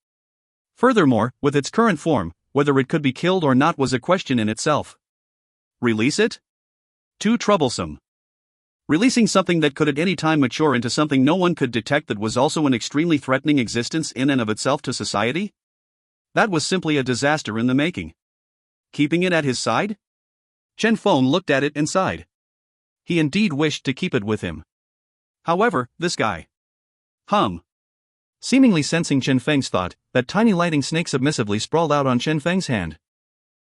Furthermore, with its current form, whether it could be killed or not was a question in itself. Release it? Too troublesome. Releasing something that could at any time mature into something no one could detect that was also an extremely threatening existence in and of itself to society? That was simply a disaster in the making. Keeping it at his side? Chen Feng looked at it and sighed. He indeed wished to keep it with him. However, this guy. Seemingly sensing Chen Feng's thought, that tiny lighting snake submissively sprawled out on Chen Feng's hand.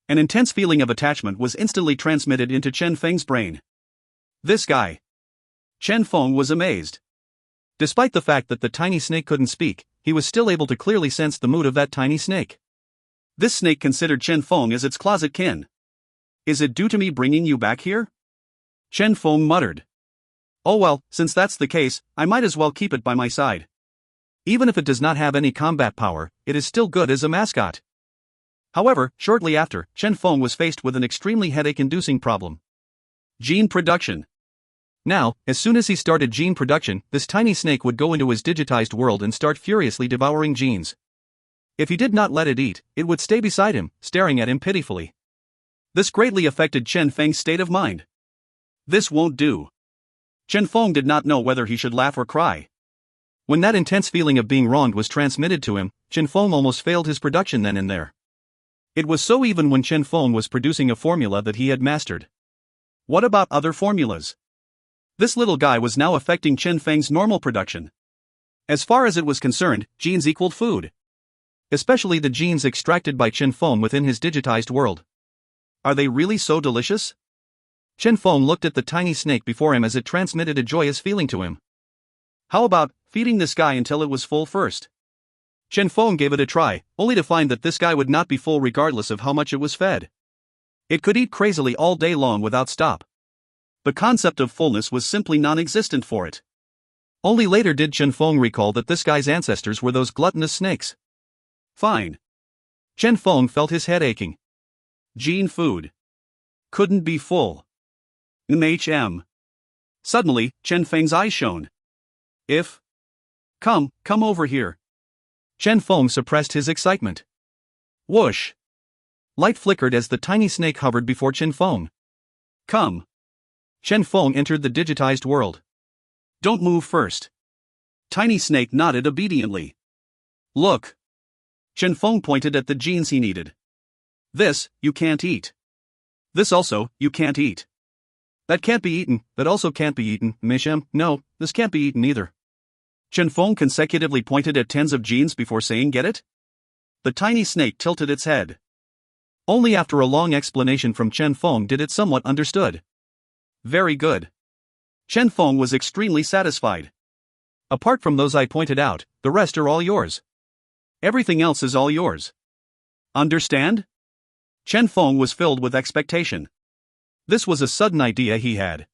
An intense feeling of attachment was instantly transmitted into Chen Feng's brain. This guy. Chen Feng was amazed. Despite the fact that the tiny snake couldn't speak, he was still able to clearly sense the mood of that tiny snake. This snake considered Chen Feng as its closet kin. Is it due to me bringing you back here? Chen Feng muttered. Oh well, since that's the case, I might as well keep it by my side. Even if it does not have any combat power, it is still good as a mascot. However, shortly after, Chen Feng was faced with an extremely headache-inducing problem. Gene production. Now, as soon as he started gene production, this tiny snake would go into his digitized world and start furiously devouring genes. If he did not let it eat, it would stay beside him, staring at him pitifully. This greatly affected Chen Feng's state of mind. This won't do. Chen Feng did not know whether he should laugh or cry. When that intense feeling of being wronged was transmitted to him, Chen Feng almost failed his production then and there. It was so even when Chen Feng was producing a formula that he had mastered. What about other formulas? This little guy was now affecting Chen Feng's normal production. As far as it was concerned, genes equaled food. Especially the genes extracted by Chen Feng within his digitized world. Are they really so delicious? Chen Feng looked at the tiny snake before him as it transmitted a joyous feeling to him. How about feeding this guy until it was full first? Chen Feng gave it a try, only to find that this guy would not be full regardless of how much it was fed. It could eat crazily all day long without stop. The concept of fullness was simply non-existent for it. Only later did Chen Feng recall that this guy's ancestors were those gluttonous snakes. Fine. Chen Feng felt his head aching. Gene food. Couldn't be full. Suddenly, Chen Feng's eyes shone. Come over here. Chen Feng suppressed his excitement. Whoosh. Light flickered as the tiny snake hovered before Chen Feng. Come. Chen Feng entered the digitized world. Don't move first. Tiny snake nodded obediently. Look. Chen Feng pointed at the genes he needed. This, you can't eat. This also, you can't eat. That can't be eaten, that also can't be eaten, Mishem, no, this can't be eaten either. Chen Feng consecutively pointed at tens of genes before saying get it? The tiny snake tilted its head. Only after a long explanation from Chen Feng did it somewhat understood. Very good. Chen Feng was extremely satisfied. Apart from those I pointed out, the rest are all yours. Everything else is all yours. Understand? Chen Feng was filled with expectation. This was a sudden idea he had.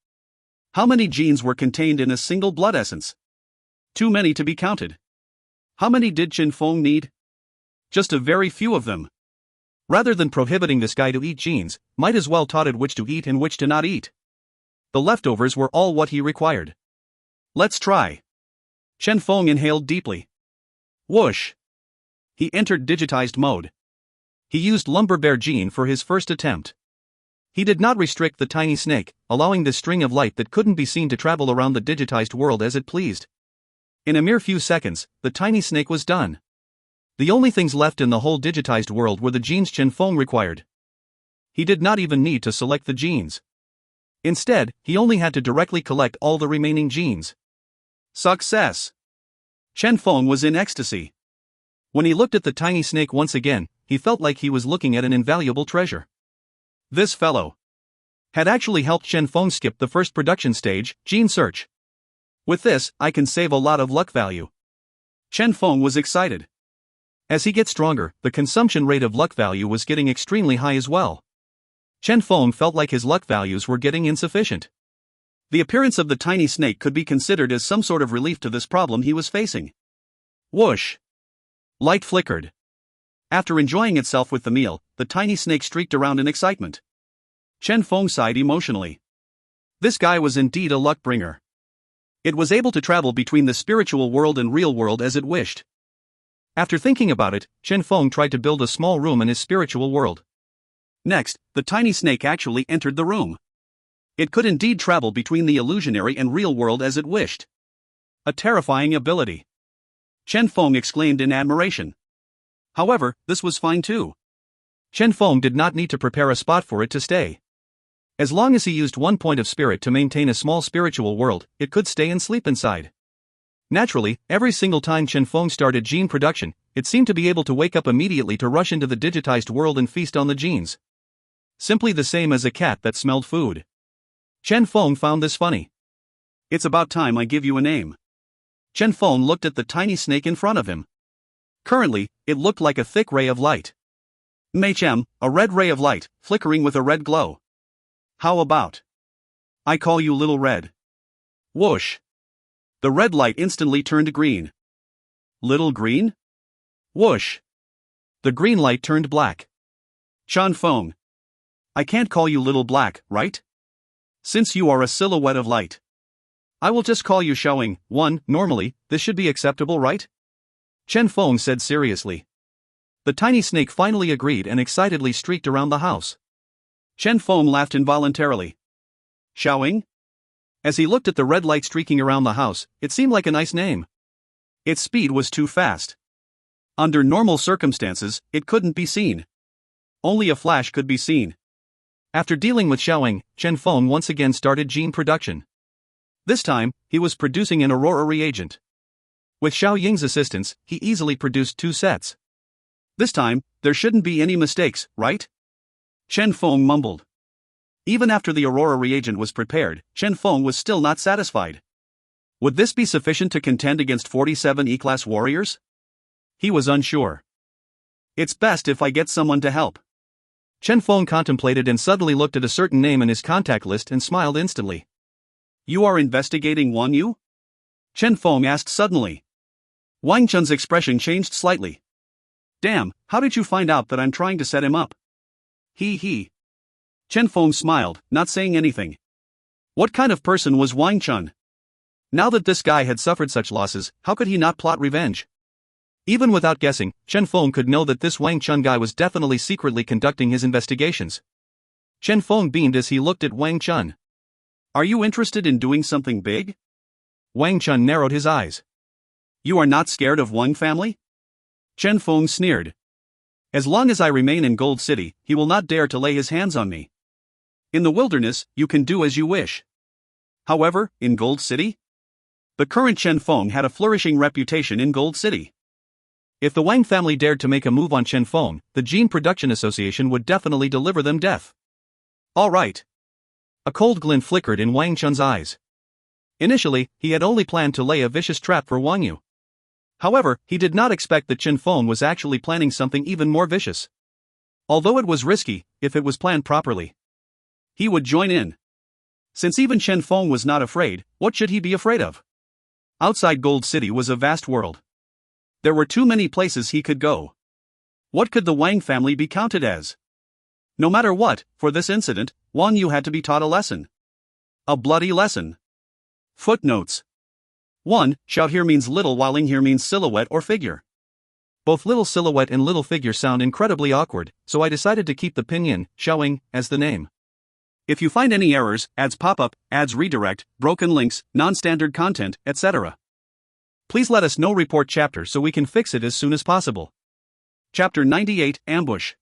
How many genes were contained in a single blood essence? Too many to be counted. How many did Chen Feng need? Just a very few of them. Rather than prohibiting this guy to eat genes, might as well taught it which to eat and which to not eat. The leftovers were all what he required. Let's try. Chen Feng inhaled deeply. Whoosh. He entered digitized mode. He used Lumber Bear Gene for his first attempt. He did not restrict the tiny snake, allowing this string of light that couldn't be seen to travel around the digitized world as it pleased. In a mere few seconds, the tiny snake was done. The only things left in the whole digitized world were the genes Chen Feng required. He did not even need to select the genes. Instead, he only had to directly collect all the remaining genes. Success! Chen Feng was in ecstasy. When he looked at the tiny snake once again, he felt like he was looking at an invaluable treasure. This fellow had actually helped Chen Feng skip the first production stage, gene search. With this, I can save a lot of luck value. Chen Feng was excited. As he gets stronger, the consumption rate of luck value was getting extremely high as well. Chen Feng felt like his luck values were getting insufficient. The appearance of the tiny snake could be considered as some sort of relief to this problem he was facing. Whoosh! Light flickered. After enjoying itself with the meal, the tiny snake streaked around in excitement. Chen Feng sighed emotionally. This guy was indeed a luck bringer. It was able to travel between the spiritual world and real world as it wished. After thinking about it, Chen Feng tried to build a small room in his spiritual world. Next, the tiny snake actually entered the room. It could indeed travel between the illusionary and real world as it wished. A terrifying ability. Chen Feng exclaimed in admiration. However, this was fine too. Chen Feng did not need to prepare a spot for it to stay. As long as he used one point of spirit to maintain a small spiritual world, it could stay and sleep inside. Naturally, every single time Chen Feng started gene production, it seemed to be able to wake up immediately to rush into the digitized world and feast on the genes. Simply the same as a cat that smelled food. Chen Feng found this funny. It's about time I give you a name. Chen Feng looked at the tiny snake in front of him. Currently, it looked like a thick ray of light. Mei Chem, a red ray of light, flickering with a red glow. How about? I call you Little Red. Whoosh! The red light instantly turned green. Little Green? Whoosh! The green light turned black. Chen Feng. I can't call you Little Black, right? Since you are a silhouette of light. I will just call you Showing. Normally, this should be acceptable, right? Chen Feng said seriously. The tiny snake finally agreed and excitedly streaked around the house. Chen Feng laughed involuntarily. Showing? As he looked at the red light streaking around the house, it seemed like a nice name. Its speed was too fast. Under normal circumstances, it couldn't be seen. Only a flash could be seen. After dealing with Xiaoying, Chen Feng once again started gene production. This time, he was producing an Aurora reagent. With Xiao Ying's assistance, he easily produced 2 sets. This time, there shouldn't be any mistakes, right? Chen Feng mumbled. Even after the Aurora reagent was prepared, Chen Feng was still not satisfied. Would this be sufficient to contend against 47 E-class warriors? He was unsure. It's best if I get someone to help. Chen Feng contemplated and suddenly looked at a certain name in his contact list and smiled instantly. You are investigating Wang Yu? Chen Feng asked suddenly. Wang Chun's expression changed slightly. Damn, how did you find out that I'm trying to set him up? He. Chen Feng smiled, not saying anything. What kind of person was Wang Chun? Now that this guy had suffered such losses, how could he not plot revenge? Even without guessing, Chen Feng could know that this Wang Chun guy was definitely secretly conducting his investigations. Chen Feng beamed as he looked at Wang Chun. Are you interested in doing something big? Wang Chun narrowed his eyes. You are not scared of Wang family? Chen Feng sneered. As long as I remain in Gold City, he will not dare to lay his hands on me. In the wilderness, you can do as you wish. However, in Gold City? The current Chen Feng had a flourishing reputation in Gold City. If the Wang family dared to make a move on Chen Feng, the Gene Production Association would definitely deliver them death. All right. A cold glint flickered in Wang Chun's eyes. Initially, he had only planned to lay a vicious trap for Wang Yu. However, he did not expect that Chen Feng was actually planning something even more vicious. Although it was risky, if it was planned properly, he would join in. Since even Chen Feng was not afraid, what should he be afraid of? Outside Gold City was a vast world. There were too many places he could go. What could the Wang family be counted as? No matter what, for this incident, Wang Yu had to be taught a lesson. A bloody lesson. Footnotes. 1. Shout here means little while ing here means silhouette or figure. Both little silhouette and little figure sound incredibly awkward, so I decided to keep the pinyin, xiaoing, as the name. If you find any errors, ads pop up, ads redirect, broken links, non-standard content, etc., please let us know. Report chapter so we can fix it as soon as possible. Chapter 98, Ambush.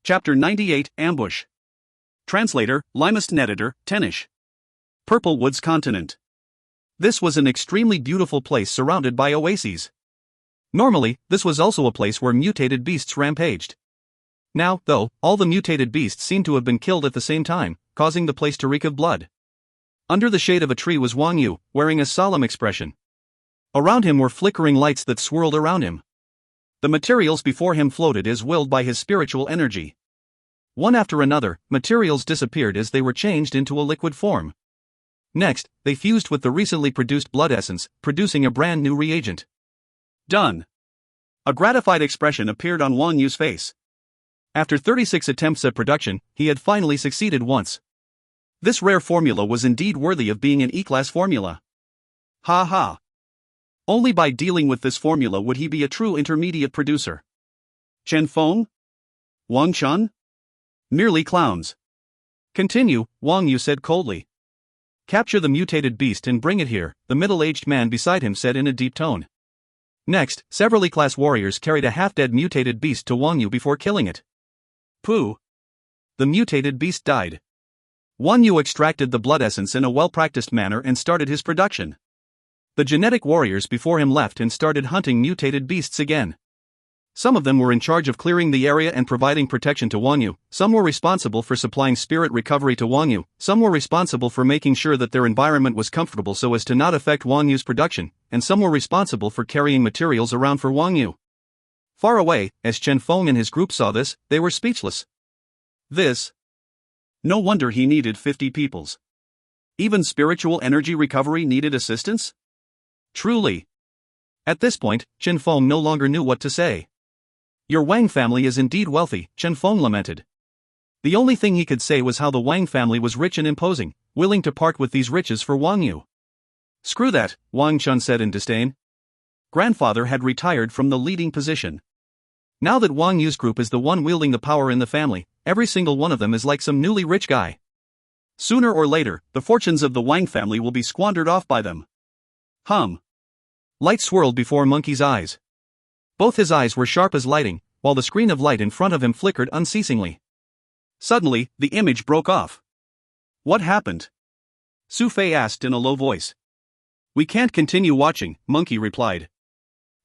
Chapter 98, Ambush. Translator, Limest Editor, Tenish. Purple Woods Continent. This was an extremely beautiful place surrounded by oases. Normally, this was also a place where mutated beasts rampaged. Now, though, all the mutated beasts seemed to have been killed at the same time, causing the place to reek of blood. Under the shade of a tree was Wang Yu, wearing a solemn expression. Around him were flickering lights that swirled around him. The materials before him floated as willed by his spiritual energy. One after another, materials disappeared as they were changed into a liquid form. Next, they fused with the recently produced blood essence, producing a brand new reagent. Done. A gratified expression appeared on Wang Yu's face. After 36 attempts at production, he had finally succeeded once. This rare formula was indeed worthy of being an E-class formula. Ha ha. Only by dealing with this formula would he be a true intermediate producer. Chen Feng? Wang Chun? Merely clowns. Continue, Wang Yu said coldly. Capture the mutated beast and bring it here, the middle-aged man beside him said in a deep tone. Next, several E-class warriors carried a half-dead mutated beast to Wang Yu before killing it. Pooh. The mutated beast died. Wang Yu extracted the blood essence in a well-practiced manner and started his production. The genetic warriors before him left and started hunting mutated beasts again. Some of them were in charge of clearing the area and providing protection to Wang Yu, some were responsible for supplying spirit recovery to Wang Yu, some were responsible for making sure that their environment was comfortable so as to not affect Wang Yu's production, and some were responsible for carrying materials around for Wang Yu. Far away, as Chen Feng and his group saw this, they were speechless. This? No wonder he needed 50 peoples. Even spiritual energy recovery needed assistance? Truly. At this point, Chen Feng no longer knew what to say. Your Wang family is indeed wealthy, Chen Feng lamented. The only thing he could say was how the Wang family was rich and imposing, willing to part with these riches for Wang Yu. Screw that, Wang Chun said in disdain. Grandfather had retired from the leading position. Now that Wang Yu's group is the one wielding the power in the family, every single one of them is like some newly rich guy. Sooner or later, the fortunes of the Wang family will be squandered off by them. Light swirled before Monkey's eyes. Both his eyes were sharp as lightning, while the screen of light in front of him flickered unceasingly. Suddenly, the image broke off. What happened? Su Fei asked in a low voice. We can't continue watching, Monkey replied.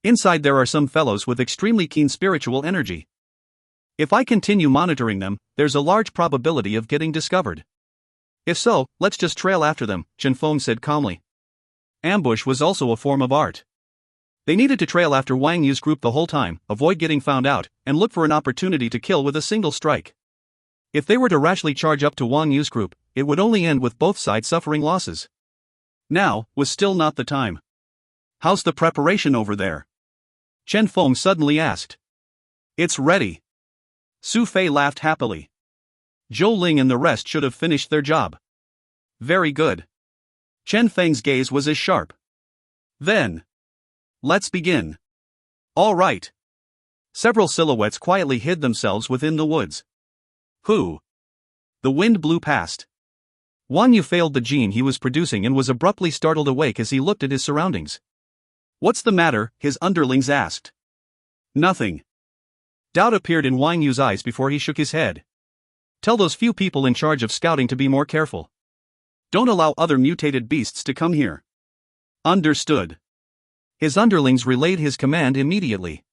Inside there are some fellows with extremely keen spiritual energy. If I continue monitoring them, there's a large probability of getting discovered. If so, let's just trail after them, Chen Feng said calmly. Ambush was also a form of art. They needed to trail after Wang Yu's group the whole time, avoid getting found out, and look for an opportunity to kill with a single strike. If they were to rashly charge up to Wang Yu's group, it would only end with both sides suffering losses. Now was still not the time. How's the preparation over there? Chen Feng suddenly asked. It's ready. Su Fei laughed happily. Zhou Ling and the rest should have finished their job. Very good. Chen Feng's gaze was as sharp. Then. Let's begin. All right. Several silhouettes quietly hid themselves within the woods. Who? The wind blew past. Wang Yu failed the gene he was producing and was abruptly startled awake as he looked at his surroundings. What's the matter? His underlings asked. Nothing. Doubt appeared in Wang Yu's eyes before he shook his head. Tell those few people in charge of scouting to be more careful. Don't allow other mutated beasts to come here. Understood. His underlings relayed his command immediately.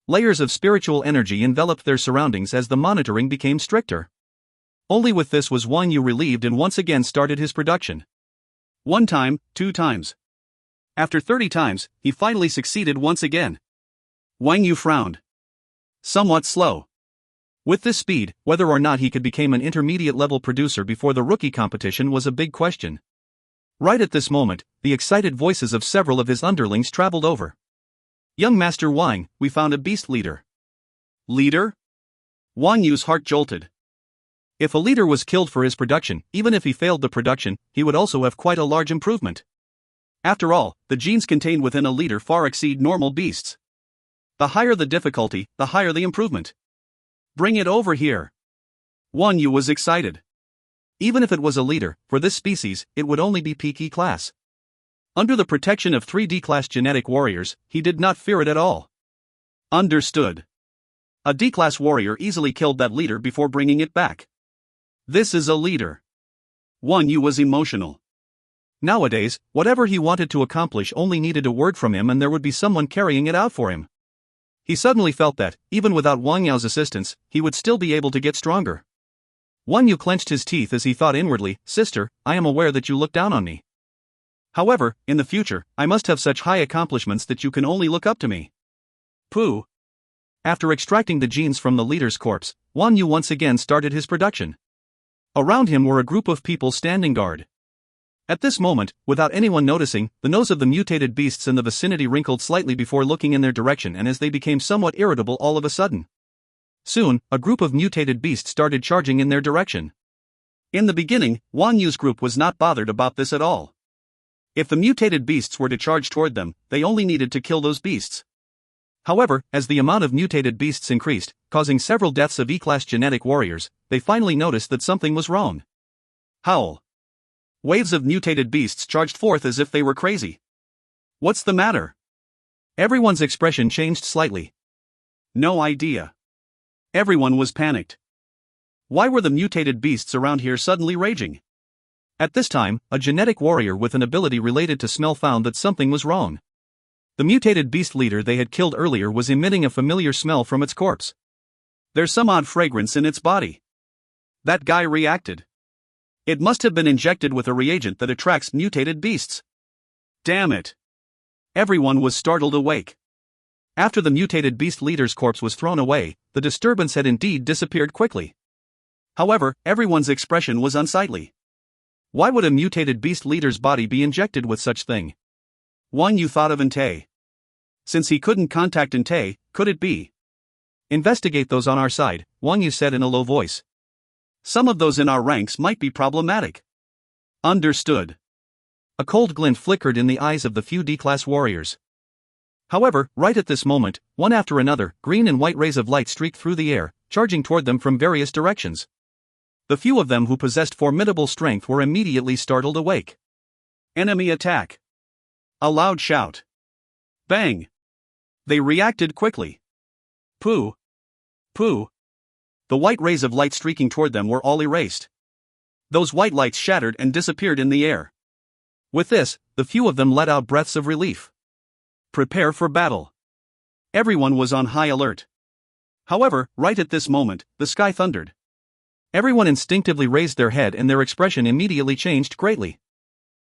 Layers of spiritual energy enveloped their surroundings as the monitoring became stricter. Only with this was Wang Yu relieved and once again started his production. 1 time, 2 times. After 30 times, he finally succeeded once again. Wang Yu frowned. Somewhat slow. With this speed, whether or not he could become an intermediate-level producer before the rookie competition was a big question. Right at this moment, the excited voices of several of his underlings traveled over. Young Master Wang, we found a beast leader. Leader? Wang Yu's heart jolted. If a leader was killed for his production, even if he failed the production, he would also have quite a large improvement. After all, the genes contained within a leader far exceed normal beasts. The higher the difficulty, the higher the improvement. Bring it over here. Wang Yu was excited. Even if it was a leader, for this species, it would only be peak E class. Under the protection of 3 D-class genetic warriors, he did not fear it at all. Understood. A D-class warrior easily killed that leader before bringing it back. This is a leader. Wang Yu was emotional. Nowadays, whatever he wanted to accomplish only needed a word from him and there would be someone carrying it out for him. He suddenly felt that, even without Wang Yao's assistance, he would still be able to get stronger. Wang Yu clenched his teeth as he thought inwardly, "Sister, I am aware that you look down on me. However, in the future, I must have such high accomplishments that you can only look up to me." Pooh. After extracting the genes from the leader's corpse, Wang Yu once again started his production. Around him were a group of people standing guard. At this moment, without anyone noticing, the nose of the mutated beasts in the vicinity wrinkled slightly before looking in their direction, and as they became somewhat irritable all of a sudden. Soon, a group of mutated beasts started charging in their direction. In the beginning, Wang Yu's group was not bothered about this at all. If the mutated beasts were to charge toward them, they only needed to kill those beasts. However, as the amount of mutated beasts increased, causing several deaths of E-class genetic warriors, they finally noticed that something was wrong. Howl. Waves of mutated beasts charged forth as if they were crazy. What's the matter? Everyone's expression changed slightly. No idea. Everyone was panicked. Why were the mutated beasts around here suddenly raging? At this time, a genetic warrior with an ability related to smell found that something was wrong. The mutated beast leader they had killed earlier was emitting a familiar smell from its corpse. There's some odd fragrance in its body. That guy reacted. It must have been injected with a reagent that attracts mutated beasts. Damn it. Everyone was startled awake. After the mutated beast leader's corpse was thrown away, the disturbance had indeed disappeared quickly. However, everyone's expression was unsightly. Why would a mutated beast leader's body be injected with such thing? Wang Yu thought of Entei. Since he couldn't contact Entei, could it be? Investigate those on our side, Wang Yu said in a low voice. Some of those in our ranks might be problematic. Understood. A cold glint flickered in the eyes of the few D-class warriors. However, right at this moment, one after another, green and white rays of light streaked through the air, charging toward them from various directions. The few of them who possessed formidable strength were immediately startled awake. Enemy attack. A loud shout. Bang. They reacted quickly. Pooh. Pooh. The white rays of light streaking toward them were all erased. Those white lights shattered and disappeared in the air. With this, the few of them let out breaths of relief. Prepare for battle. Everyone was on high alert. However, right at this moment, the sky thundered. Everyone instinctively raised their head and their expression immediately changed greatly.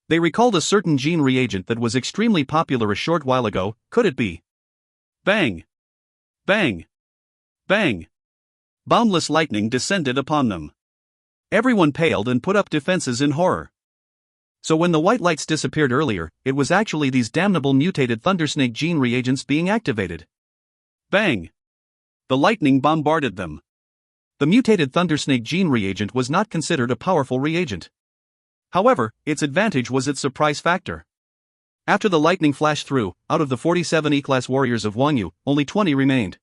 They recalled a certain gene reagent that was extremely popular a short while ago. Could it be? Bang! Bang! Bang! Boundless lightning descended upon them. Everyone paled and put up defenses in horror. So when the white lights disappeared earlier, it was actually these damnable mutated thundersnake gene reagents being activated. Bang! The lightning bombarded them. The mutated thundersnake gene reagent was not considered a powerful reagent. However, its advantage was its surprise factor. After the lightning flashed through, out of the 47 E-class warriors of Wang Yu, only 20 remained.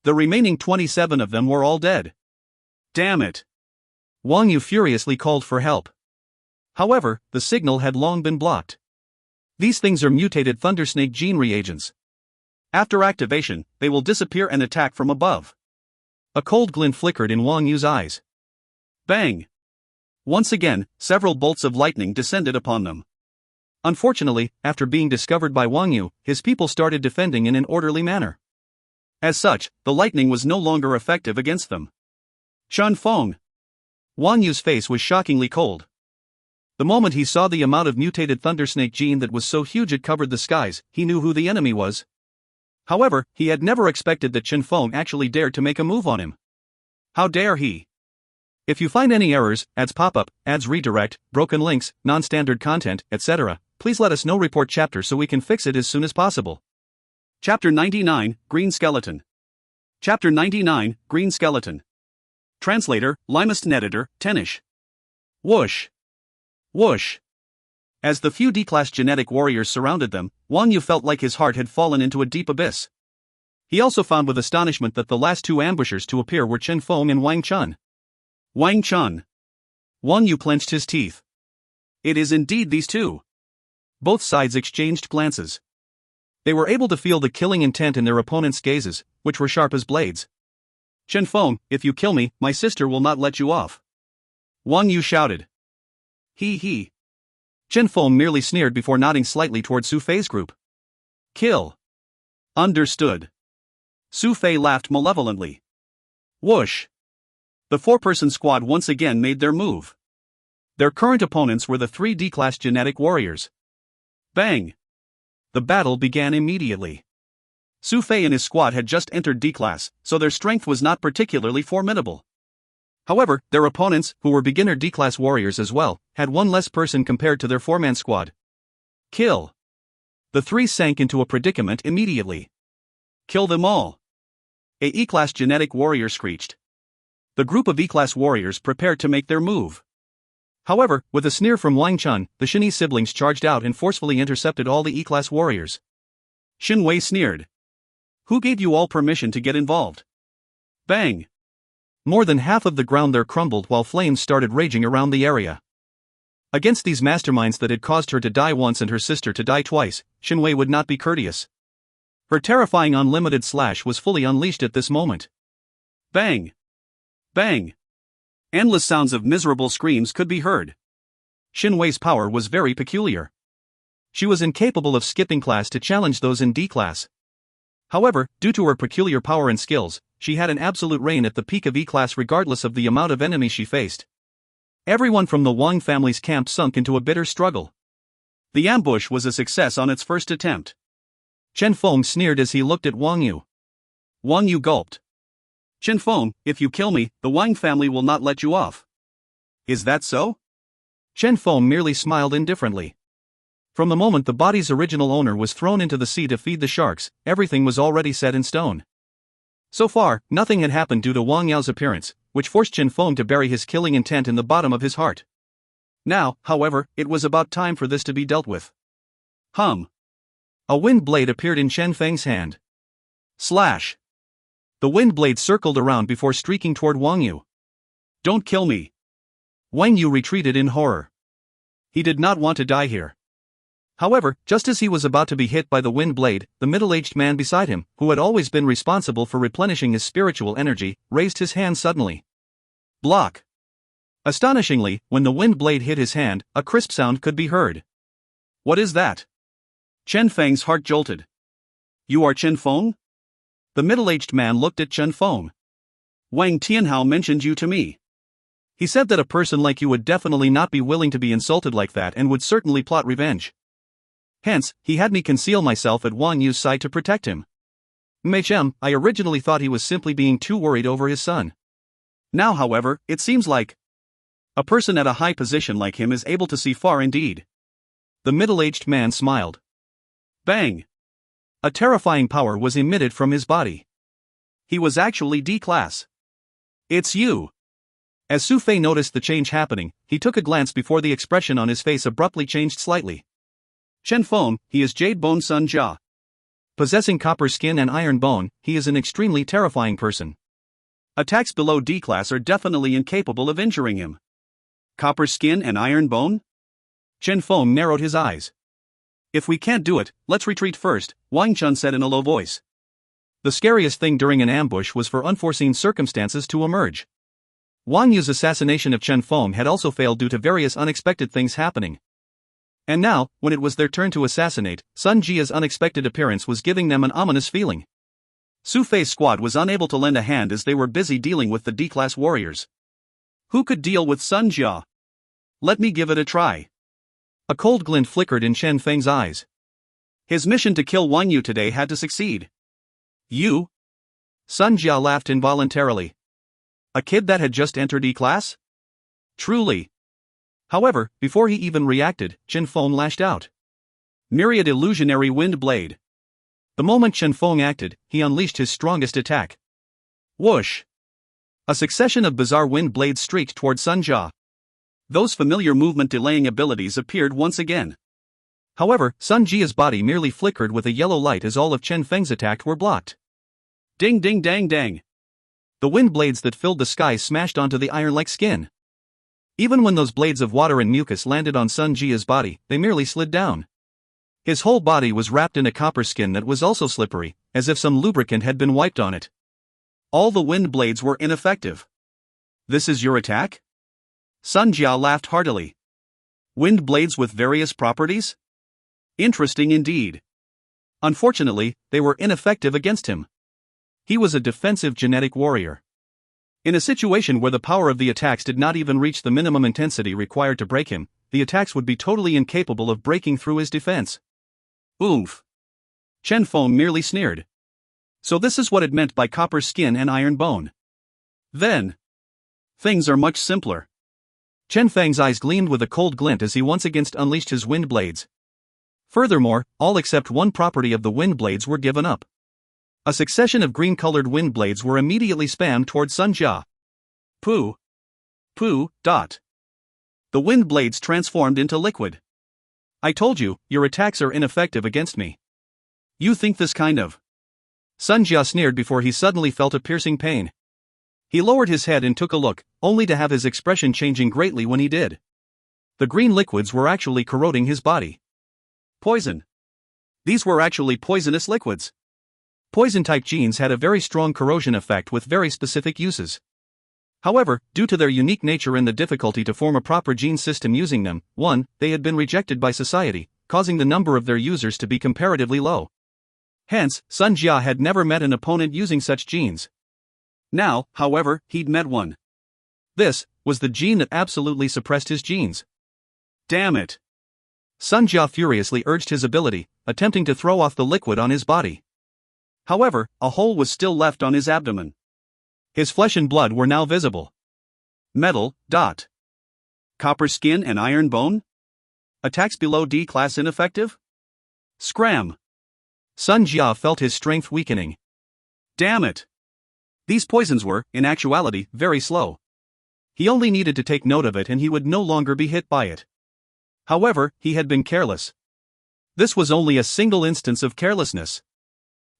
The remaining 27 of them were all dead. Damn it! Wang Yu furiously called for help. However, the signal had long been blocked. These things are mutated thundersnake gene reagents. After activation, they will disappear and attack from above. A cold glint flickered in Wang Yu's eyes. Bang! Once again, several bolts of lightning descended upon them. Unfortunately, after being discovered by Wang Yu, his people started defending in an orderly manner. As such, the lightning was no longer effective against them. Feng! Wang Yu's face was shockingly cold. The moment he saw the amount of mutated thundersnake gene that was so huge it covered the skies, he knew who the enemy was. However, he had never expected that Feng actually dared to make a move on him. How dare he? If you find any errors, ads pop up, ads redirect, broken links, non-standard content, etc., please let us know. Report chapter so we can fix it as soon as possible. Chapter 99, Green Skeleton. Chapter 99, Green Skeleton. Translator, Limest Editor, Tenish. Whoosh. Whoosh. As the few D-class genetic warriors surrounded them, Wang Yu felt like his heart had fallen into a deep abyss. He also found with astonishment that the last two ambushers to appear were Chen Feng and Wang Chun. Wang Chun. Wang Yu clenched his teeth. It is indeed these two. Both sides exchanged glances. They were able to feel the killing intent in their opponents' gazes, which were sharp as blades. Chen Feng, if you kill me, my sister will not let you off. Wang Yu shouted. He. Chen Feng merely sneered before nodding slightly toward Su Fei's group. Kill. Understood. Su Fei laughed malevolently. Whoosh. The four-person squad once again made their move. Their current opponents were the three D-class genetic warriors. Bang. The battle began immediately. Su Fei and his squad had just entered D-class, so their strength was not particularly formidable. However, their opponents, who were beginner D-class warriors as well, had one less person compared to their four-man squad. Kill. The three sank into a predicament immediately. Kill them all. A E-class genetic warrior screeched. The group of E-class warriors prepared to make their move. However, with a sneer from Wang Chun, the Shinyi siblings charged out and forcefully intercepted all the E-class warriors. Xin Wei sneered. Who gave you all permission to get involved? Bang! More than half of the ground there crumbled while flames started raging around the area. Against these masterminds that had caused her to die once and her sister to die twice, Xin Wei would not be courteous. Her terrifying unlimited slash was fully unleashed at this moment. Bang! Bang! Endless sounds of miserable screams could be heard. Xin Wei's power was very peculiar. She was incapable of skipping class to challenge those in D class. However, due to her peculiar power and skills, she had an absolute reign at the peak of E-class regardless of the amount of enemies she faced. Everyone from the Wang family's camp sunk into a bitter struggle. The ambush was a success on its first attempt. Chen Feng sneered as he looked at Wang Yu. Wang Yu gulped. Chen Feng, if you kill me, the Wang family will not let you off. Is that so? Chen Feng merely smiled indifferently. From the moment the body's original owner was thrown into the sea to feed the sharks, everything was already set in stone. So far, nothing had happened due to Wang Yao's appearance, which forced Chen Feng to bury his killing intent in the bottom of his heart. Now, however, it was about time for this to be dealt with. Hum. A wind blade appeared in Chen Feng's hand. Slash. The wind blade circled around before streaking toward Wang Yu. Don't kill me. Wang Yu retreated in horror. He did not want to die here. However, just as he was about to be hit by the wind blade, the middle-aged man beside him, who had always been responsible for replenishing his spiritual energy, raised his hand suddenly. Block. Astonishingly, when the wind blade hit his hand, a crisp sound could be heard. What is that? Chen Feng's heart jolted. You are Chen Feng? The middle-aged man looked at Chen Feng. Wang Tianhao mentioned you to me. He said that a person like you would definitely not be willing to be insulted like that and would certainly plot revenge. Hence, he had me conceal myself at Wang Yu's side to protect him. Mei-chem, I originally thought he was simply being too worried over his son. Now, however, it seems like a person at a high position like him is able to see far indeed. The middle-aged man smiled. Bang! A terrifying power was emitted from his body. He was actually D-class. It's you! As Su Fei noticed the change happening, he took a glance before the expression on his face abruptly changed slightly. Chen Feng, he is Jade Bone Sun Jia. Possessing copper skin and iron bone, he is an extremely terrifying person. Attacks below D-class are definitely incapable of injuring him. Copper skin and iron bone? Chen Feng narrowed his eyes. If we can't do it, let's retreat first, Wang Chun said in a low voice. The scariest thing during an ambush was for unforeseen circumstances to emerge. Wang Yu's assassination of Chen Feng had also failed due to various unexpected things happening. And now, when it was their turn to assassinate, Sun Jia's unexpected appearance was giving them an ominous feeling. Su Fei's squad was unable to lend a hand as they were busy dealing with the D-class warriors. Who could deal with Sun Jia? Let me give it a try. A cold glint flickered in Chen Feng's eyes. His mission to kill Wang Yu today had to succeed. You? Sun Jia laughed involuntarily. A kid that had just entered E-class? Truly. However, before he even reacted, Chen Feng lashed out. Myriad illusionary wind blade. The moment Chen Feng acted, he unleashed his strongest attack. Whoosh! A succession of bizarre wind blades streaked toward Sun Jia. Those familiar movement-delaying abilities appeared once again. However, Sun Jia's body merely flickered with a yellow light as all of Chen Feng's attacks were blocked. Ding ding dang dang. The wind blades that filled the sky smashed onto the iron-like skin. Even when those blades of water and mucus landed on Sun Jia's body, they merely slid down. His whole body was wrapped in a copper skin that was also slippery, as if some lubricant had been wiped on it. All the wind blades were ineffective. This is your attack? Sun Jia laughed heartily. Wind blades with various properties? Interesting indeed. Unfortunately, they were ineffective against him. He was a defensive genetic warrior. In a situation where the power of the attacks did not even reach the minimum intensity required to break him, the attacks would be totally incapable of breaking through his defense. Oomph. Chen Feng merely sneered. So this is what it meant by copper skin and iron bone. Then, things are much simpler. Chen Feng's eyes gleamed with a cold glint as he once again unleashed his wind blades. Furthermore, all except one property of the wind blades were given up. A succession of green-colored wind blades were immediately spammed towards Sun Jia. Pooh. Pooh. Dot. The wind blades transformed into liquid. I told you, your attacks are ineffective against me. You think this kind of... Sun Jia sneered before he suddenly felt a piercing pain. He lowered his head and took a look, only to have his expression changing greatly when he did. The green liquids were actually corroding his body. Poison. These were actually poisonous liquids. Poison-type genes had a very strong corrosion effect with very specific uses. However, due to their unique nature and the difficulty to form a proper gene system using them, they had been rejected by society, causing the number of their users to be comparatively low. Hence, Sun Jia had never met an opponent using such genes. Now, however, he'd met one. This was the gene that absolutely suppressed his genes. Damn it! Sun Jia furiously urged his ability, attempting to throw off the liquid on his body. However, a hole was still left on his abdomen. His flesh and blood were now visible. Metal. Dot. Copper skin and iron bone? Attacks below D class ineffective? Scram! Sun Jia felt his strength weakening. Damn it! These poisons were, in actuality, very slow. He only needed to take note of it and he would no longer be hit by it. However, he had been careless. This was only a single instance of carelessness.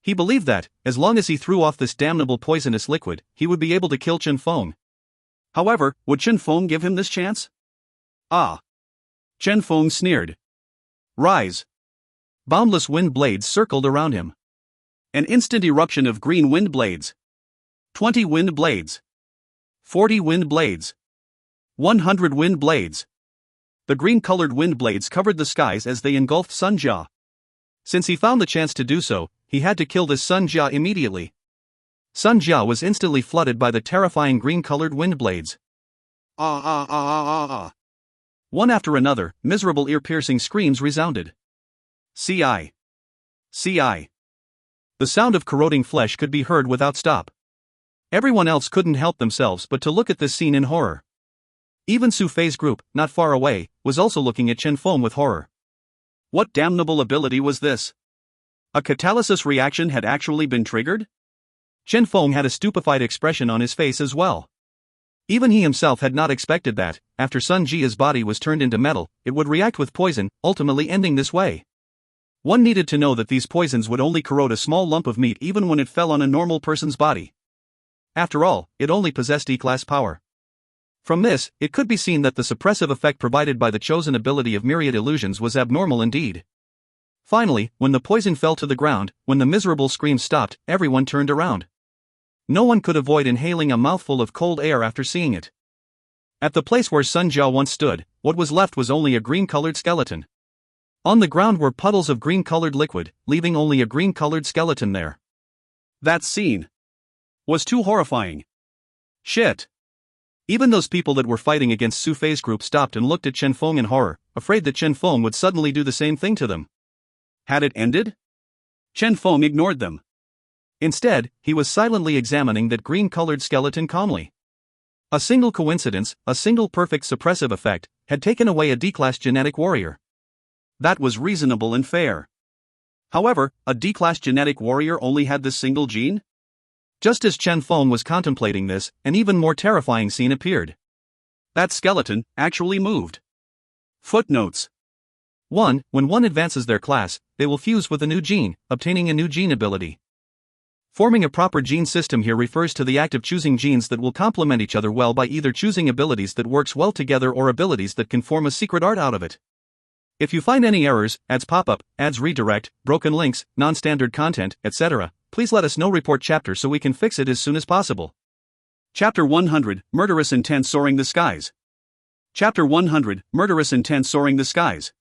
He believed that, as long as he threw off this damnable poisonous liquid, he would be able to kill Chen Feng. However, would Chen Feng give him this chance? Ah! Chen Feng sneered. Rise! Boundless wind blades circled around him. An instant eruption of green wind blades. 20 wind blades. 40 wind blades. 100 wind blades. The green-colored wind blades covered the skies as they engulfed Sun Jia. Since he found the chance to do so, he had to kill this Sun Jia immediately. Sun Jia was instantly flooded by the terrifying green-colored wind blades. One after another, miserable ear-piercing screams resounded. CI. CI. The sound of corroding flesh could be heard without stop. Everyone else couldn't help themselves but to look at this scene in horror. Even Su Fei's group, not far away, was also looking at Chen Feng with horror. What damnable ability was this? A catalysis reaction had actually been triggered? Chen Feng had a stupefied expression on his face as well. Even he himself had not expected that, after Sun Jia's body was turned into metal, it would react with poison, ultimately ending this way. One needed to know that these poisons would only corrode a small lump of meat even when it fell on a normal person's body. After all, it only possessed E-class power. From this, it could be seen that the suppressive effect provided by the chosen ability of myriad illusions was abnormal indeed. Finally, when the poison fell to the ground, when the miserable screams stopped, everyone turned around. No one could avoid inhaling a mouthful of cold air after seeing it. At the place where Sun Jia once stood, what was left was only a green-colored skeleton. On the ground were puddles of green-colored liquid, leaving only a green-colored skeleton there. That scene was too horrifying. Shit. Even those people that were fighting against Su Fei's group stopped and looked at Chen Feng in horror, afraid that Chen Feng would suddenly do the same thing to them. Had it ended? Chen Feng ignored them. Instead, he was silently examining that green-colored skeleton calmly. A single coincidence, a single perfect suppressive effect, had taken away a D-class genetic warrior. That was reasonable and fair. However, a D-class genetic warrior only had this single gene? Just as Chen Feng was contemplating this, an even more terrifying scene appeared. That skeleton actually moved. Footnotes. 1. When one advances their class, they will fuse with a new gene, obtaining a new gene ability. Forming a proper gene system here refers to the act of choosing genes that will complement each other well by either choosing abilities that works well together or abilities that can form a secret art out of it. If you find any errors, ads pop up, ads redirect, broken links, non-standard content, etc., please let us know. Report chapter so we can fix it as soon as possible. Chapter 100, Murderous Intent Soaring the Skies. Chapter 100, Murderous Intent Soaring the Skies.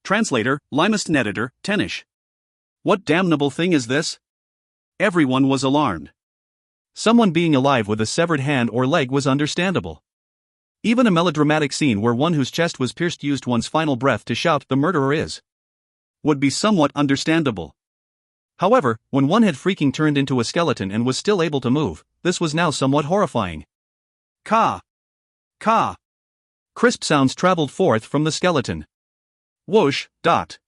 Translator, Limest Editor, Tenish. What damnable thing is this? Everyone was alarmed. Someone being alive with a severed hand or leg was understandable. Even a melodramatic scene where one whose chest was pierced used one's final breath to shout "the murderer is" would be somewhat understandable. However, when one had freaking turned into a skeleton and was still able to move, this was now somewhat horrifying. Ka! Ka! Crisp sounds traveled forth from the skeleton. Whoosh, dot.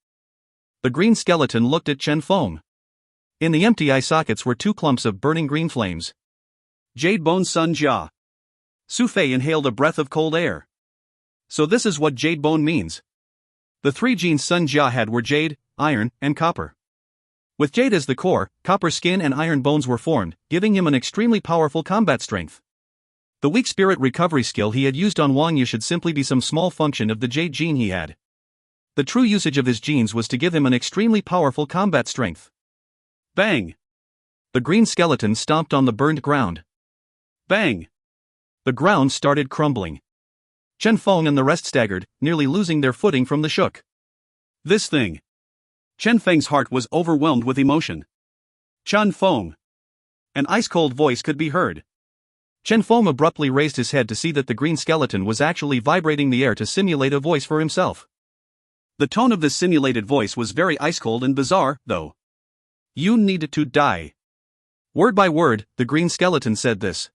The green skeleton looked at Chen Feng. In the empty eye sockets were two clumps of burning green flames. Jade Bone Sun Jia. Su Fei inhaled a breath of cold air. So this is what Jade Bone means. The three genes Sun Jia had were jade, iron, and copper. With jade as the core, copper skin and iron bones were formed, giving him an extremely powerful combat strength. The weak spirit recovery skill he had used on Wang Yu should simply be some small function of the jade gene he had. The true usage of his genes was to give him an extremely powerful combat strength. Bang! The green skeleton stomped on the burned ground. Bang! The ground started crumbling. Chen Feng and the rest staggered, nearly losing their footing from the shook. This thing. Chen Feng's heart was overwhelmed with emotion. Chen Feng. An ice-cold voice could be heard. Chen Feng abruptly raised his head to see that the green skeleton was actually vibrating the air to simulate a voice for himself. The tone of this simulated voice was very ice-cold and bizarre, though. You need to die. Word by word, the green skeleton said this.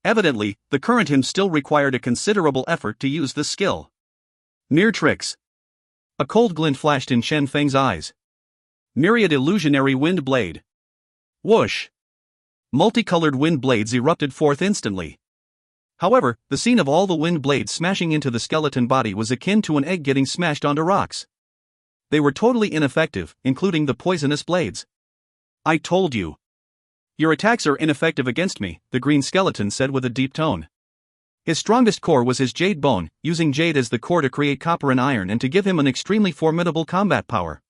Evidently, the current him still required a considerable effort to use this skill. Mere tricks. A cold glint flashed in Chen Feng's eyes. Myriad illusionary wind blade. Whoosh. Multicolored wind blades erupted forth instantly. However, the scene of all the wind blades smashing into the skeleton body was akin to an egg getting smashed onto rocks. They were totally ineffective, including the poisonous blades. I told you. Your attacks are ineffective against me, the green skeleton said with a deep tone. His strongest core was his jade bone, using jade as the core to create copper and iron and to give him an extremely formidable combat power.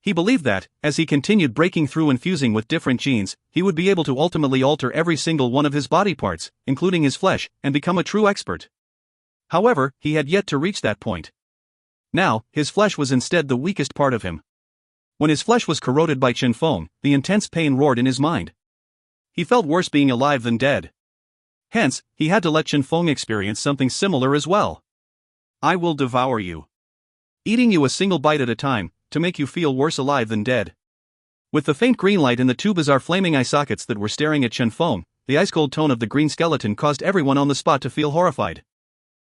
He believed that, as he continued breaking through and fusing with different genes, he would be able to ultimately alter every single one of his body parts, including his flesh, and become a true expert. However, he had yet to reach that point. Now, his flesh was instead the weakest part of him. When his flesh was corroded by Chen Feng, the intense pain roared in his mind. He felt worse being alive than dead. Hence, he had to let Chen Feng experience something similar as well. I will devour you. Eating you a single bite at a time, to make you feel worse alive than dead. With the faint green light in the two bizarre flaming eye sockets that were staring at Chen Feng, the ice-cold tone of the green skeleton caused everyone on the spot to feel horrified.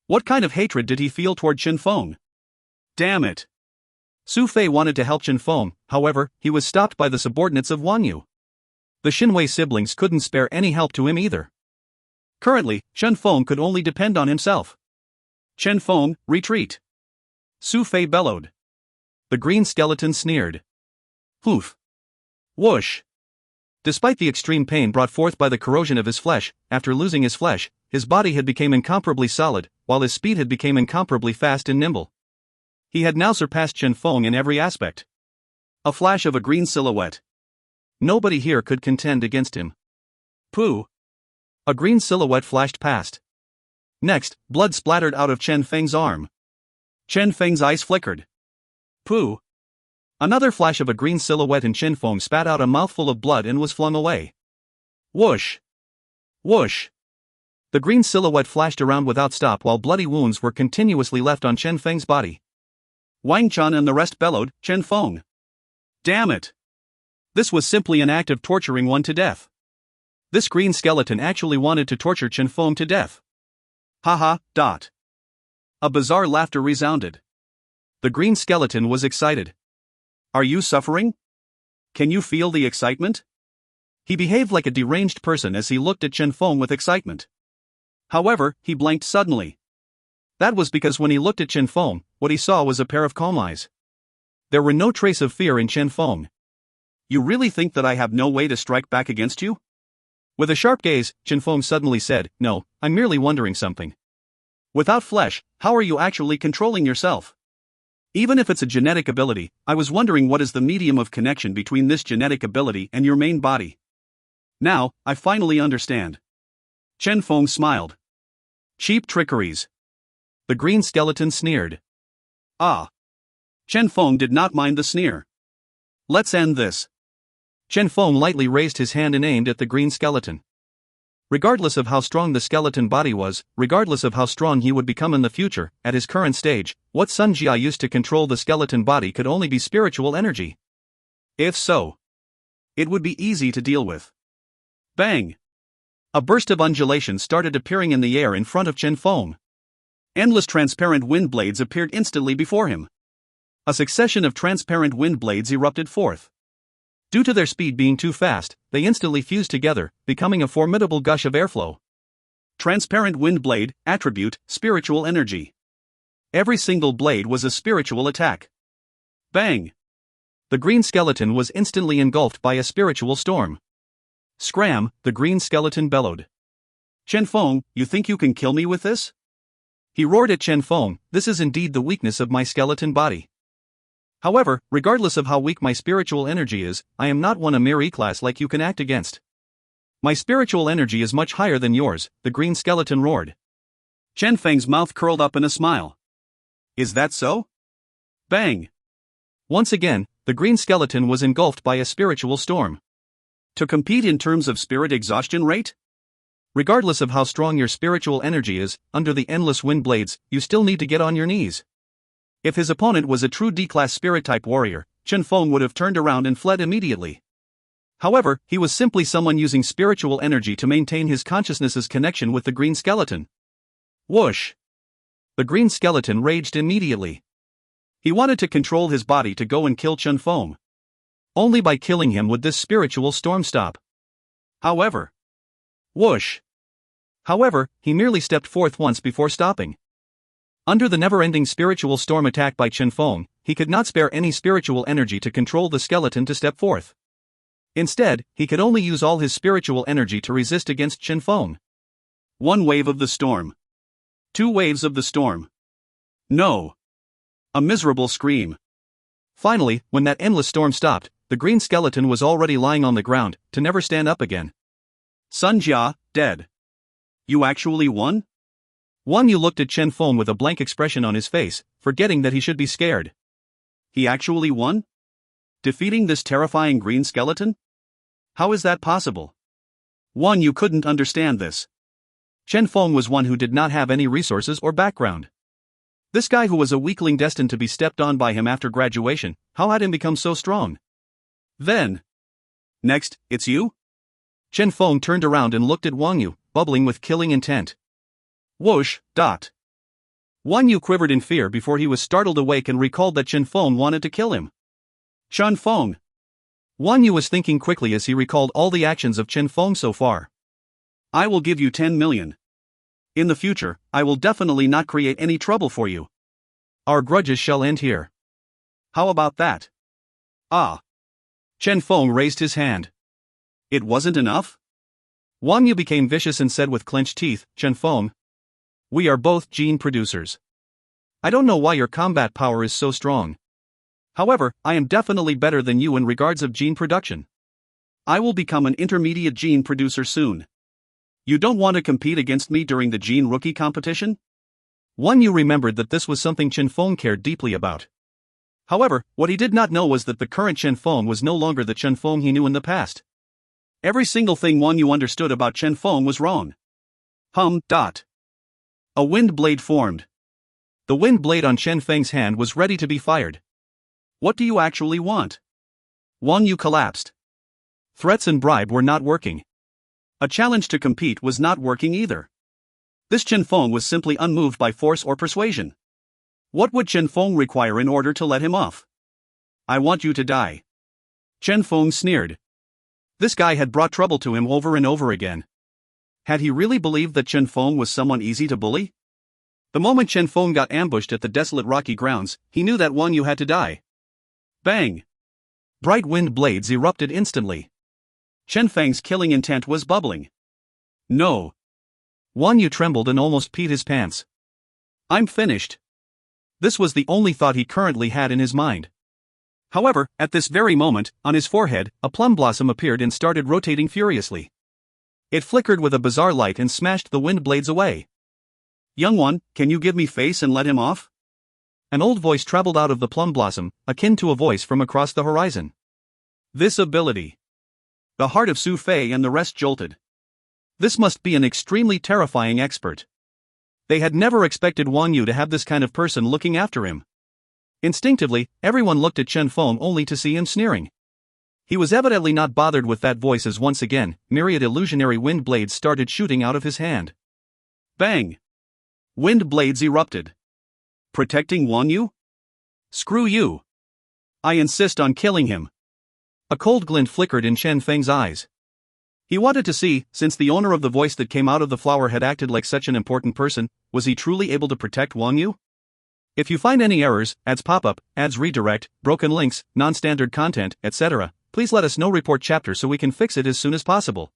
What kind of hatred did he feel toward Chen Feng? Damn it. Su Fei wanted to help Chen Feng, however, he was stopped by the subordinates of Wang Yu. The Xinwei siblings couldn't spare any help to him either. Currently, Chen Feng could only depend on himself. Chen Feng, retreat. Su Fei bellowed. The green skeleton sneered. Poof. Whoosh. Despite the extreme pain brought forth by the corrosion of his flesh, after losing his flesh, his body had become incomparably solid, while his speed had become incomparably fast and nimble. He had now surpassed Chen Feng in every aspect. A flash of a green silhouette. Nobody here could contend against him. Pooh. A green silhouette flashed past. Next, blood splattered out of Chen Feng's arm. Chen Feng's eyes flickered. Pooh. Another flash of a green silhouette and Chen Feng spat out a mouthful of blood and was flung away. Whoosh. Whoosh. The green silhouette flashed around without stop while bloody wounds were continuously left on Chen Feng's body. Wang Chan and the rest bellowed, Chen Feng. Damn it. This was simply an act of torturing one to death. This green skeleton actually wanted to torture Chen Feng to death. Haha, dot. A bizarre laughter resounded. The green skeleton was excited. Are you suffering? Can you feel the excitement? He behaved like a deranged person as he looked at Chen Feng with excitement. However, he blinked suddenly. That was because when he looked at Chen Feng, what he saw was a pair of calm eyes. There were no trace of fear in Chen Feng. You really think that I have no way to strike back against you? With a sharp gaze, Chen Feng suddenly said, "No, I'm merely wondering something. Without flesh, how are you actually controlling yourself? Even if it's a genetic ability, I was wondering what is the medium of connection between this genetic ability and your main body. Now, I finally understand." Chen Feng smiled. Cheap trickeries. The green skeleton sneered. Ah. Chen Feng did not mind the sneer. Let's end this. Chen Feng lightly raised his hand and aimed at the green skeleton. Regardless of how strong the skeleton body was, regardless of how strong he would become in the future, at his current stage, what Sun Jia used to control the skeleton body could only be spiritual energy. If so, it would be easy to deal with. Bang! A burst of undulation started appearing in the air in front of Chen Feng. Endless transparent wind blades appeared instantly before him. A succession of transparent wind blades erupted forth. Due to their speed being too fast, they instantly fused together, becoming a formidable gush of airflow. Transparent wind blade, attribute, spiritual energy. Every single blade was a spiritual attack. Bang! The green skeleton was instantly engulfed by a spiritual storm. Scram, the green skeleton bellowed. Chen Feng, you think you can kill me with this? He roared at Chen Feng, this is indeed the weakness of my skeleton body. However, regardless of how weak my spiritual energy is, I am not one a mere E-class like you can act against. My spiritual energy is much higher than yours, the green skeleton roared. Chen Feng's mouth curled up in a smile. Is that so? Bang! Once again, the green skeleton was engulfed by a spiritual storm. To compete in terms of spirit exhaustion rate? Regardless of how strong your spiritual energy is, under the endless wind blades, you still need to get on your knees. If his opponent was a true D-class spirit-type warrior, Chen Feng would have turned around and fled immediately. However, he was simply someone using spiritual energy to maintain his consciousness's connection with the green skeleton. Whoosh! The green skeleton raged immediately. He wanted to control his body to go and kill Chen Feng. Only by killing him would this spiritual storm stop. However, whoosh! However, he merely stepped forth once before stopping. Under the never-ending spiritual storm attack by Chen Feng, he could not spare any spiritual energy to control the skeleton to step forth. Instead, he could only use all his spiritual energy to resist against Chen Feng. One wave of the storm. 2 waves of the storm. No! A miserable scream. Finally, when that endless storm stopped, the green skeleton was already lying on the ground, to never stand up again. Sun Jia, dead. You actually won? Wang Yu looked at Chen Feng with a blank expression on his face, forgetting that he should be scared. He actually won? Defeating this terrifying green skeleton? How is that possible? Wang Yu couldn't understand this. Chen Feng was one who did not have any resources or background. This guy who was a weakling destined to be stepped on by him after graduation, how had him become so strong? Then. Next, it's you? Chen Feng turned around and looked at Wang Yu, bubbling with killing intent. Whoosh, dot. Wang Yu quivered in fear before he was startled awake and recalled that Chen Feng wanted to kill him. Chen Feng. Wang Yu was thinking quickly as he recalled all the actions of Chen Feng so far. I will give you 10 million. In the future, I will definitely not create any trouble for you. Our grudges shall end here. How about that? Ah. Chen Feng raised his hand. It wasn't enough? Wang Yu became vicious and said with clenched teeth, Chen Feng. We are both gene producers. I don't know why your combat power is so strong. However, I am definitely better than you in regards of gene production. I will become an intermediate gene producer soon. You don't want to compete against me during the gene rookie competition? Wang Yu remembered that this was something Chen Feng cared deeply about. However, what he did not know was that the current Chen Feng was no longer the Chen Feng he knew in the past. Every single thing Wang Yu understood about Chen Feng was wrong. Dot. A wind blade formed. The wind blade on Chen Feng's hand was ready to be fired. What do you actually want? Wang Yu collapsed. Threats and bribe were not working. A challenge to compete was not working either. This Chen Feng was simply unmoved by force or persuasion. What would Chen Feng require in order to let him off? I want you to die. Chen Feng sneered. This guy had brought trouble to him over and over again. Had he really believed that Chen Feng was someone easy to bully? The moment Chen Feng got ambushed at the desolate rocky grounds, he knew that Wang Yu had to die. Bang! Bright wind blades erupted instantly. Chen Feng's killing intent was bubbling. No. Wang Yu trembled and almost peed his pants. I'm finished. This was the only thought he currently had in his mind. However, at this very moment, on his forehead, a plum blossom appeared and started rotating furiously. It flickered with a bizarre light and smashed the wind blades away. Young one, can you give me face and let him off? An old voice traveled out of the plum blossom, akin to a voice from across the horizon. This ability. The heart of Su Fei and the rest jolted. This must be an extremely terrifying expert. They had never expected Wang Yu to have this kind of person looking after him. Instinctively, everyone looked at Chen Feng only to see him sneering. He was evidently not bothered with that voice as once again, myriad illusionary wind blades started shooting out of his hand. Bang! Wind blades erupted. Protecting Wang Yu? Screw you. I insist on killing him. A cold glint flickered in Chen Feng's eyes. He wanted to see, since the owner of the voice that came out of the flower had acted like such an important person, was he truly able to protect Wang Yu? If you find any errors, ads pop up, ads redirect, broken links, non-standard content, etc., please let us know. Report chapter so we can fix it as soon as possible.